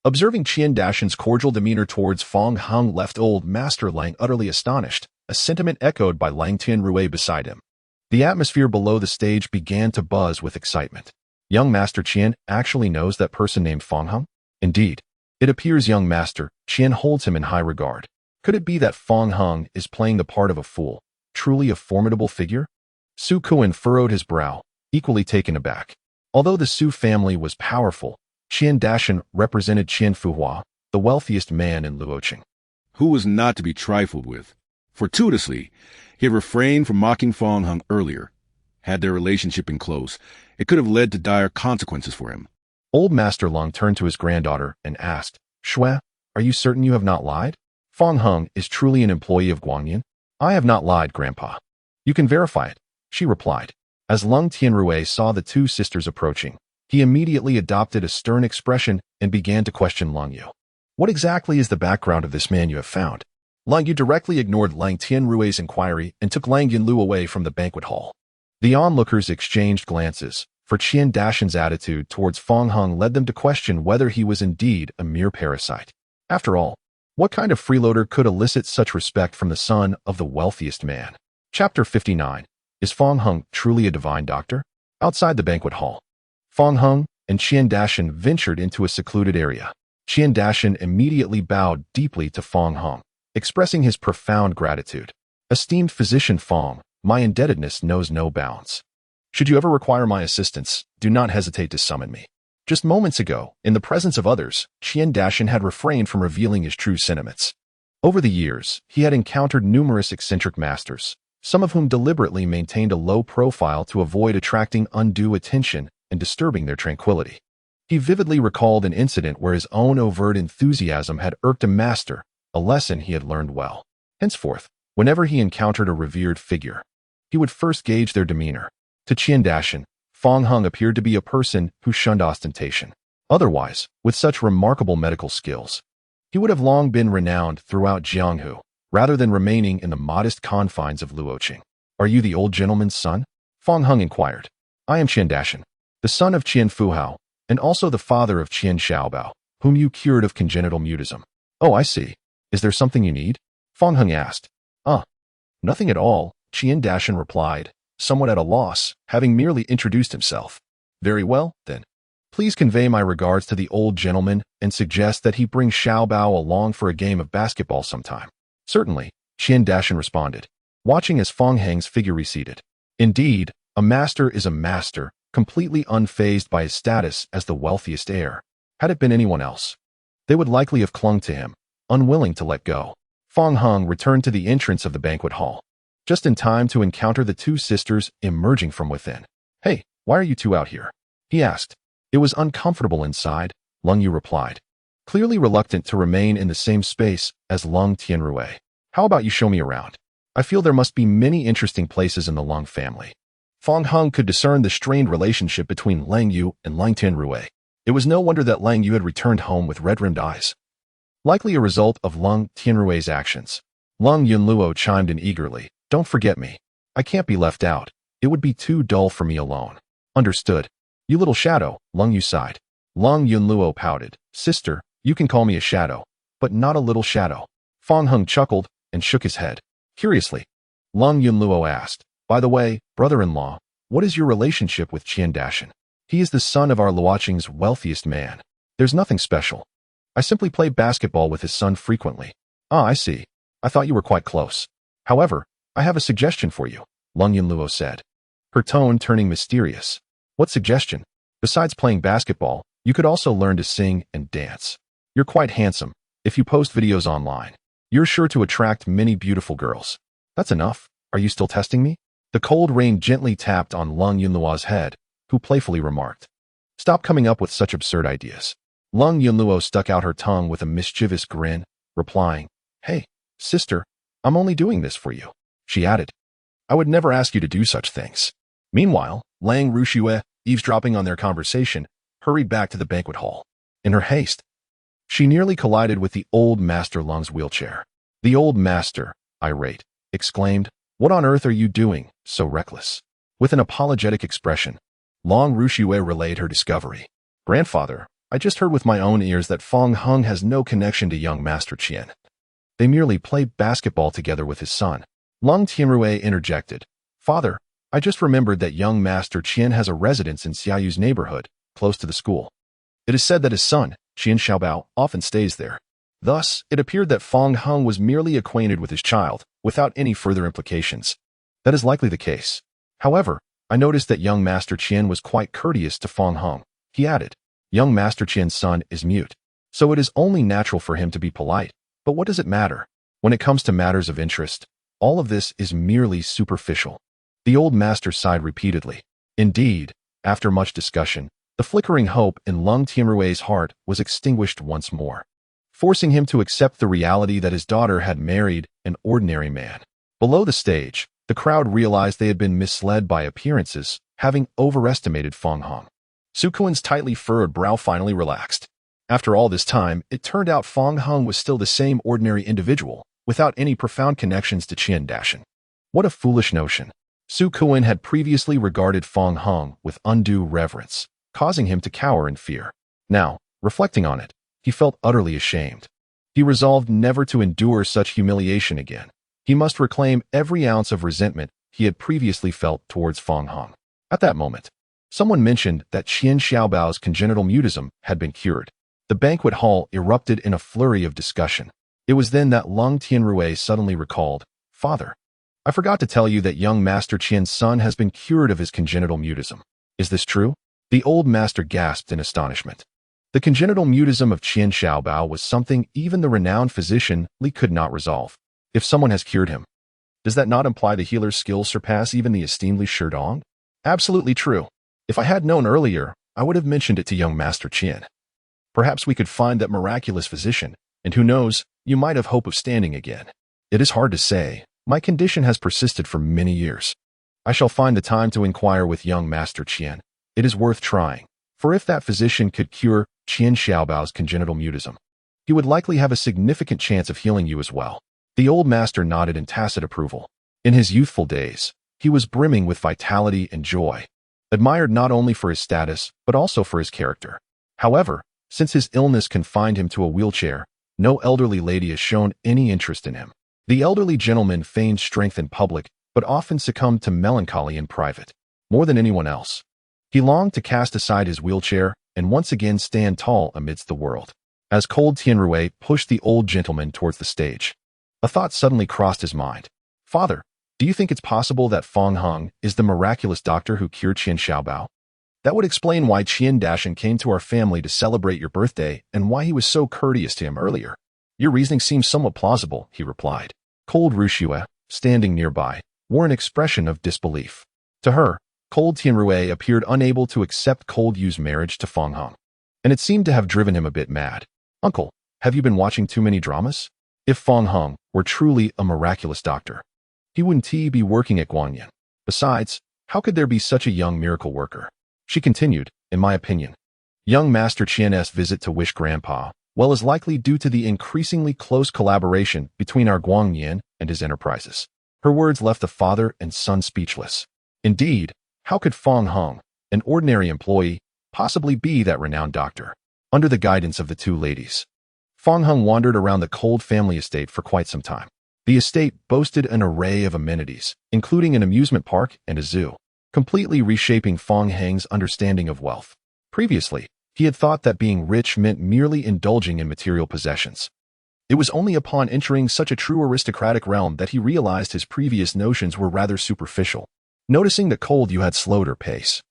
Observing Qian Dashan's cordial demeanor towards Feng Hong left Old Master Lang utterly astonished, a sentiment echoed by Lang Tianrui beside him. The atmosphere below the stage began to buzz with excitement. Young Master Qian actually knows that person named Feng Hong? Indeed, it appears young Master Qian holds him in high regard. Could it be that Feng Hong is playing the part of a fool, truly a formidable figure? Su Kuan furrowed his brow, equally taken aback. Although the Su family was powerful, Qian Dashan represented Qian Fuhua, the wealthiest man in Luoqing, who was not to be trifled with. Fortuitously, he had refrained from mocking Feng Hong earlier. Had their relationship been close, it could have led to dire consequences for him. Old Master Lung turned to his granddaughter and asked, "Shui, are you certain you have not lied? Feng Hong is truly an employee of Guangyan?" "I have not lied, Grandpa." "You can verify it," she replied. As Lung Tianrui saw the two sisters approaching, he immediately adopted a stern expression and began to question Lang Yu. "What exactly is the background of this man you have found?" Lang Yu directly ignored Lang Tianrui's inquiry and took Lang Yunlu away from the banquet hall. The onlookers exchanged glances, for Qian Dashan's attitude towards Feng Hong led them to question whether he was indeed a mere parasite. After all, what kind of freeloader could elicit such respect from the son of the wealthiest man? Chapter 59. Is Feng Hong truly a divine doctor? Outside the banquet hall, Feng Hong and Qian Dashan ventured into a secluded area. Qian Dashan immediately bowed deeply to Feng Hong, expressing his profound gratitude. "Esteemed physician Feng, my indebtedness knows no bounds. Should you ever require my assistance, do not hesitate to summon me." Just moments ago, in the presence of others, Qian Dashan had refrained from revealing his true sentiments. Over the years, he had encountered numerous eccentric masters, some of whom deliberately maintained a low profile to avoid attracting undue attention and disturbing their tranquility. He vividly recalled an incident where his own overt enthusiasm had irked a master, a lesson he had learned well. Henceforth, whenever he encountered a revered figure, he would first gauge their demeanor. To Qian Dashan, Fong Hung appeared to be a person who shunned ostentation. Otherwise, with such remarkable medical skills, he would have long been renowned throughout Jianghu, rather than remaining in the modest confines of Luoqing. Are you the old gentleman's son? Fong Hung inquired. I am Qian Dashan, the son of Qian Fuhao, and also the father of Qian Xiaobao, whom you cured of congenital mutism. Oh, I see. Is there something you need? Fong Hung asked. Nothing at all, Qian Dashan replied, somewhat at a loss, having merely introduced himself. Very well, then. Please convey my regards to the old gentleman and suggest that he bring Xiaobao along for a game of basketball sometime. Certainly, Qian Dashan responded, watching as Fong Hang's figure receded. Indeed, a master is a master, completely unfazed by his status as the wealthiest heir. Had it been anyone else, they would likely have clung to him, unwilling to let go. Fong Hung returned to the entrance of the banquet hall, just in time to encounter the two sisters emerging from within. Hey, why are you two out here? He asked. It was uncomfortable inside, Lung Yu replied, clearly reluctant to remain in the same space as Lung Tianrui. How about you show me around? I feel there must be many interesting places in the Lung family. Fong Hung could discern the strained relationship between Lang Yu and Lang Tianrui. It was no wonder that Lang Yu had returned home with red-rimmed eyes. Likely a result of Lung Tianrui's actions. Lung Yunluo chimed in eagerly. Don't forget me. I can't be left out. It would be too dull for me alone. Understood. You little shadow, Lung Yu sighed. Lung Yunluo pouted. Sister, you can call me a shadow, but not a little shadow. Fong Hung chuckled and shook his head. Curiously, Lung Yunluo asked, by the way, brother-in-law, what is your relationship with Qian Dashan? He is the son of our Luoqing's wealthiest man. There's nothing special. I simply play basketball with his son frequently. Ah, I see. I thought you were quite close. However, I have a suggestion for you, Lung Yunluo said, her tone turning mysterious. What suggestion? Besides playing basketball, you could also learn to sing and dance. You're quite handsome. If you post videos online, you're sure to attract many beautiful girls. That's enough. Are you still testing me? The cold rain gently tapped on Lung Yunluo's head, who playfully remarked, Stop coming up with such absurd ideas. Lung Yunluo stuck out her tongue with a mischievous grin, replying, Hey, sister, I'm only doing this for you. She added, I would never ask you to do such things. Meanwhile, Lang Rushue, eavesdropping on their conversation, hurried back to the banquet hall. In her haste, she nearly collided with the old master Lung's wheelchair. The old master, irate, exclaimed, What on earth are you doing, so reckless? With an apologetic expression, Lang Rushue relayed her discovery. Grandfather, I just heard with my own ears that Fong Hung has no connection to young Master Qian. They merely play basketball together with his son. Lung Tianrui interjected, Father, I just remembered that young Master Qian has a residence in Xiaoyu's neighborhood, close to the school. It is said that his son, Qian Xiaobao, often stays there. Thus, it appeared that Fong Hung was merely acquainted with his child, without any further implications. That is likely the case. However, I noticed that young Master Qian was quite courteous to Fong Hung. He added, Young Master Qian's son is mute, so it is only natural for him to be polite. But what does it matter? When it comes to matters of interest, all of this is merely superficial. The old master sighed repeatedly. Indeed, after much discussion, the flickering hope in Lung Tianrui's heart was extinguished once more, forcing him to accept the reality that his daughter had married an ordinary man. Below the stage, the crowd realized they had been misled by appearances, having overestimated Fong Hung. Su Kuan's tightly furrowed brow finally relaxed. After all this time, it turned out Fong Hung was still the same ordinary individual, without any profound connections to Qian Dashan. What a foolish notion. Su Kuan had previously regarded Fong Hung with undue reverence, causing him to cower in fear. Now, reflecting on it, he felt utterly ashamed. He resolved never to endure such humiliation again. He must reclaim every ounce of resentment he had previously felt towards Fong Hung. At that moment, someone mentioned that Qian Xiaobao's congenital mutism had been cured. The banquet hall erupted in a flurry of discussion. It was then that Lung Tianrui suddenly recalled, Father, I forgot to tell you that young Master Qian's son has been cured of his congenital mutism. Is this true? The old master gasped in astonishment. The congenital mutism of Qian Xiaobao was something even the renowned physician Li could not resolve. If someone has cured him, does that not imply the healer's skills surpass even the esteemed Li Shidong? Absolutely true. If I had known earlier, I would have mentioned it to young Master Qian. Perhaps we could find that miraculous physician, and who knows, you might have hope of standing again. It is hard to say. My condition has persisted for many years. I shall find the time to inquire with young Master Qian. It is worth trying, for if that physician could cure Qian Xiaobao's congenital mutism, he would likely have a significant chance of healing you as well. The old master nodded in tacit approval. In his youthful days, he was brimming with vitality and joy, admired not only for his status, but also for his character. However, since his illness confined him to a wheelchair, no elderly lady has shown any interest in him. The elderly gentleman feigned strength in public, but often succumbed to melancholy in private. More than anyone else, he longed to cast aside his wheelchair and once again stand tall amidst the world. As cold Tianrui pushed the old gentleman towards the stage, a thought suddenly crossed his mind. Father, do you think it's possible that Fong Hung is the miraculous doctor who cured Qian Xiaobao? That would explain why Qian Dashan came to our family to celebrate your birthday and why he was so courteous to him earlier. Your reasoning seems somewhat plausible, he replied. Cold Rushue, standing nearby, wore an expression of disbelief. To her, Cold Tianrui appeared unable to accept Cold Yu's marriage to Fong Hung, and it seemed to have driven him a bit mad. Uncle, have you been watching too many dramas? If Fong Hung were truly a miraculous doctor, he wouldn't be working at Guanyin. Besides, how could there be such a young miracle worker? She continued, in my opinion, young Master Qian's visit to Wish Grandpa, well, is likely due to the increasingly close collaboration between our Guanyin and his enterprises. Her words left the father and son speechless. Indeed, how could Fong Hung, an ordinary employee, possibly be that renowned doctor? Under the guidance of the two ladies, Fong Hung wandered around the Cold family estate for quite some time. The estate boasted an array of amenities, including an amusement park and a zoo, completely reshaping Fong Hung's understanding of wealth. Previously, he had thought that being rich meant merely indulging in material possessions. It was only upon entering such a true aristocratic realm that he realized his previous notions were rather superficial. Noticing that Cold Yu had slowed her pace,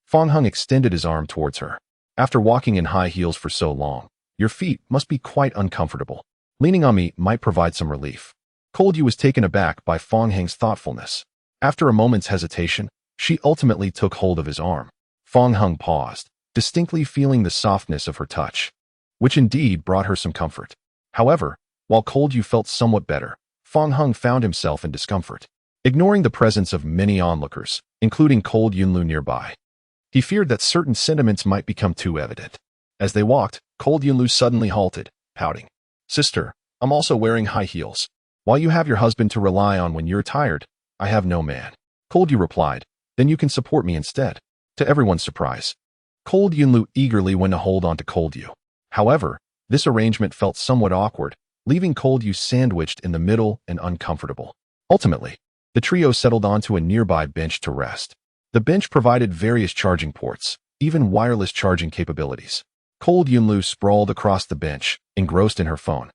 Fong Hung extended his arm towards her. After walking in high heels for so long, your feet must be quite uncomfortable. Leaning on me might provide some relief. Cold Yu was taken aback by Fong Hung's thoughtfulness. After a moment's hesitation, she ultimately took hold of his arm. Fong Hung paused, distinctly feeling the softness of her touch, which indeed brought her some comfort. However, while Cold Yu felt somewhat better, Fong Hung found himself in discomfort. Ignoring the presence of many onlookers, including Cold Yunlu nearby, he feared that certain sentiments might become too evident. As they walked, Cold Yunlu suddenly halted, pouting. Sister, I'm also wearing high heels. While you have your husband to rely on when you're tired, I have no man. Cold Yu replied, then you can support me instead. To everyone's surprise, Cold Yunlu eagerly went to hold on to Cold Yu. However, this arrangement felt somewhat awkward, leaving Cold Yu sandwiched in the middle and uncomfortable. Ultimately, the trio settled onto a nearby bench to rest. The bench provided various charging ports, even wireless charging capabilities. Cold Yunlu sprawled across the bench, engrossed in her phone,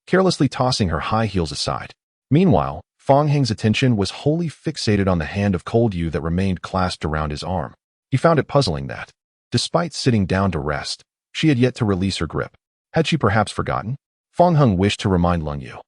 carelessly tossing her high heels aside. Meanwhile, Fong Hung's attention was wholly fixated on the hand of Cold Yu that remained clasped around his arm. He found it puzzling that, despite sitting down to rest, she had yet to release her grip. Had she perhaps forgotten? Fong Hung wished to remind Lung Yu.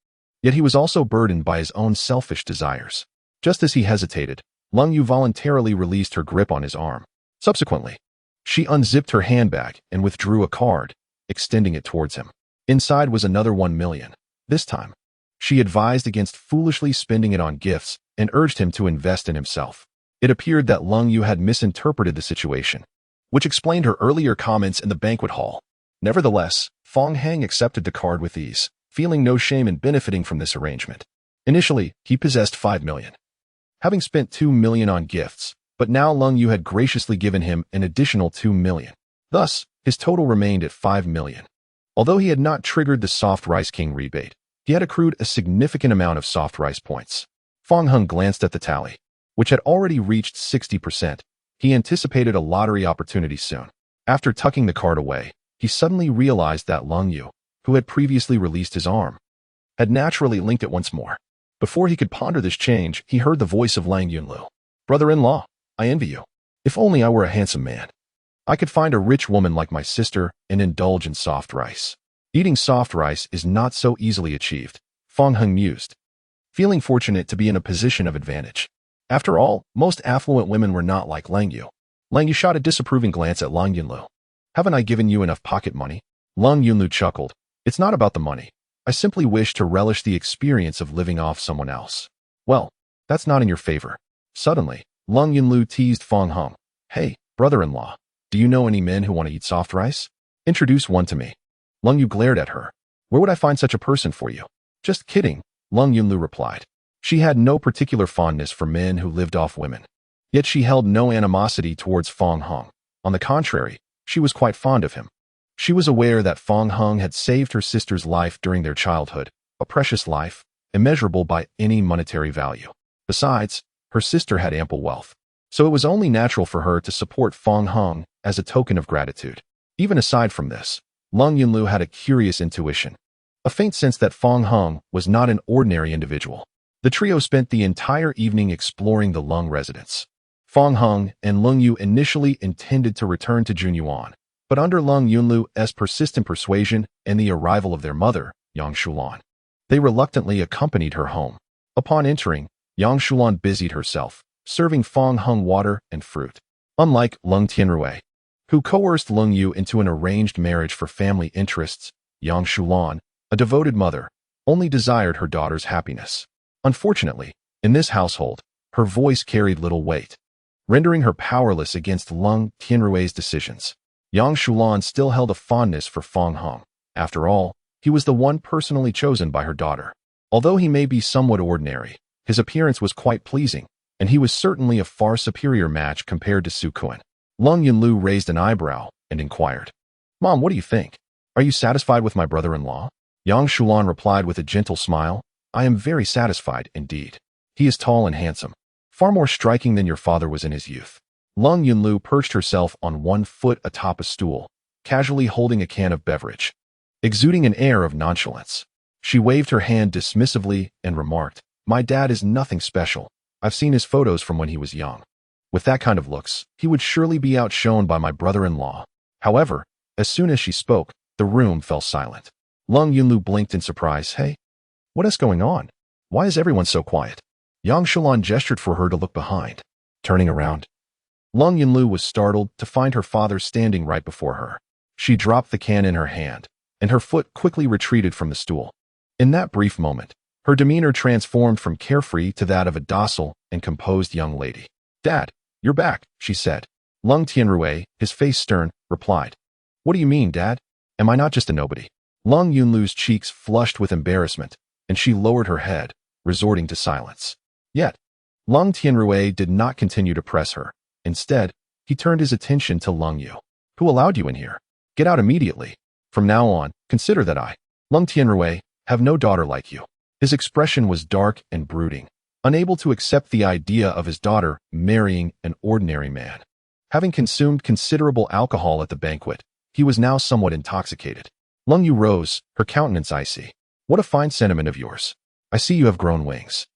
Yet he was also burdened by his own selfish desires. Just as he hesitated, Lung Yu voluntarily released her grip on his arm. Subsequently, she unzipped her handbag and withdrew a card, extending it towards him. Inside was another 1 million. This time, she advised against foolishly spending it on gifts and urged him to invest in himself. It appeared that Lung Yu had misinterpreted the situation, which explained her earlier comments in the banquet hall. Nevertheless, Fong Hung accepted the card with ease, feeling no shame in benefiting from this arrangement. Initially, he possessed 5 million, having spent 2 million on gifts, but now Lung Yu had graciously given him an additional 2 million. Thus, his total remained at 5 million. Although he had not triggered the Soft Rice King rebate, he had accrued a significant amount of Soft Rice points. Fong Hung glanced at the tally, which had already reached 60%. He anticipated a lottery opportunity soon. After tucking the card away, he suddenly realized that Lung Yu, who had previously released his arm, had naturally linked it once more. Before he could ponder this change, he heard the voice of Lang Yunlu. Brother-in-law, I envy you. If only I were a handsome man, I could find a rich woman like my sister and indulge in soft rice. Eating soft rice is not so easily achieved, Fong Hung mused, feeling fortunate to be in a position of advantage. After all, most affluent women were not like Lang Yu. Lang Yu shot a disapproving glance at Lang Yunlu. Haven't I given you enough pocket money? Lang Yunlu chuckled. It's not about the money. I simply wish to relish the experience of living off someone else. Well, that's not in your favor. Suddenly, Lang Yunlu teased Fong Hung. Hey, brother-in-law, do you know any men who want to eat soft rice? Introduce one to me. Lung Yu glared at her. Where would I find such a person for you? Just kidding, Lung Yunlu replied. She had no particular fondness for men who lived off women. Yet she held no animosity towards Fong Hung. On the contrary, she was quite fond of him. She was aware that Fong Hung had saved her sister's life during their childhood, a precious life, immeasurable by any monetary value. Besides, her sister had ample wealth, so it was only natural for her to support Fong Hung as a token of gratitude. Even aside from this, Lung Yunlu had a curious intuition, a faint sense that Fong Hung was not an ordinary individual. The trio spent the entire evening exploring the Lung residence. Fong Hung and Lung Yu initially intended to return to Junyuan, but under Lung Yunlu's persistent persuasion and the arrival of their mother, Yang Shulan, they reluctantly accompanied her home. Upon entering, Yang Shulan busied herself, serving Fong Hung water and fruit. Unlike Lung Tianrui, who coerced Lung Yu into an arranged marriage for family interests, Yang Shulan, a devoted mother, only desired her daughter's happiness. Unfortunately, in this household, her voice carried little weight, rendering her powerless against Lung Tianrui's decisions. Yang Shulan still held a fondness for Fong Hung. After all, he was the one personally chosen by her daughter. Although he may be somewhat ordinary, his appearance was quite pleasing, and he was certainly a far superior match compared to Su Kuan. Lung Yunlu raised an eyebrow and inquired, Mom, what do you think? Are you satisfied with my brother-in-law? Yang Shulan replied with a gentle smile, I am very satisfied indeed. He is tall and handsome, far more striking than your father was in his youth. Lung Yunlu perched herself on one foot atop a stool, casually holding a can of beverage, exuding an air of nonchalance. She waved her hand dismissively and remarked, My dad is nothing special. I've seen his photos from when he was young. With that kind of looks, he would surely be outshone by my brother-in-law. However, as soon as she spoke, the room fell silent. Lung Yunlu blinked in surprise. Hey, what is going on? Why is everyone so quiet? Yang Shulan gestured for her to look behind. Turning around, Lung Yunlu was startled to find her father standing right before her. She dropped the can in her hand, and her foot quickly retreated from the stool. In that brief moment, her demeanor transformed from carefree to that of a docile and composed young lady. Dad, you're back, she said. Lung Tianrui, his face stern, replied. What do you mean, Dad? Am I not just a nobody? Lung Yunlu's cheeks flushed with embarrassment, and she lowered her head, resorting to silence. Yet, Lung Tianrui did not continue to press her. Instead, he turned his attention to Lung Yu. Who allowed you in here? Get out immediately. From now on, consider that I, Lung Tianrui, have no daughter like you. His expression was dark and brooding, unable to accept the idea of his daughter marrying an ordinary man. Having consumed considerable alcohol at the banquet, he was now somewhat intoxicated. Lung Yu rose, her countenance icy. What a fine sentiment of yours. I see you have grown wings.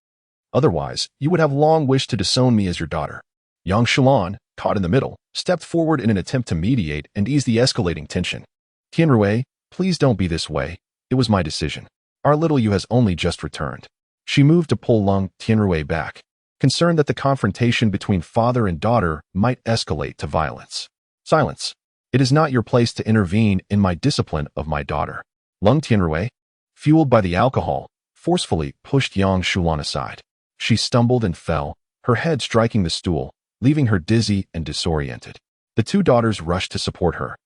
Otherwise, you would have long wished to disown me as your daughter. Yang Shulan, caught in the middle, stepped forward in an attempt to mediate and ease the escalating tension. Tianrui, please don't be this way. It was my decision. Our little Yu has only just returned. She moved to pull Lung Tianrui back, concerned that the confrontation between father and daughter might escalate to violence. Silence. It is not your place to intervene in my discipline of my daughter. Lung Tianrui, fueled by the alcohol, forcefully pushed Yang Shulan aside. She stumbled and fell, her head striking the stool, leaving her dizzy and disoriented. The two daughters rushed to support her,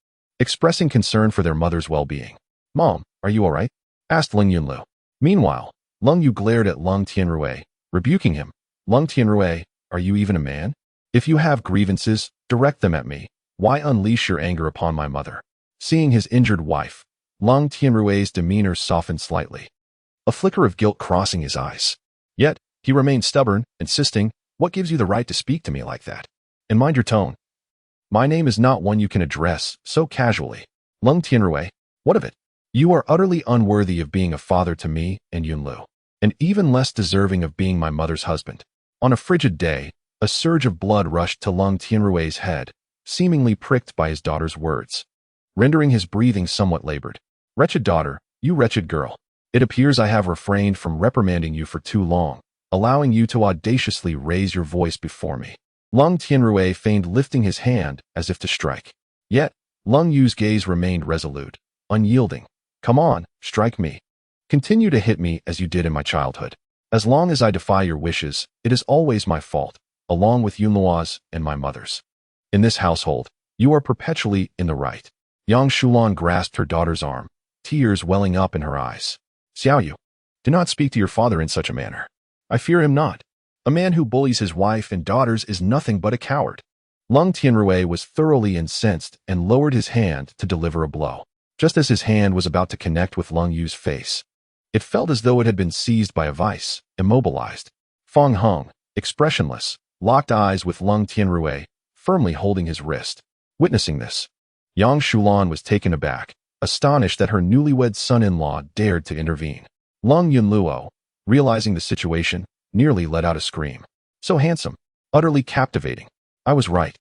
expressing concern for their mother's well-being. Mom, are you all right? Asked Lung Yunlu. Meanwhile, Lung Yu glared at Lung Tianrui, rebuking him. Lung Tianrui, are you even a man? If you have grievances, direct them at me. Why unleash your anger upon my mother? Seeing his injured wife, Lung Tianrui's demeanor softened slightly, a flicker of guilt crossing his eyes. Yet, he remained stubborn, insisting, What gives you the right to speak to me like that? And mind your tone. My name is not one you can address so casually. Lung Tianrui, what of it? You are utterly unworthy of being a father to me and Yunlu, and even less deserving of being my mother's husband. On a frigid day, a surge of blood rushed to Lung Tianrui's head, seemingly pricked by his daughter's words, rendering his breathing somewhat labored. Wretched daughter, you wretched girl. It appears I have refrained from reprimanding you for too long, allowing you to audaciously raise your voice before me. Lung Tianrui feigned lifting his hand as if to strike. Yet, Lung Yu's gaze remained resolute, unyielding. Come on, strike me. Continue to hit me as you did in my childhood. As long as I defy your wishes, it is always my fault, along with Yunluo's and my mother's. In this household, you are perpetually in the right. Yang Shulan grasped her daughter's arm, tears welling up in her eyes. Xiaoyu, do not speak to your father in such a manner. I fear him not. A man who bullies his wife and daughters is nothing but a coward. Lung Tianrui was thoroughly incensed and lowered his hand to deliver a blow. Just as his hand was about to connect with Lung Yu's face, it felt as though it had been seized by a vice, immobilized. Fong Hung, expressionless, locked eyes with Lung Tianrui, firmly holding his wrist. Witnessing this, Yang Shulan was taken aback, astonished that her newlywed son-in-law dared to intervene. Lung Yunluo, realizing the situation, nearly let out a scream. So handsome, utterly captivating. I was right.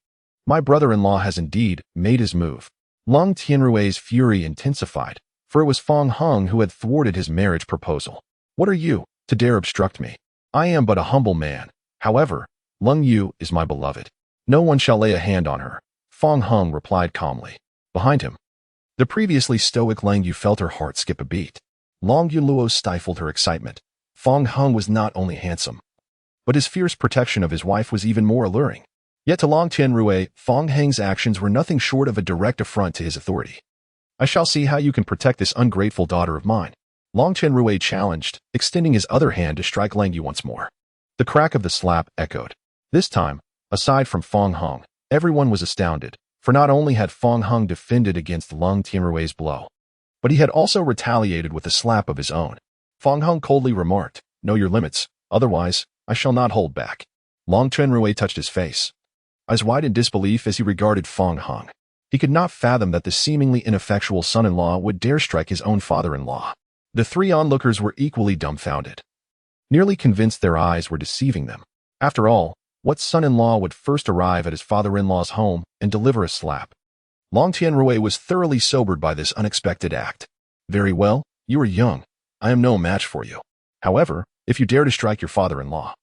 My brother-in-law has indeed made his move. Lung Tianrui's fury intensified, for it was Fong Hung who had thwarted his marriage proposal. What are you, to dare obstruct me? I am but a humble man. However, Lung Yu is my beloved. No one shall lay a hand on her. Fong Hung replied calmly. Behind him, the previously stoic Lang Yu felt her heart skip a beat. Long Yunluo stifled her excitement. Fong Hung was not only handsome, but his fierce protection of his wife was even more alluring. Yet to Long Tianrui, Fong Heng's actions were nothing short of a direct affront to his authority. I shall see how you can protect this ungrateful daughter of mine. Long Tianrui challenged, extending his other hand to strike Lang Yu once more. The crack of the slap echoed. This time, aside from Fong Hung, everyone was astounded, for not only had Fong Hung defended against Lung Tianrui's blow, but he had also retaliated with a slap of his own. Fong Hung coldly remarked, know your limits, otherwise, I shall not hold back. Long Tianrui touched his face, eyes wide in disbelief as he regarded Fong Hung. He could not fathom that the seemingly ineffectual son-in-law would dare strike his own father-in-law. The three onlookers were equally dumbfounded, nearly convinced their eyes were deceiving them. After all, what son-in-law would first arrive at his father-in-law's home and deliver a slap? Long Tianrui was thoroughly sobered by this unexpected act. Very well, you are young. I am no match for you. However, if you dare to strike your father-in-law,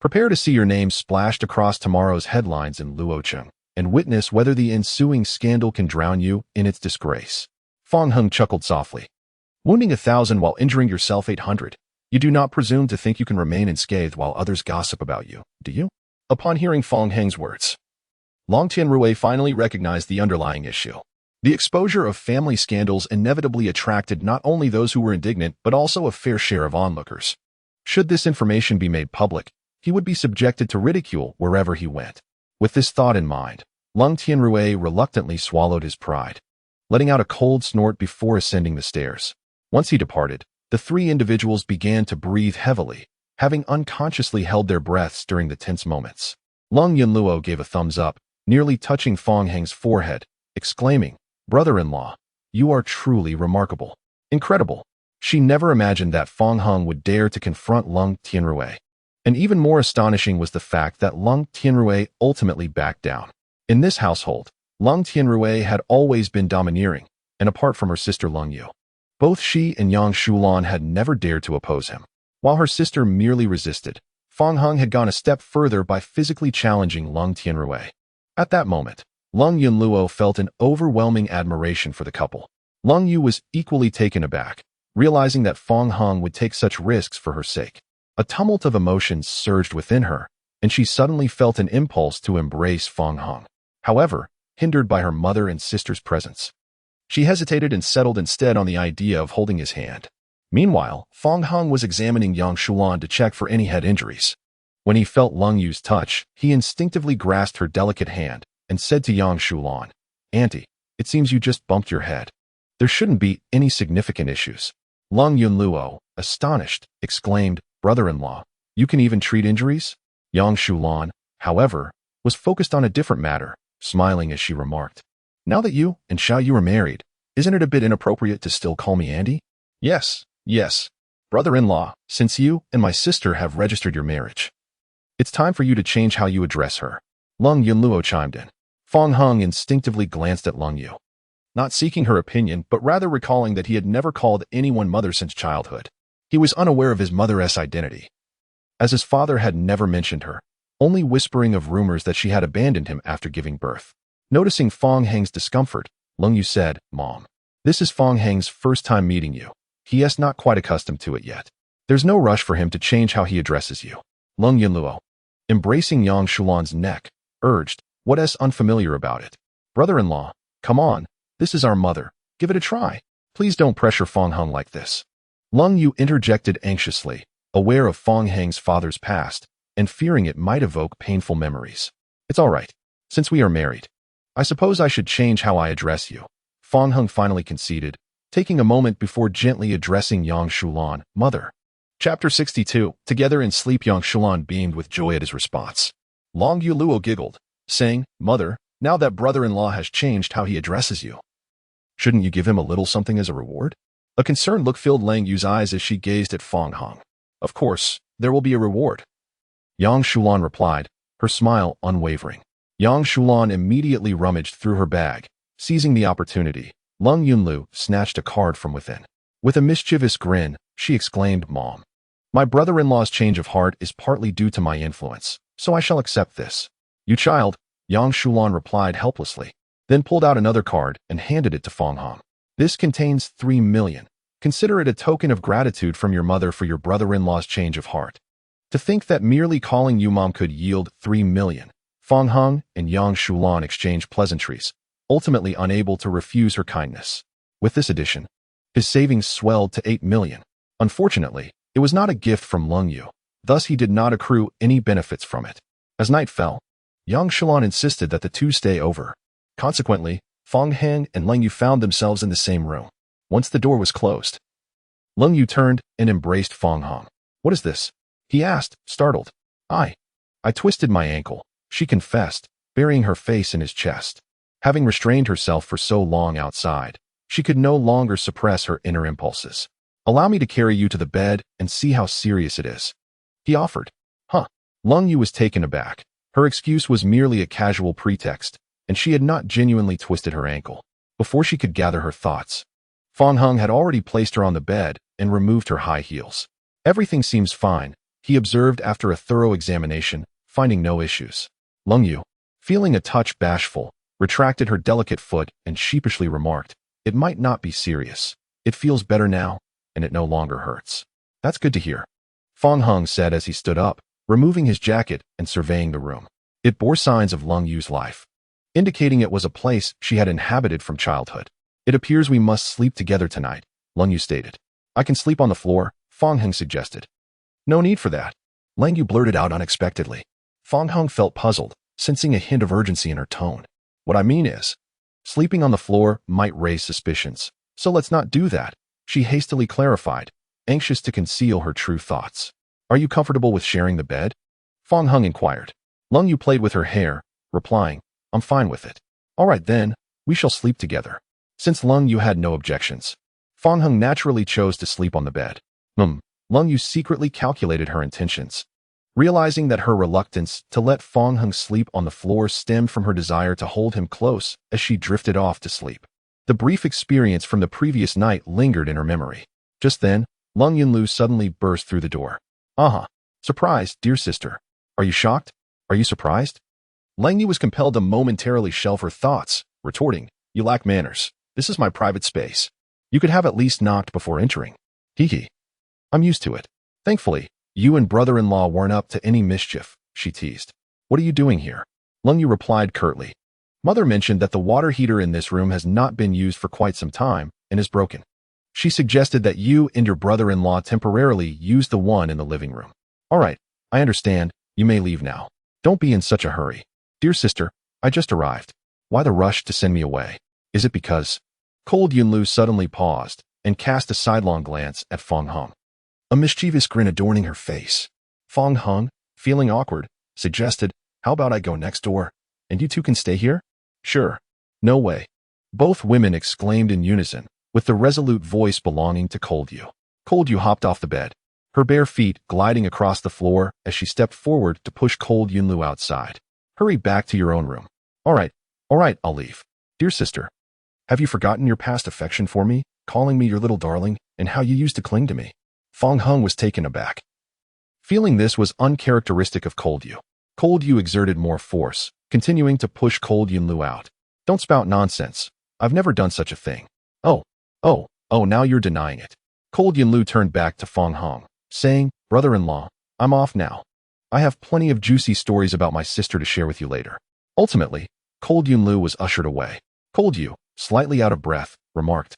prepare to see your name splashed across tomorrow's headlines in Luocheng, and witness whether the ensuing scandal can drown you in its disgrace. Fong Hung chuckled softly. Wounding 1,000 while injuring yourself 800. You do not presume to think you can remain unscathed while others gossip about you, do you? Upon hearing Fong Heng's words, Long Tianrui finally recognized the underlying issue. The exposure of family scandals inevitably attracted not only those who were indignant but also a fair share of onlookers. Should this information be made public, he would be subjected to ridicule wherever he went. With this thought in mind, Lung Tianrui reluctantly swallowed his pride, letting out a cold snort before ascending the stairs. Once he departed, the three individuals began to breathe heavily, having unconsciously held their breaths during the tense moments. Lung Yunluo gave a thumbs up, nearly touching Fong Heng's forehead, exclaiming, Brother-in-law, you are truly remarkable. Incredible. She never imagined that Fong Hung would dare to confront Lung Tianrui. And even more astonishing was the fact that Lung Tianrui ultimately backed down. In this household, Lung Tianrui had always been domineering, and apart from her sister Lung Yu, both she and Yang Shulan had never dared to oppose him. While her sister merely resisted, Fong Hung had gone a step further by physically challenging Lung Tianrui. At that moment, Lung Yunluo felt an overwhelming admiration for the couple. Lung Yu was equally taken aback, realizing that Fong Hung would take such risks for her sake. A tumult of emotions surged within her, and she suddenly felt an impulse to embrace Fong Hung. However, hindered by her mother and sister's presence, she hesitated and settled instead on the idea of holding his hand. Meanwhile, Fong Hung was examining Yang Shulan to check for any head injuries. When he felt Lung Yu's touch, he instinctively grasped her delicate hand and said to Yang Shulan, Auntie, it seems you just bumped your head. There shouldn't be any significant issues. Lung Yunluo, astonished, exclaimed, Brother-in-law, you can even treat injuries? Yang Shulan, however, was focused on a different matter, smiling as she remarked, Now that you and Xiaoyu are married, isn't it a bit inappropriate to still call me Andy? Yes, brother-in-law, since you and my sister have registered your marriage, it's time for you to change how you address her. Lung Yunluo chimed in. Fong Hung instinctively glanced at Lung Yu, not seeking her opinion, but rather recalling that he had never called anyone mother since childhood. He was unaware of his mother's identity, as his father had never mentioned her. only whispering of rumors that she had abandoned him after giving birth. Noticing Fong Heng's discomfort, Lung Yu said, "Mom, this is Fong Heng's first time meeting you. He is not quite accustomed to it yet. There's no rush for him to change how he addresses you." Lung Yunluo, embracing Yang Shulan's neck, urged, "What is unfamiliar about it? Brother-in-law, come on, this is our mother. Give it a try. Please don't pressure Fong Heng like this." Lung Yu interjected anxiously, aware of Fong Heng's father's past, and fearing it might evoke painful memories. "It's all right. Since we are married, I suppose I should change how I address you," Fong Heng finally conceded, taking a moment before gently addressing Yang Shulan, "Mother." Chapter 62. Together in sleep, Yang Shulan beamed with joy at his response. Long Yu Luo giggled, saying, "Mother, now that brother-in-law has changed how he addresses you, shouldn't you give him a little something as a reward?" A concerned look filled Lang Yu's eyes as she gazed at Fong Heng. "Of course, there will be a reward," Yang Shulan replied, her smile unwavering. Yang Shulan immediately rummaged through her bag. Seizing the opportunity, Lung Yunlu snatched a card from within. With a mischievous grin, she exclaimed, "Mom, my brother-in-law's change of heart is partly due to my influence, so I shall accept this." "You child," Yang Shulan replied helplessly, then pulled out another card and handed it to Fong Heng. "This contains 3 million. Consider it a token of gratitude from your mother for your brother-in-law's change of heart." To think that merely calling you mom could yield 3 million. Fong Heng and Yang Shulan exchanged pleasantries, ultimately unable to refuse her kindness. With this addition, his savings swelled to 8 million. Unfortunately, it was not a gift from Lung Yu, thus he did not accrue any benefits from it. As night fell, Yang Shulan insisted that the two stay over. Consequently, Fong Heng and Lung Yu found themselves in the same room. Once the door was closed, Lung Yu turned and embraced Fong Heng. "What is this?" he asked, startled. I twisted my ankle," she confessed, burying her face in his chest. Having restrained herself for so long outside, she could no longer suppress her inner impulses. "Allow me to carry you to the bed and see how serious it is," he offered. "Huh." Lung Yu was taken aback. Her excuse was merely a casual pretext, and she had not genuinely twisted her ankle. Before she could gather her thoughts, Fong Heng had already placed her on the bed and removed her high heels. "Everything seems fine," he observed after a thorough examination, finding no issues. Lung Yu, feeling a touch bashful, retracted her delicate foot and sheepishly remarked, "It might not be serious. It feels better now, and it no longer hurts." "That's good to hear," Fong Heng said as he stood up, removing his jacket and surveying the room. It bore signs of Lung Yu's life, indicating it was a place she had inhabited from childhood. "It appears we must sleep together tonight," Lung Yu stated. "I can sleep on the floor," Fong Heng suggested. "No need for that," Lang Yu blurted out unexpectedly. Fong Heng felt puzzled, sensing a hint of urgency in her tone. "What I mean is, sleeping on the floor might raise suspicions, so let's not do that," she hastily clarified, anxious to conceal her true thoughts. "Are you comfortable with sharing the bed?" Fong Heng inquired. Lung Yu played with her hair, replying, "I'm fine with it." "All right then, we shall sleep together." Since Lung Yu had no objections, Fong Heng naturally chose to sleep on the bed. Lung Yu secretly calculated her intentions, realizing that her reluctance to let Fong Heng sleep on the floor stemmed from her desire to hold him close as she drifted off to sleep. The brief experience from the previous night lingered in her memory. Just then, Lung Yunlu suddenly burst through the door. Surprised, dear sister. Are you shocked? Are you surprised?" Lang Yu was compelled to momentarily shelve her thoughts, retorting, "You lack manners. This is my private space. You could have at least knocked before entering." "Hee. I'm used to it. Thankfully, you and brother-in-law weren't up to any mischief," she teased. "What are you doing here?" Lung Yu replied curtly. "Mother mentioned that the water heater in this room has not been used for quite some time and is broken. She suggested that you and your brother-in-law temporarily use the one in the living room." "All right, I understand. You may leave now. Don't be in such a hurry. Dear sister, I just arrived. Why the rush to send me away? Is it because—" Cold Yunlu suddenly paused and cast a sidelong glance at Fong Heng, a mischievous grin adorning her face. Fong Heng, feeling awkward, suggested, "How about I go next door, and you two can stay here?" "Sure." "No way." Both women exclaimed in unison, with the resolute voice belonging to Cold Yu. Cold Yu hopped off the bed, her bare feet gliding across the floor as she stepped forward to push Cold Yunlu outside. "Hurry back to your own room." All right, I'll leave. Dear sister, have you forgotten your past affection for me, calling me your little darling, and how you used to cling to me?" Fong Heng was taken aback. Feeling this was uncharacteristic of Cold Yu. Cold Yu exerted more force, continuing to push Cold Yunlu out. Don't spout nonsense. I've never done such a thing. Oh, now you're denying it. Cold Yunlu turned back to Fong Hong, saying, brother-in-law, I'm off now. I have plenty of juicy stories about my sister to share with you later. Ultimately, Cold Yunlu was ushered away. Cold Yu, slightly out of breath, remarked,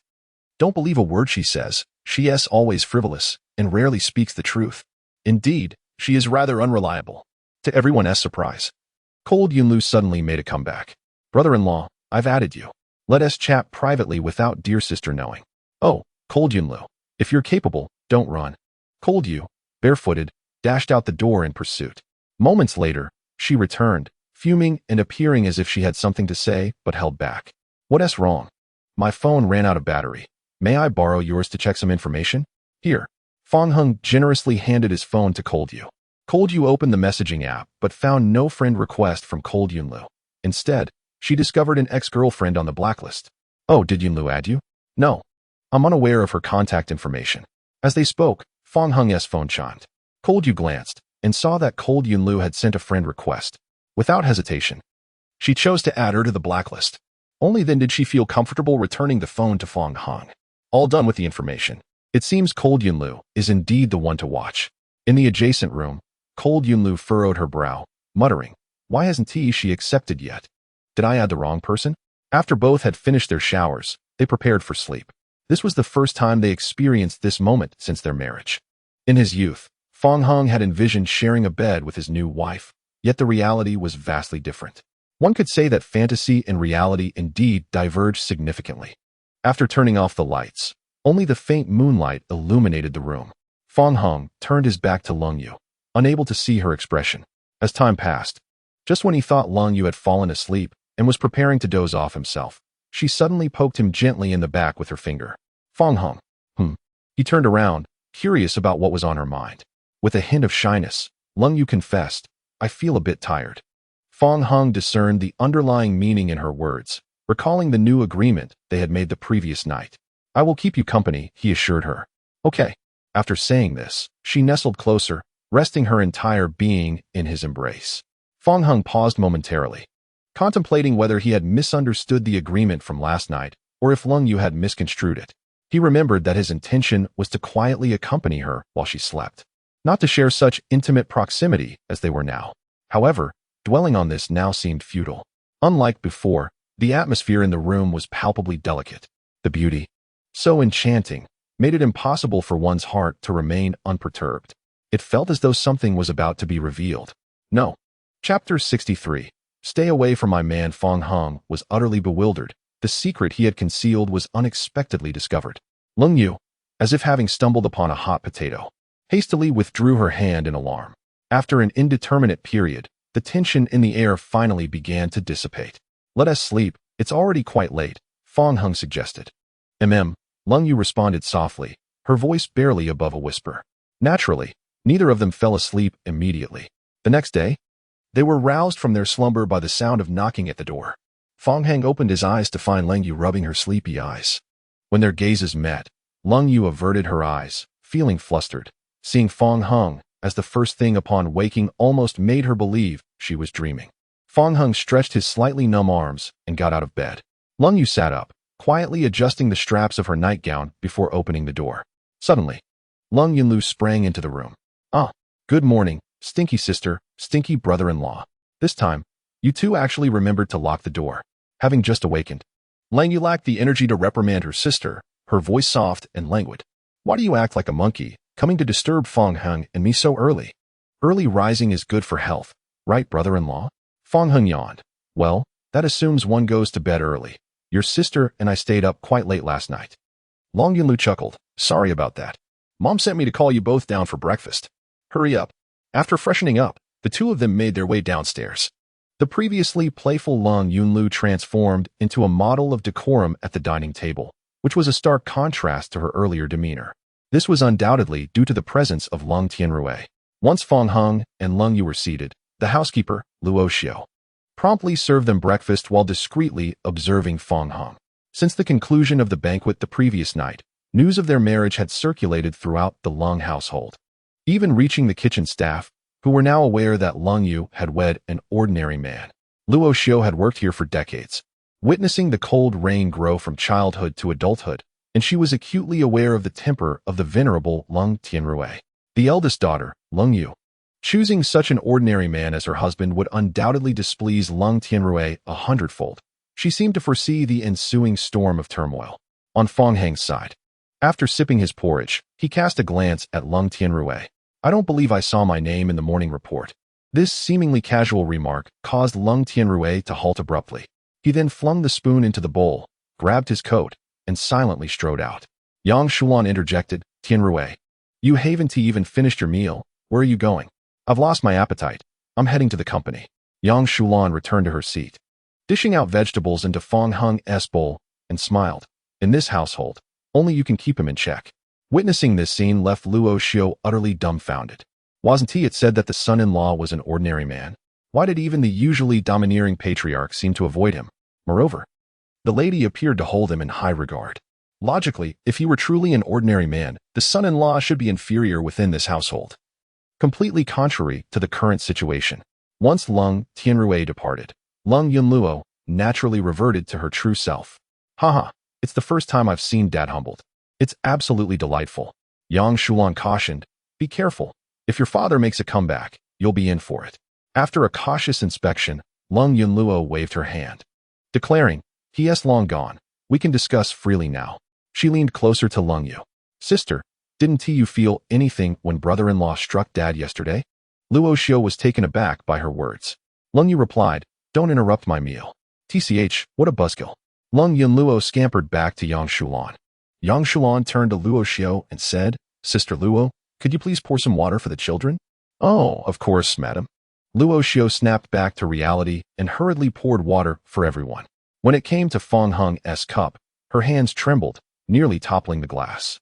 don't believe a word she says. She is always frivolous and rarely speaks the truth. Indeed, she is rather unreliable. To everyone's surprise, Cold Yunlu suddenly made a comeback. Brother-in-law, I've added you. Let us chat privately without dear sister knowing. Oh, Cold Yunlu, if you're capable, don't run. Cold Yu, barefooted, dashed out the door in pursuit. Moments later, she returned, fuming and appearing as if she had something to say but held back. What's wrong? My phone ran out of battery. May I borrow yours to check some information? Here. Fong Hung generously handed his phone to Cold Yu. Cold Yu opened the messaging app but found no friend request from Cold Yunlu. Instead, she discovered an ex-girlfriend on the blacklist. Oh, did Yunlu add you? No. I'm unaware of her contact information. As they spoke, Fong Hung's phone chimed. Cold Yu glanced and saw that Cold Yunlu had sent a friend request. Without hesitation, she chose to add her to the blacklist. Only then did she feel comfortable returning the phone to Fong Hung. All done with the information. It seems Cold Yunlu is indeed the one to watch. In the adjacent room, Cold Yunlu furrowed her brow, muttering, why hasn't she accepted yet? Did I add the wrong person? After both had finished their showers, they prepared for sleep. This was the first time they experienced this moment since their marriage. In his youth, Fong Hung had envisioned sharing a bed with his new wife, yet the reality was vastly different. One could say that fantasy and reality indeed diverged significantly. After turning off the lights, only the faint moonlight illuminated the room. Fong Hung turned his back to Lung Yu, unable to see her expression. As time passed, just when he thought Lung Yu had fallen asleep and was preparing to doze off himself, she suddenly poked him gently in the back with her finger. Fong Hung. He turned around, curious about what was on her mind. With a hint of shyness, Lung Yu confessed, I feel a bit tired. Fong Hung discerned the underlying meaning in her words, recalling the new agreement they had made the previous night. I will keep you company, he assured her. Okay. After saying this, she nestled closer, resting her entire being in his embrace. Fong Hung paused momentarily, contemplating whether he had misunderstood the agreement from last night or if Lung Yu had misconstrued it. He remembered that his intention was to quietly accompany her while she slept, not to share such intimate proximity as they were now. However, dwelling on this now seemed futile. Unlike before, the atmosphere in the room was palpably delicate. The beauty, so enchanting, made it impossible for one's heart to remain unperturbed. It felt as though something was about to be revealed. No. Chapter 63. Stay away from my man. Fong Hung was utterly bewildered. The secret he had concealed was unexpectedly discovered. Lung Yu, as if having stumbled upon a hot potato, hastily withdrew her hand in alarm. After an indeterminate period, the tension in the air finally began to dissipate. Let us sleep, it's already quite late, Fong Hung suggested. Lung Yu responded softly, her voice barely above a whisper. Naturally, neither of them fell asleep immediately. The next day, they were roused from their slumber by the sound of knocking at the door. Fong Hung opened his eyes to find Lung Yu rubbing her sleepy eyes. When their gazes met, Lung Yu averted her eyes, feeling flustered. Seeing Fong Hung as the first thing upon waking almost made her believe she was dreaming. Fong Hung stretched his slightly numb arms and got out of bed. Lung Yu sat up, quietly adjusting the straps of her nightgown before opening the door. Suddenly, Lung Yunlu sprang into the room. Ah, good morning, stinky sister, stinky brother-in-law. This time, you two actually remembered to lock the door. Having just awakened, Lang Yu lacked the energy to reprimand her sister, her voice soft and languid. Why do you act like a monkey, coming to disturb Fong Hung and me so early? Early rising is good for health, right, brother-in-law? Fong Hung yawned. Well, that assumes one goes to bed early. Your sister and I stayed up quite late last night. Long Yunlu chuckled. Sorry about that. Mom sent me to call you both down for breakfast. Hurry up. After freshening up, the two of them made their way downstairs. The previously playful Long Yunlu transformed into a model of decorum at the dining table, which was a stark contrast to her earlier demeanor. This was undoubtedly due to the presence of Long Tianrui. Once Fong Hung and Lung Yu were seated, the housekeeper, Luo Xiao, promptly served them breakfast while discreetly observing Fong Hung. Since the conclusion of the banquet the previous night, news of their marriage had circulated throughout the Lung household, even reaching the kitchen staff, who were now aware that Lung Yu had wed an ordinary man. Luo Xiu had worked here for decades, witnessing the cold rain grow from childhood to adulthood, and she was acutely aware of the temper of the venerable Lung Tianrui, the eldest daughter, Lung Yu. Choosing such an ordinary man as her husband would undoubtedly displease Lung Tianrui 100-fold. She seemed to foresee the ensuing storm of turmoil. On Fong Heng's side, after sipping his porridge, he cast a glance at Lung Tianrui. I don't believe I saw my name in the morning report. This seemingly casual remark caused Lung Tianrui to halt abruptly. He then flung the spoon into the bowl, grabbed his coat, and silently strode out. Yang Shulan interjected, Tianrui, you haven't even finished your meal. Where are you going? I've lost my appetite. I'm heading to the company. Yang Shulan returned to her seat, dishing out vegetables into Fong Heng's bowl, and smiled. In this household, only you can keep him in check. Witnessing this scene left Luo Xiu utterly dumbfounded. Wasn't it said that the son-in-law was an ordinary man? Why did even the usually domineering patriarch seem to avoid him? Moreover, the lady appeared to hold him in high regard. Logically, if he were truly an ordinary man, the son-in-law should be inferior within this household. Completely contrary to the current situation. Once Lung Tianrui departed, Lung Yunluo naturally reverted to her true self. Haha, it's the first time I've seen Dad humbled. It's absolutely delightful. Yang Shulan cautioned, be careful. If your father makes a comeback, you'll be in for it. After a cautious inspection, Lung Yunluo waved her hand, declaring, he has long gone. We can discuss freely now. She leaned closer to Lung Yu. Sister, didn't you feel anything when brother-in-law struck Dad yesterday? Luo Xiu was taken aback by her words. Lung Yu replied, don't interrupt my meal. TCH, what a buzzkill. Lung Yunluo scampered back to Yang Shulan. Yang Shulan turned to Luo Xiu and said, Sister Luo, could you please pour some water for the children? Oh, of course, madam. Luo Xiu snapped back to reality and hurriedly poured water for everyone. When it came to Fong Heng's cup, her hands trembled, nearly toppling the glass.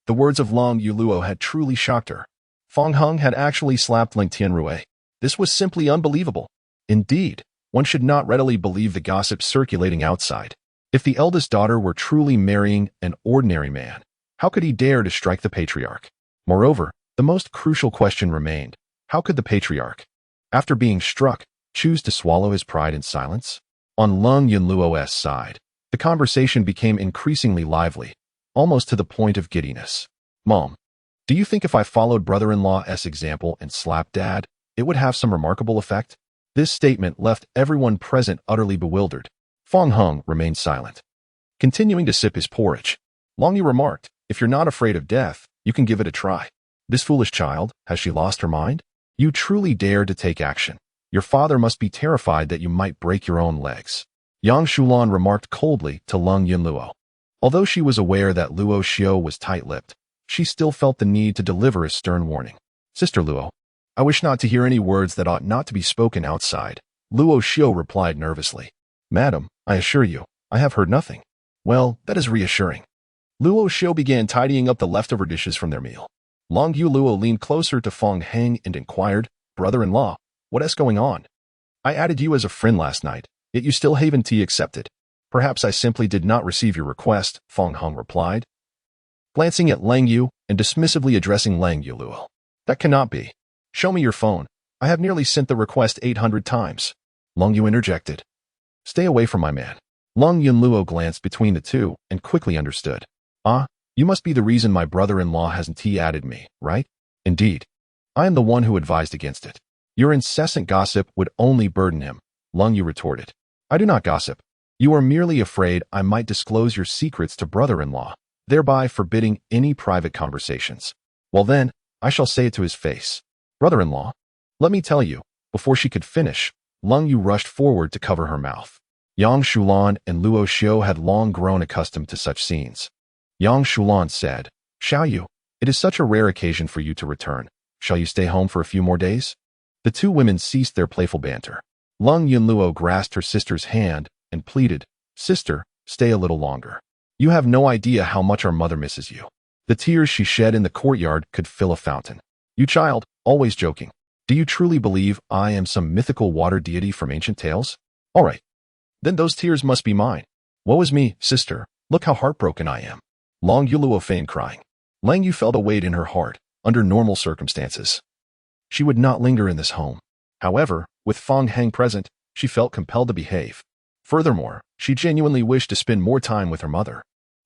The words of Lung Yuluo had truly shocked her. Fong Heng had actually slapped Ling Tianrui. This was simply unbelievable. Indeed, one should not readily believe the gossip circulating outside. If the eldest daughter were truly marrying an ordinary man, how could he dare to strike the patriarch? Moreover, the most crucial question remained. How could the patriarch, after being struck, choose to swallow his pride in silence? On Lung Yunluo's side, the conversation became increasingly lively, almost to the point of giddiness. Mom, do you think if I followed brother-in-law's example and slapped Dad, it would have some remarkable effect? This statement left everyone present utterly bewildered. Fong Heng remained silent, continuing to sip his porridge. Lung Yu remarked, if you're not afraid of death, you can give it a try. This foolish child, has she lost her mind? You truly dared to take action. Your father must be terrified that you might break your own legs. Yang Shulan remarked coldly to Lung Yunluo. Although she was aware that Luo Xiu was tight-lipped, she still felt the need to deliver a stern warning. Sister Luo, I wish not to hear any words that ought not to be spoken outside. Luo Xiu replied nervously. Madam, I assure you, I have heard nothing. Well, that is reassuring. Luo Xiu began tidying up the leftover dishes from their meal. Lung Yuluo leaned closer to Fong Heng and inquired, brother-in-law, what is going on? I added you as a friend last night, yet you still haven't accepted. Perhaps I simply did not receive your request, Fong Heng replied, glancing at Lang Yu and dismissively addressing Lang Yuluo. That cannot be. Show me your phone. I have nearly sent the request 800 times. Lung Yu interjected. Stay away from my man. Lung Yunluo glanced between the two and quickly understood. Ah, you must be the reason my brother-in-law hasn't added me, right? Indeed. I am the one who advised against it. Your incessant gossip would only burden him, Lung Yu retorted. I do not gossip. You are merely afraid I might disclose your secrets to brother-in-law, thereby forbidding any private conversations. Well then, I shall say it to his face. Brother-in-law, let me tell you. Before she could finish, Lung Yu rushed forward to cover her mouth. Yang Shulan and Luo Xiu had long grown accustomed to such scenes. Yang Shulan said, Xiao Yu, it is such a rare occasion for you to return. Shall you stay home for a few more days? The two women ceased their playful banter. Lung Yunluo grasped her sister's hand and pleaded, Sister, stay a little longer. You have no idea how much our mother misses you. The tears she shed in the courtyard could fill a fountain. You child, always joking. Do you truly believe I am some mythical water deity from ancient tales? All right. Then those tears must be mine. Woe is me, sister. Look how heartbroken I am. Lung Yuluo feigned crying. Lang Yu felt a weight in her heart, under normal circumstances. She would not linger in this home. However, with Fong Heng present, she felt compelled to behave. Furthermore, she genuinely wished to spend more time with her mother.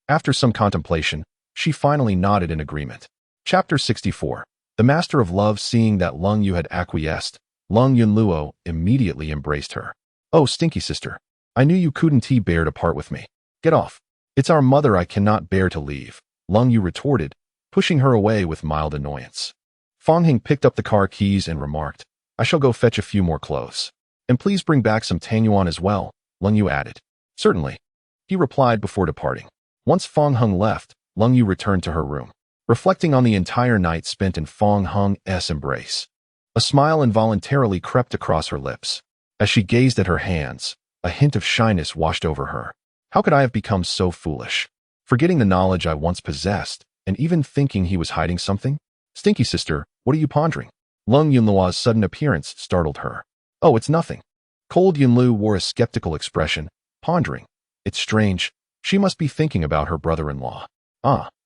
After some contemplation, she finally nodded in agreement. Chapter 64. The Master of Love. Seeing that Lung Yu had acquiesced, Lung Yunluo immediately embraced her. "Oh, stinky sister. I knew you couldn't bear to part with me. Get off. It's our mother I cannot bear to leave," Lung Yu retorted, pushing her away with mild annoyance. Fong Heng picked up the car keys and remarked, "I shall go fetch a few more clothes. And please bring back some Tang Yuan as well," Lung Yu added. "Certainly," he replied before departing. Once Fong Heng left, Lung Yu returned to her room, reflecting on the entire night spent in Fong Heng's embrace. A smile involuntarily crept across her lips. As she gazed at her hands, a hint of shyness washed over her. How could I have become so foolish? Forgetting the knowledge I once possessed, and even thinking he was hiding something? "Stinky sister, what are you pondering?" Lung Yunluo's sudden appearance startled her. "Oh, it's nothing." Cold Yunlu wore a skeptical expression, pondering. It's strange. She must be thinking about her brother-in-law.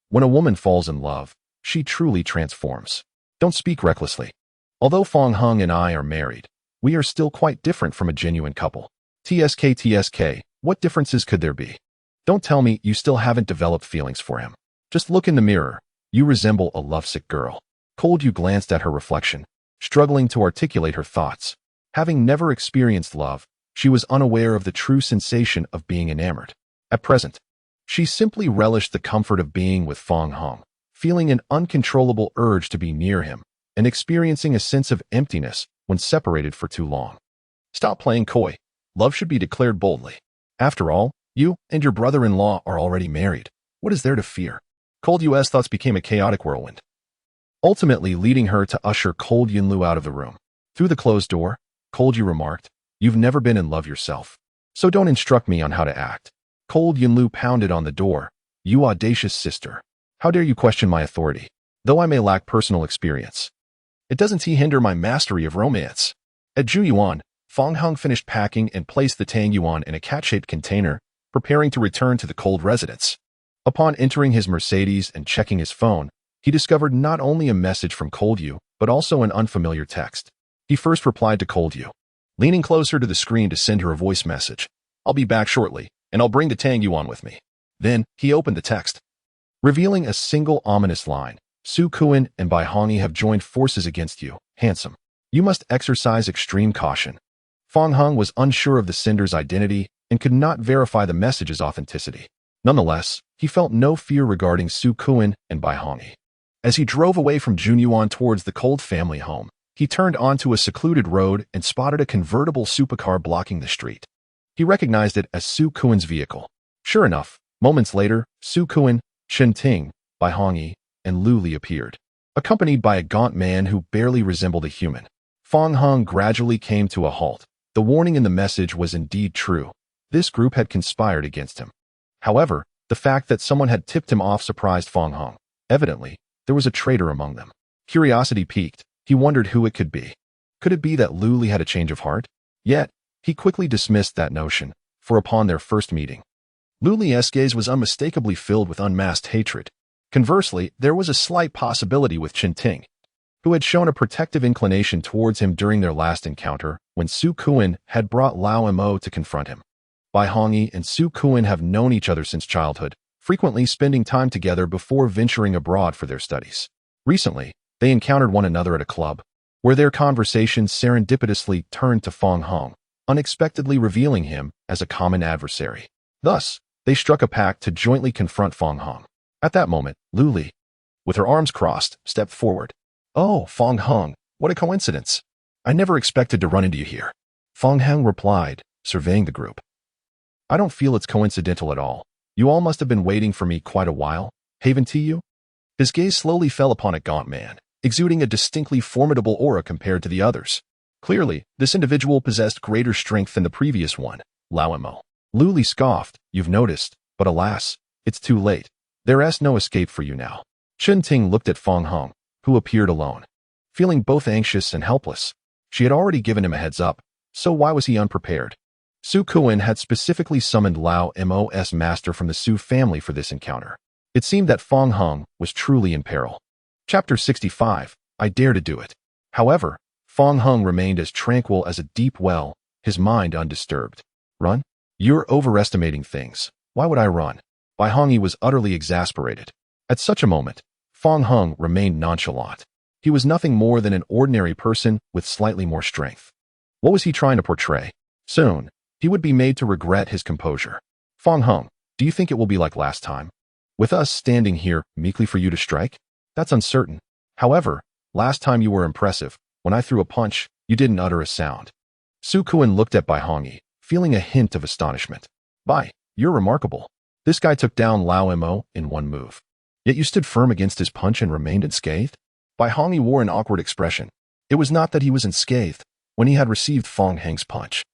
When a woman falls in love, she truly transforms. Don't speak recklessly. Although Fong Heng and I are married, we are still quite different from a genuine couple. TSK, what differences could there be? Don't tell me you still haven't developed feelings for him. Just look in the mirror. You resemble a lovesick girl. Cold Yu glanced at her reflection, struggling to articulate her thoughts. Having never experienced love, she was unaware of the true sensation of being enamored. At present, she simply relished the comfort of being with Fong Heng, feeling an uncontrollable urge to be near him, and experiencing a sense of emptiness when separated for too long. Stop playing coy. Love should be declared boldly. After all, you and your brother-in-law are already married. What is there to fear? Cold Yu's thoughts became a chaotic whirlwind, ultimately leading her to usher Cold Yunlu out of the room. Through the closed door, Cold Yu remarked, "You've never been in love yourself, so don't instruct me on how to act." Cold Yunlu pounded on the door. "You audacious sister. How dare you question my authority? Though I may lack personal experience, it doesn't hinder my mastery of romance." At Juyuan, Fong Heng finished packing and placed the Tang Yuan in a cat-shaped container, preparing to return to the cold residence. Upon entering his Mercedes and checking his phone, he discovered not only a message from Cold Yu, but also an unfamiliar text. He first replied to Cold Yu, leaning closer to the screen to send her a voice message. "I'll be back shortly, and I'll bring the Tang Yuan with me." Then, he opened the text, revealing a single ominous line. "Su Kuan and Bai Hongyi have joined forces against you, handsome. You must exercise extreme caution." Fong Heng was unsure of the sender's identity and could not verify the message's authenticity. Nonetheless, he felt no fear regarding Su Kuan and Bai Hongyi. As he drove away from Junyuan towards the Cold family home, he turned onto a secluded road and spotted a convertible supercar blocking the street. He recognized it as Su Kuan's vehicle. Sure enough, moments later, Su Kuan, Chen Ting, Bai Hongyi, and Lu Li appeared, accompanied by a gaunt man who barely resembled a human. Fong Heng gradually came to a halt. The warning in the message was indeed true. This group had conspired against him. However, the fact that someone had tipped him off surprised Fong Heng. Evidently, there was a traitor among them. Curiosity piqued. He wondered who it could be. Could it be that Lu Li had a change of heart? Yet, he quickly dismissed that notion, for upon their first meeting, Lu Li's gaze was unmistakably filled with unmasked hatred. Conversely, there was a slight possibility with Chen Ting, who had shown a protective inclination towards him during their last encounter when Su Kuan had brought Lao Mo to confront him. Bai Hongyi and Su Kuan have known each other since childhood, frequently spending time together before venturing abroad for their studies. Recently, they encountered one another at a club, where their conversations serendipitously turned to Fong Heng, unexpectedly revealing him as a common adversary. Thus, they struck a pact to jointly confront Fong Heng. At that moment, Lu Li, with her arms crossed, stepped forward. "Oh, Fong Heng, what a coincidence. I never expected to run into you here." Fong Heng replied, surveying the group. "I don't feel it's coincidental at all. You all must have been waiting for me quite a while, haven't you?" His gaze slowly fell upon a gaunt man, exuding a distinctly formidable aura compared to the others. Clearly, this individual possessed greater strength than the previous one, Lao Mo. Lu Li scoffed, "You've noticed, but alas, it's too late. There's no escape for you now." Chen Ting looked at Fong Heng, who appeared alone, feeling both anxious and helpless. She had already given him a heads up, so why was he unprepared? Su Kuan had specifically summoned Lao Mo's master from the Su family for this encounter. It seemed that Fong Heng was truly in peril. Chapter 65. I dare to do it. However, Fong Hung remained as tranquil as a deep well, his mind undisturbed. Run? You're overestimating things. Why would I run? Bai Hongyi was utterly exasperated. At such a moment, Fong Hung remained nonchalant. He was nothing more than an ordinary person with slightly more strength. What was he trying to portray? Soon, he would be made to regret his composure. Fong Hung, do you think it will be like last time? With us standing here meekly for you to strike? That's uncertain. However, last time you were impressive. When I threw a punch, you didn't utter a sound. Su Kuan looked at Bai Hongyi, feeling a hint of astonishment. Bai, you're remarkable. This guy took down Lao Mo in one move. Yet you stood firm against his punch and remained unscathed? Bai Hongyi wore an awkward expression. It was not that he was unscathed when he had received Fong Heng's punch.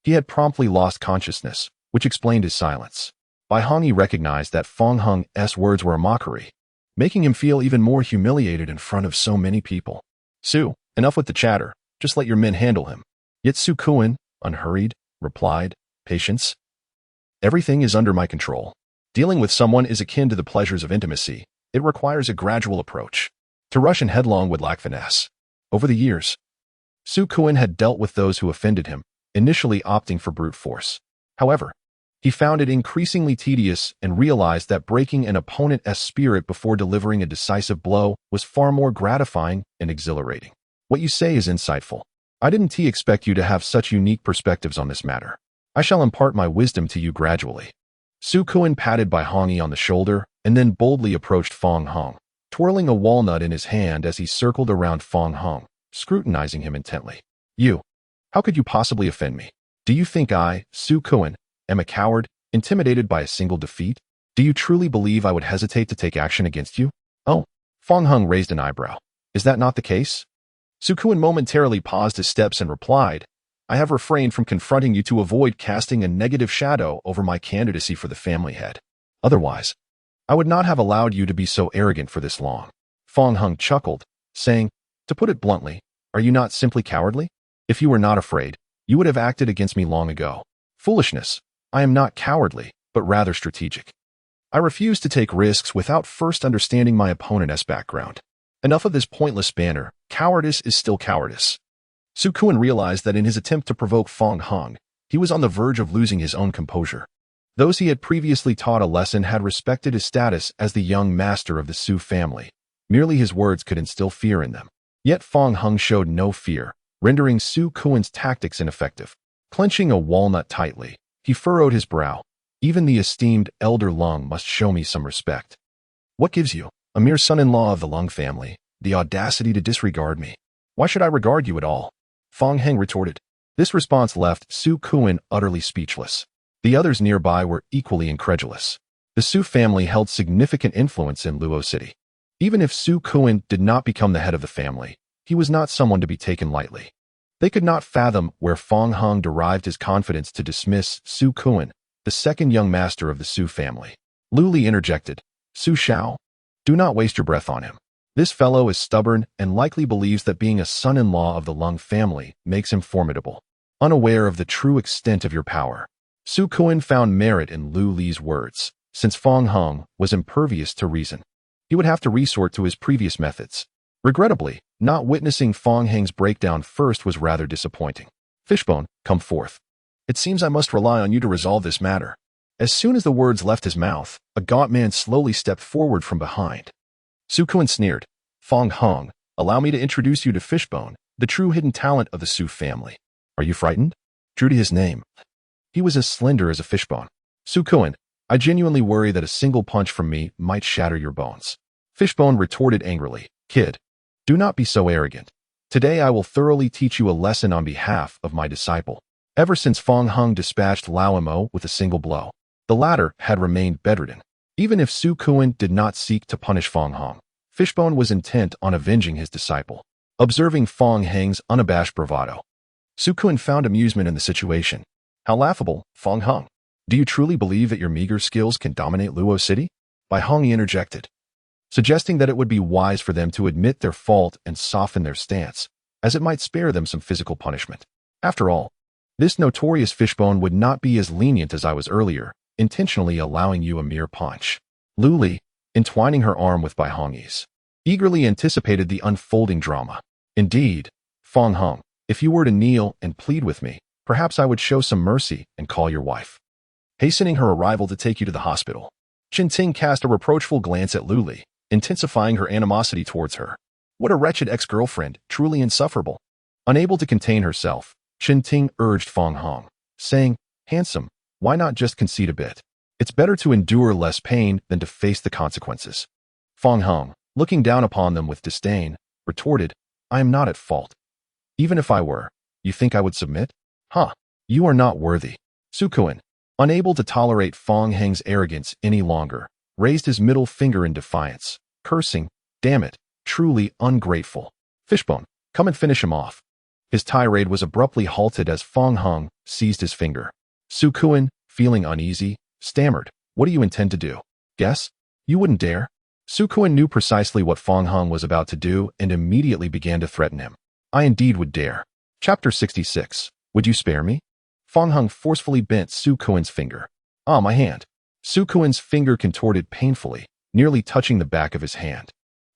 He had promptly lost consciousness, which explained his silence. Bai Hongyi recognized that Fong Heng's words were a mockery, making him feel even more humiliated in front of so many people. Su, enough with the chatter. Just let your men handle him. Yet Su Kuan, unhurried, replied, Patience. Everything is under my control. Dealing with someone is akin to the pleasures of intimacy. It requires a gradual approach. To rush and headlong would lack finesse. Over the years, Su Kuan had dealt with those who offended him, initially opting for brute force. However, he found it increasingly tedious and realized that breaking an opponent's spirit before delivering a decisive blow was far more gratifying and exhilarating. What you say is insightful. I didn't expect you to have such unique perspectives on this matter. I shall impart my wisdom to you gradually. Su Kuan patted Bai Hongyi on the shoulder and then boldly approached Fong Hung, twirling a walnut in his hand as he circled around Fong Hung, scrutinizing him intently. You, how could you possibly offend me? Do you think I, Su Kuan, am a coward, intimidated by a single defeat? Do you truly believe I would hesitate to take action against you? Oh, Fong Hung raised an eyebrow. Is that not the case? Su Kuan momentarily paused his steps and replied, I have refrained from confronting you to avoid casting a negative shadow over my candidacy for the family head. Otherwise, I would not have allowed you to be so arrogant for this long. Fong Hung chuckled, saying, To put it bluntly, are you not simply cowardly? If you were not afraid, you would have acted against me long ago. Foolishness. I am not cowardly, but rather strategic. I refuse to take risks without first understanding my opponent's background. Enough of this pointless banter. Cowardice is still cowardice. Su Kuan realized that in his attempt to provoke Fong Hung, he was on the verge of losing his own composure. Those he had previously taught a lesson had respected his status as the young master of the Su family. Merely his words could instill fear in them. Yet Fong Hung showed no fear, rendering Su Kuan's tactics ineffective. Clenching a walnut tightly, he furrowed his brow. Even the esteemed elder Lung must show me some respect. What gives you, a mere son-in-law of the Lung family, the audacity to disregard me? Why should I regard you at all? Fong Heng retorted. This response left Su Kuan utterly speechless. The others nearby were equally incredulous. The Su family held significant influence in Luo City. Even if Su Kuan did not become the head of the family, he was not someone to be taken lightly. They could not fathom where Fong Hung derived his confidence to dismiss Su Kuan, the second young master of the Su family. Lu Li interjected, Su Shao, do not waste your breath on him. This fellow is stubborn and likely believes that being a son-in-law of the Lung family makes him formidable. Unaware of the true extent of your power, Su Kuan found merit in Lu Li's words. Since Fong Hung was impervious to reason, he would have to resort to his previous methods. Regrettably, not witnessing Fong Heng's breakdown first was rather disappointing. Fishbone, come forth. It seems I must rely on you to resolve this matter. As soon as the words left his mouth, a gaunt man slowly stepped forward from behind. Su Kuan sneered, Fong Hung, allow me to introduce you to Fishbone, the true hidden talent of the Su family. Are you frightened? True to his name, he was as slender as a fishbone. Su Kuan, I genuinely worry that a single punch from me might shatter your bones. Fishbone retorted angrily, Kid, do not be so arrogant. Today I will thoroughly teach you a lesson on behalf of my disciple. Ever since Fong Hung dispatched Lao Mo with a single blow, the latter had remained bedridden. Even if Su Kuan did not seek to punish Fong Hung, Fishbone was intent on avenging his disciple. Observing Fong Heng's unabashed bravado, Su Kuan found amusement in the situation. How laughable, Fong Hung. Do you truly believe that your meager skills can dominate Luo City? Bai Hongyi interjected, suggesting that it would be wise for them to admit their fault and soften their stance, as it might spare them some physical punishment. After all, this notorious Fishbone would not be as lenient as I was earlier, intentionally allowing you a mere punch. Lu Li, entwining her arm with Bai Hongyi's, eagerly anticipated the unfolding drama. Indeed, Fong Hung, if you were to kneel and plead with me, perhaps I would show some mercy and call your wife. Hastening her arrival to take you to the hospital. Chen Ting cast a reproachful glance at Lu Li, intensifying her animosity towards her. What a wretched ex-girlfriend, truly insufferable. Unable to contain herself, Chen Ting urged Fong Hung, saying, "Handsome, why not just concede a bit? It's better to endure less pain than to face the consequences." Fong Hung, looking down upon them with disdain, retorted, "I am not at fault. Even if I were, you think I would submit? Huh, you are not worthy." Su Kuan, unable to tolerate Fong Heng's arrogance any longer, raised his middle finger in defiance, cursing, "Damn it, truly ungrateful. Fishbone, come and finish him off." His tirade was abruptly halted as Fong Hung seized his finger. Su Kuan, feeling uneasy, stammered, "What do you intend to do? Guess? You wouldn't dare." Su Kuan knew precisely what Fong Hung was about to do and immediately began to threaten him. "I indeed would dare." Chapter 66. Would you spare me? Fong Hung forcefully bent Su Kuan's finger. "Ah, my hand." Su Kuan's finger contorted painfully, nearly touching the back of his hand,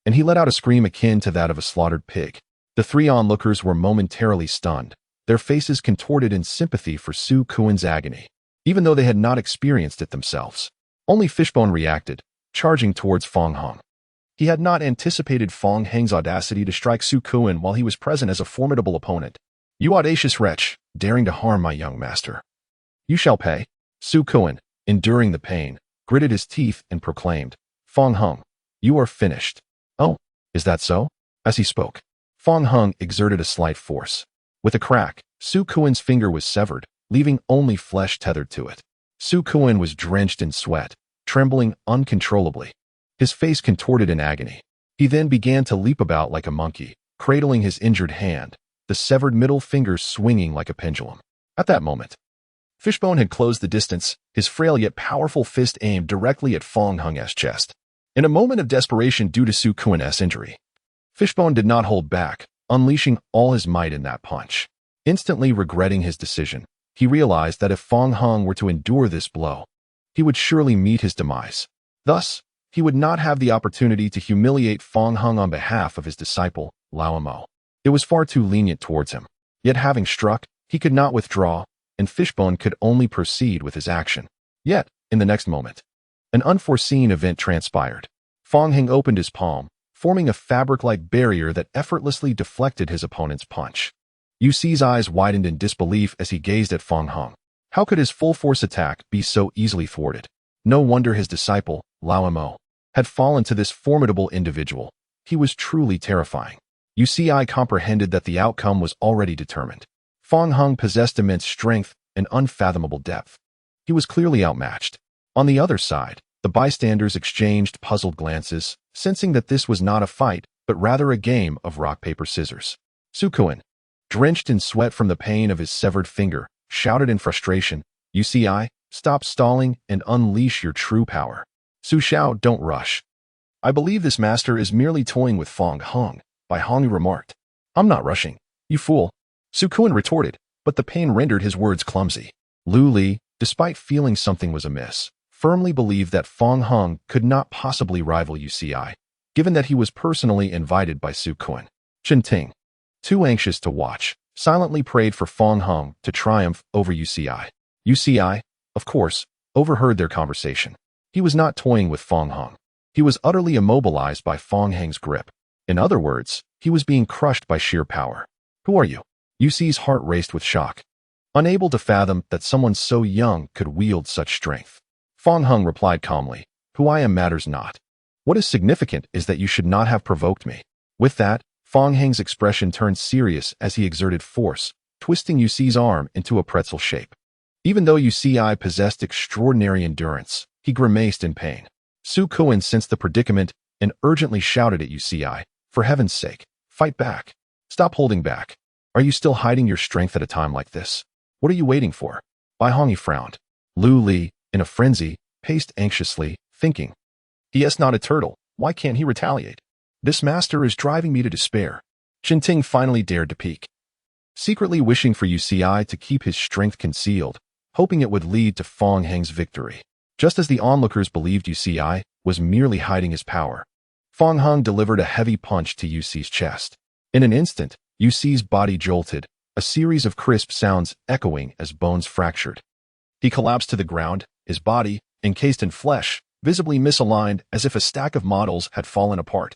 and he let out a scream akin to that of a slaughtered pig. The three onlookers were momentarily stunned, their faces contorted in sympathy for Su Kuan's agony, even though they had not experienced it themselves. Only Fishbone reacted, charging towards Fong Hung. He had not anticipated Fong Heng's audacity to strike Su Kuan while he was present as a formidable opponent. "You audacious wretch, daring to harm my young master. You shall pay." Su Kuan, enduring the pain, gritted his teeth and proclaimed, "Fong Hung, you are finished." "Oh, is that so?" As he spoke, Fong Hung exerted a slight force. With a crack, Su Kuan's finger was severed, leaving only flesh tethered to it. Su Kuan was drenched in sweat, trembling uncontrollably. His face contorted in agony. He then began to leap about like a monkey, cradling his injured hand, the severed middle finger swinging like a pendulum. At that moment, Fishbone had closed the distance, his frail yet powerful fist aimed directly at Fong Hung's chest. In a moment of desperation due to Su Kuan's injury, Fishbone did not hold back, unleashing all his might in that punch. Instantly regretting his decision, he realized that if Fong Hung were to endure this blow, he would surely meet his demise. Thus, he would not have the opportunity to humiliate Fong Hung on behalf of his disciple, Lao Mo. It was far too lenient towards him. Yet having struck, he could not withdraw, and Fishbone could only proceed with his action. Yet, in the next moment, an unforeseen event transpired. Fong Hung opened his palm, forming a fabric-like barrier that effortlessly deflected his opponent's punch. Yu Ci's eyes widened in disbelief as he gazed at Fong Hung. How could his full-force attack be so easily thwarted? No wonder his disciple, Lao Mo, had fallen to this formidable individual. He was truly terrifying. Yu Ci comprehended that the outcome was already determined. Fong Hung possessed immense strength and unfathomable depth. He was clearly outmatched. On the other side, the bystanders exchanged puzzled glances, sensing that this was not a fight, but rather a game of rock, paper, scissors. Su Kuan, drenched in sweat from the pain of his severed finger, shouted in frustration, "Yu Ci, stop stalling and unleash your true power." "Su Xiao, don't rush. I believe this master is merely toying with Fong Hung," Bai Hongyu remarked. "I'm not rushing, you fool," Su Kuan retorted, but the pain rendered his words clumsy. Lu Li, despite feeling something was amiss, firmly believed that Fong Hung could not possibly rival Yu Ci, given that he was personally invited by Su Kuan. Chen Ting, too anxious to watch, silently prayed for Fong Hung to triumph over Yu Ci. Yu Ci, of course, overheard their conversation. He was not toying with Fong Hung. He was utterly immobilized by Fong Heng's grip. In other words, he was being crushed by sheer power. "Who are you?" Yu Ci's heart raced with shock. Unable to fathom that someone so young could wield such strength, Fong Hung replied calmly, "Who I am matters not. What is significant is that you should not have provoked me." With that, Fong Heng's expression turned serious as he exerted force, twisting Yu Ci's arm into a pretzel shape. Even though Yu Ci possessed extraordinary endurance, he grimaced in pain. Su Kuan sensed the predicament and urgently shouted at Yu Ci, "For heaven's sake, fight back. Stop holding back. Are you still hiding your strength at a time like this? What are you waiting for?" Bai Hongyu frowned. Lu Li, in a frenzy, paced anxiously, thinking, "He is not a turtle. Why can't he retaliate? This master is driving me to despair." Chen Ting finally dared to peek, secretly wishing for Yu Ci to keep his strength concealed, hoping it would lead to Fong Heng's victory. Just as the onlookers believed Yu Ci was merely hiding his power, Fong Hung delivered a heavy punch to Yu Ci's chest. In an instant, Yu Si's body jolted, a series of crisp sounds echoing as bones fractured. He collapsed to the ground, his body, encased in flesh, visibly misaligned as if a stack of models had fallen apart.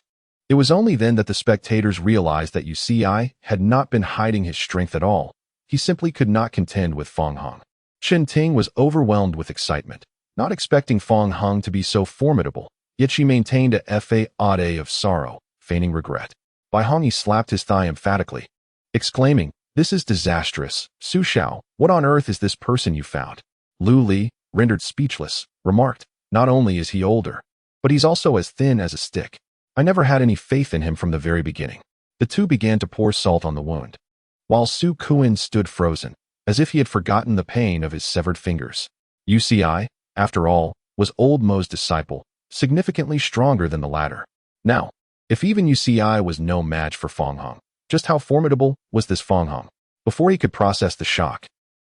It was only then that the spectators realized that Yu Si had not been hiding his strength at all. He simply could not contend with Fong Hong. Chen Ting was overwhelmed with excitement, not expecting Fong Hong to be so formidable, yet she maintained a facade of sorrow, feigning regret. Bai Hongyi slapped his thigh emphatically, exclaiming, "This is disastrous. Su Xiao, what on earth is this person you found?" Lu Li, rendered speechless, remarked, "Not only is he older, but he's also as thin as a stick. I never had any faith in him from the very beginning." The two began to pour salt on the wound, while Su Kuan stood frozen, as if he had forgotten the pain of his severed fingers. Yu Si, after all, was old Mo's disciple, significantly stronger than the latter. Now, if even Yu Si was no match for Fong Hong, just how formidable was this Fong Hong? Before he could process the shock,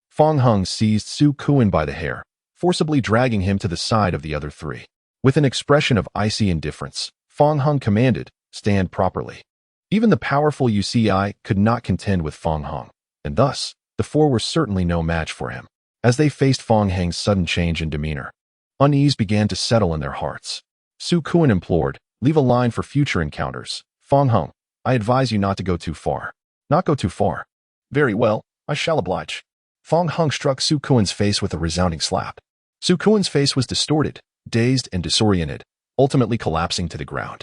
Fong Hong seized Su Kuan by the hair, forcibly dragging him to the side of the other three. With an expression of icy indifference, Fong Hong commanded, "Stand properly." Even the powerful Yu Si could not contend with Fong Hong, and thus, the four were certainly no match for him. As they faced Fong Hong's sudden change in demeanor, unease began to settle in their hearts. Su Kuan implored, "Leave a line for future encounters. Fong Hong, I advise you not to go too far." "Not go too far." "Very well, I shall oblige." Fong Hong struck Su Kuan's face with a resounding slap. Su Kuan's face was distorted, dazed and disoriented, ultimately collapsing to the ground.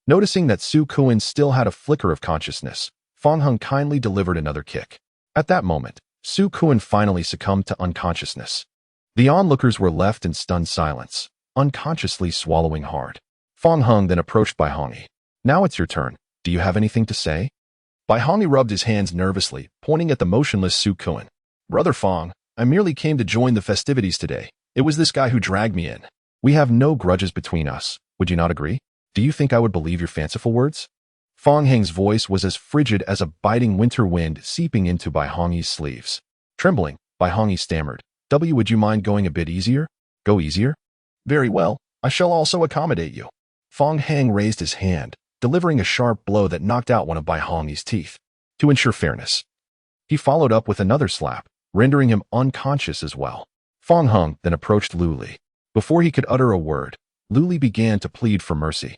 Noticing that Su Kuan still had a flicker of consciousness, Fong Hong kindly delivered another kick. At that moment, Su Kuan finally succumbed to unconsciousness. The onlookers were left in stunned silence, unconsciously swallowing hard. Fong Hong then approached Bai Hongyi. "Now it's your turn. Do you have anything to say?" Bai Hongyi rubbed his hands nervously, pointing at the motionless Su Kuan. "Brother Fong, I merely came to join the festivities today. It was this guy who dragged me in. We have no grudges between us. Would you not agree? Do you think I would believe your fanciful words?" Fong Hong's voice was as frigid as a biting winter wind seeping into Bai Hongyi's sleeves. Trembling, Bai Hongyi stammered, Would you mind going a bit easier?" "Go easier?" "Very well, I shall also accommodate you." Fong Hong raised his hand, delivering a sharp blow that knocked out one of Bai Hongyi's teeth. To ensure fairness, he followed up with another slap, rendering him unconscious as well. Fong Hong then approached Lu Li. Before he could utter a word, Lu Li began to plead for mercy.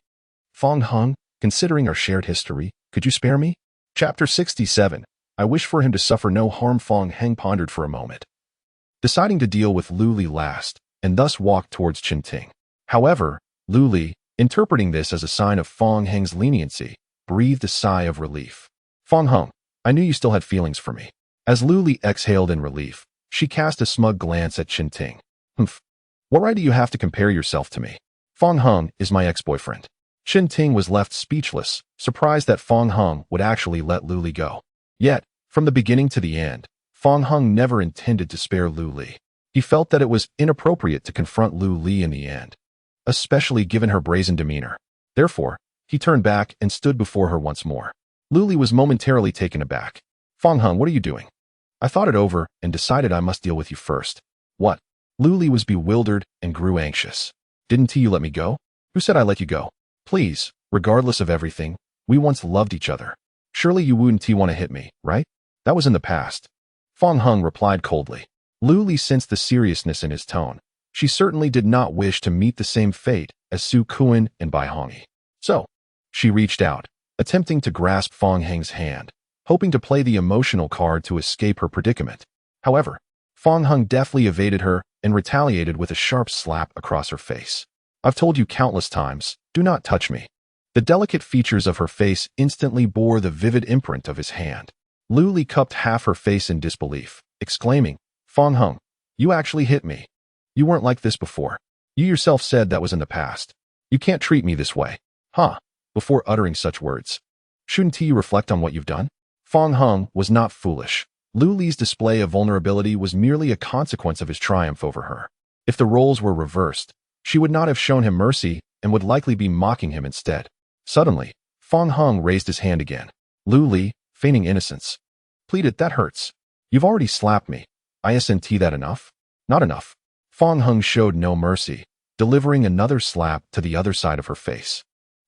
"Fong Hong, considering our shared history, could you spare me?" Chapter 67. I wish for him to suffer no harm. Fong Hong pondered for a moment, deciding to deal with Lu Li last, and thus walked towards Chen Ting. However, Lu Li, interpreting this as a sign of Fong Hong's leniency, breathed a sigh of relief. "Fong Hong, I knew you still had feelings for me." As Lu Li exhaled in relief, she cast a smug glance at Chen Ting. "Humph. What right do you have to compare yourself to me? Fong Hong is my ex-boyfriend." Chen Ting was left speechless, surprised that Fong Hong would actually let Lu Li go. Yet, from the beginning to the end, Fong Hong never intended to spare Lu Li. He felt that it was inappropriate to confront Lu Li in the end, especially given her brazen demeanor. Therefore, he turned back and stood before her once more. Lu Li was momentarily taken aback. "Fong Hong, what are you doing?" "I thought it over and decided I must deal with you first." "What?" Lu Li was bewildered and grew anxious. "Didn't you let me go?" "Who said I let you go?" "Please, regardless of everything, we once loved each other. Surely you wouldn't want to hit me, right? That was in the past." Fong Hong replied coldly. Lu Li sensed the seriousness in his tone. She certainly did not wish to meet the same fate as Su Kuan and Bai Hongyi. So, she reached out, attempting to grasp Fong Hong's hand, hoping to play the emotional card to escape her predicament. However, Fong Hong deftly evaded her and retaliated with a sharp slap across her face. "I've told you countless times, do not touch me." The delicate features of her face instantly bore the vivid imprint of his hand. Lu Li cupped half her face in disbelief, exclaiming, "Fong Hong, you actually hit me. You weren't like this before. You yourself said that was in the past. You can't treat me this way." "Huh?" Before uttering such words, "Shouldn't you reflect on what you've done?" Fong Hong was not foolish. Lu Li's display of vulnerability was merely a consequence of his triumph over her. If the roles were reversed, she would not have shown him mercy and would likely be mocking him instead. Suddenly, Fong Hong raised his hand again. Lu Li, feigning innocence, pleaded, "That hurts. You've already slapped me. Isn't that enough?" "Not enough." Fong Hong showed no mercy, delivering another slap to the other side of her face,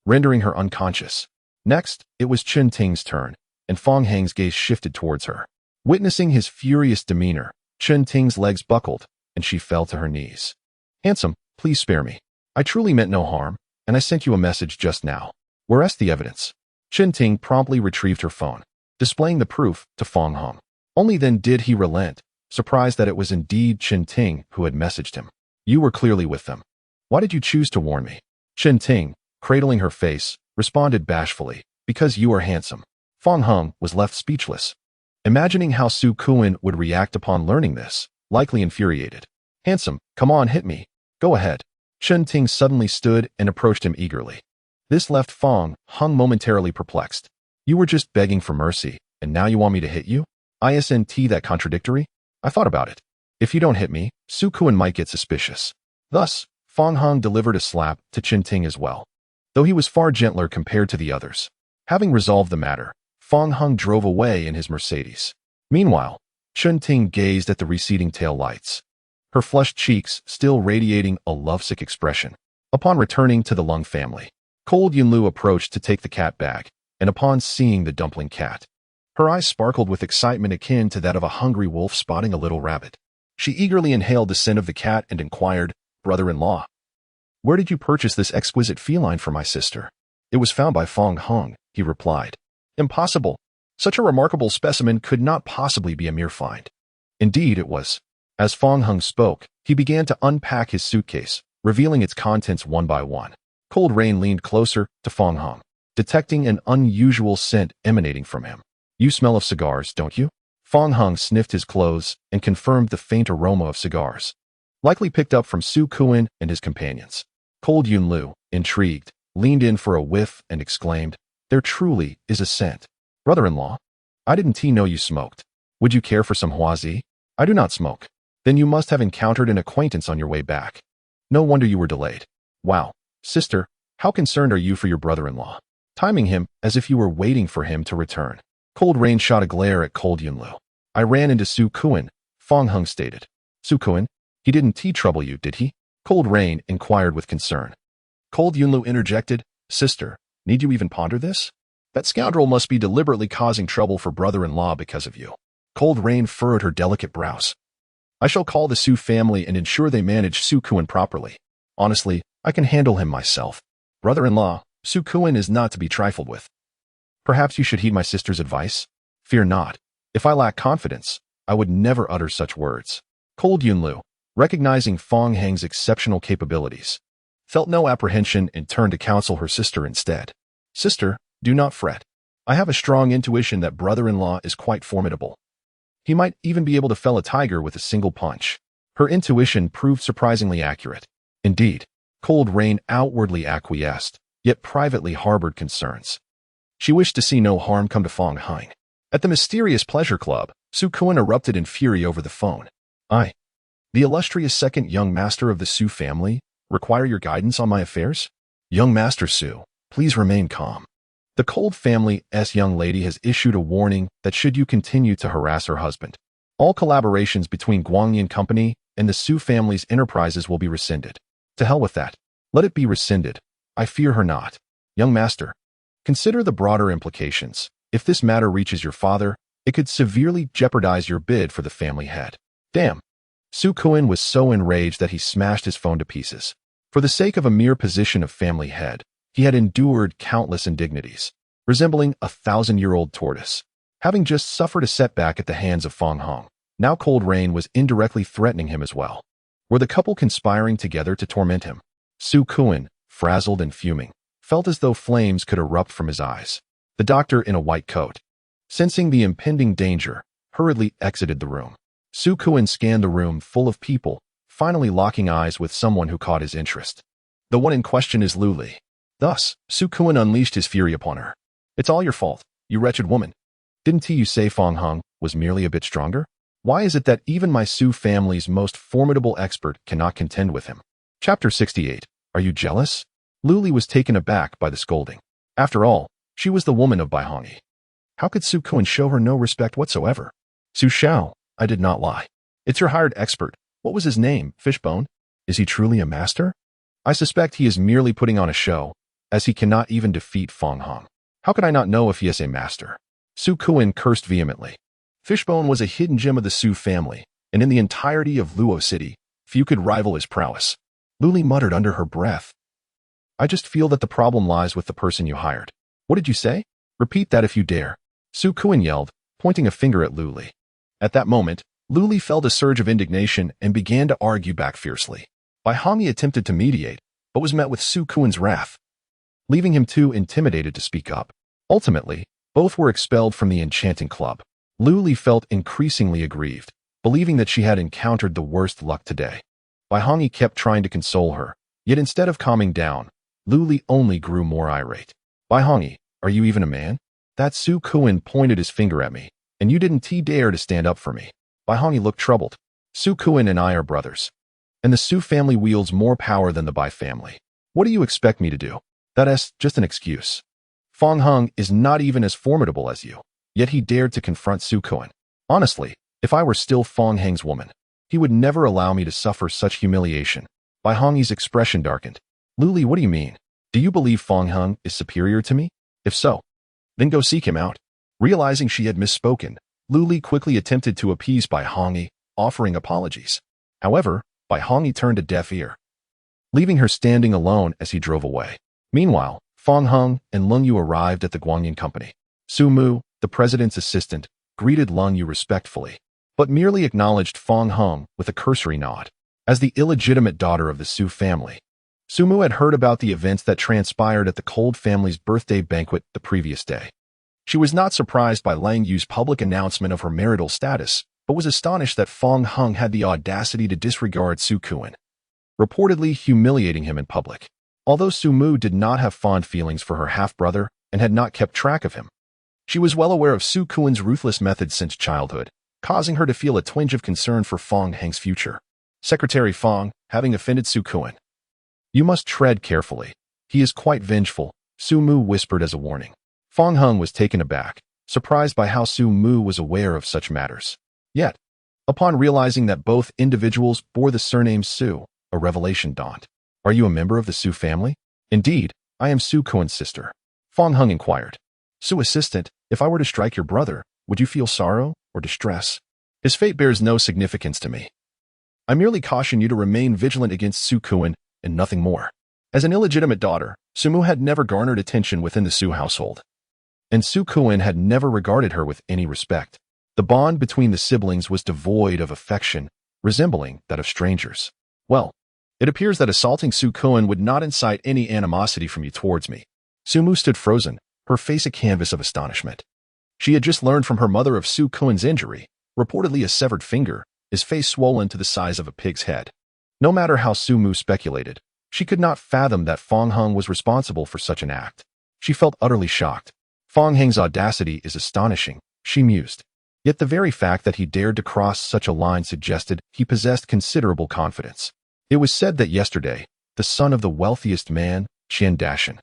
rendering her unconscious. Next, it was Chen Ting's turn. and Fong Hang's gaze shifted towards her. Witnessing his furious demeanor, Chen Ting's legs buckled, and she fell to her knees. Handsome, please spare me. I truly meant no harm, and I sent you a message just now. Where's the evidence? Chen Ting promptly retrieved her phone, displaying the proof to Fong Hang. Only then did he relent, surprised that it was indeed Chen Ting who had messaged him. You were clearly with them. Why did you choose to warn me? Chen Ting, cradling her face, responded bashfully, because you are handsome. Fong Hang was left speechless, imagining how Su Kuan would react upon learning this, likely infuriated. Handsome, come on, hit me. Go ahead. Chen Ting suddenly stood and approached him eagerly. This left Fong Hang momentarily perplexed. You were just begging for mercy, and now you want me to hit you? Isn't that contradictory? I thought about it. If you don't hit me, Su Kuan might get suspicious. Thus, Fong Hang delivered a slap to Chen Ting as well, though he was far gentler compared to the others. Having resolved the matter, Fong Hang drove away in his Mercedes. Meanwhile, Chen Ting gazed at the receding tail lights, her flushed cheeks still radiating a lovesick expression. Upon returning to the Lung family, Cold Yunlu approached to take the cat bag, and upon seeing the dumpling cat, her eyes sparkled with excitement akin to that of a hungry wolf spotting a little rabbit. She eagerly inhaled the scent of the cat and inquired, Brother-in-law, where did you purchase this exquisite feline for my sister? It was found by Fong Hang, he replied. Impossible. Such a remarkable specimen could not possibly be a mere find. Indeed, it was. As Fong Hang spoke, he began to unpack his suitcase, revealing its contents one by one. Cold Rain leaned closer to Fong Hang, detecting an unusual scent emanating from him. You smell of cigars, don't you? Fong Hang sniffed his clothes and confirmed the faint aroma of cigars, likely picked up from Su Kuan and his companions. Cold Yunlu, intrigued, leaned in for a whiff and exclaimed, there truly is a scent. Brother-in-law, I didn't know you smoked. Would you care for some huazi? I do not smoke. Then you must have encountered an acquaintance on your way back. No wonder you were delayed. Wow, sister, how concerned are you for your brother-in-law? Timing him as if you were waiting for him to return. Cold Rain shot a glare at Cold Yunlu. I ran into Su Kuan, Fong Hang stated. Su Kuan, he didn't trouble you, did he? Cold Rain inquired with concern. Cold Yunlu interjected, sister, need you even ponder this? That scoundrel must be deliberately causing trouble for brother-in-law because of you. Cold Rain furrowed her delicate brows. I shall call the Su family and ensure they manage Su Kuan properly. Honestly, I can handle him myself. Brother-in-law, Su Kuan is not to be trifled with. Perhaps you should heed my sister's advice. Fear not. If I lack confidence, I would never utter such words. Cold Yunlu, recognizing Fong Hang's exceptional capabilities, felt no apprehension and turned to counsel her sister instead. Sister, do not fret. I have a strong intuition that brother-in-law is quite formidable. He might even be able to fell a tiger with a single punch. Her intuition proved surprisingly accurate. Indeed, Cold Rain outwardly acquiesced, yet privately harbored concerns. She wished to see no harm come to Fong Hang. At the mysterious pleasure club, Su Kuan erupted in fury over the phone. The illustrious second young master of the Su family, require your guidance on my affairs? Young Master Su, please remain calm. The Cold family's young lady has issued a warning that should you continue to harass her husband, all collaborations between Guangyan Company and the Su family's enterprises will be rescinded. To hell with that. Let it be rescinded. I fear her not. Young master, consider the broader implications. If this matter reaches your father, it could severely jeopardize your bid for the family head. Damn. Su Kuan was so enraged that he smashed his phone to pieces. For the sake of a mere position of family head, he had endured countless indignities, resembling a 1,000-year-old tortoise. Having just suffered a setback at the hands of Fong Hang, now Cold Rain was indirectly threatening him as well. Were the couple conspiring together to torment him? Su Kuan, frazzled and fuming, felt as though flames could erupt from his eyes. The doctor in a white coat, sensing the impending danger, hurriedly exited the room. Su Kuan scanned the room full of people, finally locking eyes with someone who caught his interest. The one in question is Lu Li. Thus, Su Kuan unleashed his fury upon her. It's all your fault, you wretched woman. Didn't you say Fong Hang was merely a bit stronger? Why is it that even my Su family's most formidable expert cannot contend with him? Chapter 68. Are you jealous? Lu Li was taken aback by the scolding. After all, she was the woman of Baihangi. How could Su Kuan show her no respect whatsoever? Su Xiao, I did not lie. It's your hired expert. What was his name, Fishbone? Is he truly a master? I suspect he is merely putting on a show, as he cannot even defeat Fong Hang. How could I not know if he is a master? Su Kuan cursed vehemently. Fishbone was a hidden gem of the Su family, and in the entirety of Luo City, few could rival his prowess. Luli muttered under her breath. I just feel that the problem lies with the person you hired. What did you say? Repeat that if you dare. Su Kuan yelled, pointing a finger at Luli. At that moment, Luli felt a surge of indignation and began to argue back fiercely. Bai Hongyi attempted to mediate, but was met with Su Kuan's wrath, leaving him too intimidated to speak up. Ultimately, both were expelled from the enchanting club. Luli felt increasingly aggrieved, believing that she had encountered the worst luck today. Bai Hongyi kept trying to console her, yet instead of calming down, Luli only grew more irate. Bai Hongyi, are you even a man? That Su Kuan pointed his finger at me, and you didn't dare to stand up for me. Bai Hongyi looked troubled. Su Kuan and I are brothers, and the Su family wields more power than the Bai family. What do you expect me to do? That's just an excuse. Fong Hung is not even as formidable as you, yet he dared to confront Su Kuan. Honestly, if I were still Fong Heng's woman, he would never allow me to suffer such humiliation. Bai Hongyi's expression darkened. Luli, what do you mean? Do you believe Fong Hung is superior to me? If so, then go seek him out. Realizing she had misspoken, Luli quickly attempted to appease Bai Hongyi, offering apologies. However, Bai Hongyi turned a deaf ear, leaving her standing alone as he drove away. Meanwhile, Fong Hung and Lung Yu arrived at the Guanyin company. Su Mu, the president's assistant, greeted Lung Yu respectfully, but merely acknowledged Fong Hung with a cursory nod. As the illegitimate daughter of the Su family, Su Mu had heard about the events that transpired at the Cold family's birthday banquet the previous day. She was not surprised by Lang Yu's public announcement of her marital status, but was astonished that Fong Hung had the audacity to disregard Su Kuan, reportedly humiliating him in public. Although Su Mu did not have fond feelings for her half-brother and had not kept track of him, she was well aware of Su Kuan's ruthless methods since childhood, causing her to feel a twinge of concern for Fong Heng's future. Secretary Fong, having offended Su Kuan. You must tread carefully. He is quite vengeful, Su Mu whispered as a warning. Fong Hung was taken aback, surprised by how Su Mu was aware of such matters. Yet, upon realizing that both individuals bore the surname Su, a revelation dawned. Are you a member of the Su family? Indeed, I am Su Kuan's sister. Fong Hung inquired. Su assistant, if I were to strike your brother, would you feel sorrow or distress? His fate bears no significance to me. I merely caution you to remain vigilant against Su Kuan and nothing more. As an illegitimate daughter, Su Mu had never garnered attention within the Su household, and Su Kuan had never regarded her with any respect. The bond between the siblings was devoid of affection, resembling that of strangers. Well, it appears that assaulting Su Kuan would not incite any animosity from you towards me. Su Mu stood frozen, her face a canvas of astonishment. She had just learned from her mother of Su Kuan's injury, reportedly a severed finger, his face swollen to the size of a pig's head. No matter how Su Mu speculated, she could not fathom that Fong Hung was responsible for such an act. She felt utterly shocked. Fong Heng's audacity is astonishing, she mused. Yet the very fact that he dared to cross such a line suggested he possessed considerable confidence. It was said that yesterday, the son of the wealthiest man, Qian Dashan,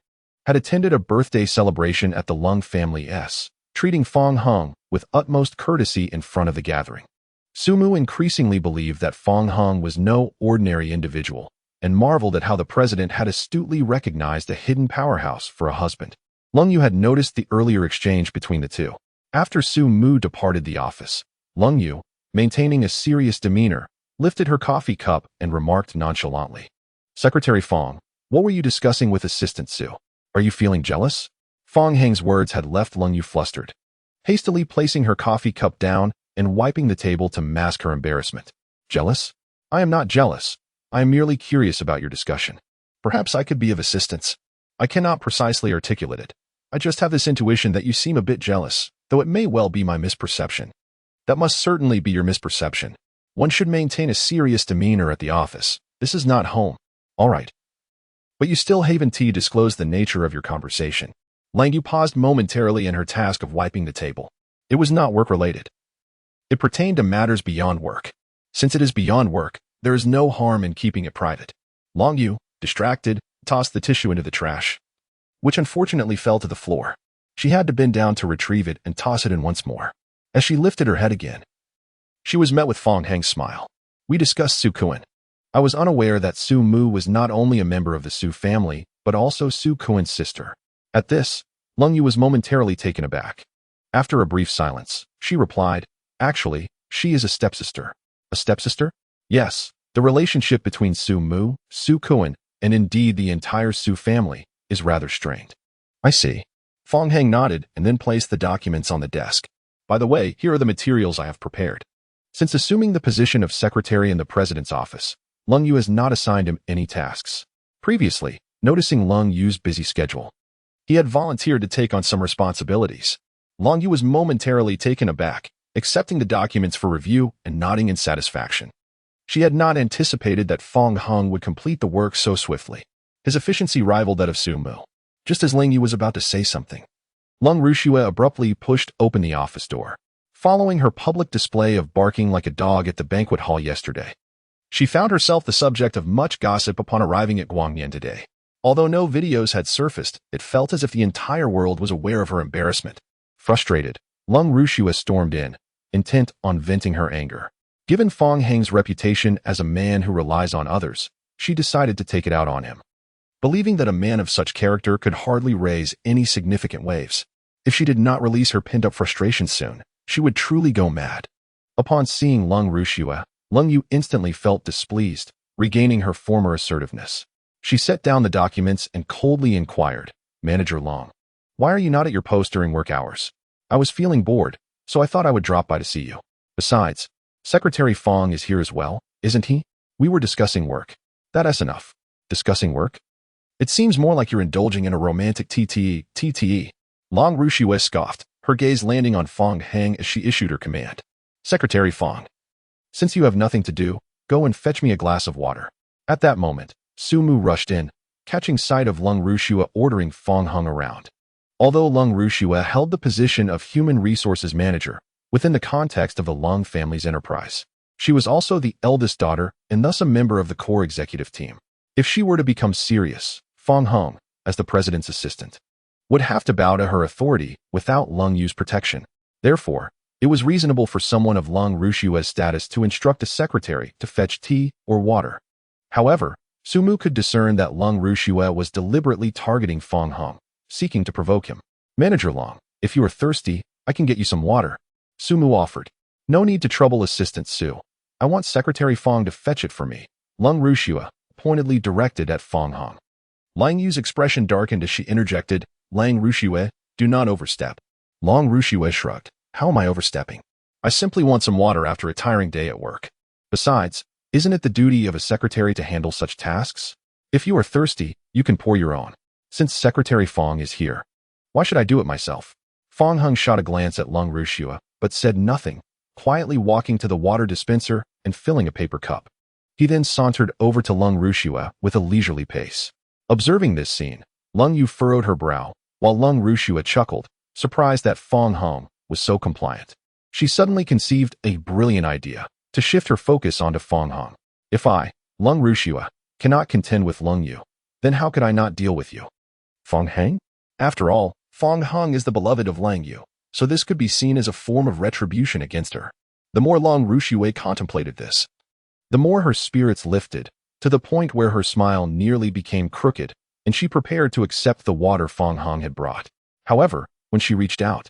had attended a birthday celebration at the Lung family's, treating Fong Hung with utmost courtesy in front of the gathering. Su Mu increasingly believed that Fong Hung was no ordinary individual, and marveled at how the president had astutely recognized a hidden powerhouse for a husband. Lung Yu had noticed the earlier exchange between the two. After Su Mu departed the office, Lung Yu, maintaining a serious demeanor, lifted her coffee cup and remarked nonchalantly, Secretary Fong, what were you discussing with Assistant Su? Are you feeling jealous? Fong Heng's words had left Lung Yu flustered, hastily placing her coffee cup down and wiping the table to mask her embarrassment. Jealous? I am not jealous. I am merely curious about your discussion. Perhaps I could be of assistance. I cannot precisely articulate it. I just have this intuition that you seem a bit jealous, though it may well be my misperception. That must certainly be your misperception. One should maintain a serious demeanor at the office. This is not home. All right. But you still haven't disclosed the nature of your conversation. Lang Yu paused momentarily in her task of wiping the table. It was not work-related. It pertained to matters beyond work. Since it is beyond work, there is no harm in keeping it private. Long Yu, distracted, tossed the tissue into the trash, which unfortunately fell to the floor. She had to bend down to retrieve it and toss it in once more. As she lifted her head again, she was met with Fong Heng's smile. We discussed Su Kuan. I was unaware that Su Mu was not only a member of the Su family, but also Su Kuan's sister. At this, Lung Yu was momentarily taken aback. After a brief silence, she replied, "Actually, she is a stepsister." "A stepsister?" "Yes. The relationship between Su Mu, Su Kuan, and indeed the entire Su family is rather strained." "I see." Fong Heng nodded and then placed the documents on the desk. "By the way, here are the materials I have prepared." Since assuming the position of secretary in the president's office, Lung Yu has not assigned him any tasks. Previously, noticing Lung Yu's busy schedule, he had volunteered to take on some responsibilities. Lung Yu was momentarily taken aback, accepting the documents for review and nodding in satisfaction. She had not anticipated that Fong Heng would complete the work so swiftly. His efficiency rivaled that of Su Mu. Just as Ling Yu was about to say something, Lung Rushue abruptly pushed open the office door. Following her public display of barking like a dog at the banquet hall yesterday, she found herself the subject of much gossip upon arriving at Guangyan today. Although no videos had surfaced, it felt as if the entire world was aware of her embarrassment. Frustrated, Lung Rushue stormed in, intent on venting her anger. Given Fong Heng's reputation as a man who relies on others, she decided to take it out on him. Believing that a man of such character could hardly raise any significant waves, if she did not release her pinned-up frustration soon, she would truly go mad. Upon seeing Lung Rushue, Lung Yu instantly felt displeased, regaining her former assertiveness. She set down the documents and coldly inquired, "Manager Long, why are you not at your post during work hours?" "I was feeling bored, so I thought I would drop by to see you. Besides, Secretary Fong is here as well, isn't he? We were discussing work." "That's enough." "Discussing work? It seems more like you're indulging in a romantic TTE. Long Rushue scoffed, her gaze landing on Fong Heng as she issued her command. "Secretary Fong, since you have nothing to do, go and fetch me a glass of water." At that moment, Su Mu rushed in, catching sight of Lung Rushue ordering Fong Heng around. Although Lung Rushue held the position of Human Resources Manager within the context of the Lung family's enterprise, she was also the eldest daughter and thus a member of the core executive team. If she were to become serious, Fong Heng, as the president's assistant, would have to bow to her authority without Lung Yu's protection. Therefore, it was reasonable for someone of Lung Rushue's status to instruct a secretary to fetch tea or water. However, Su Mu could discern that Lung Rushue was deliberately targeting Fong Heng, seeking to provoke him. "Manager Long, if you are thirsty, I can get you some water," Su Mu offered. "No need to trouble Assistant Su. I want Secretary Fong to fetch it for me," Lung Rushue pointedly directed at Fong Heng. Lang Yu's expression darkened as she interjected, "Lang Rushue, do not overstep." Long Rushue shrugged. "How am I overstepping? I simply want some water after a tiring day at work. Besides, isn't it the duty of a secretary to handle such tasks? If you are thirsty, you can pour your own. Since Secretary Fong is here, why should I do it myself?" Fong Heng shot a glance at Lung Rushue, but said nothing, quietly walking to the water dispenser and filling a paper cup. He then sauntered over to Lung Rushue with a leisurely pace. Observing this scene, Lung Yu furrowed her brow, while Lung Rushue chuckled, surprised that Fong Heng was so compliant. She suddenly conceived a brilliant idea to shift her focus onto Fong Heng. "If I, Lung Rushue, cannot contend with Lung Yu, then how could I not deal with you, Fong Heng?" After all, Fong Heng is the beloved of Lang Yu, so this could be seen as a form of retribution against her. The more Lung Rushue contemplated this, the more her spirits lifted, to the point where her smile nearly became crooked, and she prepared to accept the water Fong Heng had brought. However, when she reached out,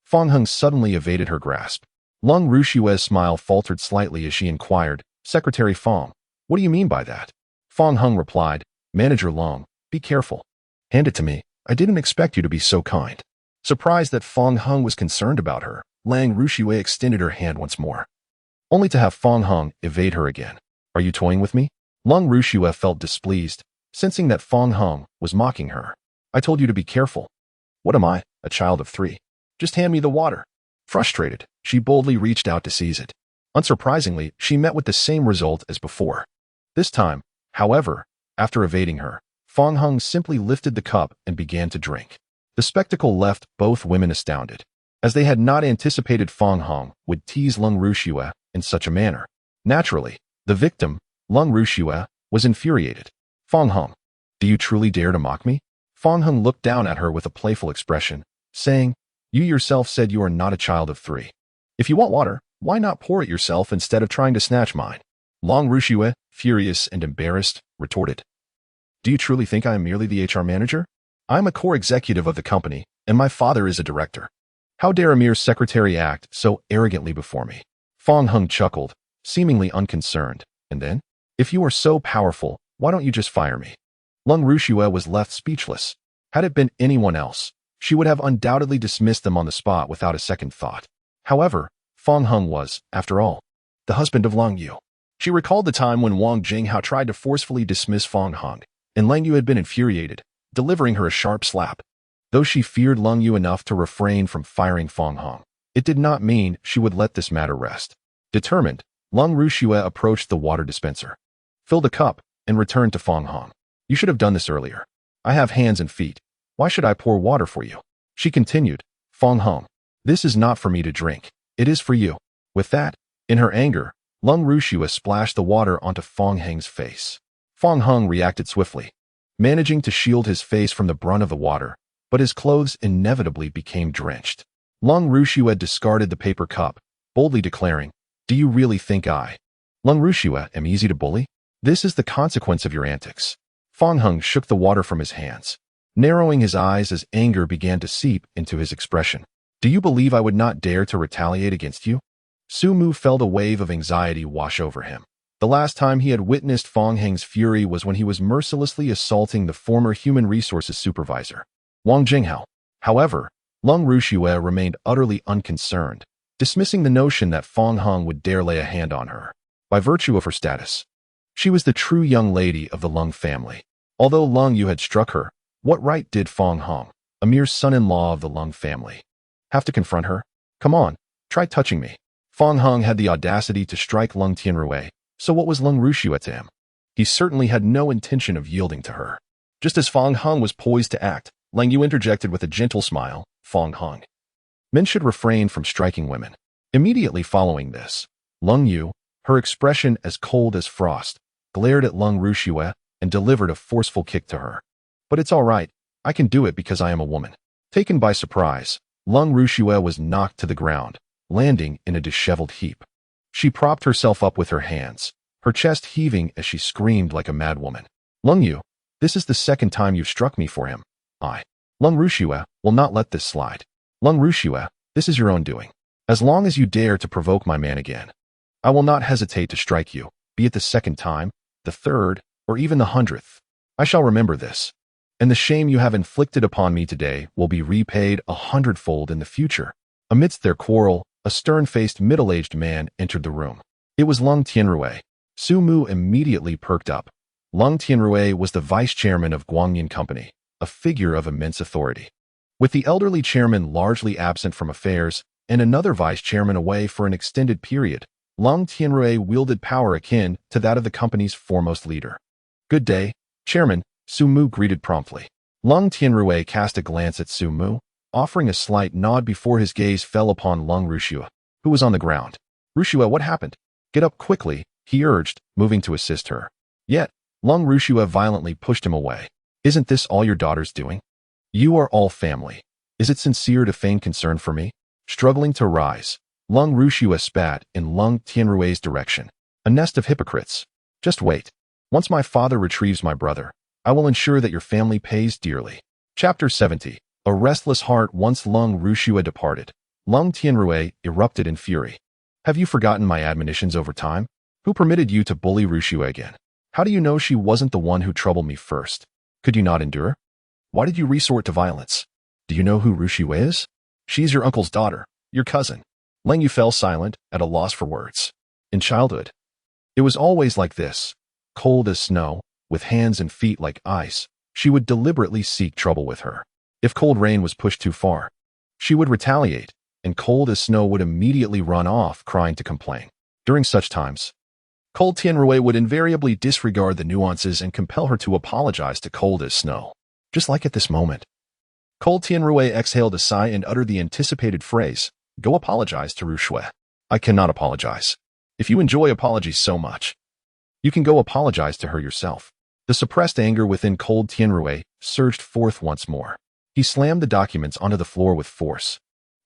Fong Heng suddenly evaded her grasp. Lung Rushue's smile faltered slightly as she inquired, "Secretary Fong, what do you mean by that?" Fong Heng replied, "Manager Long, be careful. Hand it to me. I didn't expect you to be so kind." Surprised that Fong Heng was concerned about her, Lang Rushue extended her hand once more, only to have Fong Heng evade her again. "Are you toying with me?" Lung Rushue felt displeased, sensing that Fong Heng was mocking her. "I told you to be careful. What am I, a child of 3? Just hand me the water." Frustrated, she boldly reached out to seize it. Unsurprisingly, she met with the same result as before. This time, however, after evading her, Fong Heng simply lifted the cup and began to drink. The spectacle left both women astounded, as they had not anticipated Fong Heng would tease Lung Rushue in such a manner. Naturally, the victim, Lung Rushue, was infuriated. "Fong Heng, do you truly dare to mock me?" Fong Heng looked down at her with a playful expression, saying, "You yourself said you are not a child of 3. If you want water, why not pour it yourself instead of trying to snatch mine?" Lung Rushue, furious and embarrassed, retorted, "Do you truly think I am merely the HR manager? I am a core executive of the company, and my father is a director. How dare a mere secretary act so arrogantly before me? Fong Hung chuckled, seemingly unconcerned. And then? If you are so powerful, why don't you just fire me? Lung Rushue was left speechless. Had it been anyone else, she would have undoubtedly dismissed them on the spot without a second thought. However, Fong Hung was, after all, the husband of Lung Yu. She recalled the time when Wang Jinghao tried to forcefully dismiss Fong Hung, and Lung Yu had been infuriated, delivering her a sharp slap. Though she feared Lung Yu enough to refrain from firing Fong Hung, it did not mean she would let this matter rest. Determined, Lung Rushue approached the water dispenser, filled a cup, and returned to Fong Hung. You should have done this earlier. I have hands and feet. Why should I pour water for you? She continued. Fong Hung, this is not for me to drink. It is for you. With that, in her anger, Lung Rushue splashed the water onto Fong Hung's face. Fong Hung reacted swiftly, managing to shield his face from the brunt of the water, but his clothes inevitably became drenched. Lung Rushue discarded the paper cup, boldly declaring, Do you really think Lung Rushue, am easy to bully? This is the consequence of your antics. Fong Hung shook the water from his hands, narrowing his eyes as anger began to seep into his expression. Do you believe I would not dare to retaliate against you? Su Mu felt a wave of anxiety wash over him. The last time he had witnessed Fong Hung's fury was when he was mercilessly assaulting the former human resources supervisor, Wang Jinghao. However, Lung Rushue remained utterly unconcerned, dismissing the notion that Fong Hung would dare lay a hand on her. By virtue of her status, she was the true young lady of the Lung family. Although Lung Yu had struck her, what right did Fong Hung, a mere son-in-law of the Lung family, have to confront her? Come on, try touching me. Fong Hung had the audacity to strike Lung Tianrui, so what was Lung Rushue to him? He certainly had no intention of yielding to her. Just as Fong Hung was poised to act, Lung Yu interjected with a gentle smile. Fong Hung, men should refrain from striking women. Immediately following this, Lung Yu, her expression as cold as frost, glared at Lung Rushue and delivered a forceful kick to her. But it's all right, I can do it because I am a woman. Taken by surprise, Lung Rushue was knocked to the ground, landing in a disheveled heap. She propped herself up with her hands, her chest heaving as she screamed like a madwoman. Lung Yu, this is the second time you've struck me for him. Lung Rushue will not let this slide. Lung Rushue, this is your own doing. As long as you dare to provoke my man again, I will not hesitate to strike you, be it the second time, the third, or even the 100th. I shall remember this, and the shame you have inflicted upon me today will be repaid 100-fold in the future. Amidst their quarrel, a stern-faced middle-aged man entered the room. It was Lung Tianrui. Su Mu immediately perked up. Lung Tianrui was the vice-chairman of Guangyin Company, a figure of immense authority. With the elderly chairman largely absent from affairs and another vice-chairman away for an extended period, Lung Tianrui wielded power akin to that of the company's foremost leader. Good day, Chairman, Su Mu greeted promptly. Lung Tianrui cast a glance at Su Mu, offering a slight nod before his gaze fell upon Lung Rushue, who was on the ground. Rushue, what happened? Get up quickly, he urged, moving to assist her. Yet, Lung Rushue violently pushed him away. Isn't this all your daughter's doing? You are all family. Is it sincere to feign concern for me? Struggling to rise, Lung Rushue spat in Lung Tianrui's direction. A nest of hypocrites. Just wait. Once my father retrieves my brother, I will ensure that your family pays dearly. Chapter 70. A restless heart. Once Lung Rushue departed, Lung Tianrui erupted in fury. Have you forgotten my admonitions over time? Who permitted you to bully Rushue again? How do you know she wasn't the one who troubled me first? Could you not endure? Why did you resort to violence? Do you know who Rushue is? She's your uncle's daughter, your cousin. Leng Yu fell silent, at a loss for words. In childhood, it was always like this. Cold as snow, with hands and feet like ice, she would deliberately seek trouble with her. If cold rain was pushed too far, she would retaliate, and cold as snow would immediately run off, crying to complain. During such times, Cold Tianrui would invariably disregard the nuances and compel her to apologize to Cold as Snow. Just like at this moment. Cold Tianrui exhaled a sigh and uttered the anticipated phrase, "Go apologize to Rushue." I cannot apologize. If you enjoy apologies so much, you can go apologize to her yourself. The suppressed anger within Cold Tianrui surged forth once more. He slammed the documents onto the floor with force.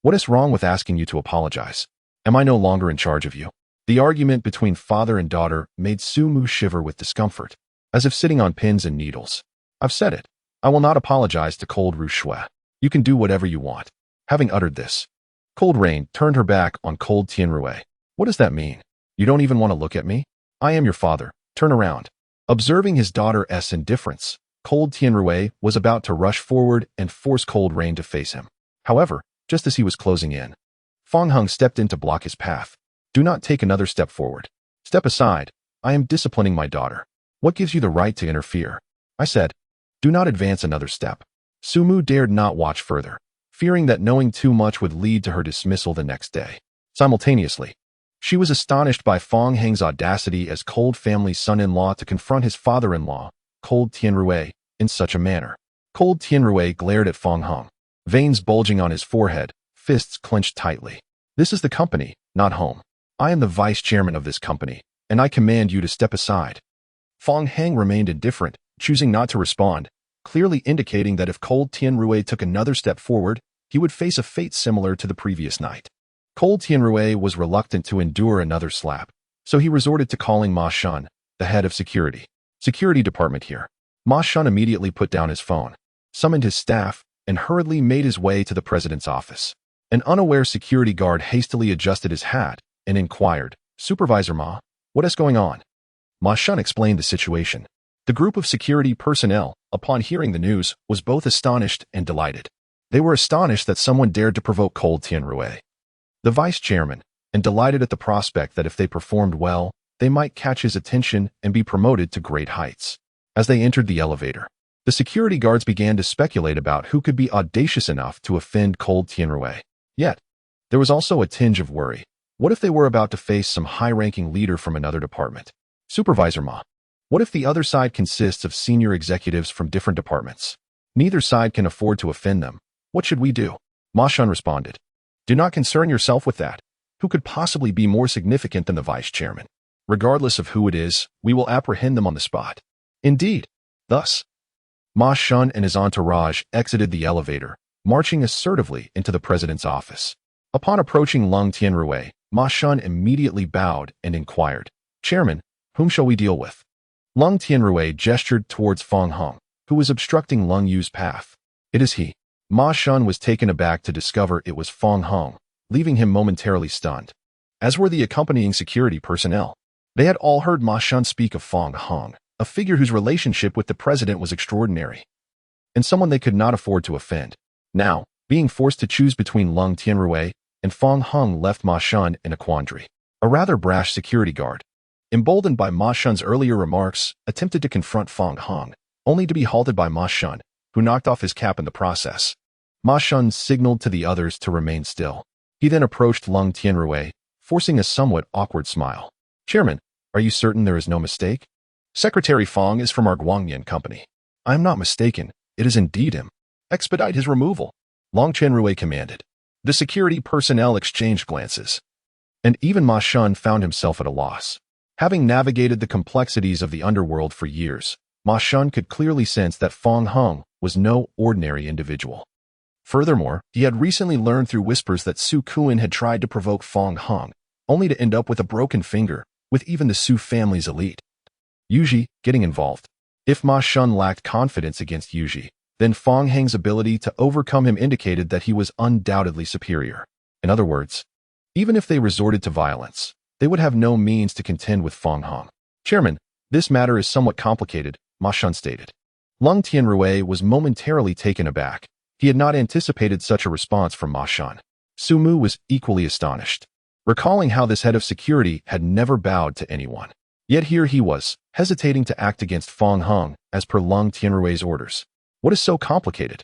What is wrong with asking you to apologize? Am I no longer in charge of you? The argument between father and daughter made Su Mu shiver with discomfort, as if sitting on pins and needles. I've said it. I will not apologize to Cold Rushue. You can do whatever you want. Having uttered this, Cold Rain turned her back on Cold Tianrui. What does that mean? You don't even want to look at me? I am your father. Turn around. Observing his daughter's indifference, Cold Tianrui was about to rush forward and force Cold Rain to face him. However, just as he was closing in, Fong Hung stepped in to block his path. Do not take another step forward. Step aside. I am disciplining my daughter. What gives you the right to interfere? I said. Do not advance another step. Sumu dared not watch further, fearing that knowing too much would lead to her dismissal the next day. Simultaneously, she was astonished by Fong Hang's audacity as Cold family's son-in-law to confront his father-in-law, Cold Tianrui, in such a manner. Cold Tianrui glared at Fong Hung, veins bulging on his forehead, fists clenched tightly. This is the company, not home. I am the vice chairman of this company, and I command you to step aside. Fong Hang remained indifferent, choosing not to respond, clearly indicating that if Cold Tianrui took another step forward, he would face a fate similar to the previous night. Cold Tianrui was reluctant to endure another slap, so he resorted to calling Ma Shun, the head of security department here. Ma Shun immediately put down his phone, summoned his staff, and hurriedly made his way to the president's office. An unaware security guard hastily adjusted his hat and inquired, Supervisor Ma, what is going on? Ma Shun explained the situation. The group of security personnel, upon hearing the news, was both astonished and delighted. They were astonished that someone dared to provoke Cold Tianrui, the vice chairman, and delighted at the prospect that if they performed well, they might catch his attention and be promoted to great heights. As they entered the elevator, the security guards began to speculate about who could be audacious enough to offend Cold Tianrui. Yet, there was also a tinge of worry. What if they were about to face some high-ranking leader from another department? Supervisor Ma, what if the other side consists of senior executives from different departments? Neither side can afford to offend them. What should we do? Ma Shun responded. Do not concern yourself with that. Who could possibly be more significant than the vice chairman? Regardless of who it is, we will apprehend them on the spot. Indeed. Thus, Ma Shun and his entourage exited the elevator, marching assertively into the president's office. Upon approaching Lung Tianrui, Ma Shun immediately bowed and inquired, Chairman, whom shall we deal with? Lung Tianrui gestured towards Fong Hung, who was obstructing Lung Yu's path. It is he. Ma Shun was taken aback to discover it was Fong Hung, leaving him momentarily stunned. As were the accompanying security personnel. They had all heard Ma Shun speak of Fong Hung, a figure whose relationship with the president was extraordinary, and someone they could not afford to offend. Now, being forced to choose between Lung Tianrui and Fong Hung left Ma Shun in a quandary. A rather brash security guard, emboldened by Ma Shun's earlier remarks, attempted to confront Fong Hung, only to be halted by Ma Shun, who knocked off his cap in the process. Ma Shun signaled to the others to remain still. He then approached Lung Tianrui, forcing a somewhat awkward smile. Chairman, are you certain there is no mistake? Secretary Fong is from our Guangyan company. I am not mistaken. It is indeed him. Expedite his removal. Lung Tianrui commanded. The security personnel exchanged glances, and even Ma Shun found himself at a loss. Having navigated the complexities of the underworld for years, Ma Shun could clearly sense that Fong Hung was no ordinary individual. Furthermore, he had recently learned through whispers that Su Kuan had tried to provoke Fong Hung, only to end up with a broken finger, with even the Su family's elite Yuji getting involved. If Ma Shun lacked confidence against Yuji, then Fong Hang's ability to overcome him indicated that he was undoubtedly superior. In other words, even if they resorted to violence, they would have no means to contend with Fong Hung. Chairman, this matter is somewhat complicated, Ma Shun stated. Lung Tianrui was momentarily taken aback. He had not anticipated such a response from Ma Shun. Su Mu was equally astonished, recalling how this head of security had never bowed to anyone. Yet here he was, hesitating to act against Fong Hung as per Lung Tianrui's orders. What is so complicated?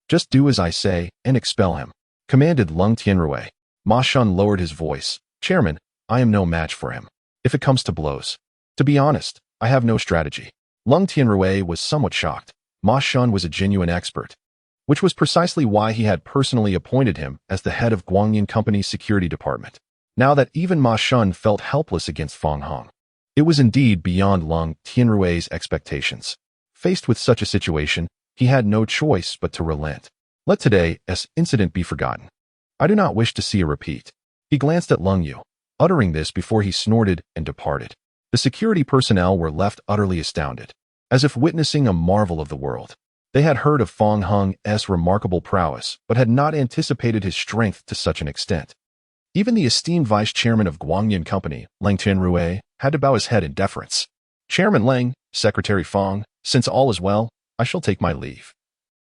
Just do as I say and expel him, commanded Lung Tianrui. Ma Shun lowered his voice. Chairman, I am no match for him, if it comes to blows. To be honest, I have no strategy. Lung Tianrui was somewhat shocked. Ma Shun was a genuine expert, which was precisely why he had personally appointed him as the head of Guangyan Company's security department. Now that even Ma Shun felt helpless against Fong Hung, it was indeed beyond Lung Tianrui's expectations. Faced with such a situation, he had no choice but to relent. Let today's incident be forgotten. I do not wish to see a repeat. He glanced at Lung Yu, uttering this before he snorted and departed. The security personnel were left utterly astounded, as if witnessing a marvel of the world. They had heard of Fong Hung's remarkable prowess, but had not anticipated his strength to such an extent. Even the esteemed vice chairman of Guangyan Company, Leng Tianrui, had to bow his head in deference. Chairman Leng, Secretary Fong, since all is well, I shall take my leave.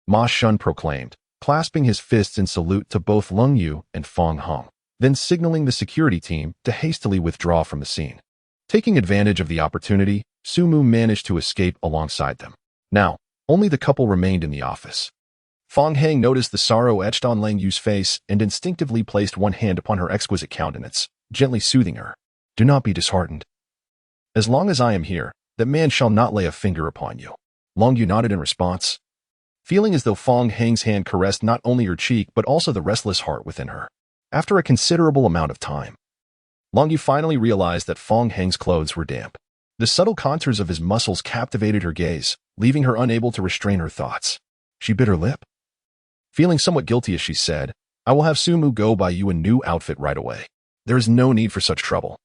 Ma Shun proclaimed, clasping his fists in salute to both Leng Yu and Fong Hung, then signaling the security team to hastily withdraw from the scene. Taking advantage of the opportunity, Su Mu managed to escape alongside them. Now, only the couple remained in the office. Fong Hang noticed the sorrow etched on Leng Yu's face and instinctively placed one hand upon her exquisite countenance, gently soothing her. Do not be disheartened. As long as I am here, that man shall not lay a finger upon you. Leng Yu nodded in response, feeling as though Fong Hang's hand caressed not only her cheek but also the restless heart within her. After a considerable amount of time, Leng Yu finally realized that Fong Hang's clothes were damp. The subtle contours of his muscles captivated her gaze, leaving her unable to restrain her thoughts. She bit her lip. Feeling somewhat guilty as she said, I will have Su Mu go buy you a new outfit right away. There is no need for such trouble.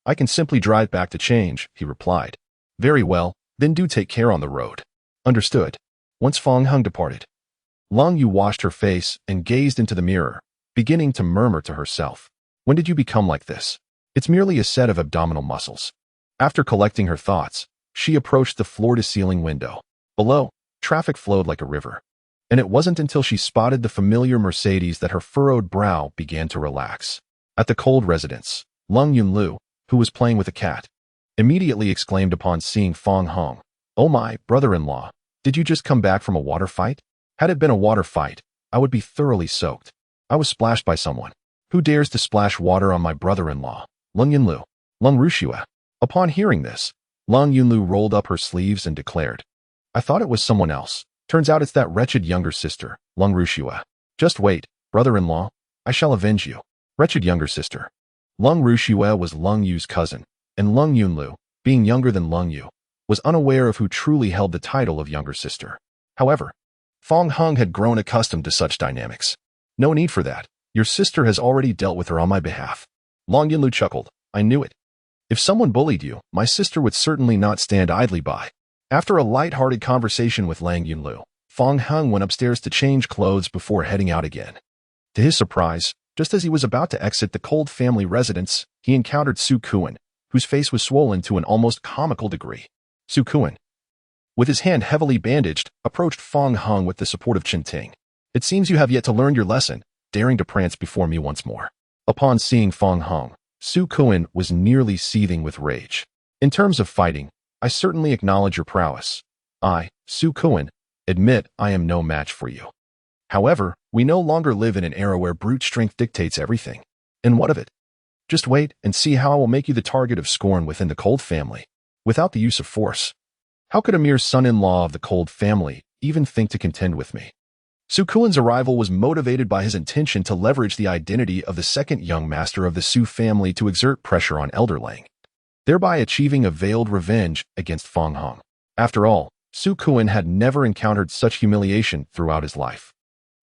I can simply drive back to change, he replied. Very well, then do take care on the road. Understood. Once Fong Hung departed, Leng Yu washed her face and gazed into the mirror, beginning to murmur to herself. When did you become like this? It's merely a set of abdominal muscles. After collecting her thoughts, she approached the floor-to-ceiling window. Below, traffic flowed like a river. And it wasn't until she spotted the familiar Mercedes that her furrowed brow began to relax. At the cold residence, Leng Yunlu, who was playing with a cat, immediately exclaimed upon seeing Fong Hung, Oh my, brother-in-law, did you just come back from a water fight? Had it been a water fight, I would be thoroughly soaked. I was splashed by someone. Who dares to splash water on my brother-in-law? Leng Yunlu. Leng Rushua. Upon hearing this, Leng Yunlu rolled up her sleeves and declared, I thought it was someone else. Turns out it's that wretched younger sister, Leng Rushua. Just wait, brother-in-law, I shall avenge you. Wretched younger sister. Leng Rushua was Leng Yu's cousin, and Leng Yunlu, being younger than Leng Yu, was unaware of who truly held the title of younger sister. However, Fong Hung had grown accustomed to such dynamics. No need for that. Your sister has already dealt with her on my behalf. Leng Yunlu chuckled. I knew it. If someone bullied you, my sister would certainly not stand idly by. After a light-hearted conversation with Leng Yunlu, Fong Hung went upstairs to change clothes before heading out again. To his surprise, just as he was about to exit the cold family residence, he encountered Su Kuan, whose face was swollen to an almost comical degree. Su Kuan, with his hand heavily bandaged, approached Fong Hung with the support of Ting. It seems you have yet to learn your lesson, daring to prance before me once more. Upon seeing Fong Hung, Su Kuan was nearly seething with rage. In terms of fighting, I certainly acknowledge your prowess. I, Su Kuan, admit I am no match for you. However, we no longer live in an era where brute strength dictates everything. And what of it? Just wait and see how I will make you the target of scorn within the Cold family, without the use of force. How could a mere son-in-law of the Cold family even think to contend with me? Su Kuan's arrival was motivated by his intention to leverage the identity of the second young master of the Su family to exert pressure on Elder Lang, thereby achieving a veiled revenge against Fong Hung. After all, Su Kuan had never encountered such humiliation throughout his life.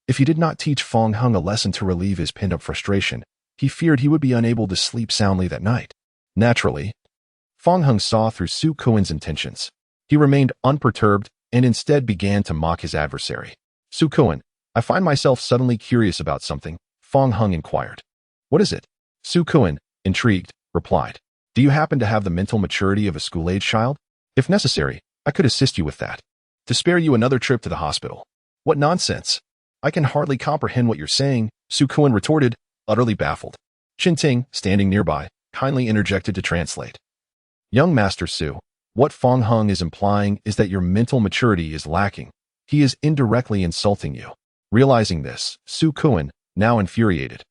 If he did not teach Fong Hung a lesson to relieve his pent-up frustration, he feared he would be unable to sleep soundly that night. Naturally, Fong Hung saw through Su Kuan's intentions. He remained unperturbed and instead began to mock his adversary. Su Kuan, I find myself suddenly curious about something, Fong Hung inquired. What is it? Su Kuan, intrigued, replied. Do you happen to have the mental maturity of a school-age child? If necessary, I could assist you with that. To spare you another trip to the hospital. What nonsense! I can hardly comprehend what you're saying, Su Kuan retorted, utterly baffled. Ting, standing nearby, kindly interjected to translate. Young Master Su, what Fong Hung is implying is that your mental maturity is lacking. He is indirectly insulting you. Realizing this, Su Kuan, now infuriated,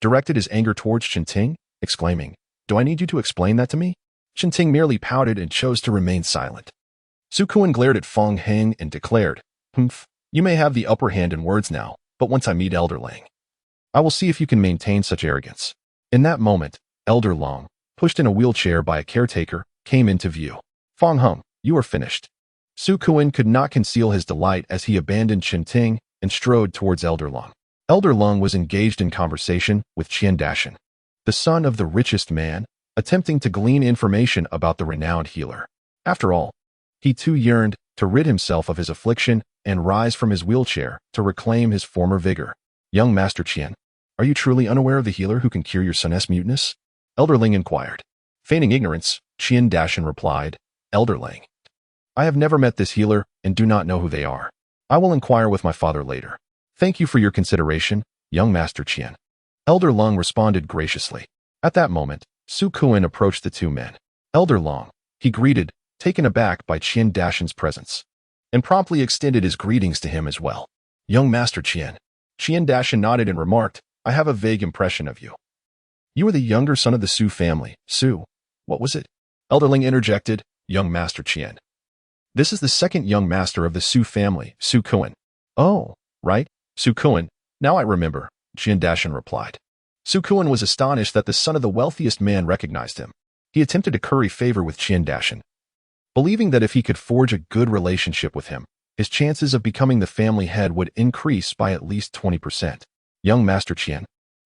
directed his anger towards Ting, exclaiming, Do I need you to explain that to me? Ting merely pouted and chose to remain silent. Su Kuan glared at Fong Hung and declared, Humph, you may have the upper hand in words now, but once I meet Elder Lang, I will see if you can maintain such arrogance. In that moment, Elder Lang, pushed in a wheelchair by a caretaker, came into view. Fong Hung, you are finished. Su Kuan could not conceal his delight as he abandoned Ting and strode towards Elder Lang. Elder Lang was engaged in conversation with Qian Dashan, the son of the richest man, attempting to glean information about the renowned healer. After all, he too yearned to rid himself of his affliction and rise from his wheelchair to reclaim his former vigor. Young Master Qian, are you truly unaware of the healer who can cure your son's muteness? Elderling inquired. Feigning ignorance, Qian Dashan replied, Elderling, I have never met this healer and do not know who they are. I will inquire with my father later. Thank you for your consideration, young Master Qian. Elder Lung responded graciously. At that moment, Su Kuan approached the two men. Elder Long, he greeted, taken aback by Qian Dashan's presence, and promptly extended his greetings to him as well. Young Master Qian. Qian Dashan nodded and remarked, I have a vague impression of you. You are the younger son of the Su family. Su, what was it? Elderling interjected, young Master Qian. This is the second young master of the Su family, Su Kuan. Oh, right, Su Kuan. Now I remember, Qian Dashan replied. Su Kuan was astonished that the son of the wealthiest man recognized him. He attempted to curry favor with Qian Dashan, believing that if he could forge a good relationship with him, his chances of becoming the family head would increase by at least 20%. Young Master Qian,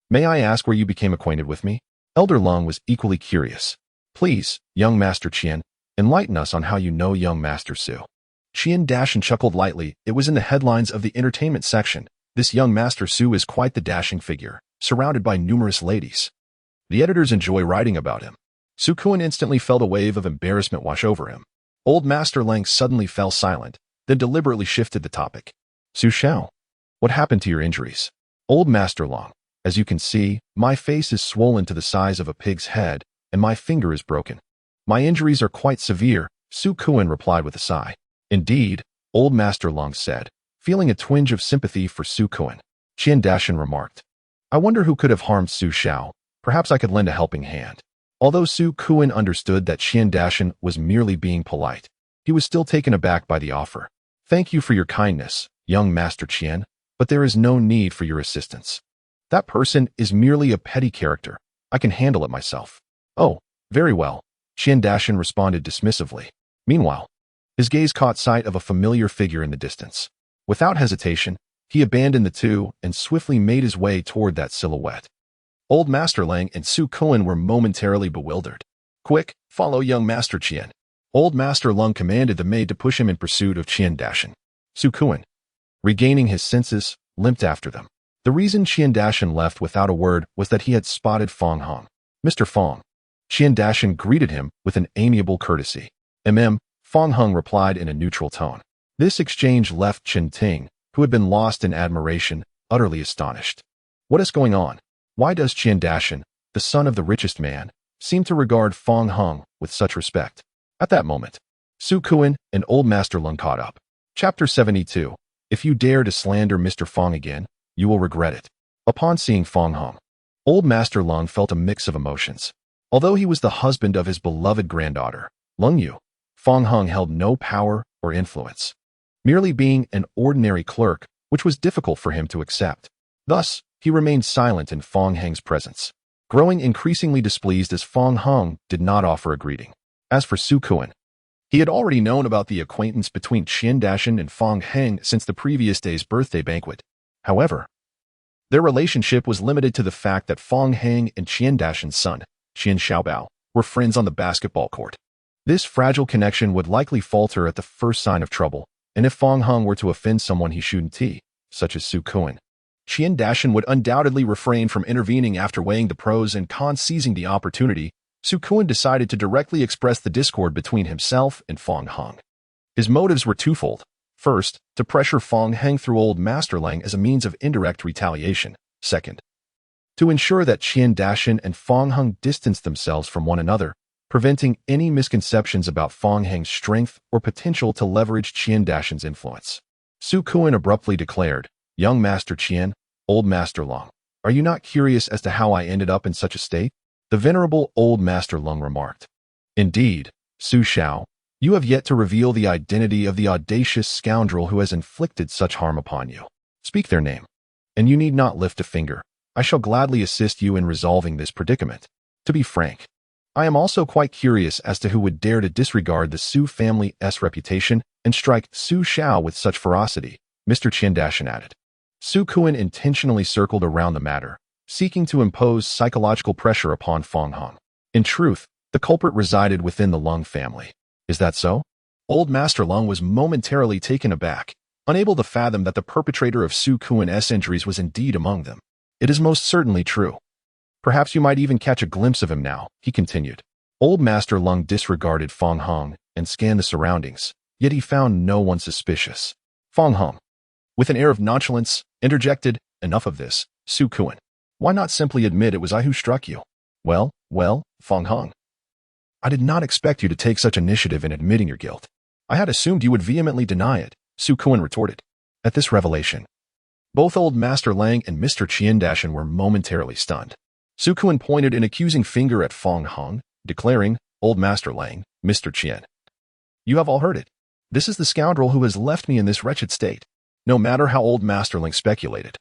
may I ask where you became acquainted with me? Elder Long was equally curious. Please, young Master Qian, enlighten us on how you know young Master Su. Qian Dashan chuckled lightly. It was in the headlines of the entertainment section. This young Master Su is quite the dashing figure, surrounded by numerous ladies. The editors enjoy writing about him. Su Kuan instantly felt a wave of embarrassment wash over him. Old Master Lang suddenly fell silent, then deliberately shifted the topic. Su Xiao, what happened to your injuries? Old Master Long, as you can see, my face is swollen to the size of a pig's head, and my finger is broken. My injuries are quite severe, Su Kuan replied with a sigh. Indeed, Old Master Long said, feeling a twinge of sympathy for Su Kuan. Qian Dashan remarked, I wonder who could have harmed Su Xiao. Perhaps I could lend a helping hand. Although Su Kuan understood that Qian Dashan was merely being polite, he was still taken aback by the offer. Thank you for your kindness, young Master Qian, but there is no need for your assistance. That person is merely a petty character. I can handle it myself. Oh, very well, Qian Dashan responded dismissively. Meanwhile, his gaze caught sight of a familiar figure in the distance. Without hesitation, he abandoned the two and swiftly made his way toward that silhouette. Old Master Lang and Su Kuan were momentarily bewildered. Quick, follow young Master Qian. Old Master Lung commanded the maid to push him in pursuit of Qian Dashan. Su Kuan, regaining his senses, limped after them. The reason Qian Dashan left without a word was that he had spotted Fong Hong. Mr. Fong. Qian Dashan greeted him with an amiable courtesy. Fong Hong replied in a neutral tone. This exchange left Chen Ting, who had been lost in admiration, utterly astonished. What is going on? Why does Qian Dashan, the son of the richest man, seem to regard Fong Hong with such respect? At that moment, Su Kuan and Old Master Lung caught up. Chapter 72. If you dare to slander Mr. Fong again, you will regret it. Upon seeing Fong Hong, Old Master Lung felt a mix of emotions. Although he was the husband of his beloved granddaughter, Lung Yu, Fong Hong held no power or influence, merely being an ordinary clerk, which was difficult for him to accept. Thus, he remained silent in Fong Heng's presence, growing increasingly displeased as Fong Hong did not offer a greeting. As for Su Kuan, he had already known about the acquaintance between Qian Dashan and Fong Heng since the previous day's birthday banquet. However, their relationship was limited to the fact that Fong Heng and Qian Dashan's son, Qian Xiaobao, were friends on the basketball court. This fragile connection would likely falter at the first sign of trouble, and if Fong Heng were to offend someone he shouldn't, such as Su Kuan, Qian Dashan would undoubtedly refrain from intervening. After weighing the pros and cons, seizing the opportunity, Su Kuan decided to directly express the discord between himself and Fong Heng. His motives were twofold. First, to pressure Fong Heng through Old Master Lang as a means of indirect retaliation. Second, to ensure that Qian Dashan and Fong Heng distanced themselves from one another, preventing any misconceptions about Fong Heng's strength or potential to leverage Qian Dashan's influence. Su Kuan abruptly declared, Young Master Qian, Old Master Long, are you not curious as to how I ended up in such a state? The venerable Old Master Lung remarked. Indeed, Su Xiao, you have yet to reveal the identity of the audacious scoundrel who has inflicted such harm upon you. Speak their name, and you need not lift a finger. I shall gladly assist you in resolving this predicament. To be frank, I am also quite curious as to who would dare to disregard the Su family's reputation and strike Su Xiao with such ferocity, Mr. Qian Dashan added. Su Kuan intentionally circled around the matter, seeking to impose psychological pressure upon Fong Heng. In truth, the culprit resided within the Lung family. Is that so? Old Master Lung was momentarily taken aback, unable to fathom that the perpetrator of Su Kuan's injuries was indeed among them. It is most certainly true. Perhaps you might even catch a glimpse of him now, he continued. Old Master Lung disregarded Fong Hung and scanned the surroundings, yet he found no one suspicious. Fong Hung, with an air of nonchalance, interjected, "Enough of this, Su Kuan. Why not simply admit it was I who struck you?" Well, Fong Hung. I did not expect you to take such initiative in admitting your guilt. I had assumed you would vehemently deny it, Su Kuan retorted. At this revelation, both Old Master Lang and Mr. Qiandashan were momentarily stunned. Su Kuan pointed an accusing finger at Fong Hung, declaring, "Old Master Lang, Mr. Qian. You have all heard it. This is the scoundrel who has left me in this wretched state." No matter how Old Master Lang speculated,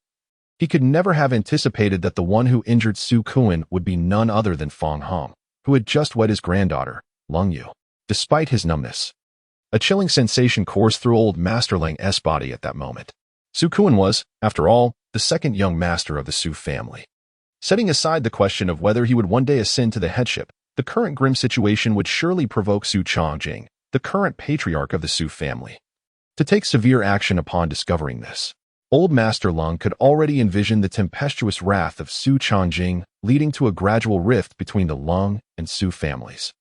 he could never have anticipated that the one who injured Su Kuan would be none other than Fong Hung, who had just wed his granddaughter, Lung Yu. Despite his numbness, a chilling sensation coursed through Old Master Lang's body at that moment. Su Kuan was, after all, the second young master of the Su family. Setting aside the question of whether he would one day ascend to the headship, the current grim situation would surely provoke Su Changjing, the current patriarch of the Su family, to take severe action upon discovering this. Old Master Lung could already envision the tempestuous wrath of Su Changjing, leading to a gradual rift between the Lung and Su families.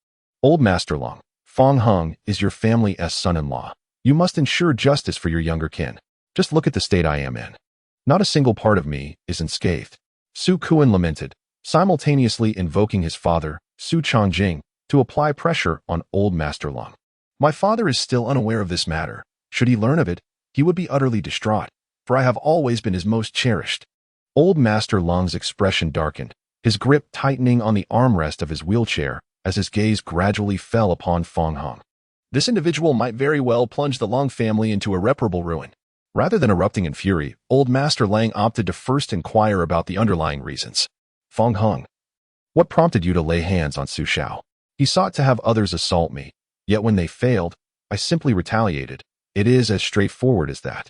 Old Master Lung, Fong Hung is your family's son-in-law. You must ensure justice for your younger kin. Just look at the state I am in. Not a single part of me is unscathed. Su Kuan lamented, simultaneously invoking his father, Su Changjing, to apply pressure on Old Master Lung. My father is still unaware of this matter. Should he learn of it, he would be utterly distraught, for I have always been his most cherished. Old Master Lung's expression darkened, his grip tightening on the armrest of his wheelchair as his gaze gradually fell upon Fong Hung. This individual might very well plunge the Lung family into irreparable ruin. Rather than erupting in fury, Old Master Lang opted to first inquire about the underlying reasons. Fong Hung, what prompted you to lay hands on Su Shao? He sought to have others assault me, yet when they failed, I simply retaliated. It is as straightforward as that.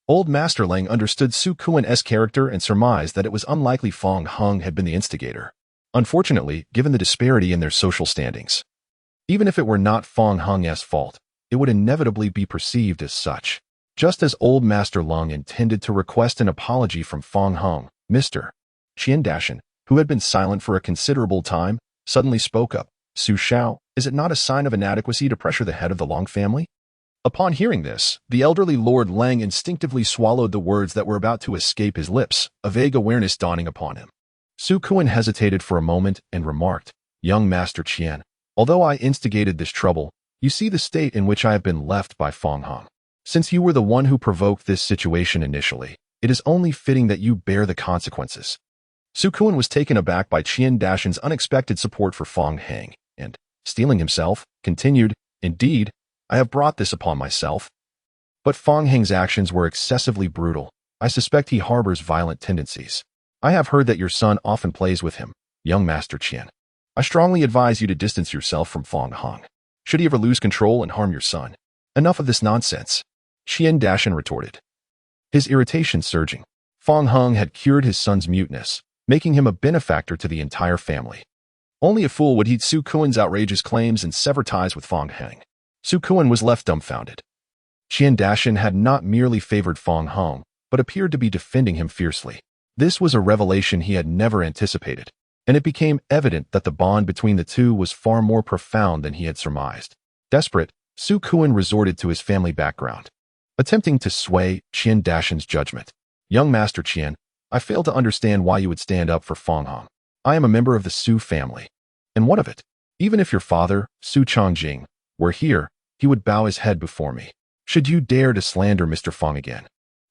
Old Master Lang understood Su Kuan's character and surmised that it was unlikely Fong Hung had been the instigator. Unfortunately, given the disparity in their social standings, even if it were not Fong Hung's fault, it would inevitably be perceived as such. Just as Old Master Lung intended to request an apology from Fong Hung, Mr. Qiandashan, who had been silent for a considerable time, suddenly spoke up. Su Shao, is it not a sign of inadequacy to pressure the head of the Long family? Upon hearing this, the elderly Lord Lang instinctively swallowed the words that were about to escape his lips, a vague awareness dawning upon him. Su Kuan hesitated for a moment and remarked, "Young Master Qian, although I instigated this trouble, you see the state in which I have been left by Fong Hung. Since you were the one who provoked this situation initially, it is only fitting that you bear the consequences." Su Kuan was taken aback by Qiandashan's unexpected support for Fong Hang, and, steeling himself, continued, "Indeed, I have brought this upon myself. But Fong Hang's actions were excessively brutal. I suspect he harbors violent tendencies. I have heard that your son often plays with him, young Master Qian. I strongly advise you to distance yourself from Fong Hung. Should he ever lose control and harm your son? Enough of this nonsense," Qiandashan retorted, his irritation surging. Fong Hung had cured his son's muteness, making him a benefactor to the entire family. Only a fool would heed Su Kuan's outrageous claims and sever ties with Fong Hang. Su Kuan was left dumbfounded. Qiandashan had not merely favored Fong Hung, but appeared to be defending him fiercely. This was a revelation he had never anticipated, and it became evident that the bond between the two was far more profound than he had surmised. Desperate, Su Kuan resorted to his family background, attempting to sway Qiandashan's judgment. "Young Master Qian, I fail to understand why you would stand up for Fong Hung. I am a member of the Su family. And what of it? Even if your father, Su Changjing, were here, he would bow his head before me. Should you dare to slander Mr. Fong again,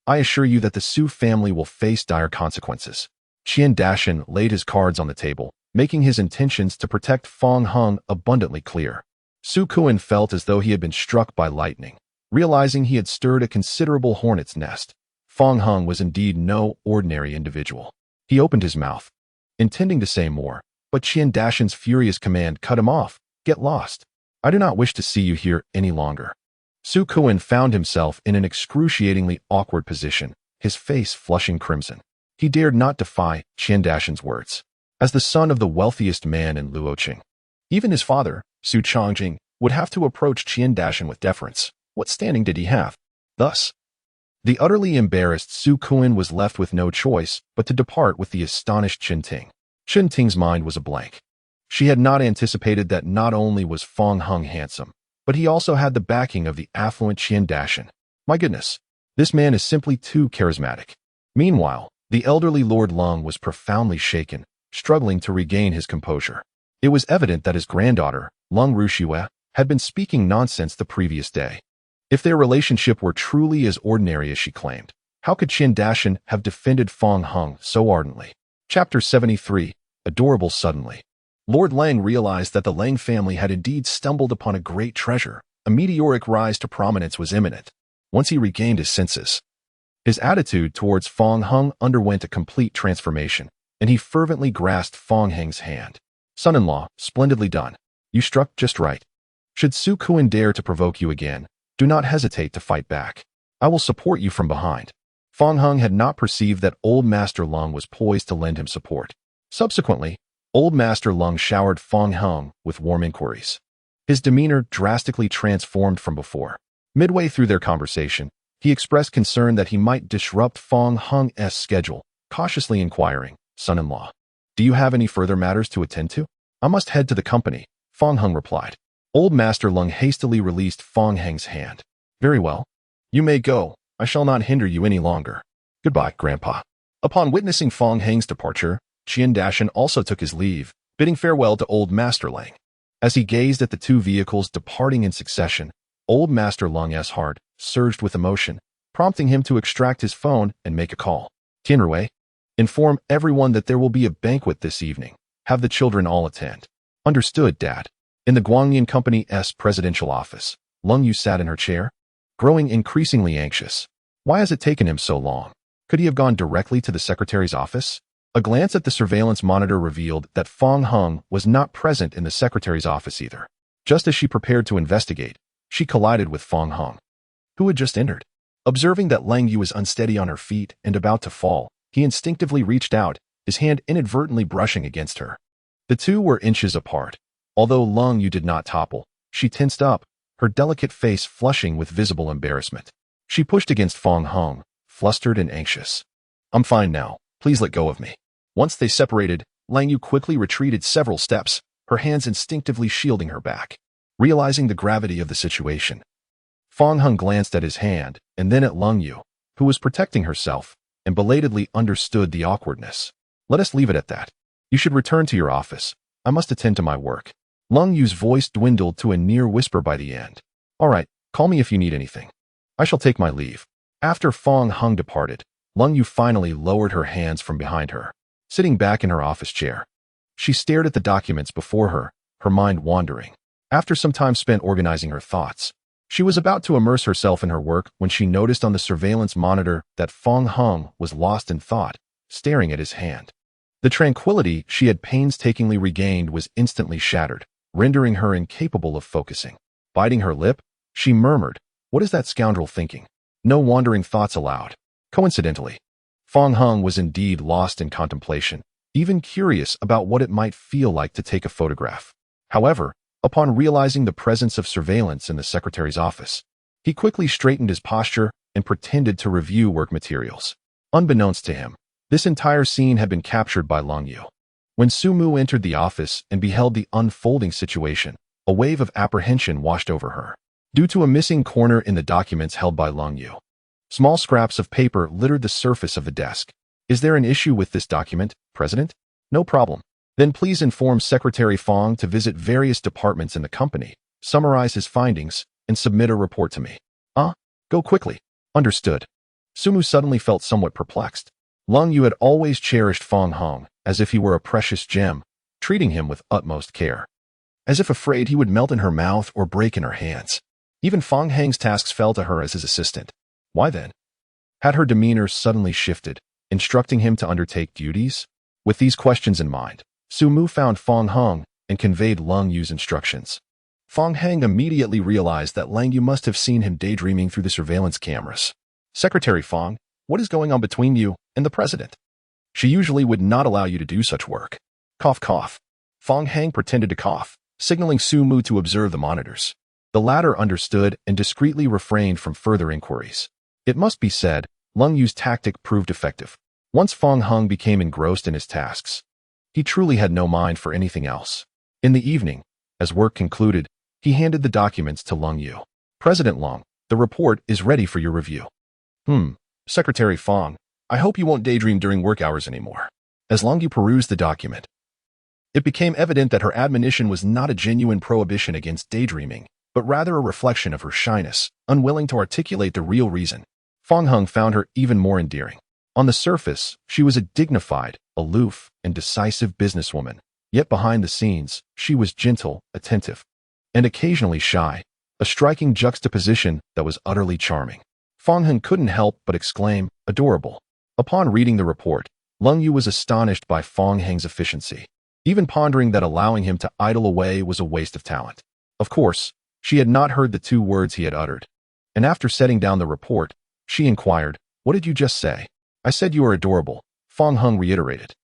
I assure you that the Su family will face dire consequences." Qiandashan laid his cards on the table, making his intentions to protect Fong Hung abundantly clear. Su Kuan felt as though he had been struck by lightning, realizing he had stirred a considerable hornet's nest. Fong Hung was indeed no ordinary individual. He opened his mouth, intending to say more, but Qiandashan's furious command cut him off. "Get lost. I do not wish to see you here any longer." Su Kuan found himself in an excruciatingly awkward position, his face flushing crimson. He dared not defy Qiandashan's words. As the son of the wealthiest man in Luoqing, even his father, Su Changjing, would have to approach Qiandashan with deference. What standing did he have? Thus, The utterly embarrassed Su Kun was left with no choice but to depart with the astonished Chen Ting. Chen Ting's mind was a blank. She had not anticipated that not only was Fong Hung handsome, but he also had the backing of the affluent Qian Dashan. My goodness, this man is simply too charismatic. Meanwhile, the elderly Lord Lung was profoundly shaken, struggling to regain his composure. It was evident that his granddaughter, Lung Rushue, had been speaking nonsense the previous day. If their relationship were truly as ordinary as she claimed, how could Qian Dashan have defended Fong Hung so ardently? Chapter 73, Adorable Suddenly. Lord Lang realized that the Lang family had indeed stumbled upon a great treasure. A meteoric rise to prominence was imminent. Once he regained his senses, his attitude towards Fong Hung underwent a complete transformation, and he fervently grasped Fong Heng's hand. Son-in-law, splendidly done. You struck just right. Should Su Kun dare to provoke you again, do not hesitate to fight back. I will support you from behind. Fong Hung had not perceived that Old Master Lung was poised to lend him support. Subsequently, Old Master Lung showered Fong Hung with warm inquiries. His demeanor drastically transformed from before. Midway through their conversation, he expressed concern that he might disrupt Fong Hung's schedule, cautiously inquiring, Son-in-law, do you have any further matters to attend to? I must head to the company, Fong Hung replied. Old Master Lung hastily released Fong Heng's hand. Very well. You may go. I shall not hinder you any longer. Goodbye, Grandpa. Upon witnessing Fong Heng's departure, Qian Dashan also took his leave, bidding farewell to Old Master Lang. As he gazed at the two vehicles departing in succession, Old Master Lung's heart surged with emotion, prompting him to extract his phone and make a call. Tianrui, inform everyone that there will be a banquet this evening. Have the children all attend. Understood, Dad. In the Guangyan Company's presidential office, Lung Yu sat in her chair, growing increasingly anxious. Why has it taken him so long? Could he have gone directly to the secretary's office? A glance at the surveillance monitor revealed that Fong Hung was not present in the secretary's office either. Just as she prepared to investigate, she collided with Fong Hung, who had just entered. Observing that Lang Yu was unsteady on her feet and about to fall, he instinctively reached out, his hand inadvertently brushing against her. The two were inches apart. Although Lung Yu did not topple, she tensed up, her delicate face flushing with visible embarrassment. She pushed against Fong Hung, flustered and anxious. I'm fine now. Please let go of me. Once they separated, Lang Yu quickly retreated several steps, her hands instinctively shielding her back. Realizing the gravity of the situation, Fong Hung glanced at his hand and then at Lung Yu, who was protecting herself, and belatedly understood the awkwardness. Let us leave it at that. You should return to your office. I must attend to my work. Lung Yu's voice dwindled to a near whisper by the end. All right, call me if you need anything. I shall take my leave. After Fong Hung departed, Lung Yu finally lowered her hands from behind her. Sitting back in her office chair, she stared at the documents before her, her mind wandering. After some time spent organizing her thoughts, she was about to immerse herself in her work when she noticed on the surveillance monitor that Fong Hung was lost in thought, staring at his hand. The tranquility she had painstakingly regained was instantly shattered, rendering her incapable of focusing. Biting her lip, she murmured, "What is that scoundrel thinking?" No wandering thoughts allowed. Coincidentally, Fong Hung was indeed lost in contemplation, even curious about what it might feel like to take a photograph. However, upon realizing the presence of surveillance in the secretary's office, he quickly straightened his posture and pretended to review work materials. Unbeknownst to him, this entire scene had been captured by Lung Yu. When Su Mu entered the office and beheld the unfolding situation, a wave of apprehension washed over her. Due to a missing corner in the documents held by Lung Yu, small scraps of paper littered the surface of the desk. Is there an issue with this document, President? No problem. Then please inform Secretary Fong to visit various departments in the company, summarize his findings, and submit a report to me. Go quickly. Understood. Sumu suddenly felt somewhat perplexed. Lung Yu had always cherished Fong Hung as if he were a precious gem, treating him with utmost care, as if afraid he would melt in her mouth or break in her hands. Even Fong Heng's tasks fell to her as his assistant. Why then? Had her demeanor suddenly shifted, instructing him to undertake duties? With these questions in mind, Su Mu found Fong Hung and conveyed Lung Yu's instructions. Fong Heng immediately realized that Lang Yu must have seen him daydreaming through the surveillance cameras. Secretary Fong, what is going on between you and the president? She usually would not allow you to do such work. Cough, cough. Fong Heng pretended to cough, signaling Su Mu to observe the monitors. The latter understood and discreetly refrained from further inquiries. It must be said, Lung Yu's tactic proved effective. Once Fong Hung became engrossed in his tasks, he truly had no mind for anything else. In the evening, as work concluded, he handed the documents to Lung Yu. President Lung, the report is ready for your review. Secretary Fong, I hope you won't daydream during work hours anymore. As Lung Yu perused the document, it became evident that her admonition was not a genuine prohibition against daydreaming, but rather a reflection of her shyness, unwilling to articulate the real reason. Fong Hung found her even more endearing. On the surface, she was a dignified, aloof, and decisive businesswoman. Yet behind the scenes, she was gentle, attentive, and occasionally shy, a striking juxtaposition that was utterly charming. Fong Hung couldn't help but exclaim, adorable. Upon reading the report, Lung Yu was astonished by Fong Hung's efficiency, even pondering that allowing him to idle away was a waste of talent. Of course, she had not heard the 2 words he had uttered, and after setting down the report, she inquired, what did you just say? I said you are adorable, Fong Hung reiterated.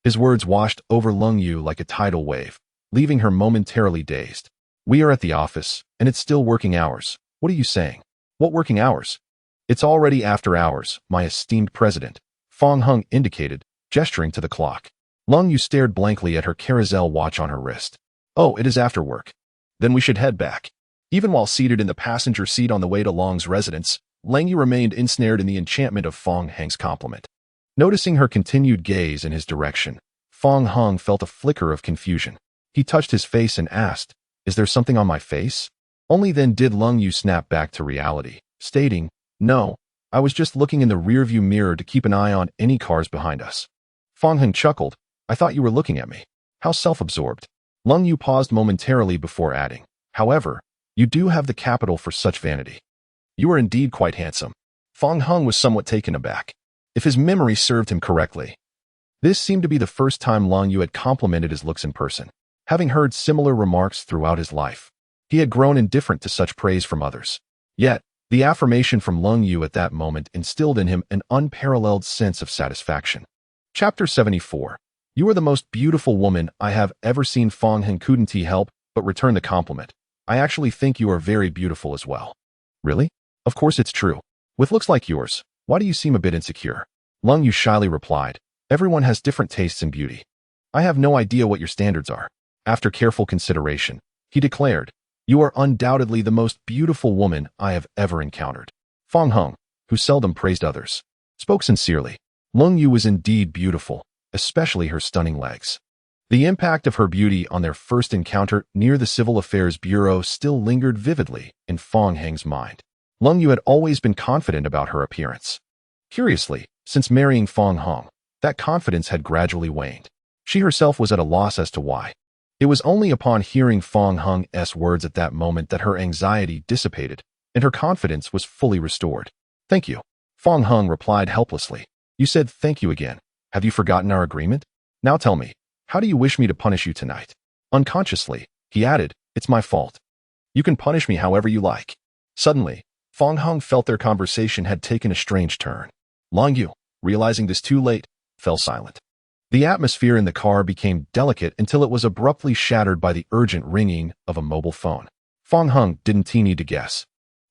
His words washed over Lung Yu like a tidal wave, leaving her momentarily dazed. We are at the office, and it's still working hours. What are you saying? What working hours? It's already after hours, my esteemed president, Fong Hung indicated, gesturing to the clock. Lung Yu stared blankly at her carousel watch on her wrist. Oh, it is after work. Then we should head back. Even while seated in the passenger seat on the way to Long's residence, Lung Yu remained ensnared in the enchantment of Fong Hung's compliment. Noticing her continued gaze in his direction, Fong Hung felt a flicker of confusion. He touched his face and asked, is there something on my face? Only then did Lung Yu snap back to reality, stating, no, I was just looking in the rearview mirror to keep an eye on any cars behind us. Fong Hung chuckled, I thought you were looking at me. How self-absorbed. Lung Yu paused momentarily before adding, however, you do have the capital for such vanity. You are indeed quite handsome. Fong Hung was somewhat taken aback. If his memory served him correctly, this seemed to be the first time Lung Yu had complimented his looks in person. Having heard similar remarks throughout his life, he had grown indifferent to such praise from others. Yet, the affirmation from Lung Yu at that moment instilled in him an unparalleled sense of satisfaction. Chapter 74. You are the most beautiful woman I have ever seen. Fong Hung couldn't help but return the compliment. I actually think you are very beautiful as well. Really? Of course it's true. With looks like yours, why do you seem a bit insecure? Lung Yu shyly replied, everyone has different tastes in beauty. I have no idea what your standards are. After careful consideration, he declared, you are undoubtedly the most beautiful woman I have ever encountered. Fong Hung, who seldom praised others, spoke sincerely. Lung Yu was indeed beautiful, especially her stunning legs. The impact of her beauty on their first encounter near the Civil Affairs Bureau still lingered vividly in Fong Hung's mind. Lung Yu had always been confident about her appearance. Curiously, since marrying Fong Hung, that confidence had gradually waned. She herself was at a loss as to why. It was only upon hearing Fong Hung's words at that moment that her anxiety dissipated, and her confidence was fully restored. Thank you. Fong Hung replied helplessly. You said thank you again. Have you forgotten our agreement? Now tell me, how do you wish me to punish you tonight? Unconsciously, he added, it's my fault. You can punish me however you like. Suddenly, Fong Hung felt their conversation had taken a strange turn. Lung Yu, realizing this too late, fell silent. The atmosphere in the car became delicate until it was abruptly shattered by the urgent ringing of a mobile phone. Fong Hung didn't need to guess.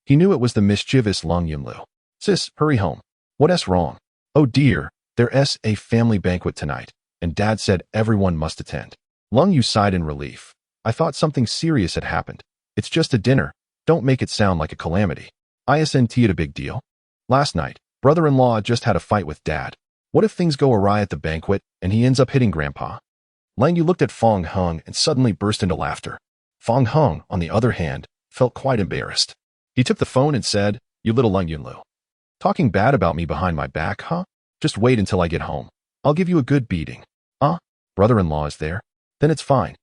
He knew it was the mischievous Lung Yunlu. Sis, hurry home. What's wrong? Oh dear, there's a family banquet tonight, and Dad said everyone must attend. Lung Yu sighed in relief. I thought something serious had happened. It's just a dinner. Don't make it sound like a calamity. Isn't it a big deal? Last night, brother-in-law just had a fight with Dad. What if things go awry at the banquet and he ends up hitting Grandpa? Lang Yu looked at Fong Hung and suddenly burst into laughter. Fong Hung, on the other hand, felt quite embarrassed. He took the phone and said, You little Lung Yunlu. Talking bad about me behind my back, huh? Just wait until I get home. I'll give you a good beating. Brother-in-law is there? Then it's fine.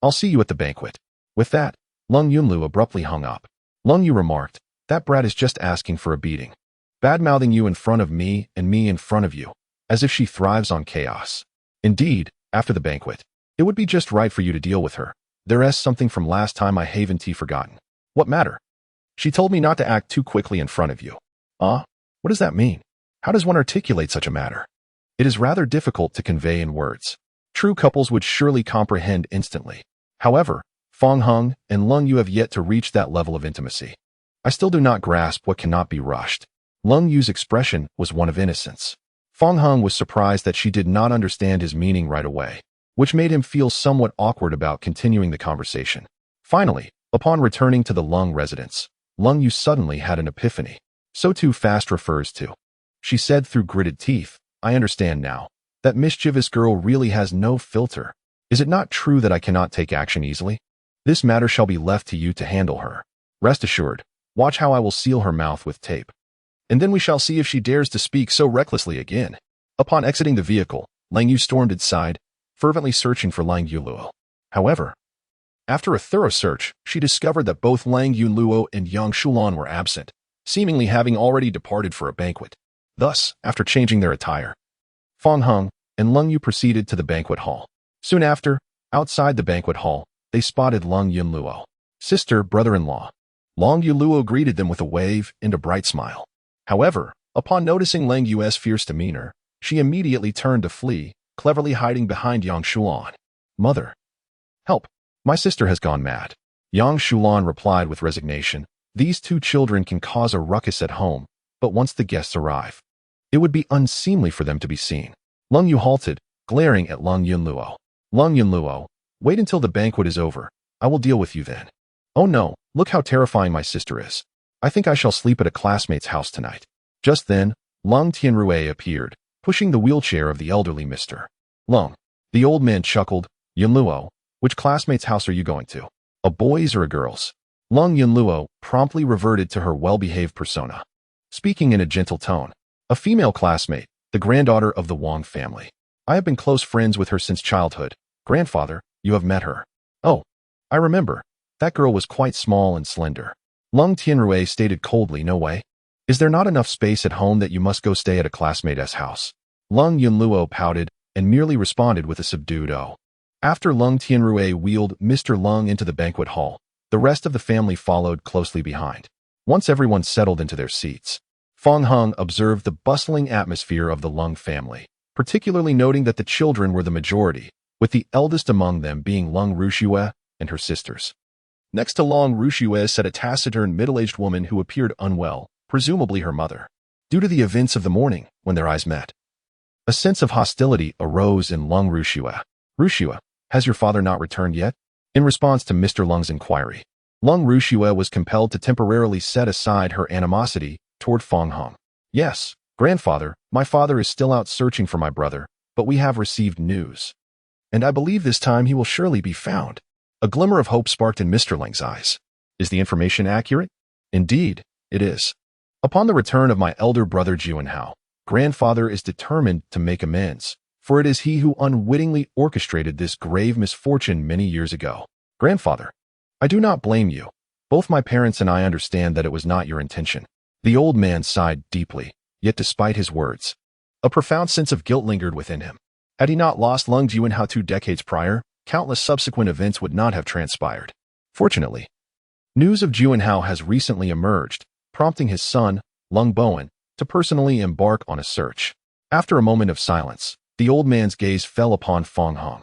I'll see you at the banquet. With that, Lung Yunlu abruptly hung up. Lung Yu remarked, That brat is just asking for a beating. Bad-mouthing you in front of me and me in front of you, as if she thrives on chaos. Indeed, after the banquet, it would be just right for you to deal with her. There's something from last time I haven't forgotten. What matter? She told me not to act too quickly in front of you. What does that mean? How does one articulate such a matter? It is rather difficult to convey in words. True couples would surely comprehend instantly. However, Fong Hung and Lung Yu have yet to reach that level of intimacy. I still do not grasp what cannot be rushed. Lung Yu's expression was one of innocence. Fong Hung was surprised that she did not understand his meaning right away, which made him feel somewhat awkward about continuing the conversation. Finally, upon returning to the Lung residence, Lung Yu suddenly had an epiphany. So too fast refers to. She said through gritted teeth, I understand now. That mischievous girl really has no filter. Is it not true that I cannot take action easily? This matter shall be left to you to handle her. Rest assured, watch how I will seal her mouth with tape. And then we shall see if she dares to speak so recklessly again. Upon exiting the vehicle, Lang Yu stormed inside, fervently searching for Lang Yuluo. However, after a thorough search, she discovered that both Lang Yuluo and Yang Shulan were absent, seemingly having already departed for a banquet. Thus, after changing their attire, Fong Hung and Lung Yu proceeded to the banquet hall. Soon after, outside the banquet hall, they spotted Lung Yunluo, sister, brother-in-law. Lung Yuluo greeted them with a wave and a bright smile. However, upon noticing Lang Yu's fierce demeanor, she immediately turned to flee, cleverly hiding behind Yang Shulan. Mother, help! My sister has gone mad. Yang Shulan replied with resignation. These two children can cause a ruckus at home, but once the guests arrive, it would be unseemly for them to be seen. Lung Yu halted, glaring at Lung Yunluo. Lung Yunluo, wait until the banquet is over. I will deal with you then. Oh no, look how terrifying my sister is. I think I shall sleep at a classmate's house tonight. Just then, Lung Tianrui appeared, pushing the wheelchair of the elderly Mr. Lung. The old man chuckled. Yunluo, which classmate's house are you going to? A boy's or a girl's? Lung Yunluo promptly reverted to her well-behaved persona, speaking in a gentle tone. A female classmate, the granddaughter of the Wang family. I have been close friends with her since childhood. Grandfather, you have met her. Oh, I remember. That girl was quite small and slender. Lung Tianrui stated coldly, no way. Is there not enough space at home that you must go stay at a classmate's house? Lung Yunluo pouted and merely responded with a subdued oh. After Lung Tianrui wheeled Mr. Lung into the banquet hall, the rest of the family followed closely behind. Once everyone settled into their seats, Fong Hung observed the bustling atmosphere of the Lung family, particularly noting that the children were the majority, with the eldest among them being Lung Rushue and her sisters. Next to Lung Rushue sat a taciturn middle-aged woman who appeared unwell, presumably her mother. Due to the events of the morning, when their eyes met, a sense of hostility arose in Lung Rushue. Rushue, has your father not returned yet? In response to Mr. Lung's inquiry, Lung Rushue was compelled to temporarily set aside her animosity toward Fong Hung. Yes, grandfather, my father is still out searching for my brother, but we have received news. And I believe this time he will surely be found. A glimmer of hope sparked in Mr. Ling's eyes. Is the information accurate? Indeed, it is. Upon the return of my elder brother Juanhao, grandfather is determined to make amends, for it is he who unwittingly orchestrated this grave misfortune many years ago. Grandfather, I do not blame you. Both my parents and I understand that it was not your intention. The old man sighed deeply, yet despite his words, a profound sense of guilt lingered within him. Had he not lost Lung Juanhao 2 decades prior, countless subsequent events would not have transpired. Fortunately, news of Juanhao has recently emerged, prompting his son, Lung Bowen, to personally embark on a search. After a moment of silence, the old man's gaze fell upon Fong Hung.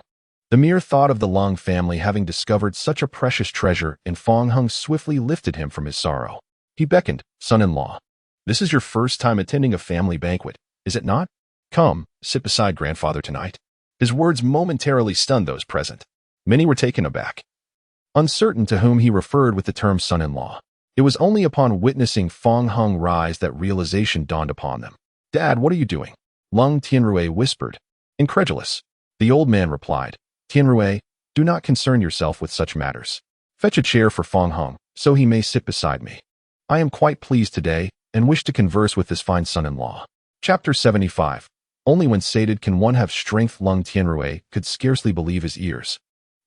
The mere thought of the Lung family having discovered such a precious treasure in Fong Hung swiftly lifted him from his sorrow. He beckoned, son-in-law. This is your first time attending a family banquet, is it not? Come, sit beside grandfather tonight. His words momentarily stunned those present. Many were taken aback, uncertain to whom he referred with the term son-in-law. It was only upon witnessing Fong Hung rise that realization dawned upon them. Dad, what are you doing? Lung Tianrui whispered. Incredulous. The old man replied, Tianrui, do not concern yourself with such matters. Fetch a chair for Fong Hung, so he may sit beside me. I am quite pleased today, and wish to converse with this fine son-in-law. Chapter 75. Only when sated can one have strength. Lung Tianrui could scarcely believe his ears.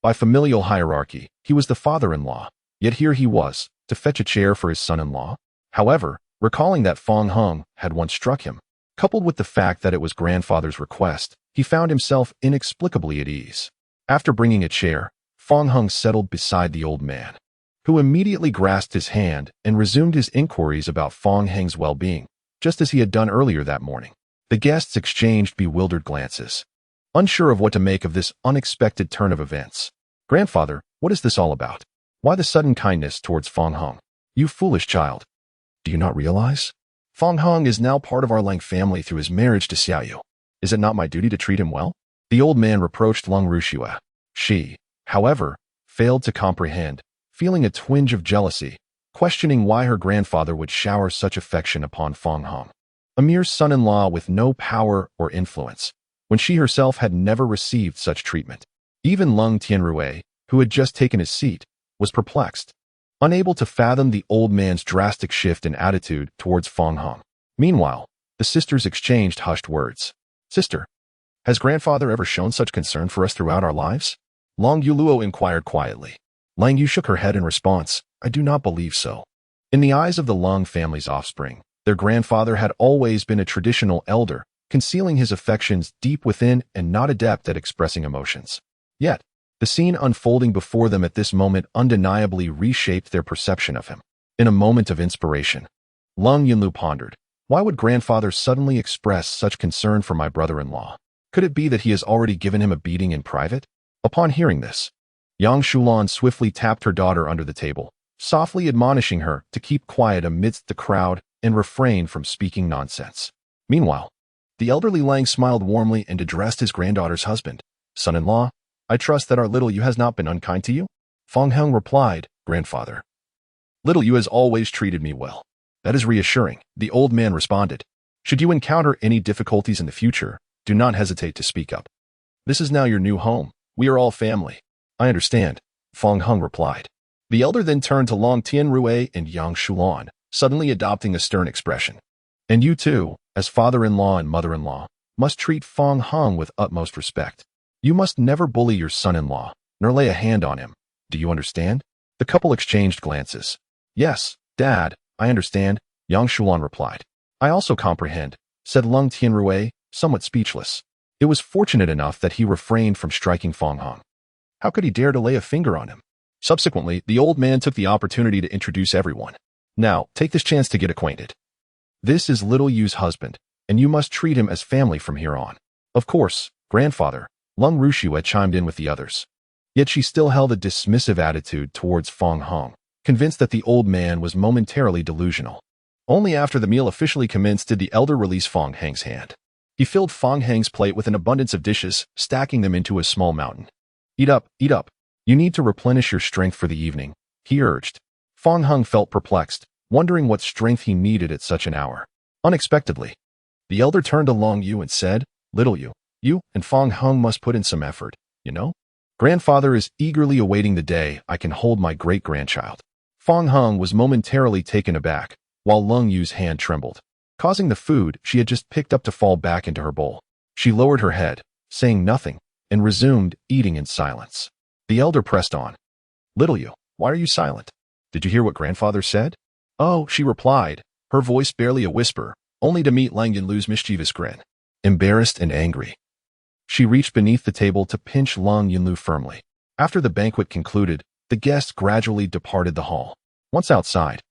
By familial hierarchy, he was the father-in-law, yet here he was, to fetch a chair for his son-in-law. However, recalling that Fong Hung had once struck him, coupled with the fact that it was grandfather's request, he found himself inexplicably at ease. After bringing a chair, Fong Hung settled beside the old man, who immediately grasped his hand and resumed his inquiries about Fong Hung's well-being, just as he had done earlier that morning. The guests exchanged bewildered glances, unsure of what to make of this unexpected turn of events. Grandfather, what is this all about? Why the sudden kindness towards Fong Hung? You foolish child. Do you not realize? Fong Hung is now part of our Lang family through his marriage to Xiaoyu. Is it not my duty to treat him well? The old man reproached Lung Rushua. She, however, failed to comprehend, feeling a twinge of jealousy, questioning why her grandfather would shower such affection upon Fong Hung, a mere son-in-law with no power or influence, when she herself had never received such treatment. Even Lung Tianrui, who had just taken his seat, was perplexed, unable to fathom the old man's drastic shift in attitude towards Fong Hung. Meanwhile, the sisters exchanged hushed words. Sister, has grandfather ever shown such concern for us throughout our lives? Long Yuluo inquired quietly. Lang Yu shook her head in response. I do not believe so. In the eyes of the Lung family's offspring, their grandfather had always been a traditional elder, concealing his affections deep within and not adept at expressing emotions. Yet, the scene unfolding before them at this moment undeniably reshaped their perception of him. In a moment of inspiration, Lung Yunlu pondered, why would grandfather suddenly express such concern for my brother-in-law? Could it be that he has already given him a beating in private? Upon hearing this, Yang Shulan swiftly tapped her daughter under the table, softly admonishing her to keep quiet amidst the crowd and refrain from speaking nonsense. Meanwhile, the elderly Lang smiled warmly and addressed his granddaughter's husband. Son-in-law, I trust that our little Yu has not been unkind to you? Fong Hung replied, Grandfather, little Yu has always treated me well. That is reassuring, the old man responded. Should you encounter any difficulties in the future, do not hesitate to speak up. This is now your new home. We are all family. I understand, Fong Hung replied. The elder then turned to Long Tianrui and Yang Shulan, suddenly adopting a stern expression. And you too, as father-in-law and mother-in-law, must treat Fong Hung with utmost respect. You must never bully your son-in-law, nor lay a hand on him. Do you understand? The couple exchanged glances. Yes, Dad, I understand, Yang Shulan replied. I also comprehend, said Lung Tianrui, somewhat speechless. It was fortunate enough that he refrained from striking Fong Hung. How could he dare to lay a finger on him? Subsequently, the old man took the opportunity to introduce everyone. Now, take this chance to get acquainted. This is little Yu's husband, and you must treat him as family from here on. Of course, grandfather, Lung Rushua chimed in with the others. Yet she still held a dismissive attitude towards Fong Hung, convinced that the old man was momentarily delusional. Only after the meal officially commenced did the elder release Fong Hang's hand. He filled Fong Hang's plate with an abundance of dishes, stacking them into a small mountain. Eat up, eat up. You need to replenish your strength for the evening, he urged. Fong Hung felt perplexed, wondering what strength he needed at such an hour. Unexpectedly, the elder turned to Long Yu and said, Little Yu, you and Fong Hung must put in some effort, you know? Grandfather is eagerly awaiting the day I can hold my great-grandchild. Fong Hung was momentarily taken aback, while Lung Yu's hand trembled, causing the food she had just picked up to fall back into her bowl. She lowered her head, saying nothing, and resumed eating in silence. The elder pressed on. Little Yu, why are you silent? Did you hear what grandfather said? Oh, she replied, her voice barely a whisper, only to meet Lang Yunlu's mischievous grin. Embarrassed and angry, she reached beneath the table to pinch Lang Yunlu firmly. After the banquet concluded, the guests gradually departed the hall. Once outside,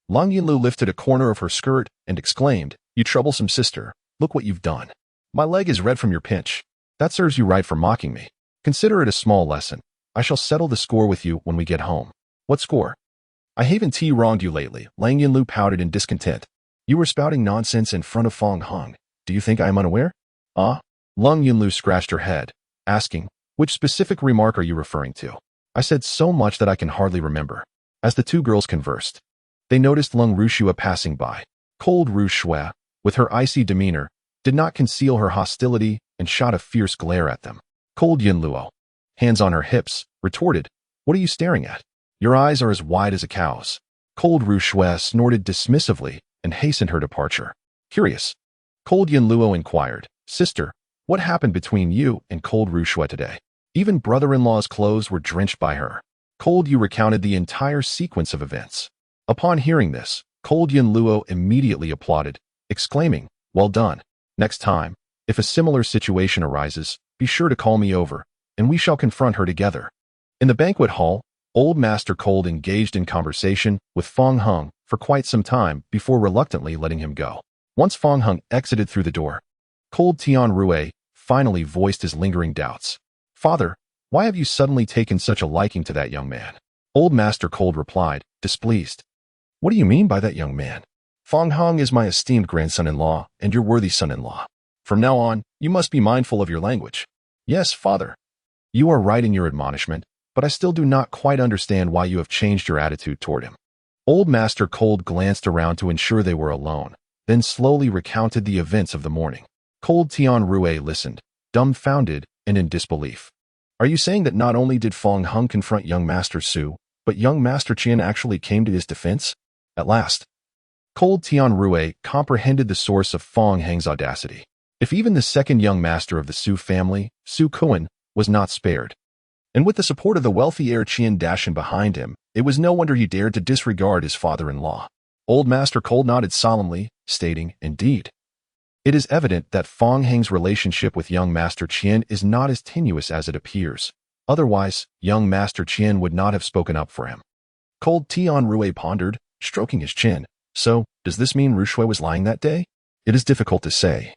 Lang Yunlu lifted a corner of her skirt and exclaimed, You troublesome sister, look what you've done. My leg is red from your pinch. That serves you right for mocking me. Consider it a small lesson. I shall settle the score with you when we get home. What score? I haven't wronged you lately. Lang Yunlu pouted in discontent. You were spouting nonsense in front of Fong Hung. Do you think I am unaware? Lung Yunlu scratched her head, asking, Which specific remark are you referring to? I said so much that I can hardly remember. As the two girls conversed, they noticed Lung Rushua passing by. Cold Rushua, with her icy demeanor, did not conceal her hostility and shot a fierce glare at them. Cold Yunluo, hands on her hips, retorted, What are you staring at? Your eyes are as wide as a cow's. Cold Rushua snorted dismissively and hastened her departure. Curious, Cold Yunluo inquired, Sister, what happened between you and Cold Rushua today? Even brother-in-law's clothes were drenched by her. Cold Yu recounted the entire sequence of events. Upon hearing this, Cold Yunluo immediately applauded, exclaiming, Well done. Next time, if a similar situation arises, be sure to call me over, and we shall confront her together. In the banquet hall, Old Master Cold engaged in conversation with Fong Hung for quite some time before reluctantly letting him go. Once Fong Hung exited through the door, Cold Tianrui finally voiced his lingering doubts. Father, why have you suddenly taken such a liking to that young man? Old Master Cold replied, displeased. What do you mean by that young man? Fong Hong is my esteemed grandson-in-law and your worthy son-in-law. From now on, you must be mindful of your language. Yes, father. You are right in your admonishment, but I still do not quite understand why you have changed your attitude toward him. Old Master Cold glanced around to ensure they were alone, then slowly recounted the events of the morning. Cold Tianrui listened, dumbfounded and in disbelief. Are you saying that not only did Fong Hung confront young Master Su, but young Master Qian actually came to his defense? At last, Cold Tianrui comprehended the source of Fong Hang's audacity. If even the second young master of the Su family, Su Kuan, was not spared, and with the support of the wealthy heir Qian Dashan behind him, it was no wonder he dared to disregard his father-in-law. Old Master Cold nodded solemnly, stating, "Indeed. It is evident that Fong Hang's relationship with young Master Qian is not as tenuous as it appears. Otherwise, young Master Qian would not have spoken up for him." Cold Tianrui pondered, stroking his chin. So, does this mean Rushui was lying that day? It is difficult to say.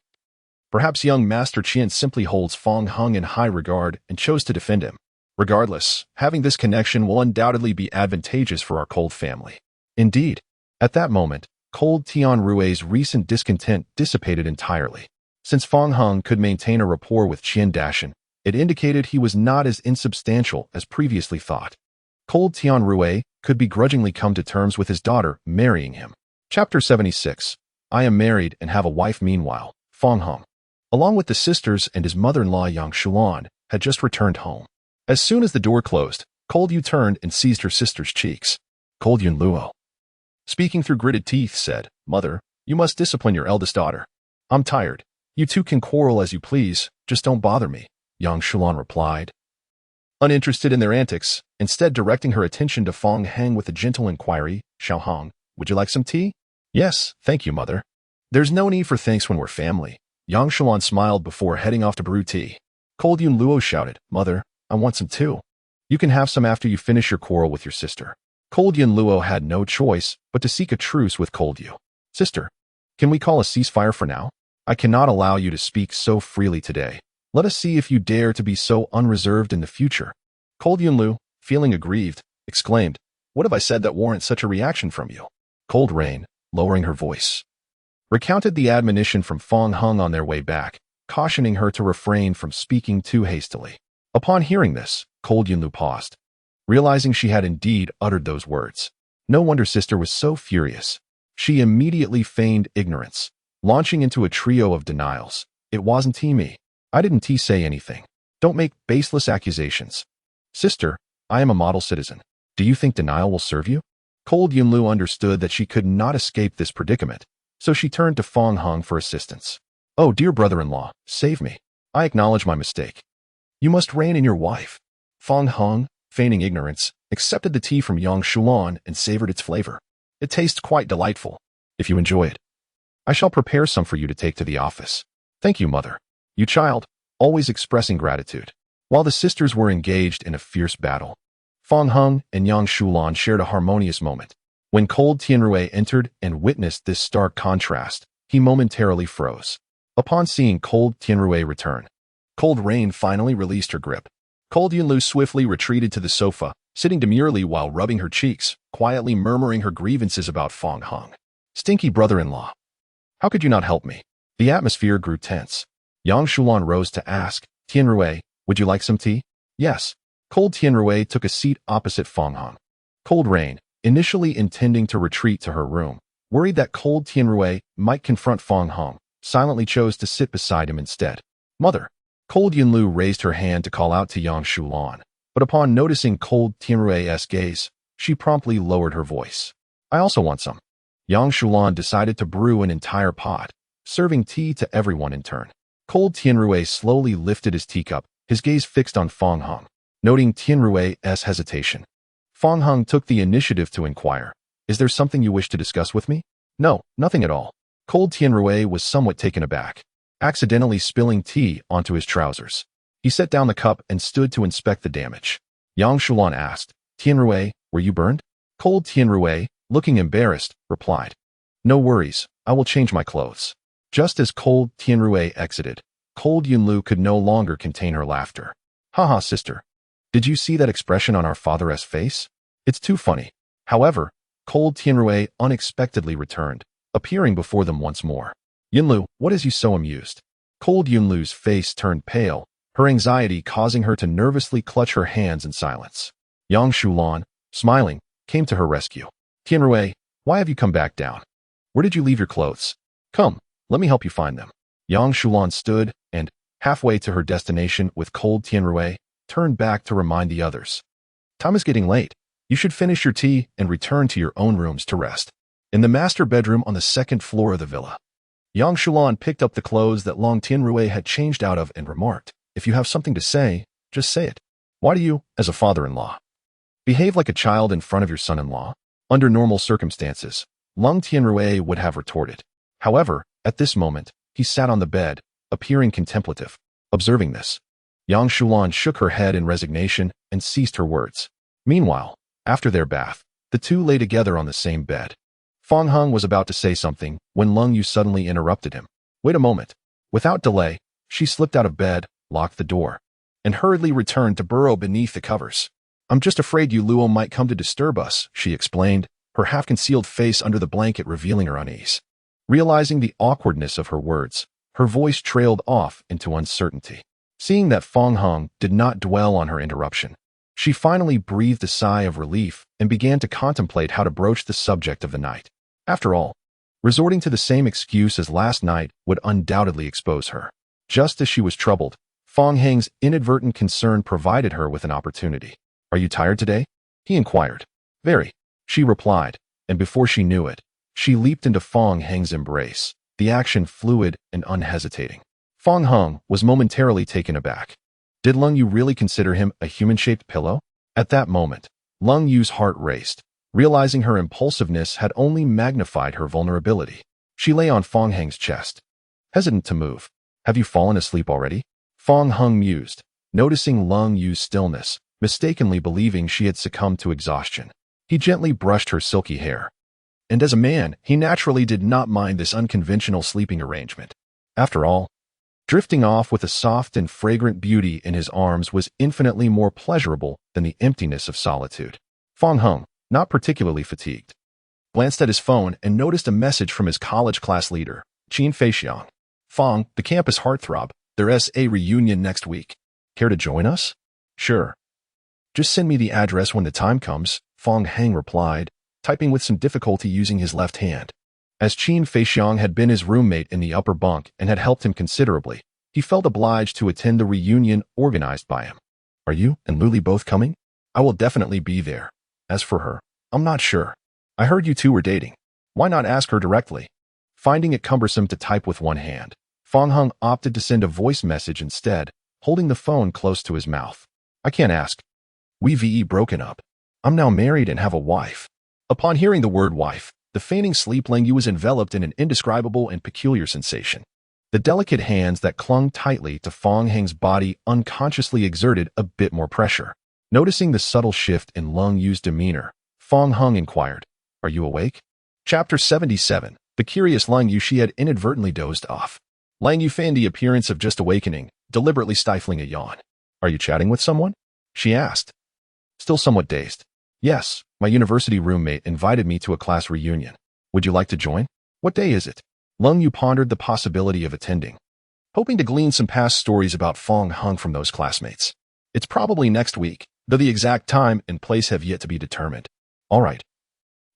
Perhaps young Master Qian simply holds Fong Hung in high regard and chose to defend him. Regardless, having this connection will undoubtedly be advantageous for our Cold family. Indeed, at that moment, Cold Tianrui's recent discontent dissipated entirely. Since Fong Hung could maintain a rapport with Qian Dashan, it indicated he was not as insubstantial as previously thought. Cold Tianrui could begrudgingly come to terms with his daughter marrying him. Chapter 76. I am married and have a wife meanwhile. Fong Hung, along with the sisters and his mother-in-law Yang Shulan, had just returned home. As soon as the door closed, Cold Yu turned and seized her sister's cheeks. Cold Yun Luo, speaking through gritted teeth, said, "Mother, you must discipline your eldest daughter. I'm tired. You two can quarrel as you please, just don't bother me," Yang Shulan replied. Uninterested in their antics, instead directing her attention to Fong Hang with a gentle inquiry, "Xiao Hong, would you like some tea?" "Yes, thank you, mother." "There's no need for thanks when we're family." Yang Shulan smiled before heading off to brew tea. Cold Yun Luo shouted, "Mother, I want some too. You can have some after you finish your quarrel with your sister." Cold Yun Luo had no choice but to seek a truce with Cold Yu. "Sister, can we call a ceasefire for now? I cannot allow you to speak so freely today. Let us see if you dare to be so unreserved in the future." Cold Yun Lu, feeling aggrieved, exclaimed, "What have I said that warrants such a reaction from you?" Cold Rain, lowering her voice, recounted the admonition from Fong Hung on their way back, cautioning her to refrain from speaking too hastily. Upon hearing this, Cold Yun Lu paused, realizing she had indeed uttered those words. No wonder sister was so furious. She immediately feigned ignorance, launching into a trio of denials. "It wasn't me. I didn't say anything. Don't make baseless accusations. Sister, I am a model citizen. Do you think denial will serve you?" Cold Yun Lu understood that she could not escape this predicament, so she turned to Fong Hung for assistance. "Oh, dear brother-in-law, save me. I acknowledge my mistake. You must rein in your wife." Fong Hung, feigning ignorance, accepted the tea from Yang Shulan and savored its flavor. "It tastes quite delightful. If you enjoy it, I shall prepare some for you to take to the office." "Thank you, mother." You child, always expressing gratitude. While the sisters were engaged in a fierce battle, Fong Hung and Yang Shulan shared a harmonious moment. When Cold Tianrui entered and witnessed this stark contrast, he momentarily froze. Upon seeing Cold Tianrui return, Cold Rain finally released her grip. Cold Yun Lu swiftly retreated to the sofa, sitting demurely while rubbing her cheeks, quietly murmuring her grievances about Fong Hung. "Stinky brother-in-law, how could you not help me?" The atmosphere grew tense. Yang Shulan rose to ask, "Tianrui, would you like some tea?" "Yes." Cold Tianrui took a seat opposite Fong Hung. Cold Rain, initially intending to retreat to her room, worried that Cold Tianrui might confront Fong Hung, silently chose to sit beside him instead. "Mother." Cold Yun Lu raised her hand to call out to Yang Shulan, but upon noticing Cold Tianrui's gaze, she promptly lowered her voice. "I also want some." Yang Shulan decided to brew an entire pot, serving tea to everyone in turn. Cold Tianrui slowly lifted his teacup, his gaze fixed on Fong Hung, noting Tianrui's hesitation. Fong Hung took the initiative to inquire, "Is there something you wish to discuss with me?" "No, nothing at all." Cold Tianrui was somewhat taken aback, accidentally spilling tea onto his trousers. He set down the cup and stood to inspect the damage. Yang Shulan asked, "Tianrui, were you burned?" Cold Tianrui, looking embarrassed, replied, "No worries, I will change my clothes." Just as Cold Tianrui exited, Cold Yun Lu could no longer contain her laughter. "Haha, sister. Did you see that expression on our father's face? It's too funny." However, Cold Tianrui unexpectedly returned, appearing before them once more. Yunlu, what has you so amused? Cold Yunlu's face turned pale, her anxiety causing her to nervously clutch her hands in silence. Yang Shulan, smiling, came to her rescue. Tianrui, why have you come back down? Where did you leave your clothes? Come, let me help you find them. Yang Shulan stood and, halfway to her destination with cold Tianrui, turned back to remind the others. Time is getting late. You should finish your tea and return to your own rooms to rest. In the master bedroom on the second floor of the villa, Yang Shulan picked up the clothes that Long Tianrui had changed out of and remarked, if you have something to say, just say it. Why do you, as a father-in-law, behave like a child in front of your son-in-law? Under normal circumstances, Long Tianrui would have retorted. However, at this moment, he sat on the bed, appearing contemplative. Observing this, Yang Shulan shook her head in resignation and ceased her words. Meanwhile, after their bath, the two lay together on the same bed. Fong Hung was about to say something when Lung Yu suddenly interrupted him. Wait a moment. Without delay, she slipped out of bed, locked the door, and hurriedly returned to burrow beneath the covers. I'm just afraid Yu Luo might come to disturb us, she explained, her half-concealed face under the blanket revealing her unease. Realizing the awkwardness of her words, her voice trailed off into uncertainty. Seeing that Fong Hung did not dwell on her interruption, she finally breathed a sigh of relief and began to contemplate how to broach the subject of the night. After all, resorting to the same excuse as last night would undoubtedly expose her. Just as she was troubled, Fong Hang's inadvertent concern provided her with an opportunity. Are you tired today? He inquired. Very, she replied, and before she knew it, she leaped into Fong Hang's embrace, the action fluid and unhesitating. Fong Hung was momentarily taken aback. Did Lung Yu really consider him a human-shaped pillow? At that moment, Lung Yu's heart raced, realizing her impulsiveness had only magnified her vulnerability. She lay on Fong Hang's chest, hesitant to move. Have you fallen asleep already? Fong Hung mused, noticing Lung Yu's stillness, mistakenly believing she had succumbed to exhaustion. He gently brushed her silky hair. And as a man, he naturally did not mind this unconventional sleeping arrangement. After all, drifting off with a soft and fragrant beauty in his arms was infinitely more pleasurable than the emptiness of solitude. Fong Hung, not particularly fatigued, glanced at his phone and noticed a message from his college class leader, Qin Feixiang. Fong, the campus heartthrob, there's a reunion next week. Care to join us? Sure. Just send me the address when the time comes, Fong Hang replied, typing with some difficulty using his left hand. As Qin Feixiang had been his roommate in the upper bunk and had helped him considerably, he felt obliged to attend the reunion organized by him. Are you and Luli both coming? I will definitely be there. As for her, I'm not sure. I heard you two were dating. Why not ask her directly? Finding it cumbersome to type with one hand, Fong Hung opted to send a voice message instead, holding the phone close to his mouth. I can't ask. We've broken up. I'm now married and have a wife. Upon hearing the word wife, the feigning sleep Leng Yu was enveloped in an indescribable and peculiar sensation. The delicate hands that clung tightly to Fong Hang's body unconsciously exerted a bit more pressure. Noticing the subtle shift in Leng Yu's demeanor, Fong Hung inquired, Are you awake? Chapter 77. The curious Leng Yu. She had inadvertently dozed off. Leng Yu feigned the appearance of just awakening, deliberately stifling a yawn. Are you chatting with someone? She asked. Still somewhat dazed. Yes, my university roommate invited me to a class reunion. Would you like to join? What day is it? Leng Yu pondered the possibility of attending, hoping to glean some past stories about Fong Hung from those classmates. It's probably next week, though the exact time and place have yet to be determined. All right.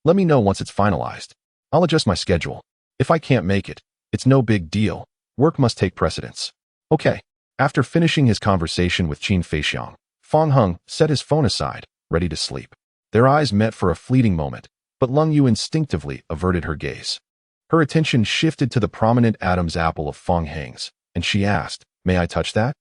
Let me know once it's finalized. I'll adjust my schedule. If I can't make it, it's no big deal. Work must take precedence. Okay. After finishing his conversation with Qin Feixiang, Fong Hung set his phone aside, ready to sleep. Their eyes met for a fleeting moment, but Leng Yu instinctively averted her gaze. Her attention shifted to the prominent Adam's apple of Fong Hang's, and she asked, May I touch that?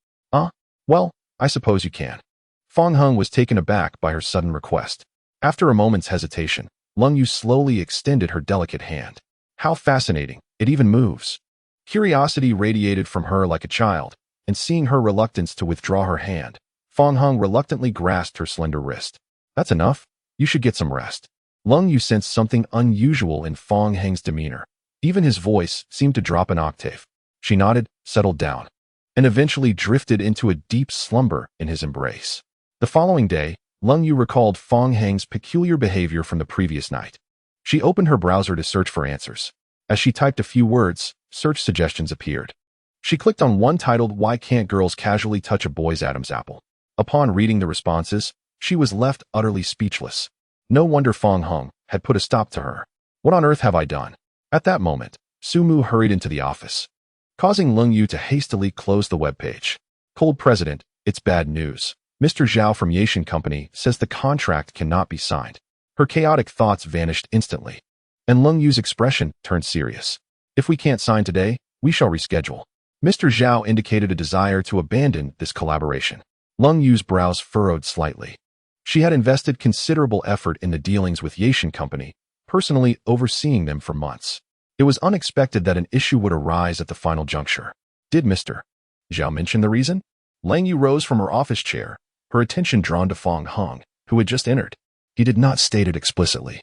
Well, I suppose you can. Fong Hung was taken aback by her sudden request. After a moment's hesitation, Leng Yu slowly extended her delicate hand. How fascinating, it even moves. Curiosity radiated from her like a child, and seeing her reluctance to withdraw her hand, Fong Hung reluctantly grasped her slender wrist. That's enough. You should get some rest. Leng Yu sensed something unusual in Fong Hang's demeanor. Even his voice seemed to drop an octave. She nodded, settled down, and eventually drifted into a deep slumber in his embrace. The following day, Leng Yu recalled Fong Hang's peculiar behavior from the previous night. She opened her browser to search for answers. As she typed a few words, search suggestions appeared. She clicked on one titled "Why Can't Girls Casually Touch a Boy's Adam's Apple?" Upon reading the responses, she was left utterly speechless. No wonder Fong Hung had put a stop to her. What on earth have I done? At that moment, Su Mu hurried into the office, causing Lung Yu to hastily close the webpage. Cold President, it's bad news. Mr. Zhao from Yashin Company says the contract cannot be signed. Her chaotic thoughts vanished instantly, and Lung Yu's expression turned serious. If we can't sign today, we shall reschedule. Mr. Zhao indicated a desire to abandon this collaboration. Lung Yu's brows furrowed slightly. She had invested considerable effort in the dealings with Yashin Company, personally overseeing them for months. It was unexpected that an issue would arise at the final juncture. Did Mr. Zhao mention the reason? Lang Yu rose from her office chair, her attention drawn to Fong Hung, who had just entered. He did not state it explicitly,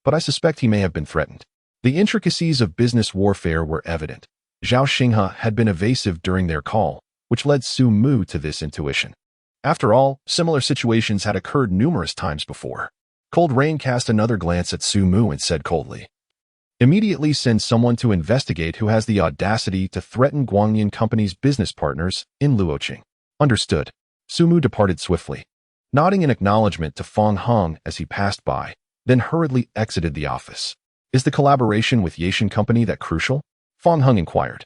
but I suspect he may have been threatened. The intricacies of business warfare were evident. Zhao Xinghe had been evasive during their call, which led Su Mu to this intuition. After all, similar situations had occurred numerous times before. Cold Rain cast another glance at Su Mu and said coldly, "Immediately send someone to investigate who has the audacity to threaten Guangyan Company's business partners in Luoqing." Understood. Su Mu departed swiftly, nodding in acknowledgement to Fong Hung as he passed by, then hurriedly exited the office. Is the collaboration with Yashin Company that crucial? Fong Hung inquired,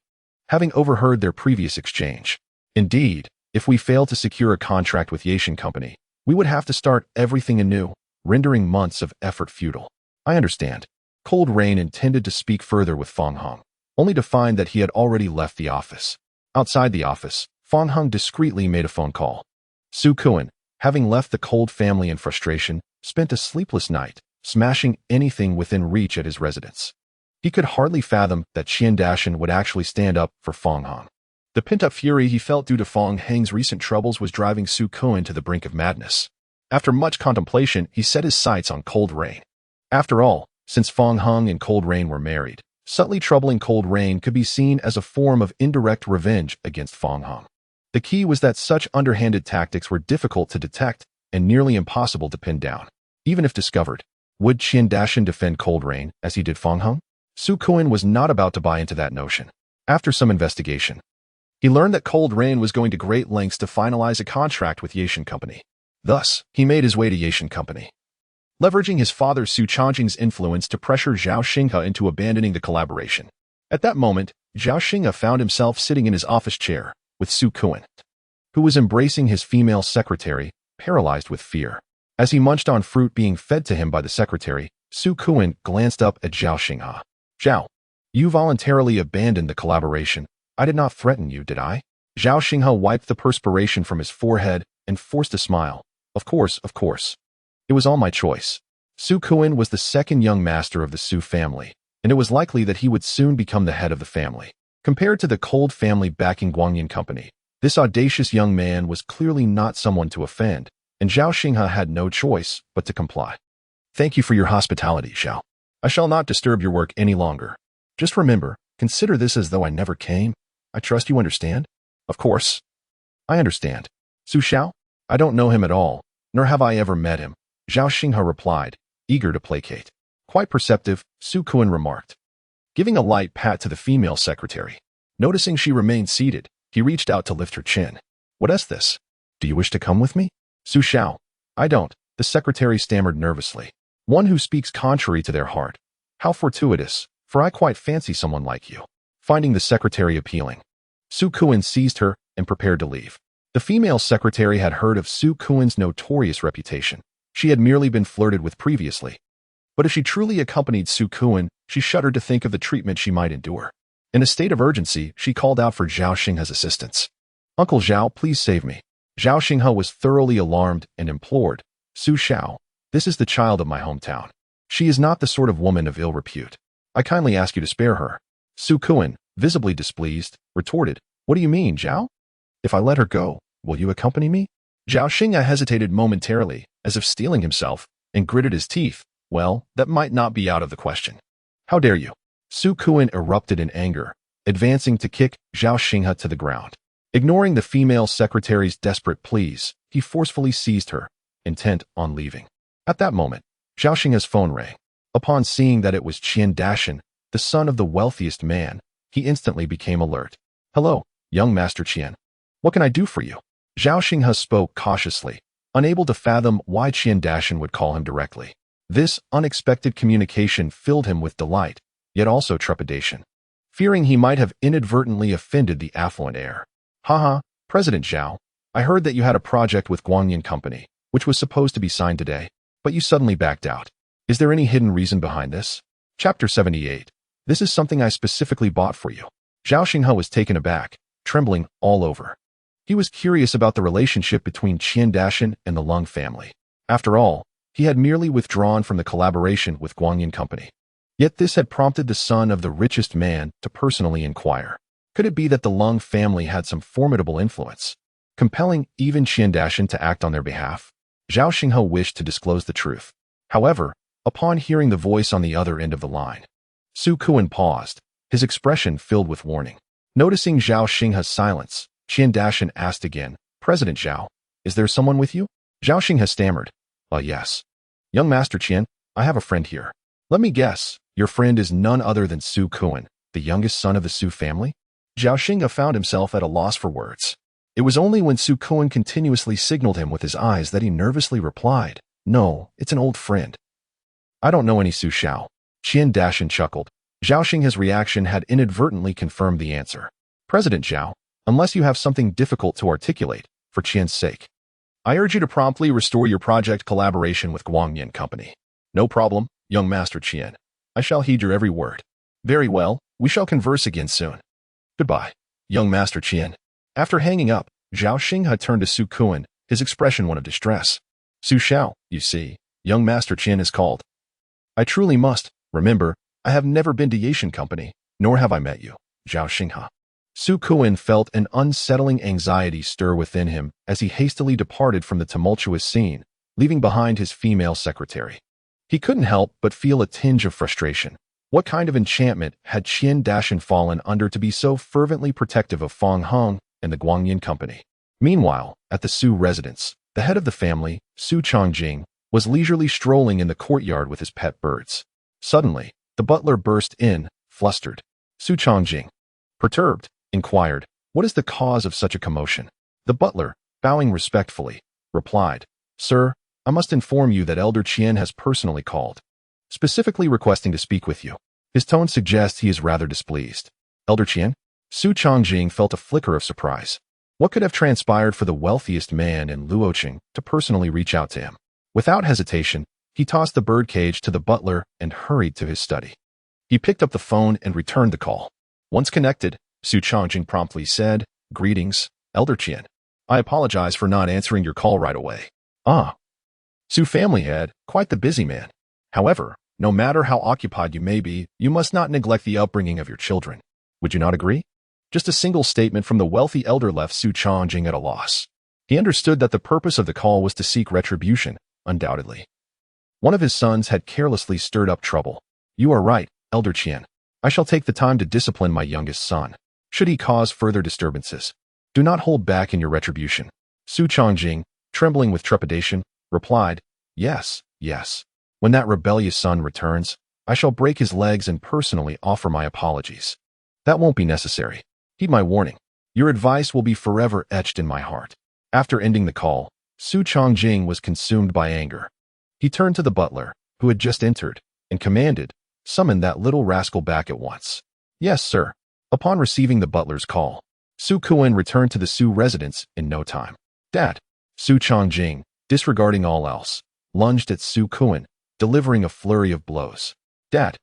having overheard their previous exchange. Indeed, if we fail to secure a contract with Yashin Company, we would have to start everything anew, rendering months of effort futile. I understand. Cold Rain intended to speak further with Fong Hung, only to find that he had already left the office. Outside the office, Fong Hung discreetly made a phone call. Su Kuan, having left the Cold family in frustration, spent a sleepless night, smashing anything within reach at his residence. He could hardly fathom that Qian Dashan would actually stand up for Fong Hung. The pent-up fury he felt due to Fong Hang's recent troubles was driving Su Kuan to the brink of madness. After much contemplation, he set his sights on Cold Rain. After all, since Fong Hung and Cold Rain were married, subtly troubling Cold Rain could be seen as a form of indirect revenge against Fong Hung. The key was that such underhanded tactics were difficult to detect and nearly impossible to pin down. Even if discovered, would Qian Dashan defend Cold Rain as he did Fong Hung? Su Kuan was not about to buy into that notion. After some investigation, he learned that Cold Rain was going to great lengths to finalize a contract with Yashin Company. Thus, he made his way to Yashin Company, leveraging his father Su Changjing's influence to pressure Zhao Xinghe into abandoning the collaboration. At that moment, Zhao Xinghe found himself sitting in his office chair with Su Kuan, who was embracing his female secretary, paralyzed with fear. As he munched on fruit being fed to him by the secretary, Su Kuan glanced up at Zhao Xinghe. "Zhao, you voluntarily abandoned the collaboration. I did not threaten you, did I?" Zhao Xinghe wiped the perspiration from his forehead and forced a smile. Of course. It was all my choice." Su Kuan was the second young master of the Su family, and it was likely that he would soon become the head of the family. Compared to the Cold family backing Guangyan Company, this audacious young man was clearly not someone to offend, and Zhao Xinghe had no choice but to comply. "Thank you for your hospitality, Zhao. I shall not disturb your work any longer. Just remember, consider this as though I never came. I trust you understand?" "Of course. I understand. Su Xiao? I don't know him at all, nor have I ever met him," Zhao Xinghe replied, eager to placate. "Quite perceptive," Su Kuan remarked, giving a light pat to the female secretary. Noticing she remained seated, he reached out to lift her chin. "What is this? Do you wish to come with me?" "Su Xiao, I don't," the secretary stammered nervously. "One who speaks contrary to their heart. How fortuitous, for I quite fancy someone like you." Finding the secretary appealing, Su Kuan seized her and prepared to leave. The female secretary had heard of Su Kuan's notorious reputation. She had merely been flirted with previously. But if she truly accompanied Su Kuan, she shuddered to think of the treatment she might endure. In a state of urgency, she called out for Zhao Xinghe's assistance. "Uncle Zhao, please save me." Zhao Xinghe was thoroughly alarmed and implored, "Su Xiao, this is the child of my hometown. She is not the sort of woman of ill repute. I kindly ask you to spare her." Su Kuan, visibly displeased, retorted, "What do you mean, Zhao? If I let her go, will you accompany me?" Zhao Xinghe hesitated momentarily, as if steeling himself, and gritted his teeth. "Well, that might not be out of the question." "How dare you?" Su Kuan erupted in anger, advancing to kick Zhao Xinghe to the ground. Ignoring the female secretary's desperate pleas, he forcefully seized her, intent on leaving. At that moment, Zhao Xinghe's phone rang. Upon seeing that it was Qian Dashan, the son of the wealthiest man, he instantly became alert. "Hello, young Master Qian. What can I do for you?" Zhao Xinghe spoke cautiously, unable to fathom why Qian Dashan would call him directly. This unexpected communication filled him with delight, yet also trepidation, fearing he might have inadvertently offended the affluent heir. "Haha, President Zhao, I heard that you had a project with Guangyan Company, which was supposed to be signed today, but you suddenly backed out. Is there any hidden reason behind this?" Chapter 78. This is something I specifically bought for you. Zhao Xinghe was taken aback, trembling all over. He was curious about the relationship between Qian Dashan and the Lung family. After all, he had merely withdrawn from the collaboration with Guangyan Company. Yet this had prompted the son of the richest man to personally inquire. Could it be that the Lung family had some formidable influence, compelling even Qian Dashan to act on their behalf? Zhao Xinghe wished to disclose the truth. However, upon hearing the voice on the other end of the line, Su Kuan paused, his expression filled with warning. Noticing Zhao Xinghe's silence, Qian Dashan asked again, "President Zhao, is there someone with you?" Zhao Xinghe stammered, Yes. Young Master Qian, I have a friend here." "Let me guess, your friend is none other than Su Kuan, the youngest son of the Su family?" Zhao Xinghe found himself at a loss for words. It was only when Su Kuan continuously signaled him with his eyes that he nervously replied, "No, it's an old friend." "I don't know any Su Xiao." Qian Dashan chuckled. Zhao Xinghe's reaction had inadvertently confirmed the answer. "President Zhao, unless you have something difficult to articulate, for Qian's sake, I urge you to promptly restore your project collaboration with Guangyan Company." "No problem, young Master Qian. I shall heed your every word." "Very well, we shall converse again soon." "Goodbye, young Master Qian." After hanging up, Zhao Xinghe turned to Su Kuan, his expression one of distress. "Su Xiao, you see, young Master Qian is called. I truly must. Remember, I have never been to Yashan Company, nor have I met you." Zhao Xinghe. Su Kuan felt an unsettling anxiety stir within him as he hastily departed from the tumultuous scene, leaving behind his female secretary. He couldn't help but feel a tinge of frustration. What kind of enchantment had Qian Dashan fallen under to be so fervently protective of Fong Hung and the Guangyan Company? Meanwhile, at the Su residence, the head of the family, Su Chongjing, was leisurely strolling in the courtyard with his pet birds. Suddenly, the butler burst in, flustered. Su Chongjing, perturbed, inquired, "What is the cause of such a commotion?" The butler, bowing respectfully, replied, "Sir, I must inform you that Elder Qian has personally called, specifically requesting to speak with you." His tone suggests he is rather displeased. "Elder Qian?" Su Chongjing felt a flicker of surprise. What could have transpired for the wealthiest man in Luoqing to personally reach out to him? Without hesitation, he tossed the birdcage to the butler and hurried to his study. He picked up the phone and returned the call. Once connected, Su Chongjing promptly said, "Greetings, Elder Qian. I apologize for not answering your call right away." "Ah." Su family head, quite the busy man. "However, no matter how occupied you may be, you must not neglect the upbringing of your children. Would you not agree?" Just a single statement from the wealthy elder left Su Chongjing at a loss. He understood that the purpose of the call was to seek retribution, undoubtedly. One of his sons had carelessly stirred up trouble. "You are right, Elder Qian. I shall take the time to discipline my youngest son, should he cause further disturbances. Do not hold back in your retribution." Su Chongjing, trembling with trepidation, replied, Yes. When that rebellious son returns, I shall break his legs and personally offer my apologies." "That won't be necessary. Heed my warning. Your advice will be forever etched in my heart." After ending the call, Su Chongjing was consumed by anger. He turned to the butler, who had just entered, and commanded, "Summon that little rascal back at once." "Yes, sir." Upon receiving the butler's call, Su Kuan returned to the Su residence in no time. "Dad." Su Chongjing, disregarding all else, lunged at Su Kuan, delivering a flurry of blows. "Dad,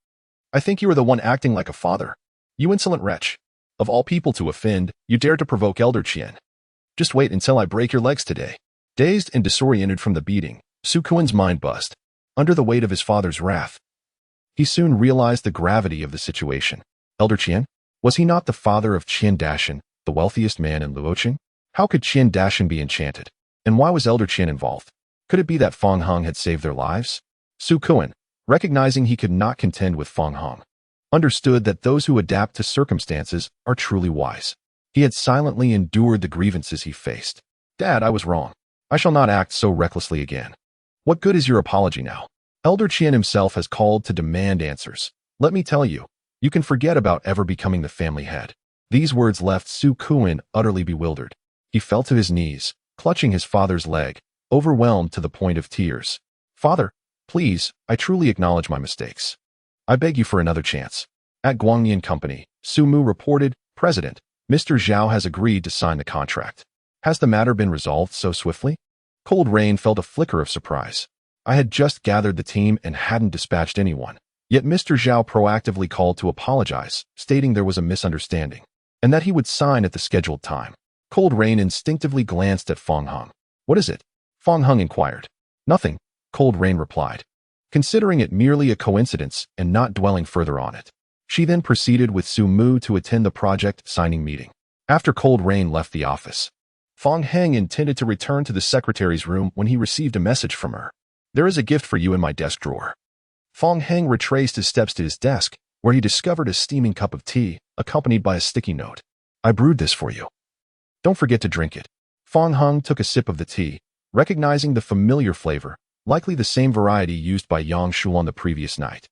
I think you are the one acting like a father. You insolent wretch. Of all people to offend, you dare to provoke Elder Qian. Just wait until I break your legs today." Dazed and disoriented from the beating, Su Kuan's mind buzzed. Under the weight of his father's wrath, he soon realized the gravity of the situation. Elder Qian? Was he not the father of Qian Dashan, the wealthiest man in Luoqing? How could Qian Dashan be enchanted? And why was Elder Qian involved? Could it be that Fong Hung had saved their lives? Su Kuan, recognizing he could not contend with Fong Hung, understood that those who adapt to circumstances are truly wise. He had silently endured the grievances he faced. "Dad, I was wrong. I shall not act so recklessly again." "What good is your apology now? Elder Qian himself has called to demand answers. Let me tell you, You can forget about ever becoming the family head. These words left Su Kuan utterly bewildered. He fell to his knees, clutching his father's leg, overwhelmed to the point of tears. Father, please, I truly acknowledge my mistakes. I beg you for another chance. At Guangnian Company, Su Mu reported, President, Mr. Zhao has agreed to sign the contract. Has the matter been resolved so swiftly? Cold Rain felt a flicker of surprise. I had just gathered the team and hadn't dispatched anyone. Yet Mr. Zhao proactively called to apologize, stating there was a misunderstanding, and that he would sign at the scheduled time. Cold Rain instinctively glanced at Fong Hung. What is it? Fong Hung inquired. Nothing, Cold Rain replied, considering it merely a coincidence and not dwelling further on it. She then proceeded with Su Mu to attend the project signing meeting. After Cold Rain left the office, Fong Heng intended to return to the secretary's room when he received a message from her. There is a gift for you in my desk drawer. Fong Heng retraced his steps to his desk, where he discovered a steaming cup of tea, accompanied by a sticky note. I brewed this for you. Don't forget to drink it. Fong Heng took a sip of the tea, recognizing the familiar flavor, likely the same variety used by Yang Shulan the previous night.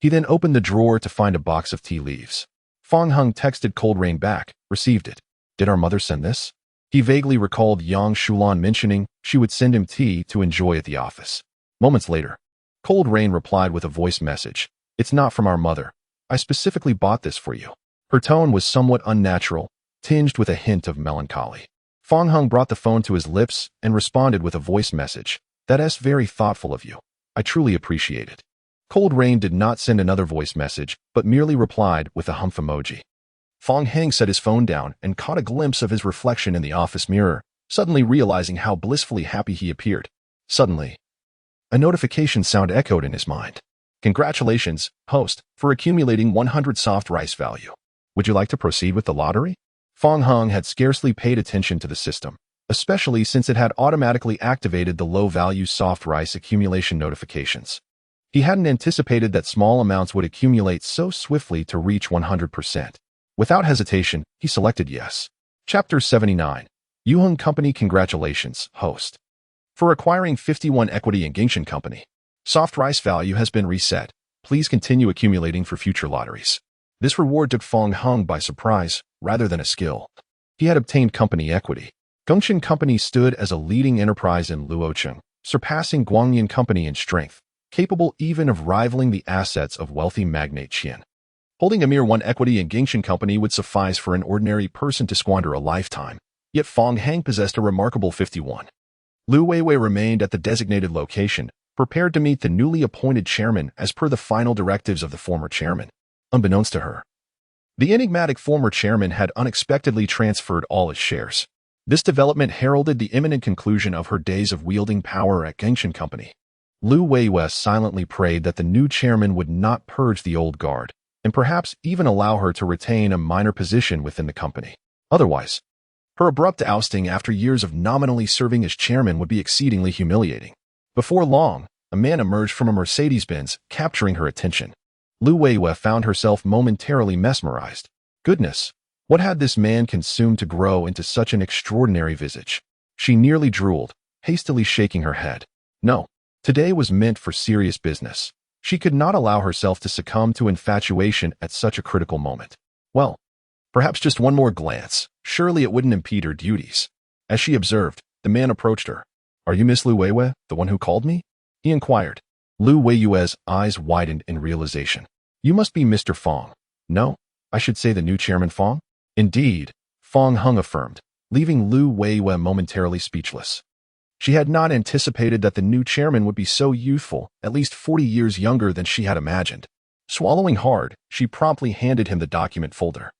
He then opened the drawer to find a box of tea leaves. Fong Heng texted Cold Rain back, received it. Did our mother send this? He vaguely recalled Yang Shulan mentioning she would send him tea to enjoy at the office. Moments later, Cold Rain replied with a voice message. It's not from our mother. I specifically bought this for you. Her tone was somewhat unnatural, tinged with a hint of melancholy. Fong Heng brought the phone to his lips and responded with a voice message. That's very thoughtful of you. I truly appreciate it. Cold Rain did not send another voice message, but merely replied with a humph emoji. Fong Heng set his phone down and caught a glimpse of his reflection in the office mirror, suddenly realizing how blissfully happy he appeared. Suddenly, a notification sound echoed in his mind. Congratulations, host, for accumulating 100 soft rice value. Would you like to proceed with the lottery? Fong Heng had scarcely paid attention to the system, especially since it had automatically activated the low-value soft rice accumulation notifications. He hadn't anticipated that small amounts would accumulate so swiftly to reach 100%. Without hesitation, he selected yes. Chapter 79. Yuheng Company Congratulations, host. For acquiring 51 equity in Gingshan Company, soft rice value has been reset. Please continue accumulating for future lotteries. This reward took Fong Heng by surprise, rather than a skill. He had obtained company equity. Gingshan Company stood as a leading enterprise in Luocheng, surpassing Guangnian Company in strength, capable even of rivaling the assets of wealthy magnate Qian. Holding a mere one equity in Gingshan Company would suffice for an ordinary person to squander a lifetime, yet Fong Heng possessed a remarkable 51. Lu Weiwei remained at the designated location, prepared to meet the newly appointed chairman as per the final directives of the former chairman. Unbeknownst to her, the enigmatic former chairman had unexpectedly transferred all his shares. This development heralded the imminent conclusion of her days of wielding power at Gingshan Company. Lu Weiwei silently prayed that the new chairman would not purge the old guard, and perhaps even allow her to retain a minor position within the company. Otherwise, her abrupt ousting after years of nominally serving as chairman would be exceedingly humiliating. Before long, a man emerged from a Mercedes-Benz, capturing her attention. Lu Weiwei found herself momentarily mesmerized. Goodness, what had this man consumed to grow into such an extraordinary visage? She nearly drooled, hastily shaking her head. No, today was meant for serious business. She could not allow herself to succumb to infatuation at such a critical moment. Well, perhaps just one more glance. Surely it wouldn't impede her duties. As she observed, the man approached her. Are you Miss Lu Weiwei, the one who called me? He inquired. Lu Weiwei's eyes widened in realization. You must be Mr. Fong. No, I should say the new Chairman Fong? Indeed, Fong Heng affirmed, leaving Lu Weiwei momentarily speechless. She had not anticipated that the new chairman would be so youthful, at least 40 years younger than she had imagined. Swallowing hard, she promptly handed him the document folder.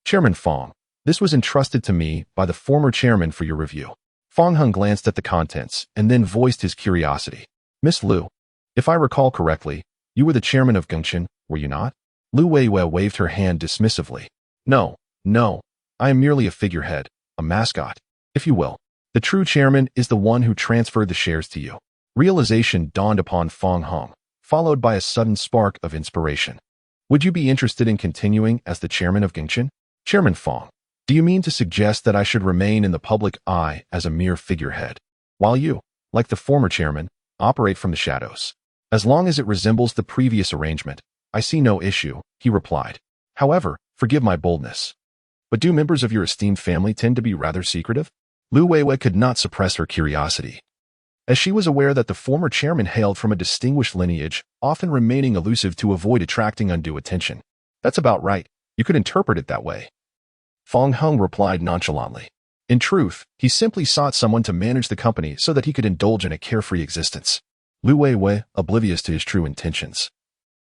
Chairman Fong, this was entrusted to me by the former chairman for your review. Fong Heng glanced at the contents and then voiced his curiosity. Miss Lu, if I recall correctly, you were the chairman of Gingshan, were you not? Lu Weiwei waved her hand dismissively. No, I am merely a figurehead, a mascot, if you will. The true chairman is the one who transferred the shares to you. Realization dawned upon Fong Heng, followed by a sudden spark of inspiration. Would you be interested in continuing as the chairman of Gingshan? Chairman Fong, do you mean to suggest that I should remain in the public eye as a mere figurehead, while you, like the former chairman, operate from the shadows? As long as it resembles the previous arrangement, I see no issue, he replied. However, forgive my boldness. But do members of your esteemed family tend to be rather secretive? Lu Weiwei could not suppress her curiosity, as she was aware that the former chairman hailed from a distinguished lineage, often remaining elusive to avoid attracting undue attention. That's about right. You could interpret it that way. Fong Hung replied nonchalantly. In truth, he simply sought someone to manage the company so that he could indulge in a carefree existence. Lu Weiwei, oblivious to his true intentions,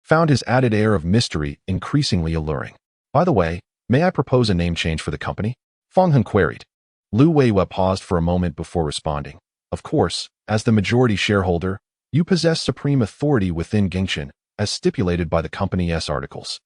found his added air of mystery increasingly alluring. By the way, may I propose a name change for the company? Fong Hung queried. Lu Weiwei paused for a moment before responding. Of course, as the majority shareholder, you possess supreme authority within Gengchen, as stipulated by the company's articles.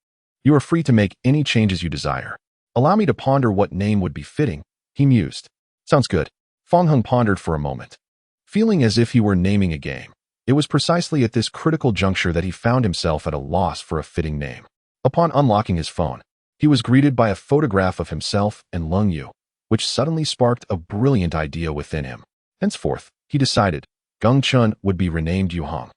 You are free to make any changes you desire. Allow me to ponder what name would be fitting, he mused. Sounds good. Fong Hung pondered for a moment, feeling as if he were naming a game. It was precisely at this critical juncture that he found himself at a loss for a fitting name. Upon unlocking his phone, he was greeted by a photograph of himself and Lung Yu, which suddenly sparked a brilliant idea within him. Henceforth, he decided, Gengchen would be renamed Yuheng.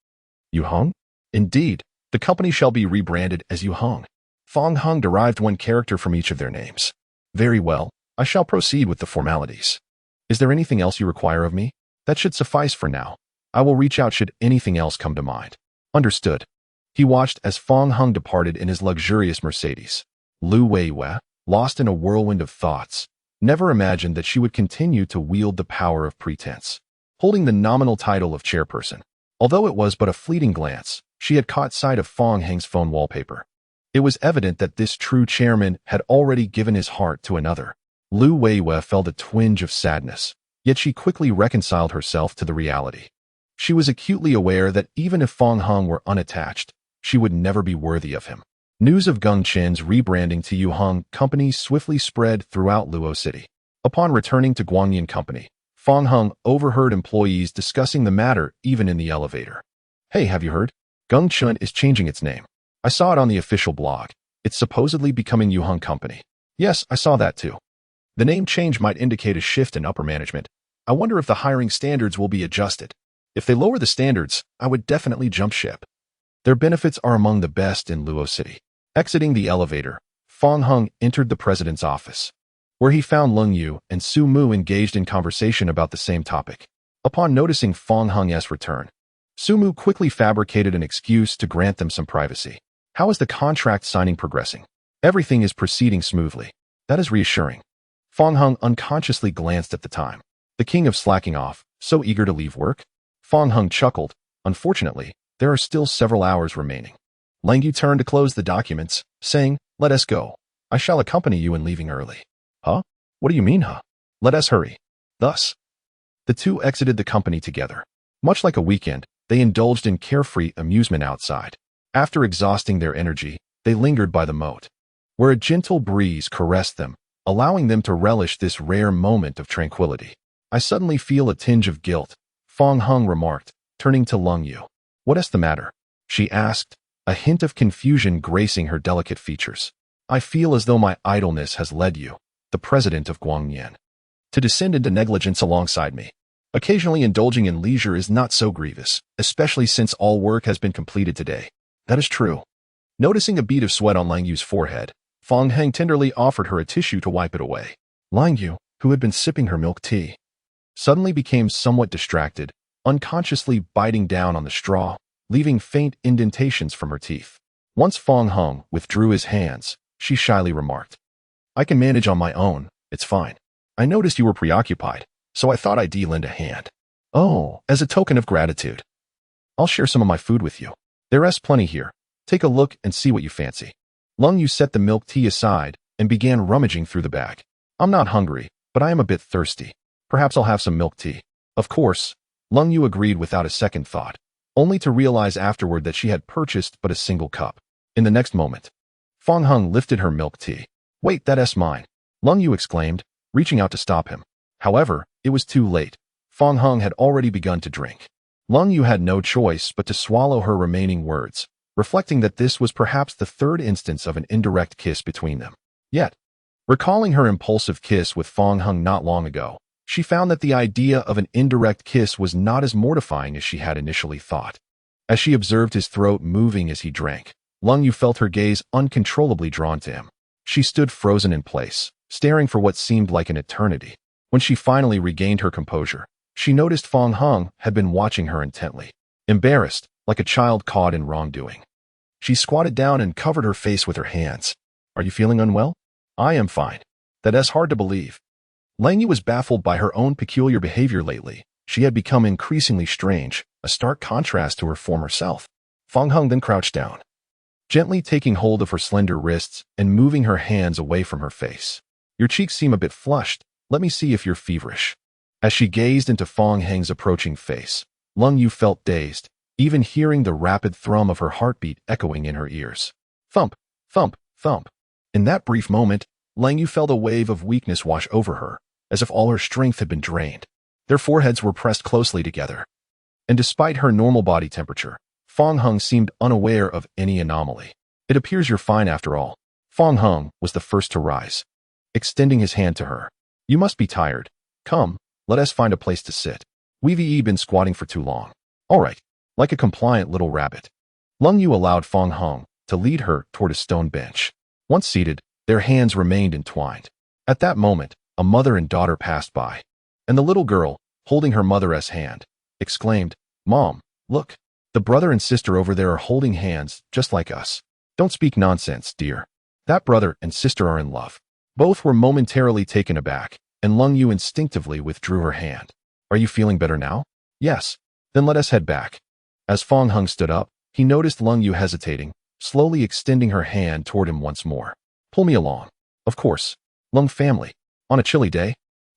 Yuheng? Indeed, the company shall be rebranded as Yuheng. Fong Hung derived one character from each of their names. Very well, I shall proceed with the formalities. Is there anything else you require of me? That should suffice for now. I will reach out should anything else come to mind. Understood. He watched as Fong Hung departed in his luxurious Mercedes. Lu Weiwei, lost in a whirlwind of thoughts, never imagined that she would continue to wield the power of pretense, holding the nominal title of chairperson. Although it was but a fleeting glance, she had caught sight of Fong Heng's phone wallpaper. It was evident that this true chairman had already given his heart to another. Lu Weiwei felt a twinge of sadness, yet she quickly reconciled herself to the reality. She was acutely aware that even if Fong Hung were unattached, she would never be worthy of him. News of Gengchen's rebranding to Yuheng Company swiftly spread throughout Luo City. Upon returning to Guangyan Company, Fong Hung overheard employees discussing the matter even in the elevator. Hey, have you heard? Gengchen is changing its name. I saw it on the official blog. It's supposedly becoming Yuheng Company. Yes, I saw that too. The name change might indicate a shift in upper management. I wonder if the hiring standards will be adjusted. If they lower the standards, I would definitely jump ship. Their benefits are among the best in Luo City. Exiting the elevator, Fong Hung entered the president's office, where he found Lung Yu and Su Mu engaged in conversation about the same topic. Upon noticing Fong Hung's return, Su Mu quickly fabricated an excuse to grant them some privacy. How is the contract signing progressing? Everything is proceeding smoothly. That is reassuring. Fong Hung unconsciously glanced at the time. The king of slacking off, so eager to leave work? Fong Hung chuckled. Unfortunately, there are still several hours remaining. Lang Yu turned to close the documents, saying, Let us go. I shall accompany you in leaving early. Huh? What do you mean, huh? Let us hurry. Thus, the two exited the company together. Much like a weekend, they indulged in carefree amusement outside. After exhausting their energy, they lingered by the moat, where a gentle breeze caressed them, allowing them to relish this rare moment of tranquility. I suddenly feel a tinge of guilt, Fong Hung remarked, turning to Lung Yu. What is the matter? She asked, a hint of confusion gracing her delicate features. I feel as though my idleness has led you, the president of Guangyan, to descend into negligence alongside me. Occasionally indulging in leisure is not so grievous, especially since all work has been completed today. That is true. Noticing a bead of sweat on Lang Yu's forehead, Fong Heng tenderly offered her a tissue to wipe it away. Lang Yu, who had been sipping her milk tea, suddenly became somewhat distracted, unconsciously biting down on the straw, leaving faint indentations from her teeth. Once Fong Hung withdrew his hands, she shyly remarked, I can manage on my own, it's fine. I noticed you were preoccupied, so I thought I'd lend a hand. Oh, as a token of gratitude. I'll share some of my food with you. There's plenty here. Take a look and see what you fancy. Lung Yu set the milk tea aside and began rummaging through the bag. I'm not hungry, but I am a bit thirsty. Perhaps I'll have some milk tea. Of course, Lung Yu agreed without a second thought, only to realize afterward that she had purchased but a single cup. In the next moment, Fong Hung lifted her milk tea. Wait, that's mine, Lung Yu exclaimed, reaching out to stop him. However, it was too late. Fong Hung had already begun to drink. Lung Yu had no choice but to swallow her remaining words, reflecting that this was perhaps the third instance of an indirect kiss between them. Yet, recalling her impulsive kiss with Fong Hung not long ago, she found that the idea of an indirect kiss was not as mortifying as she had initially thought. As she observed his throat moving as he drank, Lung Yu felt her gaze uncontrollably drawn to him. She stood frozen in place, staring for what seemed like an eternity. When she finally regained her composure, she noticed Fong Hung had been watching her intently. Embarrassed, like a child caught in wrongdoing, she squatted down and covered her face with her hands. Are you feeling unwell? I am fine. That is hard to believe. Lang Yu was baffled by her own peculiar behavior lately. She had become increasingly strange, a stark contrast to her former self. Fong Hung then crouched down, gently taking hold of her slender wrists and moving her hands away from her face. Your cheeks seem a bit flushed. Let me see if you're feverish. As she gazed into Fong Hang's approaching face, Lung Yu felt dazed, even hearing the rapid thrum of her heartbeat echoing in her ears. Thump, thump, thump. In that brief moment, Lang Yu felt a wave of weakness wash over her, as if all her strength had been drained. Their foreheads were pressed closely together. And despite her normal body temperature, Fong Hung seemed unaware of any anomaly. It appears you're fine after all. Fong Hung was the first to rise, extending his hand to her. You must be tired. Come, let us find a place to sit. We've been squatting for too long. All right, like a compliant little rabbit. Lung Yu allowed Fong Hung to lead her toward a stone bench. Once seated, their hands remained entwined. At that moment, a mother and daughter passed by, and the little girl, holding her mother's hand, exclaimed, Mom, look, the brother and sister over there are holding hands just like us. Don't speak nonsense, dear. That brother and sister are in love. Both were momentarily taken aback, and Lung Yu instinctively withdrew her hand. Are you feeling better now? Yes. Then let us head back. As Fong Hung stood up, he noticed Lung Yu hesitating, slowly extending her hand toward him once more. Pull me along. Of course. Lung family. On a chilly day,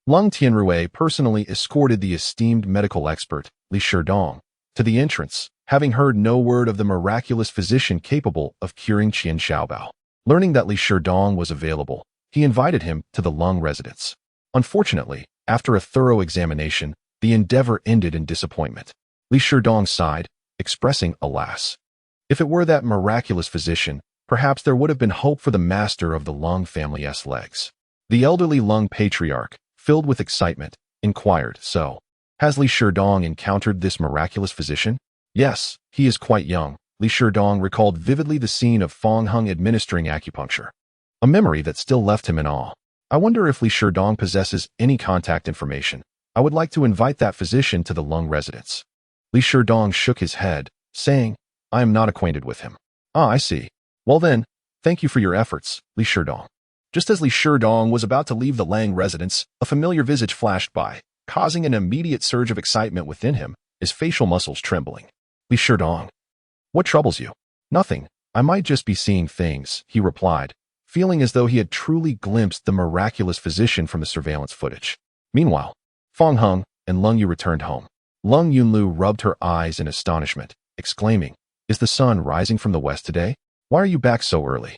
Lung Tianrui personally escorted the esteemed medical expert, Li Sherdong, to the entrance, having heard no word of the miraculous physician capable of curing Qian Xiaobao. Learning that Li Sherdong was available, he invited him to the Lung residence. Unfortunately, after a thorough examination, the endeavor ended in disappointment. Li Sherdong sighed, expressing alas. If it were that miraculous physician, perhaps there would have been hope for the master of the Lung family's legs. The elderly Lung patriarch, filled with excitement, inquired, So, has Li Sherdong encountered this miraculous physician? Yes, he is quite young. Li Sherdong recalled vividly the scene of Fong Hung administering acupuncture, a memory that still left him in awe. I wonder if Li Sherdong possesses any contact information. I would like to invite that physician to the Lung residence. Li Sherdong shook his head, saying, I am not acquainted with him. Ah, I see. Well then, thank you for your efforts, Li Sherdong. Just as Li Sherdong was about to leave the Lang residence, a familiar visage flashed by, causing an immediate surge of excitement within him, his facial muscles trembling. Li Sherdong. What troubles you? Nothing. I might just be seeing things, he replied, feeling as though he had truly glimpsed the miraculous physician from the surveillance footage. Meanwhile, Fong Hung and Lung Yu returned home. Lung Yunlu rubbed her eyes in astonishment, exclaiming, Is the sun rising from the west today? Why are you back so early?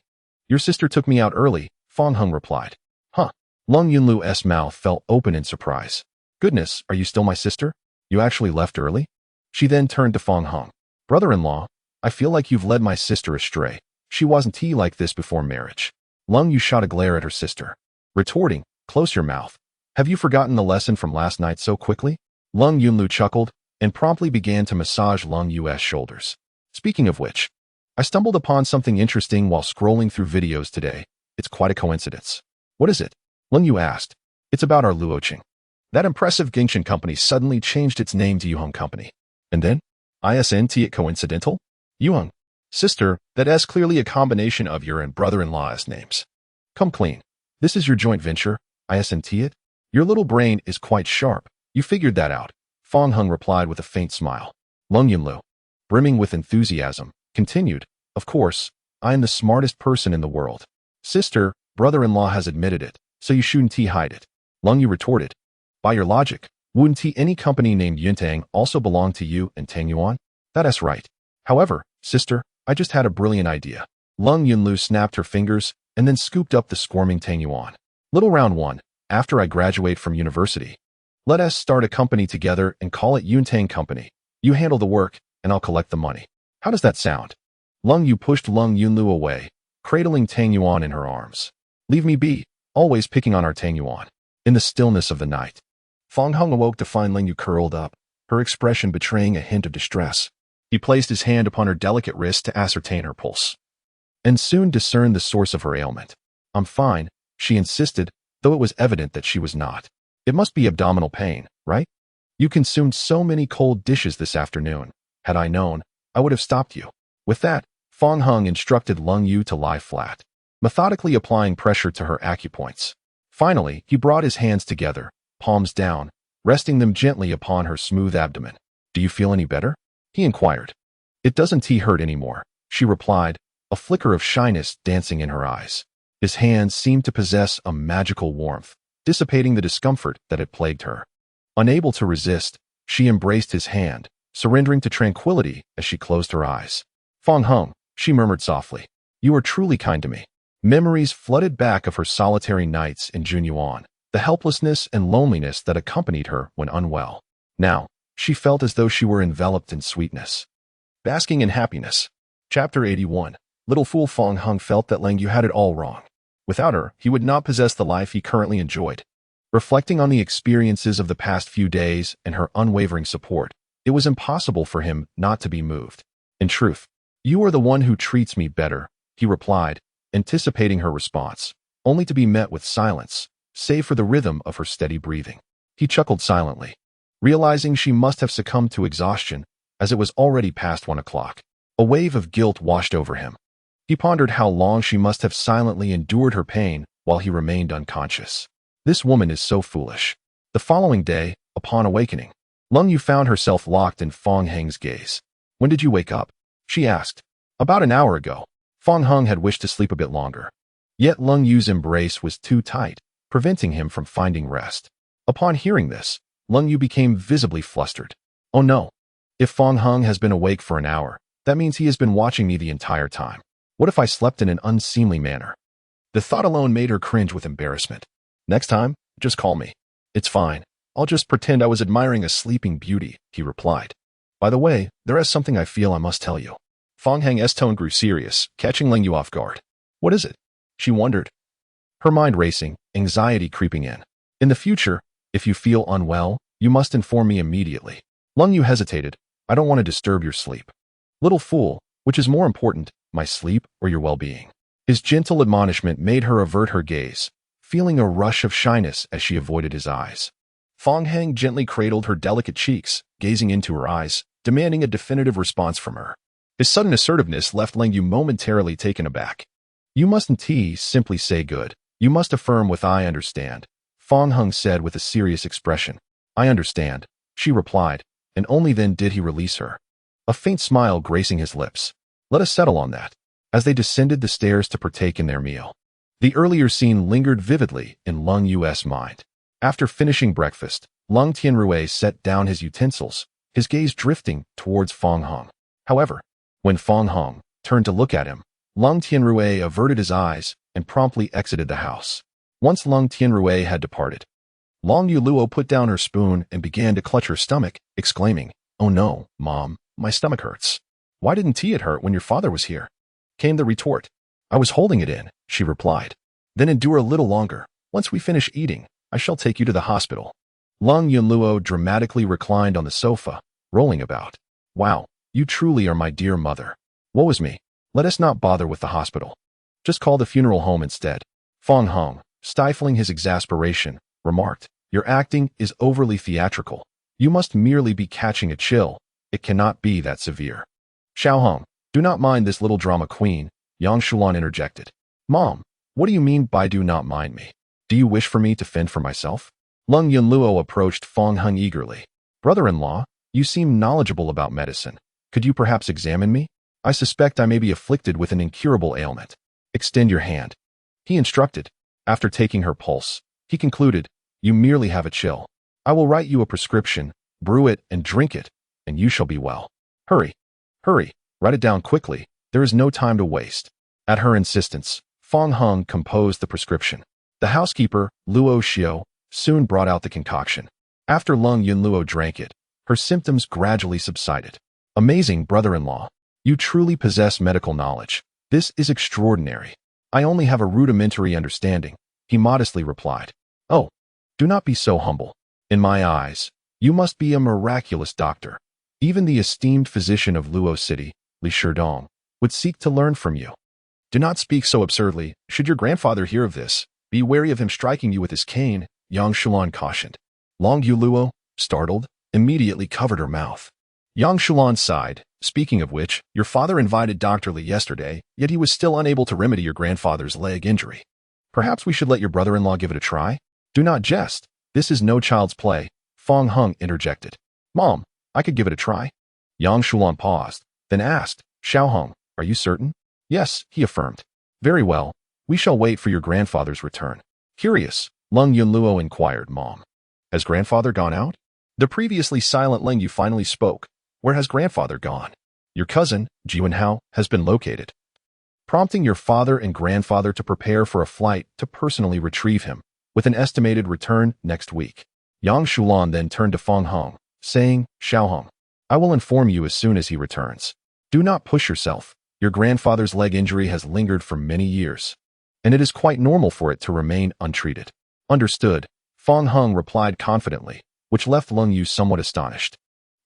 Your sister took me out early, Fong Hung replied. Huh. Lung Yunlu's mouth fell open in surprise. Goodness, are you still my sister? You actually left early? She then turned to Fong Hung. Brother-in-law, I feel like you've led my sister astray. She wasn't like this before marriage. Lung Yu shot a glare at her sister, retorting, Close your mouth. Have you forgotten the lesson from last night so quickly? Lung Yunlu chuckled and promptly began to massage Lung Yu's shoulders. Speaking of which, I stumbled upon something interesting while scrolling through videos today. It's quite a coincidence. What is it? Lung Yu asked. It's about our Luoqing. That impressive Gingchen company suddenly changed its name to Yuheng Company. And then? Isn't it coincidental? Yuheng. Sister, that is clearly a combination of your and brother-in-law's names. Come clean. This is your joint venture, isn't it? Your little brain is quite sharp. You figured that out, Fong Hung replied with a faint smile. Lung Yunlu, brimming with enthusiasm, continued, Of course, I am the smartest person in the world. Sister, brother-in-law has admitted it, so you shouldn't hide it. Lung Yu retorted. By your logic, wouldn't any company named Yuntang also belong to you and Tang Yuan? That's right. However, sister, I just had a brilliant idea. Lung Yunlu snapped her fingers and then scooped up the squirming Tang Yuan. Little round one, after I graduate from university, let us start a company together and call it Yuntang Company. You handle the work, and I'll collect the money. How does that sound? Lung Yu pushed Lung Yunlu away, cradling Tang Yuan in her arms. Leave me be, always picking on our Tang Yuan. In the stillness of the night, Fong Hung awoke to find Lung Yu curled up, her expression betraying a hint of distress. He placed his hand upon her delicate wrist to ascertain her pulse. and soon discerned the source of her ailment. I'm fine, she insisted, though it was evident that she was not. It must be abdominal pain, right? You consumed so many cold dishes this afternoon. Had I known, I would have stopped you. With that, Fong Hung instructed Lung Yu to lie flat, methodically applying pressure to her acupoints. Finally, he brought his hands together, palms down, resting them gently upon her smooth abdomen. Do you feel any better? He inquired. It doesn't hurt anymore, she replied, a flicker of shyness dancing in her eyes. His hands seemed to possess a magical warmth, dissipating the discomfort that had plagued her. Unable to resist, she embraced his hand, surrendering to tranquility as she closed her eyes. Fong Hung, she murmured softly, you are truly kind to me. Memories flooded back of her solitary nights in Junyuan, the helplessness and loneliness that accompanied her when unwell. Now, she felt as though she were enveloped in sweetness, basking in happiness. Chapter 81. Little fool Fong Hung felt that Lang Yu had it all wrong. Without her, he would not possess the life he currently enjoyed. Reflecting on the experiences of the past few days and her unwavering support, it was impossible for him not to be moved. In truth, you are the one who treats me better, he replied, anticipating her response, only to be met with silence, save for the rhythm of her steady breathing. He chuckled silently, realizing she must have succumbed to exhaustion, as it was already past 1 o'clock. A wave of guilt washed over him. He pondered how long she must have silently endured her pain while he remained unconscious. This woman is so foolish. The following day, upon awakening, Lung Yu found herself locked in Fong Heng's gaze. When did you wake up? She asked. About an hour ago. Fong Hung had wished to sleep a bit longer. Yet Lung Yu's embrace was too tight, preventing him from finding rest. Upon hearing this, Lung Yu became visibly flustered. Oh no. If Fong Hung has been awake for an hour, that means he has been watching me the entire time. What if I slept in an unseemly manner? The thought alone made her cringe with embarrassment. Next time, just call me. It's fine. I'll just pretend I was admiring a sleeping beauty, he replied. By the way, there is something I feel I must tell you. Fong Heng's tone grew serious, catching Lung Yu off guard. What is it? She wondered. Her mind racing, anxiety creeping in. In the future, if you feel unwell, you must inform me immediately. Lung Yu hesitated. I don't want to disturb your sleep. Little fool, which is more important, my sleep or your well-being? His gentle admonishment made her avert her gaze, feeling a rush of shyness as she avoided his eyes. Fong Heng gently cradled her delicate cheeks, gazing into her eyes, demanding a definitive response from her. His sudden assertiveness left Lung Yu momentarily taken aback. You mustn't simply say good. You must affirm with I understand, Fong Hung said with a serious expression. I understand, she replied, and only then did he release her. A faint smile gracing his lips. Let us settle on that. As they descended the stairs to partake in their meal, the earlier scene lingered vividly in Lung Yu's mind. After finishing breakfast, Lung Tianrui set down his utensils, his gaze drifting towards Fong Hung. However, when Fong Hung turned to look at him, Lung Tianrui averted his eyes and promptly exited the house. Once Lung Tianrui had departed, Long Yu Luo put down her spoon and began to clutch her stomach, exclaiming, Oh no, Mom, my stomach hurts. Why didn't it hurt when your father was here? Came the retort. I was holding it in, she replied. Then endure a little longer. Once we finish eating, I shall take you to the hospital. Lung Yunluo dramatically reclined on the sofa, rolling about. Wow, you truly are my dear mother. Woe is me. Let us not bother with the hospital. Just call the funeral home instead. Fong Hung, stifling his exasperation, remarked, Your acting is overly theatrical. You must merely be catching a chill. It cannot be that severe. Xiao Hong, do not mind this little drama queen, Yang Shulan interjected. Mom, what do you mean by do not mind me? Do you wish for me to fend for myself? Lung Yunluo approached Fong Hung eagerly. Brother-in-law, you seem knowledgeable about medicine. Could you perhaps examine me? I suspect I may be afflicted with an incurable ailment. Extend your hand. He instructed. After taking her pulse, he concluded, You merely have a chill. I will write you a prescription, brew it and drink it, and you shall be well. Hurry. Hurry, write it down quickly. There is no time to waste. At her insistence, Fong Hung composed the prescription. The housekeeper, Luo Xiao, soon brought out the concoction. After Lung Yunluo drank it, her symptoms gradually subsided. Amazing brother-in-law. You truly possess medical knowledge. This is extraordinary. I only have a rudimentary understanding, he modestly replied. Oh, do not be so humble. In my eyes, you must be a miraculous doctor. Even the esteemed physician of Luo City, Li Sherdong, would seek to learn from you. Do not speak so absurdly. Should your grandfather hear of this, be wary of him striking you with his cane, Yang Shulan cautioned. Long Yuluo, startled, immediately covered her mouth. Yang Shulan sighed. Speaking of which, your father invited Dr. Li yesterday, yet he was still unable to remedy your grandfather's leg injury. Perhaps we should let your brother-in-law give it a try? Do not jest. This is no child's play, Fong Hung interjected. Mom, I could give it a try. Yang Shulan paused, then asked, Xiao Hong, are you certain? Yes, he affirmed. Very well. We shall wait for your grandfather's return. Curious, Leng Yunluo inquired, Mom. Has grandfather gone out? The previously silent Leng Yu finally spoke. Where has grandfather gone? Your cousin, Jiwen Hao, has been located. Prompting your father and grandfather to prepare for a flight to personally retrieve him, with an estimated return next week. Yang Shulan then turned to Fong Hong, saying, Xiao Hong, I will inform you as soon as he returns. Do not push yourself. Your grandfather's leg injury has lingered for many years, and it is quite normal for it to remain untreated. Understood, Fong Hung replied confidently, which left Leng Yu somewhat astonished.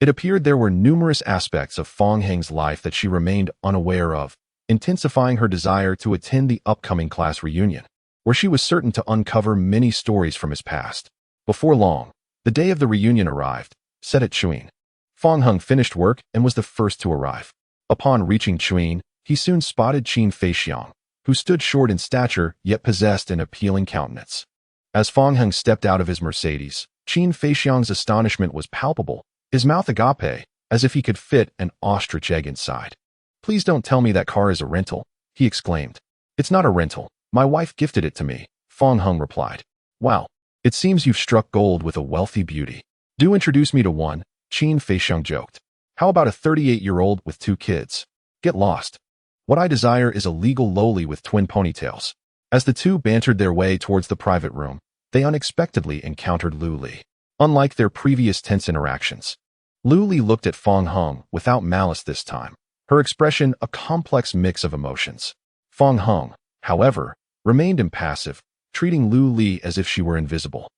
It appeared there were numerous aspects of Fong Heng's life that she remained unaware of, intensifying her desire to attend the upcoming class reunion, where she was certain to uncover many stories from his past. Before long, the day of the reunion arrived, set at Chuyin. Fong Hung finished work and was the first to arrive. Upon reaching Chuyin, he soon spotted Qin Feixiang, who stood short in stature yet possessed an appealing countenance. As Fong Hung stepped out of his Mercedes, Qin Feixiang's astonishment was palpable, his mouth agape, as if he could fit an ostrich egg inside. Please don't tell me that car is a rental, he exclaimed. It's not a rental. My wife gifted it to me, Fong Hung replied. Wow, it seems you've struck gold with a wealthy beauty. Do introduce me to one, Qin Feixiang joked. How about a 38-year-old with 2 kids? Get lost. What I desire is a legal lowly with twin ponytails. As the two bantered their way towards the private room, they unexpectedly encountered Lu Li. Unlike their previous tense interactions, Lu Li looked at Fong Hung without malice this time, her expression a complex mix of emotions. Fong Hung, however, remained impassive, treating Lu Li as if she were invisible.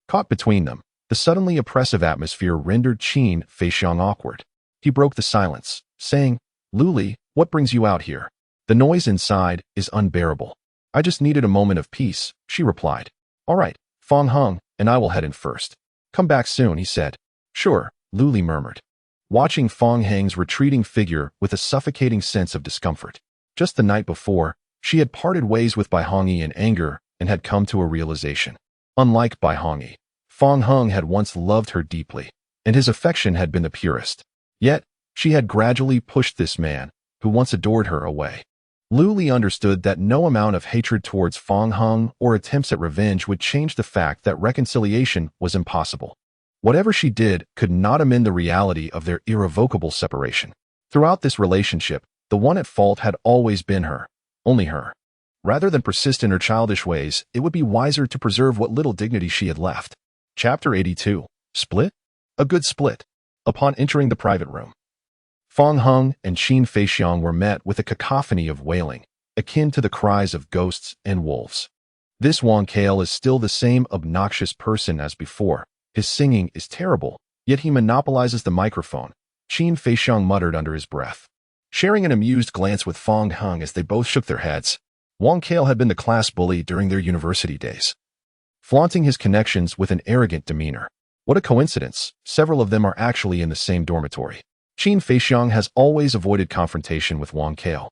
Caught between them, the suddenly oppressive atmosphere rendered Qin Feixiang awkward. He broke the silence, saying, Lu Li, what brings you out here? The noise inside is unbearable. I just needed a moment of peace, she replied. All right, Fong Hung, and I will head in first. Come back soon, he said. Sure, Lu Li murmured, watching Fong Heng's retreating figure with a suffocating sense of discomfort. Just the night before, she had parted ways with Bai Hongyi in anger and had come to a realization. Unlike Bai Hongyi, Fong Hung had once loved her deeply, and his affection had been the purest. Yet, she had gradually pushed this man, who once adored her, away. Lu Li understood that no amount of hatred towards Fong Hung or attempts at revenge would change the fact that reconciliation was impossible. Whatever she did could not amend the reality of their irrevocable separation. Throughout this relationship, the one at fault had always been her, only her. Rather than persist in her childish ways, it would be wiser to preserve what little dignity she had left. Chapter 82. Split? A good split. Upon entering the private room, Fong Hung and Qin Feixiang were met with a cacophony of wailing, akin to the cries of ghosts and wolves. This Wang Kale is still the same obnoxious person as before. His singing is terrible, yet he monopolizes the microphone, Qin Feixiang muttered under his breath. Sharing an amused glance with Fong Hung as they both shook their heads, Wang Kale had been the class bully during their university days, flaunting his connections with an arrogant demeanor. What a coincidence, several of them are actually in the same dormitory. Qin Feixiang has always avoided confrontation with Wang Kale,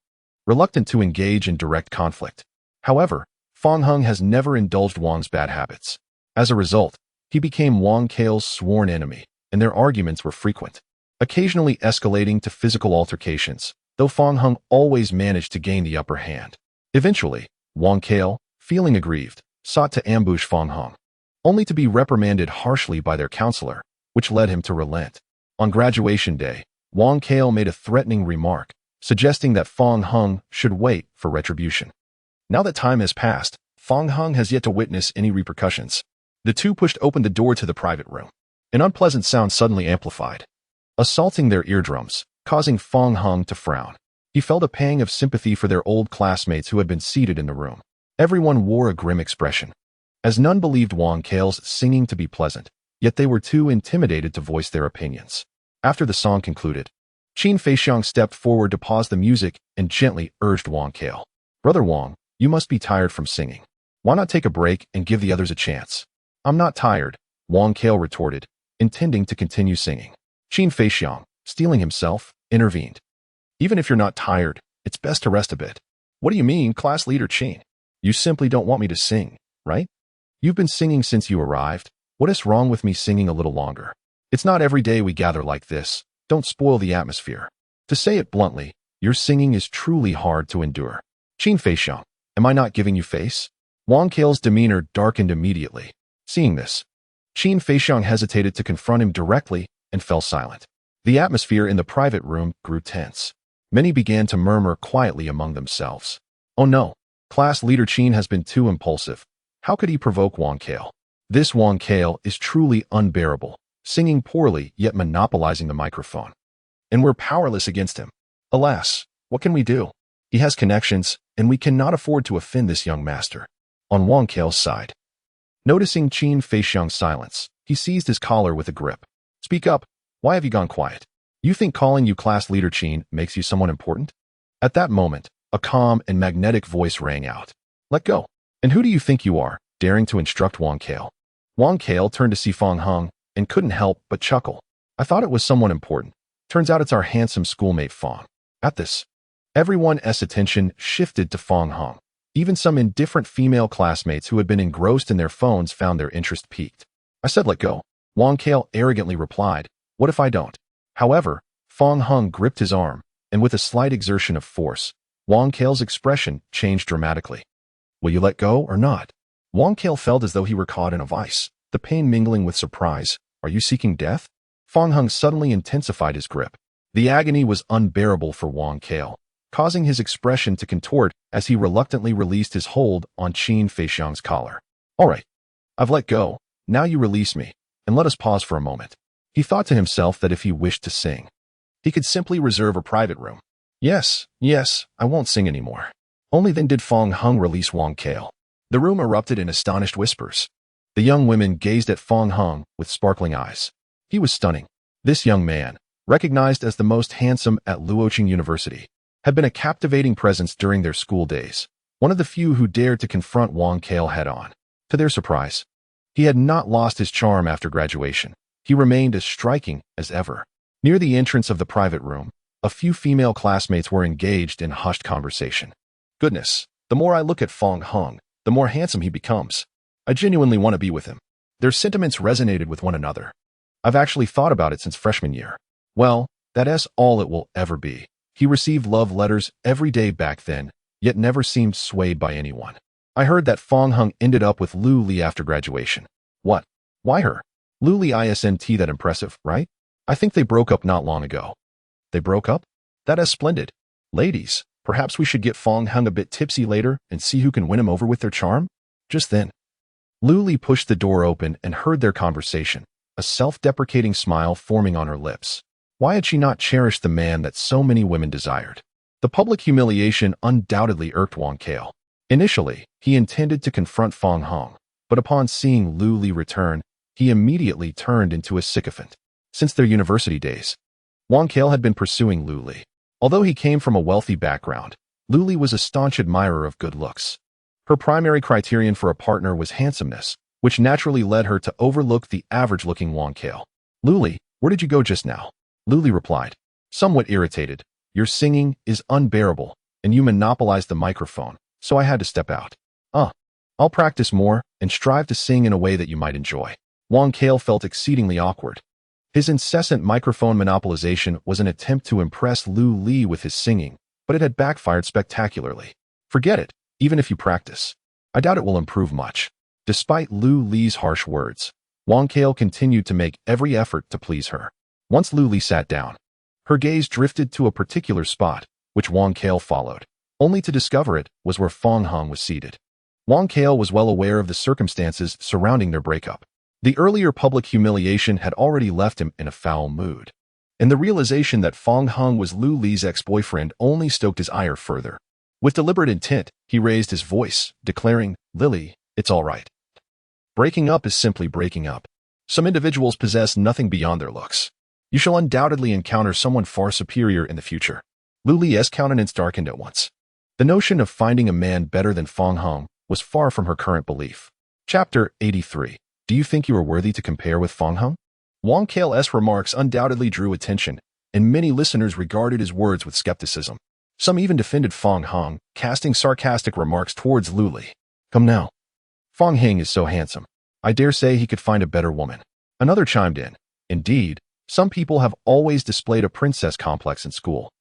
reluctant to engage in direct conflict. However, Fong Hung has never indulged Wang's bad habits. As a result, he became Wang Kale's sworn enemy, and their arguments were frequent, occasionally escalating to physical altercations, though Fong Hung always managed to gain the upper hand. Eventually, Wang Kale, feeling aggrieved, sought to ambush Fong Hung, only to be reprimanded harshly by their counselor, which led him to relent. On graduation day, Wang Kale made a threatening remark, suggesting that Fong Hung should wait for retribution. Now that time has passed, Fong Hung has yet to witness any repercussions. The two pushed open the door to the private room. An unpleasant sound suddenly amplified, assaulting their eardrums, causing Fong Hung to frown. He felt a pang of sympathy for their old classmates who had been seated in the room. Everyone wore a grim expression, as none believed Wang Kale's singing to be pleasant, yet they were too intimidated to voice their opinions. After the song concluded, Qin Feixiang stepped forward to pause the music and gently urged Wang Kale. Brother Wang, you must be tired from singing. Why not take a break and give the others a chance? I'm not tired, Wang Kale retorted, intending to continue singing. Qin Feixiang, steeling himself, intervened. Even if you're not tired, it's best to rest a bit. What do you mean, class leader Qin? You simply don't want me to sing, right? You've been singing since you arrived. What is wrong with me singing a little longer? It's not every day we gather like this. Don't spoil the atmosphere. To say it bluntly, your singing is truly hard to endure. Qin Feixiang, am I not giving you face? Wang Kale's demeanor darkened immediately. Seeing this, Qin Feixiang hesitated to confront him directly and fell silent. The atmosphere in the private room grew tense. Many began to murmur quietly among themselves. Oh no, class leader Qin has been too impulsive. How could he provoke Wang Kale? This Wang Kale is truly unbearable, singing poorly yet monopolizing the microphone. And we're powerless against him. Alas, what can we do? He has connections, and we cannot afford to offend this young master. On Wang Kale's side. Noticing Qin Feixiang's silence, he seized his collar with a grip. Speak up. Why have you gone quiet? You think calling you class leader Qin makes you someone important? At that moment, a calm and magnetic voice rang out. Let go. And who do you think you are, daring to instruct Wang Kale? Wang Kale turned to see Fang Hung and couldn't help but chuckle. I thought it was someone important. Turns out it's our handsome schoolmate Fang. At this, everyone's attention shifted to Fang Hung. Even some indifferent female classmates who had been engrossed in their phones found their interest piqued. I said let go. Wang Kale arrogantly replied, what if I don't? However, Fang Hung gripped his arm, and with a slight exertion of force, Wang Kale's expression changed dramatically. Will you let go or not? Wang Kale felt as though he were caught in a vice, the pain mingling with surprise. Are you seeking death? Fang Hung suddenly intensified his grip. The agony was unbearable for Wang Kale, causing his expression to contort as he reluctantly released his hold on Qin Feixiang's collar. All right, I've let go. Now you release me, and let us pause for a moment. He thought to himself that if he wished to sing, he could simply reserve a private room. Yes, I won't sing anymore. Only then did Fang Hung release Wang Kale. The room erupted in astonished whispers. The young women gazed at Fang Hung with sparkling eyes. He was stunning. This young man, recognized as the most handsome at Luoqing University, had been a captivating presence during their school days, one of the few who dared to confront Wang Kale head-on. To their surprise, he had not lost his charm after graduation. He remained as striking as ever. Near the entrance of the private room, a few female classmates were engaged in hushed conversation. Goodness, the more I look at Fang Hung, the more handsome he becomes. I genuinely want to be with him. Their sentiments resonated with one another. I've actually thought about it since freshman year. Well, that is all it will ever be. He received love letters every day back then, yet never seemed swayed by anyone. I heard that Fang Hung ended up with Lu Li after graduation. What? Why her? Lu Li isn't that impressive, right? I think they broke up not long ago. They broke up? That is splendid. Ladies, perhaps we should get Fang Hung a bit tipsy later and see who can win him over with their charm? Just then, Lu Li pushed the door open and heard their conversation, a self-deprecating smile forming on her lips. Why had she not cherished the man that so many women desired? The public humiliation undoubtedly irked Wang Kale. Initially, he intended to confront Fang Hung, but upon seeing Lu Li return, he immediately turned into a sycophant. Since their university days, Wang Kale had been pursuing Lu Li. Although he came from a wealthy background, Lu Li was a staunch admirer of good looks. Her primary criterion for a partner was handsomeness, which naturally led her to overlook the average-looking Wang Kale. Lu Li, where did you go just now? Lu Li replied, somewhat irritated. Your singing is unbearable, and you monopolized the microphone, so I had to step out. I'll practice more and strive to sing in a way that you might enjoy. Wang Kale felt exceedingly awkward. His incessant microphone monopolization was an attempt to impress Lu Li with his singing, but it had backfired spectacularly. Forget it, even if you practice. I doubt it will improve much. Despite Lu Li's harsh words, Wang Kale continued to make every effort to please her. Once Lu Li sat down, her gaze drifted to a particular spot, which Wang Kale followed, only to discover it was where Fang Hung was seated. Wang Kale was well aware of the circumstances surrounding their breakup. The earlier public humiliation had already left him in a foul mood, and the realization that Fang Hung was Lu Li's ex-boyfriend only stoked his ire further. With deliberate intent, he raised his voice, declaring, Lily, it's all right. Breaking up is simply breaking up. Some individuals possess nothing beyond their looks. You shall undoubtedly encounter someone far superior in the future. Lu Li's countenance darkened at once. The notion of finding a man better than Fong Hung was far from her current belief. Chapter 83. Do you think you are worthy to compare with Fong Hung? Wang Kale's remarks undoubtedly drew attention, and many listeners regarded his words with skepticism. Some even defended Fong Hung, casting sarcastic remarks towards Lu Li. Come now. Fong Hing is so handsome. I dare say he could find a better woman. Another chimed in. Indeed, some people have always displayed a princess complex in school.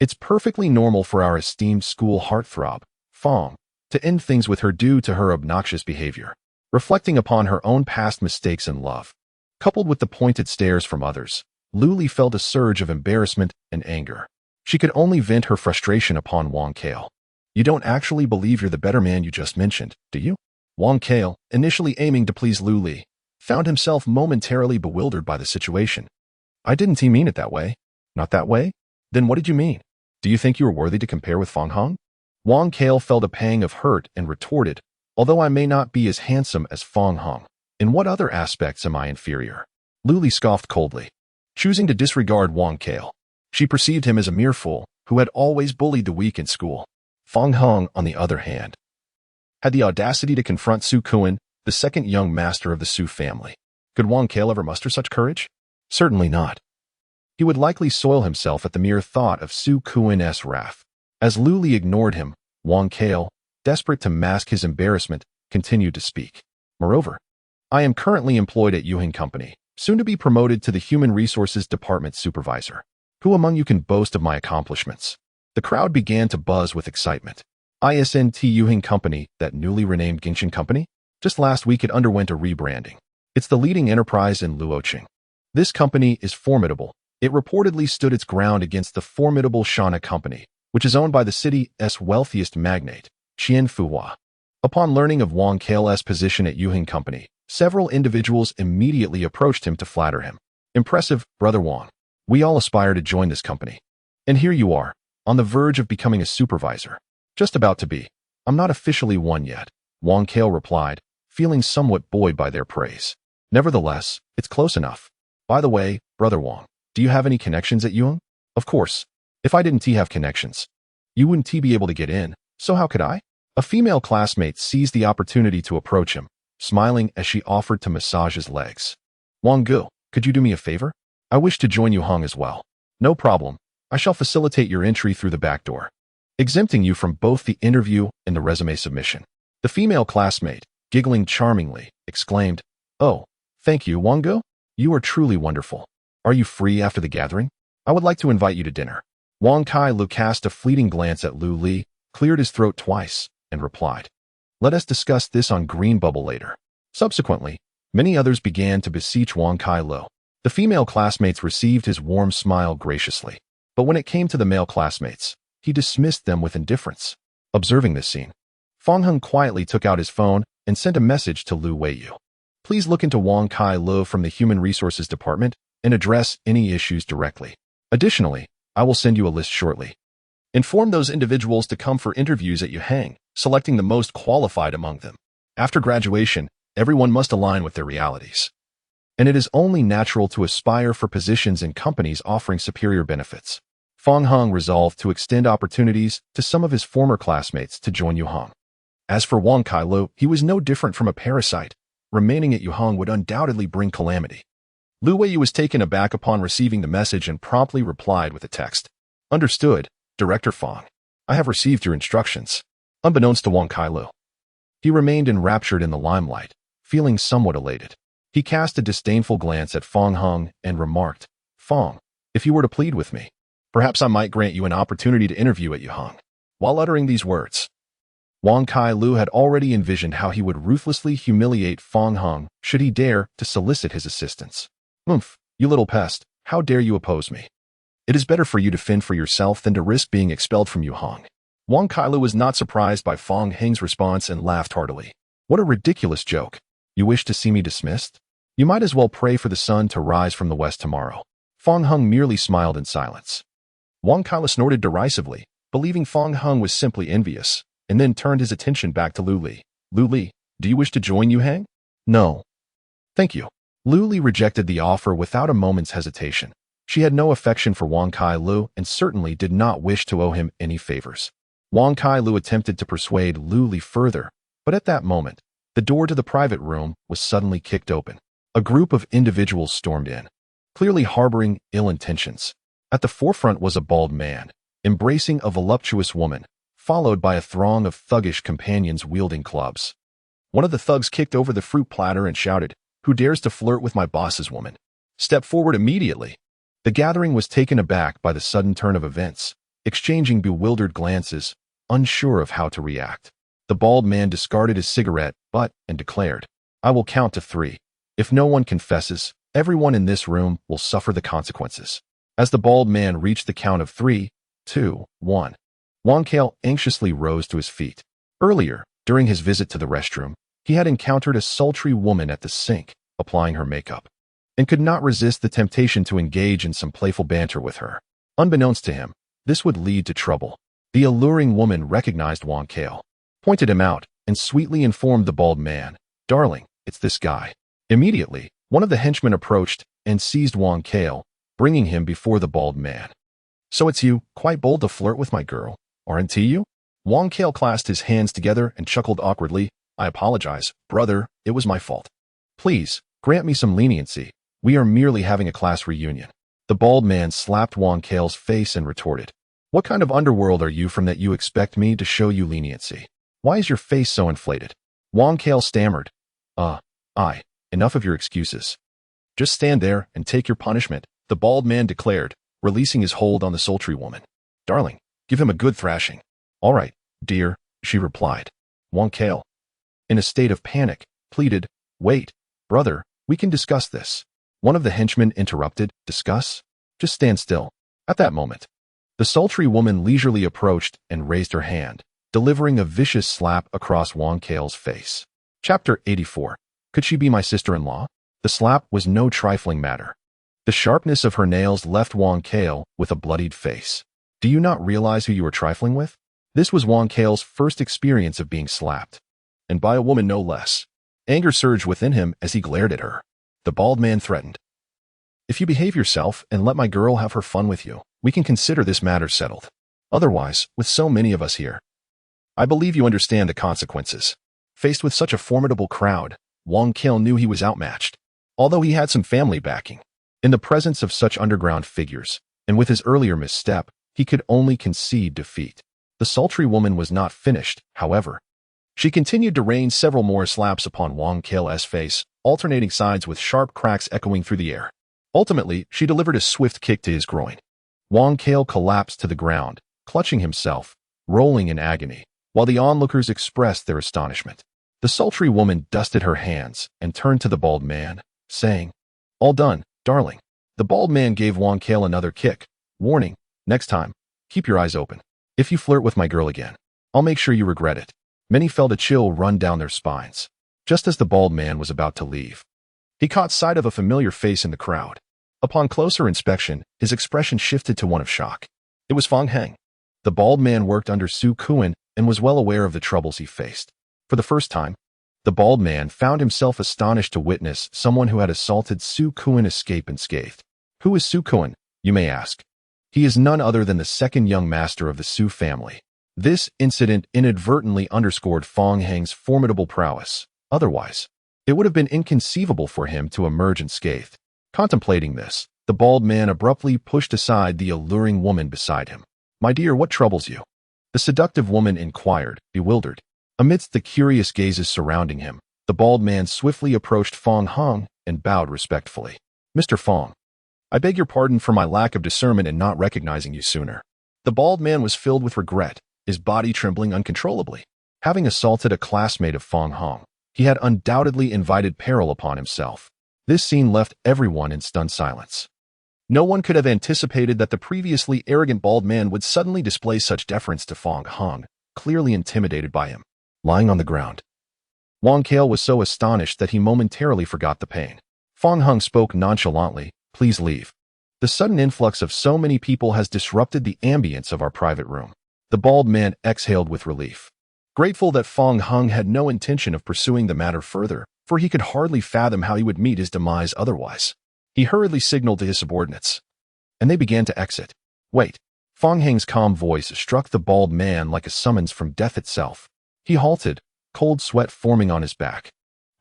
It's perfectly normal for our esteemed school heartthrob, Fong, to end things with her due to her obnoxious behavior. Reflecting upon her own past mistakes in love, coupled with the pointed stares from others, Lu Li felt a surge of embarrassment and anger. She could only vent her frustration upon Wang Kale. You don't actually believe you're the better man you just mentioned, do you? Wang Kale, initially aiming to please Lu Li, found himself momentarily bewildered by the situation. I didn't mean it that way. Not that way? Then what did you mean? Do you think you are worthy to compare with Fong Hung? Wang Kale felt a pang of hurt and retorted, although I may not be as handsome as Fong Hung, in what other aspects am I inferior? Lu Li scoffed coldly. Choosing to disregard Wang Kale, she perceived him as a mere fool who had always bullied the weak in school. Fong Hung, on the other hand, had the audacity to confront Su Kuan, the second young master of the Su family. Could Wang Kale ever muster such courage? Certainly not. He would likely soil himself at the mere thought of Su Kuan's wrath. As Lu Li ignored him, Wang Kale, desperate to mask his embarrassment, continued to speak. Moreover, I am currently employed at Yuhing Company, soon to be promoted to the Human Resources Department Supervisor. Who among you can boast of my accomplishments? The crowd began to buzz with excitement. ISNT Yuhing Company, that newly renamed Ginshin Company? Just last week it underwent a rebranding. It's the leading enterprise in Luoqing. This company is formidable. It reportedly stood its ground against the formidable Shana Company, which is owned by the city's wealthiest magnate, Qian Fuhua. Upon learning of Wang Kale's position at Yuhing Company, several individuals immediately approached him to flatter him. Impressive, Brother Wang. We all aspire to join this company. And here you are, on the verge of becoming a supervisor. Just about to be. I'm not officially one yet, Wang Kale replied, feeling somewhat buoyed by their praise. Nevertheless, it's close enough. By the way, Brother Wang, do you have any connections at Yuhing? Of course. If I didn't have connections, you wouldn't be able to get in, so how could I? A female classmate seized the opportunity to approach him, smiling as she offered to massage his legs. Wang Gu, could you do me a favor? I wish to join Yuhang as well. No problem. I shall facilitate your entry through the back door, exempting you from both the interview and the resume submission. The female classmate, giggling charmingly, exclaimed, Oh, thank you, Wang Gu. You are truly wonderful. Are you free after the gathering? I would like to invite you to dinner. Wang Kailu cast a fleeting glance at Lu Li, cleared his throat twice, and replied, Let us discuss this on Green Bubble later. Subsequently, many others began to beseech Wang Kailu. The female classmates received his warm smile graciously, but when it came to the male classmates, he dismissed them with indifference. Observing this scene, Fong Hung quietly took out his phone and sent a message to Lu Weiyu. Please look into Wang Kailu from the Human Resources Department and address any issues directly. Additionally, I will send you a list shortly. Inform those individuals to come for interviews at Yuhang, selecting the most qualified among them. After graduation, everyone must align with their realities. And it is only natural to aspire for positions in companies offering superior benefits. Fong Hung resolved to extend opportunities to some of his former classmates to join Yuhang. As for Wang Kailu, he was no different from a parasite. Remaining at Yuhang would undoubtedly bring calamity. Lu Weiyu was taken aback upon receiving the message and promptly replied with a text. Understood, Director Fong. I have received your instructions. Unbeknownst to Wang Kailu, he remained enraptured in the limelight, feeling somewhat elated. He cast a disdainful glance at Fong Hung and remarked, Fong, if you were to plead with me, perhaps I might grant you an opportunity to interview at Yuhang. While uttering these words, Wang Kailu had already envisioned how he would ruthlessly humiliate Fong Hung should he dare to solicit his assistance. Oomph, you little pest, how dare you oppose me? It is better for you to fend for yourself than to risk being expelled from Yuhang. Wang Kailu was not surprised by Fong Hing's response and laughed heartily. What a ridiculous joke. You wish to see me dismissed? You might as well pray for the sun to rise from the west tomorrow. Fong Hung merely smiled in silence. Wang Kailu snorted derisively, believing Fong Hung was simply envious, and then turned his attention back to Lu Li. Lu Li, do you wish to join Yuhang? No. Thank you. Lu Li rejected the offer without a moment's hesitation. She had no affection for Wang Kailu and certainly did not wish to owe him any favors. Wang Kai-lu attempted to persuade Lu Li further, but at that moment, the door to the private room was suddenly kicked open. A group of individuals stormed in, clearly harboring ill intentions. At the forefront was a bald man, embracing a voluptuous woman, followed by a throng of thuggish companions wielding clubs. One of the thugs kicked over the fruit platter and shouted, "Who dares to flirt with my boss's woman? Step forward immediately." The gathering was taken aback by the sudden turn of events, exchanging bewildered glances, unsure of how to react. The bald man discarded his cigarette and declared, "I will count to 3. If no one confesses, everyone in this room will suffer the consequences." As the bald man reached the count of 3, 2, 1, Wang Kai anxiously rose to his feet. Earlier, during his visit to the restroom, he had encountered a sultry woman at the sink, applying her makeup, and could not resist the temptation to engage in some playful banter with her. Unbeknownst to him, this would lead to trouble. The alluring woman recognized Wang Kai, pointed him out, and sweetly informed the bald man, "Darling, it's this guy." Immediately, one of the henchmen approached and seized Wang Kai, bringing him before the bald man. "So it's you, quite bold to flirt with my girl, aren't you?" Wang Kai clasped his hands together and chuckled awkwardly. "I apologize, brother, it was my fault. Please, grant me some leniency. We are merely having a class reunion." The bald man slapped Wang Kai's face and retorted, "What kind of underworld are you from that you expect me to show you leniency? Why is your face so inflated?" Wang Kai stammered, Enough of your excuses. Just stand there and take your punishment," the bald man declared, releasing his hold on the sultry woman. "Darling, give him a good thrashing." "All right, dear," she replied. Wang Kai, in a state of panic, pleaded, "Wait, brother, we can discuss this." One of the henchmen interrupted, "Discuss? Just stand still." At that moment, the sultry woman leisurely approached and raised her hand, delivering a vicious slap across Wang Kai's face. Chapter 84. Could she be my sister-in-law? The slap was no trifling matter. The sharpness of her nails left Wang Kai with a bloodied face. "Do you not realize who you are trifling with?" This was Wang Kai's first experience of being slapped, and by a woman no less. Anger surged within him as he glared at her. The bald man threatened, "If you behave yourself and let my girl have her fun with you, we can consider this matter settled. Otherwise, with so many of us here, I believe you understand the consequences." Faced with such a formidable crowd, Wang Kai knew he was outmatched, although he had some family backing. In the presence of such underground figures, and with his earlier misstep, he could only concede defeat. The sultry woman was not finished, however. She continued to rain several more slaps upon Wang Kai's face, alternating sides with sharp cracks echoing through the air. Ultimately, she delivered a swift kick to his groin. Wang Kai collapsed to the ground, clutching himself, rolling in agony, while the onlookers expressed their astonishment. The sultry woman dusted her hands and turned to the bald man, saying, "All done, darling." The bald man gave Wang Kai another kick, warning, "Next time, keep your eyes open. If you flirt with my girl again, I'll make sure you regret it." Many felt a chill run down their spines. Just as the bald man was about to leave, he caught sight of a familiar face in the crowd. Upon closer inspection, his expression shifted to one of shock. It was Fong Heng. The bald man worked under Su Kuan and was well aware of the troubles he faced. For the first time, the bald man found himself astonished to witness someone who had assaulted Su Kuan escape unscathed. Who is Su Kuan, you may ask? He is none other than the second young master of the Su family. This incident inadvertently underscored Fong Heng's formidable prowess. Otherwise, it would have been inconceivable for him to emerge unscathed. Contemplating this, the bald man abruptly pushed aside the alluring woman beside him. "My dear, what troubles you?" the seductive woman inquired, bewildered. Amidst the curious gazes surrounding him, the bald man swiftly approached Fong Heng and bowed respectfully. "Mr. Fong, I beg your pardon for my lack of discernment in not recognizing you sooner." The bald man was filled with regret, his body trembling uncontrollably. Having assaulted a classmate of Fong Heng, he had undoubtedly invited peril upon himself. This scene left everyone in stunned silence. No one could have anticipated that the previously arrogant bald man would suddenly display such deference to Fong Heng, clearly intimidated by him. Lying on the ground, Wang Kai was so astonished that he momentarily forgot the pain. Fong Heng spoke nonchalantly, "Please leave. The sudden influx of so many people has disrupted the ambience of our private room." The bald man exhaled with relief, grateful that Fong Heng had no intention of pursuing the matter further, for he could hardly fathom how he would meet his demise otherwise. He hurriedly signaled to his subordinates, and they began to exit. "Wait." Fong Heng's calm voice struck the bald man like a summons from death itself. He halted, cold sweat forming on his back,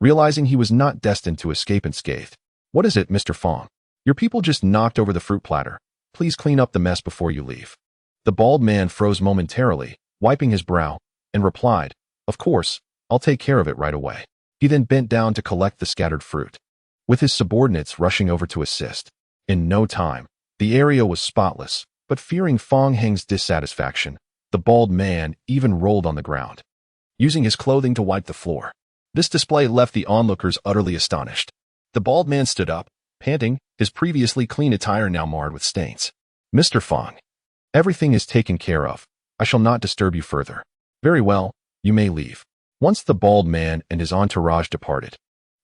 realizing he was not destined to escape unscathed. "What is it, Mr. Fong? Your people just knocked over the fruit platter. Please clean up the mess before you leave." The bald man froze momentarily, wiping his brow, and replied, "Of course, I'll take care of it right away." He then bent down to collect the scattered fruit, with his subordinates rushing over to assist. In no time, the area was spotless, but fearing Fong Heng's dissatisfaction, the bald man even rolled on the ground, using his clothing to wipe the floor. This display left the onlookers utterly astonished. The bald man stood up, panting, his previously clean attire now marred with stains. "Mr. Fong, everything is taken care of. I shall not disturb you further." "Very well, you may leave." Once the bald man and his entourage departed,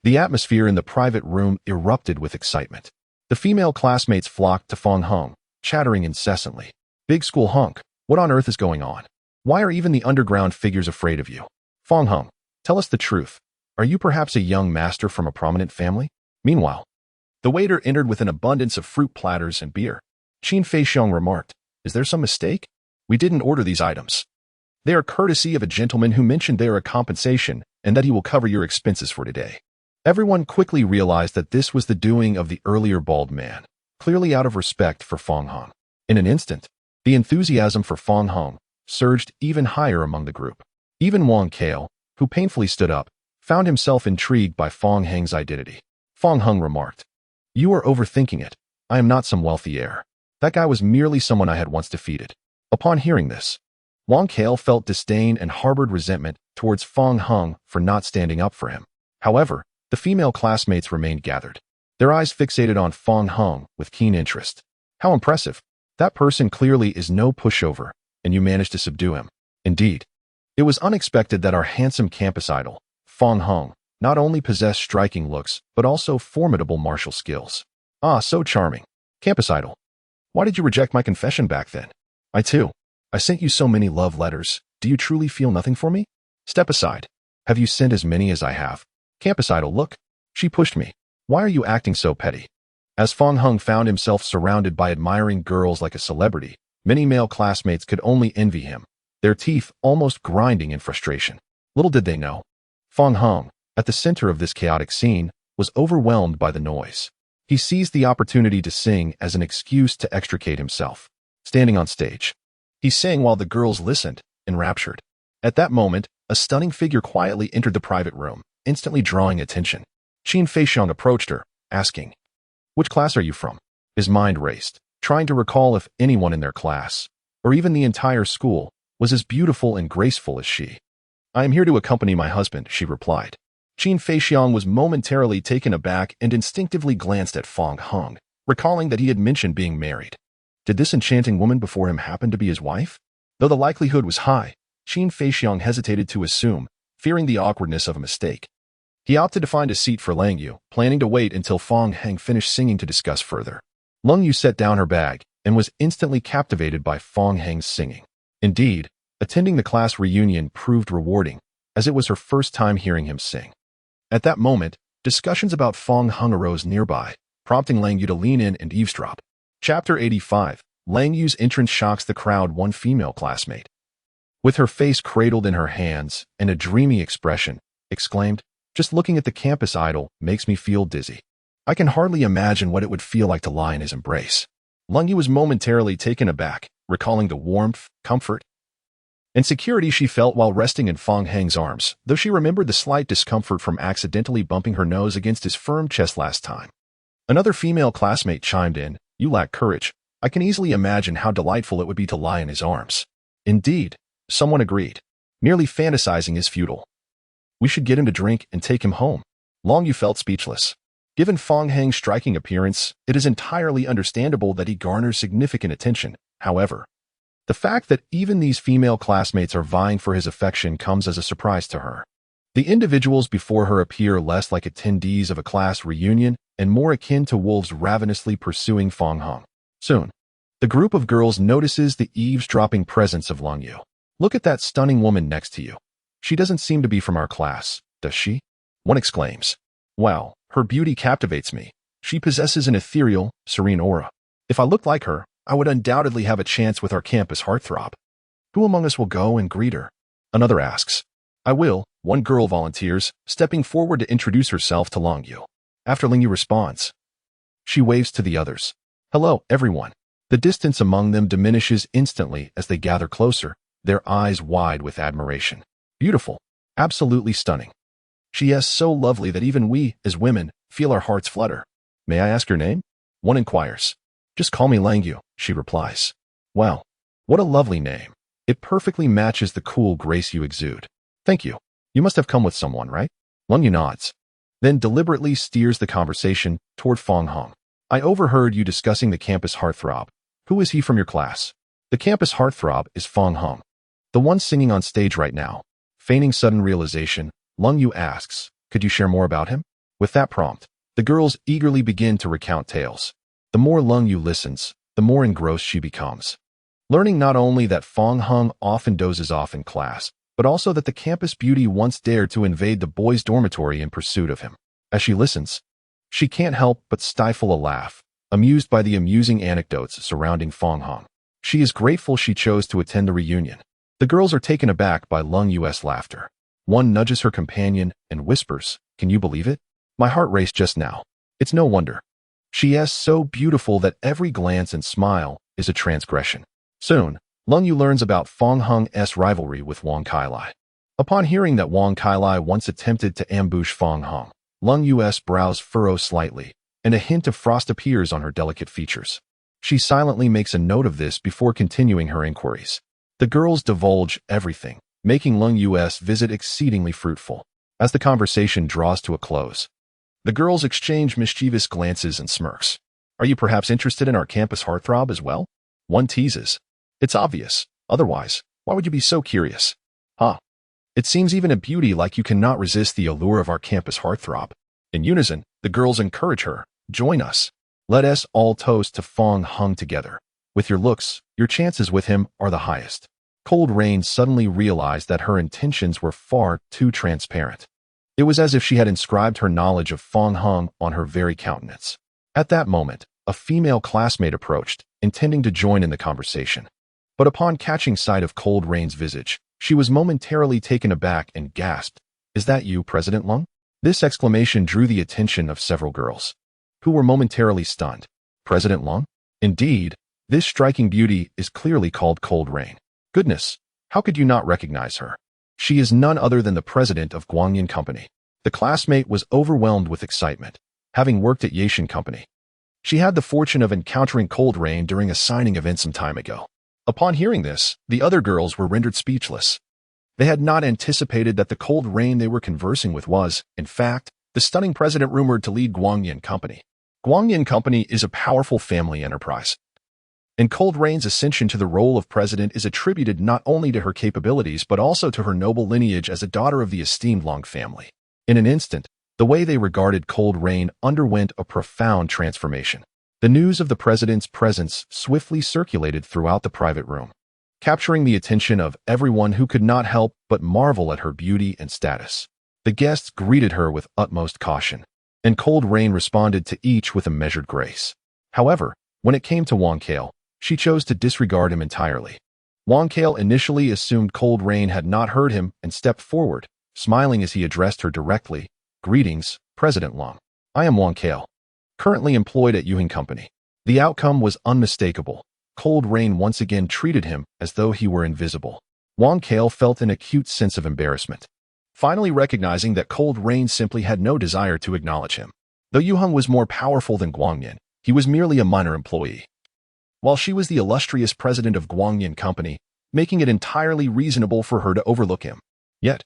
the atmosphere in the private room erupted with excitement. The female classmates flocked to Fong Hung, chattering incessantly. "Big school hunk, what on earth is going on? Why are even the underground figures afraid of you? Fong Hung, tell us the truth. Are you perhaps a young master from a prominent family?" Meanwhile, the waiter entered with an abundance of fruit platters and beer. Qin Feixiong remarked, "Is there some mistake? We didn't order these items. They are courtesy of a gentleman who mentioned they are a compensation and that he will cover your expenses for today." Everyone quickly realized that this was the doing of the earlier bald man, clearly out of respect for Fong Hung. In an instant, the enthusiasm for Fong Hung surged even higher among the group. Even Wang Kale, who painfully stood up, found himself intrigued by Fong Heng's identity. Fong Hung remarked, "You are overthinking it. I am not some wealthy heir. That guy was merely someone I had once defeated." Upon hearing this, Wang Kale felt disdain and harbored resentment towards Fong Hung for not standing up for him. However, the female classmates remained gathered, their eyes fixated on Fong Hung with keen interest. "How impressive. That person clearly is no pushover, and you managed to subdue him." Indeed, it was unexpected that our handsome campus idol, Fong Hung, not only possessed striking looks, but also formidable martial skills. "Ah, so charming. Campus idol. Why did you reject my confession back then? I sent you so many love letters. Do you truly feel nothing for me? Step aside. Have you sent as many as I have? Campus idol, look. She pushed me. Why are you acting so petty?" As Fong Hung found himself surrounded by admiring girls like a celebrity, many male classmates could only envy him, their teeth almost grinding in frustration. Little did they know, Fong Hung, at the center of this chaotic scene, was overwhelmed by the noise. He seized the opportunity to sing as an excuse to extricate himself. Standing on stage, he sang while the girls listened, enraptured. At that moment, a stunning figure quietly entered the private room, instantly drawing attention. Qin Feixiong approached her, asking, "Which class are you from?" His mind raced, trying to recall if anyone in their class, or even the entire school, was as beautiful and graceful as she. "I am here to accompany my husband," she replied. Qin Feixiong was momentarily taken aback and instinctively glanced at Fong Hung, recalling that he had mentioned being married. Did this enchanting woman before him happen to be his wife? Though the likelihood was high, Qin Feixiong hesitated to assume, fearing the awkwardness of a mistake. He opted to find a seat for Lang Yu, planning to wait until Fong Heng finished singing to discuss further. Lang Yu set down her bag and was instantly captivated by Fong Heng's singing. Indeed, attending the class reunion proved rewarding, as it was her first time hearing him sing. At that moment, discussions about Fong Hung arose nearby, prompting Lang Yu to lean in and eavesdrop. Chapter 85. Lang Yu's entrance shocks the crowd. One female classmate, with her face cradled in her hands and a dreamy expression, exclaimed, "Just looking at the campus idol makes me feel dizzy. I can hardly imagine what it would feel like to lie in his embrace." Lang Yu was momentarily taken aback, recalling the warmth, comfort, and security she felt while resting in Fong Heng's arms, though she remembered the slight discomfort from accidentally bumping her nose against his firm chest last time. Another female classmate chimed in, "You lack courage. I can easily imagine how delightful it would be to lie in his arms." Indeed, someone agreed. "Merely fantasizing is futile. We should get him to drink and take him home." Lang Yu felt speechless. Given Fong Heng's striking appearance, it is entirely understandable that he garners significant attention. However, the fact that even these female classmates are vying for his affection comes as a surprise to her. The individuals before her appear less like attendees of a class reunion and more akin to wolves ravenously pursuing Fong Hung. Soon, the group of girls notices the eavesdropping presence of Lang Yu. "Look at that stunning woman next to you. She doesn't seem to be from our class, does she?" One exclaims. "Wow, her beauty captivates me. She possesses an ethereal, serene aura. If I looked like her, I would undoubtedly have a chance with our campus heartthrob. Who among us will go and greet her? Another asks. I will, one girl volunteers, stepping forward to introduce herself to Long Yu. After Ling Yu responds, she waves to the others. Hello, everyone. The distance among them diminishes instantly as they gather closer, their eyes wide with admiration. Beautiful. Absolutely stunning. She is so lovely that even we, as women, feel our hearts flutter. May I ask your name? One inquires. Just call me Lang Yu, she replies. Wow. What a lovely name. It perfectly matches the cool grace you exude. Thank you. You must have come with someone, right? Lang Yu nods. Then deliberately steers the conversation toward Fong Hong. I overheard you discussing the campus heartthrob. Who is he from your class? The campus heartthrob is Fong Hong, the one singing on stage right now. Feigning sudden realization, Lang Yu asks, could you share more about him? With that prompt, the girls eagerly begin to recount tales. The more Lang Yu listens, the more engrossed she becomes. Learning not only that Fong Hong often dozes off in class, but also that the campus beauty once dared to invade the boys' dormitory in pursuit of him. As she listens, she can't help but stifle a laugh, amused by the amusing anecdotes surrounding Fong Hong. She is grateful she chose to attend the reunion. The girls are taken aback by Lang Yu's laughter. One nudges her companion and whispers, can you believe it? My heart raced just now. It's no wonder. She is so beautiful that every glance and smile is a transgression. Soon, Lang Yu learns about Fong Hong's rivalry with Wang Kailai. Upon hearing that Wang Kailai once attempted to ambush Fong Hong, Lang Yu's brows furrow slightly, and a hint of frost appears on her delicate features. She silently makes a note of this before continuing her inquiries. The girls divulge everything, making Lang Yu's visit exceedingly fruitful. As the conversation draws to a close, the girls exchange mischievous glances and smirks. Are you perhaps interested in our campus heartthrob as well? One teases. It's obvious. Otherwise, why would you be so curious? Huh. It seems even a beauty like you cannot resist the allure of our campus heartthrob. In unison, the girls encourage her. Join us. Let us all toast to Fong Hong together. With your looks, your chances with him are the highest. Cold Rain suddenly realized that her intentions were far too transparent. It was as if she had inscribed her knowledge of Fong Hong on her very countenance. At that moment, a female classmate approached, intending to join in the conversation. But upon catching sight of Cold Rain's visage, she was momentarily taken aback and gasped, Is that you, President Lung? This exclamation drew the attention of several girls, who were momentarily stunned. President Lung? Indeed, this striking beauty is clearly called Cold Rain. Goodness, how could you not recognize her? She is none other than the president of Guangyan Company. The classmate was overwhelmed with excitement, having worked at Yashin Company. She had the fortune of encountering Cold Rain during a signing event some time ago. Upon hearing this, the other girls were rendered speechless. They had not anticipated that the Cold Rain they were conversing with was, in fact, the stunning president rumored to lead Guangyan Company. Guangyan Company is a powerful family enterprise, and Cold Rain's ascension to the role of president is attributed not only to her capabilities but also to her noble lineage as a daughter of the esteemed Long family. In an instant, the way they regarded Cold Rain underwent a profound transformation. The news of the president's presence swiftly circulated throughout the private room, capturing the attention of everyone who could not help but marvel at her beauty and status. The guests greeted her with utmost caution, and Cold Rain responded to each with a measured grace. However, when it came to Wang Kale, she chose to disregard him entirely. Wang Kale initially assumed Cold Rain had not heard him and stepped forward, smiling as he addressed her directly. Greetings, President Long. I am Wang Kale, currently employed at Yuhing Company. The outcome was unmistakable. Cold Rain once again treated him as though he were invisible. Wang Kale felt an acute sense of embarrassment, finally recognizing that Cold Rain simply had no desire to acknowledge him. Though Yuheng was more powerful than Guangyan, he was merely a minor employee, while she was the illustrious president of Guangyan Company, making it entirely reasonable for her to overlook him. Yet,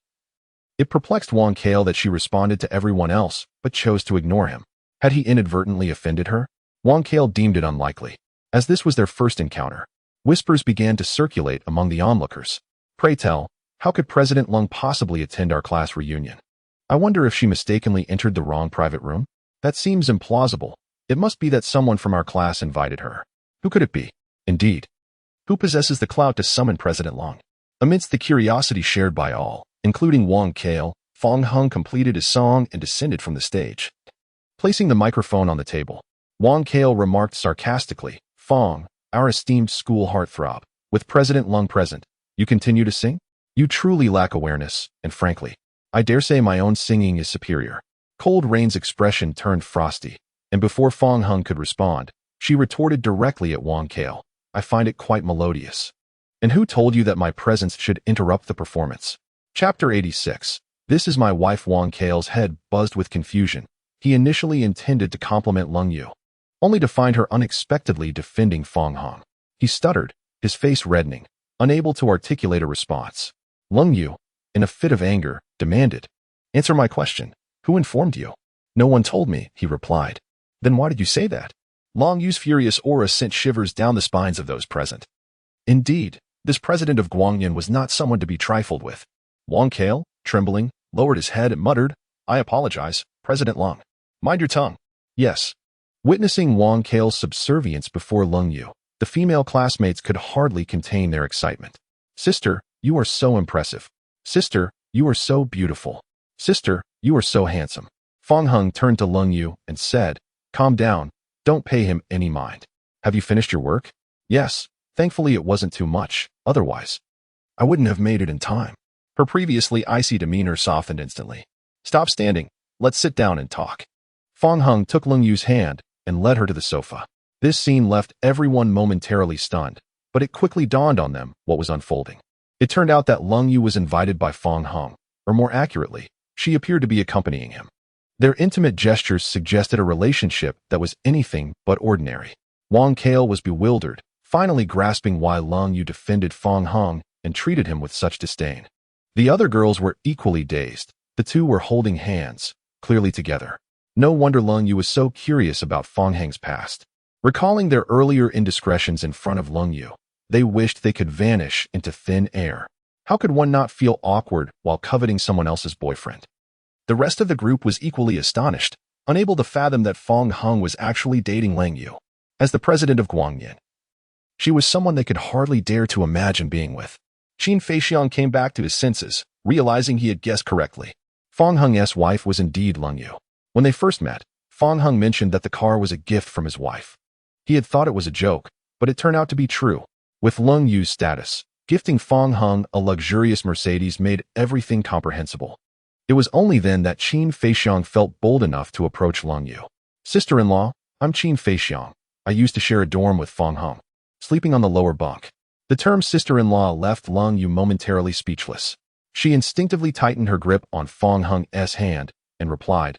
it perplexed Wang Kale that she responded to everyone else, but chose to ignore him. Had he inadvertently offended her? Wang Kale deemed it unlikely. As this was their first encounter, whispers began to circulate among the onlookers. Pray tell, how could President Lung possibly attend our class reunion? I wonder if she mistakenly entered the wrong private room? That seems implausible. It must be that someone from our class invited her. Who could it be? Indeed, who possesses the clout to summon President Lung? Amidst the curiosity shared by all, including Wang Kale, Fong Hong completed his song and descended from the stage. Placing the microphone on the table, Wang Kale remarked sarcastically, Fong, our esteemed school heartthrob. With President Lung present, you continue to sing? You truly lack awareness, and frankly, I dare say my own singing is superior. Cold Rain's expression turned frosty, and before Fong Hung could respond, she retorted directly at Wang Kale. I find it quite melodious. And who told you that my presence should interrupt the performance? Chapter 86. This is my wife. Wang Kale's head buzzed with confusion. He initially intended to compliment Lung Yu, only to find her unexpectedly defending Fong Hung. He stuttered, his face reddening, unable to articulate a response. Lung Yu, in a fit of anger, demanded, "Answer my question. Who informed you?" "No one told me," he replied. "Then why did you say that?" Lung Yu's furious aura sent shivers down the spines of those present. Indeed, this president of Guangyan was not someone to be trifled with. Wang Kale, trembling, lowered his head and muttered, "I apologize, President Lung. Mind your tongue." "Yes." Witnessing Wang Kale's subservience before Lung Yu, the female classmates could hardly contain their excitement. "Sister, you are so impressive. Sister, you are so beautiful. Sister, you are so handsome." Fong Hung turned to Lung Yu and said, "Calm down, don't pay him any mind. Have you finished your work?" "Yes, thankfully it wasn't too much, otherwise I wouldn't have made it in time." Her previously icy demeanor softened instantly. "Stop standing, let's sit down and talk." Fong Hung took Lung Yu's hand and led her to the sofa. This scene left everyone momentarily stunned, but it quickly dawned on them what was unfolding. It turned out that Lung Yu was invited by Fong Hung, or more accurately, she appeared to be accompanying him. Their intimate gestures suggested a relationship that was anything but ordinary. Wang Kale was bewildered, finally grasping why Lung Yu defended Fong Hung and treated him with such disdain. The other girls were equally dazed. The two were holding hands, clearly together. No wonder Lung Yu was so curious about Fong Hang's past. Recalling their earlier indiscretions in front of Lung Yu, they wished they could vanish into thin air. How could one not feel awkward while coveting someone else's boyfriend? The rest of the group was equally astonished, unable to fathom that Fong Hung was actually dating Lung Yu. As the president of Guangyan, she was someone they could hardly dare to imagine being with. Qin Feixiang came back to his senses, realizing he had guessed correctly. Fong Hung's wife was indeed Lung Yu. When they first met, Fong Hung mentioned that the car was a gift from his wife. He had thought it was a joke, but it turned out to be true. With Lung Yu's status, gifting Fong Hung a luxurious Mercedes made everything comprehensible. It was only then that Qin Feixiang felt bold enough to approach Lung Yu. "Sister-in-law, I'm Qin Feixiang. I used to share a dorm with Fong Hung, sleeping on the lower bunk." The term sister-in-law left Lung Yu momentarily speechless. She instinctively tightened her grip on Fong Hung's hand and replied,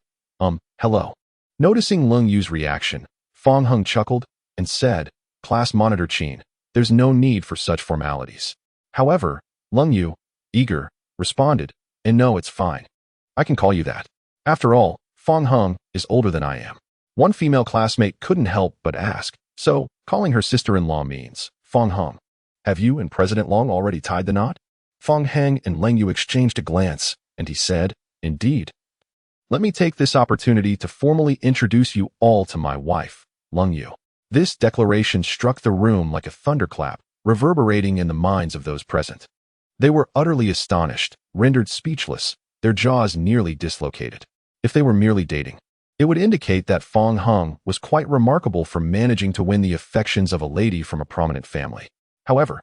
"Hello." Noticing Lung Yu's reaction, Fong Hung chuckled and said, "Class monitor Qin, there's no need for such formalities." However, Lung Yu, eager, responded, "And no, it's fine. I can call you that. After all, Fong Hung is older than I am." One female classmate couldn't help but ask, "So, calling her sister-in-law means, Fong Hung, have you and President Long already tied the knot?" Fong Hang and Lung Yu exchanged a glance, and he said, "Indeed. Let me take this opportunity to formally introduce you all to my wife, Lung Yu." This declaration struck the room like a thunderclap, reverberating in the minds of those present. They were utterly astonished, rendered speechless, their jaws nearly dislocated. If they were merely dating, it would indicate that Fong Hung was quite remarkable for managing to win the affections of a lady from a prominent family. However,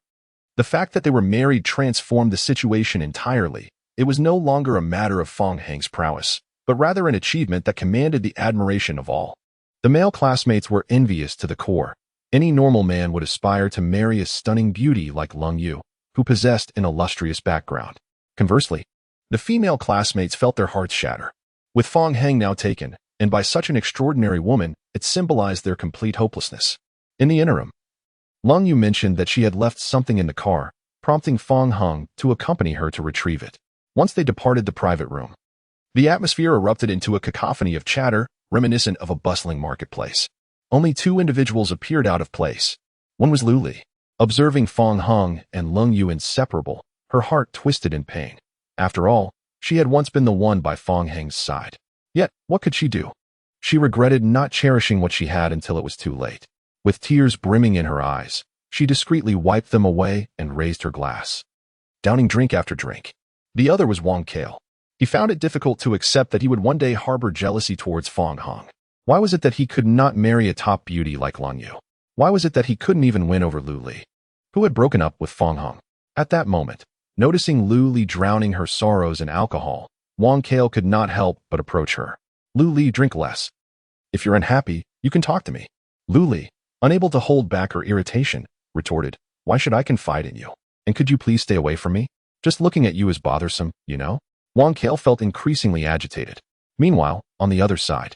the fact that they were married transformed the situation entirely. It was no longer a matter of Fong Hang's prowess, but rather an achievement that commanded the admiration of all. The male classmates were envious to the core. Any normal man would aspire to marry a stunning beauty like Lung Yu, who possessed an illustrious background. Conversely, the female classmates felt their hearts shatter. With Fong Hang now taken, and by such an extraordinary woman, it symbolized their complete hopelessness. In the interim, Lung Yu mentioned that she had left something in the car, prompting Fong Hung to accompany her to retrieve it. Once they departed the private room, the atmosphere erupted into a cacophony of chatter, reminiscent of a bustling marketplace. Only two individuals appeared out of place. One was Lu Li. Observing Fong Hung and Lung Yu inseparable, her heart twisted in pain. After all, she had once been the one by Fong Hang's side. Yet, what could she do? She regretted not cherishing what she had until it was too late. With tears brimming in her eyes, she discreetly wiped them away and raised her glass, downing drink after drink. The other was Wang Kale. He found it difficult to accept that he would one day harbor jealousy towards Fong Hung. Why was it that he could not marry a top beauty like Lung Yu? Why was it that he couldn't even win over Lu Li, who had broken up with Fong Hung? At that moment, noticing Lu Li drowning her sorrows in alcohol, Wang Kao could not help but approach her. Lu Li, drink less. If you're unhappy, you can talk to me. Lu Li, unable to hold back her irritation, retorted, why should I confide in you? And could you please stay away from me? Just looking at you is bothersome, you know? Wang Kao felt increasingly agitated. Meanwhile, on the other side,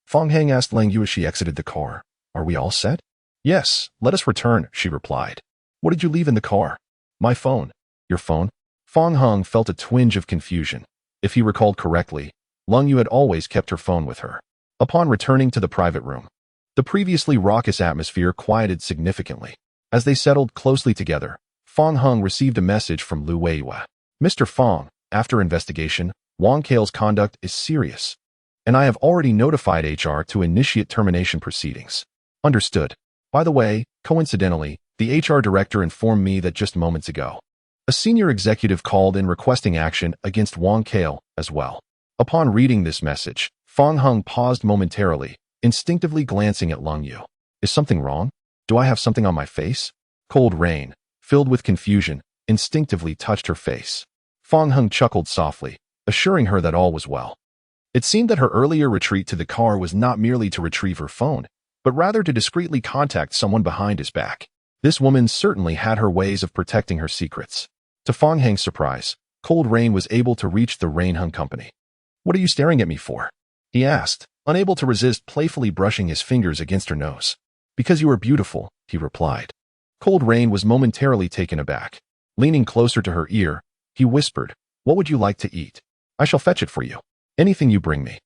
Fong Hang asked Lang Yu as she exited the car, are we all set? Yes, let us return, she replied. What did you leave in the car? My phone. Your phone? Fong Hung felt a twinge of confusion. If he recalled correctly, Lang Yu had always kept her phone with her. Upon returning to the private room, the previously raucous atmosphere quieted significantly. As they settled closely together, Fong Hung received a message from Lu Weiyue. Mr. Fong, after investigation, Wang Kao's conduct is serious, and I have already notified HR to initiate termination proceedings. Understood. By the way, coincidentally, the HR director informed me that just moments ago, a senior executive called in requesting action against Wang Kao as well. Upon reading this message, Fong Hung paused momentarily, instinctively glancing at Lang Yu. Is something wrong? Do I have something on my face? Cold rain, filled with confusion, instinctively touched her face. Fong Hung chuckled softly, assuring her that all was well. It seemed that her earlier retreat to the car was not merely to retrieve her phone, but rather to discreetly contact someone behind his back. This woman certainly had her ways of protecting her secrets. To Fong Hang's surprise, Cold Rain was able to reach the Rain Hung Company. What are you staring at me for? He asked, unable to resist playfully brushing his fingers against her nose. Because you are beautiful, he replied. Cold Rain was momentarily taken aback. Leaning closer to her ear, he whispered, what would you like to eat? I shall fetch it for you. Anything you bring me.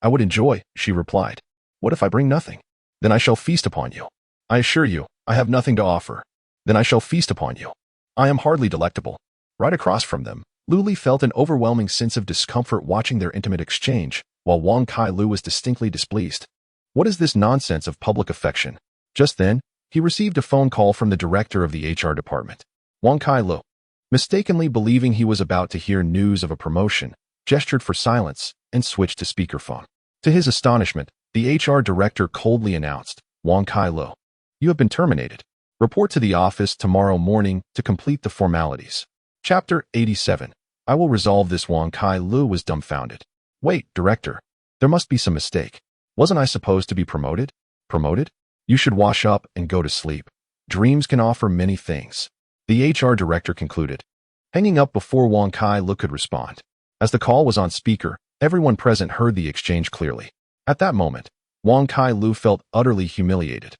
I would enjoy, she replied. What if I bring nothing? Then I shall feast upon you. I assure you, I have nothing to offer. Then I shall feast upon you. I am hardly delectable. Right across from them, Lu Li felt an overwhelming sense of discomfort watching their intimate exchange, while Wang Kai Lu was distinctly displeased. What is this nonsense of public affection? Just then, he received a phone call from the director of the HR department. Wang Kai Lu, mistakenly believing he was about to hear news of a promotion, gestured for silence and switched to speakerphone. To his astonishment, the HR director coldly announced, Wang Kai Lu, you have been terminated. Report to the office tomorrow morning to complete the formalities. Chapter 87. I will resolve this. Wang Kai Lu was dumbfounded. Wait, director. There must be some mistake. Wasn't I supposed to be promoted? Promoted? You should wash up and go to sleep. Dreams can offer many things. The HR director concluded, hanging up before Wang Kai Lu could respond. As the call was on speaker, everyone present heard the exchange clearly. At that moment, Wang Kai Lu felt utterly humiliated.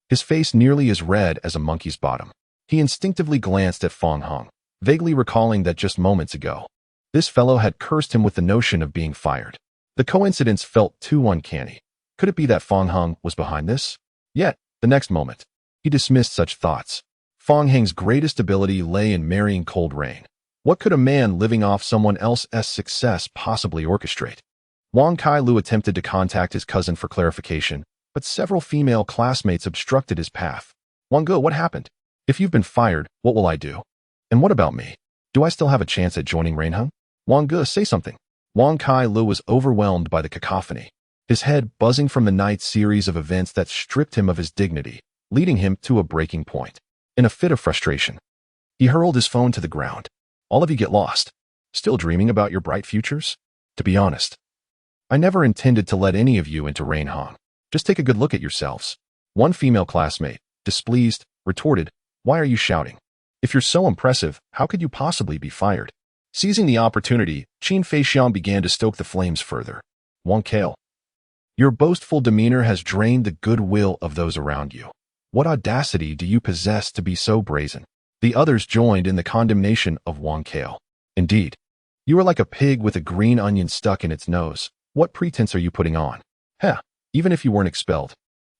His face nearly as red as a monkey's bottom. He instinctively glanced at Fong Hung, vaguely recalling that just moments ago, this fellow had cursed him with the notion of being fired. The coincidence felt too uncanny. Could it be that Fong Hung was behind this? Yet, the next moment, he dismissed such thoughts. Fong Hang's greatest ability lay in marrying Cold Rain. What could a man living off someone else's success possibly orchestrate? Wang Kai Lu attempted to contact his cousin for clarification, but several female classmates obstructed his path. Wang Ge, what happened? If you've been fired, what will I do? And what about me? Do I still have a chance at joining Rain Hung? Wang Ge, say something. Wang Kai Lu was overwhelmed by the cacophony, his head buzzing from the night's series of events that stripped him of his dignity, leading him to a breaking point. In a fit of frustration, he hurled his phone to the ground. All of you get lost. Still dreaming about your bright futures? To be honest, I never intended to let any of you into Rain Hung. Just take a good look at yourselves. One female classmate, displeased, retorted, why are you shouting? If you're so impressive, how could you possibly be fired? Seizing the opportunity, Qin Feixiang began to stoke the flames further. Wang Kao, your boastful demeanor has drained the goodwill of those around you. What audacity do you possess to be so brazen? The others joined in the condemnation of Wang Kao. Indeed, you are like a pig with a green onion stuck in its nose. What pretense are you putting on? Heh, even if you weren't expelled,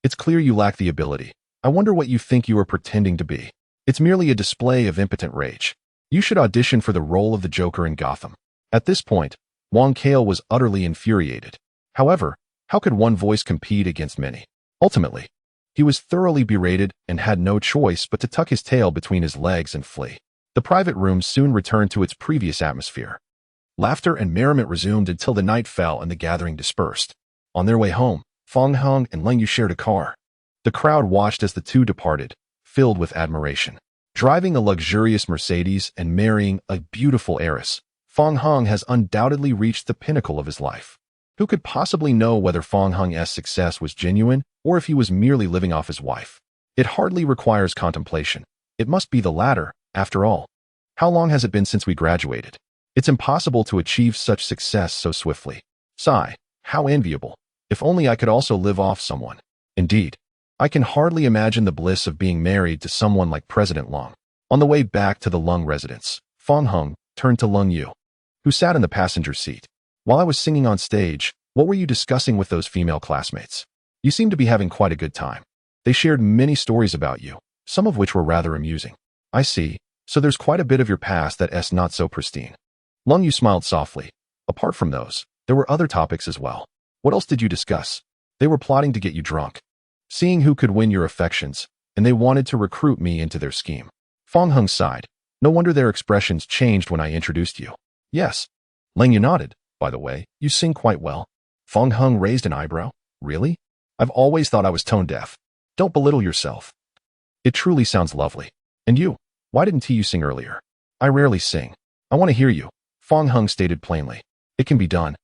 it's clear you lack the ability. I wonder what you think you are pretending to be. It's merely a display of impotent rage. You should audition for the role of the Joker in Gotham. At this point, Wang Kao was utterly infuriated. However, how could one voice compete against many? Ultimately, he was thoroughly berated and had no choice but to tuck his tail between his legs and flee. The private room soon returned to its previous atmosphere. Laughter and merriment resumed until the night fell and the gathering dispersed. On their way home, Fong Hung and Lang Yu shared a car. The crowd watched as the two departed, filled with admiration. Driving a luxurious Mercedes and marrying a beautiful heiress, Fong Hung has undoubtedly reached the pinnacle of his life. Who could possibly know whether Fong Hung's success was genuine or if he was merely living off his wife? It hardly requires contemplation. It must be the latter, after all. How long has it been since we graduated? It's impossible to achieve such success so swiftly. Sigh, how enviable. If only I could also live off someone. Indeed, I can hardly imagine the bliss of being married to someone like President Long. On the way back to the Lung residence, Fong Hung turned to Lung Yu, who sat in the passenger seat. While I was singing on stage, what were you discussing with those female classmates? You seem to be having quite a good time. They shared many stories about you, some of which were rather amusing. I see, so there's quite a bit of your past that's not so pristine. Lung Yu smiled softly. Apart from those, there were other topics as well. What else did you discuss? They were plotting to get you drunk, seeing who could win your affections, and they wanted to recruit me into their scheme. Fong Hung sighed. No wonder their expressions changed when I introduced you. Yes. Lung Yu nodded. By the way, you sing quite well. Fong Hung raised an eyebrow. Really? I've always thought I was tone deaf. Don't belittle yourself. It truly sounds lovely. And you? Why didn't you sing earlier? I rarely sing. I want to hear you. Fong Hung stated plainly. It can be done.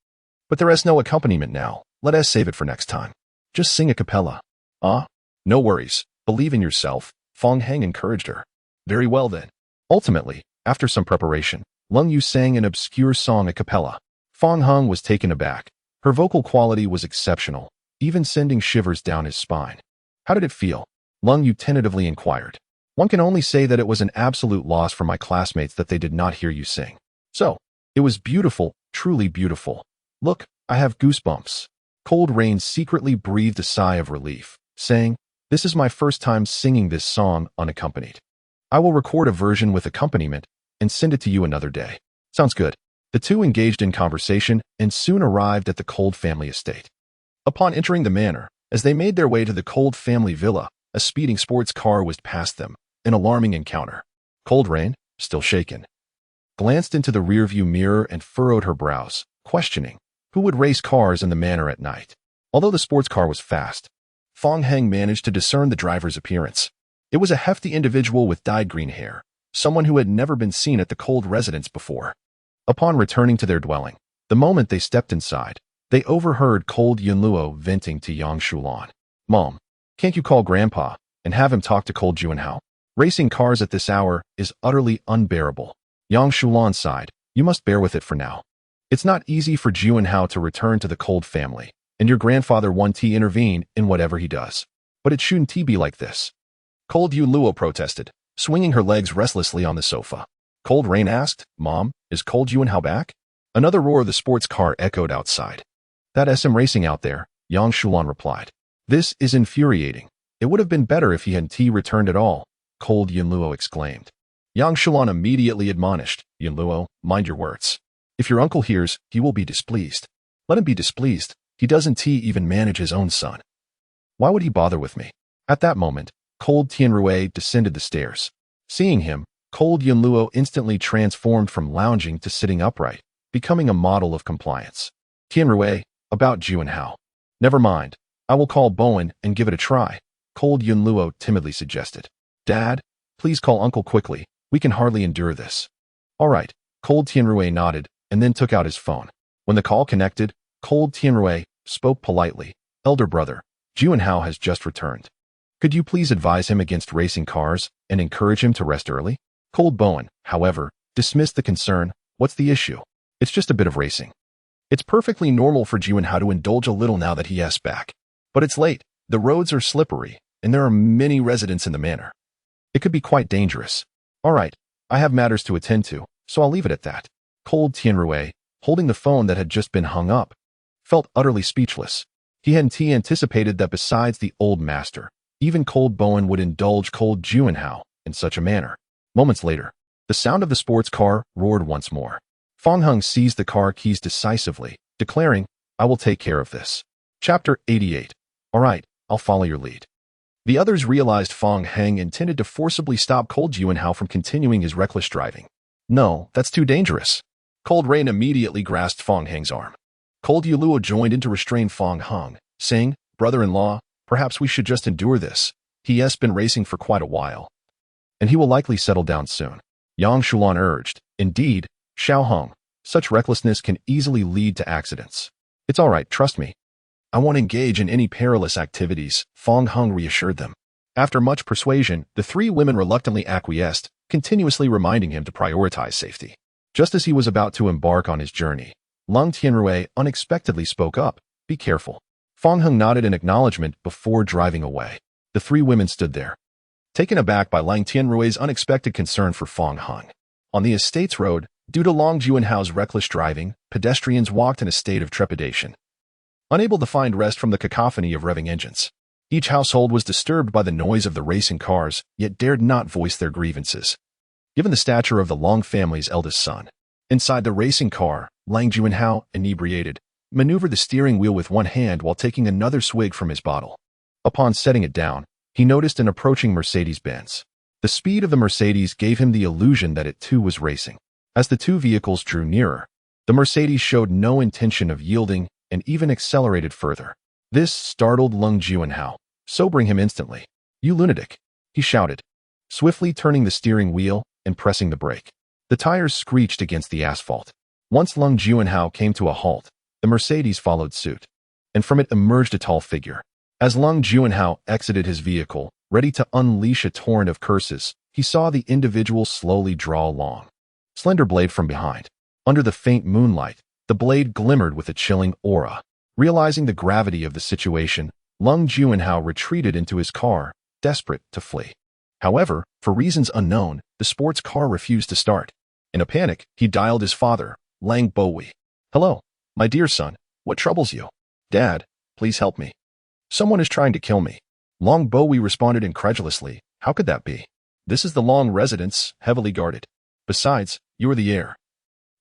But there is no accompaniment now. Let us save it for next time. Just sing a cappella. No worries. Believe in yourself. Fong Hung encouraged her. Very well then. Ultimately, after some preparation, Lung Yu sang an obscure song a cappella. Fong Hung was taken aback. Her vocal quality was exceptional, even sending shivers down his spine. How did it feel? Lung Yu tentatively inquired. One can only say that it was an absolute loss for my classmates that they did not hear you sing. So, it was beautiful, truly beautiful. Look, I have goosebumps. Cold Rain secretly breathed a sigh of relief, saying, This is my first time singing this song unaccompanied. I will record a version with accompaniment and send it to you another day. Sounds good. The two engaged in conversation and soon arrived at the Cold family estate. Upon entering the manor, as they made their way to the Cold family villa, a speeding sports car whizzed past them, an alarming encounter. Cold Rain, still shaken, glanced into the rearview mirror and furrowed her brows, questioning, who would race cars in the manor at night? Although the sports car was fast, Fong Hung managed to discern the driver's appearance. It was a hefty individual with dyed green hair, someone who had never been seen at the Cold residence before. Upon returning to their dwelling, the moment they stepped inside, they overheard Cold Yunluo venting to Yang Shulan. Mom, can't you call Grandpa and have him talk to Cold Juanhao? Racing cars at this hour is utterly unbearable. Yang Shulan sighed. You must bear with it for now. It's not easy for Juanhao to return to the Cold family, and your grandfather wants to intervene in whatever he does. But it shouldn't be like this. Cold Yunluo protested, swinging her legs restlessly on the sofa. Cold Rain asked, Mom, is Cold Juanhao back? Another roar of the sports car echoed outside. That SM racing out there, Yang Shulan replied. This is infuriating. It would have been better if he hadn't returned at all, Cold Yunluo exclaimed. Yang Shulan immediately admonished, Yunluo, mind your words. If your uncle hears, he will be displeased. Let him be displeased. He doesn't even manage his own son. Why would he bother with me? At that moment, Cold Tianrui descended the stairs. Seeing him, Cold Yunluo instantly transformed from lounging to sitting upright, becoming a model of compliance. Tianrui, about Juanhao. Never mind. I will call Bowen and give it a try, Cold Yunluo timidly suggested. Dad, please call Uncle quickly. We can hardly endure this. All right, Cold Tianrui nodded and then took out his phone. When the call connected, Cold Tianrui spoke politely. Elder brother, Juanhao has just returned. Could you please advise him against racing cars and encourage him to rest early? Cold Bowen, however, dismissed the concern. What's the issue? It's just a bit of racing. It's perfectly normal for Juanhao to indulge a little now that he is back. But it's late, the roads are slippery, and there are many residents in the manor. It could be quite dangerous. All right, I have matters to attend to, so I'll leave it at that. Cold Tianrui, holding the phone that had just been hung up, felt utterly speechless. He hadn't anticipated that besides the old master, even Cold Bowen would indulge Cold Juanhao in such a manner. Moments later, the sound of the sports car roared once more. Fong Hung seized the car keys decisively, declaring, I will take care of this. Chapter 88. All right, I'll follow your lead. The others realized Fong Hung intended to forcibly stop Cold Juanhao from continuing his reckless driving. No, that's too dangerous. Cold Rain immediately grasped Fong Hung's arm. Cold Yuluo joined in to restrain Fong Hung, saying, Brother-in-law, Perhaps we should just endure this. He has been racing for quite a while, and he will likely settle down soon. Yang Shulan urged. Indeed, Xiao Hong, such recklessness can easily lead to accidents. It's all right, trust me. I won't engage in any perilous activities, Fong Hung reassured them. After much persuasion, the three women reluctantly acquiesced, continuously reminding him to prioritize safety. Just as he was about to embark on his journey, Lung Tianrui unexpectedly spoke up. Be careful. Fong Hung nodded in acknowledgement before driving away. The three women stood there, taken aback by Lang Tianrui's unexpected concern for Fong Hung. On the estates road, due to Long Juanhao's reckless driving, pedestrians walked in a state of trepidation, unable to find rest from the cacophony of revving engines. Each household was disturbed by the noise of the racing cars, yet dared not voice their grievances. Given the stature of the Long family's eldest son, inside the racing car, Lang Juanhao, inebriated, maneuvered the steering wheel with one hand while taking another swig from his bottle. Upon setting it down, he noticed an approaching Mercedes-Benz. The speed of the Mercedes gave him the illusion that it too was racing. As the two vehicles drew nearer, the Mercedes showed no intention of yielding and even accelerated further. This startled Lung Juanhao, sobering him instantly. You lunatic, he shouted, swiftly turning the steering wheel and pressing the brake. The tires screeched against the asphalt. Once Lung Juanhao came to a halt, the Mercedes followed suit, and from it emerged a tall figure. As Lung Juanhao exited his vehicle, ready to unleash a torrent of curses, he saw the individual slowly draw a long, slender blade from behind. Under the faint moonlight, the blade glimmered with a chilling aura. Realizing the gravity of the situation, Lung Juanhao retreated into his car, desperate to flee. However, for reasons unknown, the sports car refused to start. In a panic, he dialed his father, Lang Bowie. Hello, my dear son, what troubles you? Dad, please help me. Someone is trying to kill me. Long Bowie responded incredulously. How could that be? This is the Long residence, heavily guarded. Besides, you are the heir.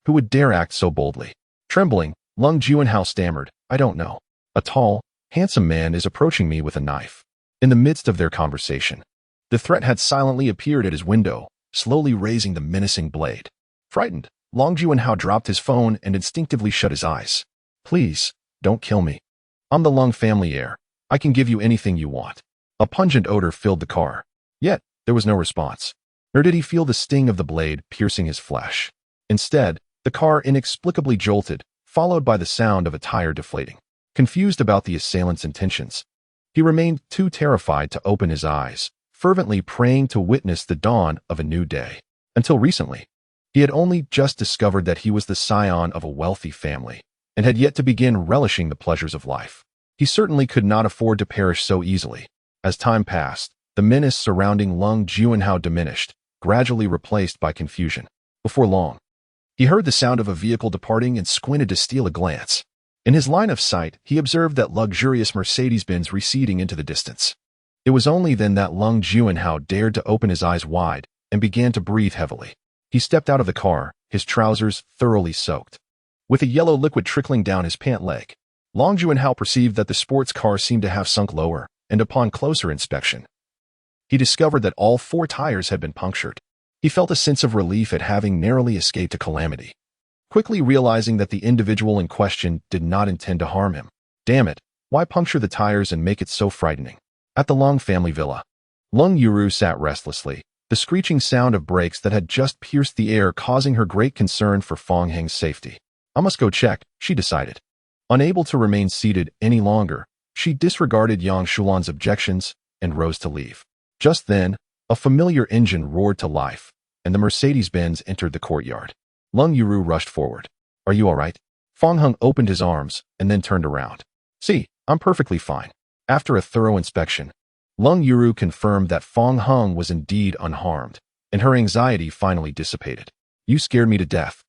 Who would dare act so boldly? Trembling, Lung Juanhao stammered, I don't know. A tall, handsome man is approaching me with a knife. In the midst of their conversation, the threat had silently appeared at his window, slowly raising the menacing blade. Frightened, Long Juanhao dropped his phone and instinctively shut his eyes. Please, don't kill me. I'm the Lung family heir. I can give you anything you want. A pungent odor filled the car. Yet, there was no response. Nor did he feel the sting of the blade piercing his flesh. Instead, the car inexplicably jolted, followed by the sound of a tire deflating. Confused about the assailant's intentions, he remained too terrified to open his eyes, fervently praying to witness the dawn of a new day. Until recently, he had only just discovered that he was the scion of a wealthy family, and had yet to begin relishing the pleasures of life. He certainly could not afford to perish so easily. As time passed, the menace surrounding Lung Juanhao diminished, gradually replaced by confusion. Before long, he heard the sound of a vehicle departing and squinted to steal a glance. In his line of sight, he observed that luxurious Mercedes-Benz receding into the distance. It was only then that Lung Juanhao dared to open his eyes wide and began to breathe heavily. He stepped out of the car, his trousers thoroughly soaked, with a yellow liquid trickling down his pant leg. Long Juanhao perceived that the sports car seemed to have sunk lower, and upon closer inspection, he discovered that all four tires had been punctured. He felt a sense of relief at having narrowly escaped a calamity, quickly realizing that the individual in question did not intend to harm him. Damn it, why puncture the tires and make it so frightening? At the Long family villa, Lung Yuru sat restlessly, the screeching sound of brakes that had just pierced the air causing her great concern for Fong Heng's safety. I must go check, she decided. Unable to remain seated any longer, she disregarded Yang Shulan's objections and rose to leave. Just then, a familiar engine roared to life, and the Mercedes-Benz entered the courtyard. Lung Yuru rushed forward. Are you all right? Fong Hung opened his arms and then turned around. See, I'm perfectly fine. After a thorough inspection, Lung Yuru confirmed that Fong Hung was indeed unharmed, and her anxiety finally dissipated. You scared me to death.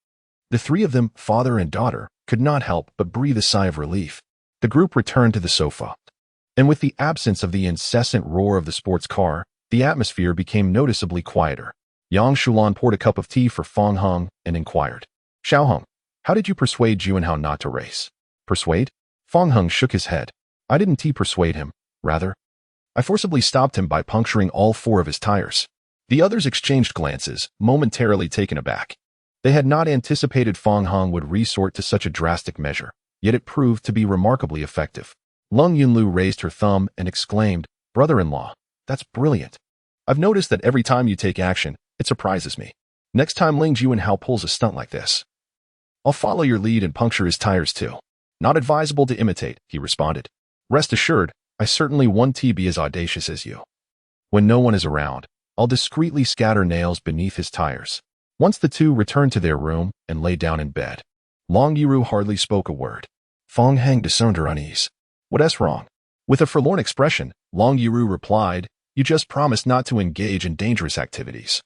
The three of them, father and daughter, could not help but breathe a sigh of relief. The group returned to the sofa, and with the absence of the incessant roar of the sports car, the atmosphere became noticeably quieter. Yang Shulan poured a cup of tea for Fong Hung and inquired, Xiao Hung, how did you persuade Juanhao not to race? Persuade? Fong Hung shook his head. I didn't persuade him. Rather, I forcibly stopped him by puncturing all four of his tires. The others exchanged glances, momentarily taken aback. They had not anticipated Fong Hung would resort to such a drastic measure, yet it proved to be remarkably effective. Lung Yunlu raised her thumb and exclaimed, "Brother-in-law, that's brilliant. I've noticed that every time you take action, it surprises me. Next time Ling Juanhao pulls a stunt like this, I'll follow your lead and puncture his tires too." "Not advisable to imitate," he responded. "Rest assured, I certainly won't be as audacious as you. When no one is around, I'll discreetly scatter nails beneath his tires." Once the two returned to their room and lay down in bed, Long Yiru hardly spoke a word. Fong Heng discerned her unease. "What's wrong?" With a forlorn expression, Long Yiru replied, "You just promised not to engage in dangerous activities.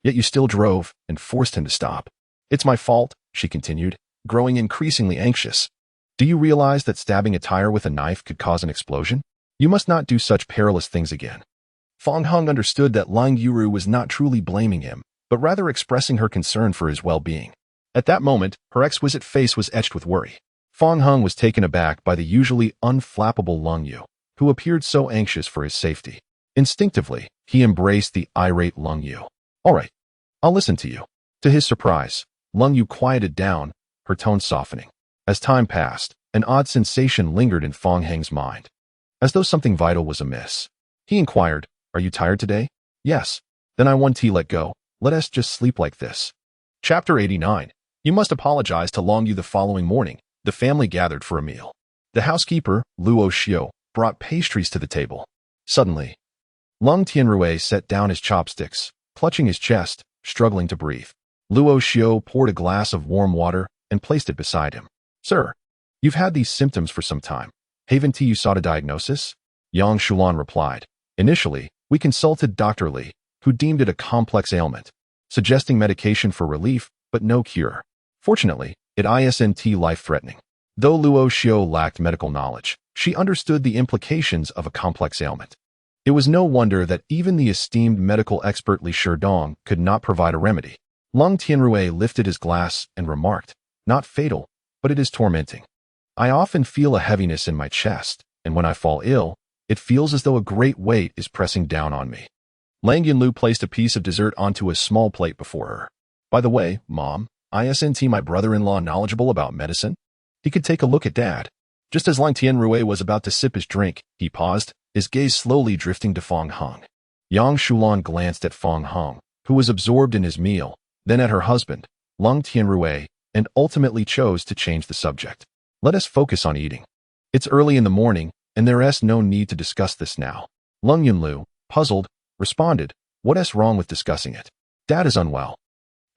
Yet you still drove and forced him to stop." "It's my fault," she continued, growing increasingly anxious. "Do you realize that stabbing a tire with a knife could cause an explosion? You must not do such perilous things again." Fong Heng understood that Lang Yuru was not truly blaming him, but rather expressing her concern for his well-being. At that moment, her exquisite face was etched with worry. Fong Heng was taken aback by the usually unflappable Lung Yu, who appeared so anxious for his safety. Instinctively, he embraced the irate Lung Yu. "All right, I'll listen to you." To his surprise, Lung Yu quieted down, her tone softening. As time passed, an odd sensation lingered in Fong Heng's mind, as though something vital was amiss. He inquired, "Are you tired today?" "Yes." "Then I want to let go. Let us just sleep like this." Chapter 89. You must apologize to Long Yu. The following morning, the family gathered for a meal. The housekeeper, Luo Xiu, brought pastries to the table. Suddenly, Lung Tianrui set down his chopsticks, clutching his chest, struggling to breathe. Luo Xiu poured a glass of warm water and placed it beside him. "Sir, you've had these symptoms for some time. Haven't you sought a diagnosis?" Yang Shulan replied. "Initially, we consulted Dr. Li, who deemed it a complex ailment, suggesting medication for relief, but no cure. Fortunately, it isn't life-threatening." Though Luo Xiu lacked medical knowledge, she understood the implications of a complex ailment. It was no wonder that even the esteemed medical expert Li Shidong could not provide a remedy. Lung Tianrui lifted his glass and remarked, "Not fatal, but it is tormenting. I often feel a heaviness in my chest, and when I fall ill, it feels as though a great weight is pressing down on me." Lang Yunlu placed a piece of dessert onto a small plate before her. "By the way, Mom, isn't my brother-in-law knowledgeable about medicine? He could take a look at Dad." Just as Lang Tianrui was about to sip his drink, he paused, his gaze slowly drifting to Fong Heng. Yang Shulan glanced at Fong Heng, who was absorbed in his meal, then at her husband, Lung Tianrui, and ultimately chose to change the subject. "Let us focus on eating. It's early in the morning, and there's no need to discuss this now." Lung Yunlu, puzzled, responded, "What's wrong with discussing it? Dad is unwell,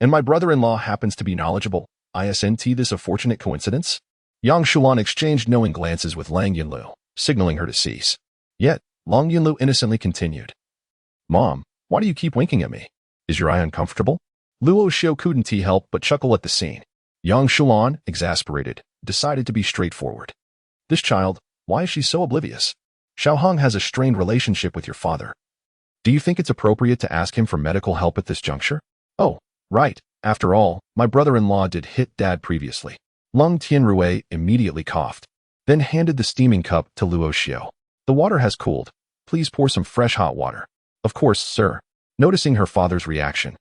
and my brother-in-law happens to be knowledgeable. Isn't this a fortunate coincidence?" Yang Shulan exchanged knowing glances with Lang Yunlu, signaling her to cease. Yet, Lang Yunlu innocently continued, "Mom, why do you keep winking at me? Is your eye uncomfortable?" Luo Xiu couldn't help but chuckle at the scene. Yang Shulan, exasperated, decided to be straightforward. "This child, why is she so oblivious? Xiaoheng has a strained relationship with your father. Do you think it's appropriate to ask him for medical help at this juncture?" "Oh, right. After all, my brother-in-law did hit Dad previously." Lung Tianrui immediately coughed, then handed the steaming cup to Luo Xiu. "The water has cooled. Please pour some fresh hot water." "Of course, sir." Noticing her father's reaction,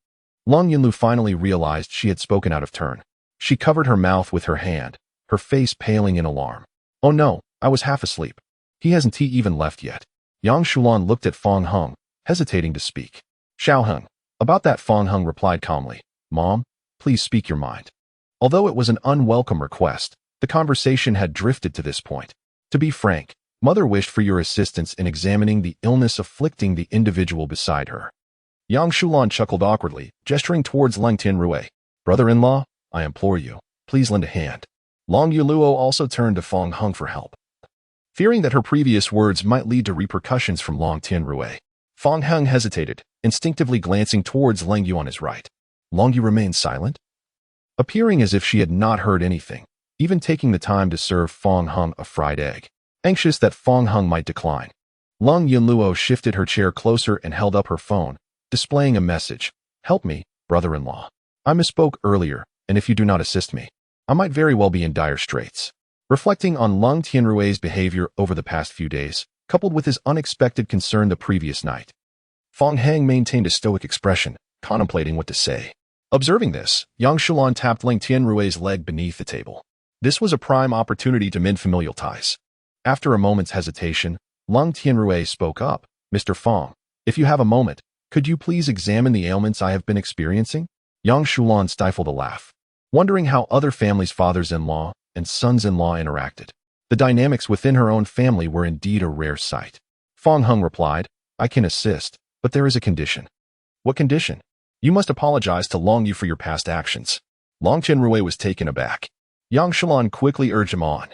Lung Yunlu finally realized she had spoken out of turn. She covered her mouth with her hand, her face paling in alarm. "Oh no, I was half asleep. He hasn't even left yet." Yang Shulan looked at Fong Heng, hesitating to speak. "Xiaoheng." About that, Fong Heng replied calmly, "Mom, please speak your mind." Although it was an unwelcome request, the conversation had drifted to this point. "To be frank, Mother wished for your assistance in examining the illness afflicting the individual beside her." Yang Shulan chuckled awkwardly, gesturing towards Lang Tianrui. "Brother-in-law, I implore you, please lend a hand." Long Yuluo also turned to Fong Heng for help. Fearing that her previous words might lead to repercussions from Long Tianrui, Fong Heng hesitated, instinctively glancing towards Lang Yu on his right. Long Yu remained silent, appearing as if she had not heard anything, even taking the time to serve Fong Heng a fried egg. Anxious that Fong Heng might decline, Lung Yunluo shifted her chair closer and held up her phone, displaying a message. "Help me, brother-in-law. I misspoke earlier, and if you do not assist me, I might very well be in dire straits." Reflecting on Lung Tianrui's behavior over the past few days, coupled with his unexpected concern the previous night, Fong Heng maintained a stoic expression, contemplating what to say. Observing this, Yang Shulan tapped Lung Tianrui's leg beneath the table. This was a prime opportunity to mend familial ties. After a moment's hesitation, Lung Tianrui spoke up. Mr. Fong, if you have a moment, could you please examine the ailments I have been experiencing? Yang Shulan stifled a laugh, wondering how other families' fathers-in-law and sons-in-law interacted. The dynamics within her own family were indeed a rare sight. Fong Hung replied, I can assist, but there is a condition. What condition? You must apologize to Long Yu for your past actions. Long Tianrui was taken aback. Yang Shulan quickly urged him on,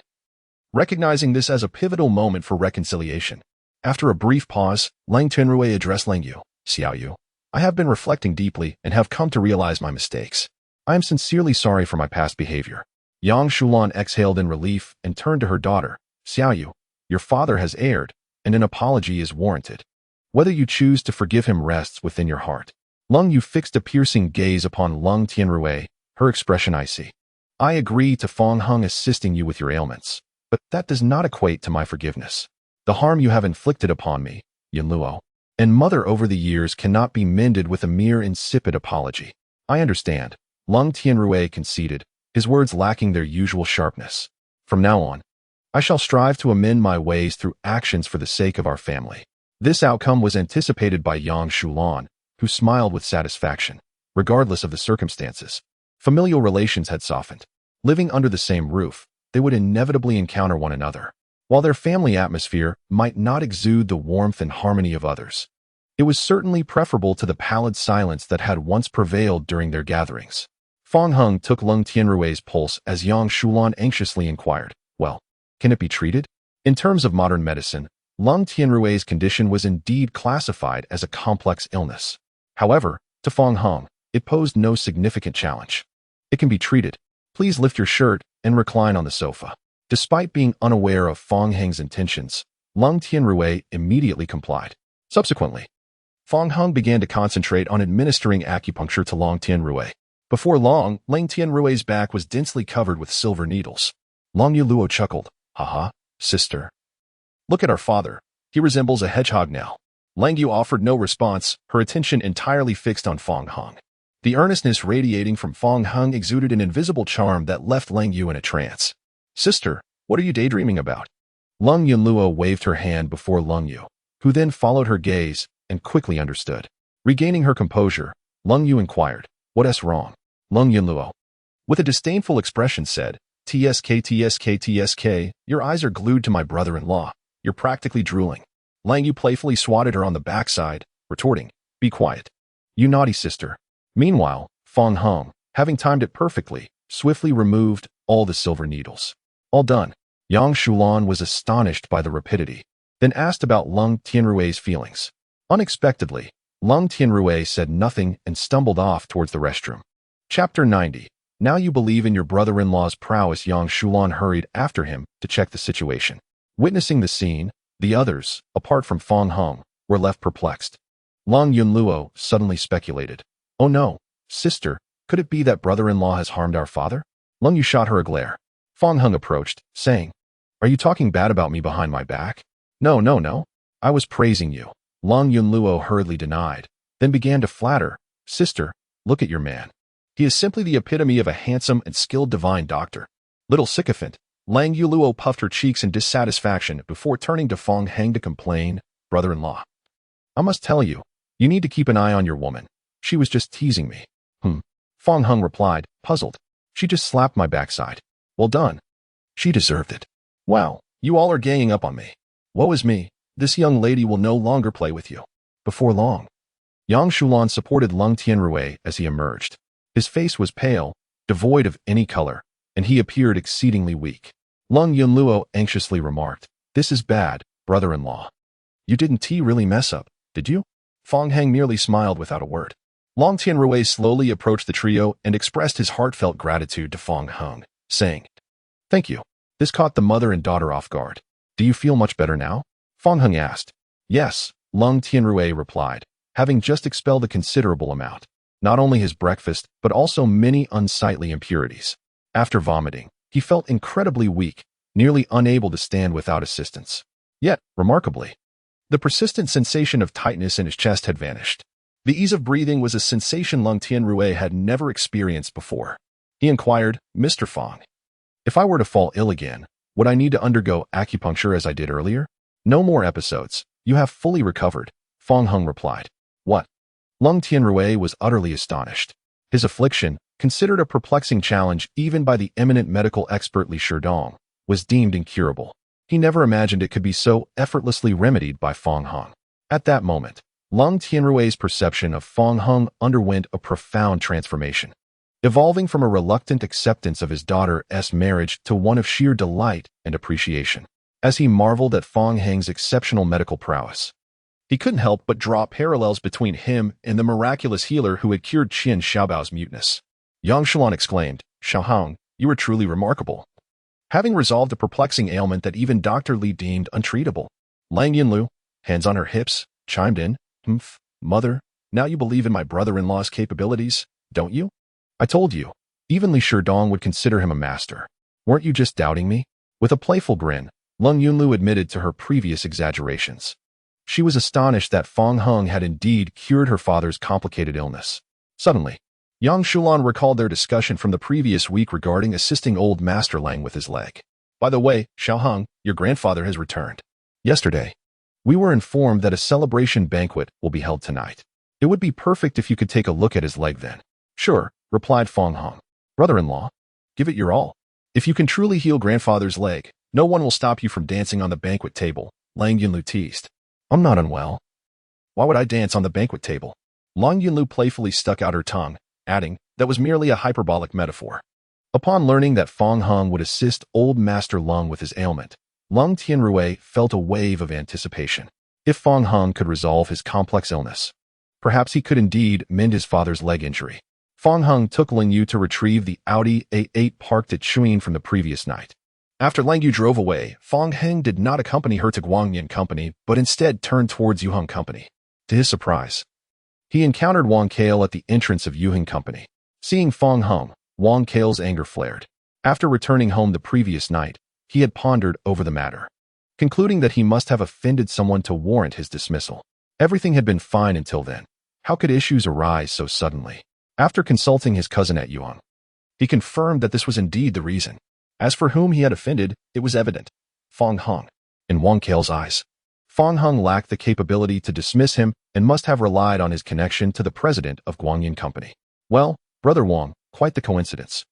recognizing this as a pivotal moment for reconciliation. After a brief pause, Lang Tianrui addressed Lang Yu. Xiao Yu, I have been reflecting deeply and have come to realize my mistakes. I am sincerely sorry for my past behavior. Yang Shulan exhaled in relief and turned to her daughter. Xiao Yu, your father has erred, and an apology is warranted. Whether you choose to forgive him rests within your heart. Lung Yu fixed a piercing gaze upon Lung Tianrui, her expression icy. I agree to Fong Hung assisting you with your ailments, but that does not equate to my forgiveness. The harm you have inflicted upon me, Yin Luo, and mother over the years cannot be mended with a mere insipid apology. I understand, Lung Tianrui conceded, his words lacking their usual sharpness. From now on, I shall strive to amend my ways through actions for the sake of our family. This outcome was anticipated by Yang Shulan, who smiled with satisfaction, regardless of the circumstances. Familial relations had softened. Living under the same roof, they would inevitably encounter one another. While their family atmosphere might not exude the warmth and harmony of others, it was certainly preferable to the pallid silence that had once prevailed during their gatherings. Fong Hung took Lung Tianrui's pulse as Yang Shulan anxiously inquired, well, can it be treated? In terms of modern medicine, Lung Tianrui's condition was indeed classified as a complex illness. However, to Fong Hung, it posed no significant challenge. It can be treated. Please lift your shirt and recline on the sofa. Despite being unaware of Fong Heng's intentions, Lung Tianrui immediately complied. Subsequently, Fong Hung began to concentrate on administering acupuncture to Lung Tianrui. Before long, Lung Tianrui's back was densely covered with silver needles. Long Yu Luo chuckled. Haha, sister. Look at our father. He resembles a hedgehog now. Lang Yu offered no response, her attention entirely fixed on Fong Hung. The earnestness radiating from Fong Hung exuded an invisible charm that left Lang Yu in a trance. Sister, what are you daydreaming about? Lung Yunluo waved her hand before Lung Yu, who then followed her gaze and quickly understood. Regaining her composure, Lung Yu inquired, what is wrong? Lung Yunluo, with a disdainful expression, said, TSK, your eyes are glued to my brother-in-law. You're practically drooling. Lang Yu playfully swatted her on the backside, retorting, be quiet. You naughty sister. Meanwhile, Fong Hung, having timed it perfectly, swiftly removed all the silver needles. All done. Yang Shulan was astonished by the rapidity, then asked about Lung Tianrui's feelings. Unexpectedly, Lung Tianrui said nothing and stumbled off towards the restroom. Chapter 90. Now you believe in your brother-in-law's prowess. Yang Shulan hurried after him to check the situation. Witnessing the scene, the others, apart from Fong Hung, were left perplexed. Lung Yunluo suddenly speculated. Oh no, sister, could it be that brother-in-law has harmed our father? Lung Yu shot her a glare. Fong Hung approached, saying, are you talking bad about me behind my back? No. I was praising you. Lung Yunluo hurriedly denied, then began to flatter. Sister, look at your man. He is simply the epitome of a handsome and skilled divine doctor. Little sycophant. Lang Yuluo puffed her cheeks in dissatisfaction before turning to Fong Heng to complain, brother-in-law. I must tell you, you need to keep an eye on your woman. She was just teasing me. Fong Hung replied, puzzled. She just slapped my backside. Well done. She deserved it. Wow, you all are ganging up on me. Woe is me, this young lady will no longer play with you. Before long, Yang Shulan supported Lung Tianrui as he emerged. His face was pale, devoid of any color, and he appeared exceedingly weak. Lung Yunluo anxiously remarked, this is bad, brother-in-law. You didn't really mess up, did you? Fong Heng merely smiled without a word. Lung Tianrui slowly approached the trio and expressed his heartfelt gratitude to Fong Hung, saying, thank you. This caught the mother and daughter off guard. Do you feel much better now? Fong Hung asked. Yes, Lung Tianrui replied, having just expelled a considerable amount. Not only his breakfast, but also many unsightly impurities. After vomiting, he felt incredibly weak, nearly unable to stand without assistance. Yet, remarkably, the persistent sensation of tightness in his chest had vanished. The ease of breathing was a sensation Lung Tianrui had never experienced before. He inquired, Mr. Fong, if I were to fall ill again, Would I need to undergo acupuncture as I did earlier? No more episodes. You have fully recovered, Fong Hung replied. What? Lung Tianrui was utterly astonished. His affliction, considered a perplexing challenge even by the eminent medical expert Li Shidong, was deemed incurable. He never imagined it could be so effortlessly remedied by Fong Hung. At that moment, Lung Tianrui's perception of Fong Hung underwent a profound transformation, evolving from a reluctant acceptance of his daughter's marriage to one of sheer delight and appreciation. As he marveled at Fong Hung's exceptional medical prowess, he couldn't help but draw parallels between him and the miraculous healer who had cured Qian Xiaobao's muteness. Yang Shulan exclaimed, Xiaohang, you are truly remarkable, having resolved a perplexing ailment that even Dr. Li deemed untreatable. Lang Yinlu, hands on her hips, chimed in, Mother, now you believe in my brother-in-law's capabilities, don't you? I told you, even Li Shidong would consider him a master. Weren't you just doubting me? With a playful grin, Lung Yunlu admitted to her previous exaggerations. She was astonished that Fong Hung had indeed cured her father's complicated illness. Suddenly, Yang Shulan recalled their discussion from the previous week regarding assisting old Master Lang with his leg. By the way, Xiaohang, your grandfather has returned. Yesterday, we were informed that a celebration banquet will be held tonight. It would be perfect if you could take a look at his leg then. Sure, replied Fong Hung. Brother-in-law, give it your all. If you can truly heal grandfather's leg, no one will stop you from dancing on the banquet table, Lang Yunlu teased. I'm not unwell. Why would I dance on the banquet table? Lang Yunlu playfully stuck out her tongue, adding, that was merely a hyperbolic metaphor. Upon learning that Fong Hung would assist old Master Lung with his ailment, Lung Tianrui felt a wave of anticipation. If Fong Hung could resolve his complex illness, perhaps he could indeed mend his father's leg injury. Fong Hung took Ling Yu to retrieve the Audi A8 parked at Chuyin from the previous night. After Lang Yu drove away, Fong Hung did not accompany her to Guangyan Company, but instead turned towards Yuheng Company. To his surprise, he encountered Wang Kale at the entrance of Yuheng Company. Seeing Fong Hung, Wang Kale's anger flared. After returning home the previous night, he had pondered over the matter, concluding that he must have offended someone to warrant his dismissal. Everything had been fine until then. How could issues arise so suddenly? After consulting his cousin at Yuan, he confirmed that this was indeed the reason. As for whom he had offended, it was evident. Fong Hung. In Wang Kale's eyes, Fong Hung lacked the capability to dismiss him and must have relied on his connection to the president of Guangyan Company. Well, Brother Wang, quite the coincidence,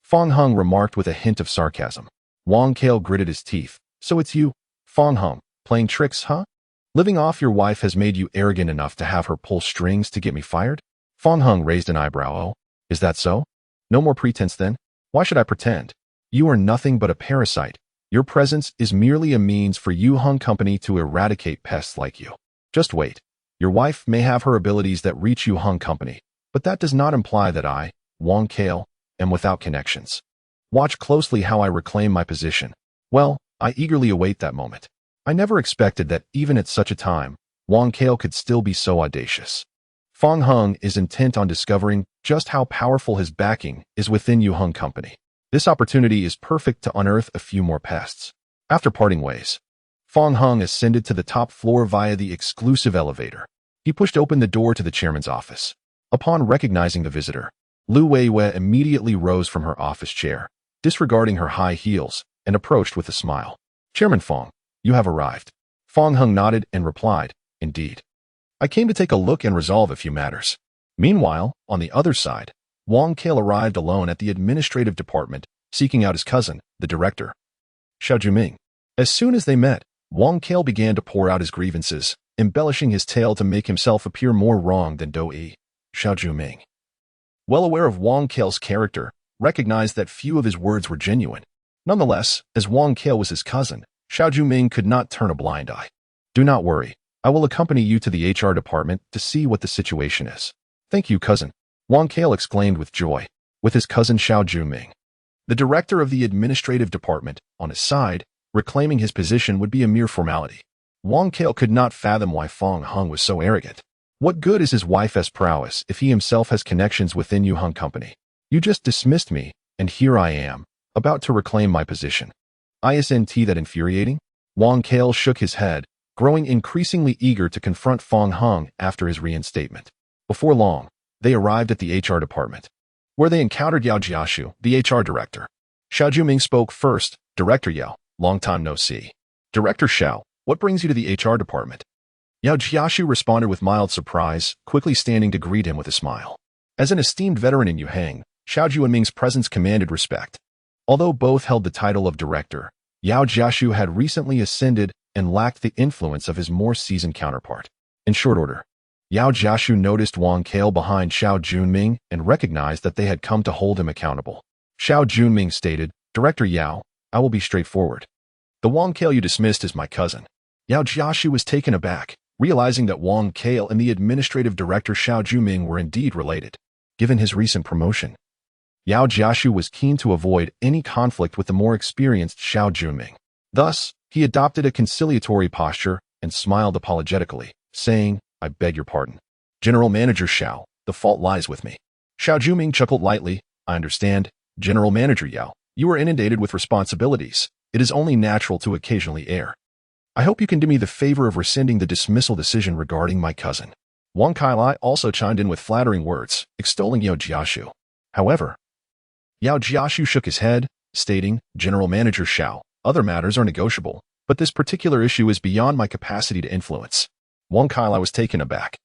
Fong Hung remarked with a hint of sarcasm. Wang Kale gritted his teeth. So it's you, Fong Hung, playing tricks, huh? Living off your wife has made you arrogant enough to have her pull strings to get me fired? Fong Hung raised an eyebrow. Oh, is that so? No more pretense then? Why should I pretend? You are nothing but a parasite. Your presence is merely a means for Yuheng Company to eradicate pests like you. Just wait. Your wife may have her abilities that reach Yuheng Company, but that does not imply that I, Wang Kale, am without connections. Watch closely how I reclaim my position. Well, I eagerly await that moment. I never expected that even at such a time, Wang Kale could still be so audacious. Fong Hung is intent on discovering just how powerful his backing is within Yuheng Company. This opportunity is perfect to unearth a few more pests. After parting ways, Fong Hung ascended to the top floor via the exclusive elevator. He pushed open the door to the chairman's office. Upon recognizing the visitor, Lu Weiwei immediately rose from her office chair, disregarding her high heels, and approached with a smile. Chairman Fong, you have arrived. Fong Hung nodded and replied, indeed. I came to take a look and resolve a few matters. Meanwhile, on the other side, Wang Kale arrived alone at the administrative department, seeking out his cousin, the director, Xiao Juming. As soon as they met, Wang Kale began to pour out his grievances, embellishing his tale to make himself appear more wrong than Dou-yi. Xiao Juming, well aware of Wang Kale's character, recognized that few of his words were genuine. Nonetheless, as Wang Kale was his cousin, Xiao Juming could not turn a blind eye. Do not worry. I will accompany you to the HR department to see what the situation is. Thank you, cousin, Wang Kale exclaimed with joy, with his cousin Xiao Juming. The director of the administrative department, on his side, reclaiming his position would be a mere formality. Wang Kale could not fathom why Fong Hung was so arrogant. What good is his wife's prowess if he himself has connections within Yuheng Company? You just dismissed me, and here I am, about to reclaim my position. Isn't that infuriating? Wang Kale shook his head, growing increasingly eager to confront Fong Hung after his reinstatement. Before long, they arrived at the HR department, where they encountered Yao Jiashu, the HR director. Xiao Juming spoke first. Director Yao, long time no see. Director Xiao, what brings you to the HR department? Yao Jiaxu responded with mild surprise, quickly standing to greet him with a smile. As an esteemed veteran in Yuhang, Xiao Juanming's presence commanded respect. Although both held the title of director, Yao Jiaxu had recently ascended and lacked the influence of his more seasoned counterpart. In short order, Yao Jiaxu noticed Wang Kale behind Xiao Junming and recognized that they had come to hold him accountable. Xiao Junming stated, Director Yao, I will be straightforward. The Wang Kale you dismissed is my cousin. Yao Jiaxu was taken aback, realizing that Wang Kale and the administrative director Xiao Junming were indeed related. Given his recent promotion, Yao Jiaxu was keen to avoid any conflict with the more experienced Xiao Junming. Thus, he adopted a conciliatory posture and smiled apologetically, saying, I beg your pardon. General Manager Xiao, the fault lies with me. Xiao Junming chuckled lightly, I understand. General Manager Yao, you are inundated with responsibilities. It is only natural to occasionally err. I hope you can do me the favor of rescinding the dismissal decision regarding my cousin. Wang Kailai also chimed in with flattering words, extolling Yao Jiaxu. However, Yao Jiaxu shook his head, stating, General Manager Xiao, other matters are negotiable, but this particular issue is beyond my capacity to influence. Wang Kailai was taken aback,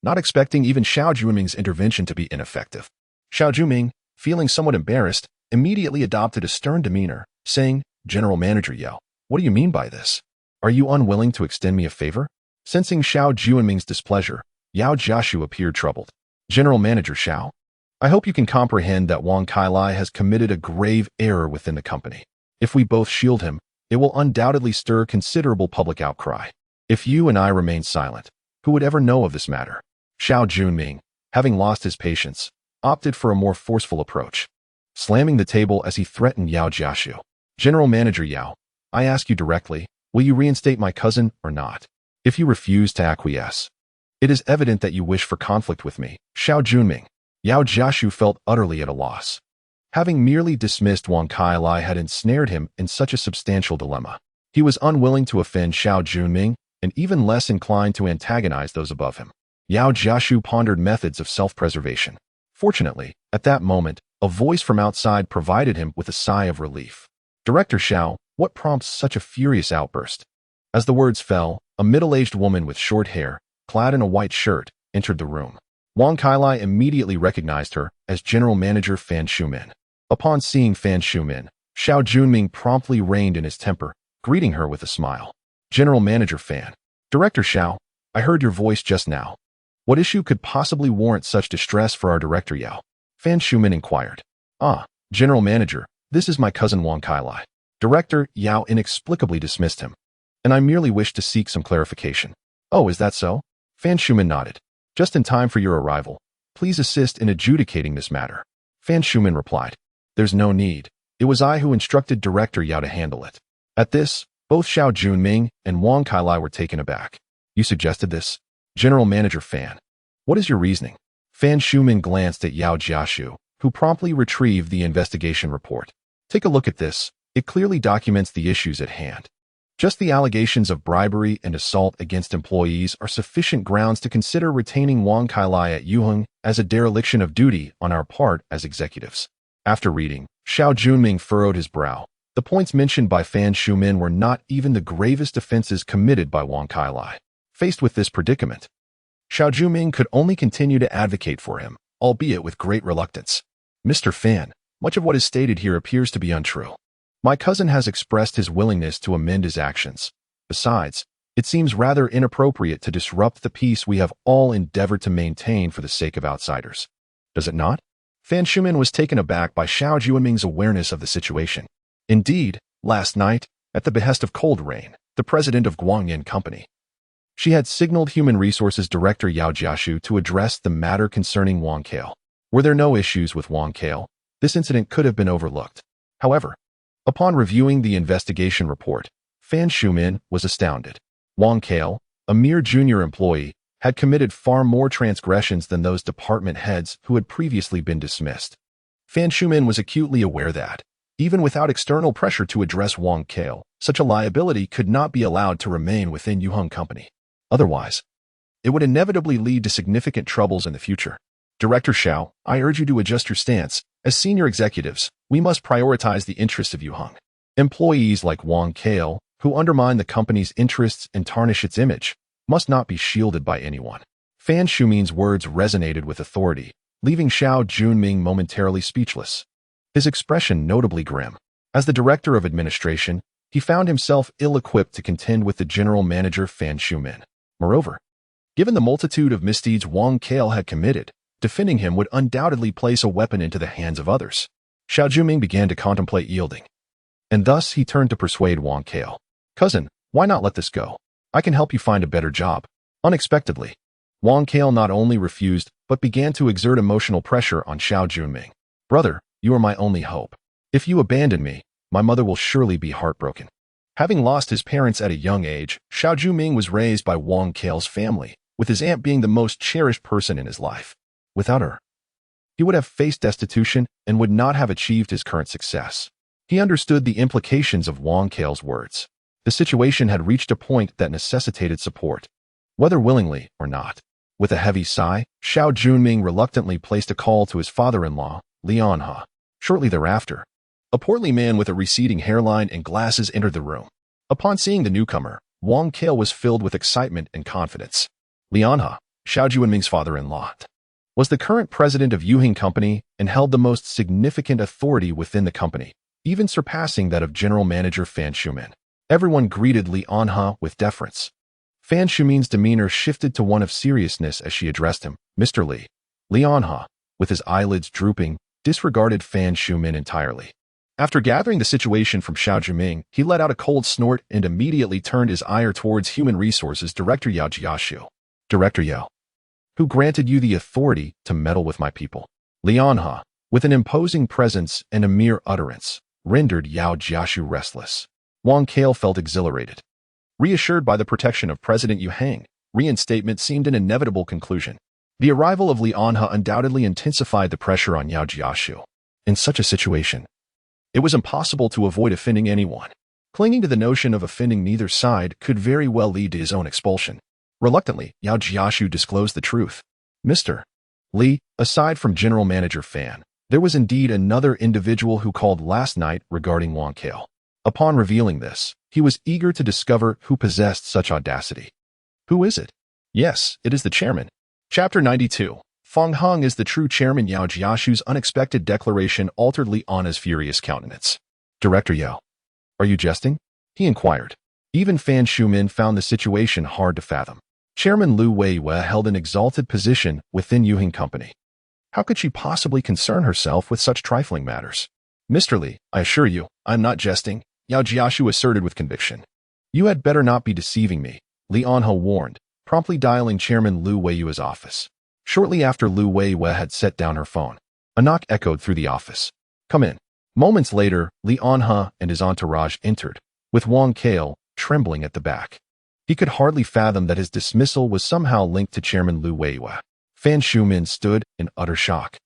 not expecting even Xiao Junming's intervention to be ineffective. Xiao Junming, feeling somewhat embarrassed, immediately adopted a stern demeanor, saying, General Manager Yao, what do you mean by this? Are you unwilling to extend me a favor? Sensing Xiao Junming's displeasure, Yao Jiaxu appeared troubled. General Manager Xiao, I hope you can comprehend that Wang Kailai has committed a grave error within the company. If we both shield him, it will undoubtedly stir considerable public outcry. If you and I remain silent, who would ever know of this matter? Xiao Junming, having lost his patience, opted for a more forceful approach, slamming the table as he threatened Yao Jiaxu. General Manager Yao, I ask you directly, will you reinstate my cousin or not? If you refuse to acquiesce, it is evident that you wish for conflict with me. Xiao Junming. Yao Jiaxu felt utterly at a loss. Having merely dismissed Wang Kailai had ensnared him in such a substantial dilemma. He was unwilling to offend Xiao Junming and even less inclined to antagonize those above him. Yao Jiaxu pondered methods of self-preservation. Fortunately, at that moment, a voice from outside provided him with a sigh of relief. Director Xiao, what prompts such a furious outburst? As the words fell, a middle-aged woman with short hair, clad in a white shirt, entered the room. Wang Kailai immediately recognized her as General Manager Fan Shumin. Upon seeing Fan Shumin, Xiao Junming promptly reined in his temper, greeting her with a smile. General Manager Fan. Director Xiao, I heard your voice just now. What issue could possibly warrant such distress for our Director Yao? Fan Shumin inquired. General Manager, this is my cousin Wang Kailai. Director Yao inexplicably dismissed him. And I merely wish to seek some clarification. Oh, is that so? Fan Shumin nodded. Just in time for your arrival. Please assist in adjudicating this matter. Fan Shumin replied. There's no need. It was I who instructed Director Yao to handle it. At this, both Xiao Junming and Wang Kailai were taken aback. You suggested this? General Manager Fan. What is your reasoning? Fan Shumin glanced at Yao Jiaxu, who promptly retrieved the investigation report. Take a look at this. It clearly documents the issues at hand. Just the allegations of bribery and assault against employees are sufficient grounds to consider retaining Wang Kailai at Yuheng as a dereliction of duty on our part as executives. After reading, Xiao Junming furrowed his brow. The points mentioned by Fan Shumin were not even the gravest offenses committed by Wang Kailai. Faced with this predicament, Xiao Junming could only continue to advocate for him, albeit with great reluctance. Mr. Fan, much of what is stated here appears to be untrue. My cousin has expressed his willingness to amend his actions. Besides, it seems rather inappropriate to disrupt the peace we have all endeavored to maintain for the sake of outsiders. Does it not? Fan Shumin was taken aback by Xiao Junming's awareness of the situation. Indeed, last night, at the behest of Cold Rain, the president of Guangyan Company, she had signaled Human Resources Director Yao Jiaxu to address the matter concerning Wang Kale. Were there no issues with Wang Kale, this incident could have been overlooked. However, upon reviewing the investigation report, Fan Shumin was astounded. Wang Kale, a mere junior employee, had committed far more transgressions than those department heads who had previously been dismissed. Fan Shumin was acutely aware that, even without external pressure to address Wang Kale, such a liability could not be allowed to remain within Yuheng Company. Otherwise, it would inevitably lead to significant troubles in the future. Director Xiao, I urge you to adjust your stance. As senior executives, we must prioritize the interests of Yuheng. Employees like Wang Kale, who undermine the company's interests and tarnish its image, must not be shielded by anyone. Fan Shuming's words resonated with authority, leaving Xiao Junming momentarily speechless. His expression notably grim. As the director of administration, he found himself ill-equipped to contend with the general manager Fan Shumin. Moreover, given the multitude of misdeeds Wang Kale had committed, defending him would undoubtedly place a weapon into the hands of others. Xiao Junming began to contemplate yielding. And thus he turned to persuade Wang Kale. Cousin, why not let this go? I can help you find a better job. Unexpectedly, Wang Kale not only refused, but began to exert emotional pressure on Xiao Junming. Brother, you are my only hope. If you abandon me, my mother will surely be heartbroken. Having lost his parents at a young age, Xiao Junming was raised by Wang Kale's family, with his aunt being the most cherished person in his life. Without her, he would have faced destitution and would not have achieved his current success. He understood the implications of Wang Kale's words. The situation had reached a point that necessitated support, whether willingly or not. With a heavy sigh, Xiao Junming reluctantly placed a call to his father-in-law, Lian He. Shortly thereafter, a portly man with a receding hairline and glasses entered the room. Upon seeing the newcomer, Wang Kale was filled with excitement and confidence. Lian He, Xiao Junming's father-in-law, was the current president of Yuhing Company and held the most significant authority within the company, even surpassing that of general manager Fan Shumin. Everyone greeted Lian He with deference. Fan Shumin's demeanor shifted to one of seriousness as she addressed him. Mr. Li. Lian He, with his eyelids drooping, disregarded Fan Shumin entirely. After gathering the situation from Xiao Junming, he let out a cold snort and immediately turned his ire towards Human Resources Director Yao Jiashu. Director Yao, who granted you the authority to meddle with my people? Lian He, with an imposing presence and a mere utterance, rendered Yao Jiashu restless. Wang Kale felt exhilarated. Reassured by the protection of President Yu Hang, reinstatement seemed an inevitable conclusion. The arrival of Lian He undoubtedly intensified the pressure on Yao Jiashu. In such a situation, it was impossible to avoid offending anyone. Clinging to the notion of offending neither side could very well lead to his own expulsion. Reluctantly, Yao Jiashu disclosed the truth. Mr. Li, aside from General Manager Fan, there was indeed another individual who called last night regarding Wang Kale. Upon revealing this, he was eager to discover who possessed such audacity. Who is it? Yes, it is the chairman. Chapter 92. Feng Heng is the true chairman. Yao Jiashu's unexpected declaration altered Lian He's furious countenance. Director Yao, are you jesting? He inquired. Even Fan Shumin found the situation hard to fathom. Chairman Lu Weiwei held an exalted position within Yuhing Company. How could she possibly concern herself with such trifling matters? Mr. Li, I assure you, I am not jesting, Yao Jiashu asserted with conviction. You had better not be deceiving me, Lian He warned, promptly dialing Chairman Lu Weiwei's office. Shortly after Lu Weiwei had set down her phone, a knock echoed through the office. Come in. Moments later, Lian He and his entourage entered, with Wang Kale trembling at the back. He could hardly fathom that his dismissal was somehow linked to Chairman Lu Weiwei. Fan Shumin stood in utter shock,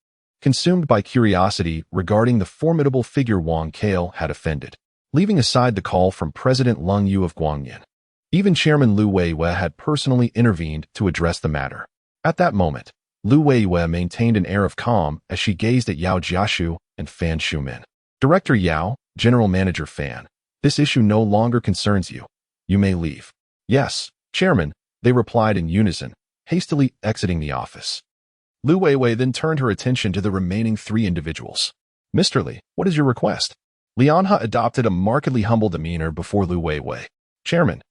consumed by curiosity regarding the formidable figure Wang Kale had offended, leaving aside the call from President Leng Yu of Guangyan. Even Chairman Lu Weiwei had personally intervened to address the matter. At that moment, Lu Weiwei maintained an air of calm as she gazed at Yao Jiashu and Fan Shumin. Director Yao, General Manager Fan, this issue no longer concerns you. You may leave. Yes, Chairman, they replied in unison, hastily exiting the office. Lu Weiwei then turned her attention to the remaining three individuals. Mr. Li, what is your request? Lian He adopted a markedly humble demeanor before Lu Weiwei. Chairman,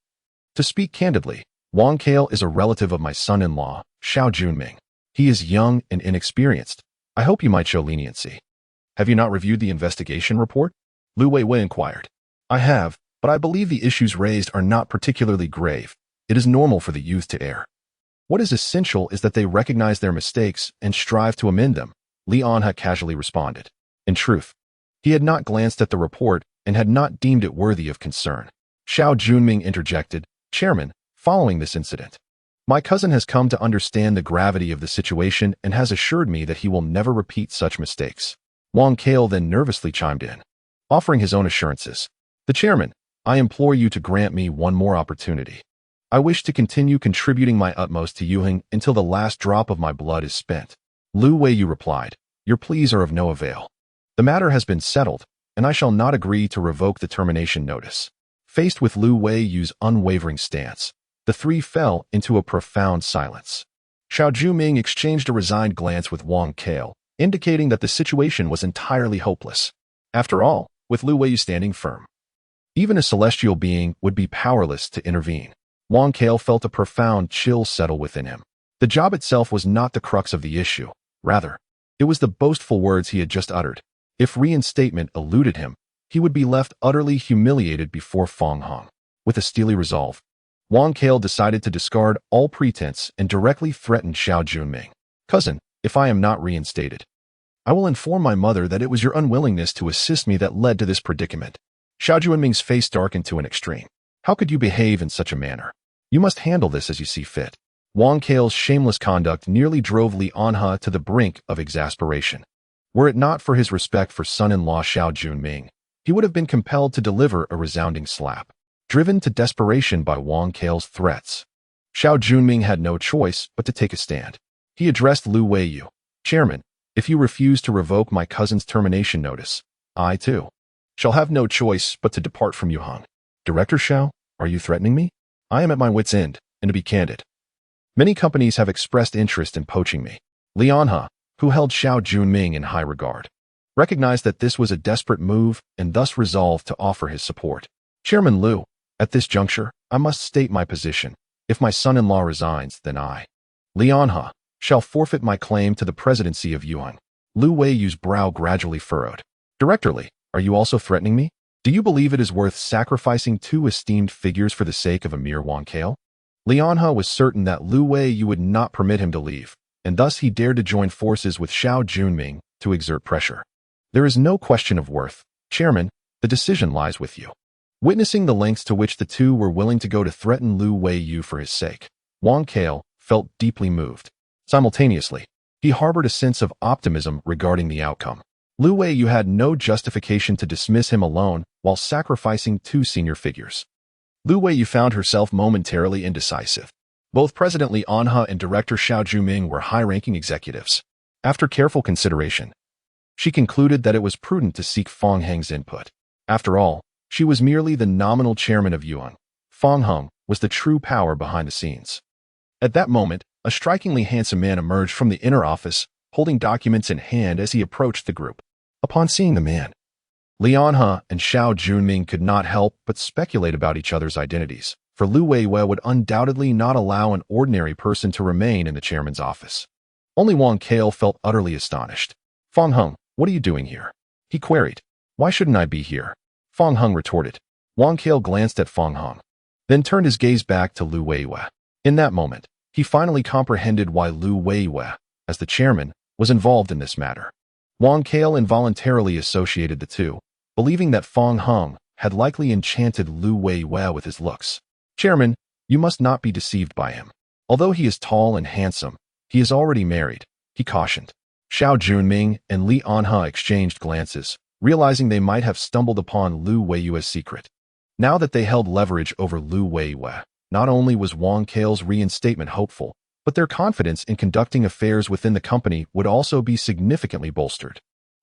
to speak candidly, Wang Kale is a relative of my son-in-law, Xiao Junming. He is young and inexperienced. I hope you might show leniency. Have you not reviewed the investigation report? Lu Weiwei inquired. I have, but I believe the issues raised are not particularly grave. It is normal for the youth to err. What is essential is that they recognize their mistakes and strive to amend them, Lian He casually responded. In truth, he had not glanced at the report and had not deemed it worthy of concern. Xiao Junming interjected, Chairman, following this incident, my cousin has come to understand the gravity of the situation and has assured me that he will never repeat such mistakes. Wang Kale then nervously chimed in, offering his own assurances. The chairman, I implore you to grant me one more opportunity. I wish to continue contributing my utmost to Yuhing until the last drop of my blood is spent. Lu Weiyu replied, your pleas are of no avail. The matter has been settled, and I shall not agree to revoke the termination notice. Faced with Lu Weiyu's unwavering stance, the three fell into a profound silence. Xiao Juming exchanged a resigned glance with Wang Kale, indicating that the situation was entirely hopeless. After all, with Lu Weiyu standing firm, even a celestial being would be powerless to intervene. Wang Kale felt a profound chill settle within him. The job itself was not the crux of the issue. Rather, it was the boastful words he had just uttered. If reinstatement eluded him, he would be left utterly humiliated before Fong Hong. With a steely resolve, Wang Kale decided to discard all pretense and directly threaten Xiao Junming. "Cousin, if I am not reinstated, I will inform my mother that it was your unwillingness to assist me that led to this predicament." Xiao Junming's face darkened to an extreme. "How could you behave in such a manner? You must handle this as you see fit." Wang Kale's shameless conduct nearly drove Li Anhe to the brink of exasperation. Were it not for his respect for son-in-law Xiao Junming, he would have been compelled to deliver a resounding slap. Driven to desperation by Wang Kale's threats, Xiao Junming had no choice but to take a stand. He addressed Lu Weiyu. "Chairman, if you refuse to revoke my cousin's termination notice, I, too, shall have no choice but to depart from Yuhang." "Director Xiao, are you threatening me? I am at my wit's end, and to be candid, many companies have expressed interest in poaching me." Li Anhe, who held Xiao Junming in high regard, recognized that this was a desperate move and thus resolved to offer his support. "Chairman Lu, at this juncture, I must state my position. If my son-in-law resigns, then I, Li Anhe, shall forfeit my claim to the presidency of Yuan." Lu Weiyu's brow gradually furrowed. "Director Li, are you also threatening me? Do you believe it is worth sacrificing two esteemed figures for the sake of a mere Wang Kale?" Li Anhe was certain that Lu Weiyu would not permit him to leave, and thus he dared to join forces with Xiao Junming to exert pressure. "There is no question of worth. Chairman, the decision lies with you." Witnessing the lengths to which the two were willing to go to threaten Lu Weiyu for his sake, Wang Kale felt deeply moved. Simultaneously, he harbored a sense of optimism regarding the outcome. Lu Weiyu had no justification to dismiss him alone while sacrificing two senior figures. Lu Weiyu found herself momentarily indecisive. Both President Li Anhe and Director Xiao Junming were high-ranking executives. After careful consideration, she concluded that it was prudent to seek Fong Heng's input. After all, she was merely the nominal chairman of Yuan. Fong Heng was the true power behind the scenes. At that moment, a strikingly handsome man emerged from the inner office, holding documents in hand as he approached the group. Upon seeing the man, Li Anhe and Xiao Junming could not help but speculate about each other's identities, for Lu Weiyu would undoubtedly not allow an ordinary person to remain in the chairman's office. Only Wang Kale felt utterly astonished. "Fong Heng, what are you doing here?" he queried. "Why shouldn't I be here?" Fong Heng retorted. Wang Kale glanced at Fong Heng, then turned his gaze back to Lu Weiyu. In that moment, he finally comprehended why Lu Weiyu, as the chairman, was involved in this matter. Wang Kale involuntarily associated the two, believing that Fong Heng had likely enchanted Lu Weiyu with his looks. "Chairman, you must not be deceived by him. Although he is tall and handsome, he is already married," he cautioned. Xiao Junming and Li Anhe exchanged glances, realizing they might have stumbled upon Lu Weiyu's secret. Now that they held leverage over Lu Weiyu, not only was Wang Kale's reinstatement hopeful, but their confidence in conducting affairs within the company would also be significantly bolstered.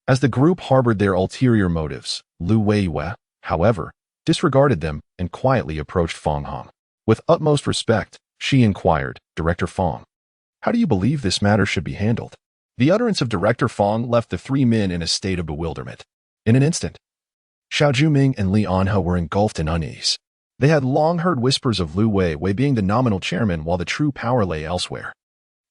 As the group harbored their ulterior motives, Lu Weiyu, however, disregarded them and quietly approached Fong Heng. With utmost respect, she inquired, "Director Fong, how do you believe this matter should be handled?" The utterance of Director Fong left the three men in a state of bewilderment. In an instant, Xiao Junming and Li Anhe were engulfed in unease. They had long heard whispers of Lu Weiyu being the nominal chairman while the true power lay elsewhere.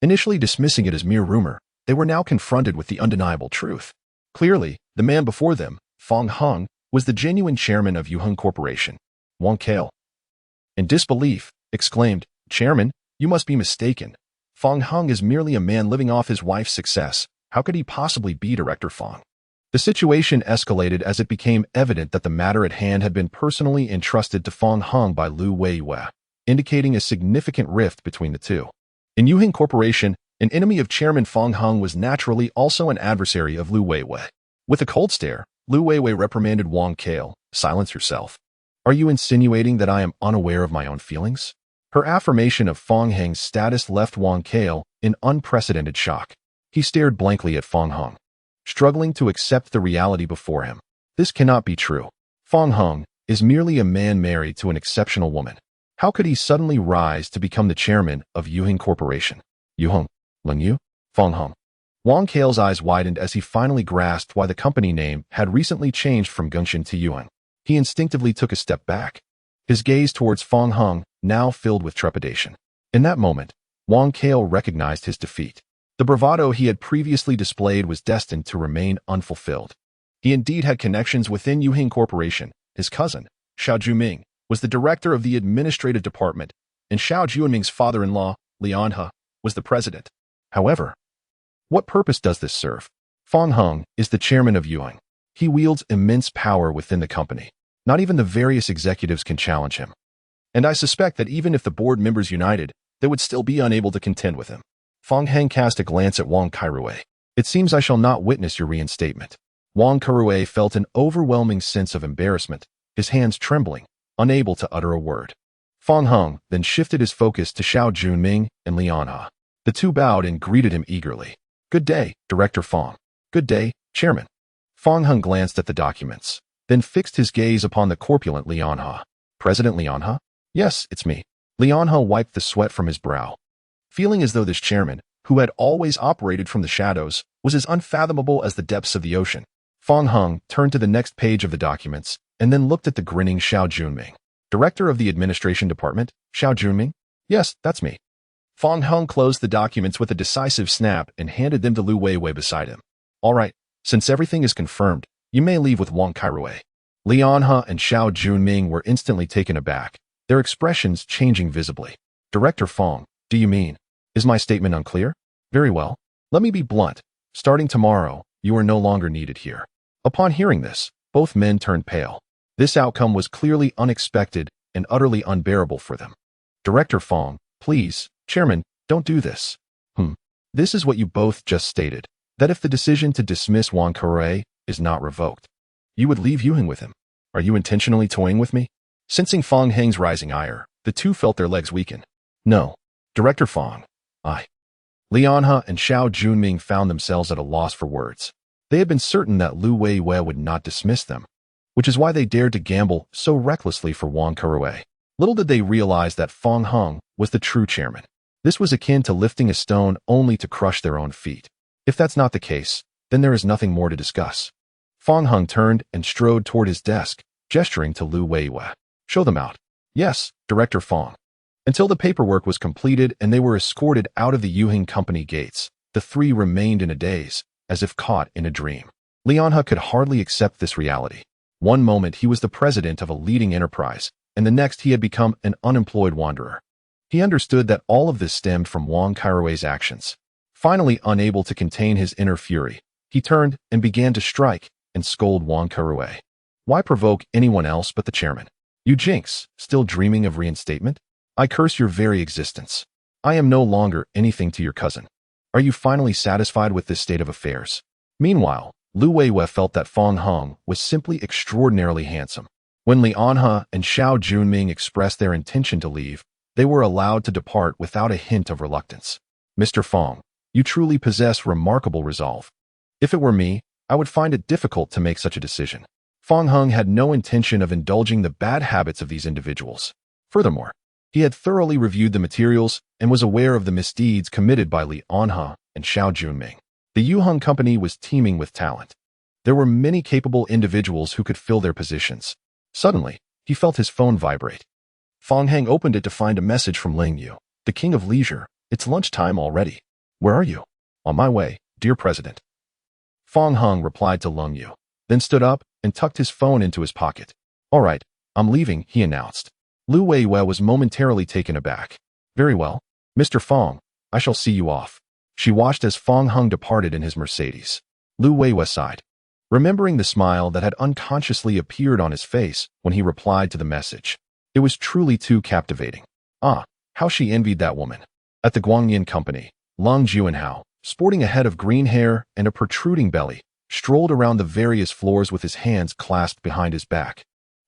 Initially dismissing it as mere rumor, they were now confronted with the undeniable truth. Clearly, the man before them, Fong Heng, was the genuine chairman of Yuheng Corporation. Wang Kale, in disbelief, exclaimed, "Chairman, you must be mistaken. Fong Heng is merely a man living off his wife's success. How could he possibly be Director Fong?" The situation escalated as it became evident that the matter at hand had been personally entrusted to Fong Heng by Lu Weiyu, indicating a significant rift between the two. In Yuheng Corporation, an enemy of Chairman Fong Heng was naturally also an adversary of Lu Weiyu. With a cold stare, Lu Weiyu reprimanded Wang Kale. "Silence yourself. Are you insinuating that I am unaware of my own feelings?" Her affirmation of Fong Heng's status left Wang Kale in unprecedented shock. He stared blankly at Fong Heng, struggling to accept the reality before him. This cannot be true. Fong Hung is merely a man married to an exceptional woman. How could he suddenly rise to become the chairman of Yuhing Corporation? Yuheng, Leng Yu, Fong Hung. Wang Kale's eyes widened as he finally grasped why the company name had recently changed from Gengxian to Yuan. He instinctively took a step back, his gaze towards Fong Hung now filled with trepidation. In that moment, Wang Kale recognized his defeat. The bravado he had previously displayed was destined to remain unfulfilled. He indeed had connections within Yuhing Corporation. His cousin, Xiao Juming, was the director of the administrative department, and Xiao Junming's father-in-law, Lian He, was the president. However, what purpose does this serve? Fong Hung is the chairman of Yuhing. He wields immense power within the company. Not even the various executives can challenge him. And I suspect that even if the board members united, they would still be unable to contend with him. Fong Heng cast a glance at Wang Kairui. It seems I shall not witness your reinstatement. Wang Kairui felt an overwhelming sense of embarrassment, his hands trembling, unable to utter a word. Fong Hung then shifted his focus to Xiao Junming and Lian He. The two bowed and greeted him eagerly. Good day, Director Fong. Good day, Chairman. Fong Hung glanced at the documents, then fixed his gaze upon the corpulent Lian He. President Lian He? Yes, it's me. Lian He wiped the sweat from his brow, feeling as though this chairman, who had always operated from the shadows, was as unfathomable as the depths of the ocean. Fong Hung turned to the next page of the documents and then looked at the grinning Xiao Junming. Director of the Administration Department, Xiao Junming? Yes, that's me. Fong Hung closed the documents with a decisive snap and handed them to Lu Weiwei beside him. All right, since everything is confirmed, you may leave with Wang Kairui. Lian He and Xiao Junming were instantly taken aback, their expressions changing visibly. Director Fong, do you mean? Is my statement unclear? Very well. Let me be blunt. Starting tomorrow, you are no longer needed here. Upon hearing this, both men turned pale. This outcome was clearly unexpected and utterly unbearable for them. Director Fong, please, Chairman, don't do this. This is what you both just stated, that if the decision to dismiss Wang Kairui is not revoked, you would leave Yuheng with him. Are you intentionally toying with me? Sensing Fong Heng's rising ire, the two felt their legs weaken. No. Director Fong, Lian He and Xiao Junming found themselves at a loss for words. They had been certain that Lu Weiwei would not dismiss them, which is why they dared to gamble so recklessly for Wang Kairui. Little did they realize that Fong Hung was the true chairman. This was akin to lifting a stone only to crush their own feet. If that's not the case, then there is nothing more to discuss. Fong Hung turned and strode toward his desk, gesturing to Lu Weiwei. Show them out. Yes, Director Fong. Until the paperwork was completed and they were escorted out of the Yuheng Company gates, the three remained in a daze, as if caught in a dream. Lian He could hardly accept this reality. One moment he was the president of a leading enterprise, and the next he had become an unemployed wanderer. He understood that all of this stemmed from Wang Kairui's actions. Finally, unable to contain his inner fury, he turned and began to strike and scold Wang Kairui. Why provoke anyone else but the chairman? You jinx, still dreaming of reinstatement? I curse your very existence. I am no longer anything to your cousin. Are you finally satisfied with this state of affairs? Meanwhile, Lu Weiwei felt that Fong Hung was simply extraordinarily handsome. When Lian He and Xiao Junming expressed their intention to leave, they were allowed to depart without a hint of reluctance. Mr. Fong, you truly possess remarkable resolve. If it were me, I would find it difficult to make such a decision. Fong Hung had no intention of indulging the bad habits of these individuals. Furthermore, he had thoroughly reviewed the materials and was aware of the misdeeds committed by Lian He and Xiao Junming. The Yuheng Company was teeming with talent. There were many capable individuals who could fill their positions. Suddenly, he felt his phone vibrate. Fong Heng opened it to find a message from Leng Yu, the king of leisure. It's lunchtime already. Where are you? On my way, dear president. Fong Hung replied to Leng Yu, then stood up and tucked his phone into his pocket. All right, I'm leaving, he announced. Lu Weiwei was momentarily taken aback. Very well, Mr. Fong, I shall see you off. She watched as Fong Hung departed in his Mercedes. Lu Weiwei sighed, remembering the smile that had unconsciously appeared on his face when he replied to the message. It was truly too captivating. How she envied that woman. At the Guangyan Company, Lung Juanhao, sporting a head of green hair and a protruding belly, strolled around the various floors with his hands clasped behind his back,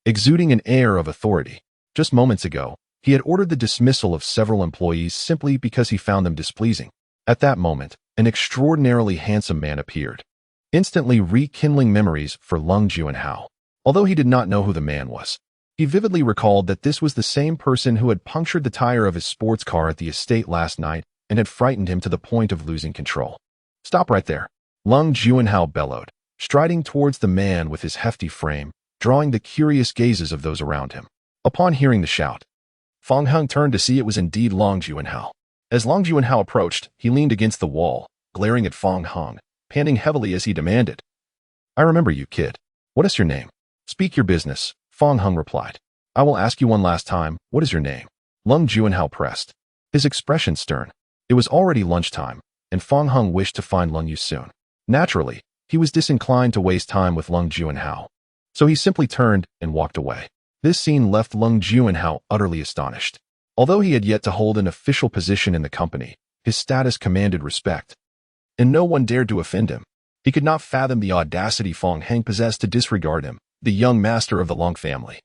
exuding an air of authority. Just moments ago, he had ordered the dismissal of several employees simply because he found them displeasing. At that moment, an extraordinarily handsome man appeared. instantly rekindling memories for Lung Juanhao. Although he did not know who the man was, he vividly recalled that this was the same person who had punctured the tire of his sports car at the estate last night and had frightened him to the point of losing control. "Stop right there," Lung Juanhao bellowed, striding towards the man with his hefty frame, drawing the curious gazes of those around him. Upon hearing the shout, Fong Hung turned to see it was indeed Long Juanhao. As Long Juanhao approached, he leaned against the wall, glaring at Fong Hung, panting heavily as he demanded, "I remember you, kid. What is your name?" "Speak your business," Fong Hung replied. "I will ask you one last time, what is your name?" Lung Juanhao pressed, his expression stern. It was already lunchtime, and Fong Hung wished to find Lung Yu soon. Naturally, he was disinclined to waste time with Lung Juanhao, so he simply turned and walked away. This scene left Lung Juanhao utterly astonished. Although he had yet to hold an official position in the company, his status commanded respect, and no one dared to offend him. He could not fathom the audacity Fong Heng possessed to disregard him, the young master of the Long family.